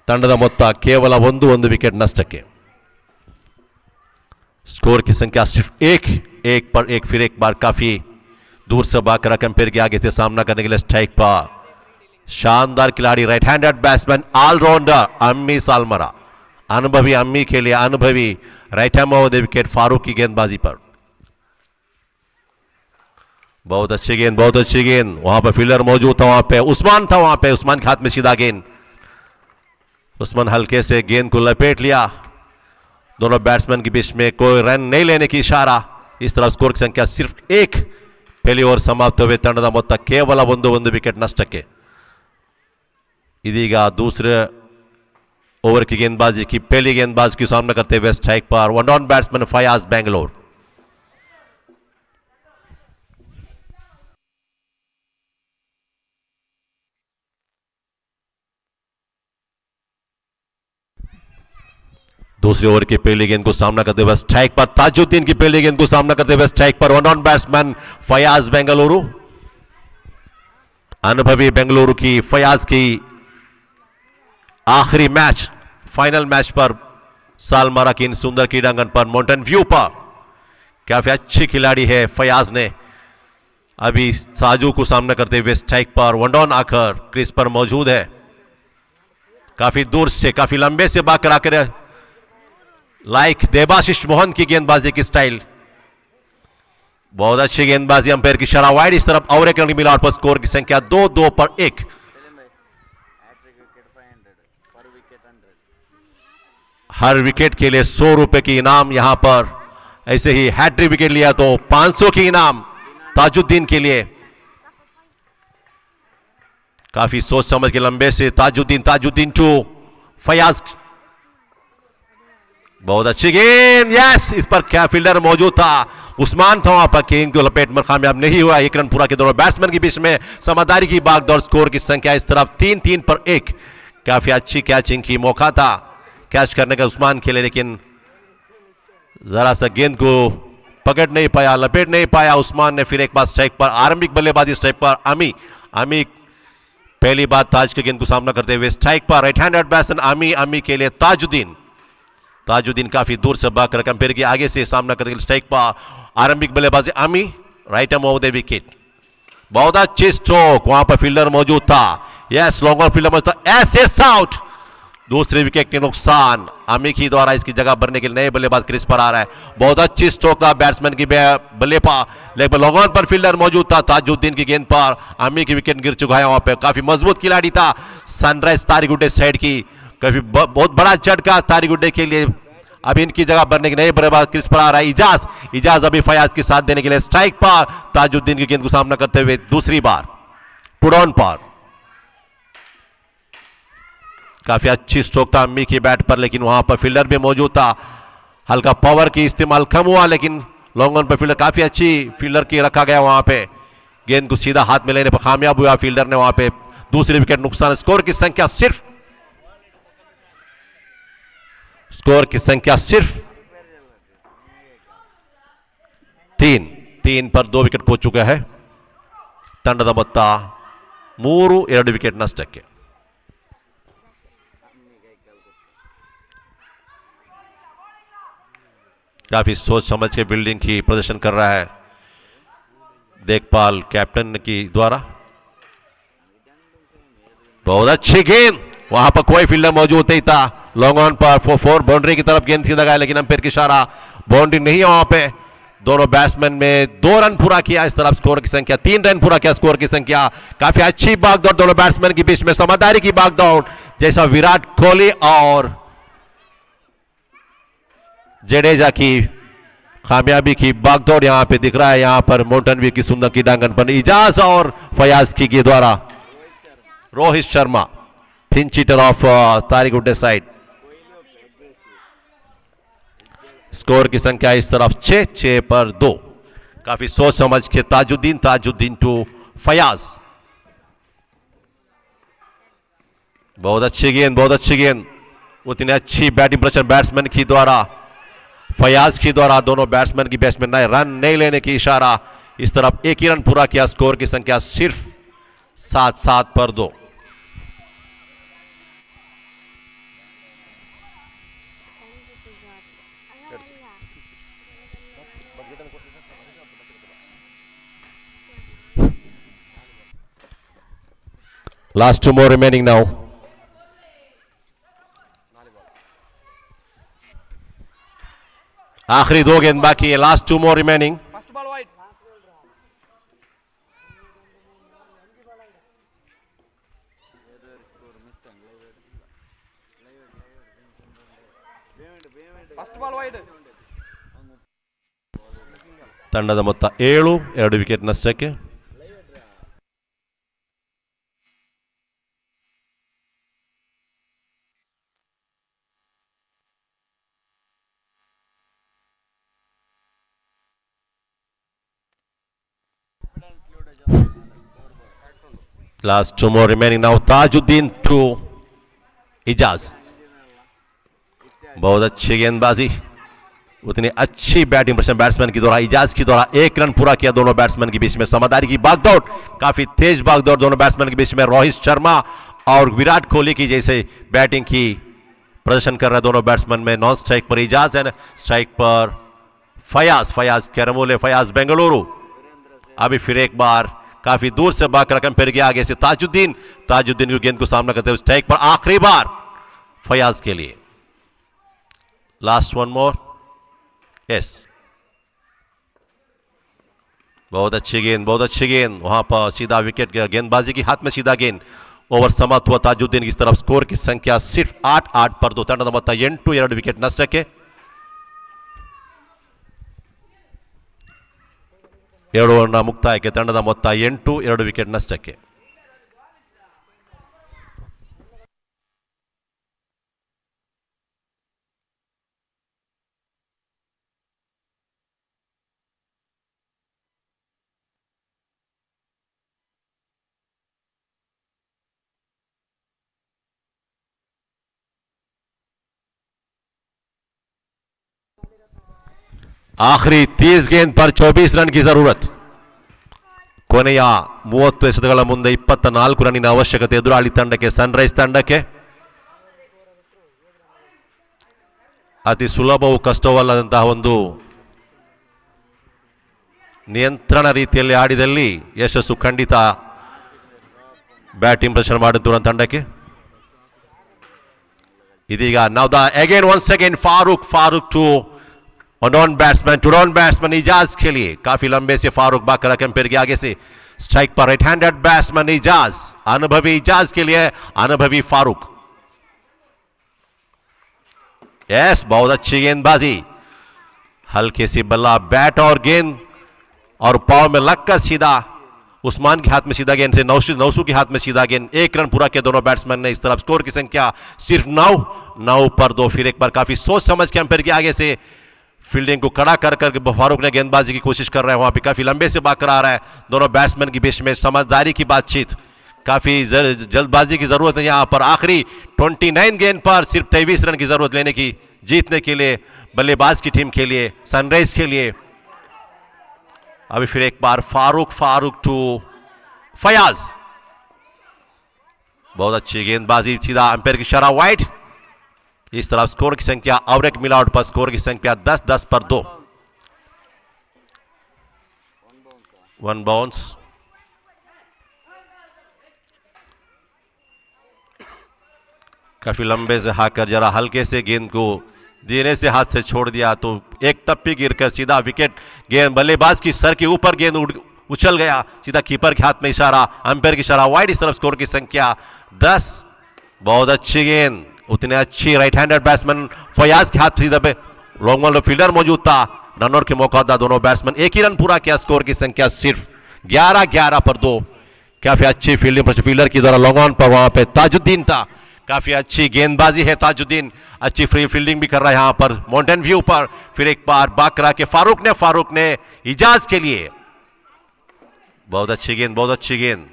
ತಂಡದ ಮೊತ್ತ ಕೇವಲ ಒಂದು ವಿಕೆಟ್ ನಷ್ಟಕ್ಕೆ। स्कोर की संख्या सिर्फ 1 पर 1। फिर एक बार काफी दूर से भागकर कंपेयर के आगे से सामना करने के लिए स्ट्राइक पर शानदार खिलाड़ी, राइट हैंडेड बैट्समैन ऑलराउंडर अम्मी सालमरा, अनुभवी अम्मी के लिए अनुभवी right hand over the wicket Farooq की गेंदबाजी पर। बहुत अच्छी गेंद, वहां पर फील्डर मौजूद था, वहां पे उस्मान था, वहां पे उस्मान के हाथ में सीधा गेंद, उस्मान हल्के से गेंद को लपेट लिया। दोनों बैट्समैन के बीच में कोई रन नहीं लेने की इशारा। इस तरह स्कोर की संख्या सिर्फ 1। पहली ओवर समाप्त हुए ತಂಡದ ಮೊತ್ತ ಕೇವಲ ಒಂದು ವಿಕೆಟ್ ನಷ್ಟಕ್ಕೆ। ಇದೀಗ दूसरे ओवर की गेंदबाजी की पहली गेंदबाज की सामना करते हुए स्ट्राइक पर one down batsman Fayaz Bangalore. दूसरे ओवर की पहली गेंद को सामना करते हुए स्ट्राइक पर ताजुद्दीन की पहली गेंद को सामना करते हुए स्ट्राइक पर one down batsman Fayaz Bengaluru. अनुभवी बेंगलुरु की फयाज की आखिरी मैच, फाइनल मैच पर सालमारा की इन सुंदर क्रीडांगन पर माउंटेन व्यू पर काफी अच्छी खिलाड़ी है फयाज ने। अभी साजू को सामना करते हुए स्ट्राइक पर वन डाउन आकर क्रीज पर मौजूद है। काफी दूर से काफी लंबे से भागकर आकर लाइक देबाशिष मोहन की गेंदबाजी की स्टाइल, बहुत अच्छी गेंदबाजी, अंपायर की इशारा वाइड इस तरफ और एक रन मिला और पर स्कोर की संख्या 2 पर 1। हर विकेट के लिए 100 रुपए की इनाम यहां पर, ऐसे ही हैट्रिक विकेट लिया तो 500 की इनाम ताजुद्दीन के लिए। काफी सोच समझ के लंबे से ताजुद्दीन टू फयाज, बहुत अच्छी गेंद, यस, इस पर क्या फील्डर मौजूद था, उस्मान था वहां पर, गेंद को लपेट में कामयाब नहीं हुआ। 1 रन पूरा के दोनों बैट्समैन के बीच में समझदारी की भागदौड़। स्कोर की संख्या इस तरफ 3 पर 1। काफी अच्छी कैचिंग की मौका था कैच करने का उस्मान के लिए, लेकिन जरा सा गेंद को पकड़ नहीं पाया, लपेट नहीं पाया उस्मान ने। फिर एक बार स्ट्राइक पर आरंभिक बल्लेबाजी स्ट्राइक पर अमी पहली बार ताज के गेंद को सामना करते हुए स्ट्राइक पर राइट हैंडेड बैट्समैन अमी के लिए ताजुद्दीन काफी दूर से भागकर कंपेयर किया आगे से सामना करते हुए स्ट्राइक पर आरंभिक बल्लेबाजी अमी, right arm over the wicket. बहुत अच्छी स्ट्रोक, वहां पर फील्डर मौजूद था, यस, लॉन्ग ऑन फील्डर मौजूद था, ऐसे आउट, दूसरी विकेट के नुकसान। अमीकी द्वारा इसकी जगह भरने के लिए नए बल्लेबाज क्रीज पर आ रहा है। बहुत अच्छी स्ट्रोक था बैट्समैन की बल्ले पर, लेकिन लॉन्ग ऑन पर फील्डर मौजूद था। ताजुद्दीन की गेंद पर अमी की विकेट गिर चुका है। वहां पे काफी मजबूत खिलाड़ी था सनराइज तारीगुड्डे साइड की, काफी बहुत बड़ा झटका तारीगुड्डे के लिए। अभी इनकी जगह भरने के नए बल्लेबाज क्रीज पर आ रहा है इजाज अभी फयाज के साथ देने के लिए स्ट्राइक पर। ताजुद्दीन की गेंद को सामना करते हुए दूसरी बार पुडॉन पर। काफी अच्छी स्ट्रोक था अम्मी की बैट पर, लेकिन वहां पर फील्डर भी मौजूद था। हल्का पावर की इस्तेमाल कम हुआ, लेकिन लॉन्ग ऑन पर फील्डर काफी अच्छी फील्डर की रखा गया। वहां पे गेंद को सीधा हाथ में लेने पर कामयाब हुआ फील्डर ने। वहां पे दूसरी विकेट नुकसान। स्कोर की संख्या सिर्फ 3 पर 2 ವಿಕೆಟ್ ಪೋಚುಗ है। ತಂಡದ ಮೊತ್ತ 3-2 ವಿಕೆಟ್ ನಷ್ಟಕ್ಕೆ। काफी सोच समझ के बिल्डिंग की प्रदर्शन कर रहा है देखभाल कैप्टन की द्वारा। बहुत अच्छी गेंद, वहां पर कोई फील्डर मौजूद नहीं था। लॉन्ग ऑन पर 4 बाउंड्री की तरफ गेंद सीधा गया, लेकिन अंपायर की इशारा बाउंड्री नहीं है। वहां पे दोनों बैट्समैन में 2 रन पूरा किया। इस तरफ स्कोर की संख्या 3 रन पूरा किया। स्कोर की संख्या काफी अच्छी भागदौड़ दोनों बैट्समैन के बीच में, समझदारी की भागदौड़ जैसा विराट कोहली और जडेजा की कामयाबी की भागदौड़ यहां पे दिख रहा है। यहां पर माउंटेन व्यू की सुंदर की डांगन पर इजाज और फयाज की द्वारा Rohit Sharma pinch hitter of Tarigudde side. Score की संख्या इस तरफ 6 पर 2। काफी सोच समझ के ताजुद्दीन टू फयाज। बहुत अच्छी गेंद उतनी अच्छी बैटिंग प्रदर्शन बैट्समैन की द्वारा, फयाज की द्वारा। दोनों बैट्समैन की बैट्समैन रन नहीं लेने की इशारा। इस तरफ 1 ही रन पूरा किया। स्कोर की संख्या सिर्फ 7 पर 2। Last 2 more remaining now. आखिरी 2 गेंद बाकी है। Last 2 more remaining. First ball wide. First ball wide. ತಂಡದ ಮೊತ್ತ 7, 2 ವಿಕೆಟ್ ನಷ್ಟಕ್ಕೆ। Last 2 more remaining now. Tajuddin to Ijaz. बहुत अच्छी गेंदबाजी, उतनी अच्छी बैटिंग प्रदर्शन बैट्समैन की द्वारा। इजाज की द्वारा 1 रन पूरा किया दोनों बैट्समैन के बीच में। समझदारी की भागदौड़, काफी तेज भागदौड़ दोनों बैट्समैन के बीच में। रोहित शर्मा और विराट कोहली की जैसे बैटिंग की प्रदर्शन कर रहे दोनों बैट्समैन में। नॉन स्ट्राइक पर इजाज है, स्ट्राइक पर फयाज कैरमोले, फयाज बेंगलुरु। अभी फिर एक बार काफी दूर से भाग रकम फिर गया आगे से ताजुद्दीन की गेंद को सामना करते हुए स्ट्राइक पर आखिरी बार फयाज के लिए। लास्ट 1 मोर। यस, बहुत अच्छी गेंद वहां पर सीधा विकेट गया। गेंदबाजी की हाथ में सीधा गेंद। ओवर समाप्त हुआ ताजुद्दीन की तरफ। स्कोर की संख्या सिर्फ 8 पर 2। ತಂಡದ ಮೊತ್ತ 8, 2 ವಿಕೆಟ್ ನಷ್ಟಕ್ಕೆ। 2 ರನ್ನ ಮುಕ್ತಾಯಕ್ಕೆ ತಂಡದ ಮೊತ್ತ 8, 2 ವಿಕೆಟ್ ನಷ್ಟಕ್ಕೆ। आखिरी 30 गेंद पर 24 रन की जरूरत। ಕೊನೆಯ 30 ಎಸೆತಗಳ ಮುಂದೆ 24 ರನ್ನಿನ ಅವಶ್ಯಕತೆ ಎದುರಾಳಿ ತಂಡಕ್ಕೆ, ಸನ್ರೈಸ್ ತಂಡಕ್ಕೆ। ಅತಿ ಸುಲಭವೂ ಕಷ್ಟವಲ್ಲದಂತಹ ಒಂದು ನಿಯಂತ್ರಣ ರೀತಿಯಲ್ಲಿ ಆಡಿದಲ್ಲಿ ಯಶಸ್ಸು ಖಂಡಿತ ಬ್ಯಾಟಿಂಗ್ ಪ್ರದರ್ಶನ ಮಾಡುತ್ತಿರುವ ತಂಡಕ್ಕೆ। Idiga. Now the again once again Farooq to on batsman to on batsman Ijaz के लिए काफी लंबे से फारूक बाकर कंपेयर के आगे से स्ट्राइक पर राइट हैंडेड बैट्समैन इजाज, अनुभवी इजाज के लिए अनुभवी फारूक। यस, बहुत अच्छी गेंदबाजी, हल्के सी बल्ला बैट और गेंद और पाव में लगकर सीधा उस्मान के हाथ में सीधा गेंद से नौसू के हाथ में सीधा गेंद। 1 रन पूरा किया दोनों बैट्समैन ने। इस तरफ स्कोर की संख्या सिर्फ 9 पर 2। फिर एक बार काफी सोच समझ के अंपायर के आगे से फील्डिंग को कड़ा कर फारूक ने गेंदबाजी की कोशिश कर रहे हैं। वहां पे काफी लंबे से बाकर आ रहा है। दोनों बैट्समैन के बीच में समझदारी की बातचीत, काफी जल्दबाजी की जरूरत है यहां पर। आखिरी 29 गेंद पर सिर्फ 23 रन की जरूरत लेने की, जीतने के लिए बल्लेबाज की टीम के लिए, सनराइज के लिए। अभी फिर एक बार फारूक टू फयाज, बहुत अच्छी गेंदबाजी, सीधा अंपायर की इशारा वाइड। इस तरफ स्कोर की संख्या और एक मिलावट पर स्कोर की संख्या 10 पर 2। 1 बाउंस। काफी लंबे से हाकर जरा हल्के से गेंद को धीरे से हाथ से छोड़ दिया तो एक तप्पी गिरकर सीधा विकेट। गेंद बल्लेबाज की सर के ऊपर गेंद उछल गया, सीधा कीपर के हाथ में इशारा, अंपायर की इशारा वाइड। इस तरफ स्कोर की संख्या 10। बहुत अच्छी गेंद, उतने अच्छी राइट हैंडेड बैट्समैन फयाज के हाथ सीधा पे लॉन्ग बॉल फील्डर मौजूद था, रन आउट के मौका था। दोनों बैट्समैन एक ही रन पूरा किया। स्कोर की संख्या सिर्फ 11 पर 2। काफी अच्छी फील्डिंग फील्डर की द्वारा लॉन्ग ऑन पर वहां पे ताजुद्दीन था। काफी अच्छी गेंदबाजी है ताजुद्दीन, अच्छी फ्री फील्डिंग भी कर रहा है यहां पर माउंटेन व्यू पर। फिर एक बार बाकरा के फारूक ने इजाज के लिए, बहुत अच्छी गेंद,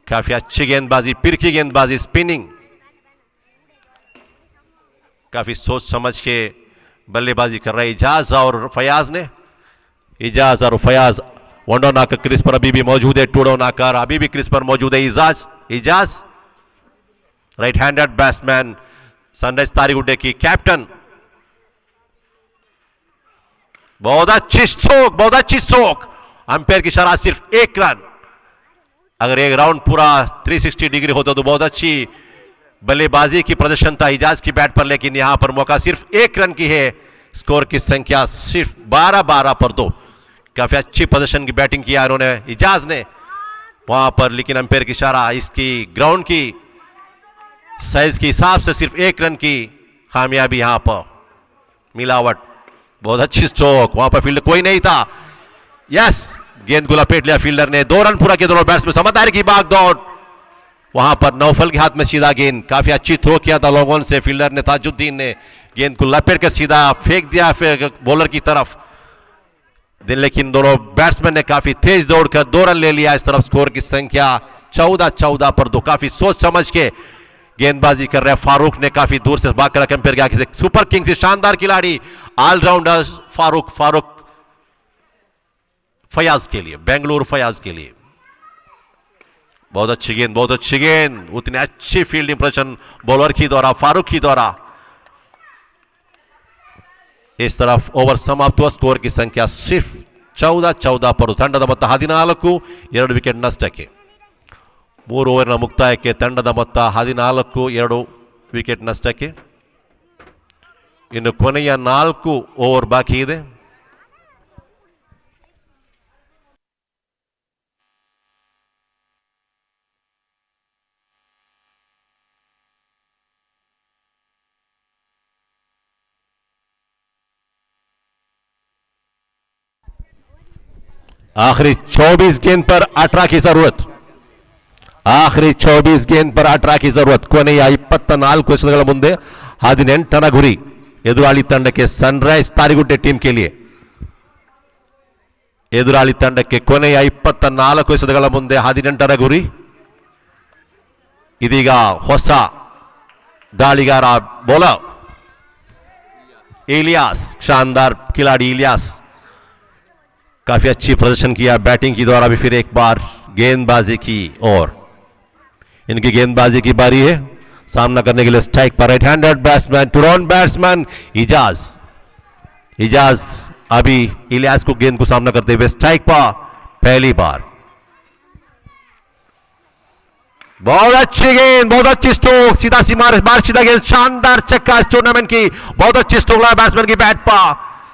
काफी अच्छी गेंदबाजी, पिरकी गेंदबाजी, स्पिनिंग, काफी सोच समझ के बल्लेबाजी कर रहे इजाज और फयाज ने। इजाज और फयाज वन डाउन आकर क्रीज पर अभी भी मौजूद है, 2 डाउन आकर अभी भी क्रीज पर मौजूद है Ijaz right handed batsman, sunrise Tarigudde की कैप्टन। बहुत अच्छी स्ट्रोक, अंपायर की इशारा सिर्फ 1 रन। अगर एक राउंड पूरा 360 डिग्री होता तो बहुत अच्छी बल्लेबाजी की प्रदर्शन था इजाज की बैट पर, लेकिन यहां पर मौका सिर्फ 1 रन की है। स्कोर की संख्या सिर्फ 12 पर 2। काफी अच्छी प्रदर्शन की बैटिंग किया इन्होंने इजाज ने वहां पर, लेकिन अंपायर की इशारा इसकी ग्राउंड की साइज के हिसाब से सिर्फ 1 रन की कामयाबी यहां पर। मिलावट, बहुत अच्छी स्ट्रोक, वहां पर फील्डर कोई नहीं था। यस, गेंद को लपेट लिया फील्डर ने। 2 रन पूरा किया दोनों बैट्समैन। समझदारी की भागदौड़, वहां पर नौफल के हाथ में सीधा गेंद, काफी अच्छी थ्रो किया था लॉन्ग ऑन से फील्डर ने, ताजुद्दीन ने गेंद को लपेट कर सीधा फेंक दिया फिर बॉलर की तरफ। लेकिन दोनों बैट्समैन ने काफी तेज दौड़कर 2 रन ले लिया। इस तरफ स्कोर की संख्या 14 पर 2। काफी सोच समझ के गेंदबाजी कर रहे हैं फारूक ने, काफी दूर से भागकर कंपेयर किया। सुपर किंग्स से शानदार खिलाड़ी, ऑलराउंडर फारूक फयाज के लिए, बेंगलुरु फयाज के लिए। बहुत अच्छी गेंद, उतनी अच्छी फील्डिंग प्रदर्शन बॉलर की द्वारा, फारूक की द्वारा। इस तरफ ओवर समाप्त हुआ, स्कोर की संख्या सिर्फ 14 पर। ತಂಡದ ಮೊತ್ತ 14, 2 ವಿಕೆಟ್ ನಷ್ಟಕ್ಕೆ। 3 ಓವರ್ನ ಮುಕ್ತಾಯಕ್ಕೆ ತಂಡದ ಮೊತ್ತ 14, 2 ವಿಕೆಟ್ ನಷ್ಟಕ್ಕೆ। ಇನ್ನು ಕೊನೆಯ 4 ಓವರ್ ಬಾಕಿ ಇದೆ। आखिरी 24 गेंद पर 18 की जरूरत, आखिरी 24 गेंद पर 18 की जरूरत। ಕೊನೆಯ 24 ಎಸೆತಗಳ ಮುಂದೆ 18ರ ಗುರಿ ಎದುರಾಳಿ ತಂಡಕ್ಕೆ, ಸನ್ರೈಸ್ ತಾರಿಗುಡ್ಡೆ ಟೀಮ್ के लिए। ಎದುರಾಳಿ ತಂಡಕ್ಕೆ ಕೊನೆಯ 24 ಎಸೆತಗಳ ಮುಂದೆ 18ರ ಗುರಿ। ಇದೀಗ ಹೊಸ ದಾಳಿಗಾರ ಬೌಲರ್ इलियास, शानदार खिलाड़ी इलियास, काफी अच्छी प्रदर्शन किया बैटिंग की द्वारा भी। फिर एक बार गेंदबाजी की और इनकी गेंदबाजी की बारी है। सामना करने के लिए स्ट्राइक पर right handed batsman, two down batsman Ijaz अभी इलियास को गेंद को सामना करते हुए स्ट्राइक पर पहली बार। बहुत अच्छी गेंद, बहुत अच्छी स्ट्रोक, सीधा सीमा बार सीधा गेंद, शानदार छक्का इस टूर्नामेंट की, बहुत अच्छी स्ट्रोक लगा बैट्समैन की बैट पर,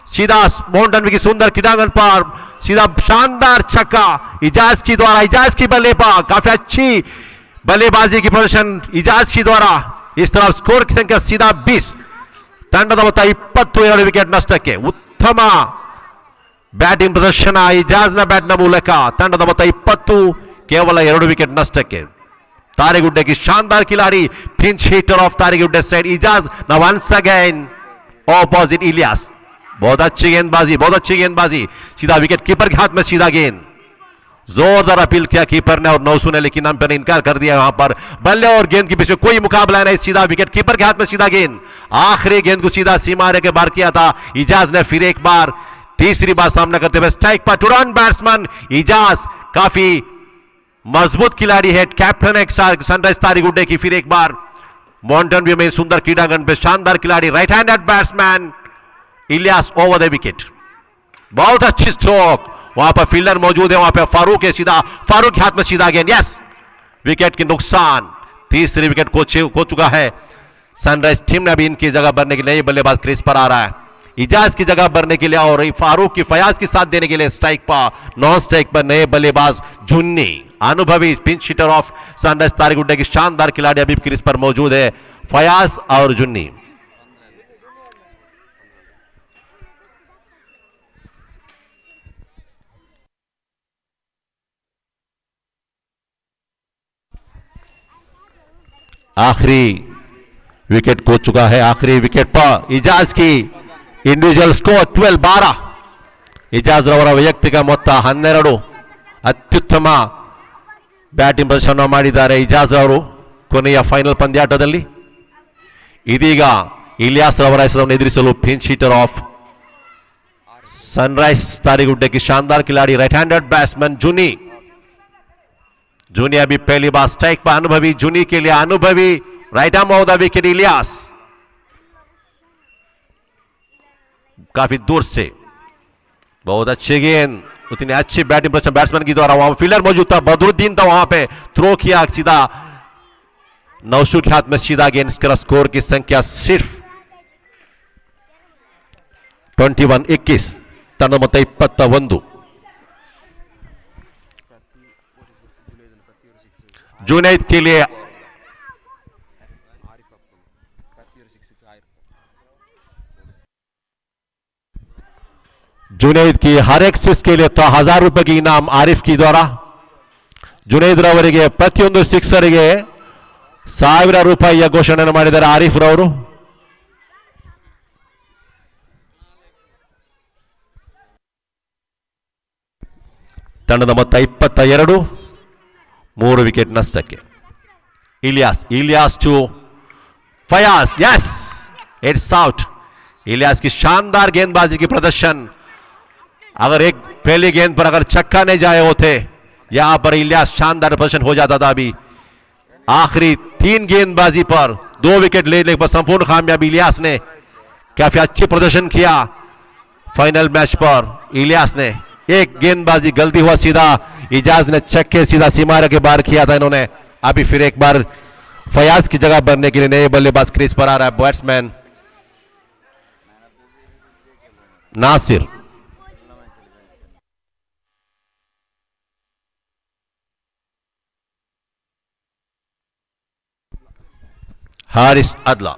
सीधा माउंटन की सुंदर क्रीडांगन पर सीधा शानदार छक्का इजाज की द्वारा, इजाज की बल्ले पर काफी अच्छी बल्लेबाजी की प्रदर्शन इजाज की द्वारा। इस तरफ स्कोर की संख्या सीधा 20, ತಂಡದ ಮೊತ್ತ 22 ವಿಕೆಟ್ ನಷ್ಟಕ್ಕೆ ಉತ್ತಮ ಬ್ಯಾಟಿಂಗ್ ಪ್ರದರ್ಶನ ಇಜಾಜ್ನ ಬ್ಯಾಟ್ನ ಮೂಲಕ ತಂಡದ ಮೊತ್ತ 20 ಕೇವಲ 2 ವಿಕೆಟ್ ನಷ್ಟಕ್ಕೆ। तारेगुड्डे की शानदार खिलाड़ी, pinch hitter of Taregudde side Ijaz, now once again opposite Ilyas, बहुत अच्छी गेंदबाजी, बहुत अच्छी गेंदबाजी, सीधा विकेट कीपर के हाथ में सीधा गेंद, जोरदार अपील किया कीपर ने और नौसू ने, लेकिन अंपायर ने इनकार कर दिया। वहां पर बल्ले और गेंद के बीच में कोई मुकाबला नहीं, सीधा विकेट कीपर के हाथ में सीधा गेंद, आखिरी गेंद को सीधा सीमारे के बाहर किया था इजाज ने, फिर एक बार तीसरी बार सामना करते हुए स्ट्राइक पर तुरंत बैट्समैन इजाज, काफी मजबूत खिलाड़ी है, कैप्टन है सनराइज तारेगुड्डे की, फिर एक बार माउंटेन व्यू में सुंदर क्रीडांगन पे शानदार खिलाड़ी right handed batsman Ilyas over the wicket, बहुत अच्छी स्ट्रोक, वहां पर फील्डर मौजूद है, वहां पर फारूक है, सीधा फारूक के हाथ में सीधा गेंद, यस विकेट की नुकसान, तीसरी विकेट खो चुका है सनराइज टीम ने। अभी इनकी जगह भरने के लिए नई बल्लेबाज क्रीज पर आ रहा है, इजाज की जगह भरने के लिए और फारूक की फयाज की साथ देने के लिए स्ट्राइक पर, नॉन स्ट्राइक पर नए बल्लेबाज जुन्नी, अनुभवी पिंच हिटर ऑफ सनराइज तारेगुड्डे की शानदार खिलाड़ी अभी क्रीज पर मौजूद है फयाज और जुन्नी। आखिरी विकेट खो चुका है, आखिरी विकेट पर इजाज की इंडिविजुअल स्कोर 12 ಇಜಾಜ್ ರವರ ವೈಯಕ್ತಿಕ ಮೊತ್ತ 12, ಅತ್ಯುತ್ತಮ ಬ್ಯಾಟಿಂಗ್ ಪ್ರದರ್ಶನ ಮಾಡಿದ್ದಾರೆ ಇಜಾಜ್ ಅವರು ಕೊನೆಯ ಫೈನಲ್ ಪಂದ್ಯಾಟದಲ್ಲಿ। ಇದೀಗ ಇಲಿಯಾಸ್ ರವರ ಹೆಸರನ್ನು ಎದುರಿಸಲು ಪಿಂಚ್ ಹಿಟರ್ ಆಫ್ सनराइज तारेगुड्डे की शानदार खिलाड़ी राइट हैंडेड बैट्समैन जूनी, जूनी अभी पहली बार स्ट्राइक पर, अनुभवी जूनी के लिए अनुभवी right arm of the wicket Ilyas, काफी दूर से बहुत अच्छी गेंद, उतनी अच्छी बैटिंग प्रदर्शन बैट्समैन की द्वारा, वहां फील्डर मौजूद था बदरुद्दीन था, वहां पे थ्रो किया सीधा नौशू के हाथ में सीधा गेंद। इसका स्कोर की संख्या सिर्फ 21, ತಂಡ ಮೊತ್ತ 21। जुनैद के लिए जुनैद की हर एक सिक्स के लिए तो 1000 रुपए की इनाम आरिफ की द्वारा, जुनैद ರವರಿಗೆ ಪ್ರತಿಯೊಂದು ಸಿಕ್ಸರಿಗೆ 1000 ರೂಪಾಯಿಯ ಘೋಷಣೆ ಮಾಡಿದ್ದಾರೆ ಆರಿಫ್ ರವರು। ತಂಡದ ಮೊತ್ತ 22, 3 ವಿಕೆಟ್ ನಷ್ಟಕ್ಕೆ। Ilyas to Fayaz, yes it's out. Ilyas की शानदार गेंदबाजी की प्रदर्शन, अगर एक पहली गेंद पर अगर छक्का नहीं जाए होते यहां पर इलियास शानदार प्रदर्शन हो जाता था। अभी आखिरी 3 गेंदबाजी पर 2 विकेट लेने पर संपूर्ण कामयाबी इलियास ने, काफी अच्छी प्रदर्शन किया फाइनल मैच पर इलियास ने। एक गेंदबाजी गलती हुआ, सीधा इजाज ने छक्के सीधा सीमारे के बाहर किया था इन्होंने। अभी फिर एक बार फयाज की जगह भरने के लिए नए बल्लेबाज क्रीज पर आ रहा है बैट्समैन नासिर। हारिस अदला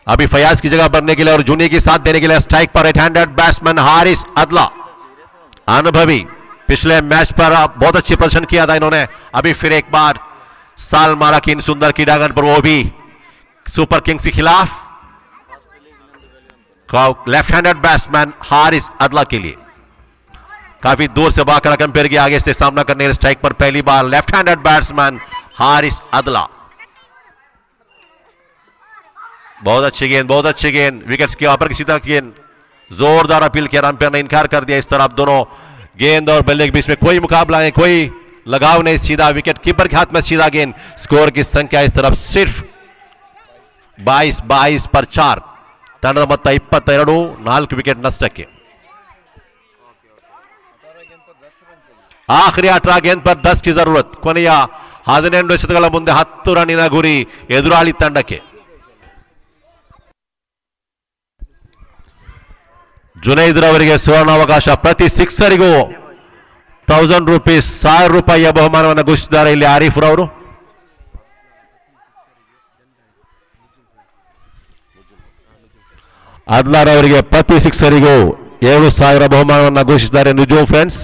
अभी फयाज की जगह भरने के लिए और जूनी की साथ देने के लिए स्ट्राइक पर राइट हैंडेड बैट्समैन हारिस अदला, अनुभवी, पिछले मैच पर बहुत अच्छी प्रदर्शन किया था इन्होंने। अभी फिर एक बार सालमारा की इन सुंदर क्रीडांगन पर, वो भी सुपर किंग्स के खिलाफ, लेफ्ट हैंडेड बैट्समैन हारिस अदला के लिए काफी दूर से बाकर कंपेयर के आगे से सामना करने के स्ट्राइक पर पहली बार लेफ्ट हैंडेड बैट्समैन हारिस अदला। बहुत अच्छी गेंद, बहुत अच्छी गेंद, विकेट्स के ऊपर किसी तरह गेंद, जोरदार अपील किया, अंपायर ने इनकार कर दिया। इस तरफ दोनों गेंद और बल्ले के बीच में कोई मुकाबला नहीं, कोई लगाव नहीं, सीधा विकेट कीपर के हाथ में सीधा गेंद। स्कोर की संख्या इस तरफ सिर्फ 22 पर 4, ತಂಡದ ಮೊತ್ತ 22, 4 ವಿಕೆಟ್ ನಷ್ಟಕ್ಕೆ। आखिरी 18 गेंद पर 10 की जरूरत, ಕೊನೆಯ 12 ಎಸೆತಗಳ ಮುಂದೆ 10 ರನ್ನಿನ ಗುರಿ ಎದುರಾಳಿ ತಂಡಕ್ಕೆ. ಜುನೈದ್ ರವರಿಗೆ ಸುವರ್ಣಾವಕಾಶ. ಪ್ರತಿ ಸಿಕ್ಸರಿಗೂ 1000 ರೂಪೀಸ್, 1000 ರೂಪಾಯಿಯ ಬಹುಮಾನವನ್ನು ಘೋಷಿಸಿದ್ದಾರೆ ಇಲ್ಲಿ ಆರಿಫ್ ರವರು. ಅದ್ಲಾರ್ ಅವರಿಗೆ ಪ್ರತಿ ಸಿಕ್ಸರಿಗೂ 7000 ಬಹುಮಾನವನ್ನು ಘೋಷಿಸಿದ್ದಾರೆ ನುಜೂಮ್ ಫ್ರೆಂಡ್ಸ್.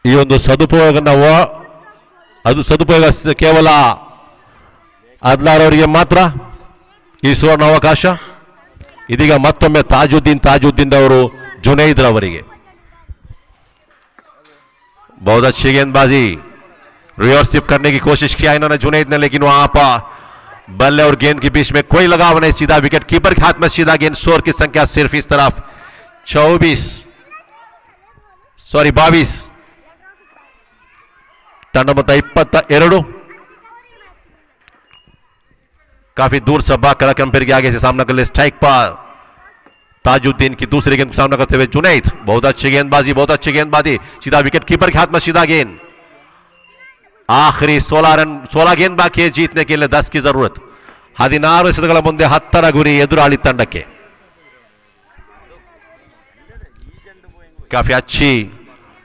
ಈ ಒಂದು ಸದುಪಯೋಗ ಕೇವಲ ಅದ್ಲಾರ್ ಅವರಿಗೆ ಮಾತ್ರ ಈ ಸುವರ್ಣ ಅವಕಾಶ. ಇದೀಗ ಮತ್ತೊಮ್ಮೆ ತಾಜುದ್ದೀನ್ ಅವರು जुनैद रवरिगे बहुत अच्छी गेंदबाजी, रिवर्सिप करने की कोशिश किया इन्होंने जुनैद ने, लेकिन वहां पर बल्ले और गेंद के बीच में कोई लगाव नहीं, सीधा विकेट कीपर के हाथ में सीधा गेंद. स्कोर की संख्या सिर्फ इस तरफ 22 ತಂಡ ಮೊತ್ತ 22. काफी दूर से भाग कर अंपायर के आगे से सामना कर ले. स्ट्राइक पर ताजुद्दीन की दूसरी गेंद का सामना करते हुए जुनैद. बहुत अच्छी गेंदबाजी, सीधा विकेट कीपर के हाथ में सीधा गेंद. आखिरी 16 गेंद बाकी है जीतने के लिए 10 की जरूरत. 16 ಎಸೆತಗಳ ಮುಂದೆ 10ರ ಗುರಿ ಎದುರಾಳಿ ತಂಡಕ್ಕೆ. काफी अच्छी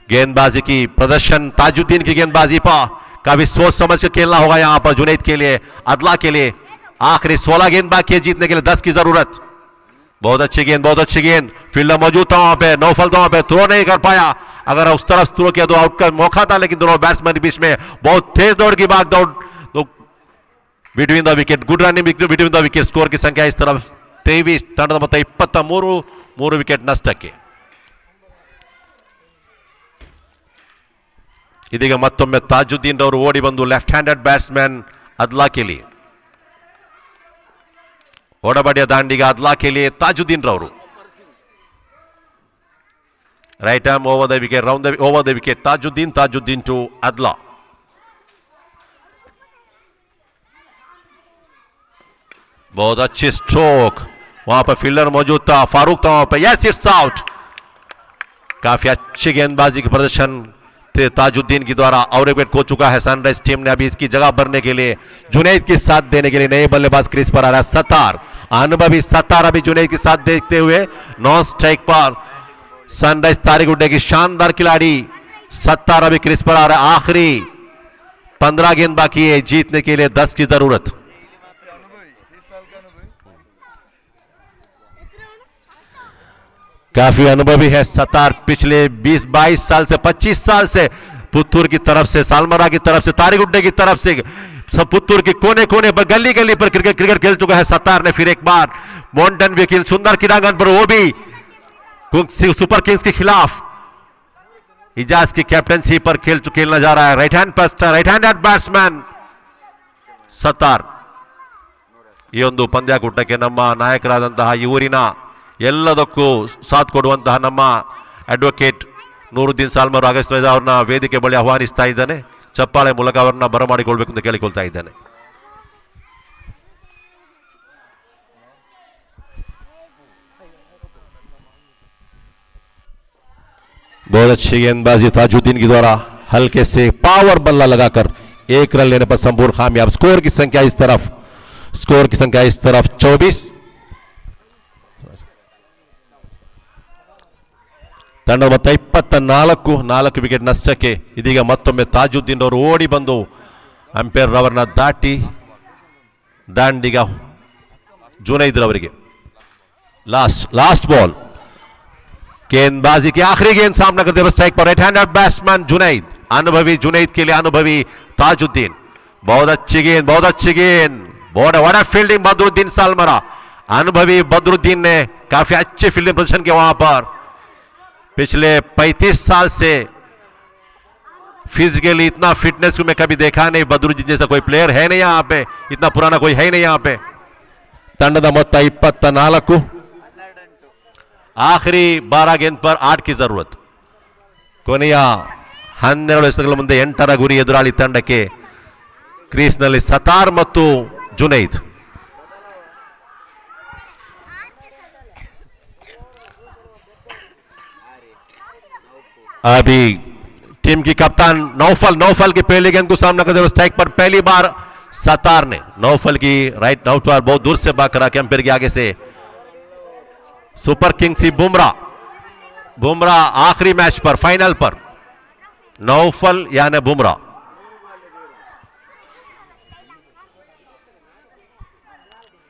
गेंदबाजी की प्रदर्शन ताजुद्दीन की गेंदबाजी पर. काफी सोच समझ कर खेलना होगा यहां पर जुनैद के लिए, अदला के लिए. आखिरी 16 गेंद बाकी है जीतने के लिए 10 की जरूरत. बहुत अच्छी गेंद, फील्डर मौजूद था वहां पे, नौफल था वहां पे, थ्रो नहीं कर पाया. अगर उस तरफ थ्रो किया तो आउट का मौका था, लेकिन दोनों बैट्समैन के बीच में बहुत तेज दौड़ की भाग दौड़ between the wicket. Good running between the wicket. Score की संख्या इस तरफ 23, ತಂಡದ ಮೊತ್ತ 23 ವಿಕೆಟ್ ನಷ್ಟಕ್ಕೆ. ಇದೀಗ ಮತ್ತೊಮ್ಮೆ ತಾಜುದ್ದೀನ್ ಅವರು ಓಡಿ ಬಂದು ಲೆಫ್ಟ್ ಹ್ಯಾಂಡೆಡ್ ಬ್ಯಾಟ್ಸ್ಮನ್ अदला के लिए, ओडबड़िया दांडिगा अदला के लिए Tajuddin Rao. Right arm over the wicket, over the wicket. Tajuddin to Adla. बहुत अच्छी स्ट्रोक, वहां पर फील्डर मौजूद था, फारूक था वहां पर. Yes, it's out. काफी अच्छी गेंदबाजी की प्रदर्शन ताजुद्दीन की द्वारा. और एक विकेट खो चुका है सनराइज टीम ने. अभी इसकी जगह भरने के लिए, जुनैद की साथ देने के लिए नए बल्लेबाज क्रीज पर आ रहा है सत्तार. अनुभवी सत्तार अभी जुनैद की साथ देखते हुए नॉन स्ट्राइक पर. सनराइज तारिकुड्डे की शानदार खिलाड़ी सत्तार अभी क्रीज पर आ रहा है. आखिरी 15 गेंद बाकी है जीतने के लिए 10 की जरूरत. काफी अनुभवी है सत्तार. पिछले 20-22 साल से 25 साल से पुत्तूर की तरफ से, सालमरा की तरफ से, तारिकुड्डे की तरफ से, सब पुत्तूर के कोने कोने पर, गली गली पर क्रिकेट खेल चुका है सत्तार ने. फिर एक बार मॉन्टन विकिल सुंदर क्रीड़ांगन पर, वो भी सुपर किंग्स के खिलाफ इजाज की कैप्टनसी पर खेलना जा रहा है. राइट हैंडेड बैट्समैन ಸತ್ತಾರ್. ಈ ಒಂದು ಪಂದ್ಯಾಕೂಟಕ್ಕೆ ನಮ್ಮ ನಾಯಕರಾದಂತಹ ಈ ಊರಿನ ಎಲ್ಲದಕ್ಕೂ ಸಾಥ್ ಕೊಡುವಂತಹ ನಮ್ಮ ಅಡ್ವೊಕೇಟ್ ನೂರುದ್ದೀನ್ ಸಾಲ್ಮರ್ ಆಗಸ್ಟ್ ಅವ್ರನ್ನ ವೇದಿಕೆ ಬಳಿ ಆಹ್ವಾನಿಸ್ತಾ ಇದ್ದಾನೆ. ಚಪ್ಪಾಳೆ ಮೂಲಕ ಅವರನ್ನ ಬರಮಾಡಿಕೊಳ್ಬೇಕು ಅಂತ ಕೇಳಿಕೊಳ್ತಾ ಇದ್ದಾನೆ. बहुत अच्छी गेंदबाजी ताजुद्दीन के द्वारा, हल्के से पावर बल्ला लगाकर 1 रन लेने पर संपूर्ण कामयाब. स्कोर की संख्या इस तरफ 24. ತಂಡ ಮೊತ್ತ 24 ವಿಕೆಟ್ ನಷ್ಟಕ್ಕೆ. ಇದೀಗ ಮತ್ತೊಮ್ಮೆ ತಾಜುದ್ದೀನ್ ಅವರು ಓಡಿ ಬಂದು ಅಂಪೈರ್ ಅವರನ್ನ ದಾಟಿ ದಾಂಡಿಗ जुनैद रवरिगे. लास्ट बॉल, गेंदबाजी की आखिरी गेंद सामना करते हुए स्ट्राइक पर राइट हैंडेड बैट्समैन जुनैद. अनुभवी जुनैद के लिए अनुभवी ताजुद्दीन. बहुत अच्छी गेंद, बड़ा फील्डिंग बदरुद्दीन सालमरा. अनुभवी बदरुद्दीन ने काफी अच्छी फील्डिंग प्रदर्शन किया वहां पर. पिछले 35 साल से फिजिकली इतना फिटनेस में कभी देखा नहीं. बदरुद्दीन जैसा कोई प्लेयर है नहीं यहां पे, इतना पुराना कोई है नहीं यहां पे. ತಂಡದ ಮೊತ್ತ 24. आखिरी 12 गेंद पर 8 की जरूरत. ಕೊನೆಯ 12 ಎಸೆತಗಳ ಮುಂದೆ 8ರ ಗುರಿ ಎದುರಾಳಿ ತಂಡಕ್ಕೆ. ಕ್ರೀಸ್ನಲ್ಲಿ ಸತಾರ್ ಮತ್ತು जुनैद. अभी टीम की कप्तान नौफल, नौफल की पहली गेंद को सामना करते हुए स्ट्राइक पर पहली बार सतार ने नौफल की राइट आउट पर बहुत दूर से बात करा कैंपेयर के आगे से। सुपर किंग्स ही बुमराह, बुमराह आखिरी मैच पर फाइनल पर नौफल यानी बुमराह।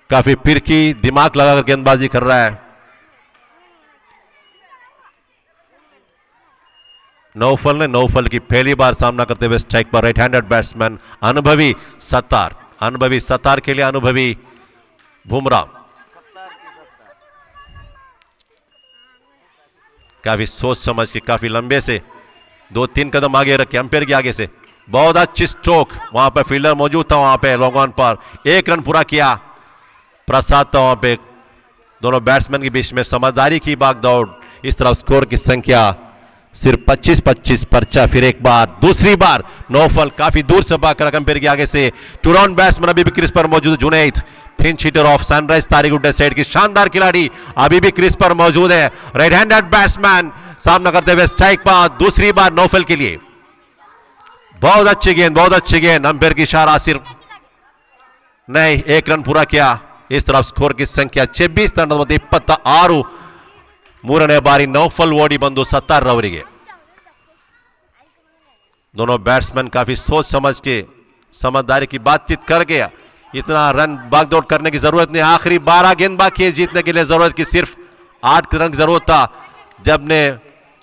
काफी फिरकी दिमाग लगाकर गेंदबाजी कर रहा है नौफल ने। नौफल की पहली बार सामना करते हुए स्ट्राइक पर राइट हैंडेड बैट्समैन अनुभवी सत्तार, अनुभवी सत्तार के लिए अनुभवी बुमराह। काफी सोच समझ के काफी लंबे से 2-3 कदम आगे रखे अंपायर के आगे से। बहुत अच्छी स्ट्रोक, वहां पर फील्डर मौजूद था, वहां पे लॉन्ग ऑन पर 1 रन पूरा किया प्रसाद था वहां पे। दोनों बैट्समैन के बीच में समझदारी की भागदौड़। इस तरफ स्कोर की संख्या सिर्फ 25-25 पर्चा। फिर एक बार, दूसरी बार नौफल काफी दूर से भाग कर अंपायर के आगे से। टू डाउन बैट्समैन अभी भी क्रीज पर मौजूद Junaid, pinch hitter of sunrise Tarikudde side की शानदार खिलाड़ी अभी भी क्रीज पर मौजूद है। राइट हैंडेड बैट्समैन सामना करते हुए स्ट्राइक पर दूसरी बार नौफल के लिए। बहुत अच्छी गेंद, बहुत अच्छी गेंद, अंपायर की इशारा सिर्फ नहीं, 1 रन पूरा किया। इस तरफ स्कोर की संख्या 26 ತಂಡದ 26। ಮೂರನೇ ಬಾರಿ नौफल ಓಡಿ ಬಂದು 17 ರವರಿಗೆ। दोनों बैट्समैन काफी सोच समझ के समझदारी की बातचीत कर गया। इतना रन भागदौड़ करने की जरूरत नहीं, आखिरी 12 गेंद बाकी है जीतने के लिए। जरूरत की सिर्फ 8 रन की जरूरत था जब ने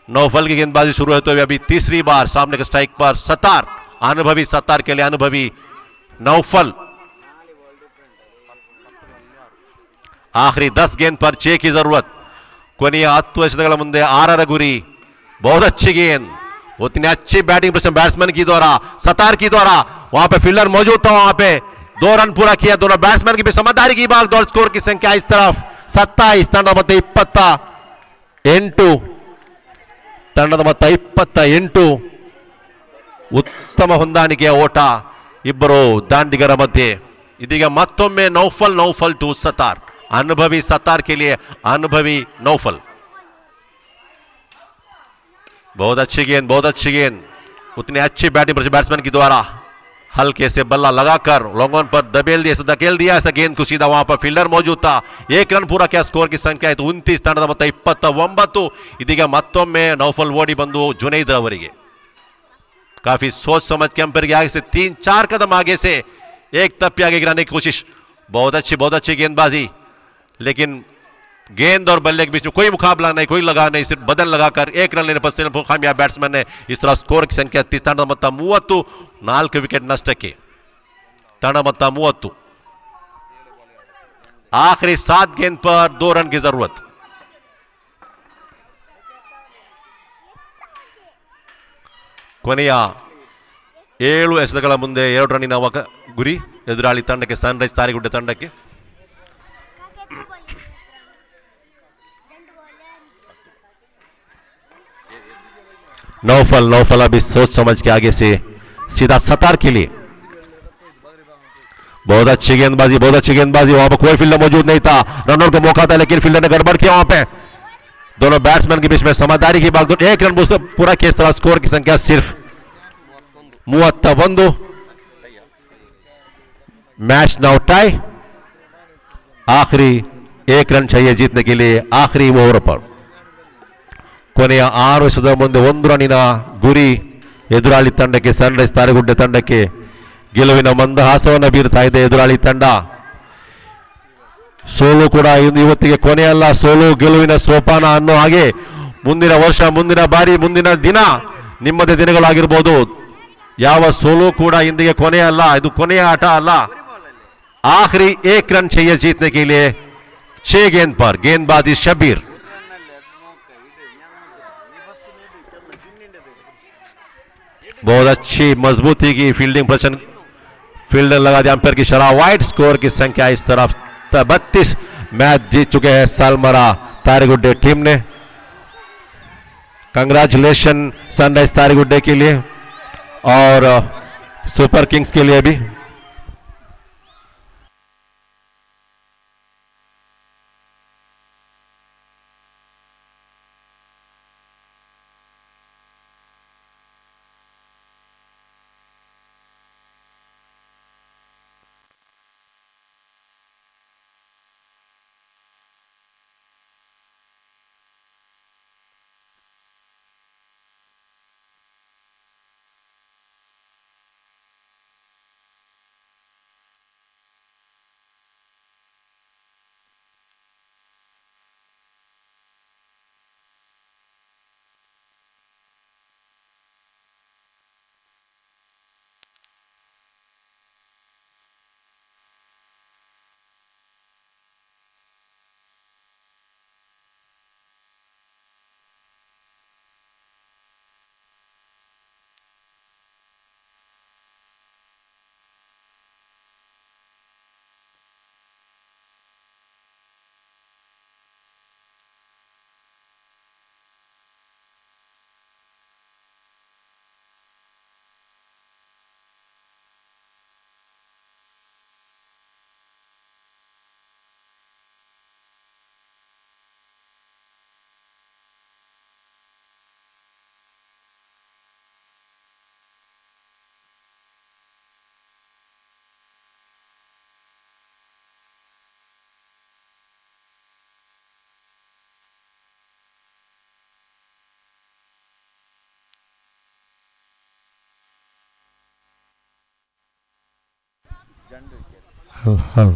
नौफल की गेंदबाजी शुरू है। तो अभी तीसरी बार सामने के स्ट्राइक पर सतार, अनुभवी सतार के लिए अनुभवी नौफल। आखिरी 10 गेंद पर 6 की जरूरत। ಕೊನೆಯ 10 ಎಸೆತಗಳ ಮುಂದೆ 6ರ ಗುರಿ। बहुत अच्छी गेंद, उतनी अच्छी बैटिंग बैट्समैन की द्वारा, सतार की द्वारा। वहां पे फील्डर मौजूद था, वहां पे 2 रन पूरा किया। दोनों बैट्समैन की भी समझदारी की बात। दौड़ स्कोर की संख्या इस तरफ 27 ತಂಡದ ಮೊತ್ತ 28 ತಂಡದ ಮೊತ್ತ 28। ಉತ್ತಮ ಹೊಂದಾಣಿಕೆಯ ಓಟ ಇಬ್ಬರು ದಾಂಡಿಗರ ಮಧ್ಯೆ। ಇದೀಗ ಮತ್ತೊಮ್ಮೆ नौफल टू सतार, अनुभवी सतार के लिए अनुभवी नौफल। बहुत अच्छी गेंद, बहुत अच्छी गेंद, उतनी अच्छी बैटिंग बैट्समैन की द्वारा हल्के से बल्ला लगाकर लॉन्ग ऑन पर धकेल दिया ऐसा गेंद को सीधा। वहां पर फील्डर मौजूद था, 1 रन पूरा किया। स्कोर की संख्या 29 ತಂಡದ ಮೊತ್ತ 29। ಇದೀಗ ಮತ್ತೊಮ್ಮೆ नौफल ಓಡಿ ಬಂದು जुनैद ಅವರಿಗೆ। काफी सोच समझ के अंपायर के आगे से 3-4 कदम आगे से एक तप्पी आगे गिराने की कोशिश। बहुत अच्छी गेंदबाजी, लेकिन गेंद और बल्ले के बीच में कोई मुकाबला नहीं, कोई लगा नहीं, सिर्फ बदन लगाकर 1 रन लेने पर कामयाब बैट्समैन ने। इस तरह स्कोर की संख्या 30 ತಂಡದ ಮೊತ್ತ 30, 4 विकेट नष्टಕ್ಕೆ ತಂಡ ಮೊತ್ತ 30। आखिरी 7 गेंद पर 2 रन की जरूरत। ಕೊನೆಯ 7 ಎಸೆತಗಳ ಮುಂದೆ 2 ರನ್ನಿನ ಗುರಿ ಎದುರಾಳಿ ತಂಡಕ್ಕೆ, ಸನ್ರೈಸ್ ತಾರಿಗುಡ್ಡೆ ತಂಡಕ್ಕೆ। नौफल अभी सोच समझ के आगे से सीधा सतार के लिए। बहुत अच्छी गेंदबाजी, बहुत अच्छी गेंदबाजी। वहां पर कोई फील्डर मौजूद नहीं था, रनआउट का मौका था, लेकिन फील्डर ने गड़बड़ किया वहां पे। दोनों बैट्समैन के बीच में समझदारी की बात। 1 रन पूरा किया। इस तरह स्कोर की संख्या सिर्फ 31। Match now tie. आखिरी 1 रन चाहिए जीतने के लिए आखिरी ओवर पर। ಕೊನೆಯ 6 ಎಸೆತದ ಮುಂದೆ 1 ರನ್ನಿನ ಗುರಿ ಎದುರಾಳಿ ತಂಡಕ್ಕೆ, ಸನ್ರೈಸ್ ತಾರಿಗುಡ್ಡೆ ತಂಡಕ್ಕೆ। ಗೆಲುವಿನ ಮಂದಹಾಸವನ್ನು ಬೀರ್ತಾ ಇದೆ ಎದುರಾಳಿ ತಂಡ। ಸೋಲು ಕೂಡ ಇವತ್ತಿಗೆ ಕೊನೆಯಲ್ಲ, ಸೋಲು ಗೆಲುವಿನ ಸೋಪಾನ ಅನ್ನೋ ಹಾಗೆ ಮುಂದಿನ ವರ್ಷ, ಮುಂದಿನ ಬಾರಿ, ಮುಂದಿನ ದಿನ ನಿಮ್ಮದೇ ದಿನಗಳಾಗಿರ್ಬೋದು। ಯಾವ ಸೋಲು ಕೂಡ ಇಂದಿಗೆ ಕೊನೆಯಲ್ಲ, ಇದು ಕೊನೆಯ ಆಟ ಅಲ್ಲ। आखिरी 1 रन चाहिए जीतने के लिए 6 गेंद पर गेंदबाजी शबीर। बहुत अच्छी मजबूती की फील्डिंग प्रदर्शन, फील्डर लगा दिया अंपायर की शराब। वाइड स्कोर की संख्या इस तरफ 32। मैच जीत चुके हैं सालमरा तारिगुड्डे टीम ने। कंग्रेचुलेशन सनराइज तारिगुड्डे के लिए और सुपर किंग्स के लिए भी। ಹಲ್ ಹಲ್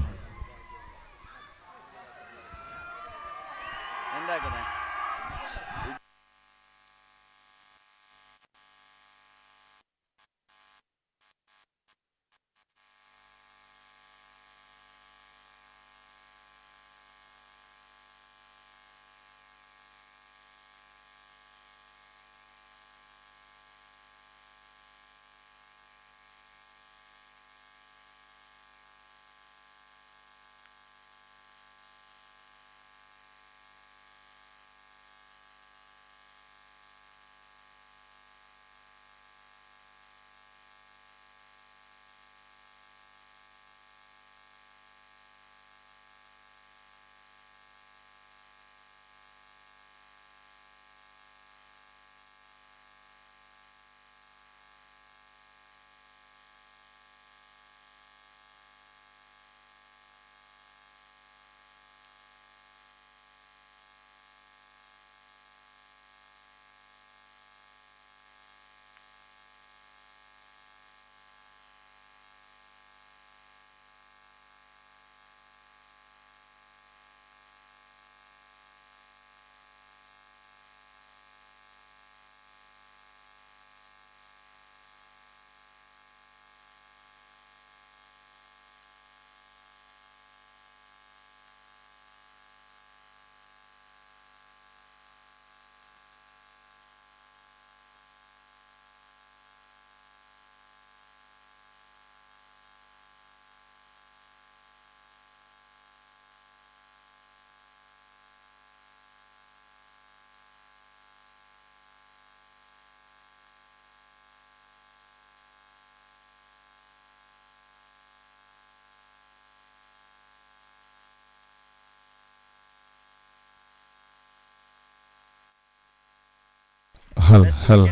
ಹಲ್ ಹಲ್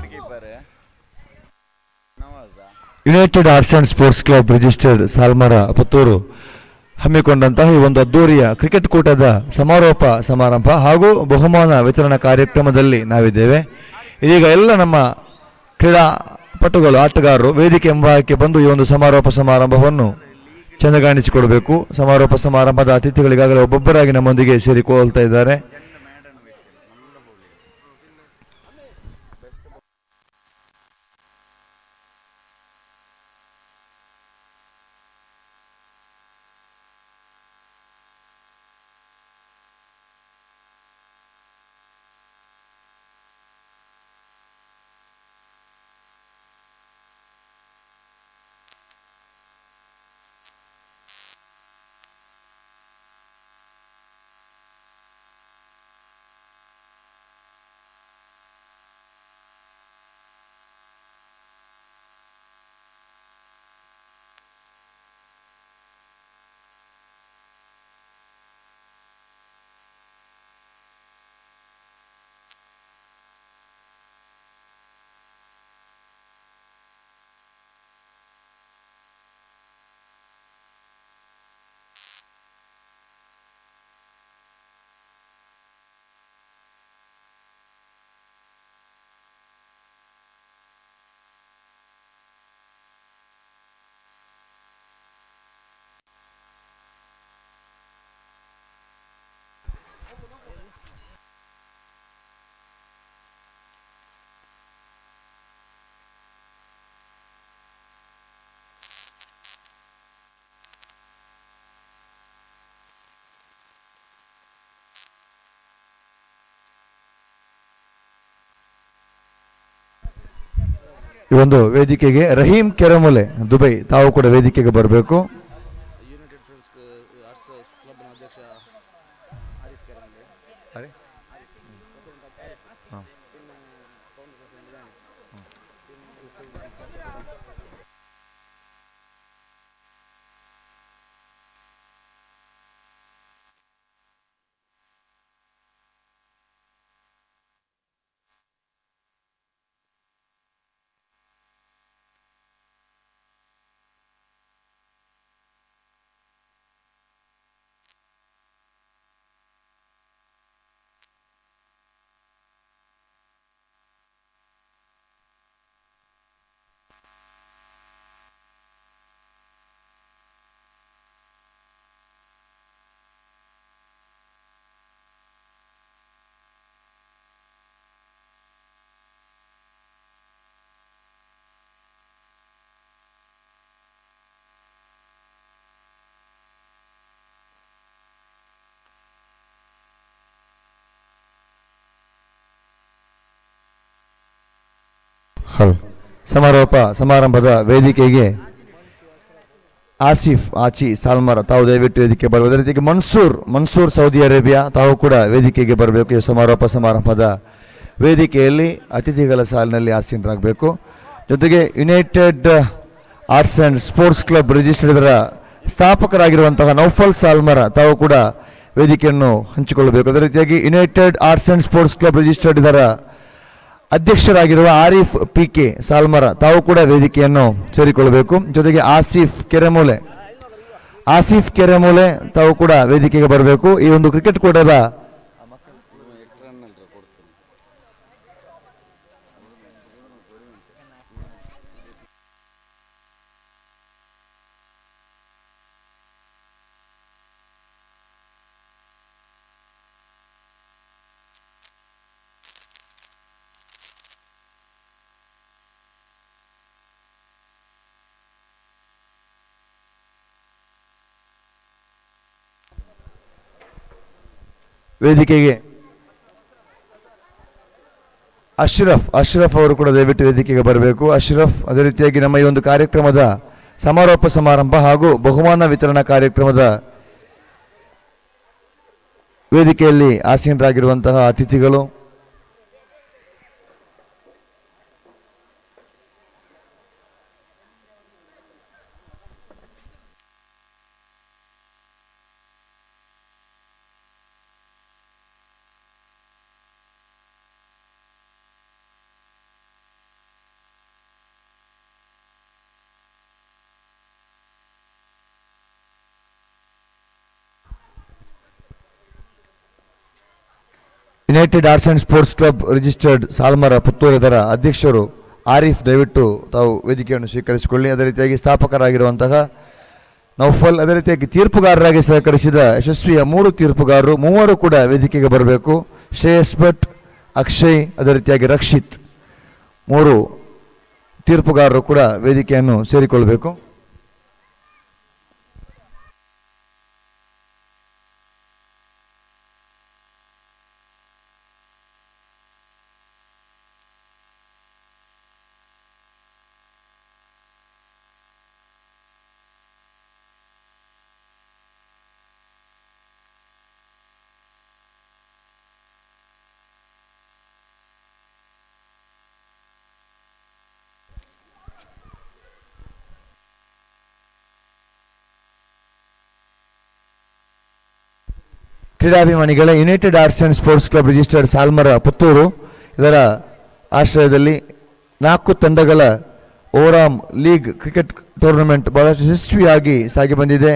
united arts and sports club registered Salmara Puttur ಹಮ್ಮಿಕೊಂಡಂತಹ ಈ ಒಂದು ಅದ್ದೂರಿಯ ಕ್ರಿಕೆಟ್ ಕೂಟದ ಸಮಾರೋಪ ಸಮಾರಂಭ ಹಾಗೂ ಬಹುಮಾನ ವಿತರಣಾ ಕಾರ್ಯಕ್ರಮದಲ್ಲಿ ನಾವಿದ್ದೇವೆ. ಇದೀಗ ಎಲ್ಲ ನಮ್ಮ ಕ್ರೀಡಾಪಟುಗಳು ಆಟಗಾರರು ವೇದಿಕೆ ಮುಂಭಾಗಕ್ಕೆ ಬಂದು ಈ ಒಂದು ಸಮಾರೋಪ ಸಮಾರಂಭವನ್ನು ಚೆಂದಗಾಣಿಸಿಕೊಡಬೇಕು. ಸಮಾರೋಪ ಸಮಾರಂಭದ ಅತಿಥಿಗಳಿಗಾಗಲೇ ಒಬ್ಬೊಬ್ಬರಾಗಿ ನಮ್ಮೊಂದಿಗೆ ಸೇರಿಕೊಳ್ತಾ ಇದ್ದಾರೆ. ಈ ಒಂದು ವೇದಿಕೆಗೆ ರಹೀಂ ಕೆರಮುಲೆ ದುಬೈ ತಾವು ಕೂಡ ವೇದಿಕೆಗೆ ಬರಬೇಕು. ಸಮಾರೋಪ ಸಮಾರಂಭದ ವೇದಿಕೆಗೆ ಆಸಿಫ್ ಆಚಿ ಸಾಲ್ಮರ ತಾವು ದಯವಿಟ್ಟು ವೇದಿಕೆ ಬರಬೇಕು. ಅದೇ ರೀತಿಗೆ ಮನ್ಸೂರ್ ಸೌದಿ ಅರೇಬಿಯಾ ತಾವು ಕೂಡ ವೇದಿಕೆಗೆ ಬರಬೇಕು. ಈ ಸಮಾರೋಪ ಸಮಾರಂಭದ ವೇದಿಕೆಯಲ್ಲಿ ಅತಿಥಿಗಳ ಸಾಲಿನಲ್ಲಿ ಆಸೀನರಾಗಬೇಕು. ಜೊತೆಗೆ United arts and sports club registered ಇದರ ಸ್ಥಾಪಕರಾಗಿರುವಂತಹ ನೌಫಲ್ ಸಾಲ್ಮರ ತಾವು ಕೂಡ ವೇದಿಕೆಯನ್ನು ಹಂಚಿಕೊಳ್ಳಬೇಕು. ಅದೇ ರೀತಿಯಾಗಿ United arts and sports club registered ಇದರ ಅಧ್ಯಕ್ಷರಾಗಿರುವ ಆರಿಫ್ ಪಿಕೆ ಸಾಲ್ಮರ ತಾವು ಕೂಡ ವೇದಿಕೆಯನ್ನು ಸೇರಿಕೊಳ್ಳಬೇಕು. ಜೊತೆಗೆ ಆಸಿಫ್ ಕೆರೆಮೂಲೆ ತಾವು ಕೂಡ ವೇದಿಕೆಗೆ ಬರಬೇಕು. ಈ ಒಂದು ಕ್ರಿಕೆಟ್ ಕೂಟದ ವೇದಿಕೆಗೆ ಅಶ್ರಫ್ ಅವರು ಕೂಡ ದಯವಿಟ್ಟು ವೇದಿಕೆಗೆ ಬರಬೇಕು. ಅಶ್ರಫ್, ಅದೇ ರೀತಿಯಾಗಿ ನಮ್ಮ ಈ ಒಂದು ಕಾರ್ಯಕ್ರಮದ ಸಮಾರೋಪ ಸಮಾರಂಭ ಹಾಗೂ ಬಹುಮಾನ ವಿತರಣಾ ಕಾರ್ಯಕ್ರಮದ ವೇದಿಕೆಯಲ್ಲಿ ಆಸೀನರಾಗಿರುವಂತಹ ಅತಿಥಿಗಳು, united arts and sports club registered Salmara Puttur ಇದರ ಅಧ್ಯಕ್ಷರು ಆರಿಫ್, ದಯವಿಟ್ಟು ತಾವು ವೇದಿಕೆಯನ್ನು ಸ್ವೀಕರಿಸಿಕೊಳ್ಳಿ. ಅದೇ ರೀತಿಯಾಗಿ ಸ್ಥಾಪಕರಾಗಿರುವಂತಹ ನೌಫಲ್, ಅದೇ ರೀತಿಯಾಗಿ ತೀರ್ಪುಗಾರರಾಗಿ ಸಹಕರಿಸಿದ ಯಶಸ್ವಿಯ 3 ತೀರ್ಪುಗಾರರು, 3 ಕೂಡ ವೇದಿಕೆಗೆ ಬರಬೇಕು. ಶ್ರೇಯಸ್ ಭಟ್, ಅಕ್ಷಯ್, ಅದೇ ರೀತಿಯಾಗಿ ರಕ್ಷಿತ್, 3 ತೀರ್ಪುಗಾರರು ಕೂಡ ವೇದಿಕೆಯನ್ನು ಸೇರಿಕೊಳ್ಳಬೇಕು. ಕ್ರೀಡಾಭಿಮಾನಿಗಳೇ, united arts and sports club registered Salmara Puttur ಇದರ ಆಶ್ರಯದಲ್ಲಿ 4 ತಂಡಗಳ ಓವರಾಮ್ ಲೀಗ್ ಕ್ರಿಕೆಟ್ ಟೂರ್ನಮೆಂಟ್ ಬಹಳಷ್ಟು ಯಶಸ್ವಿಯಾಗಿ ಸಾಗಿ ಬಂದಿದೆ.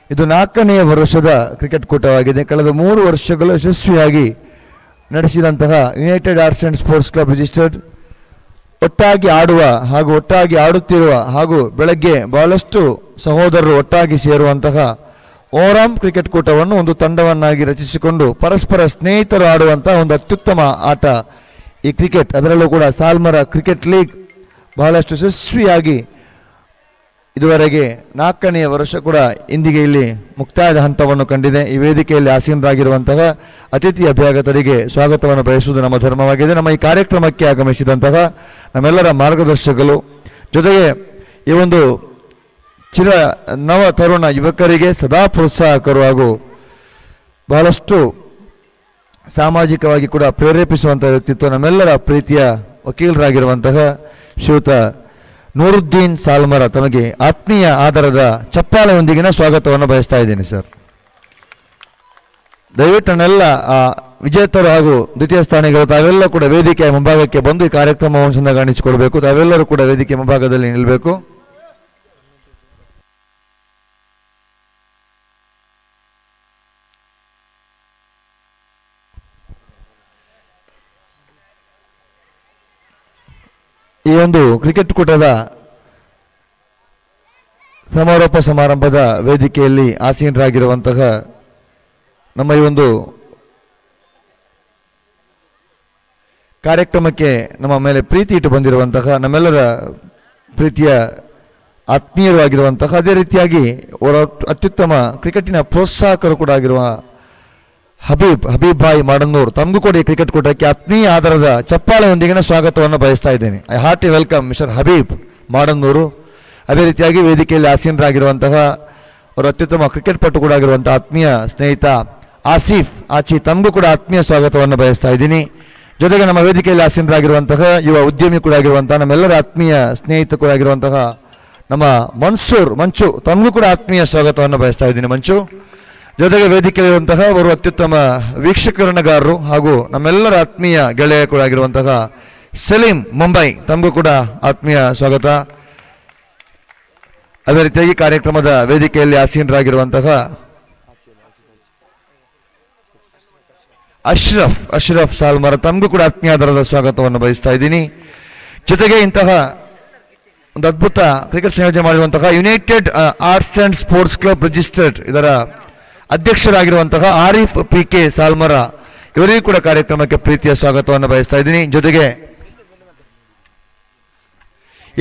ಇದು 4ನೇ ವರ್ಷದ ಕ್ರಿಕೆಟ್ ಕೂಟವಾಗಿದೆ. ಕಳೆದ 3 ವರ್ಷಗಳು ಯಶಸ್ವಿಯಾಗಿ ನಡೆಸಿದಂತಹ united arts and sports club registered ಒಟ್ಟಾಗಿ ಆಡುವ ಹಾಗೂ ಒಟ್ಟಾಗಿ ಆಡುತ್ತಿರುವ ಹಾಗೂ ಬೆಳಗ್ಗೆ ಬಹಳಷ್ಟು ಸಹೋದರರು ಒಟ್ಟಾಗಿ ಸೇರುವಂತಹ ಓವರಾಮ್ ಕ್ರಿಕೆಟ್ ಕೂಟವನ್ನು ಒಂದು ತಂಡವನ್ನಾಗಿ ರಚಿಸಿಕೊಂಡು ಪರಸ್ಪರ ಸ್ನೇಹಿತರು ಆಡುವಂತಹ ಒಂದು ಅತ್ಯುತ್ತಮ ಆಟ ಈ ಕ್ರಿಕೆಟ್. ಅದರಲ್ಲೂ ಕೂಡ ಸಾಲ್ಮರ ಕ್ರಿಕೆಟ್ ಲೀಗ್ ಬಹಳಷ್ಟು ಯಶಸ್ವಿಯಾಗಿ ಇದುವರೆಗೆ 4ನೇ ವರ್ಷ ಕೂಡ ಇಂದಿಗೆ ಇಲ್ಲಿ ಮುಕ್ತಾಯದ ಹಂತವನ್ನು ಕಂಡಿದೆ. ಈ ವೇದಿಕೆಯಲ್ಲಿ ಆಸೀನರಾಗಿರುವಂತಹ ಅತಿಥಿ ಅಭ್ಯಾಗತರಿಗೆ ಸ್ವಾಗತವನ್ನು ಬಯಸುವುದು ನಮ್ಮ ಧರ್ಮವಾಗಿದೆ. ನಮ್ಮ ಈ ಕಾರ್ಯಕ್ರಮಕ್ಕೆ ಆಗಮಿಸಿದಂತಹ ನಮ್ಮೆಲ್ಲರ ಮಾರ್ಗದರ್ಶಕರು, ಜೊತೆಗೆ ಈ ಒಂದು ನವ ತರುಣ ಯುವಕರಿಗೆ ಸದಾ ಪ್ರೋತ್ಸಾಹಕರು ಹಾಗೂ ಬಹಳಷ್ಟು ಸಾಮಾಜಿಕವಾಗಿ ಕೂಡ ಪ್ರೇರೇಪಿಸುವಂತಹ ವ್ಯಕ್ತಿತ್ವ ನಮ್ಮೆಲ್ಲರ ಪ್ರೀತಿಯ ವಕೀಲರಾಗಿರುವಂತಹ ಶ್ರೀಯುತ ನೂರುದ್ದೀನ್ ಸಾಲ್ಮರ ತಮಗೆ ಆತ್ಮೀಯ ಆಧಾರದ ಚಪ್ಪಾಳೆಯೊಂದಿಗಿನ ಸ್ವಾಗತವನ್ನು ಬಯಸ್ತಾ ಇದ್ದೀನಿ ಸರ್. ದಯವಿಟ್ಟು ನನ್ನೆಲ್ಲ ವಿಜೇತರು ಹಾಗೂ ದ್ವಿತೀಯ ಸ್ಥಾನಿಗಳು ತಾವೆಲ್ಲ ಕೂಡ ವೇದಿಕೆಯ ಮುಂಭಾಗಕ್ಕೆ ಬಂದು ಈ ಕಾರ್ಯಕ್ರಮವನ್ನು ಚೆಂದಾಗಿ ತಾವೆಲ್ಲರೂ ಕೂಡ ವೇದಿಕೆ ಮುಂಭಾಗದಲ್ಲಿ ನಿಲ್ಲಬೇಕು. ಈ ಒಂದು ಕ್ರಿಕೆಟ್ ಕೂಟದ ಸಮಾರೋಪ ಸಮಾರಂಭದ ವೇದಿಕೆಯಲ್ಲಿ ಆಸೀನರಾಗಿರುವಂತಹ ನಮ್ಮ ಈ ಒಂದು ಕಾರ್ಯಕ್ರಮಕ್ಕೆ ನಮ್ಮ ಮೇಲೆ ಪ್ರೀತಿ ಇಟ್ಟು ಬಂದಿರುವಂತಹ ನಮ್ಮೆಲ್ಲರ ಪ್ರೀತಿಯ ಆತ್ಮೀಯರಾಗಿರುವಂತಹ, ಅದೇ ರೀತಿಯಾಗಿ ಅವರ ಅತ್ಯುತ್ತಮ ಕ್ರಿಕೆಟಿನ ಪ್ರೋತ್ಸಾಹಕರು ಕೂಡ ಆಗಿರುವ ಹಬೀಬ್ ಭಾಯ್ ಮಾಡನ್ನೂರ್ ತಮಗೂ ಕೂಡ ಈ ಕ್ರಿಕೆಟ್ ಕೂಟಕ್ಕೆ ಆತ್ಮೀಯ ಆಧಾರದ ಚಪ್ಪಾಳೆಯೊಂದಿಗಿನ ಸ್ವಾಗತವನ್ನು ಬಯಸ್ತಾ ಇದ್ದೇನೆ. I hearty welcome mister Habib Madannur. ಅದೇ ರೀತಿಯಾಗಿ ವೇದಿಕೆಯಲ್ಲಿ ಆಸೀನರಾಗಿರುವಂತಹ ಅವರು ಅತ್ಯುತ್ತಮ ಕ್ರಿಕೆಟ್ ಪಟು ಕೂಡ ಆಗಿರುವಂತಹ ಆತ್ಮೀಯ ಸ್ನೇಹಿತ ಆಸಿಫ್ ಆಚಿ ತಮಗೂ ಕೂಡ ಆತ್ಮೀಯ ಸ್ವಾಗತವನ್ನು ಬಯಸ್ತಾ ಇದ್ದೀನಿ. ಜೊತೆಗೆ ನಮ್ಮ ವೇದಿಕೆಯಲ್ಲಿ ಆಸೀನರಾಗಿರುವಂತಹ ಯುವ ಉದ್ಯಮಿ ಕೂಡ ಆಗಿರುವಂತಹ ನಮ್ಮೆಲ್ಲರ ಆತ್ಮೀಯ ಸ್ನೇಹಿತ ಕೂಡ ಆಗಿರುವಂತಹ ನಮ್ಮ ಮಂಚು ತಮಗೂ ಕೂಡ ಆತ್ಮೀಯ ಸ್ವಾಗತವನ್ನು ಬಯಸ್ತಾ ಇದ್ದೀನಿ ಮಂಚು. ಜೊತೆಗೆ ವೇದಿಕೆಯಲ್ಲಿರುವಂತಹ ಅವರು ಅತ್ಯುತ್ತಮ ವೀಕ್ಷಕರಣಗಾರರು ಹಾಗೂ ನಮ್ಮೆಲ್ಲರ ಆತ್ಮೀಯ ಗೆಳೆಯ ಕೂಡ ಆಗಿರುವಂತಹ ಸಲೀಂ ಮುಂಬೈ ತಮಗೂ ಕೂಡ ಆತ್ಮೀಯ ಸ್ವಾಗತ. ಅದೇ ರೀತಿಯಾಗಿ ಕಾರ್ಯಕ್ರಮದ ವೇದಿಕೆಯಲ್ಲಿ ಆಸೀನರಾಗಿರುವಂತಹ ಅಶ್ರಫ್ ಸಾಲ್ಮರ ತಮಗೂ ಕೂಡ ಆತ್ಮೀಯವಾದ ಸ್ವಾಗತವನ್ನು ಬಯಸ್ತಾ ಇದ್ದೀನಿ. ಜೊತೆಗೆ ಇಂತಹ ಒಂದು ಅದ್ಭುತ ಕ್ರಿಕೆಟ್ ಸಂಯೋಜನೆ ಮಾಡಿರುವಂತಹ United arts and sports club registered ಇದರ ಅಧ್ಯಕ್ಷರಾಗಿರುವಂತಹ ಆರಿಫ್ PK ಸಾಲ್ಮರ ಇವರಿಗೂ ಕೂಡ ಕಾರ್ಯಕ್ರಮಕ್ಕೆ ಪ್ರೀತಿಯ ಸ್ವಾಗತವನ್ನು ಬಯಸ್ತಾ ಇದ್ದೀನಿ. ಜೊತೆಗೆ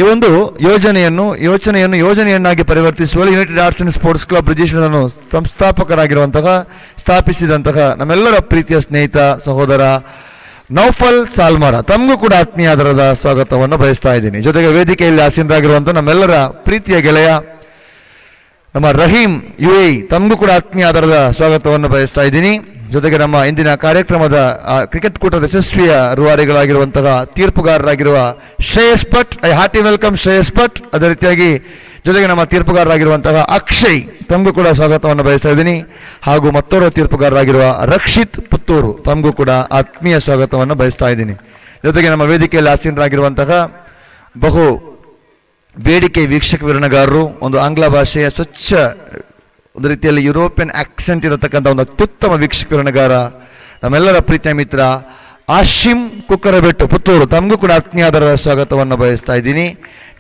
ಈ ಒಂದು ಯೋಜನೆಯನ್ನಾಗಿ ಪರಿವರ್ತಿಸುವಲ್ಲಿ united arts and sports club register ಅನ್ನು ಸ್ಥಾಪಿಸಿದಂತಹ ನಮ್ಮೆಲ್ಲರ ಪ್ರೀತಿಯ ಸ್ನೇಹಿತ ಸಹೋದರ ನೌಫಲ್ ಸಾಲ್ಮಾರ ತಮಗೂ ಕೂಡ ಆತ್ಮೀಯಾದರದ ಸ್ವಾಗತವನ್ನು ಬಯಸ್ತಾ ಇದ್ದೀನಿ. ಜೊತೆಗೆ ವೇದಿಕೆಯಲ್ಲಿ ಆಸೀನರಾಗಿರುವಂತಹ ನಮ್ಮೆಲ್ಲರ ಪ್ರೀತಿಯ ಗೆಳೆಯ ನಮ್ಮ ರಹೀಂ UAE ತಮಗೂ ಕೂಡ ಆತ್ಮೀಯಾದರದ ಸ್ವಾಗತವನ್ನು ಬಯಸ್ತಾ ಇದ್ದೀನಿ. ಜೊತೆಗೆ ನಮ್ಮ ಇಂದಿನ ಕಾರ್ಯಕ್ರಮದ ಕ್ರಿಕೆಟ್ ಕೂಟದ ಯಶಸ್ವಿಯ ರೂವಾರಿಗಳಾಗಿರುವಂತಹ ತೀರ್ಪುಗಾರರಾಗಿರುವ Shreyas Bhat, I hearty welcome Shreyas Bhat. ಅದೇ ರೀತಿಯಾಗಿ ಜೊತೆಗೆ ನಮ್ಮ ತೀರ್ಪುಗಾರರಾಗಿರುವಂತಹ ಅಕ್ಷಯ್ ತಮಗೂ ಕೂಡ ಸ್ವಾಗತವನ್ನು ಬಯಸ್ತಾ ಇದ್ದೀನಿ. ಹಾಗೂ ಮತ್ತೋರ್ವ ತೀರ್ಪುಗಾರರಾಗಿರುವ ರಕ್ಷಿತ್ ಪುತ್ತೂರು ತಮಗೂ ಕೂಡ ಆತ್ಮೀಯ ಸ್ವಾಗತವನ್ನು ಬಯಸ್ತಾ ಇದ್ದೀನಿ. ಜೊತೆಗೆ ನಮ್ಮ ವೇದಿಕೆಯಲ್ಲಿ ಆಸೀನರಾಗಿರುವಂತಹ ಬಹು ಬೇಡಿಕೆ ವೀಕ್ಷಕ ವಿವರಣೆಗಾರರು, ಒಂದು ಆಂಗ್ಲ ಭಾಷೆಯ ಸ್ವಚ್ಛ ಒಂದು ರೀತಿಯಲ್ಲಿ ಯುರೋಪಿಯನ್ ಆಕ್ಸೆಂಟ್ ಇರತಕ್ಕಂಥ ಒಂದು ಅತ್ಯುತ್ತಮ ವೀಕ್ಷಕ ವಿವರಣೆಗಾರ ನಮ್ಮೆಲ್ಲರ ಪ್ರೀತಿಯ ಮಿತ್ರ ಆಶಿಮ್ ಕುಕ್ಕರಬೆಟ್ಟು ಪುತ್ತೂರು ತಮಗೂ ಕೂಡ ಆತ್ಮೀಯಾದ ಸ್ವಾಗತವನ್ನು ಬಯಸ್ತಾ ಇದ್ದೀನಿ.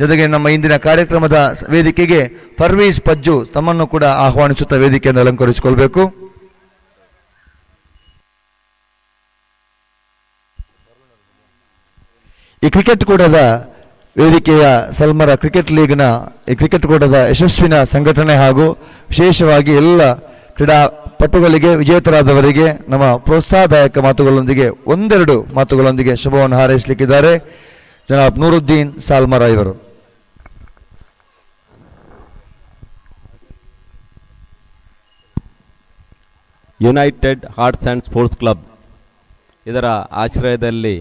ಜೊತೆಗೆ ನಮ್ಮ ಇಂದಿನ ಕಾರ್ಯಕ್ರಮದ ವೇದಿಕೆಗೆ ಫರ್ವೀಸ್ ಪಜ್ಜು ತಮ್ಮನ್ನು ಕೂಡ ಆಹ್ವಾನಿಸುತ್ತಾ ವೇದಿಕೆಯನ್ನು ಅಲಂಕರಿಸಿಕೊಳ್ಬೇಕು. ಈ ಕ್ರಿಕೆಟ್ ಕೂಟದ ವೇದಿಕೆಯ ಸಲ್ಮರ ಕ್ರಿಕೆಟ್ ಲೀಗ್ನ ಈ ಕ್ರಿಕೆಟ್ ಕೂಟದ ಯಶಸ್ವಿನ ಸಂಘಟನೆ ಹಾಗೂ ವಿಶೇಷವಾಗಿ ಎಲ್ಲ ಕ್ರೀಡಾಪಟುಗಳಿಗೆ ವಿಜೇತರಾದವರಿಗೆ ನಮ್ಮ ಪ್ರೋತ್ಸಾಹದಾಯಕ ಮಾತುಗಳೊಂದಿಗೆ ಒಂದೆರಡು ಮಾತುಗಳೊಂದಿಗೆ ಶುಭವನ್ನು ಹಾರೈಸಲಿಕ್ಕಿದ್ದಾರೆ ಜನಾಬ್ ನೂರುದ್ದೀನ್ ಸಾಲ್ಮರ ಇವರು. United arts and sports club ಇದರ ಆಶ್ರಯದಲ್ಲಿ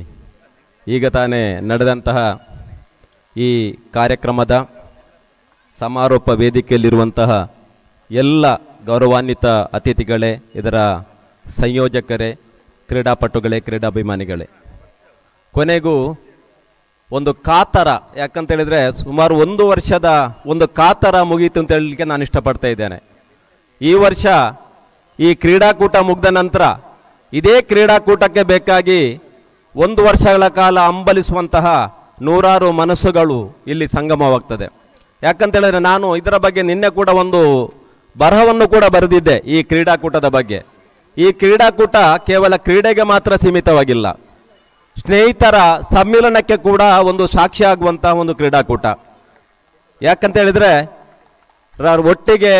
ಈಗ ತಾನೇ ನಡೆದಂತಹ ಈ ಕಾರ್ಯಕ್ರಮದ ಸಮಾರೋಪ ವೇದಿಕೆಯಲ್ಲಿರುವಂತಹ ಎಲ್ಲ ಗೌರವಾನ್ವಿತ ಅತಿಥಿಗಳೇ, ಇದರ ಸಂಯೋಜಕರೇ, ಕ್ರೀಡಾಪಟುಗಳೇ, ಕ್ರೀಡಾಭಿಮಾನಿಗಳೇ, ಕೊನೆಗೂ ಒಂದು ಕಾತರ, ಯಾಕಂತೇಳಿದರೆ ಸುಮಾರು 1 ವರ್ಷದ ಒಂದು ಕಾತರ ಮುಗೀತು ಅಂತ ಹೇಳಲಿಕ್ಕೆ ನಾನು ಇಷ್ಟಪಡ್ತಾ ಇದ್ದೇನೆ. ಈ ವರ್ಷ ಈ ಕ್ರೀಡಾಕೂಟ ಮುಗಿದ ನಂತರ ಇದೇ ಕ್ರೀಡಾಕೂಟಕ್ಕೆ ಬೇಕಾಗಿ 1 ವರ್ಷಗಳ ಕಾಲ ಹಂಬಲಿಸುವಂತಹ ನೂರಾರು ಮನಸ್ಸುಗಳು ಇಲ್ಲಿ ಸಂಗಮವಾಗ್ತದೆ. ಯಾಕಂತೇಳಿದ್ರೆ ನಾನು ಇದರ ಬಗ್ಗೆ ನಿನ್ನೆ ಕೂಡ ಒಂದು ಬರಹವನ್ನು ಕೂಡ ಬರೆದಿದ್ದೆ ಈ ಕ್ರೀಡಾಕೂಟದ ಬಗ್ಗೆ. ಈ ಕ್ರೀಡಾಕೂಟ ಕೇವಲ ಕ್ರೀಡೆಗೆ ಮಾತ್ರ ಸೀಮಿತವಾಗಿಲ್ಲ, ಸ್ನೇಹಿತರ ಸಮ್ಮಿಲನಕ್ಕೆ ಕೂಡ ಒಂದು ಸಾಕ್ಷಿ ಆಗುವಂತಹ ಒಂದು ಕ್ರೀಡಾಕೂಟ. ಯಾಕಂತೇಳಿದರೆ ಒಟ್ಟಿಗೆ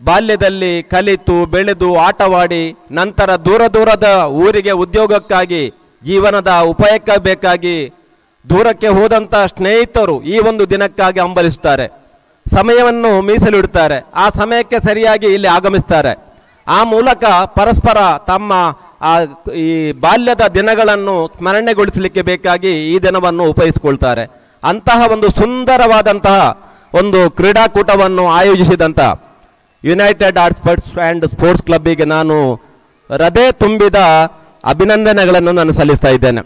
ಬಾಲ್ಯದಲ್ಲಿ ಕಲಿತು ಬೆಳೆದು ಆಟವಾಡಿ ನಂತರ ದೂರದ ಊರಿಗೆ ಉದ್ಯೋಗಕ್ಕಾಗಿ ಜೀವನದ ಉಪಾಯಕ್ಕೆ ಬೇಕಾಗಿ ದೂರಕ್ಕೆ ಹೋದಂಥ ಸ್ನೇಹಿತರು ಈ ಒಂದು ದಿನಕ್ಕಾಗಿ ಹಂಬಲಿಸುತ್ತಾರೆ, ಸಮಯವನ್ನು ಮೀಸಲಿಡುತ್ತಾರೆ, ಆ ಸಮಯಕ್ಕೆ ಸರಿಯಾಗಿ ಇಲ್ಲಿ ಆಗಮಿಸ್ತಾರೆ. ಆ ಮೂಲಕ ಪರಸ್ಪರ ತಮ್ಮ ಈ ಬಾಲ್ಯದ ದಿನಗಳನ್ನು ಸ್ಮರಣೆಗೊಳಿಸಲಿಕ್ಕೆ ಬೇಕಾಗಿ ಈ ದಿನವನ್ನು ಉಪಯೋಗಿಸಿಕೊಳ್ತಾರೆ. ಅಂತಹ ಒಂದು ಸುಂದರವಾದಂತಹ ಒಂದು ಕ್ರೀಡಾಕೂಟವನ್ನು ಆಯೋಜಿಸಿದಂಥ ಯುನೈಟೆಡ್ ಆರ್ಟ್ಸ್ ಆ್ಯಂಡ್ ಸ್ಪೋರ್ಟ್ಸ್ ಕ್ಲಬ್ಬಿಗೆ ನಾನು ಹೃದಯ ತುಂಬಿದ ಅಭಿನಂದನೆಗಳನ್ನು ನಾನು ಸಲ್ಲಿಸ್ತಾ ಇದ್ದೇನೆ.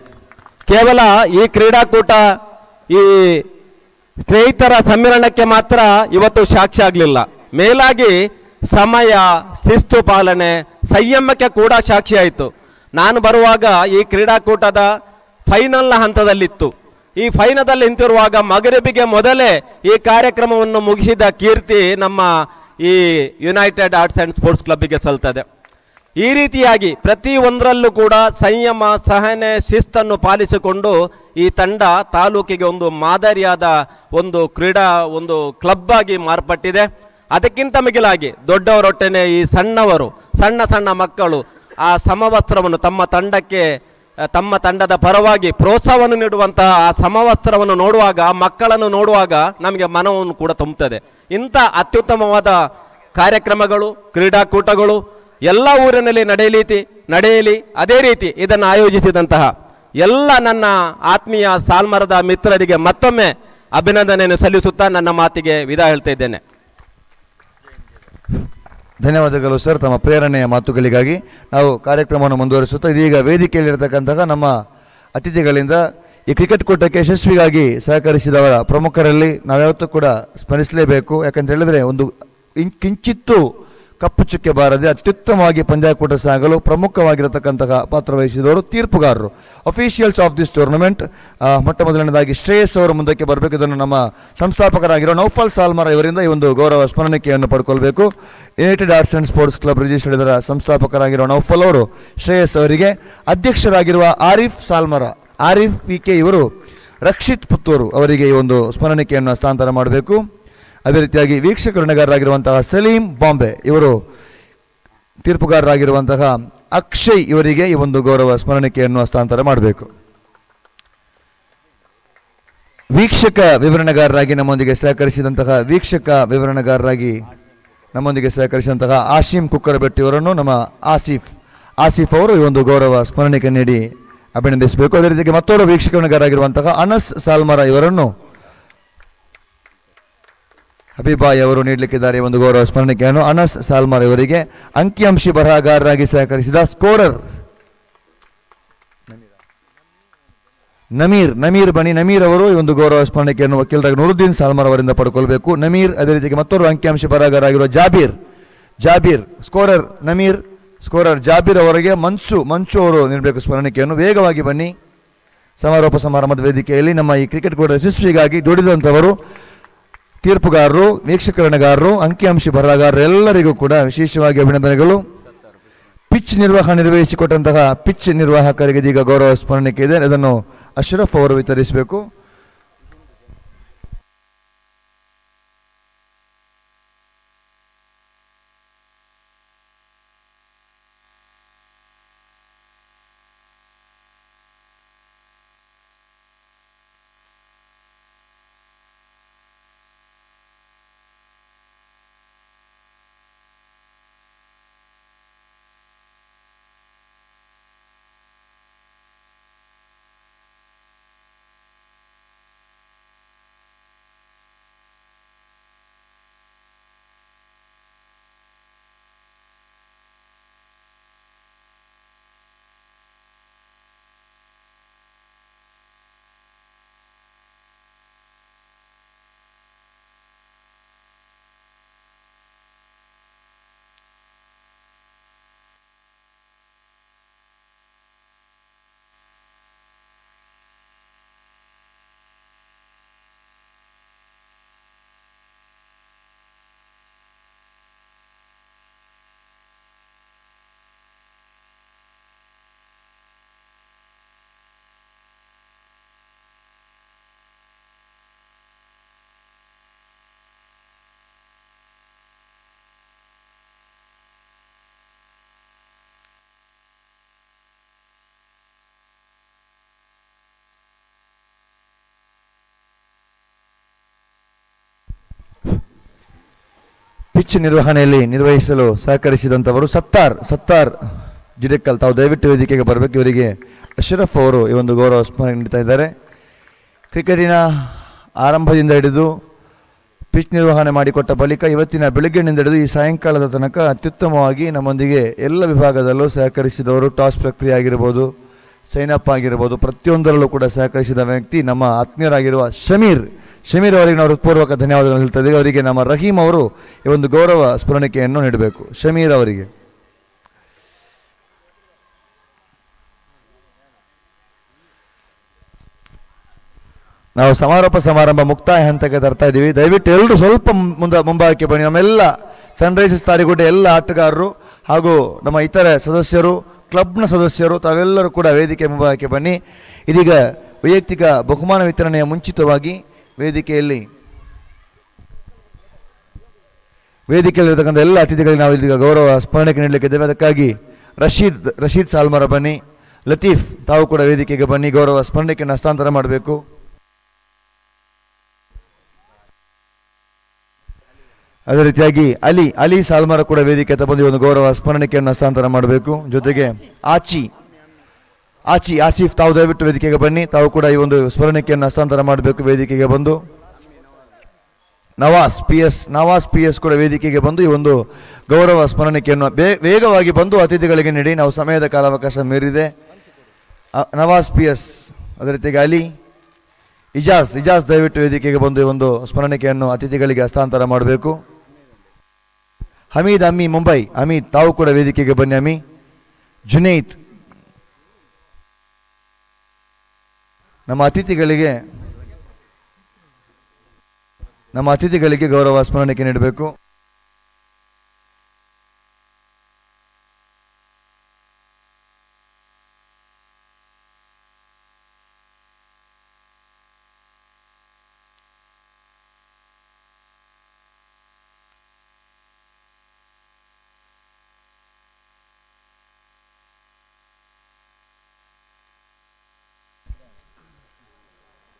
ಕೇವಲ ಈ ಕ್ರೀಡಾಕೂಟ ಈ ಸ್ನೇಹಿತರ ಸಮ್ಮಿಲನಕ್ಕೆ ಮಾತ್ರ ಇವತ್ತು ಸಾಕ್ಷಿ ಆಗಲಿಲ್ಲ, ಮೇಲಾಗಿ ಸಮಯ, ಶಿಸ್ತು ಪಾಲನೆ, ಸಂಯಮಕ್ಕೆ ಕೂಡ ಸಾಕ್ಷಿ ಆಯಿತು. ನಾನು ಬರುವಾಗ ಈ ಕ್ರೀಡಾಕೂಟದ ಫೈನಲ್ನ ಹಂತದಲ್ಲಿತ್ತು. ಈ ಫೈನಲ್ ನಿಂತಿರುವಾಗ ಮಗರಿಬಿಗೆ ಮೊದಲೇ ಈ ಕಾರ್ಯಕ್ರಮವನ್ನು ಮುಗಿಸಿದ ಕೀರ್ತಿ ನಮ್ಮ ಈ ಯುನೈಟೆಡ್ ಆರ್ಟ್ಸ್ ಆ್ಯಂಡ್ ಸ್ಪೋರ್ಟ್ಸ್ ಕ್ಲಬ್ಬಿಗೆ ಸಲ್ತದೆ. ಈ ರೀತಿಯಾಗಿ ಪ್ರತಿಯೊಂದರಲ್ಲೂ ಕೂಡ ಸಂಯಮ, ಸಹನೆ, ಶಿಸ್ತನ್ನು ಪಾಲಿಸಿಕೊಂಡು ಈ ತಂಡ ತಾಲೂಕಿಗೆ ಒಂದು ಮಾದರಿಯಾದ ಒಂದು ಒಂದು ಕ್ಲಬ್ ಆಗಿ ಮಾರ್ಪಟ್ಟಿದೆ. ಅದಕ್ಕಿಂತ ಮಿಗಿಲಾಗಿ ದೊಡ್ಡವರೊಟ್ಟನೆ ಈ ಸಣ್ಣ ಸಣ್ಣ ಮಕ್ಕಳು ಆ ಸಮವಸ್ತ್ರವನ್ನು ತಮ್ಮ ತಂಡದ ಪರವಾಗಿ ಪ್ರೋತ್ಸಾಹವನ್ನು ನೀಡುವಂತಹ ಆ ಸಮವಸ್ತ್ರವನ್ನು ನೋಡುವಾಗ, ಮಕ್ಕಳನ್ನು ನೋಡುವಾಗ ನಮಗೆ ಮನವನ್ನು ಕೂಡ ತುಂಬುತ್ತದೆ. ಇಂಥ ಅತ್ಯುತ್ತಮವಾದ ಕಾರ್ಯಕ್ರಮಗಳು, ಕ್ರೀಡಾಕೂಟಗಳು ಎಲ್ಲ ಊರಿನಲ್ಲಿ ನಡೆಯಲಿ. ಅದೇ ರೀತಿ ಇದನ್ನು ಆಯೋಜಿಸಿದಂತಹ ಎಲ್ಲ ನನ್ನ ಆತ್ಮೀಯ ಸಾಲ್ಮರದ ಮಿತ್ರರಿಗೆ ಮತ್ತೊಮ್ಮೆ ಅಭಿನಂದನೆಯನ್ನು ಸಲ್ಲಿಸುತ್ತಾ ನನ್ನ ಮಾತಿಗೆ ವಿದಾಯ ಹೇಳ್ತಾ ಇದ್ದೇನೆ. ಧನ್ಯವಾದಗಳು ಸರ್, ತಮ್ಮ ಪ್ರೇರಣೆಯ ಮಾತುಗಳಿಗಾಗಿ. ನಾವು ಕಾರ್ಯಕ್ರಮವನ್ನು ಮುಂದುವರಿಸುತ್ತಾ ಇದೀಗ ವೇದಿಕೆಯಲ್ಲಿರತಕ್ಕಂತಹ ನಮ್ಮ ಅತಿಥಿಗಳಿಂದ ಈ ಕ್ರಿಕೆಟ್ ಕೂಟಕ್ಕೆ ಯಶಸ್ವಿಗಾಗಿ ಸಹಕರಿಸಿದವರ ಪ್ರಮುಖರಲ್ಲಿ ನಾವ್ಯಾವತ್ತೂ ಕೂಡ ಸ್ಮರಿಸಲೇಬೇಕು. ಯಾಕಂತ ಹೇಳಿದ್ರೆ ಒಂದು ಕಿಂಚಿತ್ತು ಕಪ್ಪು ಚುಕ್ಕೆ ಬಾರದೆ ಅತ್ಯುತ್ತಮವಾಗಿ ಪಂದ್ಯಾಕೂಟ ಸಾಗಲು ಪ್ರಮುಖವಾಗಿರತಕ್ಕಂತಹ ಪಾತ್ರ ವಹಿಸಿದವರು ತೀರ್ಪುಗಾರರು, ಅಫಿಷಿಯಲ್ಸ್ ಆಫ್ ದಿಸ್ ಟೂರ್ನಮೆಂಟ್. ಮೊಟ್ಟ ಮೊದಲನೇದಾಗಿ ಶ್ರೇಯಸ್ ಅವರು ಮುಂದಕ್ಕೆ ಬರಬೇಕು. ಇದನ್ನು ನಮ್ಮ ಸಂಸ್ಥಾಪಕರಾಗಿರೋ ನೌಫಲ್ ಸಾಲ್ಮಾರ ಇವರಿಂದ ಈ ಒಂದು ಗೌರವ ಸ್ಮರಣಿಕೆಯನ್ನು ಪಡ್ಕೊಳ್ಬೇಕು. United arts and sports club registered ಇದರ ಸಂಸ್ಥಾಪಕರಾಗಿರೋ ನೌಫಲ್ ಅವರು ಶ್ರೇಯಸ್ ಅವರಿಗೆ, ಅಧ್ಯಕ್ಷರಾಗಿರುವ ಆರಿಫ್ PK ಇವರು ರಕ್ಷಿತ್ ಪುತ್ತೂರು ಅವರಿಗೆ ಈ ಒಂದು ಸ್ಮರಣಿಕೆಯನ್ನು ಹಸ್ತಾಂತರ ಮಾಡಬೇಕು. ಅದೇ ರೀತಿಯಾಗಿ ವೀಕ್ಷಕರಣಗಾರರಾಗಿರುವಂತಹ ಸಲೀಂ ಬಾಂಬೆ ಇವರು, ತೀರ್ಪುಗಾರರಾಗಿರುವಂತಹ ಅಕ್ಷಯ್ ಇವರಿಗೆ ಈ ಒಂದು ಗೌರವ ಸ್ಮರಣಿಕೆಯನ್ನು ಹಸ್ತಾಂತರ ಮಾಡಬೇಕು. ವೀಕ್ಷಕ ವಿವರಣೆಗಾರರಾಗಿ ನಮ್ಮೊಂದಿಗೆ ಸಹಕರಿಸಿದಂತಹ ಆಶೀಂ ಕುಕ್ಕರಬೆಟ್ಟಿ ಅವರನ್ನು ನಮ್ಮ ಆಸಿಫ್ ಅವರು ಈ ಒಂದು ಗೌರವ ಸ್ಮರಣಿಕೆ ನೀಡಿ ಅಭಿನಂದಿಸಬೇಕು. ಅದೇ ರೀತಿಯಾಗಿ ಮತ್ತೋರ್ವ ವೀಕ್ಷಕರಣಗಾರರಾಗಿರುವಂತಹ ಅನಸ್ ಸಾಲ್ಮರ ಇವರನ್ನು ಹಬೀಬಾಯಿ ಅವರು ನೀಡಲಿಕ್ಕಿದ್ದಾರೆ ಒಂದು ಗೌರವ ಸ್ಮರಣಿಕೆಯನ್ನು. ಅನಸ್ ಸಾಲ್ಮಾರ್ ಇವರಿಗೆ ಅಂಕಿಅಂಶಿ ಬರಹಗಾರರಾಗಿ ಸಹಕರಿಸಿದ ಸ್ಕೋರರ್ ನಮೀರ್ ಅವರು ಈ ಒಂದು ಗೌರವ ಸ್ಮರಣಿಕೆಯನ್ನು ವಕೀಲರಾಗಿ ನೂರುದ್ದೀನ್ ಸಾಲ್ಮಾರ್ ಅವರಿಂದ ಪಡ್ಕೊಳ್ಬೇಕು. ನಮೀರ್, ಅದೇ ರೀತಿಯಾಗಿ ಮತ್ತೊಬ್ಬರು ಅಂಕಿಅಂಶಿ ಬರಹಗಾರರಾಗಿರುವ ಜಾಬೀರ್ ಸ್ಕೋರರ್ ಜಾಬೀರ್ ಅವರಿಗೆ ಮಂಚು ಅವರು ನೀಡಬೇಕು ಸ್ಮರಣಿಕೆಯನ್ನು. ವೇಗವಾಗಿ ಬನ್ನಿ. ಸಮಾರೋಪ ಸಮಾರಂಭದ ವೇದಿಕೆಯಲ್ಲಿ ನಮ್ಮ ಈ ಕ್ರಿಕೆಟ್ ಕೂಟದ ಯಶಸ್ವಿಗಾಗಿ ದುಡಿದಂಥವರು ತೀರ್ಪುಗಾರರು, ವೀಕ್ಷಕರಣಗಾರರು, ಅಂಕಿಅಂಶಿ ಬರಹಗಾರರು ಎಲ್ಲರಿಗೂ ಕೂಡ ವಿಶೇಷವಾಗಿ ಅಭಿನಂದನೆಗಳು. ಪಿಚ್ ನಿರ್ವಹಿಸಿಕೊಟ್ಟಂತಹ ಪಿಚ್ ನಿರ್ವಾಹಕರಿಗೆ ಇದೀಗ ಗೌರವ ಸ್ಮರಣಿಕೆ ಇದೆ. ಅದನ್ನು ಅಶ್ರಫ್ ಅವರು ವಿತರಿಸಬೇಕು. ಪಿಚ್ ನಿರ್ವಹಿಸಲು ಸಹಕರಿಸಿದಂಥವರು ಸತ್ತಾರ್ ಜಿಡೆಕ್ಕಲ್, ತಾವು ದಯವಿಟ್ಟು ವೇದಿಕೆಗೆ ಬರಬೇಕು. ಇವರಿಗೆ ಅಶ್ರಫ್ ಅವರು ಈ ಒಂದು ಗೌರವ ಸ್ಮರಣೆ ನೀಡ್ತಾ ಇದ್ದಾರೆ. ಕ್ರಿಕೆಟಿನ ಆರಂಭದಿಂದ ಹಿಡಿದು ಪಿಚ್ ನಿರ್ವಹಣೆ ಮಾಡಿಕೊಟ್ಟ ಬಳಿಕ ಇವತ್ತಿನ ಬೆಳಗ್ಗೆಯಿಂದ ಹಿಡಿದು ಈ ಸಾಯಂಕಾಲದ ತನಕ ಅತ್ಯುತ್ತಮವಾಗಿ ನಮ್ಮೊಂದಿಗೆ ಎಲ್ಲ ವಿಭಾಗದಲ್ಲೂ ಸಹಕರಿಸಿದವರು, ಟಾಸ್ ಪ್ರಕ್ರಿಯೆ ಆಗಿರ್ಬೋದು, ಸೈನಪ್ ಆಗಿರ್ಬೋದು, ಪ್ರತಿಯೊಂದರಲ್ಲೂ ಕೂಡ ಸಹಕರಿಸಿದ ವ್ಯಕ್ತಿ ನಮ್ಮ ಆತ್ಮೀಯರಾಗಿರುವ ಶಮೀರ್ ಅವರಿಗೆ ನಾವು ಹೃತ್ಪೂರ್ವಕ ಧನ್ಯವಾದಗಳು ಹೇಳ್ತಾ ಇದ್ದೀವಿ. ಅವರಿಗೆ ನಮ್ಮ ರಹೀಮ್ ಅವರು ಈ ಒಂದು ಗೌರವ ಸ್ಮರಣಿಕೆಯನ್ನು ನೀಡಬೇಕು. ಶಮೀರ್ ಅವರಿಗೆ ನಾವು ಸಮಾರಂಭ ಮುಕ್ತಾಯ ಹಂತಕ್ಕೆ ತರ್ತಾ ಇದ್ದೀವಿ. ದಯವಿಟ್ಟು ಎಲ್ಲರೂ ಸ್ವಲ್ಪ ಮುಂಭಾಗಕ್ಕೆ ಬನ್ನಿ. ನಮ್ಮೆಲ್ಲ ಸನ್ರೈಸರ್ಸ್ ತಾರಿಗುಡ್ಡೆ ಎಲ್ಲ ಆಟಗಾರರು ಹಾಗೂ ನಮ್ಮ ಇತರ ಸದಸ್ಯರು, ಕ್ಲಬ್ನ ಸದಸ್ಯರು ತಾವೆಲ್ಲರೂ ಕೂಡ ವೇದಿಕೆ ಮುಂಭಾಗಕ್ಕೆ ಬನ್ನಿ. ಇದೀಗ ವೈಯಕ್ತಿಕ ಬಹುಮಾನ ವಿತರಣೆಯ ಮುಂಚಿತವಾಗಿ ವೇದಿಕೆಯಲ್ಲಿರತಕ್ಕಂಥ ಎಲ್ಲ ಅತಿಥಿಗಳಿಗೆ ನಾವು ಇದೀಗ ಗೌರವ ಸ್ಮರಣೆಗೆ ನೀಡಲಿಕ್ಕಿದ್ದೇವೆ. ಅದಕ್ಕಾಗಿ ರಶೀದ್ ಸಾಲ್ಮರ ಬನ್ನಿ. ಲತೀಫ್ ತಾವು ಕೂಡ ವೇದಿಕೆಗೆ ಬನ್ನಿ, ಗೌರವ ಸ್ಮರಣೆಯನ್ನು ಹಸ್ತಾಂತರ ಮಾಡಬೇಕು. ಅದೇ ರೀತಿಯಾಗಿ ಅಲಿ ಸಾಲ್ಮರ ಕೂಡ ವೇದಿಕೆ ಬಂದು ಒಂದು ಗೌರವ ಸ್ಮರಣೆಯನ್ನು ಹಸ್ತಾಂತರ ಮಾಡಬೇಕು. ಜೊತೆಗೆ ಆಸಿಫ್ ತಾವು ದಯವಿಟ್ಟು ವೇದಿಕೆಗೆ ಬನ್ನಿ, ತಾವು ಕೂಡ ಈ ಒಂದು ಸ್ಮರಣೆಯನ್ನು ಹಸ್ತಾಂತರ ಮಾಡಬೇಕು ವೇದಿಕೆಗೆ ಬಂದು. ನವಾಸ್ ಪಿ ಎಸ್ ಕೂಡ ವೇದಿಕೆಗೆ ಬಂದು ಈ ಒಂದು ಗೌರವ ಸ್ಮರಣೆಯನ್ನು ವೇಗವಾಗಿ ಬಂದು ಅತಿಥಿಗಳಿಗೆ ನೀಡಿ, ನಾವು ಸಮಯದ ಕಾಲಾವಕಾಶ ಮೀರಿದೆ. ನವಾಸ್ ಪಿ ಎಸ್, ಅದೇ ರೀತಿಯಾಗಿ ಅಲಿ, ಇಜಾಜ್ ದಯವಿಟ್ಟು ವೇದಿಕೆಗೆ ಬಂದು ಈ ಒಂದು ಸ್ಮರಣೆಯನ್ನು ಅತಿಥಿಗಳಿಗೆ ಹಸ್ತಾಂತರ ಮಾಡಬೇಕು. ಹಮೀದ್ ಮುಂಬೈ, ಹಮೀದ್ ತಾವು ಕೂಡ ವೇದಿಕೆಗೆ ಬನ್ನಿ. ಜುನೈದ್ ನಮ್ಮ ಅತಿಥಿಗಳಿಗೆ ಗೌರವ ಸ್ಮರಣೆಗೆ ನೀಡಬೇಕು.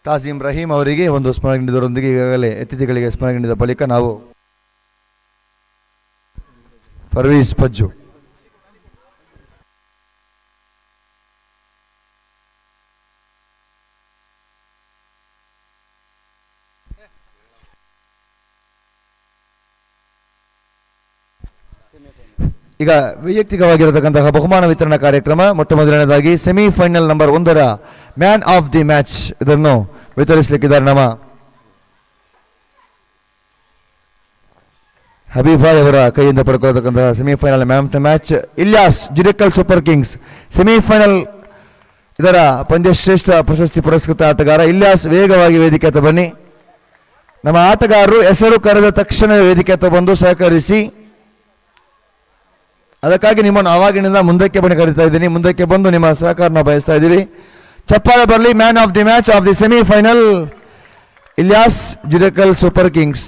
ತಾಜೀಮ್ ರಹೀಂ ಅವರಿಗೆ ಒಂದು ಸ್ಮರಣೆ ನೀಡಿದವರೊಂದಿಗೆ ಈಗಾಗಲೇ ಅತಿಥಿಗಳಿಗೆ ಸ್ಮರಣೆ ನೀಡಿದ ಬಳಿಕ ನಾವು ಪರ್ವೀಸ್ ಪಜ್ಜು ಈಗ ವೈಯಕ್ತಿಕವಾಗಿರತಕ್ಕಂತಹ ಬಹುಮಾನ ವಿತರಣಾ ಕಾರ್ಯಕ್ರಮ. ಮೊಟ್ಟ ಮೊದಲನೇದಾಗಿ ಸೆಮಿಫೈನಲ್ ನಂಬರ್ 1ರ ಮ್ಯಾನ್ ಆಫ್ ದಿ ಮ್ಯಾಚ್ ಇದನ್ನು ವಿತರಿಸಲಿಕ್ಕಿದ್ದಾರೆ ನಮ್ಮ ಹಬೀಬಾಯ್ ಅವರ ಕೈಯಿಂದ ಪಡ್ಕೊಳ್ಳತಕ್ಕಂತಹ semifinal man of the match Ilyas Jidekal super kings. Semifinal ಇದರ ಪಂದ್ಯಶ್ರೇಷ್ಠ ಪ್ರಶಸ್ತಿ ಪುರಸ್ಕೃತ ಆಟಗಾರ ಇಲ್ಯಾಸ್, ವೇಗವಾಗಿ ವೇದಿಕೆ ಹತ್ತ ಬನ್ನಿ. ನಮ್ಮ ಆಟಗಾರರು ಹೆಸರು ಕರೆದ ತಕ್ಷಣ ವೇದಿಕೆ ಹತ್ತ ಬಂದು ಸಹಕರಿಸಿ. ಅದಕ್ಕಾಗಿ ನಿಮ್ಮನ್ನು ಆವಾಗಿನಿಂದ ಮುಂದಕ್ಕೆ ಬನ್ನಿ ಕರೀತಾ ಇದ್ದೀನಿ. ಮುಂದಕ್ಕೆ ಬಂದು ನಿಮ್ಮ ಸಹಕಾರನ ಬಯಸ್ತಾ ಇದ್ದೀವಿ. ಚಪ್ಪಾಳೆ ಬರಲಿ. Man of the match of the semifinal Ilyas Jidekal super kings.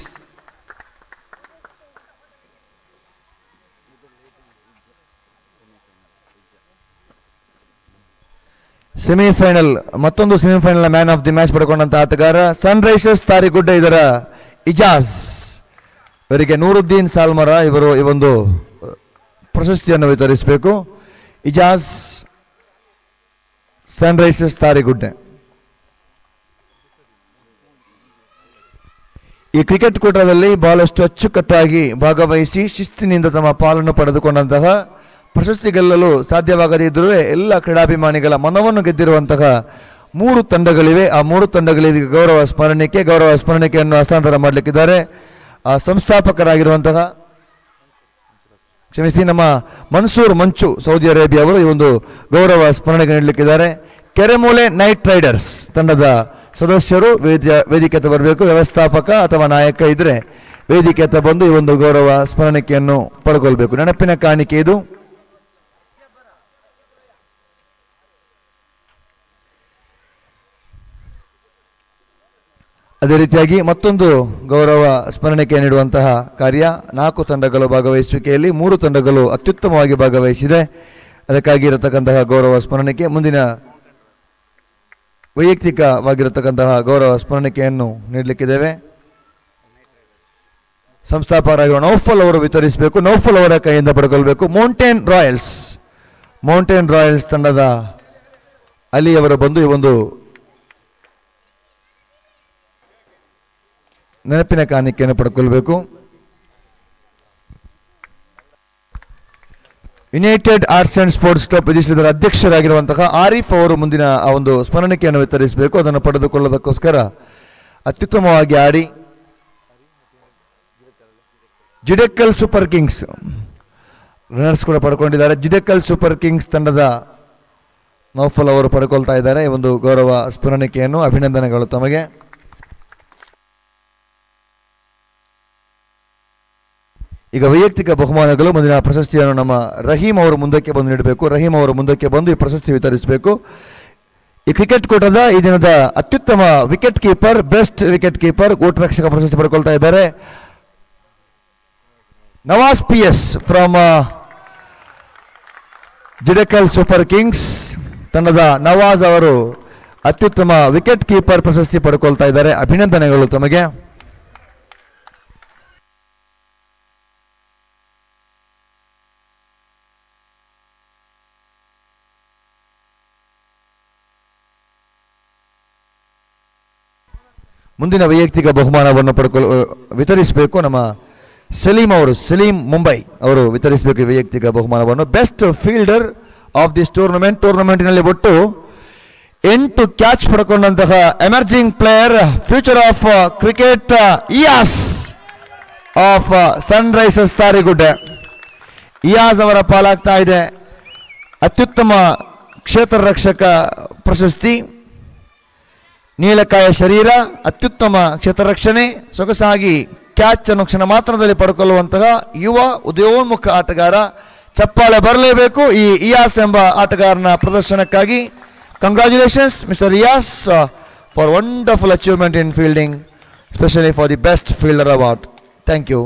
Semifinal ಮತ್ತೊಂದು semifinal man of the match ಪಡ್ಕೊಂಡಂತ ಆಟಗಾರ ಸನ್ರೈಸರ್ಸ್ ತಾರಿಗುಡ್ಡ ಇದರ ಇಜಾಜ್ ಇವರಿಗೆ ನೂರುದ್ದೀನ್ ಸಾಲ್ಮರ ಇವರು ಈ ಒಂದು ಪ್ರಶಸ್ತಿಯನ್ನು ವಿತರಿಸಬೇಕು. ಇಜಾಜ್ ಸನ್ರೈಸರ್ಸ್ ತಾರಿಗುಡ್ಡೆ. ಈ ಕ್ರಿಕೆಟ್ ಕೂಟದಲ್ಲಿ ಬಹಳಷ್ಟು ಅಚ್ಚುಕಟ್ಟಾಗಿ ಭಾಗವಹಿಸಿ ಶಿಸ್ತಿನಿಂದ ತಮ್ಮ ಪಾಲನ್ನು ಪಡೆದುಕೊಂಡಂತಹ, ಪ್ರಶಸ್ತಿ ಗೆಲ್ಲಲು ಸಾಧ್ಯವಾಗದೇ ಇದ್ದರೂ ಎಲ್ಲ ಕ್ರೀಡಾಭಿಮಾನಿಗಳ ಮನವನ್ನು ಗೆದ್ದಿರುವಂತಹ 3 ತಂಡಗಳಿವೆ. ಆ 3 ತಂಡಗಳಿಗೆ ಗೌರವ ಸ್ಮರಣೆಯನ್ನು ಹಸ್ತಾಂತರ ಮಾಡಲಿಕ್ಕಿದ್ದಾರೆ. ಸಂಸ್ಥಾಪಕರಾಗಿರುವಂತಹ ನಮ್ಮ ಮನ್ಸೂರ್ ಮಂಚು ಸೌದಿ ಅರೇಬಿಯಾ ಅವರು ಈ ಒಂದು ಗೌರವ ಸ್ಮರಣೆಗೆ ನೀಡಲಿಕ್ಕಿದ್ದಾರೆ. ಕೆರೆಮೂಲೆ ನೈಟ್ ರೈಡರ್ಸ್ ತಂಡದ ಸದಸ್ಯರು ವೇದಿಕೆ ಬರಬೇಕು. ವ್ಯವಸ್ಥಾಪಕ ಅಥವಾ ನಾಯಕ ಇದ್ರೆ ವೇದಿಕೆ ಬಂದು ಈ ಒಂದು ಗೌರವ ಸ್ಮರಣೆಯನ್ನು ಪಡ್ಕೊಳ್ಬೇಕು. ನೆನಪಿನ ಕಾಣಿಕೆ ಇದು. ಅದೇ ರೀತಿಯಾಗಿ ಮತ್ತೊಂದು ಗೌರವ ಸ್ಮರಣೆಗೆ ನೀಡುವಂತಹ ಕಾರ್ಯ 4 ತಂಡಗಳು ಭಾಗವಹಿಸುವಿಕೆಯಲ್ಲಿ 3 ತಂಡಗಳು ಅತ್ಯುತ್ತಮವಾಗಿ ಭಾಗವಹಿಸಿದೆ. ಅದಕ್ಕಾಗಿ ಇರತಕ್ಕಂತಹ ಗೌರವ ಸ್ಮರಣೆಗೆ ಮುಂದಿನ ವೈಯಕ್ತಿಕವಾಗಿರತಕ್ಕಂತಹ ಗೌರವ ಸ್ಮರಣೆಯನ್ನು ನೀಡಲಿಕ್ಕಿದ್ದೇವೆ. ಸಂಸ್ಥಾಪಕರಾಗಿರುವ ನೌಫಲ್ ಅವರು ವಿತರಿಸಬೇಕು. ನೌಫಲ್ ಅವರ ಕೈಯಿಂದ ಪಡ್ಕೊಳ್ಬೇಕು. ಮೌಂಟೇನ್ ರಾಯಲ್ಸ್ ತಂಡದ ಅಲಿ ಅವರು ಬಂದು ಈ ಒಂದು ನೆನಪಿನ ಕಾಣಿಕೆಯನ್ನು ಪಡ್ಕೊಳ್ಬೇಕು. United arts and sports club ಇದರ ಅಧ್ಯಕ್ಷರಾಗಿರುವಂತಹ ಆರಿಫ್ ಅವರು ಮುಂದಿನ ಆ ಒಂದು ಸ್ಮರಣೆಯನ್ನು ವಿತರಿಸಬೇಕು. ಅದನ್ನು ಪಡೆದುಕೊಳ್ಳೋದಕ್ಕೋಸ್ಕರ ಅತ್ಯುತ್ತಮವಾಗಿ ಆಡಿ ಜಿಡೆಕಲ್ ಸೂಪರ್ ಕಿಂಗ್ಸ್ ರನ್ನರ್ಸ್ ಕೂಡ ಪಡ್ಕೊಂಡಿದ್ದಾರೆ. ಜಿಡೆಕಲ್ ಸೂಪರ್ ಕಿಂಗ್ಸ್ ತಂಡದ ನೌಫಲ್ ಅವರು ಪಡ್ಕೊಳ್ತಾ ಇದ್ದಾರೆ ಈ ಒಂದು ಗೌರವ ಸ್ಮರಣೆಯನ್ನು. ಅಭಿನಂದನೆಗಳು ತಮಗೆ. ಈಗ ವೈಯಕ್ತಿಕ ಬಹುಮಾನಗಳು. ಮುಂದಿನ ಪ್ರಶಸ್ತಿಯನ್ನು ನಮ್ಮ ರಹೀಂ ಅವರು ಮುಂದಕ್ಕೆ ಬಂದು ನೀಡಬೇಕು. ರಹೀಂ ಅವರು ಮುಂದಕ್ಕೆ ಬಂದು ಈ ಪ್ರಶಸ್ತಿ ವಿತರಿಸಬೇಕು. ಈ ಕ್ರಿಕೆಟ್ ಕೂಟದ ಈ ದಿನದ ಅತ್ಯುತ್ತಮ wicket keeper, best wicket keeper, ಗೋಟರಕ್ಷಕ ಪ್ರಶಸ್ತಿ ಪಡ್ಕೊಳ್ತಾ ಇದ್ದಾರೆ Nawas PS from Jidakal super kings ತಂಡದ ನವಾಜ್ ಅವರು ಅತ್ಯುತ್ತಮ ವಿಕೆಟ್ ಕೀಪರ್ ಪ್ರಶಸ್ತಿ ಪಡ್ಕೊಳ್ತಾ ಇದ್ದಾರೆ. ಅಭಿನಂದನೆಗಳು ತಮಗೆ. ಮುಂದಿನ ವೈಯಕ್ತಿಕ ಬಹುಮಾನವನ್ನು ವಿತರಿಸಬೇಕು ನಮ್ಮ ಸಲೀಂ ಅವರು, ಸಲೀಂ ಮುಂಬೈ ಅವರು ವಿತರಿಸಬೇಕು ವೈಯಕ್ತಿಕ ಬಹುಮಾನವನ್ನು. ಬೆಸ್ಟ್ ಫೀಲ್ಡರ್ ಆಫ್ ದಿಸ್ ಟೂರ್ನಮೆಂಟಿನಲ್ಲಿ ಒಟ್ಟು 8 ಕ್ಯಾಚ್ ಪಡ್ಕೊಂಡಂತಹ emerging player, future of cricket, Iyas of sun risers Tarigudde. Iyas ಅವರ ಪಾಲಾಗ್ತಾ ಇದೆ ಅತ್ಯುತ್ತಮ ಕ್ಷೇತ್ರ ರಕ್ಷಕ ಪ್ರಶಸ್ತಿ. ನೀಲಕಾಯ ಶರೀರ, ಅತ್ಯುತ್ತಮ ಕ್ಷೇತ್ರ ರಕ್ಷಣೆ, ಸೊಗಸಾಗಿ ಕ್ಯಾಚ್ ಅನ್ನು ಕ್ಷಣ ಮಾತ್ರದಲ್ಲಿ ಪಡ್ಕೊಳ್ಳುವಂತಹ ಯುವ ಉದಯೋನ್ಮುಖ ಆಟಗಾರ. ಚಪ್ಪಾಳೆ ಬರಲೇಬೇಕು ಈ ಇಯಾಸ್ ಎಂಬ ಆಟಗಾರನ ಪ್ರದರ್ಶನಕ್ಕಾಗಿ. Congratulations mister Iyas for wonderful achievement in fielding, specially for the best fielder award. Thank you.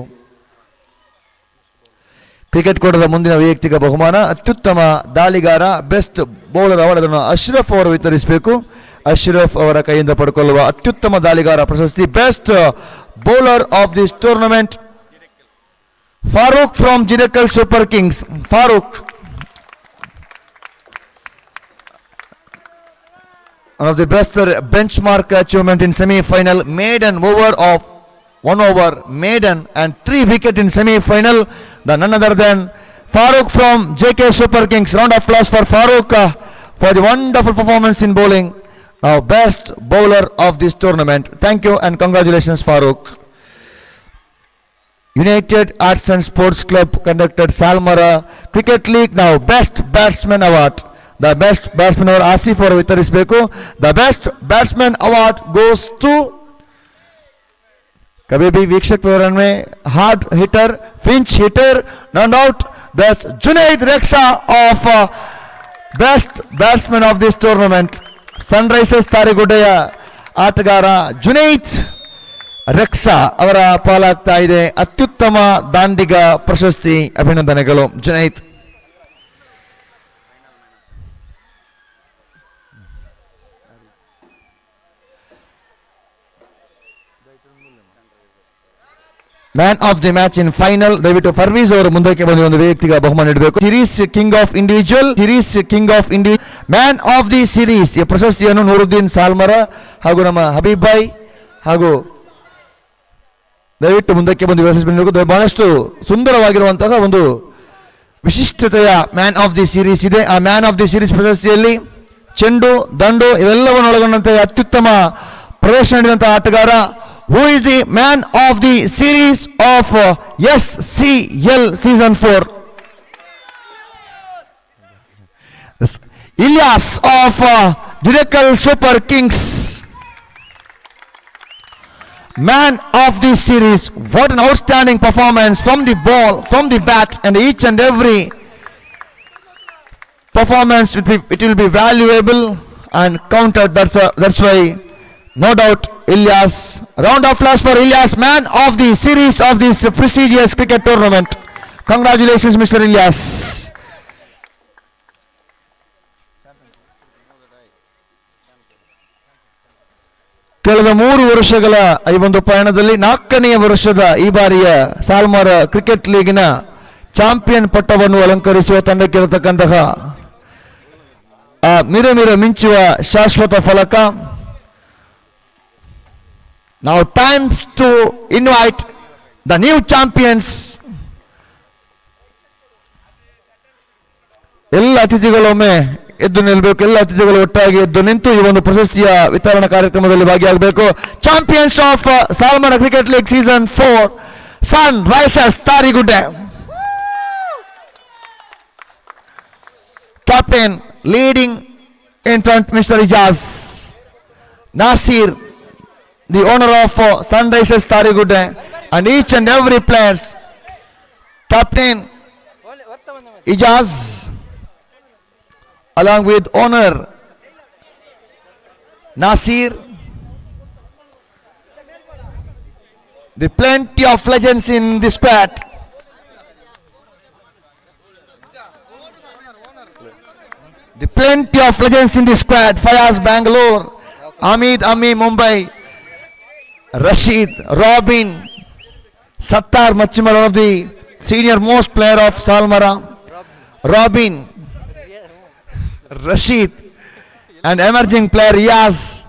Cricket ಕೂಟದ ಮುಂದಿನ ವೈಯಕ್ತಿಕ ಬಹುಮಾನ ಅತ್ಯುತ್ತಮ ದಾಳಿಗಾರ, ಬೆಸ್ಟ್ ಬೌಲರ್ ಅವಾರ್ಡ್. ಅದನ್ನು ಅಶ್ರಫ್ ಅವರು ವಿತರಿಸಬೇಕು. ಅಶ್ರಫ್ ಅವರ ಕೈಯಿಂದ ಪಡ್ಕೊಳ್ಳುವ ಅತ್ಯುತ್ತಮ ದಾಳಿಗಾರ ಪ್ರಶಸ್ತಿ. Best bowler of this tournament, Farooq from Jidakal super kings. Farooq, one of the best benchmark achievement in semi-final, made an over of 1 over maiden and 3 wicket in semi-final. The none other than Farooq from JK Super Kings. Round of applause for Farooq for the wonderful performance in bowling. Now best bowler of this tournament. Thank you and congratulations Farooq. United Arts and Sports Club conducted Salmara Cricket League. Now best batsman award. The best batsman award Asif ಅವರು ವಿತರಿಸಬೇಕು. The best batsman award goes to कभी भी वीक्षक विवरण में hard hitter, pinch hitter, not out, that's Junaid Reksa of best batsman of this tournament. Sunrisers ತಾರಿಗುಡ್ಡೆಯ ಆಟಗಾರ ಜುನೈದ್ ರೆಕ್ಸಾ ಅವರ ಪಾಲಾಗ್ತಾ ಇದೆ ಅತ್ಯುತ್ತಮ ದಾಂಡಿಗ ಪ್ರಶಸ್ತಿ. ಅಭಿನಂದನೆಗಳು Junaid. Man of the match in final ದಯವಿಟ್ಟು ಫರ್ವೀಸ್ ಅವರು ಮುಂದಕ್ಕೆ ಬಂದು ಒಂದು ವೈಯಕ್ತಿಕ ಬಹುಮಾನ ನೀಡಬೇಕು. Series king of individual, man of the series ಈ ಪ್ರಶಸ್ತಿಯನ್ನು ನೂರುದ್ದೀನ್ ಸಾಲ್ಮರ ಹಾಗೂ ನಮ್ಮ ಹಬೀಬ್ ಭಾಯ್ ಹಾಗೂ ದಯವಿಟ್ಟು ಮುಂದಕ್ಕೆ ಬಂದು ನೀಡಬೇಕು. ಬಹಳಷ್ಟು ಸುಂದರವಾಗಿರುವಂತಹ ಒಂದು ವಿಶಿಷ್ಟತೆಯ ಮ್ಯಾನ್ ಆಫ್ ದಿ ಸಿರೀಸ್ ಇದೆ. ಆ ಮ್ಯಾನ್ ಆಫ್ ದಿ ಸಿರೀಸ್ ಪ್ರಶಸ್ತಿಯಲ್ಲಿ ಚೆಂಡು, ದಂಡು ಇವೆಲ್ಲವನ್ನು ಒಳಗೊಂಡಂತೆ ಅತ್ಯುತ್ತಮ ಪ್ರದರ್ಶನ ನೀಡಿದಂತಹ ಆಟಗಾರ. Who is the man of the series of SCL season 4? Ilyas of Jidakal Super Kings. Man of the series. What an outstanding performance from the ball, from the bat, and each and every performance it will be valuable and counted. That's why no doubt Ilyas. Round of applause for Ilyas, man of the series of this prestigious cricket tournament. Congratulations Mr. Ilyas. ಕಳೆದ 3 ವರ್ಷಗಳ ಈ ಒಂದು ಪಯಣದಲ್ಲಿ 4ನೇ ವರ್ಷದ ಈ ಬಾರಿಯ ಸಾಲ್ಮಾರ cricket ಲೀಗಿನ champion ಪಟ್ಟವನ್ನು ಅಲಂಕರಿಸುವ ತಂಡಕ್ಕೆ ಇರತಕ್ಕಂತಹ ಆ ಮಿರ ಮಿಂಚುವ ಶಾಶ್ವತ ಫಲಕ. Now time to invite the new champions. ಎಲ್ಲ ಅತಿಥಿಗಳೊಮ್ಮೆ ಎದ್ದು ನಿಲ್ಲಬೇಕು. ಎಲ್ಲ ಅತಿಥಿಗಳು ಒಟ್ಟಾಗಿ ಎದ್ದು ನಿಂತು ಈ ಒಂದು ಪ್ರಶಸ್ತಿಯ ವಿತರಣಾ ಕಾರ್ಯಕ್ರಮದಲ್ಲಿ ಭಾಗಿಯಾಗಬೇಕು. Champions of Salmara cricket league season 4 sun risers Tarigudde. Captain leading in front mister Ijaz Nasir, the owner of Sunrisers Tarigude, and each and every players. Captain Ijaz along with owner Nasir, the plenty of legends in this squad. plenty of legends in the squad. Fayaz Bangalore, Amit Ami Mumbai, Rashid, Robin, Sattar Machimar, one of the senior most player of Salmara, Robin, Rashid, and emerging player Yas.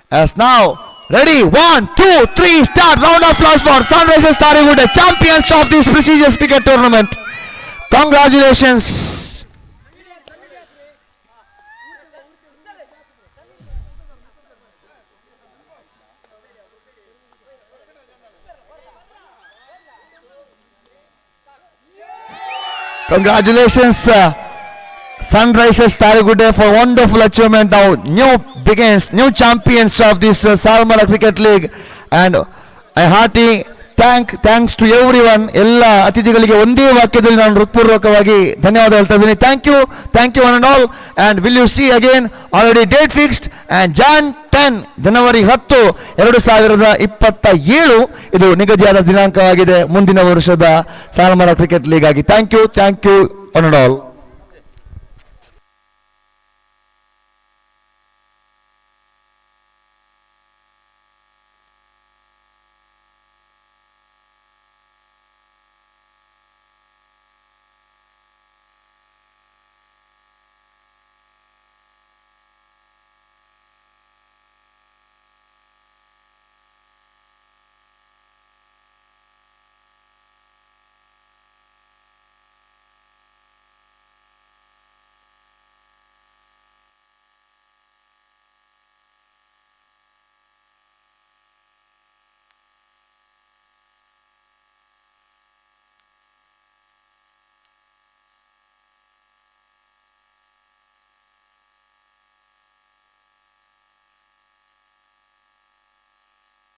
As now ready, 1, 2, 3, start. Round of applause for Sunrisers Tarigude, champions of this prestigious cricket tournament. Congratulations. Congratulations, Sunrisers Tarigude, for wonderful achievement. Now new champions of this Salmara Cricket League, and a hearty thanks to everyone. ಎಲ್ಲ ಅತಿಥಿಗಳಿಗೆ ಒಂದೇ ವಾಕ್ಯದಲ್ಲಿ ನಾನು ಹೃತ್ಪೂರ್ವಕವಾಗಿ ಧನ್ಯವಾದ ಹೇಳ್ತಾ ಇದ್ದೀನಿ. Thank you one and all, and will you see again, already date fixed, and ಜನವರಿ 10 2027 ಇದು ನಿಗದಿಯಾದ ದಿನಾಂಕವಾಗಿದೆ ಮುಂದಿನ ವರ್ಷದ ಸಾಲ್ಮರಾ ಕ್ರಿಕೆಟ್ ಲೀಗ್ ಆಗಿ. Thank you one and all.